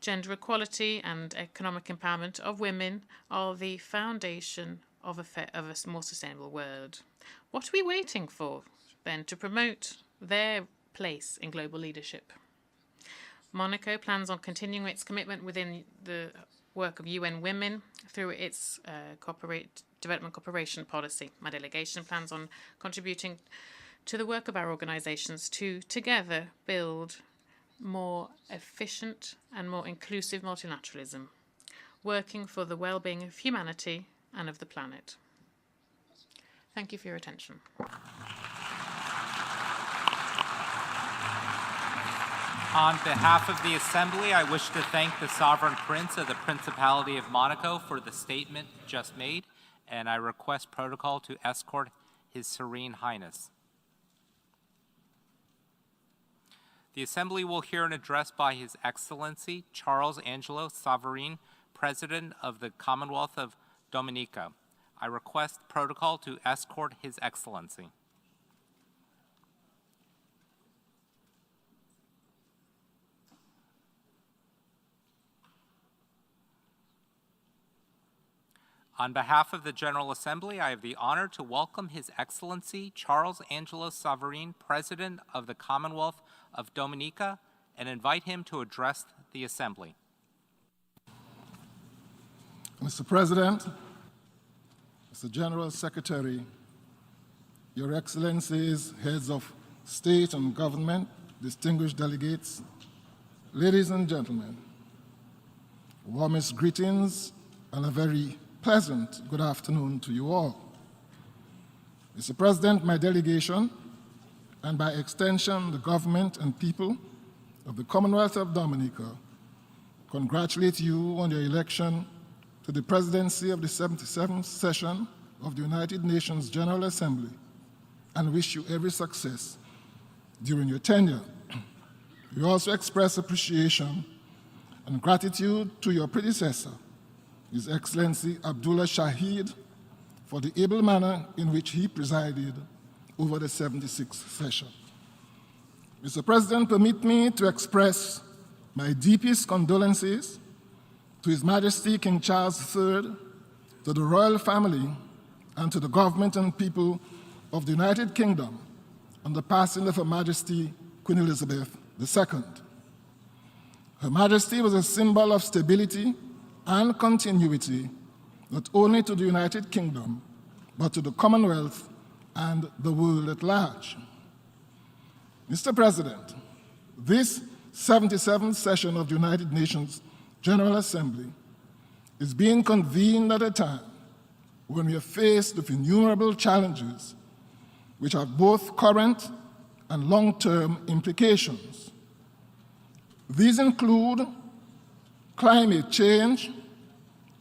gender equality and economic empowerment of women are the foundation of a more sustainable world. What are we waiting for, then, to promote their place in global leadership? Monaco plans on continuing its commitment within the work of UN Women through its development cooperation policy. My delegation plans on contributing to the work of our organizations to together build more efficient and more inclusive multilateralism, working for the well-being of humanity and of the planet. Thank you for your attention.
On behalf of the Assembly, I wish to thank the Sovereign Prince of the Principality of Monaco for the statement just made, and I request protocol to escort His Serene Highness. The Assembly will hear an address by His Excellency Charles Angelo Savarin, President of the Commonwealth of Dominica. I request protocol to escort His Excellency. On behalf of the General Assembly, I have the honor to welcome His Excellency Charles Angelo Savarin, President of the Commonwealth of Dominica, and invite him to address the Assembly.
Mr. President, Mr. General Secretary, Your Excellencies, Heads of State and Government, distinguished delegates, ladies and gentlemen, warmest greetings and a very pleasant good afternoon to you all. Mr. President, my delegation, and by extension the government and people of the Commonwealth of Dominica, congratulate you on your election to the presidency of the 77th session of the United Nations General Assembly and wish you every success during your tenure. We also express appreciation and gratitude to your predecessor, His Excellency Abdullah Shahid, for the able manner in which he presided over the 76th session. Mr. President, permit me to express my deepest condolences to His Majesty King Charles III, to the royal family, and to the government and people of the United Kingdom on the passing of Her Majesty Queen Elizabeth II. Her Majesty was a symbol of stability and continuity, not only to the United Kingdom, but to the Commonwealth and the world at large. Mr. President, this 77th session of the United Nations General Assembly is being convened at a time when we are faced with innumerable challenges which have both current and long-term implications. These include climate change,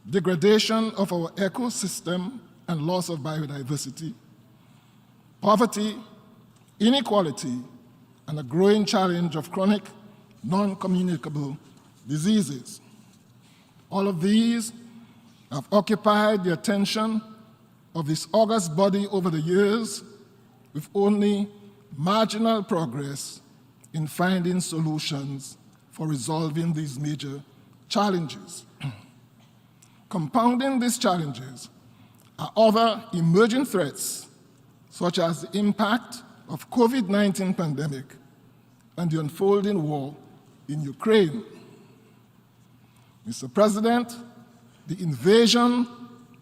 degradation of our ecosystem and loss of biodiversity, poverty, inequality, and a growing challenge of chronic, non-communicable diseases. All of these have occupied the attention of this august body over the years, with only marginal progress in finding solutions for resolving these major challenges. Compounding these challenges are other emerging threats, such as the impact of COVID-19 pandemic and the unfolding war in Ukraine. Mr. President, the invasion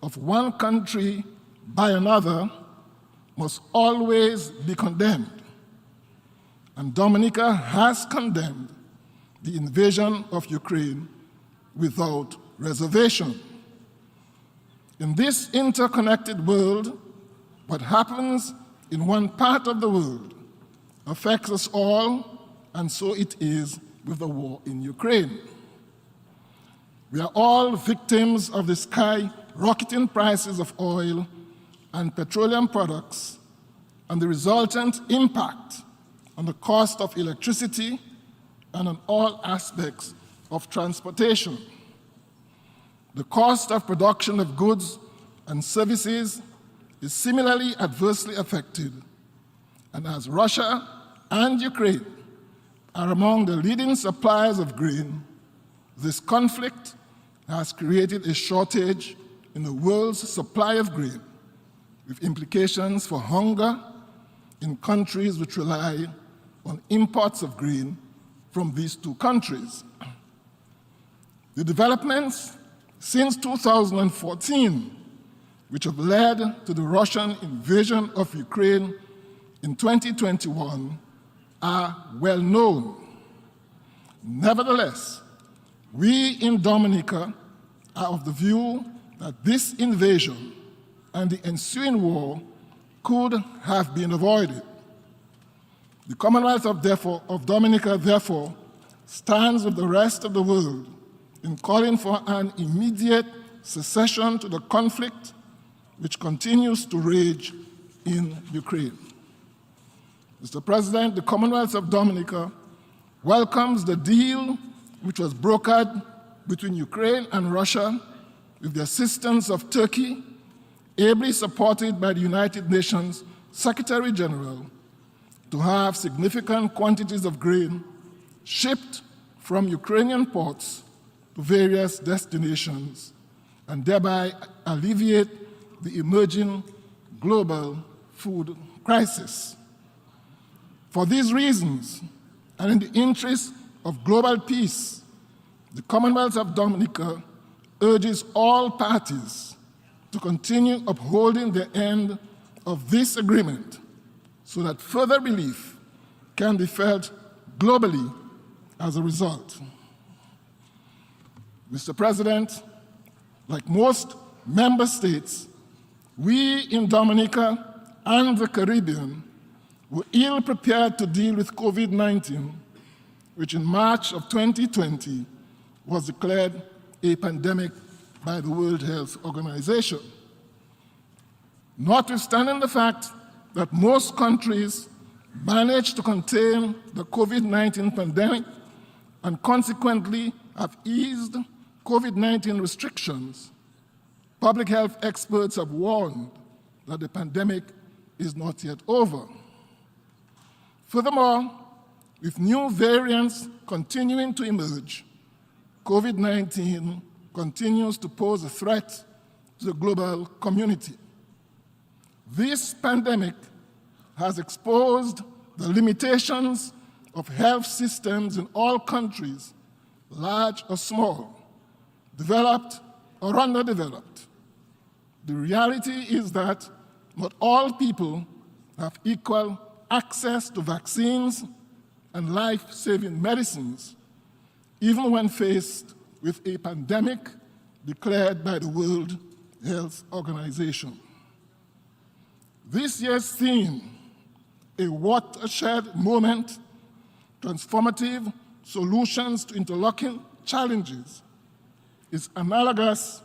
of one country by another must always be condemned, and Dominica has condemned the invasion of Ukraine without reservation. In this interconnected world, what happens in one part of the world affects us all, and so it is with the war in Ukraine. We are all victims of the skyrocketing prices of oil and petroleum products and the resultant impact on the cost of electricity and on all aspects of transportation. The cost of production of goods and services is similarly adversely affected, and as Russia and Ukraine are among the leading suppliers of grain, this conflict has created a shortage in the world's supply of grain, with implications for hunger in countries which rely on imports of grain from these two countries. The developments since 2014, which have led to the Russian invasion of Ukraine in 2021, are well known. Nevertheless, we in Dominica are of the view that this invasion and the ensuing war could have been avoided. The Commonwealth of Dominica, therefore, stands with the rest of the world in calling for an immediate cessation to the conflict which continues to rage in Ukraine. Mr. President, the Commonwealth of Dominica welcomes the deal which was brokered between Ukraine and Russia with the assistance of Turkey, ably supported by the United Nations Secretary General, to have significant quantities of grain shipped from Ukrainian ports to various destinations and thereby alleviate the emerging global food crisis. For these reasons, and in the interest of global peace, the Commonwealth of Dominica urges all parties to continue upholding the end of this agreement so that further relief can be felt globally as a result. Mr. President, like most member states, we in Dominica and the Caribbean were ill prepared to deal with COVID-19, which in March of 2020 was declared a pandemic by the World Health Organization. Notwithstanding the fact that most countries managed to contain the COVID-19 pandemic and consequently have eased COVID-19 restrictions, public health experts have warned that the pandemic is not yet over. Furthermore, with new variants continuing to emerge, COVID-19 continues to pose a threat to the global community. This pandemic has exposed the limitations of health systems in all countries, large or small, developed or underdeveloped. The reality is that not all people have equal access to vaccines and life-saving medicines, even when faced with a pandemic declared by the World Health Organization. This year's theme, a watershed moment, transformative solutions to interlocking challenges, is analogous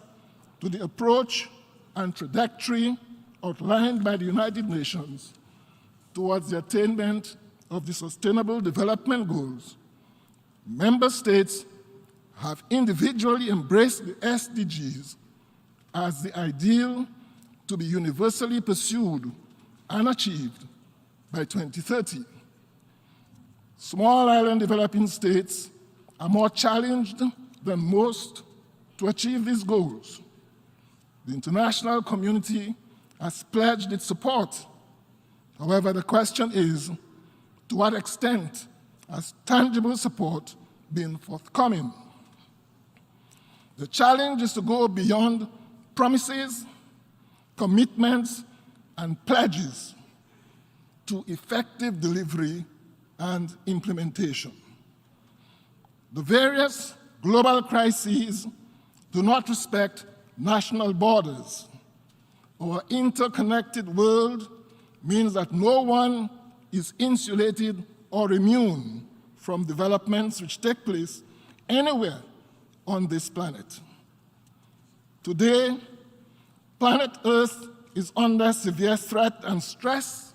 to the approach and trajectory outlined by the United Nations towards the attainment of the Sustainable Development Goals. Member states have individually embraced the SDGs as the ideal to be universally pursued and achieved by 2030. Small island developing states are more challenged than most to achieve these goals. The international community has pledged its support. However, the question is, to what extent has tangible support been forthcoming? The challenge is to go beyond promises, commitments, and pledges to effective delivery and implementation. The various global crises do not respect national borders. Our interconnected world means that no one is insulated or immune from developments which take place anywhere on this planet. Today, planet Earth is under severe threat and stress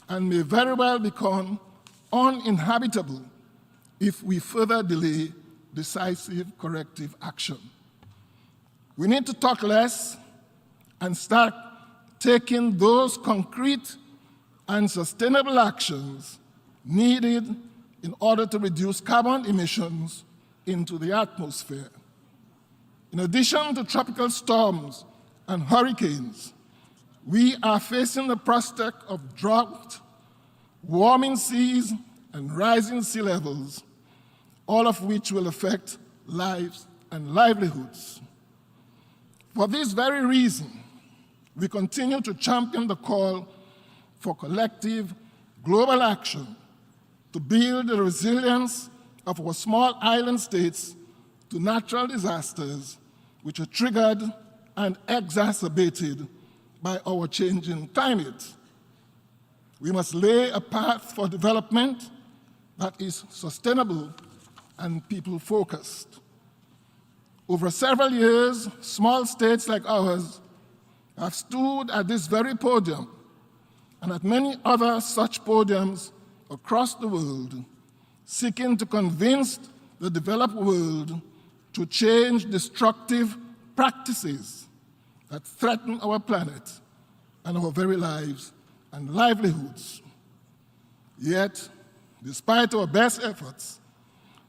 and may very well become uninhabitable if we further delay decisive corrective action. We need to talk less and start taking those concrete and sustainable actions needed in order to reduce carbon emissions into the atmosphere. In addition to tropical storms and hurricanes, we are facing the prospect of drought, warming seas, and rising sea levels, all of which will affect lives and livelihoods. For this very reason, we continue to champion the call for collective global action to build the resilience of our small island states to natural disasters which are triggered and exacerbated by our changing climate. We must lay a path for development that is sustainable and people-focused. Over several years, small states like ours have stood at this very podium and at many other such podiums across the world, seeking to convince the developed world to change destructive practices that threaten our planet and our very lives and livelihoods. Yet, despite our best efforts,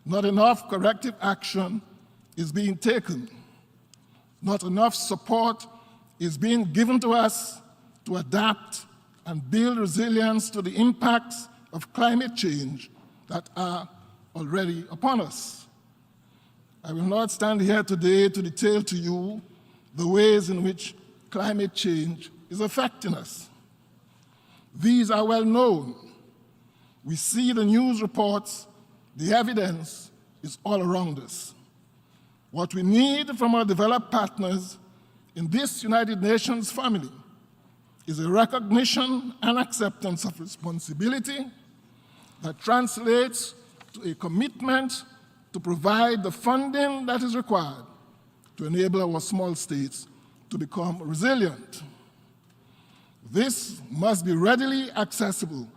not enough corrective action is being taken. Not enough support is being given to us to adapt and build resilience to the impacts of climate change that are already upon us. I will not stand here today to detail to you the ways in which climate change is affecting us. These are well known. We see the news reports, the evidence is all around us. What we need from our developed partners in this United Nations family is a recognition and acceptance of responsibility that translates to a commitment to provide the funding that is required to enable our small states to become resilient. This must be readily accessible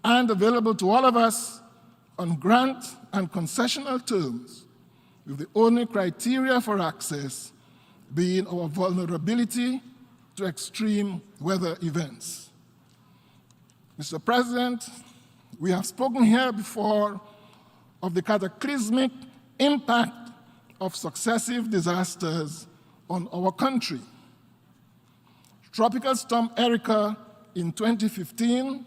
and available to all of us on grant and concessional terms, with the only criteria for access being our vulnerability to extreme weather events. Mr. President, we have spoken here before of the cataclysmic impact of successive disasters on our country. Tropical Storm Erica in 2015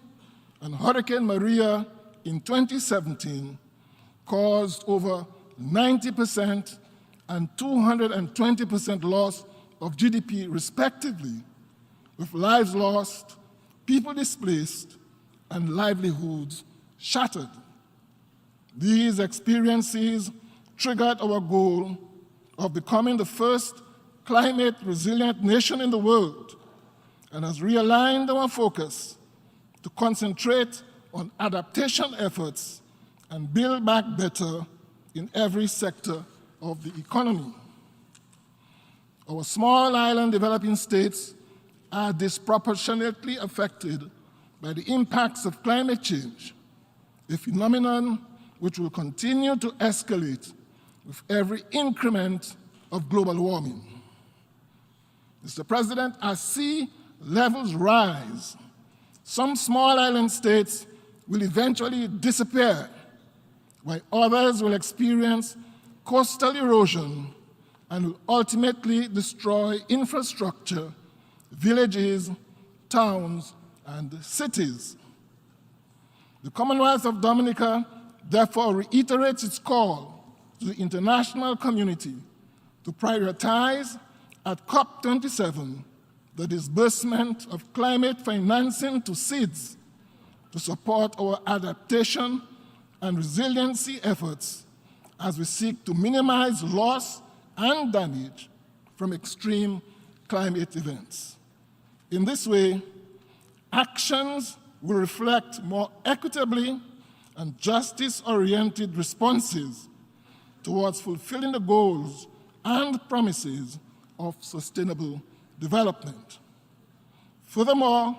and Hurricane Maria in 2017 caused over 90% and 220% loss of GDP, respectively, with lives lost, people displaced, and livelihoods shattered. These experiences triggered our goal of becoming the first climate-resilient nation in the world and has realigned our focus to concentrate on adaptation efforts and build back better in every sector of the economy. Our small island developing states are disproportionately affected by the impacts of climate change, a phenomenon which will continue to escalate with every increment of global warming. Mr. President, as sea levels rise, some small island states will eventually disappear, while others will experience coastal erosion and will ultimately destroy infrastructure, villages, towns, and cities. The Commonwealth of Dominica therefore reiterates its call to the international community to prioritize at COP27 the disbursement of climate financing to seeds to support our adaptation and resiliency efforts as we seek to minimize loss and damage from extreme climate events. In this way, actions will reflect more equitably and justice-oriented responses towards fulfilling the goals and promises of sustainable development. Furthermore,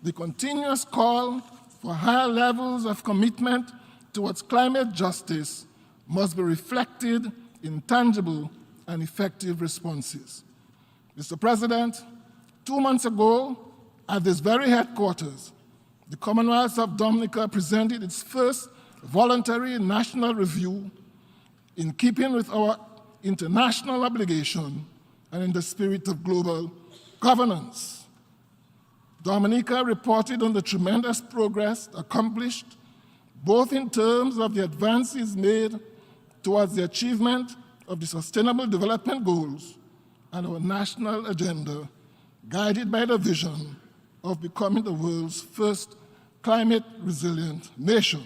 the continuous call for higher levels of commitment towards climate justice must be reflected in tangible and effective responses. Mr. President, 2 months ago, at this very headquarters, the Commonwealth of Dominica presented its first voluntary national review in keeping with our international obligation and in the spirit of global governance. Dominica reported on the tremendous progress accomplished, both in terms of the advances made towards the achievement of the Sustainable Development Goals and our national agenda, guided by the vision of becoming the world's first climate-resilient nation.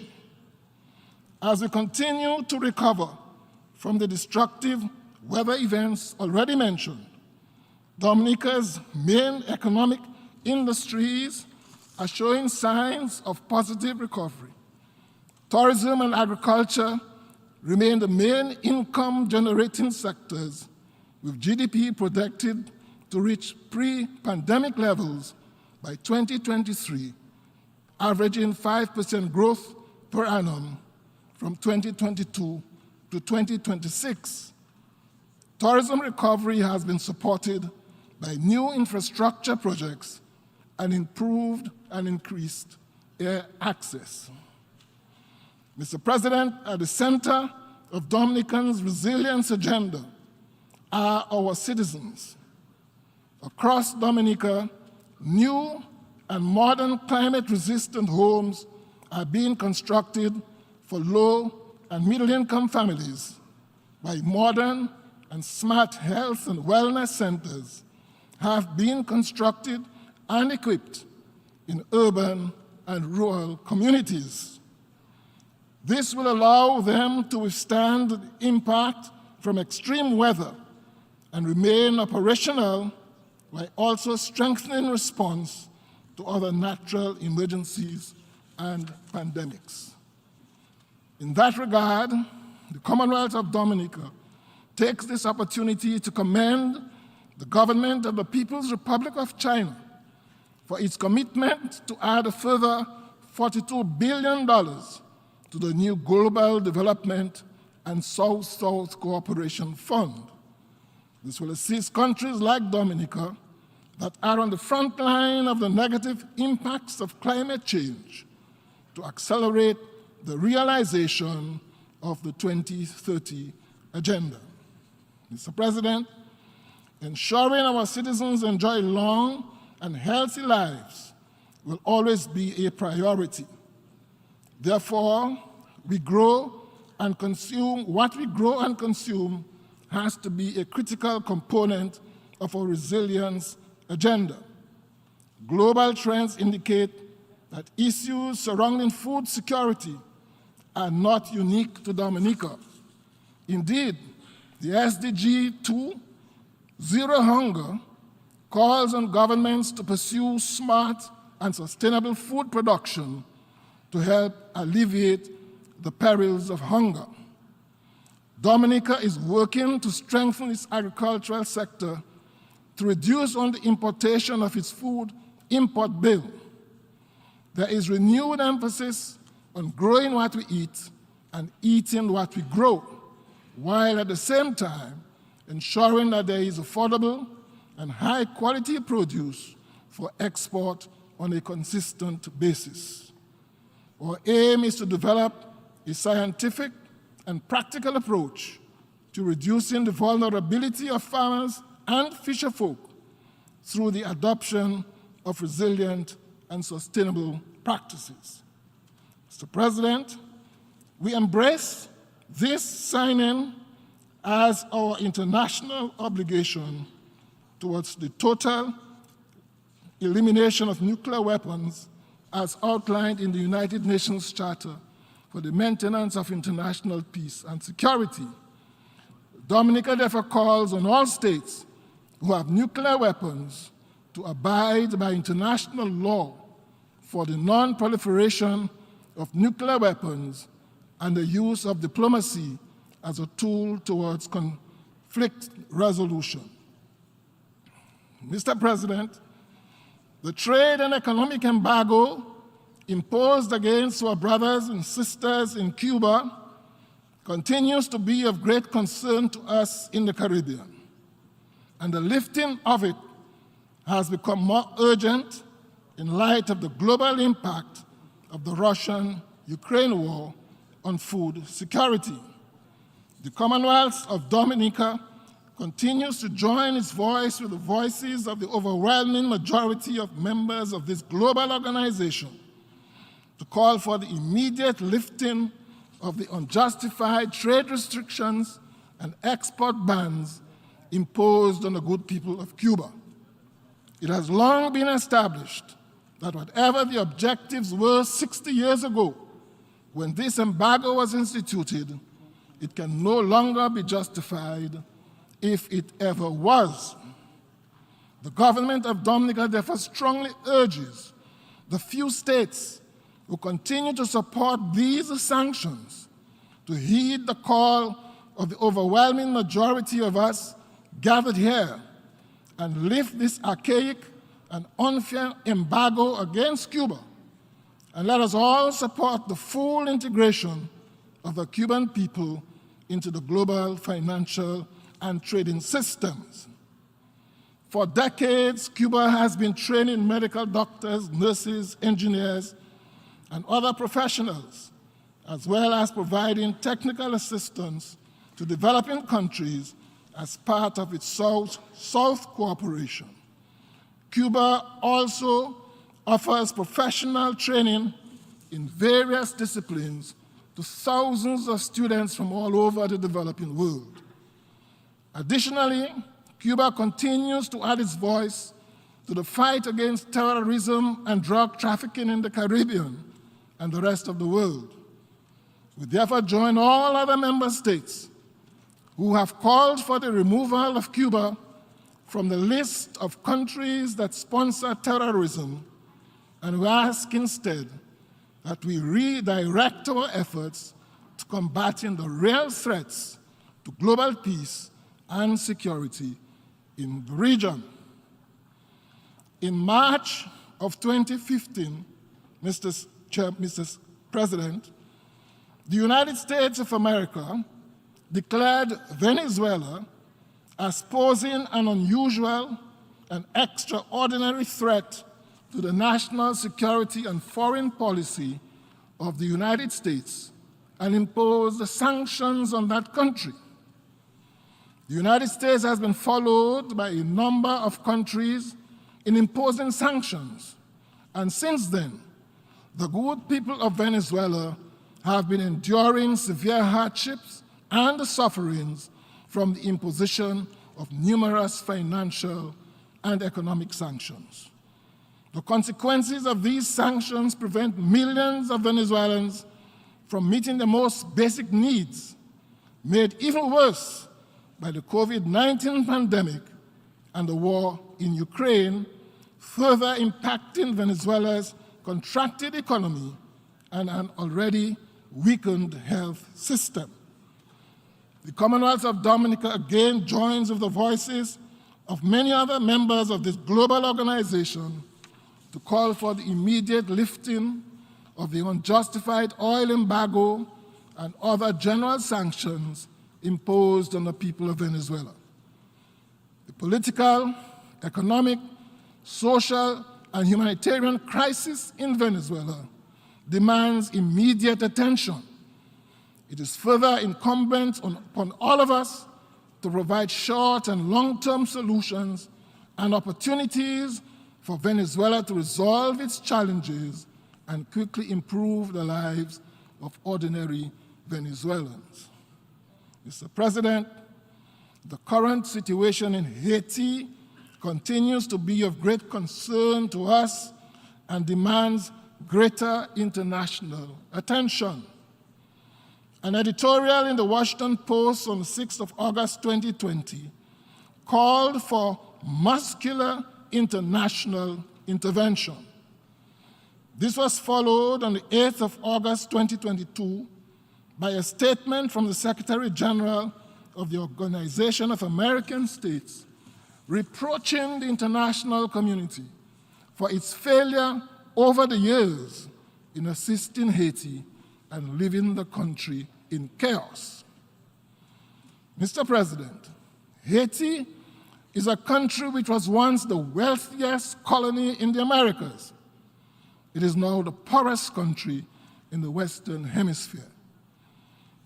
As we continue to recover from the destructive weather events already mentioned, Dominica's main economic industries are showing signs of positive recovery. Tourism and agriculture remain the main income-generating sectors, with GDP projected to reach pre-pandemic levels by 2023, averaging 5% growth per annum from 2022 to 2026. Tourism recovery has been supported by new infrastructure projects and improved and increased air access. Mr. President, at the center of Dominican's resilience agenda are our citizens. Across Dominica, new and modern climate-resistant homes are being constructed for low and middle-income families, while modern and smart health and wellness centers have been constructed and equipped in urban and rural communities. This will allow them to withstand the impact from extreme weather and remain operational while also strengthening response to other natural emergencies and pandemics. In that regard, the Commonwealth of Dominica takes this opportunity to commend the government of the People's Republic of China for its commitment to add a further $42 billion to the new Global Development and South-South Cooperation Fund. This will assist countries like Dominica that are on the front line of the negative impacts of climate change to accelerate the realization of the 2030 agenda. Mr. President, ensuring our citizens enjoy long and healthy lives will always be a priority. Therefore, we grow and consume, what we grow and consume has to be a critical component of our resilience agenda. Global trends indicate that issues surrounding food security are not unique to Dominica. Indeed, the SDG 2, Zero Hunger, calls on governments to pursue smart and sustainable food production to help alleviate the perils of hunger. Dominica is working to strengthen its agricultural sector to reduce on the importation of its food import bill. There is renewed emphasis on growing what we eat and eating what we grow, while at the same time ensuring that there is affordable and high-quality produce for export on a consistent basis. Our aim is to develop a scientific and practical approach to reducing the vulnerability of farmers and fisherfolk through the adoption of resilient and sustainable practices. Mr. President, we embrace this signing as our international obligation towards the total elimination of nuclear weapons as outlined in the United Nations Charter for the Maintenance of International Peace and Security. Dominica therefore calls on all states who have nuclear weapons to abide by international law for the non-proliferation of nuclear weapons and the use of diplomacy as a tool towards conflict resolution. Mr. President, the trade and economic embargo imposed against our brothers and sisters in Cuba continues to be of great concern to us in the Caribbean, and the lifting of it has become more urgent in light of the global impact of the Russian-Ukraine war on food security. The Commonwealth of Dominica continues to join its voice with the voices of the overwhelming majority of members of this global organization to call for the immediate lifting of the unjustified trade restrictions and export bans imposed on the good people of Cuba. It has long been established that whatever the objectives were 60 years ago when this embargo was instituted, it can no longer be justified if it ever was. The government of Dominica therefore strongly urges the few states who continue to support these sanctions to heed the call of the overwhelming majority of us gathered here and lift this archaic and unfair embargo against Cuba. And let us all support the full integration of the Cuban people into the global financial and trading systems. For decades, Cuba has been training medical doctors, nurses, engineers, and other professionals, as well as providing technical assistance to developing countries as part of its South cooperation. Cuba also offers professional training in various disciplines to thousands of students from all over the developing world. Additionally, Cuba continues to add its voice to the fight against terrorism and drug trafficking in the Caribbean and the rest of the world. We therefore join all other member states who have called for the removal of Cuba from the list of countries that sponsor terrorism, and we ask instead that we redirect our efforts to combating the real threats to global peace and security in the region. In March of 2015, Mr. President, the United States of America declared Venezuela as posing an unusual and extraordinary threat to the national security and foreign policy of the United States and imposed sanctions on that country. The United States has been followed by a number of countries in imposing sanctions, and since then, the good people of Venezuela have been enduring severe hardships and sufferings from the imposition of numerous financial and economic sanctions. The consequences of these sanctions prevent millions of Venezuelans from meeting the most basic needs, made even worse by the COVID-19 pandemic and the war in Ukraine, further impacting Venezuela's contracted economy and an already weakened health system. The Commonwealth of Dominica again joins with the voices of many other members of this global organization to call for the immediate lifting of the unjustified oil embargo and other general sanctions imposed on the people of Venezuela. The political, economic, social, and humanitarian crisis in Venezuela demands immediate attention. It is further incumbent upon all of us to provide short and long-term solutions and opportunities for Venezuela to resolve its challenges and quickly improve the lives of ordinary Venezuelans. Mr. President, the current situation in Haiti continues to be of great concern to us and demands greater international attention. An editorial in the Washington Post on the 6th of August 2020 called for muscular international intervention. This was followed on the 8th of August 2022 by a statement from the Secretary General of the Organization of American States reproaching the international community for its failure over the years in assisting Haiti and leaving the country in chaos. Mr. President, Haiti is a country which was once the wealthiest colony in the Americas. It is now the poorest country in the Western Hemisphere.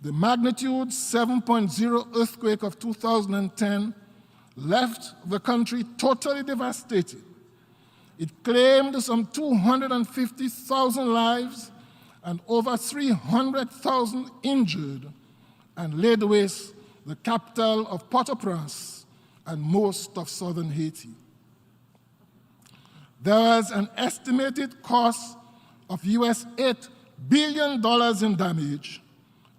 The magnitude 7.0 earthquake of 2010 left the country totally devastated. It claimed some 250,000 lives and over 300,000 injured, and laid waste the capital of Port-au-Prince and most of southern Haiti. There was an estimated cost of US $8 billion in damage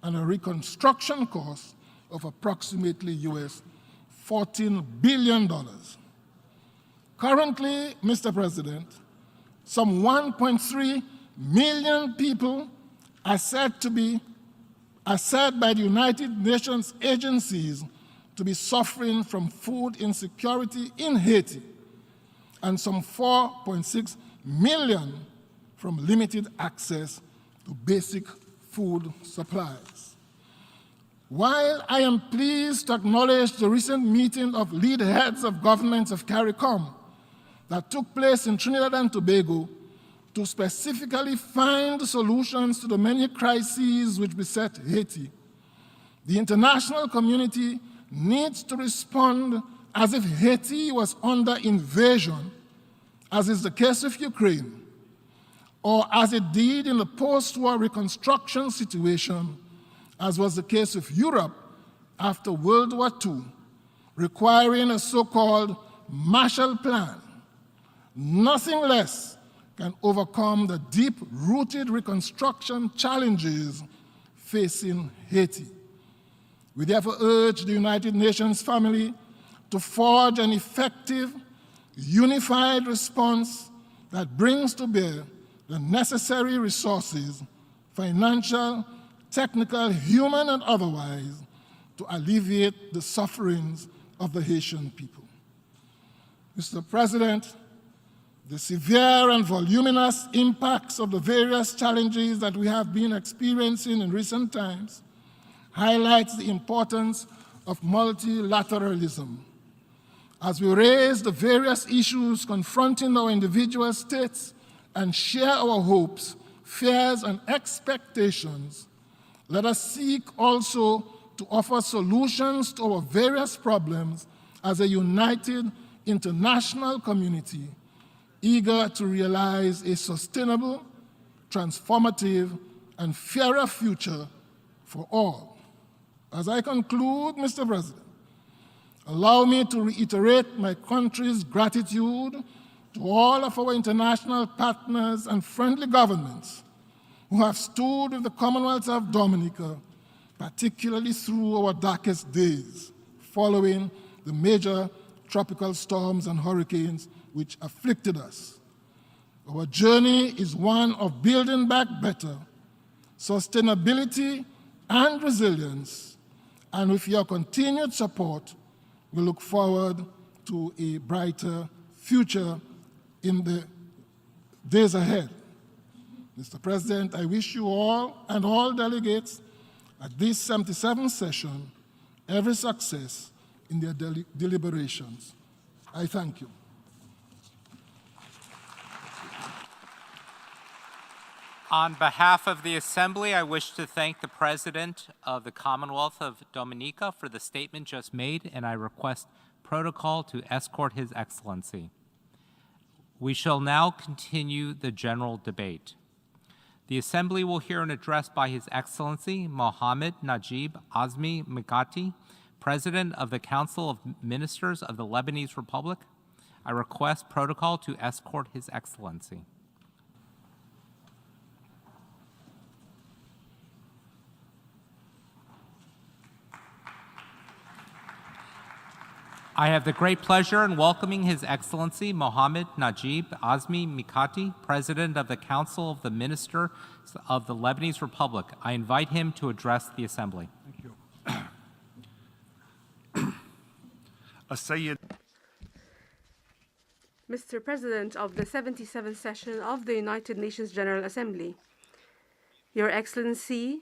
and a reconstruction cost of approximately US $14 billion. Currently, Mr. President, some 1.3 million people are said to be are said by the United Nations agencies to be suffering from food insecurity in Haiti, and some 4.6 million from limited access to basic food supplies. While I am pleased to acknowledge the recent meeting of lead heads of governments of CARICOM that took place in Trinidad and Tobago to specifically find solutions to the many crises which beset Haiti, the international community needs to respond as if Haiti was under invasion, as is the case with Ukraine, or as it did in the post-war reconstruction situation, as was the case with Europe after World War II, requiring a so-called Marshall Plan. Nothing less can overcome the deep-rooted reconstruction challenges facing Haiti. We therefore urge the United Nations family to forge an effective, unified response that brings to bear the necessary resources, financial, technical, human, and otherwise, to alleviate the sufferings of the Haitian people. Mr. President, the severe and voluminous impacts of the various challenges that we have been experiencing in recent times highlights the importance of multilateralism. As we raise the various issues confronting our individual states and share our hopes, fears, and expectations, let us seek also to offer solutions to our various problems as a united international community, eager to realize a sustainable, transformative, and fairer future for all. As I conclude, Mr. President, allow me to reiterate my country's gratitude to all of our international partners and friendly governments who have stood with the Commonwealth of Dominica, particularly through our darkest days, following the major tropical storms and hurricanes which afflicted us. Our journey is one of building back better, sustainability, and resilience, and with your continued support, we look forward to a brighter future in the days ahead. Mr. President, I wish you all and all delegates at this 77th session every success in their deliberations. I thank you.
On behalf of the Assembly, I wish to thank the President of the Commonwealth of Dominica for the statement just made, and I request protocol to escort His Excellency. We shall now continue the general debate. The Assembly will hear an address by His Excellency Mohammed Najib Azmi Mikati, President of the Council of Ministers of the Lebanese Republic. I request protocol to escort His Excellency. I have the great pleasure in welcoming His Excellency Mohammed Najib Azmi Mikati, President of the Council of the Ministers of the Lebanese Republic. I invite him to address the Assembly.
Thank you. Seyyed.
Mr. President of the 77th session of the United Nations General Assembly, Your Excellency,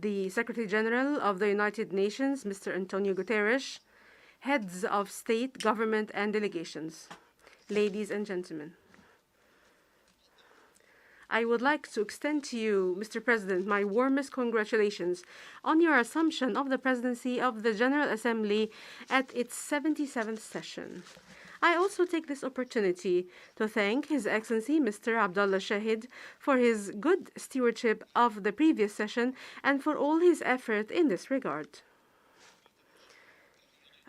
the Secretary General of the United Nations, Mr. Antonio Guterres, heads of state, government, and delegations, ladies and gentlemen. I would like to extend to you, Mr. President, my warmest congratulations on your assumption of the presidency of the General Assembly at its 77th session. I also take this opportunity to thank His Excellency Mr. Abdullah Shahid for his good stewardship of the previous session and for all his effort in this regard.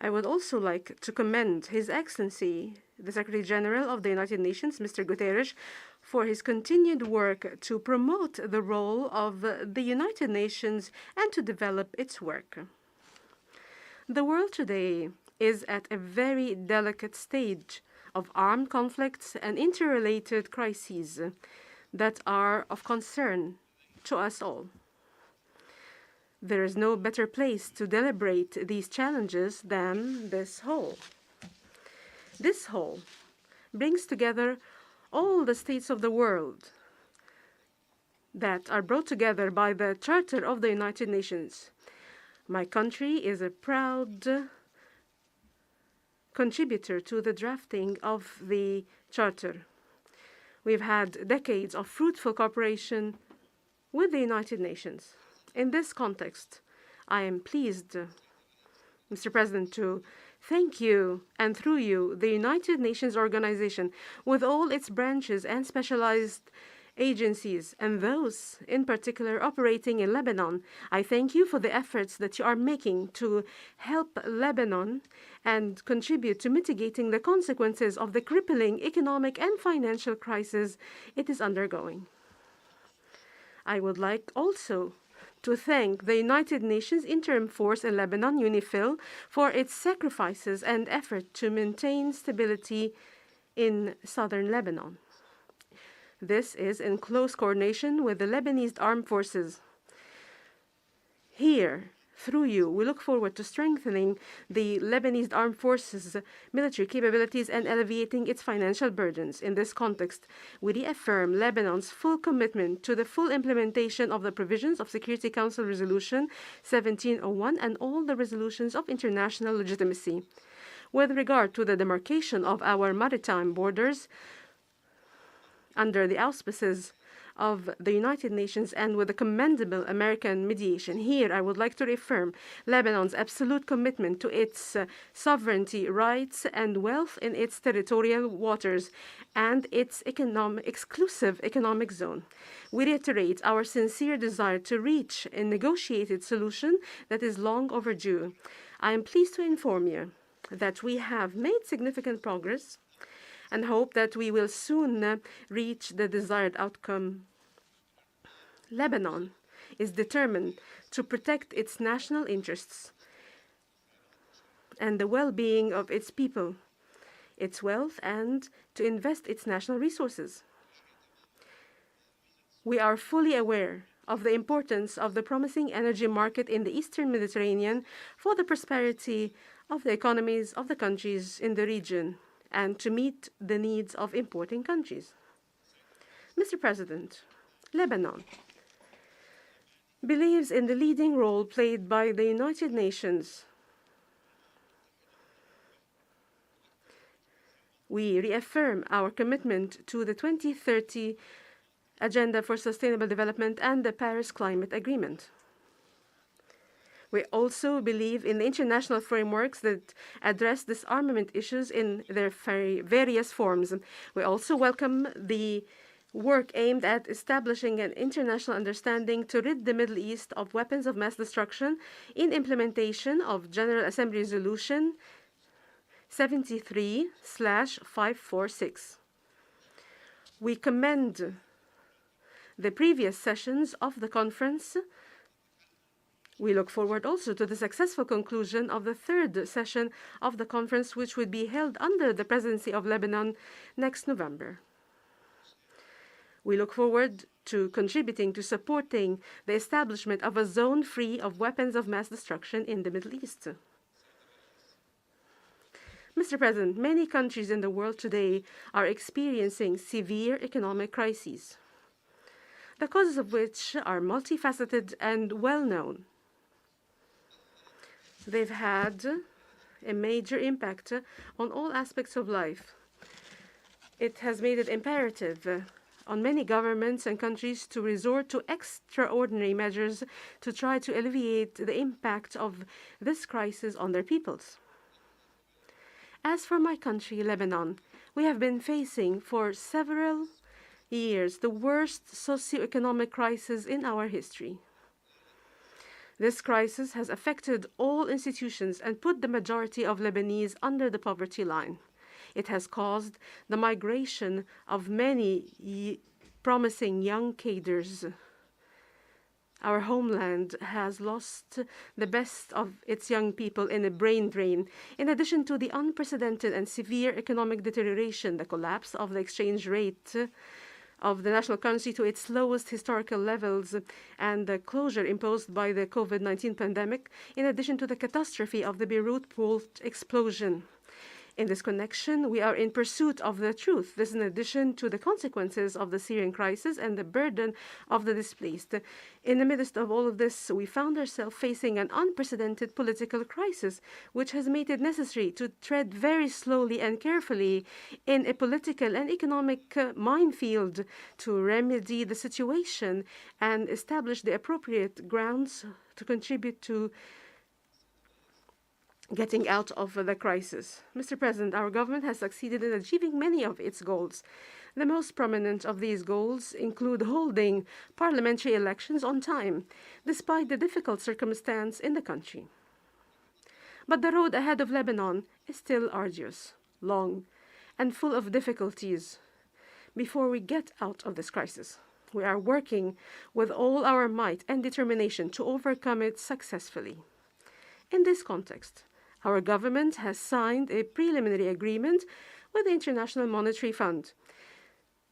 I would also like to commend His Excellency, the Secretary General of the United Nations, Mr. Guterres, for his continued work to promote the role of the United Nations and to develop its work. The world today is at a very delicate stage of armed conflicts and interrelated crises that are of concern to us all. There is no better place to deliberate these challenges than this hall. This hall brings together all the states of the world that are brought together by the Charter of the United Nations. My country is a proud contributor to the drafting of the Charter. We've had decades of fruitful cooperation with the United Nations. In this context, I am pleased, Mr. President, to thank you, and through you, the United Nations organization, with all its branches and specialized agencies, and those in particular operating in Lebanon. I thank you for the efforts that you are making to help Lebanon and contribute to mitigating the consequences of the crippling economic and financial crisis it is undergoing. I would like also to thank the United Nations Interim Force in Lebanon, UNIFIL, for its sacrifices and effort to maintain stability in southern Lebanon. This is in close coordination with the Lebanese armed forces. Here, through you, we look forward to strengthening the Lebanese armed forces' military capabilities and alleviating its financial burdens. In this context, we reaffirm Lebanon's full commitment to the full implementation of the provisions of Security Council Resolution 1701 and all the resolutions of international legitimacy. With regard to the demarcation of our maritime borders, under the auspices of the United Nations and with a commendable American mediation. Here, I would like to reaffirm Lebanon's absolute commitment to its sovereignty, rights, and wealth in its territorial waters and its exclusive economic zone. We reiterate our sincere desire to reach a negotiated solution that is long overdue. I am pleased to inform you that we have made significant progress and hope that we will soon reach the desired outcome. Lebanon is determined to protect its national interests and the well-being of its people, its wealth, and to invest its national resources. We are fully aware of the importance of the promising energy market in the Eastern Mediterranean for the prosperity of the economies of the countries in the region and to meet the needs of importing countries. Mr. President, Lebanon believes in the leading role played by the United Nations. We reaffirm our commitment to the 2030 Agenda for Sustainable Development and the Paris Climate Agreement. We also believe in the international frameworks that address disarmament issues in their various forms. We also welcome the work aimed at establishing an international understanding to rid the Middle East of weapons of mass destruction in implementation of General Assembly Resolution 73/546. We commend the previous sessions of the conference. We look forward also to the successful conclusion of the third session of the conference, which would be held under the presidency of Lebanon next November. We look forward to contributing to supporting the establishment of a zone free of weapons of mass destruction in the Middle East. Mr. President, many countries in the world today are experiencing severe economic crises, the causes of which are multifaceted and well known. They've had a major impact on all aspects of life. It has made it imperative on many governments and countries to resort to extraordinary measures to try to alleviate the impact of this crisis on their peoples. As for my country, Lebanon, we have been facing for several years the worst socioeconomic crisis in our history. This crisis has affected all institutions and put the majority of Lebanese under the poverty line. It has caused the migration of many promising young cadres. Our homeland has lost the best of its young people in a brain drain. In addition to the unprecedented and severe economic deterioration, the collapse of the exchange rate of the national currency to its lowest historical levels, and the closure imposed by the COVID-19 pandemic, in addition to the catastrophe of the Beirut port explosion. In this connection, we are in pursuit of the truth. This in addition to the consequences of the Syrian crisis and the burden of the displaced. In the midst of all of this, we found ourselves facing an unprecedented political crisis, which has made it necessary to tread very slowly and carefully in a political and economic minefield to remedy the situation and establish the appropriate grounds to contribute to getting out of the crisis. Mr. President, our government has succeeded in achieving many of its goals. The most prominent of these goals include holding parliamentary elections on time, despite the difficult circumstance in the country. But the road ahead of Lebanon is still arduous, long, and full of difficulties before we get out of this crisis. We are working with all our might and determination to overcome it successfully. In this context, our government has signed a preliminary agreement with the International Monetary Fund.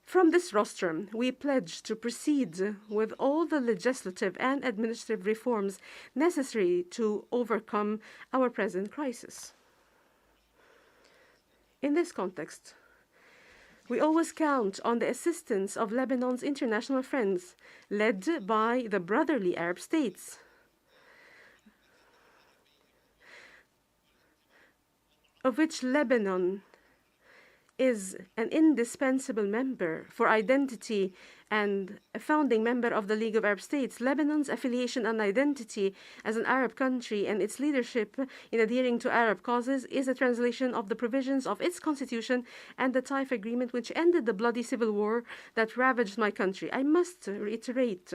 From this rostrum, we pledge to proceed with all the legislative and administrative reforms necessary to overcome our present crisis. In this context, we always count on the assistance of Lebanon's international friends, led by the brotherly Arab states, of which Lebanon is an indispensable member for identity and a founding member of the League of Arab States. Lebanon's affiliation and identity as an Arab country and its leadership in adhering to Arab causes is a translation of the provisions of its constitution and the Taif Agreement, which ended the bloody civil war that ravaged my country. I must reiterate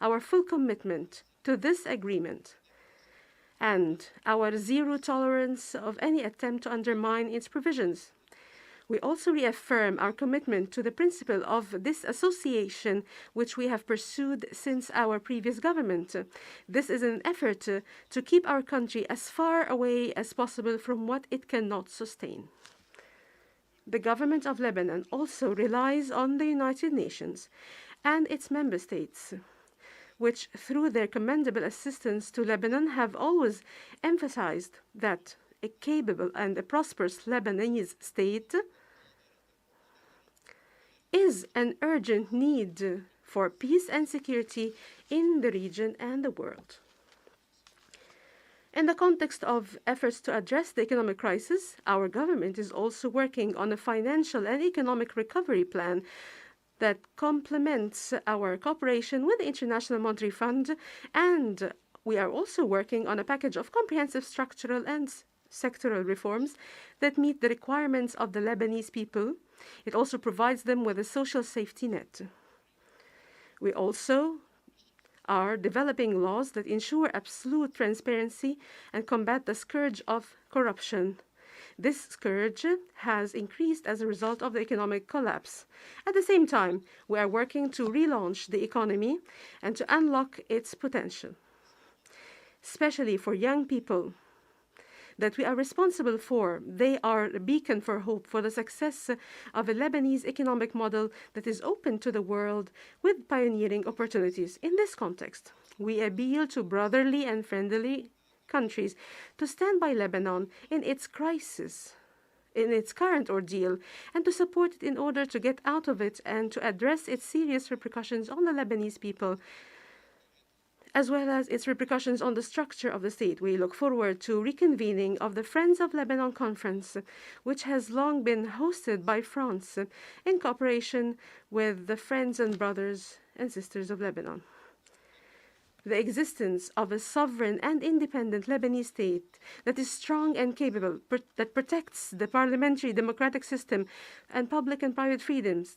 our full commitment to this agreement and our zero tolerance of any attempt to undermine its provisions. We also reaffirm our commitment to the principle of disassociation, which we have pursued since our previous government. This is an effort to keep our country as far away as possible from what it cannot sustain. The government of Lebanon also relies on the United Nations and its member states, which, through their commendable assistance to Lebanon, have always emphasized that a capable and a prosperous Lebanese state is an urgent need for peace and security in the region and the world. In the context of efforts to address the economic crisis, our government is also working on a financial and economic recovery plan that complements our cooperation with the International Monetary Fund, and we are also working on a package of comprehensive structural and sectoral reforms that meet the requirements of the Lebanese people. It also provides them with a social safety net. We also are developing laws that ensure absolute transparency and combat the scourge of corruption. This scourge has increased as a result of the economic collapse. At the same time, we are working to relaunch the economy and to unlock its potential, especially for young people that we are responsible for. They are a beacon for hope for the success of a Lebanese economic model that is open to the world with pioneering opportunities. In this context, we appeal to brotherly and friendly countries to stand by Lebanon in its crisis, in its current ordeal, and to support it in order to get out of it and to address its serious repercussions on the Lebanese people, as well as its repercussions on the structure of the state. We look forward to reconvening of the Friends of Lebanon Conference, which has long been hosted by France in cooperation with the friends and brothers and sisters of Lebanon. The existence of a sovereign and independent Lebanese state that is strong and capable, that protects the parliamentary democratic system and public and private freedoms,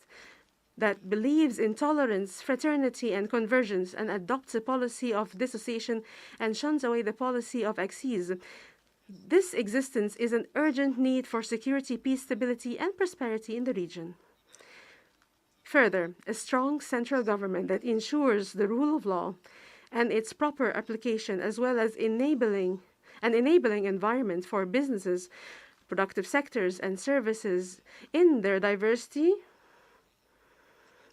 that believes in tolerance, fraternity, and convergence, and adopts a policy of dissociation and shuns away the policy of axis. This existence is an urgent need for security, peace, stability, and prosperity in the region. Further, a strong central government that ensures the rule of law and its proper application, as well as enabling environment for businesses, productive sectors, and services in their diversity,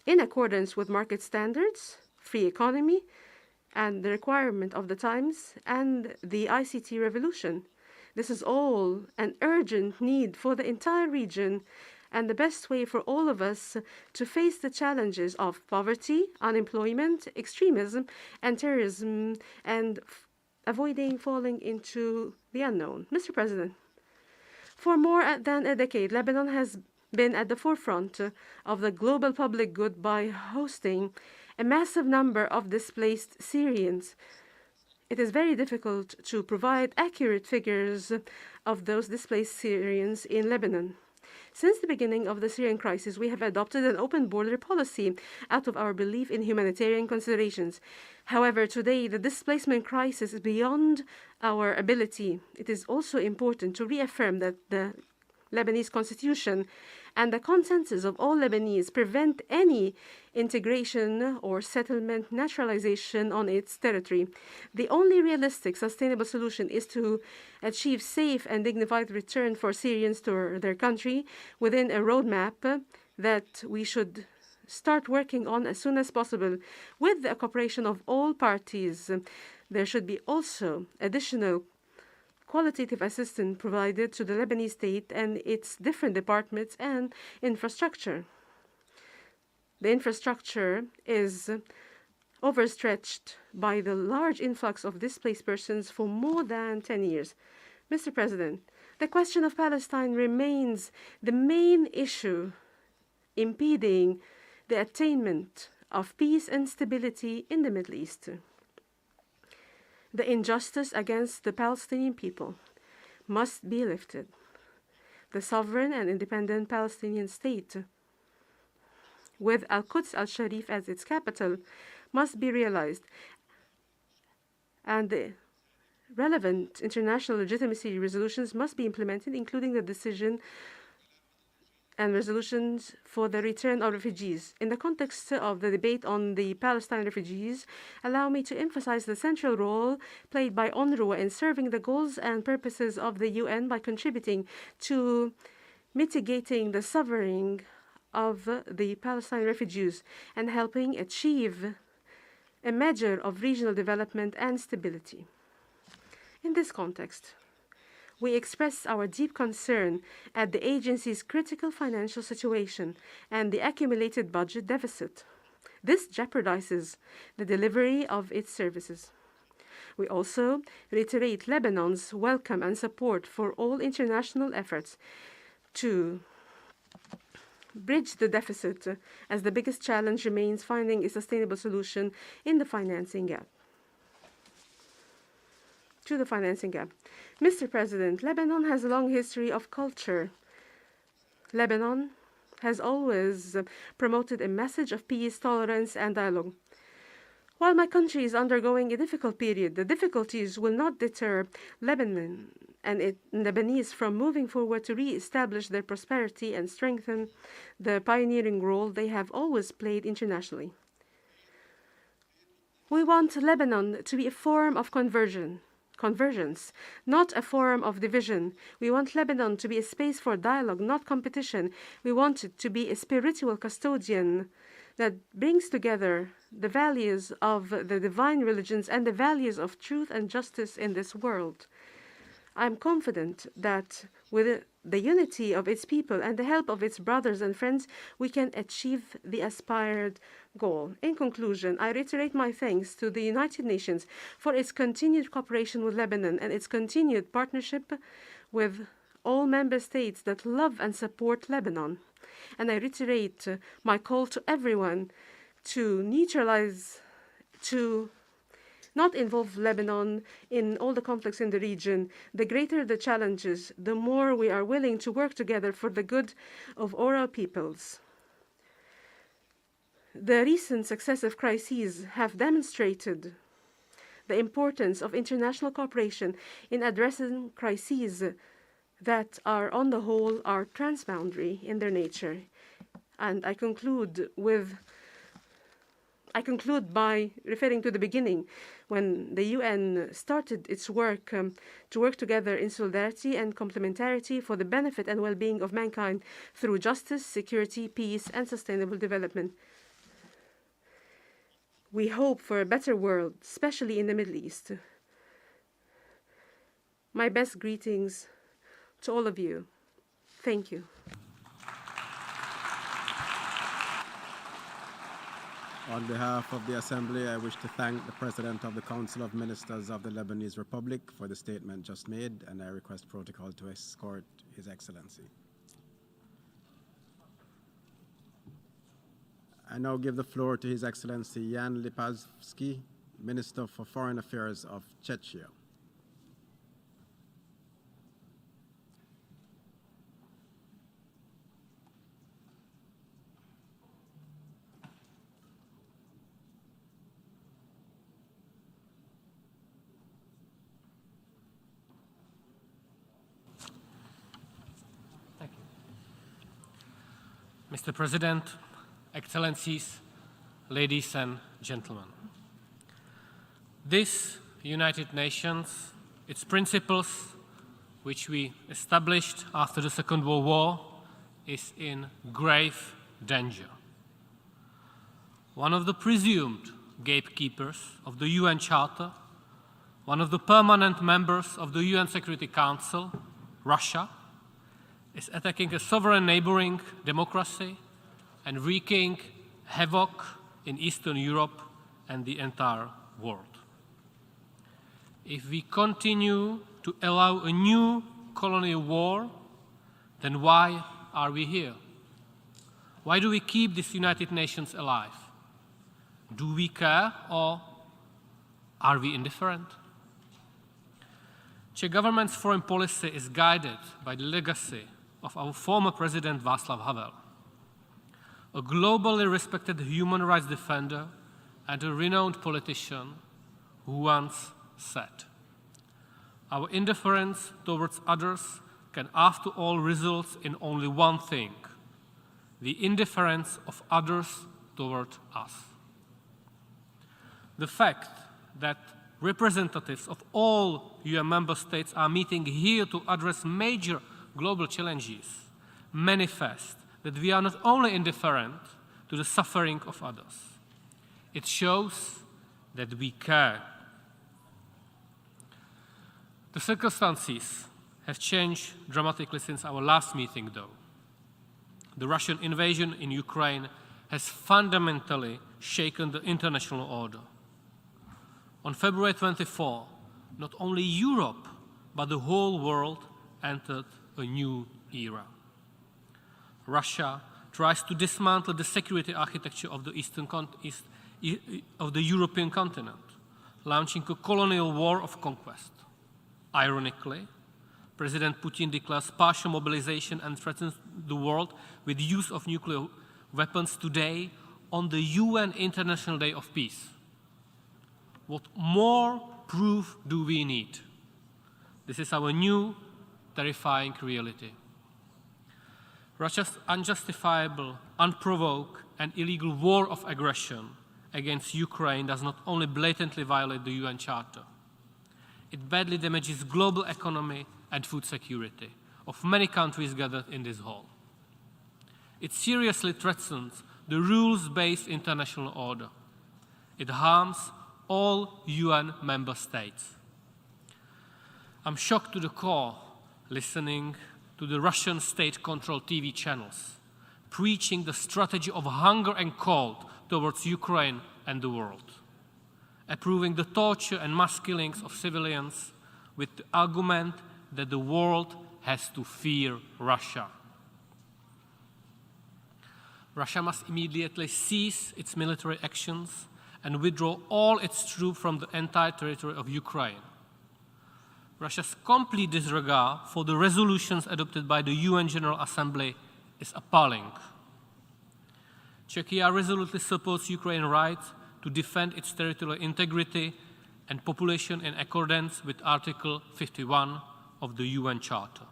in accordance with market standards, free economy, and the requirement of the times and the ICT revolution. This is all an urgent need for the entire region and the best way for all of us to face the challenges of poverty, unemployment, extremism, and terrorism, and avoiding falling into the unknown. Mr. President, for more than a decade, Lebanon has been at the forefront of the global public good by hosting a massive number of displaced Syrians. It is very difficult to provide accurate figures of those displaced Syrians in Lebanon. Since the beginning of the Syrian crisis, we have adopted an open border policy out of our belief in humanitarian considerations. However, today, the displacement crisis is beyond our ability. It is also important to reaffirm that the Lebanese constitution and the consensus of all Lebanese prevent any integration or settlement naturalization on its territory. The only realistic, sustainable solution is to achieve safe and dignified return for Syrians to their country within a roadmap that we should start working on as soon as possible with the cooperation of all parties. There should be also additional qualitative assistance provided to the Lebanese state and its different departments and infrastructure. The infrastructure is overstretched by the large influx of displaced persons for more than 10 years. Mr. President, the question of Palestine remains the main issue impeding the attainment of peace and stability in the Middle East. The injustice against the Palestinian people must be lifted. The sovereign and independent Palestinian state, with Al-Quds al-Sharif as its capital, must be realized, and the relevant international legitimacy resolutions must be implemented, including the decision and resolutions for the return of refugees. In the context of the debate on the Palestine refugees, allow me to emphasize the central role played by UNRWA in serving the goals and purposes of the UN by contributing to mitigating the suffering of the Palestine refugees and helping achieve a measure of regional development and stability. In this context, we express our deep concern at the agency's critical financial situation and the accumulated budget deficit. This jeopardizes the delivery of its services. We also reiterate Lebanon's welcome and support for all international efforts to bridge the deficit, as the biggest challenge remains finding a sustainable solution in the financing gap. To the financing gap. Mr. President, Lebanon has a long history of culture. Lebanon has always promoted a message of peace, tolerance, and dialogue. While my country is undergoing a difficult period, the difficulties will not deter Lebanon and Lebanese from moving forward to re-establish their prosperity and strengthen the pioneering role they have always played internationally. We want Lebanon to be a forum of convergence, not a forum of division. We want Lebanon to be a space for dialogue, not competition. We want it to be a spiritual custodian that brings together the values of the divine religions and the values of truth and justice in this world. I am confident that with the unity of its people and the help of its brothers and friends, we can achieve the aspired goal. In conclusion, I reiterate my thanks to the United Nations for its continued cooperation with Lebanon and its continued partnership with all member states that love and support Lebanon. And I reiterate my call to everyone to not involve Lebanon in all the conflicts in the region. The greater the challenges, the more we are willing to work together for the good of all our peoples. The recent successive crises have demonstrated the importance of international cooperation in addressing crises that are, on the whole, are transboundary in their nature. And I conclude by referring to the beginning, when the UN started its work to work together in solidarity and complementarity for the benefit and well-being of mankind through justice, security, peace, and sustainable development. We hope for a better world, especially in the Middle East. My best greetings to all of you. Thank you.
On behalf of the Assembly, I wish to thank the President of the Council of Ministers of the Lebanese Republic for the statement just made, and I request protocol to escort His Excellency. I now give the floor to His Excellency Jan Lipavsky, Minister for Foreign Affairs of Czechia.
Mr. President, Excellencies, ladies and gentlemen. This United Nations, its principles, which we established after the Second World War, is in grave danger. One of the presumed gatekeepers of the UN Charter, one of the permanent members of the UN Security Council, Russia, is attacking a sovereign neighboring democracy and wreaking havoc in Eastern Europe and the entire world. If we continue to allow a new colonial war, then why are we here? Why do we keep this United Nations alive? Do we care or are we indifferent? Czech government's foreign policy is guided by the legacy of our former President Václav Havel, a globally respected human rights defender and a renowned politician who once said, "Our indifference towards others can after all result in only one thing, the indifference of others toward us." The fact that representatives of all UN member states are meeting here to address major global challenges manifest that we are not only indifferent to the suffering of others, it shows that we care. The circumstances have changed dramatically since our last meeting, though. The Russian invasion in Ukraine has fundamentally shaken the international order. On February 24, not only Europe, but the whole world entered a new era. Russia tries to dismantle the security architecture of the European continent, launching a colonial war of conquest. Ironically, President Putin declares partial mobilization and threatens the world with the use of nuclear weapons today on the UN International Day of Peace. What more proof do we need? This is our new terrifying reality. Russia's unjustifiable, unprovoked, and illegal war of aggression against Ukraine does not only blatantly violate the UN Charter, it badly damages global economy and food security of many countries gathered in this hall. It seriously threatens the rules-based international order. It harms all UN member states. I'm shocked to the core listening to the Russian state-controlled TV channels preaching the strategy of hunger and cold towards Ukraine and the world, approving the torture and mass killings of civilians with the argument that the world has to fear Russia. Russia must immediately cease its military actions and withdraw all its troops from the entire territory of Ukraine. Russia's complete disregard for the resolutions adopted by the UN General Assembly is appalling. Czechia resolutely supports Ukraine's right to defend its territorial integrity and population in accordance with Article 51 of the UN Charter.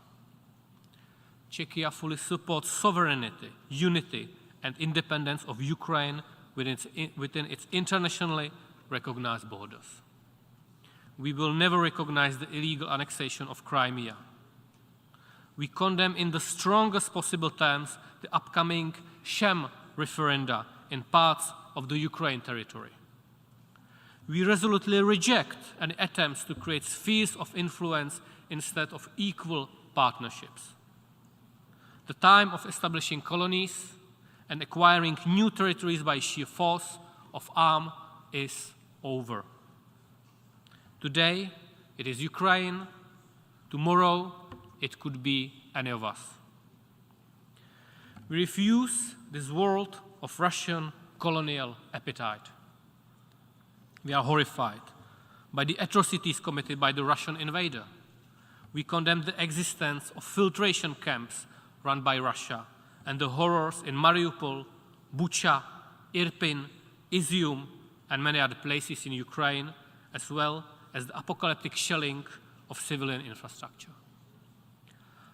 Czechia fully supports sovereignty, unity, and independence of Ukraine within its internationally recognized borders. We will never recognize the illegal annexation of Crimea. We condemn in the strongest possible terms the upcoming sham referenda in parts of the Ukraine territory. We resolutely reject any attempts to create spheres of influence instead of equal partnerships. The time of establishing colonies and acquiring new territories by sheer force of arm is over. Today, it is Ukraine. Tomorrow, it could be any of us. We refuse this world of Russian colonial appetite. We are horrified by the atrocities committed by the Russian invader. We condemn the existence of filtration camps run by Russia and the horrors in Mariupol, Bucha, Irpin, Izium, and many other places in Ukraine, as well as the apocalyptic shelling of civilian infrastructure.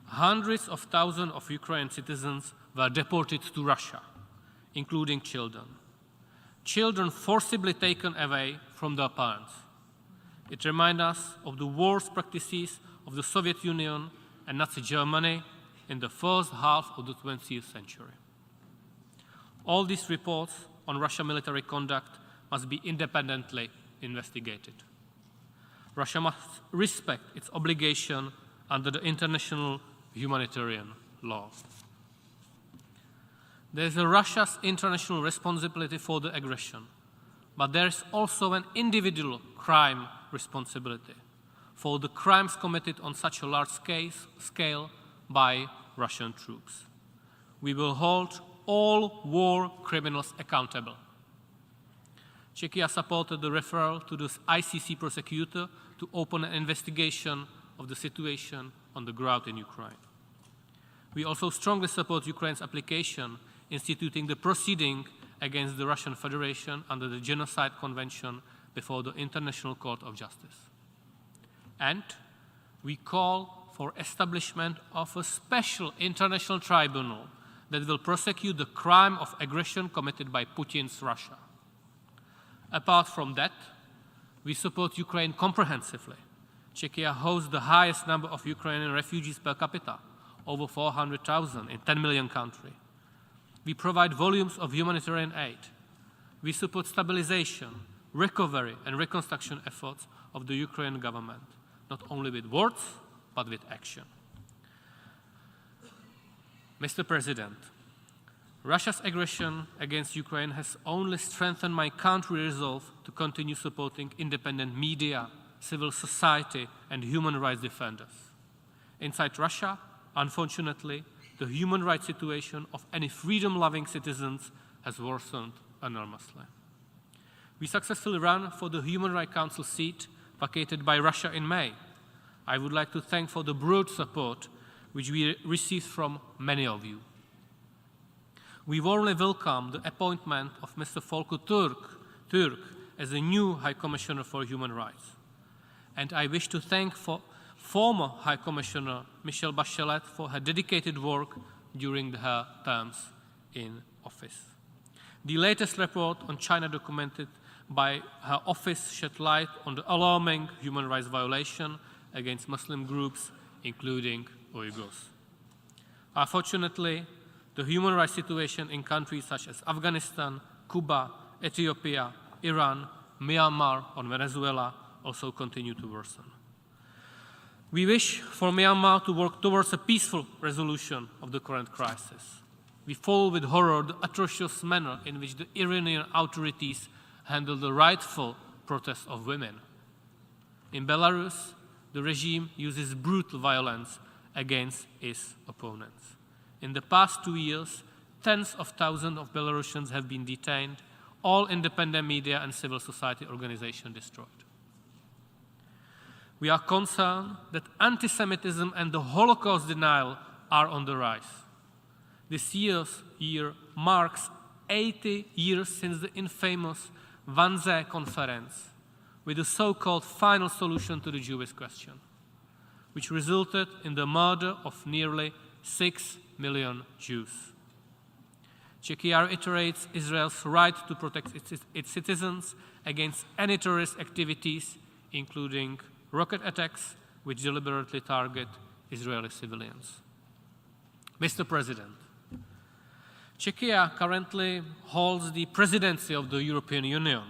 Hundreds of thousands of Ukrainian citizens were deported to Russia, including children. Children forcibly taken away from their parents. It reminds us of the worst practices of the Soviet Union and Nazi Germany in the first half of the 20th century. All these reports on Russian military conduct must be independently investigated. Russia must respect its obligation under the international humanitarian law. There is Russia's international responsibility for the aggression, but there is also an individual crime responsibility for the crimes committed on such a large scale by Russian troops. We will hold all war criminals accountable. Czechia supported the referral to the ICC prosecutor to open an investigation of the situation on the ground in Ukraine. We also strongly support Ukraine's application instituting the proceeding against the Russian Federation under the Genocide Convention before the International Court of Justice. And we call for establishment of a special international tribunal that will prosecute the crime of aggression committed by Putin's Russia. Apart from that, we support Ukraine comprehensively. Czechia hosts the highest number of Ukrainian refugees per capita, over 400,000 in a 10 million country. We provide volumes of humanitarian aid. We support stabilization, recovery, and reconstruction efforts of the Ukrainian government, not only with words, but with action. Mr. President, Russia's aggression against Ukraine has only strengthened my country's resolve to continue supporting independent media, civil society, and human rights defenders. Inside Russia, unfortunately, the human rights situation of any freedom-loving citizens has worsened enormously. We successfully ran for the Human Rights Council seat vacated by Russia in May. I would like to thank for the broad support which we received from many of you. We warmly welcome the appointment of Mr. Volker Türk as the new High Commissioner for Human Rights. And I wish to thank former High Commissioner Michelle Bachelet for her dedicated work during her terms in office. The latest report on China documented by her office shed light on the alarming human rights violation against Muslim groups, including Uyghurs. Unfortunately, the human rights situation in countries such as Afghanistan, Cuba, Ethiopia, Iran, Myanmar, and Venezuela also continue to worsen. We wish for Myanmar to work towards a peaceful resolution of the current crisis. We follow with horror the atrocious manner in which the Iranian authorities handle the rightful protest of women. In Belarus, the regime uses brutal violence against its opponents. In the past 2 years, tens of thousands of Belarusians have been detained, all independent media and civil society organizations destroyed. We are concerned that anti-Semitism and the Holocaust denial are on the rise. This year marks 80 years since the infamous Wannsee Conference, with the so-called final solution to the Jewish question, which resulted in the murder of nearly 6 million Jews. Czechia reiterates Israel's right to protect its citizens against any terrorist activities, including rocket attacks which deliberately target Israeli civilians. Mr. President, Czechia currently holds the presidency of the European Union.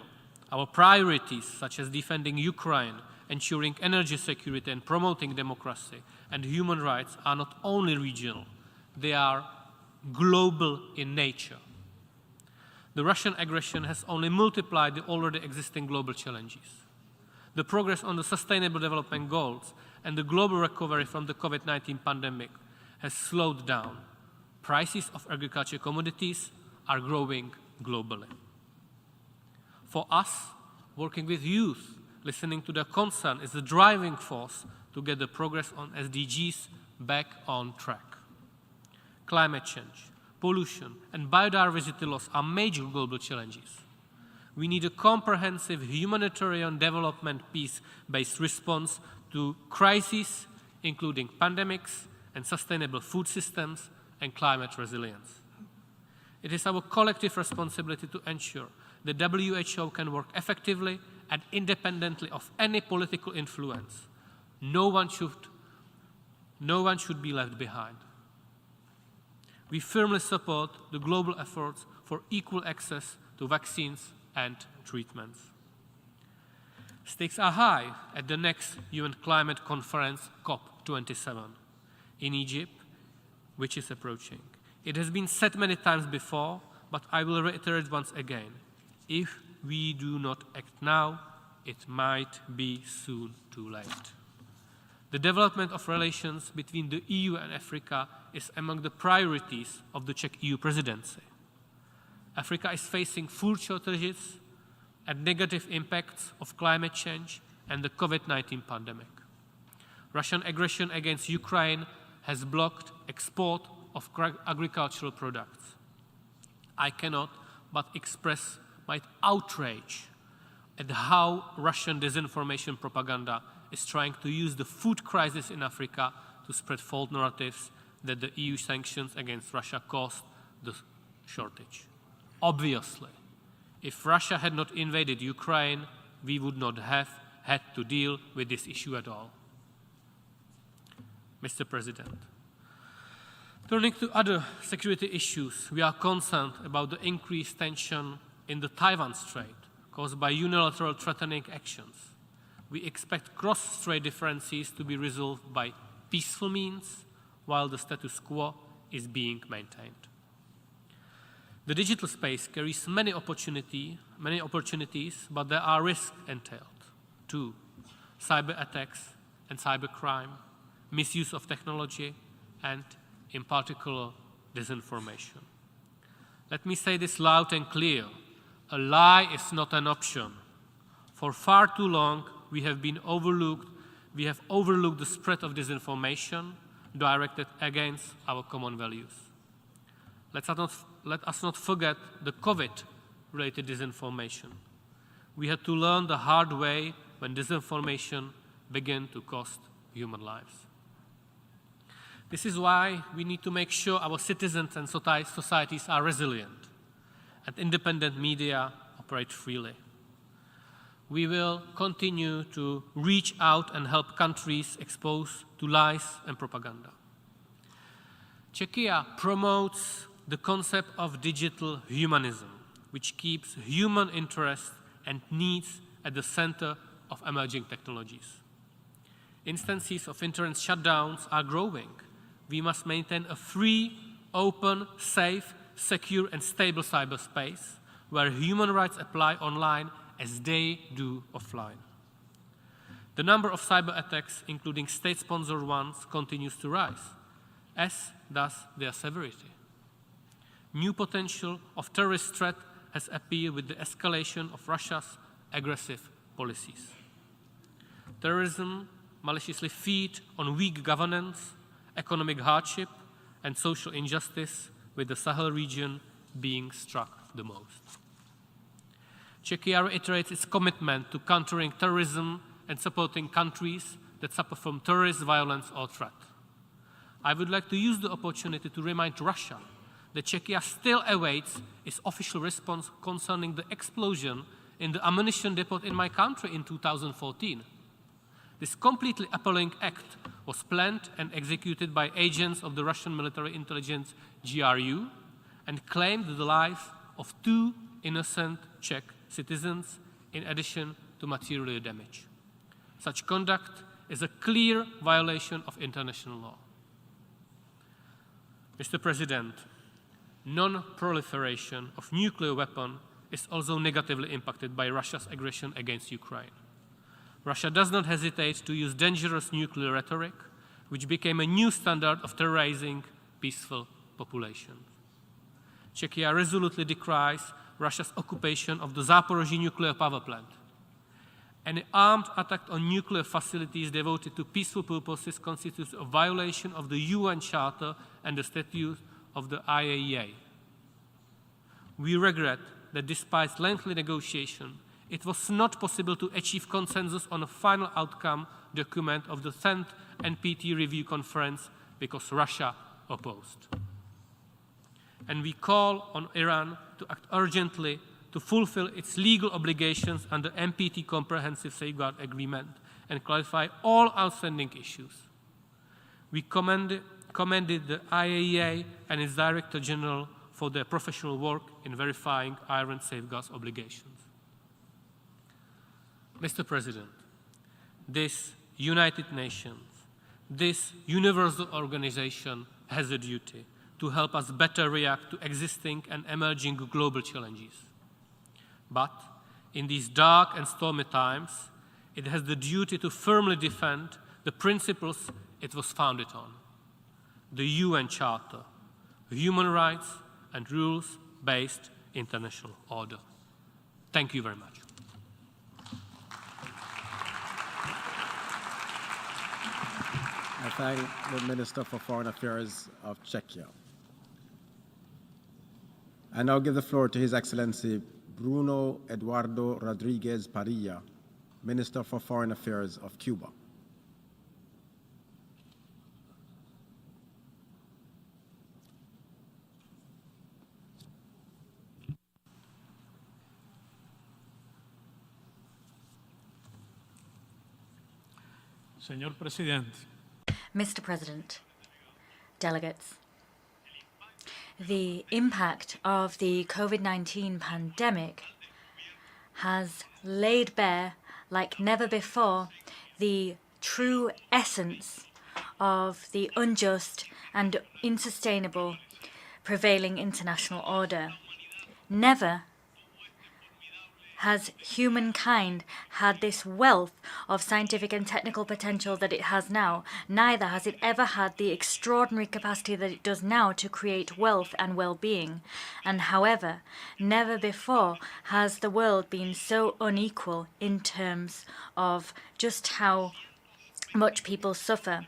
Our priorities, such as defending Ukraine, ensuring energy security and promoting democracy and human rights, are not only regional, they are global in nature. The Russian aggression has only multiplied the already existing global challenges. The progress on the Sustainable Development Goals and the global recovery from the COVID-19 pandemic has slowed down. Prices of agricultural commodities are growing globally. For us, working with youth, listening to their concern is the driving force to get the progress on SDGs back on track. Climate change, pollution, and biodiversity loss are major global challenges. We need a comprehensive humanitarian development peace-based response to crises, including pandemics and sustainable food systems and climate resilience. It is our collective responsibility to ensure the WHO can work effectively and independently of any political influence. No one should be left behind. We firmly support the global efforts for equal access to vaccines and treatments. Stakes are high at the next UN climate conference, COP27, in Egypt, which is approaching. It has been said many times before, but I will reiterate once again. If we do not act now, it might be soon too late. The development of relations between the EU and Africa is among the priorities of the Czech EU presidency. Africa is facing food shortages and negative impacts of climate change and the COVID-19 pandemic. Russian aggression against Ukraine has blocked export of agricultural products. I cannot but express my outrage at how Russian disinformation propaganda is trying to use the food crisis in Africa to spread false narratives that the EU sanctions against Russia caused the shortage. Obviously, if Russia had not invaded Ukraine, we would not have had to deal with this issue at all. Mr. President, turning to other security issues, we are concerned about the increased tension in the Taiwan Strait caused by unilateral threatening actions. We expect cross-strait differences to be resolved by peaceful means, while the status quo is being maintained. The digital space carries many opportunities, but there are risks entailed too. Cyber attacks and cybercrime, misuse of technology, and, in particular, disinformation. Let me say this loud and clear. A lie is not an option. For far too long, we have overlooked the spread of disinformation directed against our common values. Let us not forget the COVID-related disinformation. We had to learn the hard way when disinformation began to cost human lives. This is why we need to make sure our citizens and societies are resilient and independent media operate freely. We will continue to reach out and help countries exposed to lies and propaganda. Czechia promotes the concept of digital humanism, which keeps human interest and needs at the center of emerging technologies. Instances of internet shutdowns are growing. We must maintain a free, open, safe, secure, and stable cyberspace where human rights apply online as they do offline. The number of cyber attacks, including state-sponsored ones, continues to rise, as does their severity. New potential of terrorist threat has appeared with the escalation of Russia's aggressive policies. Terrorism maliciously feeds on weak governance, economic hardship, and social injustice, with the Sahel region being struck the most. Czechia reiterates its commitment to countering terrorism and supporting countries that suffer from terrorist violence or threat. I would like to use the opportunity to remind Russia that Czechia still awaits its official response concerning the explosion in the ammunition depot in my country in 2014. This completely appalling act was planned and executed by agents of the Russian military intelligence GRU and claimed the life of 2 innocent Czech citizens in addition to material damage. Such conduct is a clear violation of international law. Mr. President, non-proliferation of nuclear weapons is also negatively impacted by Russia's aggression against Ukraine. Russia does not hesitate to use dangerous nuclear rhetoric, which became a new standard of terrorizing peaceful populations. Czechia resolutely decries Russia's occupation of the Zaporozhye nuclear power plant. Any armed attack on nuclear facilities devoted to peaceful purposes constitutes a violation of the UN Charter and the statutes of the IAEA. We regret that despite lengthy negotiation, it was not possible to achieve consensus on a final outcome document of the 10th NPT review conference because Russia opposed. And we call on Iran to act urgently to fulfill its legal obligations under NPT Comprehensive Safeguard Agreement and clarify all outstanding issues. We commended the IAEA and its Director General for their professional work in verifying Iran's safeguards obligations. Mr. President, this United Nations, this universal organization has a duty to help us better react to existing and emerging global challenges. But in these dark and stormy times, it has the duty to firmly defend the principles it was founded on: the UN Charter, human rights, and rules-based international order. Thank you very much.
I thank the Minister for Foreign Affairs of Czechia. I now give the floor to His Excellency Bruno Eduardo Rodriguez Parilla, Minister for Foreign Affairs of Cuba.
Señor Presidente.
Mr. President, delegates, the impact of the COVID-19 pandemic has laid bare, like never before, the true essence of the unjust and unsustainable prevailing international order. Never has humankind had this wealth of scientific and technical potential that it has now. Neither has it ever had the extraordinary capacity that it does now to create wealth and well-being. And however, never before has the world been so unequal in terms of just how much people suffer.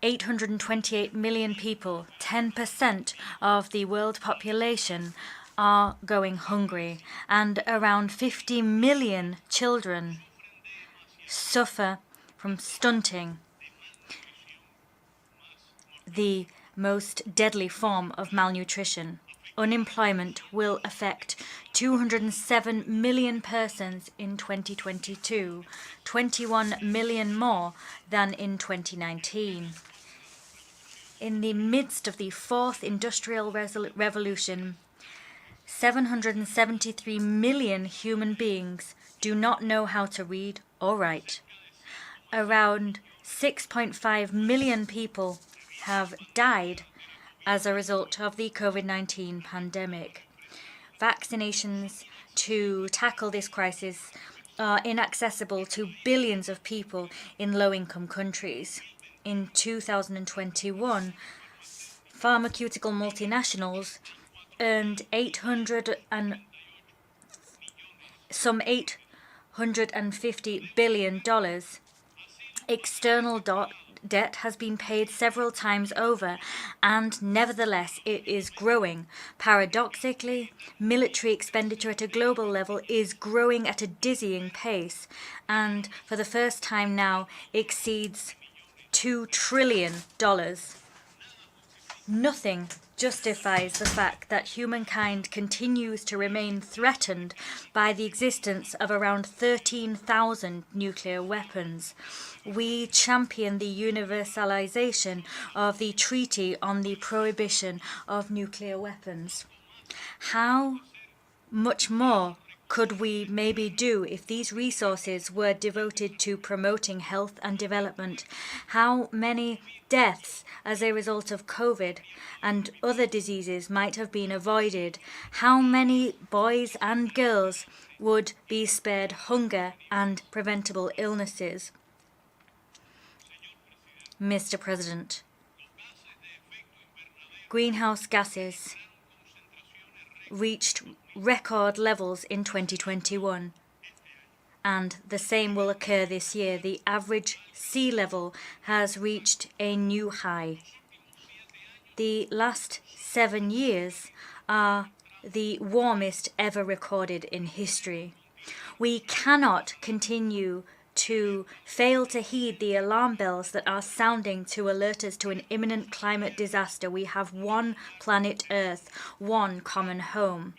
828 million people, 10% of the world population, are going hungry, and around 50 million children suffer from stunting, the most deadly form of malnutrition. Unemployment will affect 207 million persons in 2022, 21 million more than in 2019. In the midst of the fourth industrial revolution, 773 million human beings do not know how to read or write. Around 6.5 million people have died as a result of the COVID-19 pandemic. Vaccinations to tackle this crisis are inaccessible to billions of people in low-income countries. In 2021, pharmaceutical multinationals earned $850 billion. External debt has been paid several times over, and nevertheless it is growing. Paradoxically, military expenditure at a global level is growing at a dizzying pace, and for the first time now exceeds $2 trillion. Nothing justifies the fact that humankind continues to remain threatened by the existence of around 13,000 nuclear weapons. We champion the universalization of the Treaty on the Prohibition of Nuclear Weapons. How much more could we maybe do if these resources were devoted to promoting health and development? How many deaths as a result of COVID and other diseases might have been avoided? How many boys and girls would be spared hunger and preventable illnesses? Mr. President, greenhouse gases reached record levels in 2021, and the same will occur this year. The average sea level has reached a new high. The last 7 years are the warmest ever recorded in history. We cannot continue to fail to heed the alarm bells that are sounding to alert us to an imminent climate disaster. We have one planet Earth, one common home.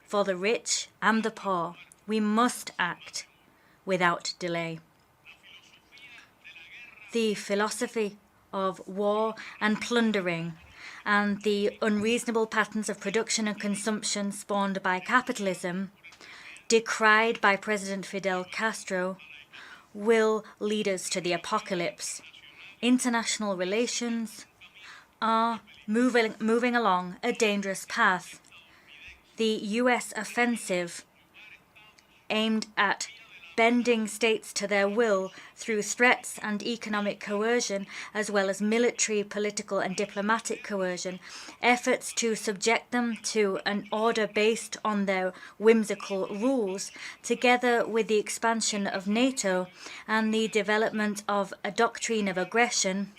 For the rich and the poor, we must act without delay. The philosophy of war and plundering and the unreasonable patterns of production and consumption spawned by capitalism, decried by President Fidel Castro, will lead us to the apocalypse. International relations are moving along a dangerous path. The US offensive, aimed at bending states to their will through threats and economic coercion, as well as military, political and diplomatic coercion, efforts to subject them to an order based on their whimsical rules, together with the expansion of NATO and the development of a doctrine of aggression,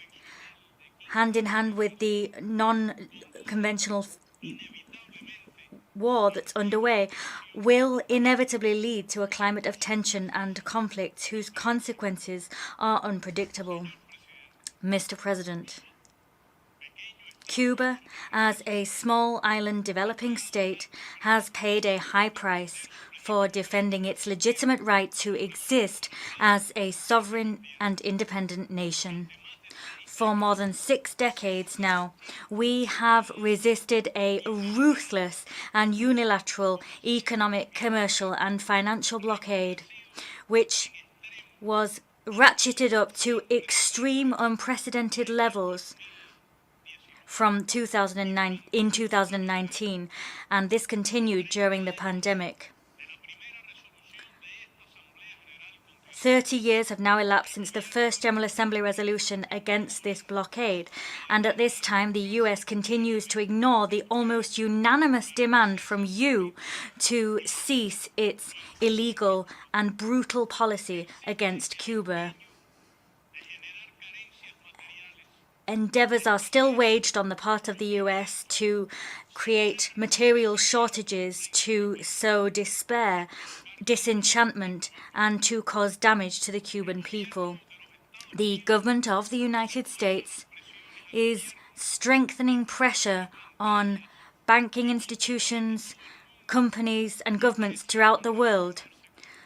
hand in hand with the non-conventional war that's underway, will inevitably lead to a climate of tension and conflict whose consequences are unpredictable. Mr. President, Cuba, as a small island developing state, has paid a high price for defending its legitimate right to exist as a sovereign and independent nation. For more than 6 decades now, we have resisted a ruthless and unilateral economic, commercial and financial blockade, which was ratcheted up to extreme unprecedented levels from 2019, and this continued during the pandemic. 30 years have now elapsed since the first General Assembly resolution against this blockade, and at this time the US continues to ignore the almost unanimous demand from you to cease its illegal and brutal policy against Cuba. Endeavors are still waged on the part of the US to create material shortages, to sow despair, disenchantment, and to cause damage to the Cuban people. The government of the United States is strengthening pressure on banking institutions, companies, and governments throughout the world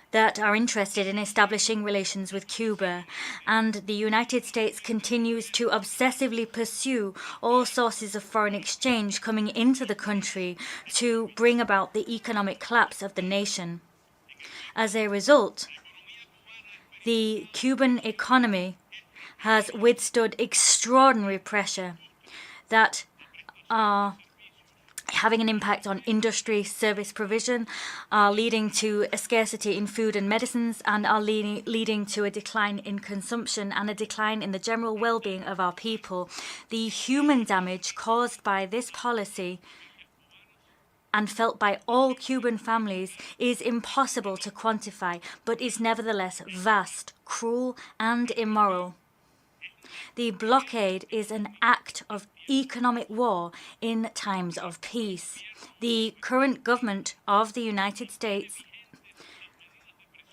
that are interested in establishing relations with Cuba, and the United States continues to obsessively pursue all sources of foreign exchange coming into the country to bring about the economic collapse of the nation. As a result, the Cuban economy has withstood extraordinary pressure that are having an impact on industry, service provision, are leading to a scarcity in food and medicines, and are leading to a decline in consumption and a decline in the general well-being of our people. The human damage caused by this policy and felt by all Cuban families is impossible to quantify, but is nevertheless vast, cruel, and immoral. The blockade is an act of economic war in times of peace. The current government of the United States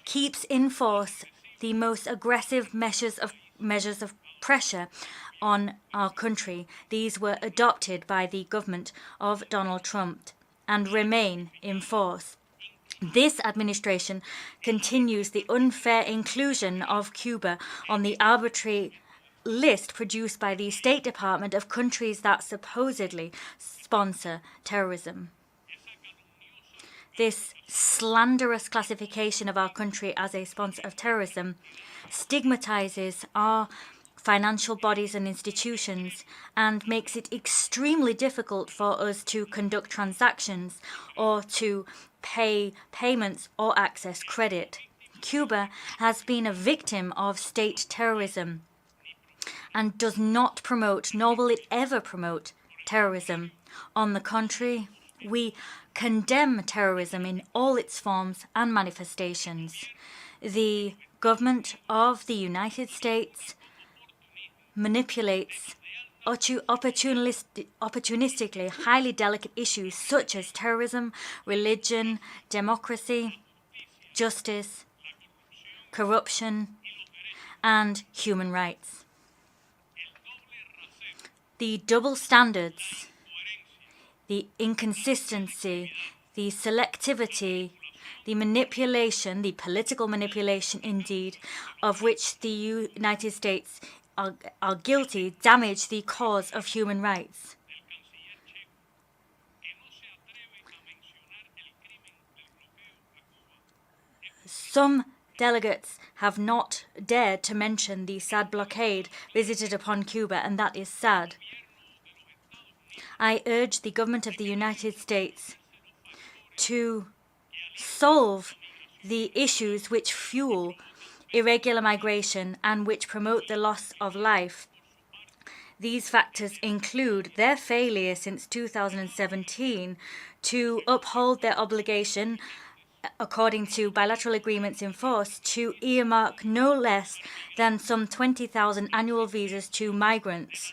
keeps in force the most aggressive measures of pressure on our country. These were adopted by the government of Donald Trump and remain in force. This administration continues the unfair inclusion of Cuba on the arbitrary list produced by the State Department of countries that supposedly sponsor terrorism. This slanderous classification of our country as a sponsor of terrorism stigmatizes our financial bodies and institutions and makes it extremely difficult for us to conduct transactions or to pay payments or access credit. Cuba has been a victim of state terrorism and does not promote, nor will it ever promote, terrorism. On the contrary, we condemn terrorism in all its forms and manifestations. The government of the United States manipulates opportunistically highly delicate issues such as terrorism, religion, democracy, justice, corruption, and human rights. The double standards, the inconsistency, the selectivity, the manipulation, the political manipulation indeed, of which the United States are guilty, damage the cause of human rights. Some delegates have not dared to mention the sad blockade visited upon Cuba, and that is sad. I urge the government of the United States to solve the issues which fuel irregular migration and which promote the loss of life. These factors include their failure since 2017 to uphold their obligation, according to bilateral agreements in force, to earmark no less than some 20,000 annual visas to migrants.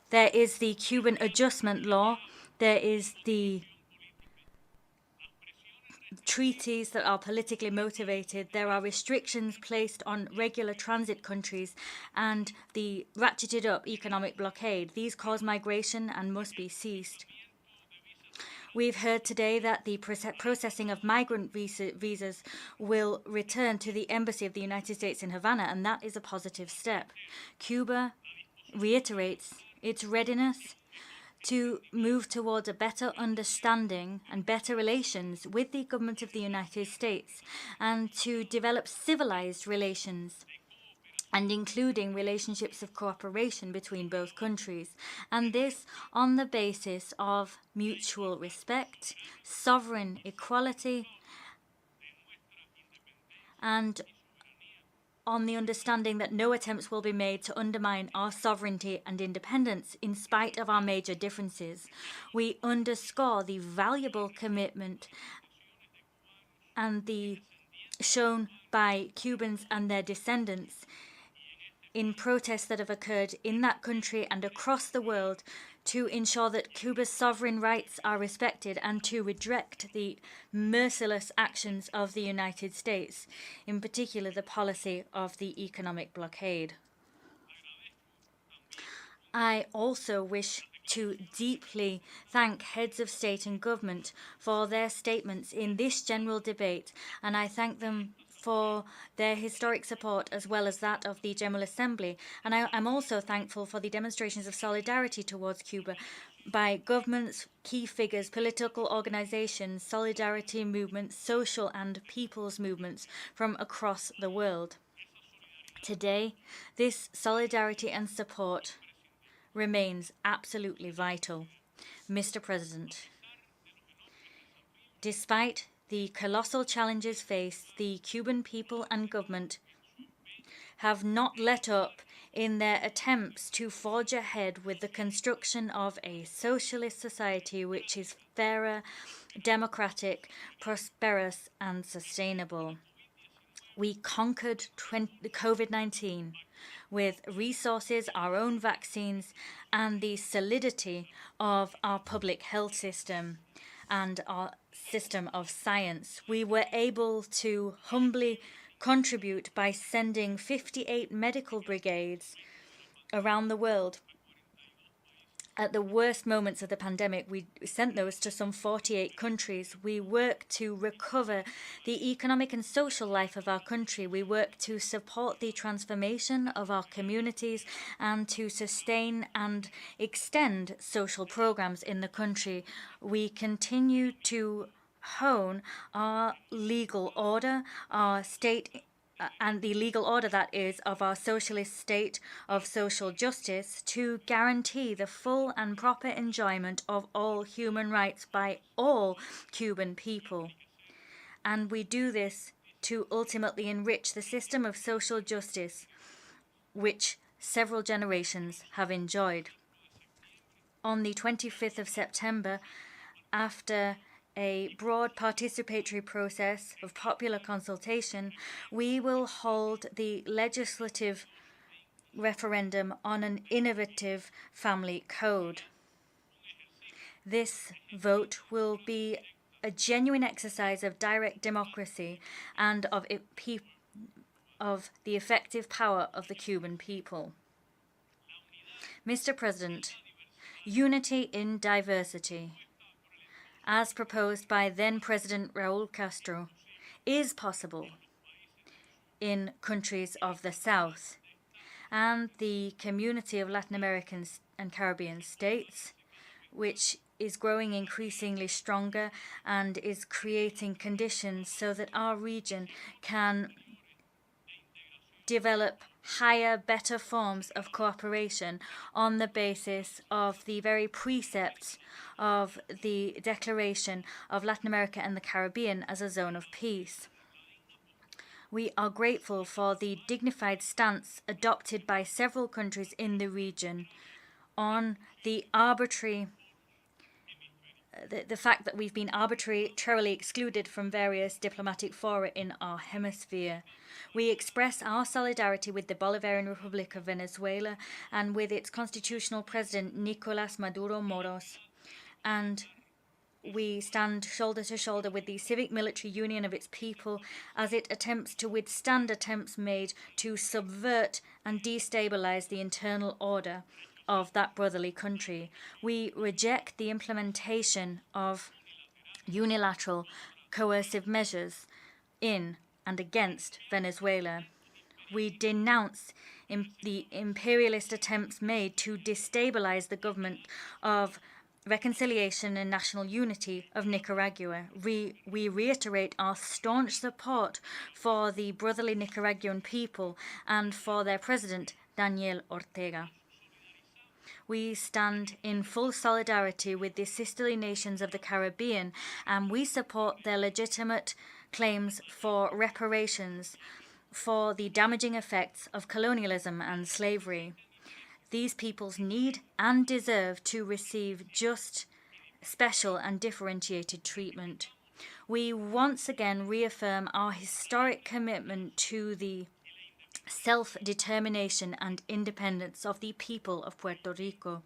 There is the Cuban Adjustment Law, there is the treaties that are politically motivated, there are restrictions placed on regular transit countries, and the ratcheted up economic blockade. These cause migration and must be ceased. We've heard today that the processing of migrant visas will return to the Embassy of the United States in Havana, and that is a positive step. Cuba reiterates its readiness to move towards a better understanding and better relations with the government of the United States and to develop civilized relations, and including relationships of cooperation between both countries, and this on the basis of mutual respect, sovereign equality, and on the understanding that no attempts will be made to undermine our sovereignty and independence in spite of our major differences. We underscore the valuable commitment and the shown by Cubans and their descendants in protests that have occurred in that country and across the world to ensure that Cuba's sovereign rights are respected and to reject the merciless actions of the United States, in particular the policy of the economic blockade. I also wish to deeply thank heads of state and government for their statements in this general debate, and I thank them for their historic support as well as that of the General Assembly. And I'm also thankful for the demonstrations of solidarity towards Cuba by governments, key figures, political organizations, solidarity movements, social and people's movements from across the world. Today, this solidarity and support remains absolutely vital. Mr. President, despite the colossal challenges faced, the Cuban people and government have not let up in their attempts to forge ahead with the construction of a socialist society which is fairer, democratic, prosperous, and sustainable. We conquered COVID-19 with resources, our own vaccines, and the solidity of our public health system and our system of science. We were able to humbly contribute by sending 58 medical brigades around the world. At the worst moments of the pandemic, we sent those to some 48 countries. We worked to recover the economic and social life of our country. We worked to support the transformation of our communities and to sustain and extend social programs in the country. We continue to hone our legal order, our state, and the legal order that is of our socialist state of social justice to guarantee the full and proper enjoyment of all human rights by all Cuban people. And we do this to ultimately enrich the system of social justice which several generations have enjoyed. On the 25th of September, after a broad participatory process of popular consultation, we will hold the legislative referendum on an innovative family code. This vote will be a genuine exercise of direct democracy and of the effective power of the Cuban people. Mr. President, unity in diversity, as proposed by then-President Raúl Castro, is possible in countries of the South, and the community of Latin American and Caribbean states, which is growing increasingly stronger and is creating conditions so that our region can develop higher, better forms of cooperation on the basis of the very precepts of the Declaration of Latin America and the Caribbean as a zone of peace. We are grateful for the dignified stance adopted by several countries in the region on the fact that we've been arbitrarily excluded from various diplomatic fora in our hemisphere. We express our solidarity with the Bolivarian Republic of Venezuela and with its constitutional president, Nicolás Maduro Moros, and we stand shoulder to shoulder with the civic military union of its people as it attempts to withstand attempts made to subvert and destabilize the internal order of that brotherly country. We reject the implementation of unilateral coercive measures in and against Venezuela. We denounce the imperialist attempts made to destabilize the government of reconciliation and national unity of Nicaragua. We reiterate our staunch support for the brotherly Nicaraguan people and for their president, Daniel Ortega. We stand in full solidarity with the sisterly nations of the Caribbean, and we support their legitimate claims for reparations for the damaging effects of colonialism and slavery. These peoples need and deserve to receive just, special, and differentiated treatment. We once again reaffirm our historic commitment to the self-determination and independence of the people of Puerto Rico.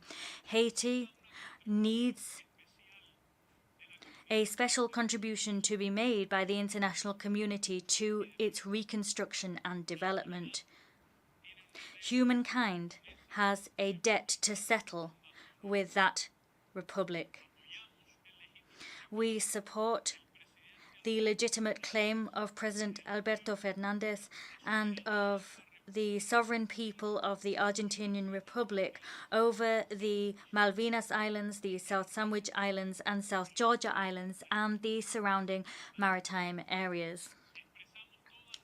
Haiti needs a special contribution to be made by the international community to its reconstruction and development. Humankind has a debt to settle with that republic. We support the legitimate claim of President Alberto Fernandez and of the sovereign people of the Argentinian Republic over the Malvinas Islands, the South Sandwich Islands, and South Georgia Islands, and the surrounding maritime areas.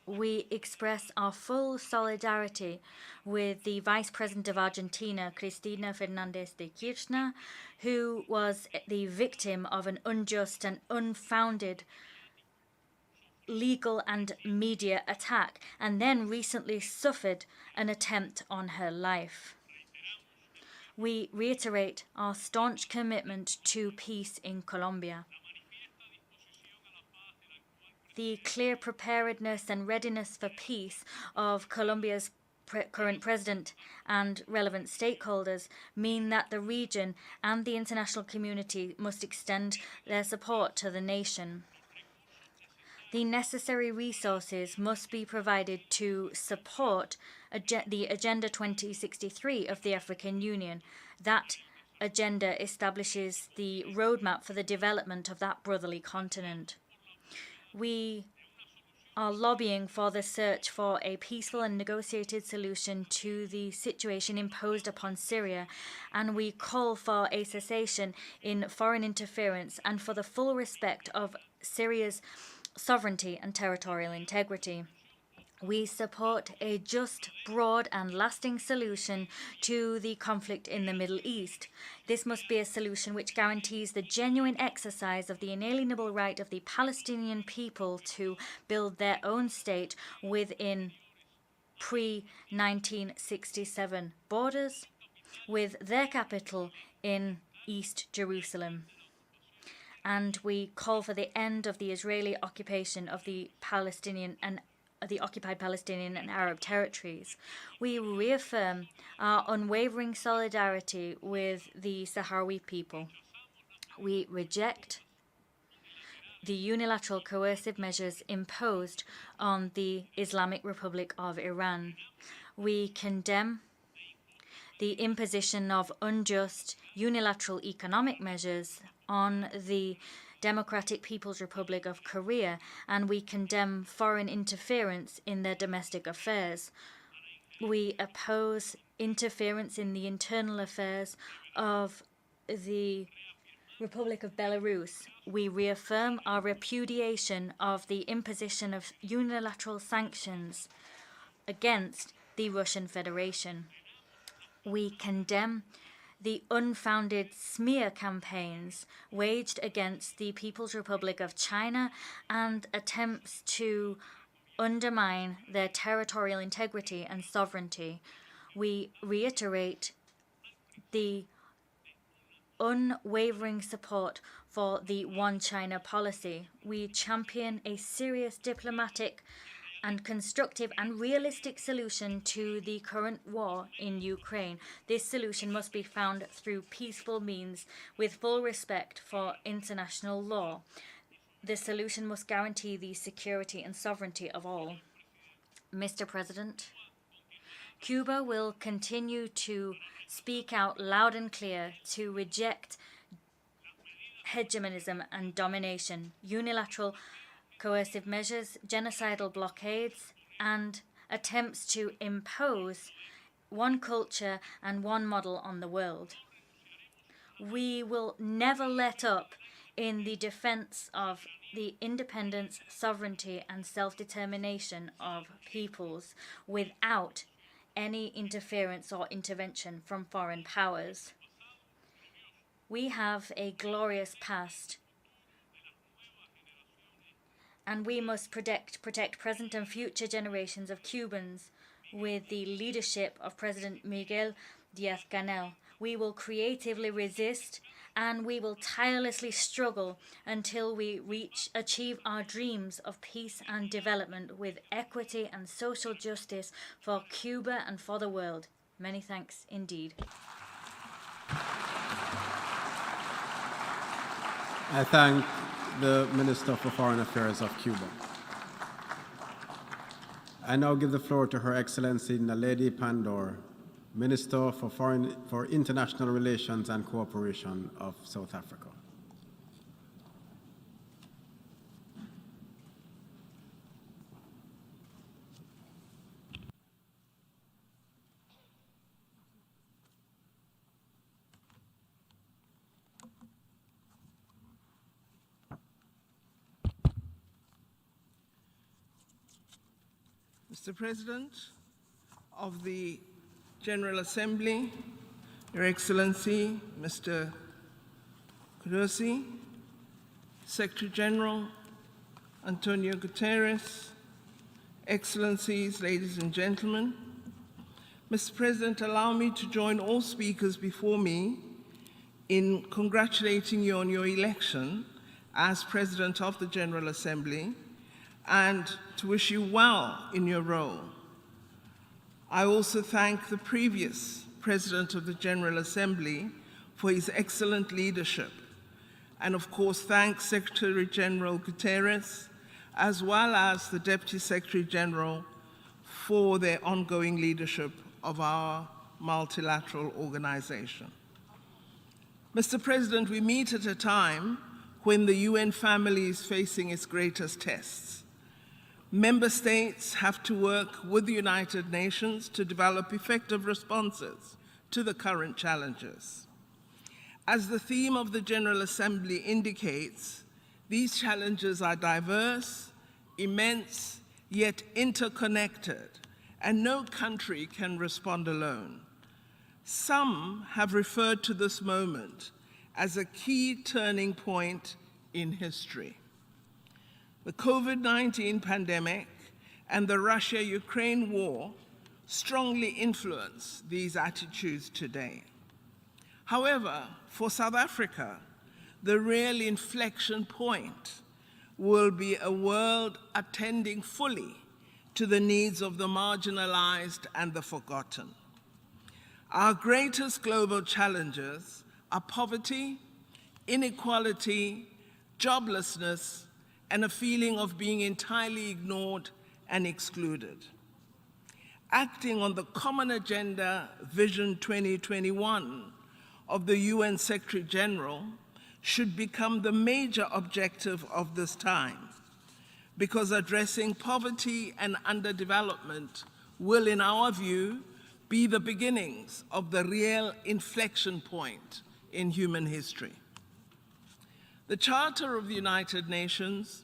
We express our full solidarity with the Vice President of Argentina, Cristina Fernández de Kirchner, who was the victim of an unjust and unfounded legal and media attack, and then recently suffered an attempt on her life. We reiterate our staunch commitment to peace in Colombia. The clear preparedness and readiness for peace of Colombia's current president and relevant stakeholders mean that the region and the international community must extend their support to the nation. The necessary resources must be provided to support the Agenda 2063 of the African Union. That agenda establishes the roadmap for the development of that brotherly continent. We are lobbying for the search for a peaceful and negotiated solution to the situation imposed upon Syria, and we call for a cessation in foreign interference and for the full respect of Syria's sovereignty and territorial integrity. We support a just, broad and lasting solution to the conflict in the Middle East. This must be a solution which guarantees the genuine exercise of the inalienable right of the Palestinian people to build their own state within pre-1967 borders, with their capital in East Jerusalem. And we call for the end of the Israeli occupation of the occupied Palestinian and Arab territories. We reaffirm our unwavering solidarity with the Sahrawi people. We reject the unilateral coercive measures imposed on the Islamic Republic of Iran. We condemn the imposition of unjust unilateral economic measures on the Democratic People's Republic of Korea, and we condemn foreign interference in their domestic affairs. We oppose interference in the internal affairs of the Republic of Belarus. We reaffirm our repudiation of the imposition of unilateral sanctions against the Russian Federation. We condemn the unfounded smear campaigns waged against the People's Republic of China and attempts to undermine their territorial integrity and sovereignty. We reiterate the unwavering support for the One China policy. We champion a serious diplomatic and constructive and realistic solution to the current war in Ukraine. This solution must be found through peaceful means with full respect for international law. The solution must guarantee the security and sovereignty of all. Mr. President, Cuba will continue to speak out loud and clear to reject hegemonism and domination, unilateral coercive measures, genocidal blockades, and attempts to impose one culture and one model on the world. We will never let up in the defense of the independence, sovereignty, and self-determination of peoples without any interference or intervention from foreign powers. We have a glorious past, and we must protect present and future generations of Cubans with the leadership of President Miguel Díaz-Canel. We will creatively resist, and we will tirelessly struggle until we achieve our dreams of peace and development with equity and social justice for Cuba and for the world. Many thanks indeed.
I thank the Minister for Foreign Affairs of Cuba. I now give the floor to Her Excellency Naledi Pandor, Minister for International Relations and Cooperation of South Africa.
Mr. President of the General Assembly, Your Excellency, Mr. Khurelsukh, Secretary General Antonio Guterres, Excellencies, ladies and gentlemen. Mr. President, allow me to join all speakers before me in congratulating you on your election as President of the General Assembly and to wish you well in your role. I also thank the previous President of the General Assembly for his excellent leadership, and of course thank Secretary General Guterres as well as the Deputy Secretary General for their ongoing leadership of our multilateral organization. Mr. President, we meet at a time when the UN family is facing its greatest tests. Member states have to work with the United Nations to develop effective responses to the current challenges. As the theme of the General Assembly indicates, These challenges are diverse, immense, yet interconnected, and no country can respond alone. Some have referred to this moment as a key turning point in history. The COVID-19 pandemic and the Russia-Ukraine war strongly influence these attitudes today. However, for South Africa, the real inflection point will be a world attending fully to the needs of the marginalized and the forgotten. Our greatest global challenges are poverty, inequality, joblessness, and a feeling of being entirely ignored and excluded. Acting on the Common Agenda Vision 2021 of the UN Secretary General should become the major objective of this time, because addressing poverty and underdevelopment will, in our view, be the beginnings of the real inflection point in human history. The Charter of the United Nations,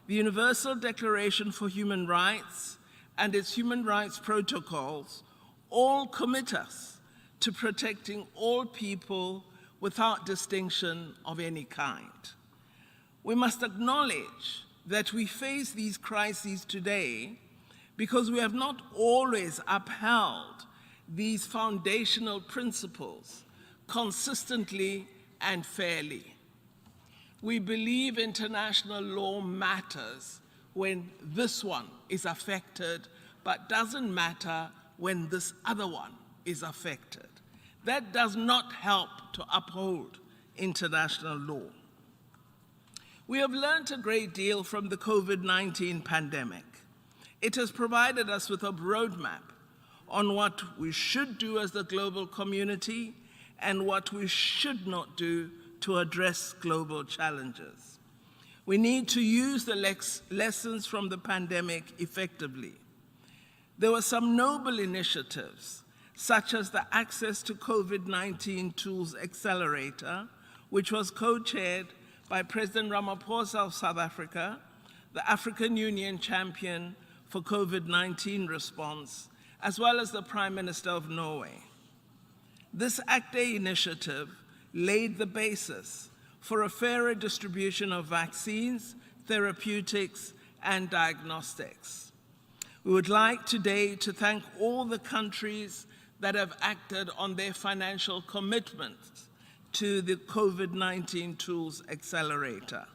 the Universal Declaration for Human Rights, and its human rights protocols all commit us to protecting all people without distinction of any kind. We must acknowledge that we face these crises today because we have not always upheld these foundational principles consistently and fairly. We believe international law matters when this one is affected, but doesn't matter when this other one is affected. That does not help to uphold international law. We have learned a great deal from the COVID-19 pandemic. It has provided us with a roadmap on what we should do as the global community and what we should not do to address global challenges. We need to use the lessons from the pandemic effectively. There were some noble initiatives, such as the Access to COVID-19 Tools Accelerator, which was co-chaired by President Ramaphosa of South Africa, the African Union champion for COVID-19 response, as well as the Prime Minister of Norway. This ACT-A initiative laid the basis for a fairer distribution of vaccines, therapeutics, and diagnostics. We would like today to thank all the countries that have acted on their financial commitments to the COVID-19 Tools Accelerator.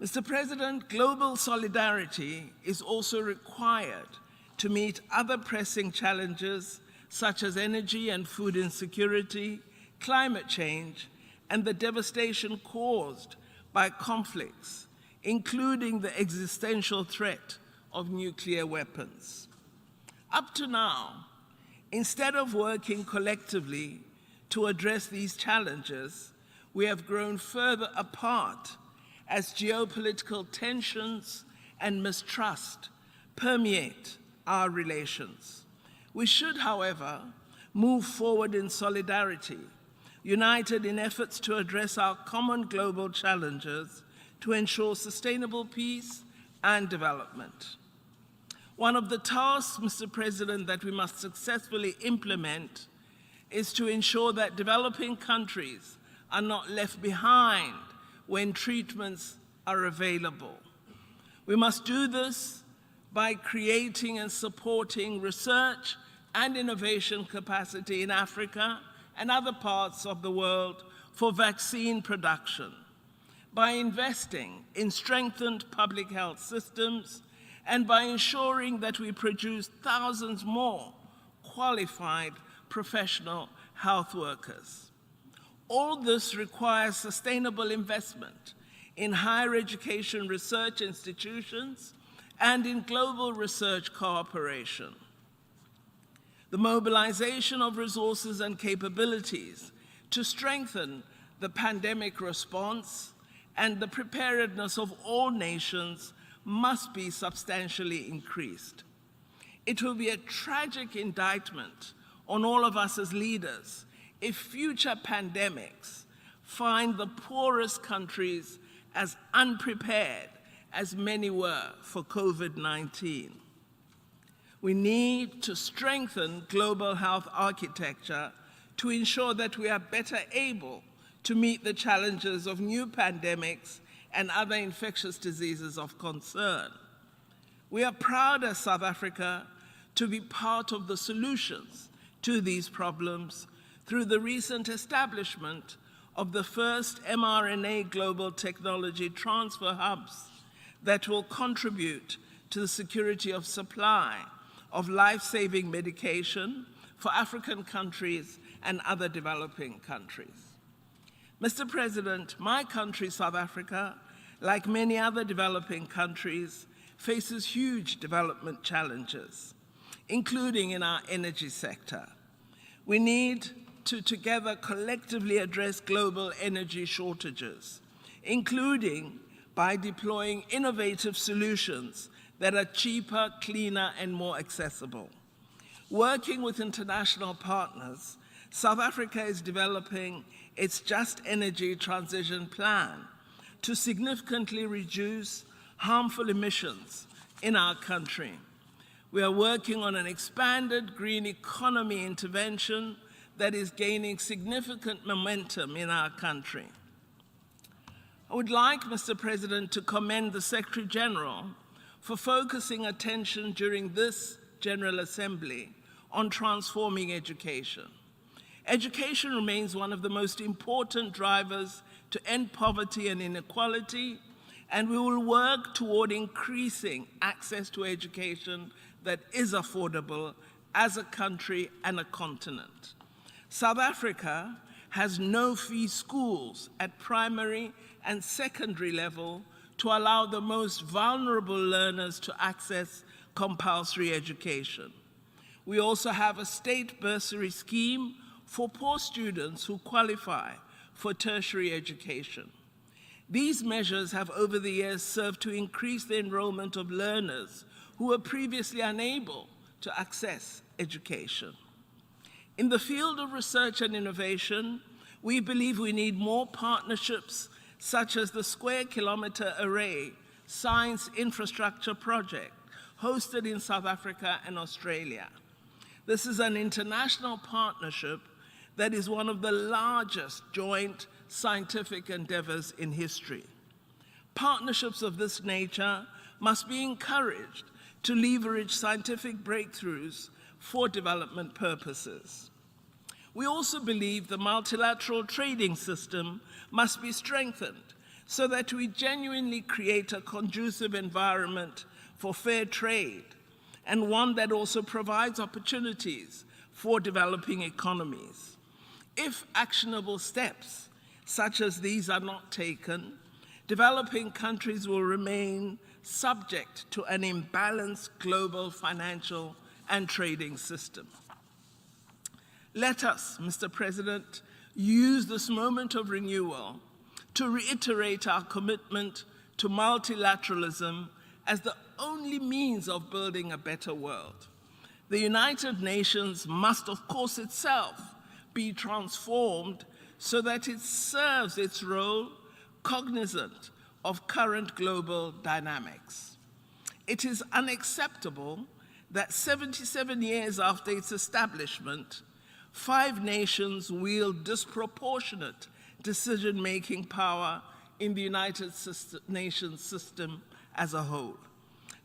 Mr. President, global solidarity is also required to meet other pressing challenges such as energy and food insecurity, climate change, and the devastation caused by conflicts, including the existential threat of nuclear weapons. Up to now, instead of working collectively to address these challenges, we have grown further apart as geopolitical tensions and mistrust permeate our relations. We should, however, move forward in solidarity, united in efforts to address our common global challenges to ensure sustainable peace and development. One of the tasks, Mr. President, that we must successfully implement is to ensure that developing countries are not left behind when treatments are available. We must do this by creating and supporting research and innovation capacity in Africa and other parts of the world for vaccine production, by investing in strengthened public health systems, and by ensuring that we produce thousands more qualified professional health workers. All this requires sustainable investment in higher education research institutions and in global research cooperation. The mobilization of resources and capabilities to strengthen the pandemic response and the preparedness of all nations must be substantially increased. It will be a tragic indictment on all of us as leaders if future pandemics find the poorest countries as unprepared as many were for COVID-19. We need to strengthen global health architecture to ensure that we are better able to meet the challenges of new pandemics and other infectious diseases of concern. We are proud as South Africa to be part of the solutions to these problems through the recent establishment of the first mRNA global technology transfer hubs that will contribute to the security of supply of life-saving medication for African countries and other developing countries. Mr. President, my country, South Africa, like many other developing countries, faces huge development challenges, including in our energy sector. We need to together collectively address global energy shortages, including by deploying innovative solutions that are cheaper, cleaner, and more accessible. Working with international partners, South Africa is developing its Just Energy Transition Plan to significantly reduce harmful emissions in our country. We are working on an expanded green economy intervention that is gaining significant momentum in our country. I would like, Mr. President, to commend the Secretary General for focusing attention during this General Assembly on transforming education. Education remains one of the most important drivers to end poverty and inequality, and we will work toward increasing access to education that is affordable as a country and a continent. South Africa has no-fee schools at primary and secondary level to allow the most vulnerable learners to access compulsory education. We also have a state bursary scheme for poor students who qualify for tertiary education. These measures have over the years served to increase the enrollment of learners who were previously unable to access education. In the field of research and innovation, we believe we need more partnerships such as the Square Kilometre Array Science Infrastructure Project, hosted in South Africa and Australia. This is an international partnership that is one of the largest joint scientific endeavors in history. Partnerships of this nature must be encouraged to leverage scientific breakthroughs for development purposes. We also believe the multilateral trading system must be strengthened so that we genuinely create a conducive environment for fair trade, and one that also provides opportunities for developing economies. If actionable steps such as these are not taken, developing countries will remain subject to an imbalanced global financial and trading system. Let us, Mr. President, use this moment of renewal to reiterate our commitment to multilateralism as the only means of building a better world. The United Nations must, of course, itself be transformed so that it serves its role cognizant of current global dynamics. It is unacceptable that 77 years after its establishment, 5 nations wield disproportionate decision-making power in the United Nations system as a whole.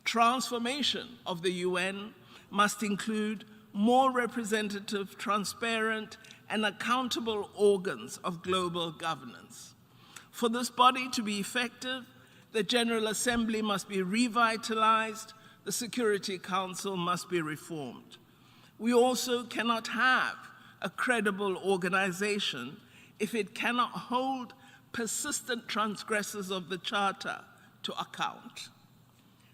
Transformation of the UN must include more representative, transparent, and accountable organs of global governance. For this body to be effective, the General Assembly must be revitalized, the Security Council must be reformed. We also cannot have a credible organization if it cannot hold persistent transgressors of the Charter to account.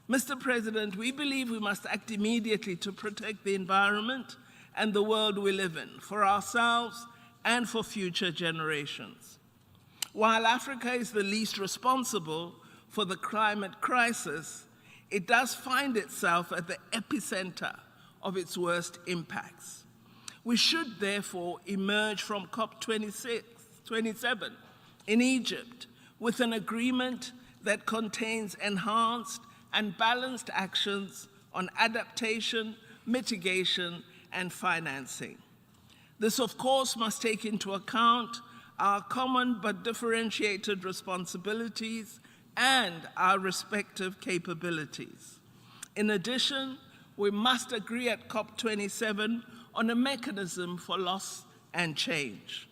Mr. President, we believe we must act immediately to protect the environment and the world we live in, for ourselves and for future generations. While Africa is the least responsible for the climate crisis, it does find itself at the epicenter of its impacts. We should therefore emerge from COP27 in Egypt with an agreement that contains enhanced and balanced actions on adaptation, mitigation, and financing. This, of course, must take into account our common but differentiated responsibilities and our respective capabilities. In addition, we must agree at COP27 on a mechanism for loss and change.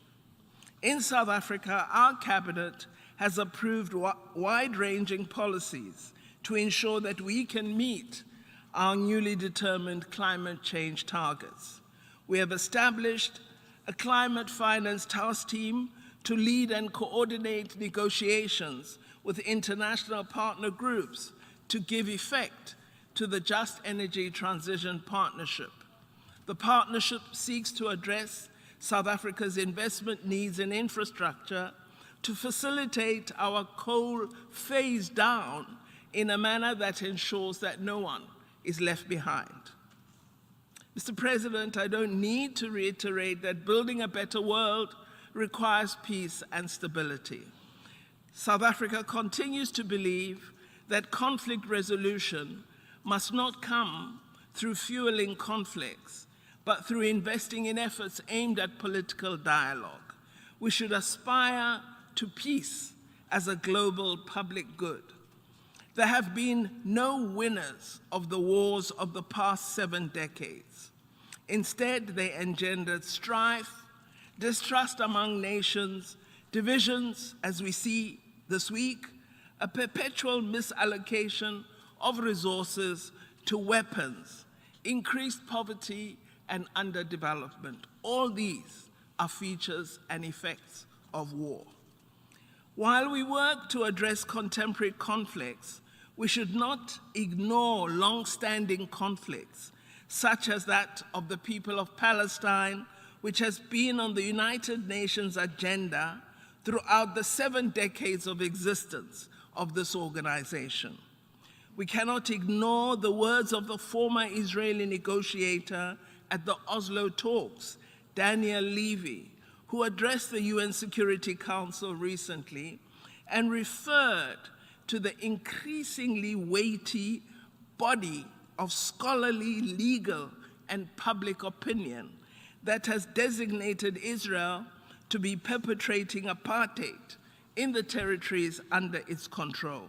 In South Africa, our cabinet has approved wide-ranging policies to ensure that we can meet our newly determined climate change targets. We have established a climate finance task team to lead and coordinate negotiations with international partner groups to give effect to the Just Energy Transition Partnership. The partnership seeks to address South Africa's investment needs in infrastructure to facilitate our coal phase down in a manner that ensures that no one is left behind. Mr. President, I don't need to reiterate that building a better world requires peace and stability. South Africa continues to believe that conflict resolution must not come through fueling conflicts, but through investing in efforts aimed at political dialogue. We should aspire to peace as a global public good. There have been no winners of the wars of the past 7 decades. Instead, they engendered strife, distrust among nations, divisions, as we see this week, a perpetual misallocation of resources to weapons, increased poverty, and underdevelopment. All these are features and effects of war. While we work to address contemporary conflicts, we should not ignore long-standing conflicts, such as that of the people of Palestine, which has been on the United Nations agenda throughout the 7 decades of existence of this organization. We cannot ignore the words of the former Israeli negotiator at the Oslo talks, Daniel Levy, who addressed the UN Security Council recently and referred to the increasingly weighty body of scholarly, legal, and public opinion that has designated Israel to be perpetrating apartheid in the territories under its control.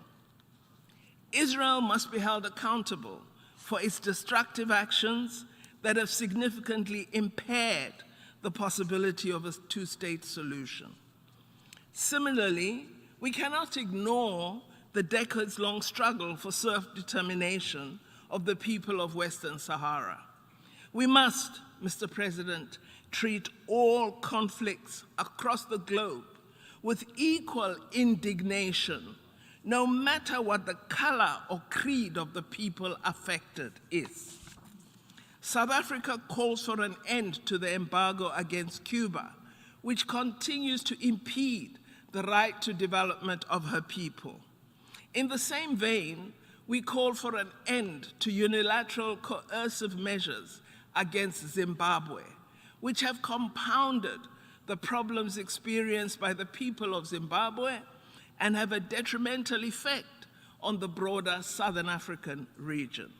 Israel must be held accountable for its destructive actions that have significantly impaired the possibility of a two-state solution. Similarly, we cannot ignore the decades-long struggle for self-determination of the people of Western Sahara. We must, Mr. President, treat all conflicts across the globe with equal indignation, no matter what the color or creed of the people affected is. South Africa calls for an end to the embargo against Cuba, which continues to impede the right to development of her people. In the same vein, we call for an end to unilateral coercive measures against Zimbabwe, which have compounded the problems experienced by the people of Zimbabwe and have a detrimental effect on the broader Southern African region.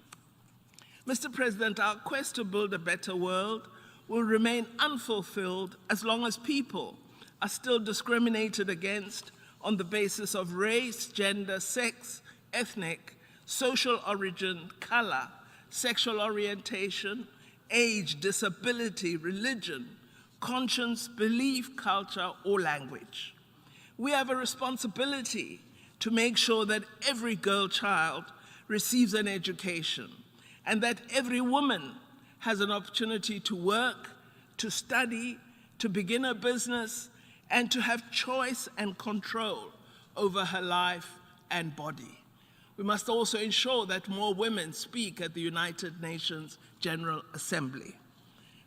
Mr. President, our quest to build a better world will remain unfulfilled as long as people are still discriminated against on the basis of race, gender, sex, ethnic, social origin, color, sexual orientation, age, disability, religion, conscience, belief, culture, or language. We have a responsibility to make sure that every girl child receives an education and that every woman has an opportunity to work, to study, to begin a business, and to have choice and control over her life and body. We must also ensure that more women speak at the United Nations General Assembly.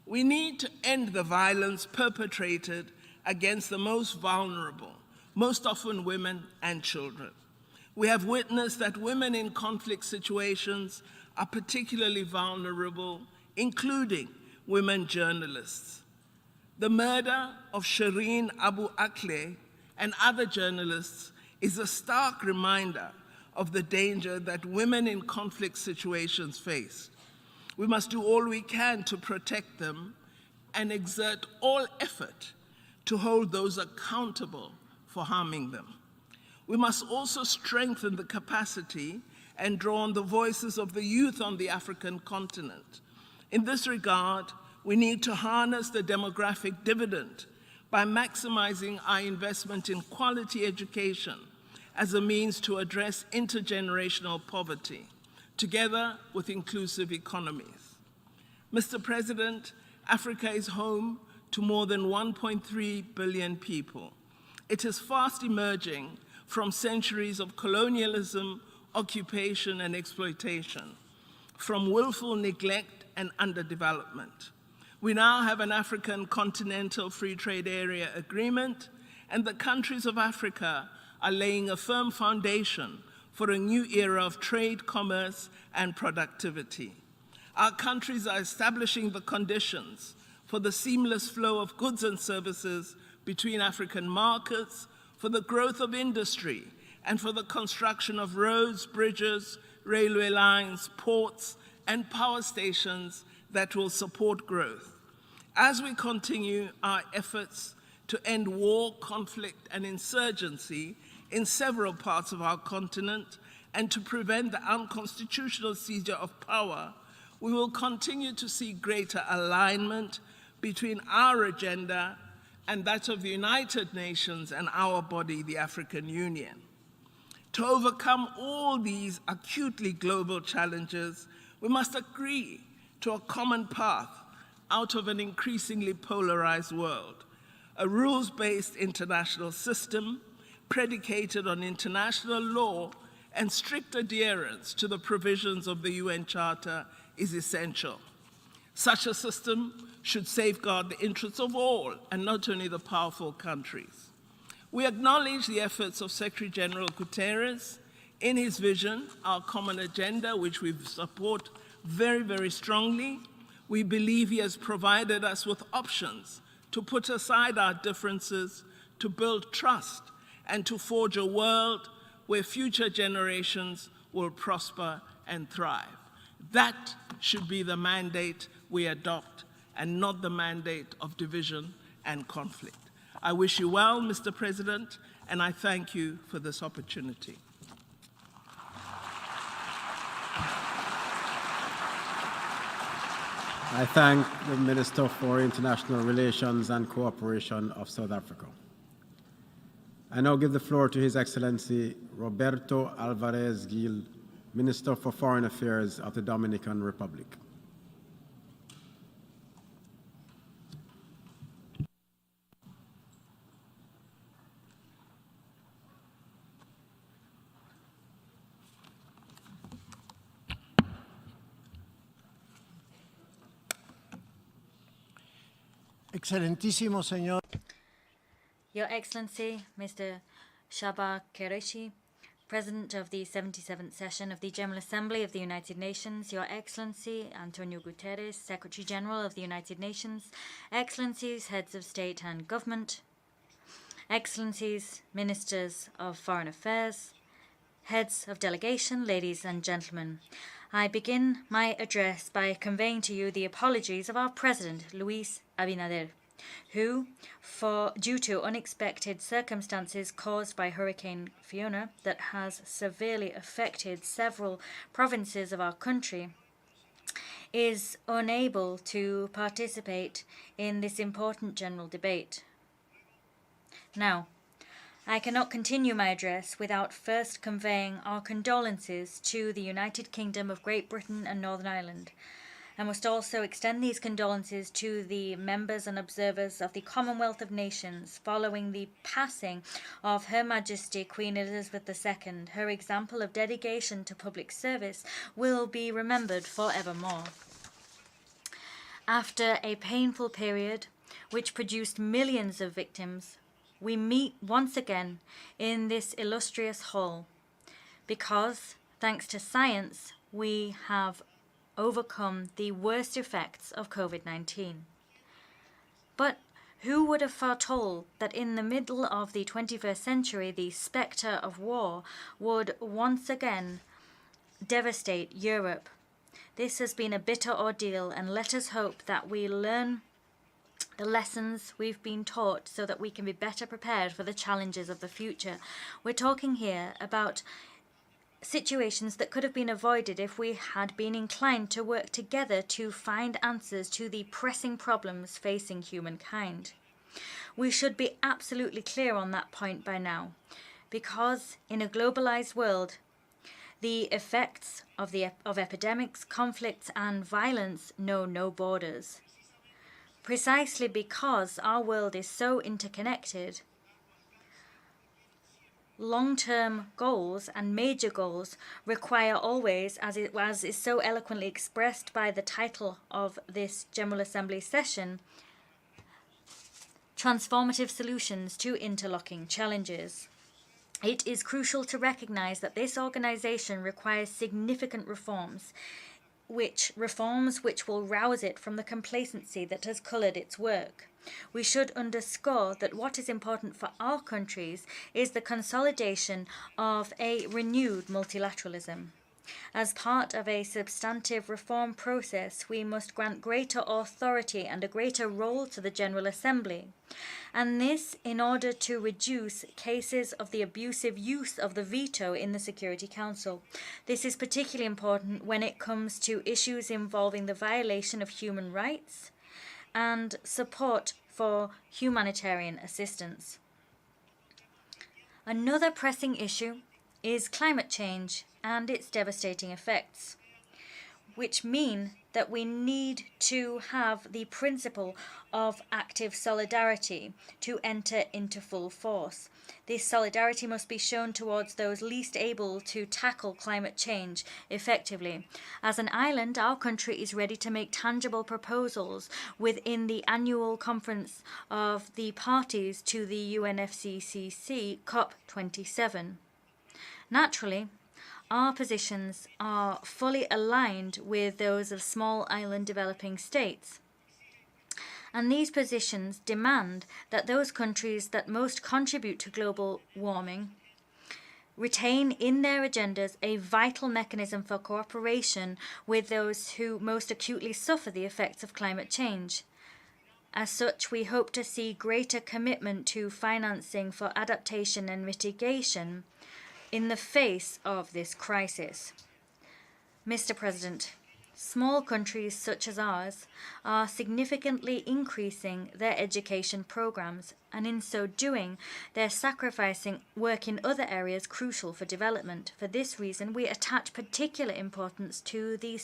We need to end the violence perpetrated against the most vulnerable, most often women and children. We have witnessed that women in conflict situations are particularly vulnerable, including women journalists. The murder of Shireen Abu Akleh and other journalists is a stark reminder of the danger that women in conflict situations face. We must do all we can to protect them and exert all effort to hold those accountable for harming them. We must also strengthen the capacity and draw on the voices of the youth on the African continent. In this regard, we need to harness the demographic dividend by maximizing our investment in quality education as a means to address intergenerational poverty, together with inclusive economies. Mr. President, Africa is home to more than 1.3 billion people. It is fast emerging from centuries of colonialism, occupation, and exploitation, from willful neglect and underdevelopment. We now have an African Continental Free Trade Area agreement, and the countries of Africa are laying a firm foundation for a new era of trade, commerce, and productivity. Our countries are establishing the conditions for the seamless flow of goods and services between African markets, for the growth of industry, and for the construction of roads, bridges, railway lines, ports, and power stations that will support growth. As we continue our efforts to end war, conflict, and insurgency in several parts of our continent, and to prevent the unconstitutional seizure of power, we will continue to see greater alignment between our agenda and that of the United Nations and our body, the African Union. To overcome all these acutely global challenges, we must agree to a common path out of an increasingly polarized world, a rules-based international system predicated on international law and strict adherence to the provisions of the UN Charter is essential. Such a system should safeguard the interests of all and not only the powerful countries. We acknowledge the efforts of Secretary General Guterres in his vision, our common agenda, which we support very, very strongly. We believe he has provided us with options to put aside our differences, to build trust, and to forge a world where future generations will prosper and thrive. That should be the mandate we adopt, and not the mandate of division and conflict. I wish you well, Mr. President, and I thank you for this opportunity.
I thank the Minister for International Relations and Cooperation of South Africa. I now give the floor to His Excellency Roberto Alvarez Gil, Minister for Foreign Affairs of the Dominican Republic.
Excelentísimo señor.
Your Excellency, Mr. Shaba Qureshi, President of the 77th Session of the General Assembly of the United Nations, Your Excellency Antonio Guterres, Secretary General of the United Nations, Excellencies, Heads of State and Government, Excellencies, Ministers of Foreign Affairs, Heads of Delegation, ladies and gentlemen. I begin my address by conveying to you the apologies of our President, Luis Abinader, who, due to unexpected circumstances caused by Hurricane Fiona that has severely affected several provinces of our country, is unable to participate in this important general debate. Now, I cannot continue my address without first conveying our condolences to the United Kingdom of Great Britain and Northern Ireland. I must also extend these condolences to the members and observers of the Commonwealth of Nations following the passing of Her Majesty Queen Elizabeth II. Her example of dedication to public service will be remembered forevermore. After a painful period which produced millions of victims, we meet once again in this illustrious hall because, thanks to science, we have overcome the worst effects of COVID-19. But Who would have foretold that in the middle of the 21st century, the spectre of war would once again devastate Europe? This has been a bitter ordeal, and let us hope that we learn the lessons we've been taught so that we can be better prepared for the challenges of the future. We're talking here about situations that could have been avoided if we had been inclined to work together to find answers to the pressing problems facing humankind. We should be absolutely clear on that point by now, because in a globalized world, the effects of epidemics, conflicts, and violence know no borders. Precisely because our world is so interconnected, long-term goals and major goals require always, as is so eloquently expressed by the title of this General Assembly session, transformative solutions to interlocking challenges. It is crucial to recognize that this organization requires significant reforms which will rouse it from the complacency that has colored its work. We should underscore that what is important for our countries is the consolidation of a renewed multilateralism. As part of a substantive reform process, we must grant greater authority and a greater role to the General Assembly, and this in order to reduce cases of the abusive use of the veto in the Security Council. This is particularly important when it comes to issues involving the violation of human rights and support for humanitarian assistance. Another pressing issue is climate change and its devastating effects, which mean that we need to have the principle of active solidarity to enter into full force. This solidarity must be shown towards those least able to tackle climate change effectively. As an island, our country is ready to make tangible proposals within the annual conference of the parties to the UNFCCC COP27. Naturally, our positions are fully aligned with those of small island developing states. And these positions demand that those countries that most contribute to global warming retain in their agendas a vital mechanism for cooperation with those who most acutely suffer the effects of climate change. As such, we hope to see greater commitment to financing for adaptation and mitigation in the face of this crisis. Mr. President, small countries such as ours are significantly increasing their education programs, and in so doing, they're sacrificing work in other areas crucial for development. For this reason, we attach particular importance to the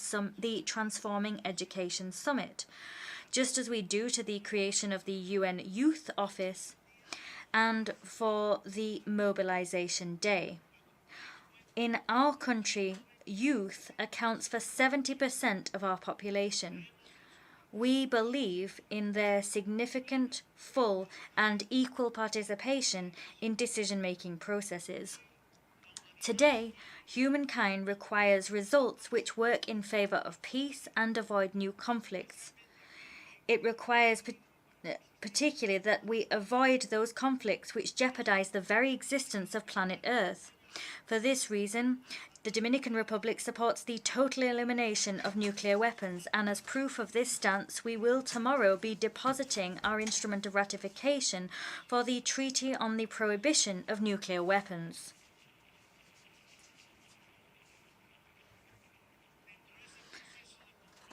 Transforming Education Summit, just as we do to the creation of the UN Youth Office and for the Mobilization Day. In our country, youth accounts for 70% of our population. We believe in their significant, full, and equal participation in decision-making processes. Today, humankind requires results which work in favor of peace and avoid new conflicts. It requires particularly that we avoid those conflicts which jeopardize the very existence of planet Earth. For this reason, the Dominican Republic supports the total elimination of nuclear weapons, and as proof of this stance, we will tomorrow be depositing our instrument of ratification for the Treaty on the Prohibition of Nuclear Weapons.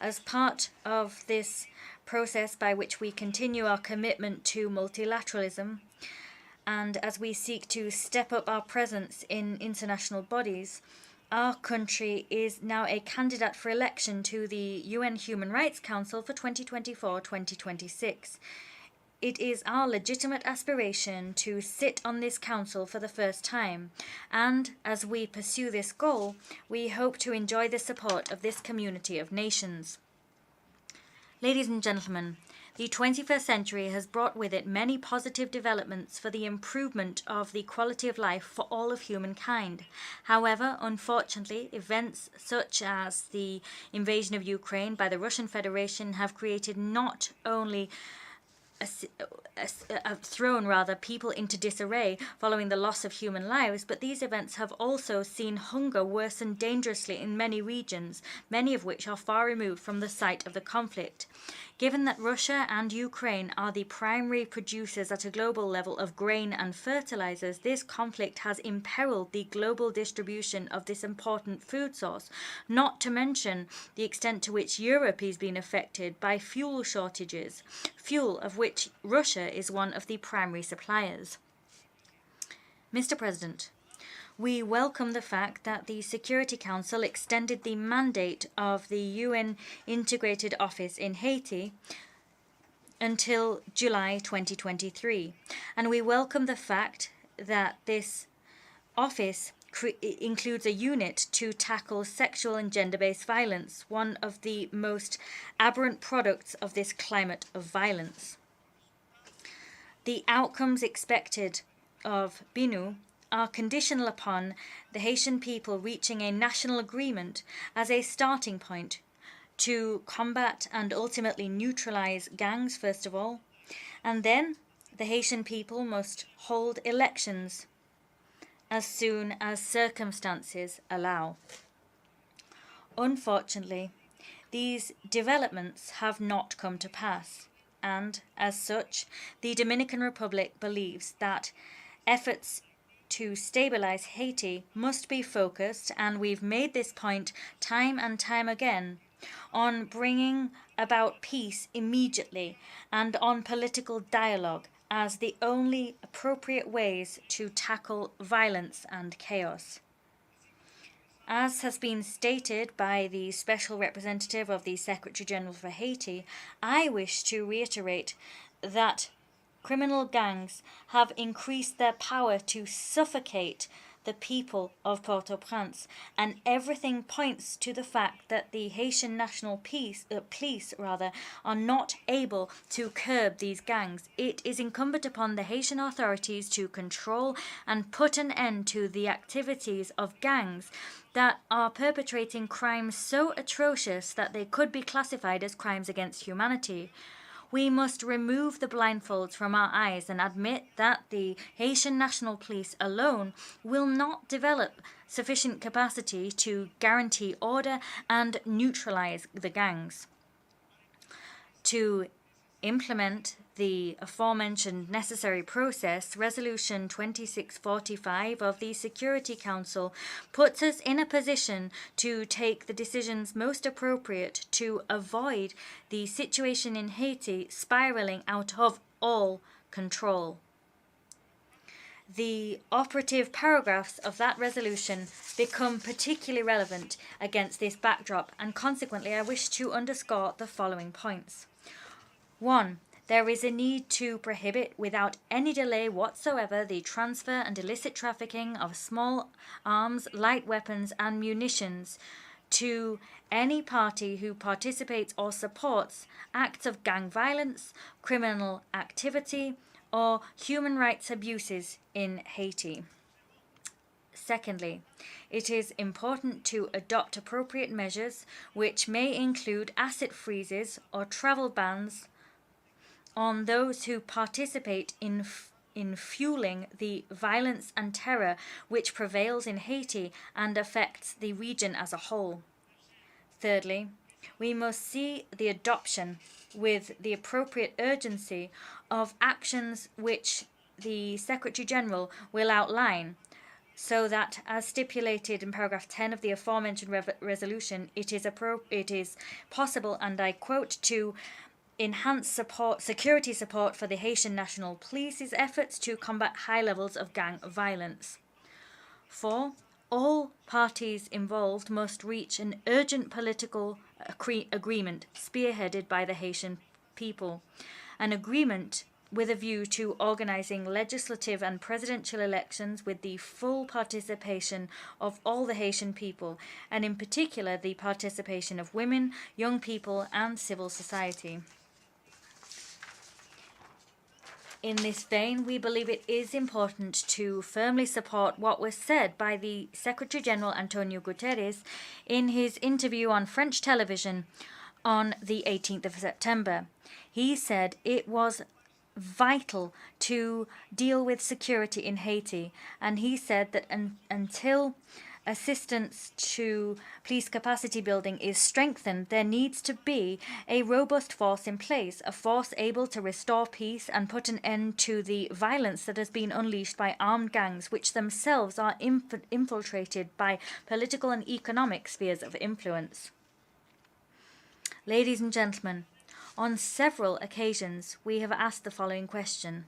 As part of this process by which we continue our commitment to multilateralism, and as we seek to step up our presence in international bodies, our country is now a candidate for election to the UN Human Rights Council for 2024-2026. It is our legitimate aspiration to sit on this council for the first time, and as we pursue this goal, we hope to enjoy the support of this community of nations. Ladies and gentlemen, the 21st century has brought with it many positive developments for the improvement of the quality of life for all of humankind. However, unfortunately, events such as the invasion of Ukraine by the Russian Federation have created not only thrown people into disarray following the loss of human lives, but these events have also seen hunger worsen dangerously in many regions, many of which are far removed from the site of the conflict. Given that Russia and Ukraine are the primary producers at a global level of grain and fertilizers, this conflict has imperiled the global distribution of this important food source, not to mention the extent to which Europe is being affected by fuel shortages, fuel of which Russia is one of the primary suppliers. Mr. President, we welcome the fact that the Security Council extended the mandate of the UN Integrated Office in Haiti until July 2023. And we welcome the fact that this office includes a unit to tackle sexual and gender-based violence, one of the most aberrant products of this climate of violence. The outcomes expected of BINU are conditional upon the Haitian people reaching a national agreement as a starting point to combat and ultimately neutralize gangs, first of all, and then the Haitian people must hold elections as soon as circumstances allow. Unfortunately, these developments have not come to pass, and as such, the Dominican Republic believes that efforts to stabilize Haiti must be focused, and we've made this point time and time again, on bringing about peace immediately and on political dialogue as the only appropriate ways to tackle violence and chaos. As has been stated by the Special Representative of the Secretary General for Haiti, I wish to reiterate that criminal gangs have increased their power to suffocate the people of Port-au-Prince, and everything points to the fact that the Haitian National Police are not able to curb these gangs. It is incumbent upon the Haitian authorities to control and put an end to the activities of gangs that are perpetrating crimes so atrocious that they could be classified as crimes against humanity. We must remove the blindfolds from our eyes and admit that the Haitian National Police alone will not develop sufficient capacity to guarantee order and neutralize the gangs. To implement the aforementioned necessary process, Resolution 2645 of the Security Council puts us in a position to take the decisions most appropriate to avoid the situation in Haiti spiraling out of all control. The operative paragraphs of that resolution become particularly relevant against this backdrop, and consequently I wish to underscore the following points. 1. There is a need to prohibit without any delay whatsoever the transfer and illicit trafficking of small arms, light weapons and munitions to any party who participates or supports acts of gang violence, criminal activity, or human rights abuses in Haiti. Secondly, it is important to adopt appropriate measures which may include asset freezes or travel bans on those who participate in fueling the violence and terror which prevails in Haiti and affects the region as a whole. Thirdly, we must see the adoption with the appropriate urgency of actions which the Secretary General will outline, so that, as stipulated in paragraph 10 of the aforementioned resolution, it is possible, and I quote, to enhance security support for the Haitian National Police's efforts to combat high levels of gang violence. 4. All parties involved must reach an urgent political agreement spearheaded by the Haitian people, an agreement with a view to organizing legislative and presidential elections with the full participation of all the Haitian people, and in particular the participation of women, young people, and civil society. In this vein, we believe it is important to firmly support what was said by the Secretary General Antonio Guterres in his interview on French television on the 18th of September. He said it was vital to deal with security in Haiti. And he said that until assistance to police capacity building is strengthened, there needs to be a robust force in place, a force able to restore peace and put an end to the violence that has been unleashed by armed gangs, which themselves are infiltrated by political and economic spheres of influence. Ladies and gentlemen, on several occasions we have asked the following question: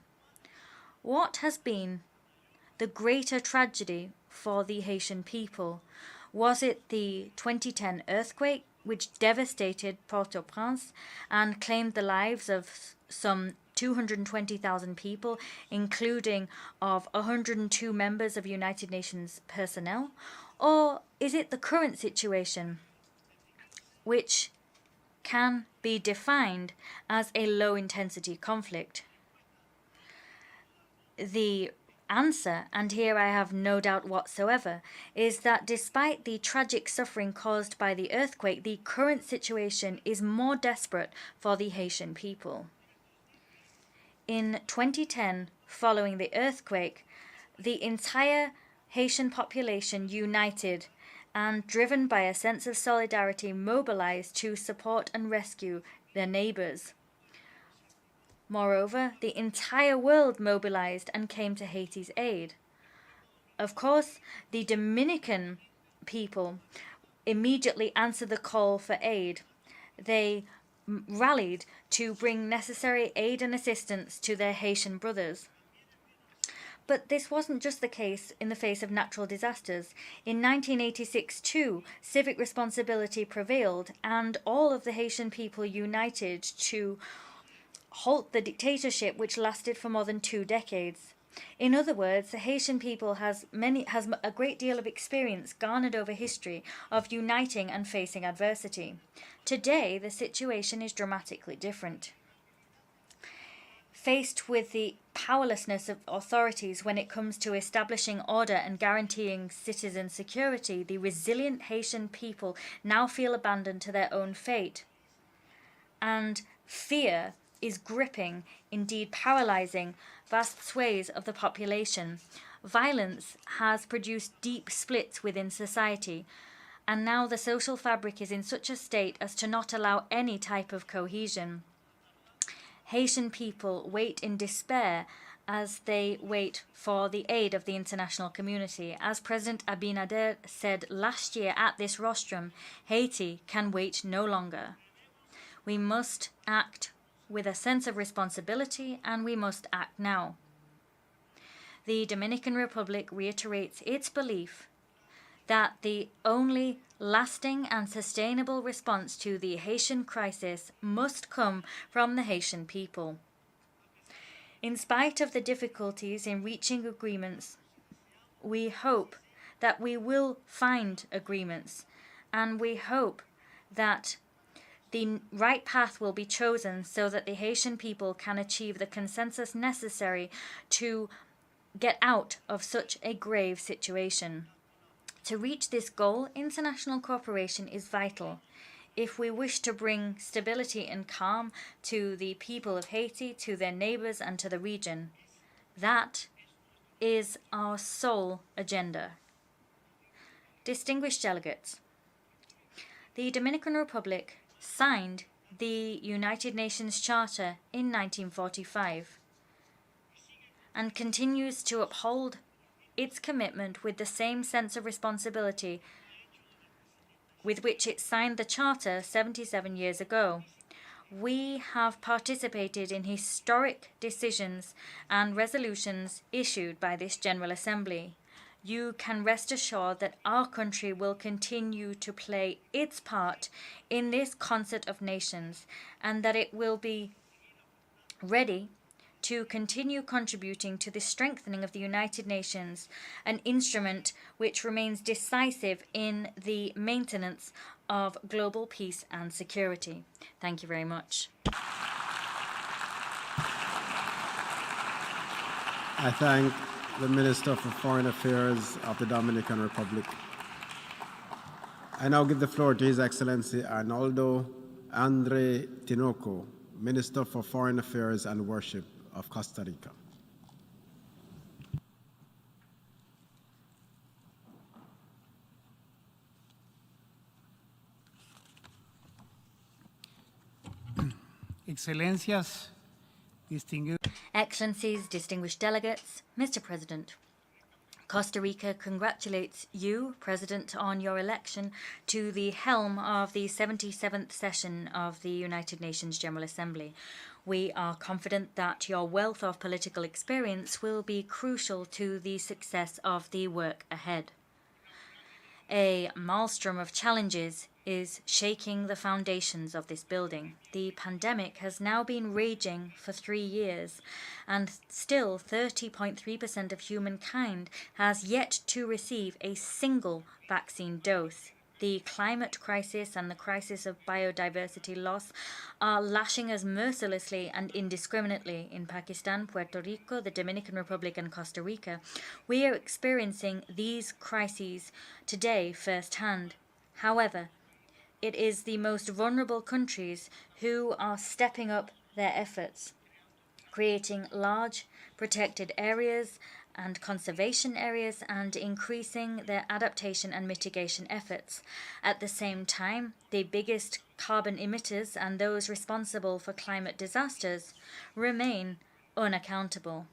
what has been the greater tragedy for the Haitian people? Was it the 2010 earthquake, which devastated Port-au-Prince and claimed the lives of some 220,000 people, including of 102 members of United Nations personnel? Or is it the current situation, which can be defined as a low-intensity conflict? The answer, and here I have no doubt whatsoever, is that despite the tragic suffering caused by the earthquake, the current situation is more desperate for the Haitian people. In 2010, following the earthquake, the entire Haitian population united and, driven by a sense of solidarity, mobilized to support and rescue their neighbors. Moreover, the entire world mobilized and came to Haiti's aid. Of course, the Dominican people immediately answered the call for aid. They rallied to bring necessary aid and assistance to their Haitian brothers. But this wasn't just the case in the face of natural disasters. In 1986 too, civic responsibility prevailed, and all of the Haitian people united to halt the dictatorship which lasted for more than 2 decades. In other words, the Haitian people has a great deal of experience garnered over history of uniting and facing adversity. Today, the situation is dramatically different. Faced with the powerlessness of authorities when it comes to establishing order and guaranteeing citizen security, the resilient Haitian people now feel abandoned to their own fate. And fear is gripping, indeed paralyzing, vast swathes of the population. Violence has produced deep splits within society, and now the social fabric is in such a state as to not allow any type of cohesion. Haitian people wait in despair as they wait for the aid of the international community. As President Abinader said last year at this rostrum, Haiti can wait no longer. We must act with a sense of responsibility, and we must act now. The Dominican Republic reiterates its belief that the only lasting and sustainable response to the Haitian crisis must come from the Haitian people. In spite of the difficulties in reaching agreements, we hope that we will find agreements, and we hope that the right path will be chosen so that the Haitian people can achieve the consensus necessary to get out of such a grave situation. To reach this goal, international cooperation is vital. If we wish to bring stability and calm to the people of Haiti, to their neighbors, and to the region, that is our sole agenda. Distinguished delegates, the Dominican Republic signed the United Nations Charter in 1945 and continues to uphold its commitment with the same sense of responsibility with which it signed the Charter 77 years ago. We have participated in historic decisions and resolutions issued by this General Assembly. You can rest assured that our country will continue to play its part in this concert of nations, and that it will be ready to continue contributing to the strengthening of the United Nations, an instrument which remains decisive in the maintenance of global peace and security. Thank you very much.
I thank the Minister for Foreign Affairs of the Dominican Republic. I now give the floor to His Excellency Arnoldo Andre Tinoco, Minister for Foreign Affairs and Worship of Costa Rica.
Excellencias,
Excellencies, distinguished delegates, Mr. President, Costa Rica congratulates you, President, on your election to the helm of the 77th session of the United Nations General Assembly. We are confident that your wealth of political experience will be crucial to the success of the work ahead. A maelstrom of challenges is shaking the foundations of this building. The pandemic has now been raging for 3 years, and still 30.3% of humankind has yet to receive a single vaccine dose. The climate crisis and the crisis of biodiversity loss are lashing us mercilessly and indiscriminately in Pakistan, Puerto Rico, the Dominican Republic, and Costa Rica. We are experiencing these crises today firsthand. However, it is the most vulnerable countries who are stepping up their efforts, creating large protected areas and conservation areas and increasing their adaptation and mitigation efforts. At the same time, the biggest carbon emitters and those responsible for climate disasters remain unaccountable.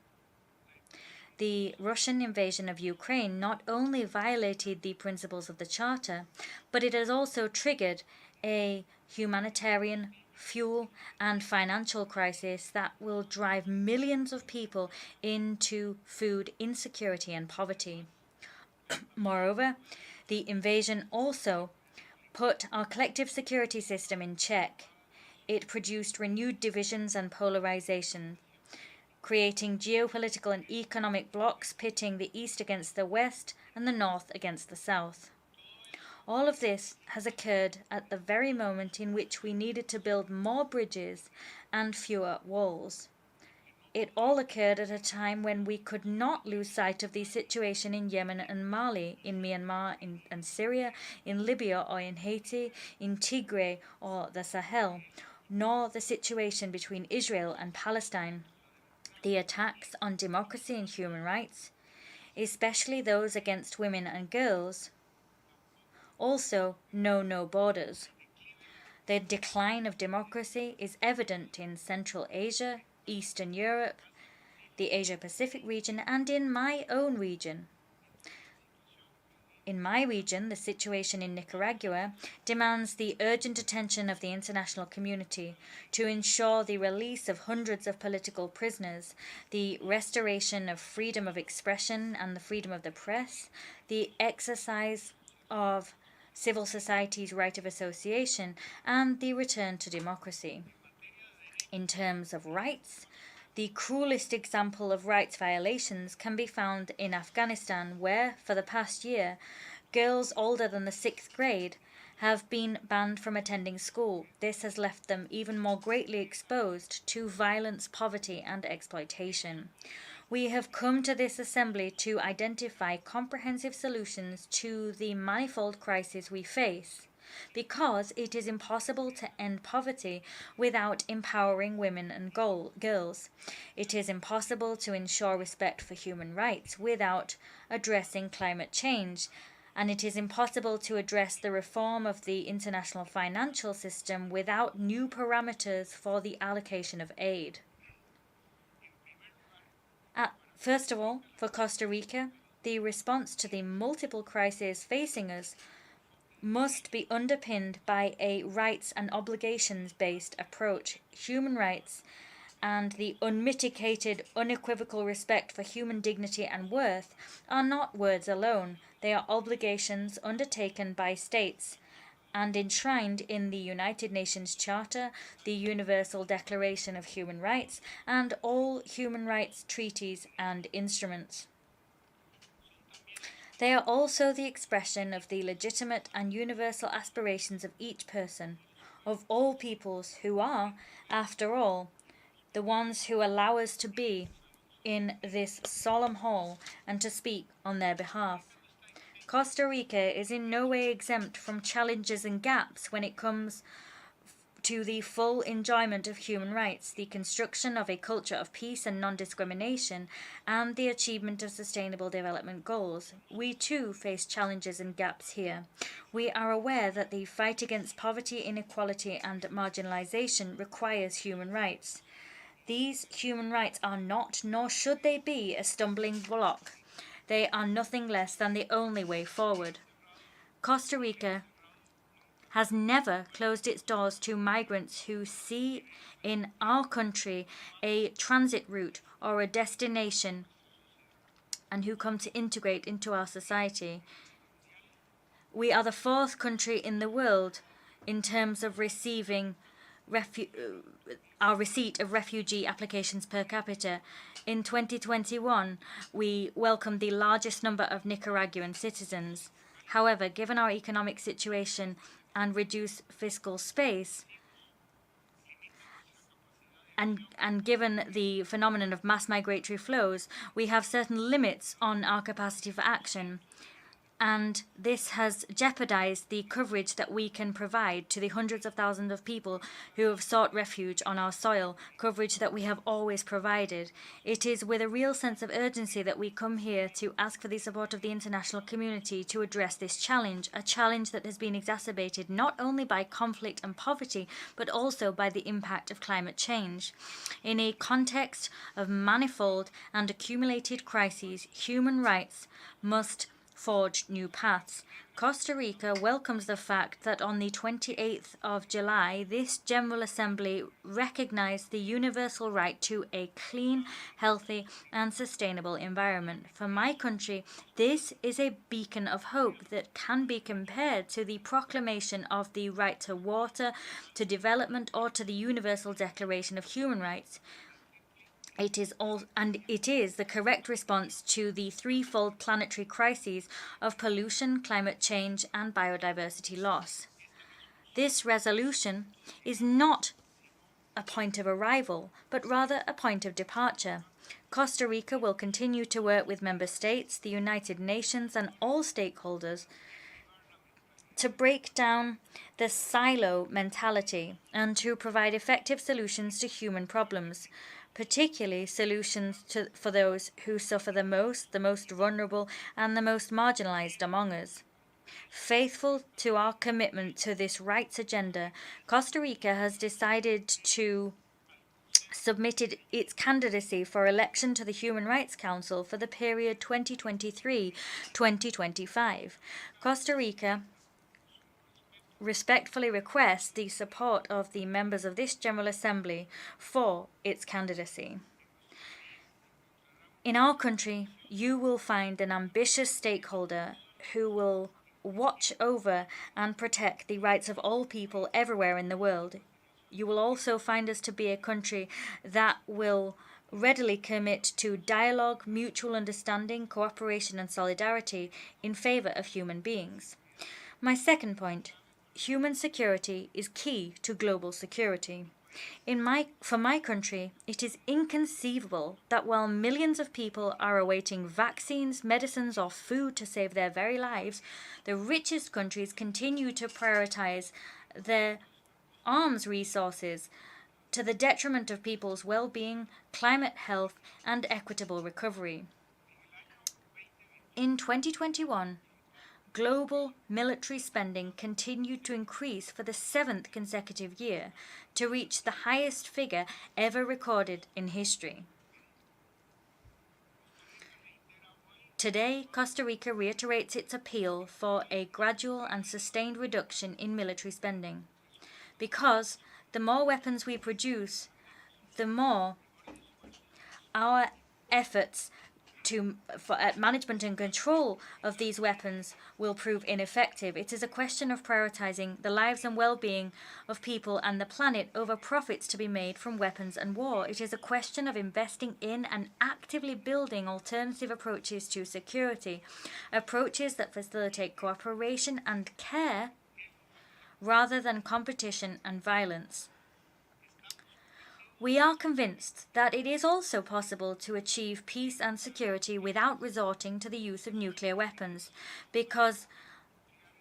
The Russian invasion of Ukraine not only violated the principles of the Charter, but it has also triggered a humanitarian, fuel, and financial crisis that will drive millions of people into food insecurity and poverty. Moreover, the invasion also put our collective security system in check. It produced renewed divisions and polarization, creating geopolitical and economic blocs pitting the East against the West and the North against the South. All of this has occurred at the very moment in which we needed to build more bridges and fewer walls. It all occurred at a time when we could not lose sight of the situation in Yemen and Mali, in Myanmar and Syria, in Libya or in Haiti, in Tigray or the Sahel, nor the situation between Israel and Palestine. The attacks on democracy and human rights, especially those against women and girls, also know no borders. The decline of democracy is evident in Central Asia, Eastern Europe, the Asia-Pacific region, and in my own region. In my region, the situation in Nicaragua demands the urgent attention of the international community to ensure the release of hundreds of political prisoners, the restoration of freedom of expression and the freedom of the press, the exercise of civil society's right of association, and the return to democracy. In terms of rights, the cruelest example of rights violations can be found in Afghanistan, where, for the past year, girls older than the 6th grade have been banned from attending school. This has left them even more greatly exposed to violence, poverty, and exploitation. We have come to this assembly to identify comprehensive solutions to the manifold crises we face, because it is impossible to end poverty without empowering women and girls. It is impossible to ensure respect for human rights without addressing climate change, and it is impossible to address the reform of the international financial system without new parameters for the allocation of aid. First of all, for Costa Rica, the response to the multiple crises facing us must be underpinned by a rights and obligations-based approach. Human rights and the unmitigated, unequivocal respect for human dignity and worth are not words alone. They are obligations undertaken by states and enshrined in the United Nations Charter, the Universal Declaration of Human Rights, and all human rights treaties and instruments. They are also the expression of the legitimate and universal aspirations of each person, of all peoples who are, after all, the ones who allow us to be in this solemn hall and to speak on their behalf. Costa Rica is in no way exempt from challenges and gaps when it comes to the full enjoyment of human rights, the construction of a culture of peace and non-discrimination, and the achievement of sustainable development goals. We too face challenges and gaps here. We are aware that the fight against poverty, inequality, and marginalization requires human rights. These human rights are not, nor should they be, a stumbling block. They are nothing less than the only way forward. Costa Rica has never closed its doors to migrants who see in our country a transit route or a destination and who come to integrate into our society. We are the 4th country in the world in terms of receiving our receipt of refugee applications per capita. In 2021, we welcomed the largest number of Nicaraguan citizens. However, given our economic situation and reduced fiscal space, and given the phenomenon of mass migratory flows, we have certain limits on our capacity for action. And this has jeopardized the coverage that we can provide to the hundreds of thousands of people who have sought refuge on our soil, coverage that we have always provided. It is with a real sense of urgency that we come here to ask for the support of the international community to address this challenge, a challenge that has been exacerbated not only by conflict and poverty, but also by the impact of climate change. In a context of manifold and accumulated crises, human rights must forge new paths. Costa Rica welcomes the fact that on the 28th of July, this General Assembly recognized the universal right to a clean, healthy, and sustainable environment. For my country, this is a beacon of hope that can be compared to the proclamation of the right to water, to development, or to the Universal Declaration of Human Rights. It is the correct response to the threefold planetary crises of pollution, climate change, and biodiversity loss. This resolution is not a point of arrival, but rather a point of departure. Costa Rica will continue to work with member states, the United Nations, and all stakeholders to break down the silo mentality and to provide effective solutions to human problems, particularly solutions for those who suffer the most vulnerable, and the most marginalized among us. Faithful to our commitment to this rights agenda, Costa Rica has decided to submitted its candidacy for election to the Human Rights Council for the period 2023-2025. Costa Rica respectfully request the support of the members of this General Assembly for its candidacy. In our country, you will find an ambitious stakeholder who will watch over and protect the rights of all people everywhere in the world. You will also find us to be a country that will readily commit to dialogue, mutual understanding, cooperation, and solidarity in favor of human beings. My second point: human security is key to global security. For my country, it is inconceivable that while millions of people are awaiting vaccines, medicines, or food to save their very lives, the richest countries continue to prioritize their arms resources to the detriment of people's well-being, climate health, and equitable recovery. In 2021, global military spending continued to increase for the 7th consecutive year to reach the highest figure ever recorded in history. Today, Costa Rica reiterates its appeal for a gradual and sustained reduction in military spending, because the more weapons we produce, the more our efforts at management and control of these weapons will prove ineffective. It is a question of prioritizing the lives and well-being of people and the planet over profits to be made from weapons and war. It is a question of investing in and actively building alternative approaches to security, approaches that facilitate cooperation and care rather than competition and violence. We are convinced that it is also possible to achieve peace and security without resorting to the use of nuclear weapons, because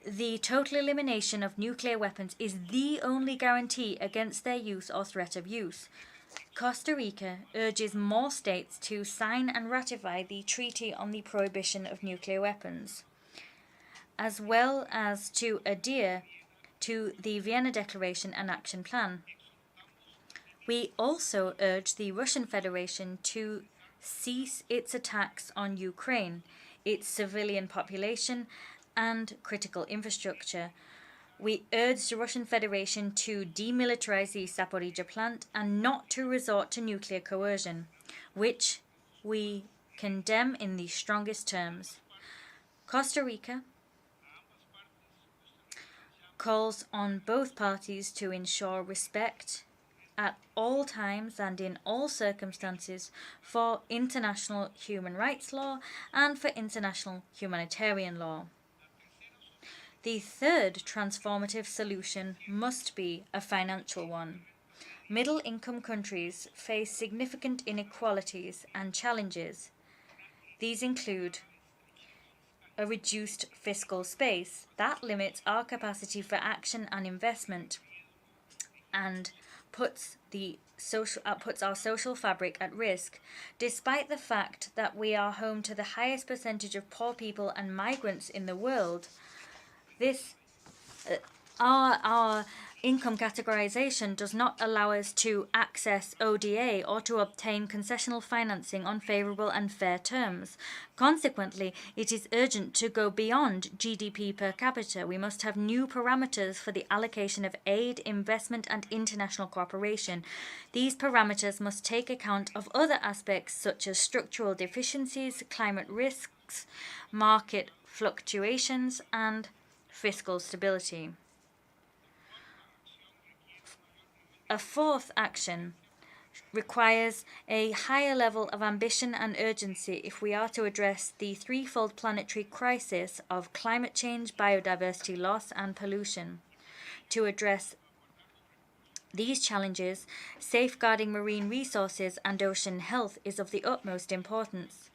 the total elimination of nuclear weapons is the only guarantee against their use or threat of use. Costa Rica urges more states to sign and ratify the Treaty on the Prohibition of Nuclear Weapons, as well as to adhere to the Vienna Declaration and Action Plan. We also urge the Russian Federation to cease its attacks on Ukraine, its civilian population, and critical infrastructure. We urge the Russian Federation to demilitarize the Zaporizhzhia plant and not to resort to nuclear coercion, which we condemn in the strongest terms. Costa Rica calls on both parties to ensure respect at all times and in all circumstances for international human rights law and for international humanitarian law. The third transformative solution must be a financial one. Middle-income countries face significant inequalities and challenges. These include a reduced fiscal space that limits our capacity for action and investment and puts our social fabric at risk, despite the fact that we are home to the highest percentage of poor people and migrants in the world. Our income categorization does not allow us to access ODA or to obtain concessional financing on favorable and fair terms. Consequently, it is urgent to go beyond GDP per capita. We must have new parameters for the allocation of aid, investment, and international cooperation. These parameters must take account of other aspects such as structural deficiencies, climate risks, market fluctuations, and fiscal stability. A fourth action requires a higher level of ambition and urgency if we are to address the threefold planetary crisis of climate change, biodiversity loss, and pollution. To address these challenges, safeguarding marine resources and ocean health is of the utmost importance.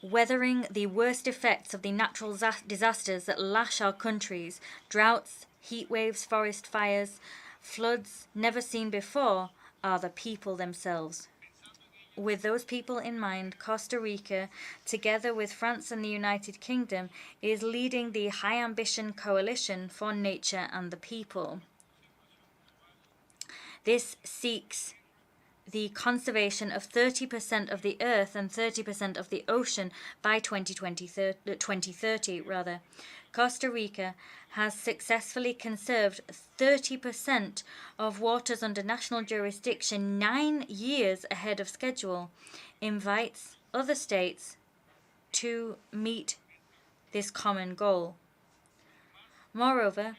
Weathering the worst effects of the natural disasters that lash our countries, droughts, heat waves, forest fires, floods never seen before, are the people themselves. With those people in mind, Costa Rica, together with France and the United Kingdom, is leading the High Ambition Coalition for Nature and the People. This seeks the conservation of 30% of the earth and 30% of the ocean by 2030. Costa Rica has successfully conserved 30% of waters under national jurisdiction 9 years ahead of schedule, invites other states to meet this common goal. Moreover,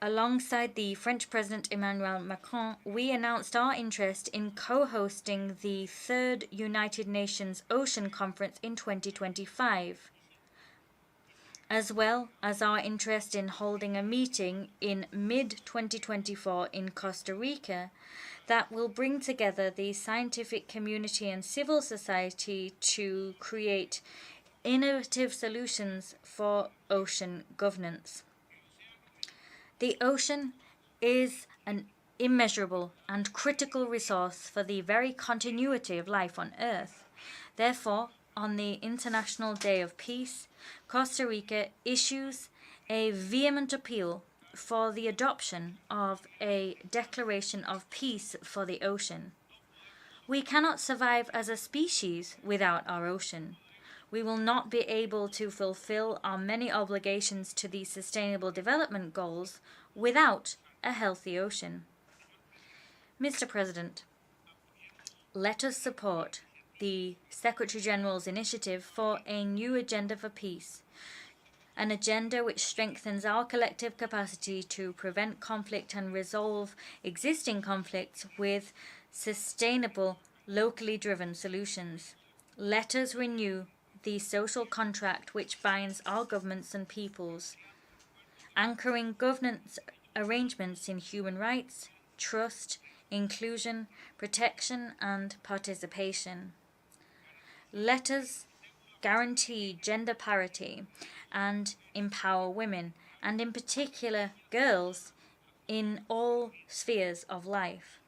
alongside the French President Emmanuel Macron, we announced our interest in co-hosting the third United Nations Ocean Conference in 2025, as well as our interest in holding a meeting in mid-2024 in Costa Rica that will bring together the scientific community and civil society to create innovative solutions for ocean governance. The ocean is an immeasurable and critical resource for the very continuity of life on Earth. Therefore, on the International Day of Peace, Costa Rica issues a vehement appeal for the adoption of a declaration of peace for the ocean. We cannot survive as a species without our ocean. We will not be able to fulfill our many obligations to the Sustainable Development Goals without a healthy ocean. Mr. President, let us support the Secretary-General's initiative for a new agenda for peace, an agenda which strengthens our collective capacity to prevent conflict and resolve existing conflicts with sustainable, locally driven solutions. Let us renew the social contract which binds our governments and peoples, anchoring governance arrangements in human rights, trust, inclusion, protection, and participation. Let us guarantee gender parity and empower women, and in particular girls, in all spheres of life.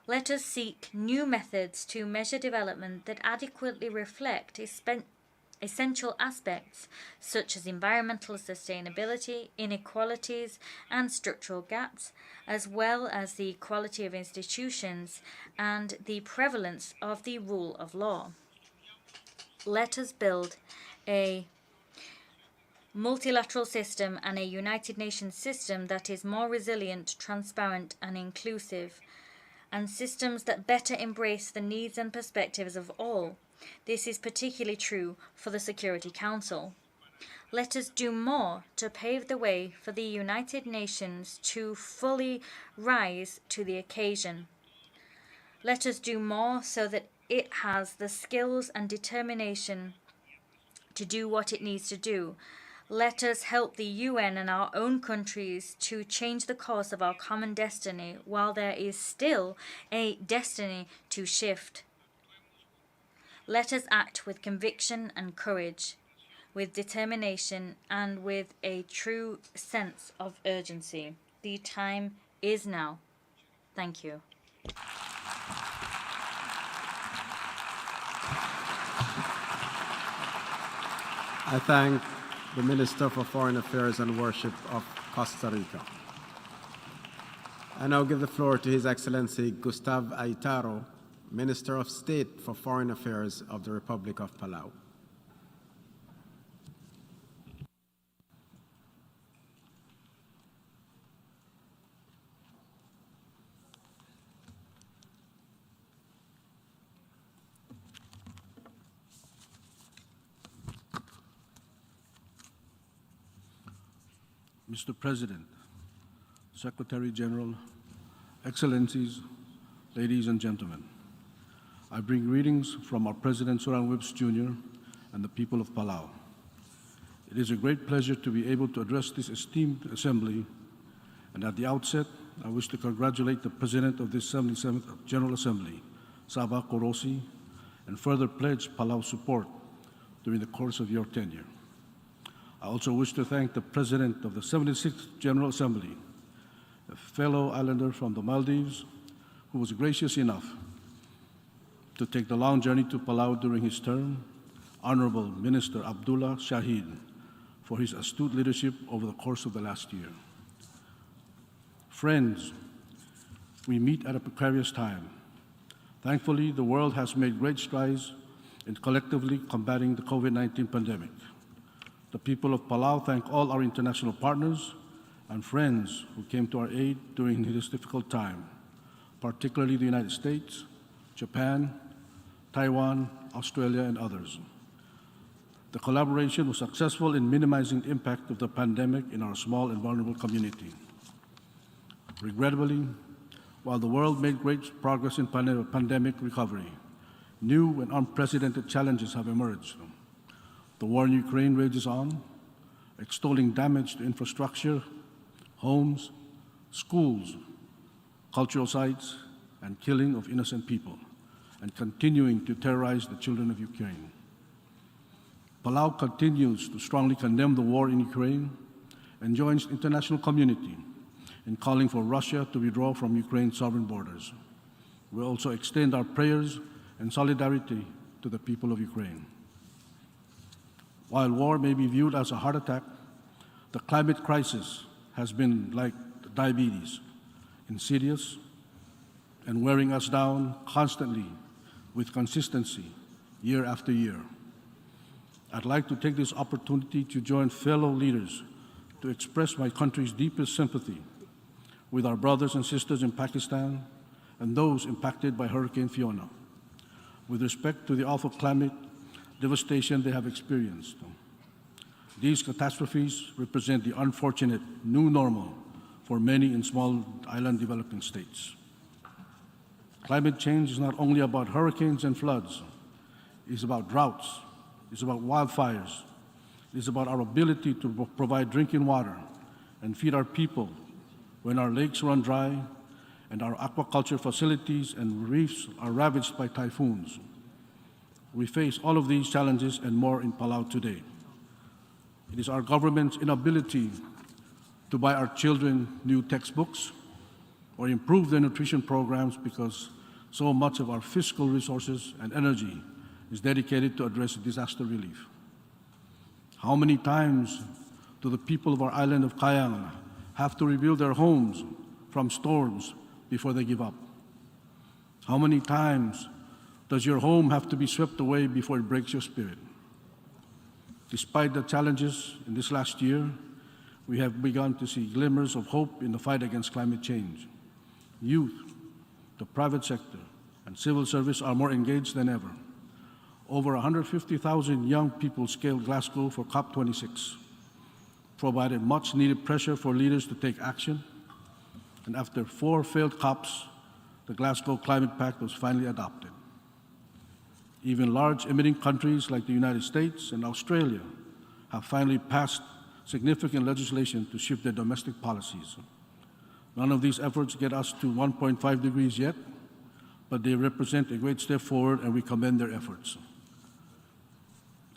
Let us seek new methods to measure development that adequately reflect essential aspects such as environmental sustainability, inequalities and structural gaps, as well as the quality of institutions and the prevalence of the rule of law. Let us build a multilateral system and a United Nations system that is more resilient, transparent and inclusive, and systems that better embrace the needs and perspectives of all. This is particularly true for the Security Council. Let us do more to pave the way for the United Nations to fully rise to the occasion. Let us do more so that it has the skills and determination to do what it needs to do. Let us help the UN and our own countries to change the course of our common destiny while there is still a destiny to shift. Let us act with conviction and courage, with determination and with a true sense of urgency. The time is now. Thank you.
I thank the Minister for Foreign Affairs and Worship of Costa Rica. I now give the floor to His Excellency Gustavo Aitaro, Minister of State for Foreign Affairs of the Republic of Palau.
Mr. President, Secretary General, Excellencies, ladies and gentlemen, I bring greetings from our President Soran Whips Jr. and the people of Palau. It is a great pleasure to be able to address this esteemed assembly, and at the outset, I wish to congratulate the President of this 77th General Assembly, Sabah Korosi, and further pledge Palau's support during the course of your tenure. I also wish to thank the President of the 76th General Assembly, a fellow islander from the Maldives, who was gracious enough to take the long journey to Palau during his term, Honorable Minister Abdullah Shahid, for his astute leadership over the course of the last year. Friends, we meet at a precarious time. Thankfully, the world has made great strides in collectively combating the COVID-19 pandemic. The people of Palau thank all our international partners and friends who came to our aid during this difficult time, particularly the United States, Japan, Taiwan, Australia, and others. The collaboration was successful in minimizing the impact of the pandemic in our small and vulnerable community. Regrettably, while the world made great progress in pandemic recovery, new and unprecedented challenges have emerged. The war in Ukraine rages on, extolling damage to infrastructure, homes, schools, cultural sites, and killing of innocent people, and continuing to terrorize the children of Ukraine. Palau continues to strongly condemn the war in Ukraine and joins the international community in calling for Russia to withdraw from Ukraine's sovereign borders. We also extend our prayers and solidarity to the people of Ukraine. While war may be viewed as a heart attack, the climate crisis has been like diabetes, insidious and wearing us down constantly with consistency year after year. I'd like to take this opportunity to join fellow leaders to express my country's deepest sympathy with our brothers and sisters in Pakistan and those impacted by Hurricane Fiona, with respect to the awful climate devastation they have experienced. These catastrophes represent the unfortunate new normal for many in small island developing states. Climate change is not only about hurricanes and floods, it's about droughts, it's about wildfires, it's about our ability to provide drinking water and feed our people when our lakes run dry and our aquaculture facilities and reefs are ravaged by typhoons. We face all of these challenges and more in Palau today. It is our government's inability to buy our children new textbooks or improve their nutrition programs because so much of our fiscal resources and energy is dedicated to address disaster relief. How many times do the people of our island of Kayang have to rebuild their homes from storms before they give up? How many times does your home have to be swept away before it breaks your spirit? Despite the challenges in this last year, we have begun to see glimmers of hope in the fight against climate change. Youth, the private sector, and civil service are more engaged than ever. Over 150,000 young people scaled Glasgow for COP26, provided much needed pressure for leaders to take action, and after 4 failed COPs, the Glasgow Climate Pact was finally adopted. Even large emitting countries like the United States and Australia have finally passed significant legislation to shift their domestic policies. None of these efforts get us to 1.5 degrees yet, but they represent a great step forward and we commend their efforts.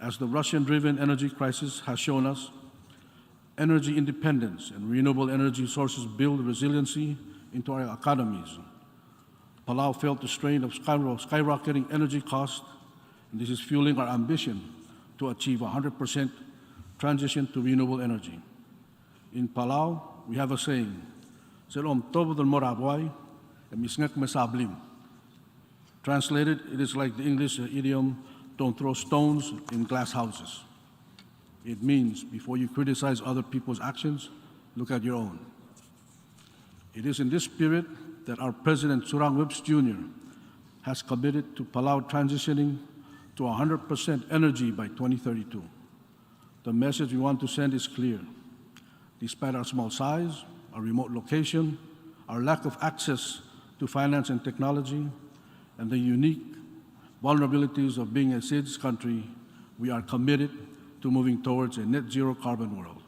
As the Russian-driven energy crisis has shown us, energy independence and renewable energy sources build resiliency into our economies. Palau felt the strain of skyrocketing energy costs, and this is fueling our ambition to achieve 100% transition to renewable energy. In Palau, we have a saying, "Selom tobo del morabuay, emisngek mesablim." Translated, it is like the English idiom, "Don't throw stones in glass houses." It means, before you criticize other people's actions, look at your own. It is in this spirit that our President Tsurang Whips Jr. has committed to Palau transitioning to 100% energy by 2032. The message we want to send is clear. Despite our small size, our remote location, our lack of access to finance and technology, and the unique vulnerabilities of being a Seyyed's country, we are committed to moving towards a net zero carbon world.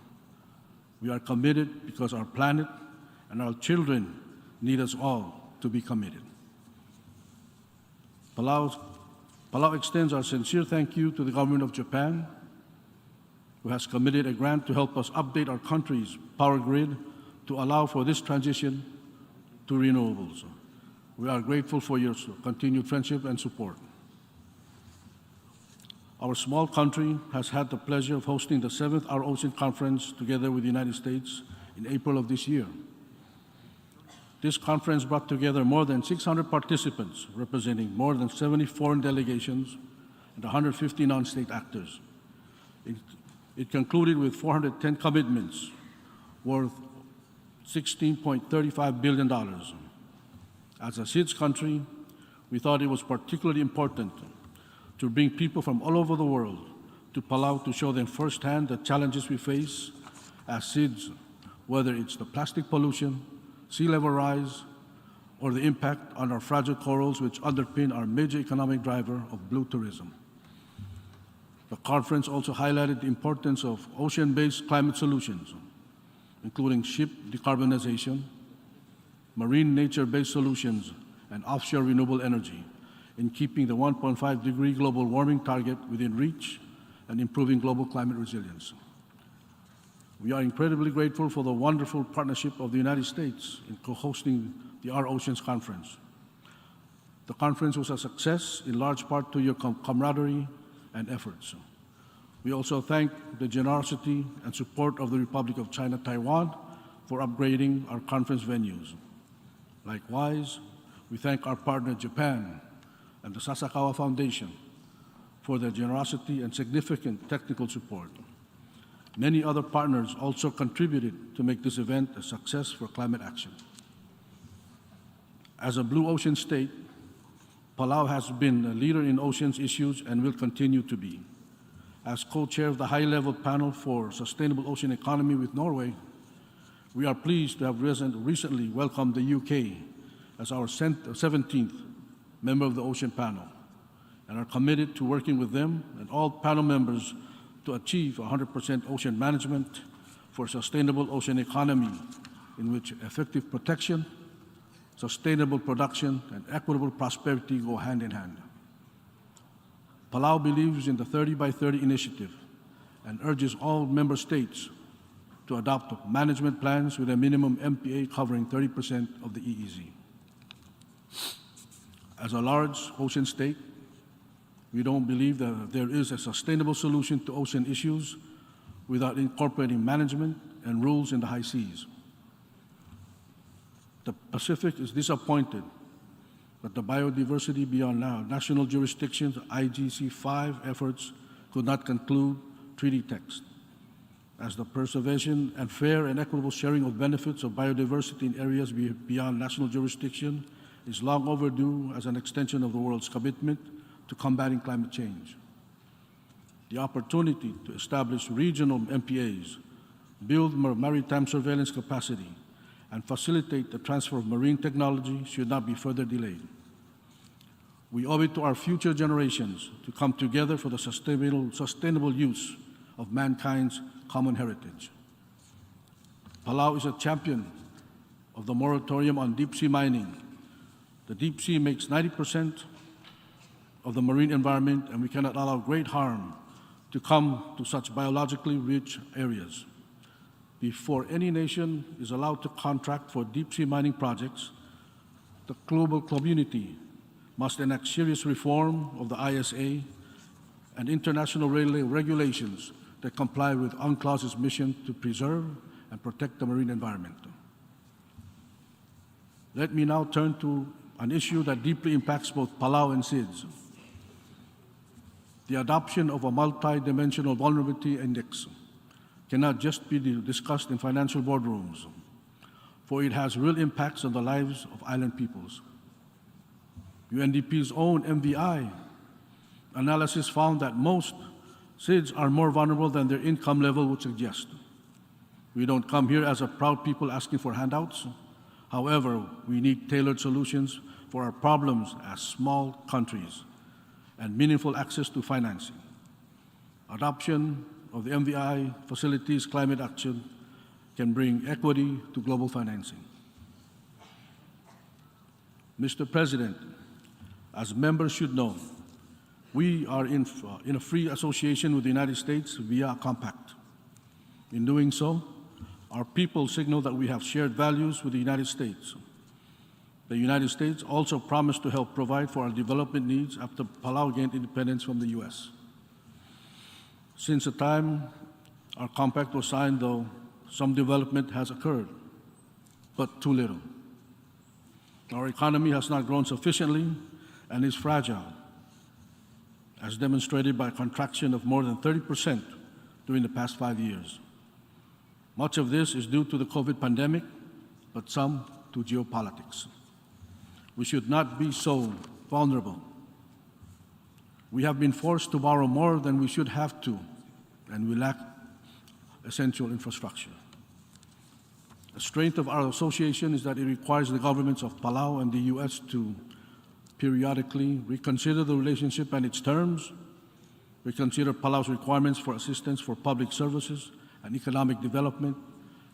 We are committed because our planet and our children need us all to be committed. Palau extends our sincere thank you to the government of Japan, who has committed a grant to help us update our country's power grid to allow for this transition to renewables. We are grateful for your continued friendship and support. Our small country has had the pleasure of hosting the 7th Our Ocean Conference together with the United States in April of this year. This conference brought together more than 600 participants representing more than 70 foreign delegations and 150 non-state actors. It concluded with 410 commitments worth $16.35 billion. As a Seyyed's country, we thought it was particularly important to bring people from all over the world to Palau to show them firsthand the challenges we face as Seyyeds, whether it's the plastic pollution, sea level rise, or the impact on our fragile corals which underpin our major economic driver of blue tourism. The conference also highlighted the importance of ocean-based climate solutions, including ship decarbonization, marine nature-based solutions, and offshore renewable energy, in keeping the 1.5 degree global warming target within reach and improving global climate resilience. We are incredibly grateful for the wonderful partnership of the United States in co-hosting the Our Oceans Conference. The conference was a success in large part to your camaraderie and efforts. We also thank the generosity and support of the Republic of China, Taiwan for upgrading our conference venues. Likewise, we thank our partner Japan and the Sasakawa Foundation for their generosity and significant technical support. Many other partners also contributed to make this event a success for climate action. As a blue ocean state, Palau has been a leader in oceans issues and will continue to be. As co-chair of the high-level panel for sustainable ocean economy with Norway, we are pleased to have recently welcomed the UK as our 17th member of the ocean panel, and are committed to working with them and all panel members to achieve 100% ocean management for sustainable ocean economy in which effective protection, sustainable production, and equitable prosperity go hand in hand. Palau believes in the 30 by 30 initiative and urges all member states to adopt management plans with a minimum MPA covering 30% of the EEZ. As a large ocean state, we don't believe that there is a sustainable solution to ocean issues without incorporating management and rules in the high seas. The Pacific is disappointed that the biodiversity beyond now national jurisdictions IGC 5 efforts could not conclude treaty text, as the preservation and fair and equitable sharing of benefits of biodiversity in areas beyond national jurisdiction is long overdue as an extension of the world's commitment to combating climate change. The opportunity to establish regional MPAs, build maritime surveillance capacity, and facilitate the transfer of marine technology should not be further delayed. We owe it to our future generations to come together for the sustainable use of mankind's common heritage. Palau is a champion of the moratorium on deep-sea mining. The deep sea makes 90% of the marine environment, and we cannot allow great harm to come to such biologically rich areas. Before any nation is allowed to contract for deep-sea mining projects, the global community must enact serious reform of the ISA and international regulations that comply with UNCLOS's mission to preserve and protect the marine environment. Let me now turn to an issue that deeply impacts both Palau and SIDS. The adoption of a multi-dimensional vulnerability index cannot just be discussed in financial boardrooms, for it has real impacts on the lives of island peoples. UNDP's own MVI analysis found that most SIDS are more vulnerable than their income level would suggest. We don't come here as a proud people asking for handouts. However, we need tailored solutions for our problems as small countries and meaningful access to financing. Adoption of the MVI facilities climate action can bring equity to global financing. Mr. President, as members should know, we are in a free association with the United States via a compact. In doing so, our people signal that we have shared values with the United States. The United States also promised to help provide for our development needs after Palau gained independence from the US. Since the time our compact was signed, though, some development has occurred, but too little. Our economy has not grown sufficiently and is fragile, as demonstrated by a contraction of more than 30% during the past 5 years. Much of this is due to the COVID pandemic, but some to geopolitics. We should not be so vulnerable. We have been forced to borrow more than we should have to, and we lack essential infrastructure. The strength of our association is that it requires the governments of Palau and the US to periodically reconsider the relationship and its terms, reconsider Palau's requirements for assistance for public services and economic development,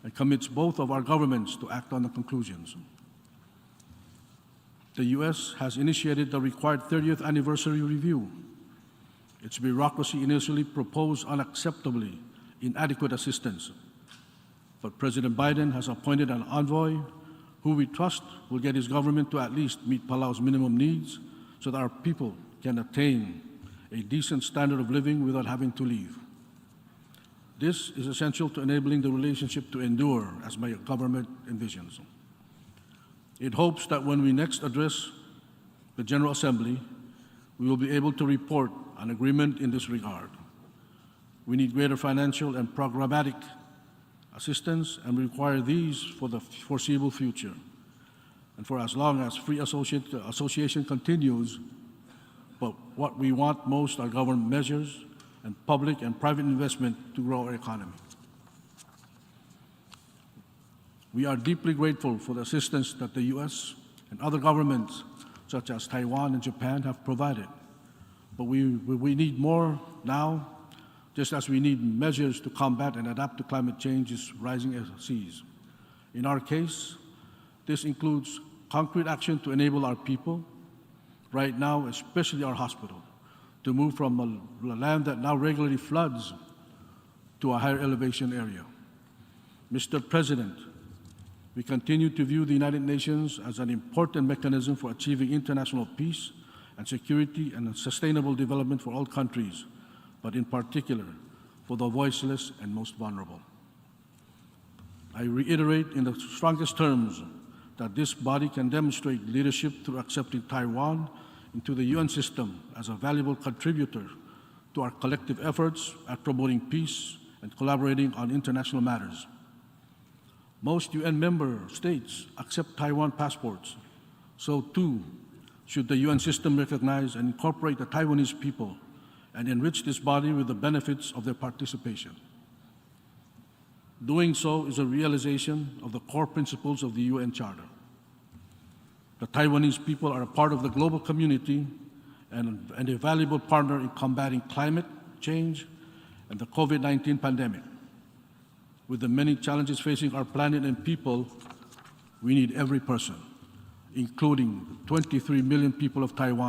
and commits both of our governments to act on the conclusions. The US has initiated the required 30th anniversary review. Its bureaucracy initially proposed unacceptably inadequate assistance, but President Biden has appointed an envoy who we trust will get his government to at least meet Palau's minimum needs so that our people can attain a decent standard of living without having to leave. This is essential to enabling the relationship to endure as my government envisions. It hopes that when we next address the General Assembly, we will be able to report an agreement in this regard. We need greater financial and programmatic assistance and require these for the foreseeable future. And for as long as free association continues, but what we want most are government measures and public and private investment to grow our economy. We are deeply grateful for the assistance that the US and other governments, such as Taiwan and Japan, have provided. But we need more now, just as we need measures to combat and adapt to climate change's rising seas. In our case, this includes concrete action to enable our people, right now especially our hospital, to move from a land that now regularly floods to a higher elevation area. Mr. President, we continue to view the United Nations as an important mechanism for achieving international peace and security and sustainable development for all countries, but in particular for the voiceless and most vulnerable. I reiterate in the strongest terms that this body can demonstrate leadership through accepting Taiwan into the UN system as a valuable contributor to our collective efforts at promoting peace and collaborating on international matters. Most UN member states accept Taiwan passports, so too should the UN system recognize and incorporate the Taiwanese people and enrich this body with the benefits of their participation. Doing so is a realization of the core principles of the UN Charter. The Taiwanese people are a part of the global community and a valuable partner in combating climate change and the COVID-19 pandemic. With the many challenges facing our planet and people, we need every person, including 23 million people of Taiwan,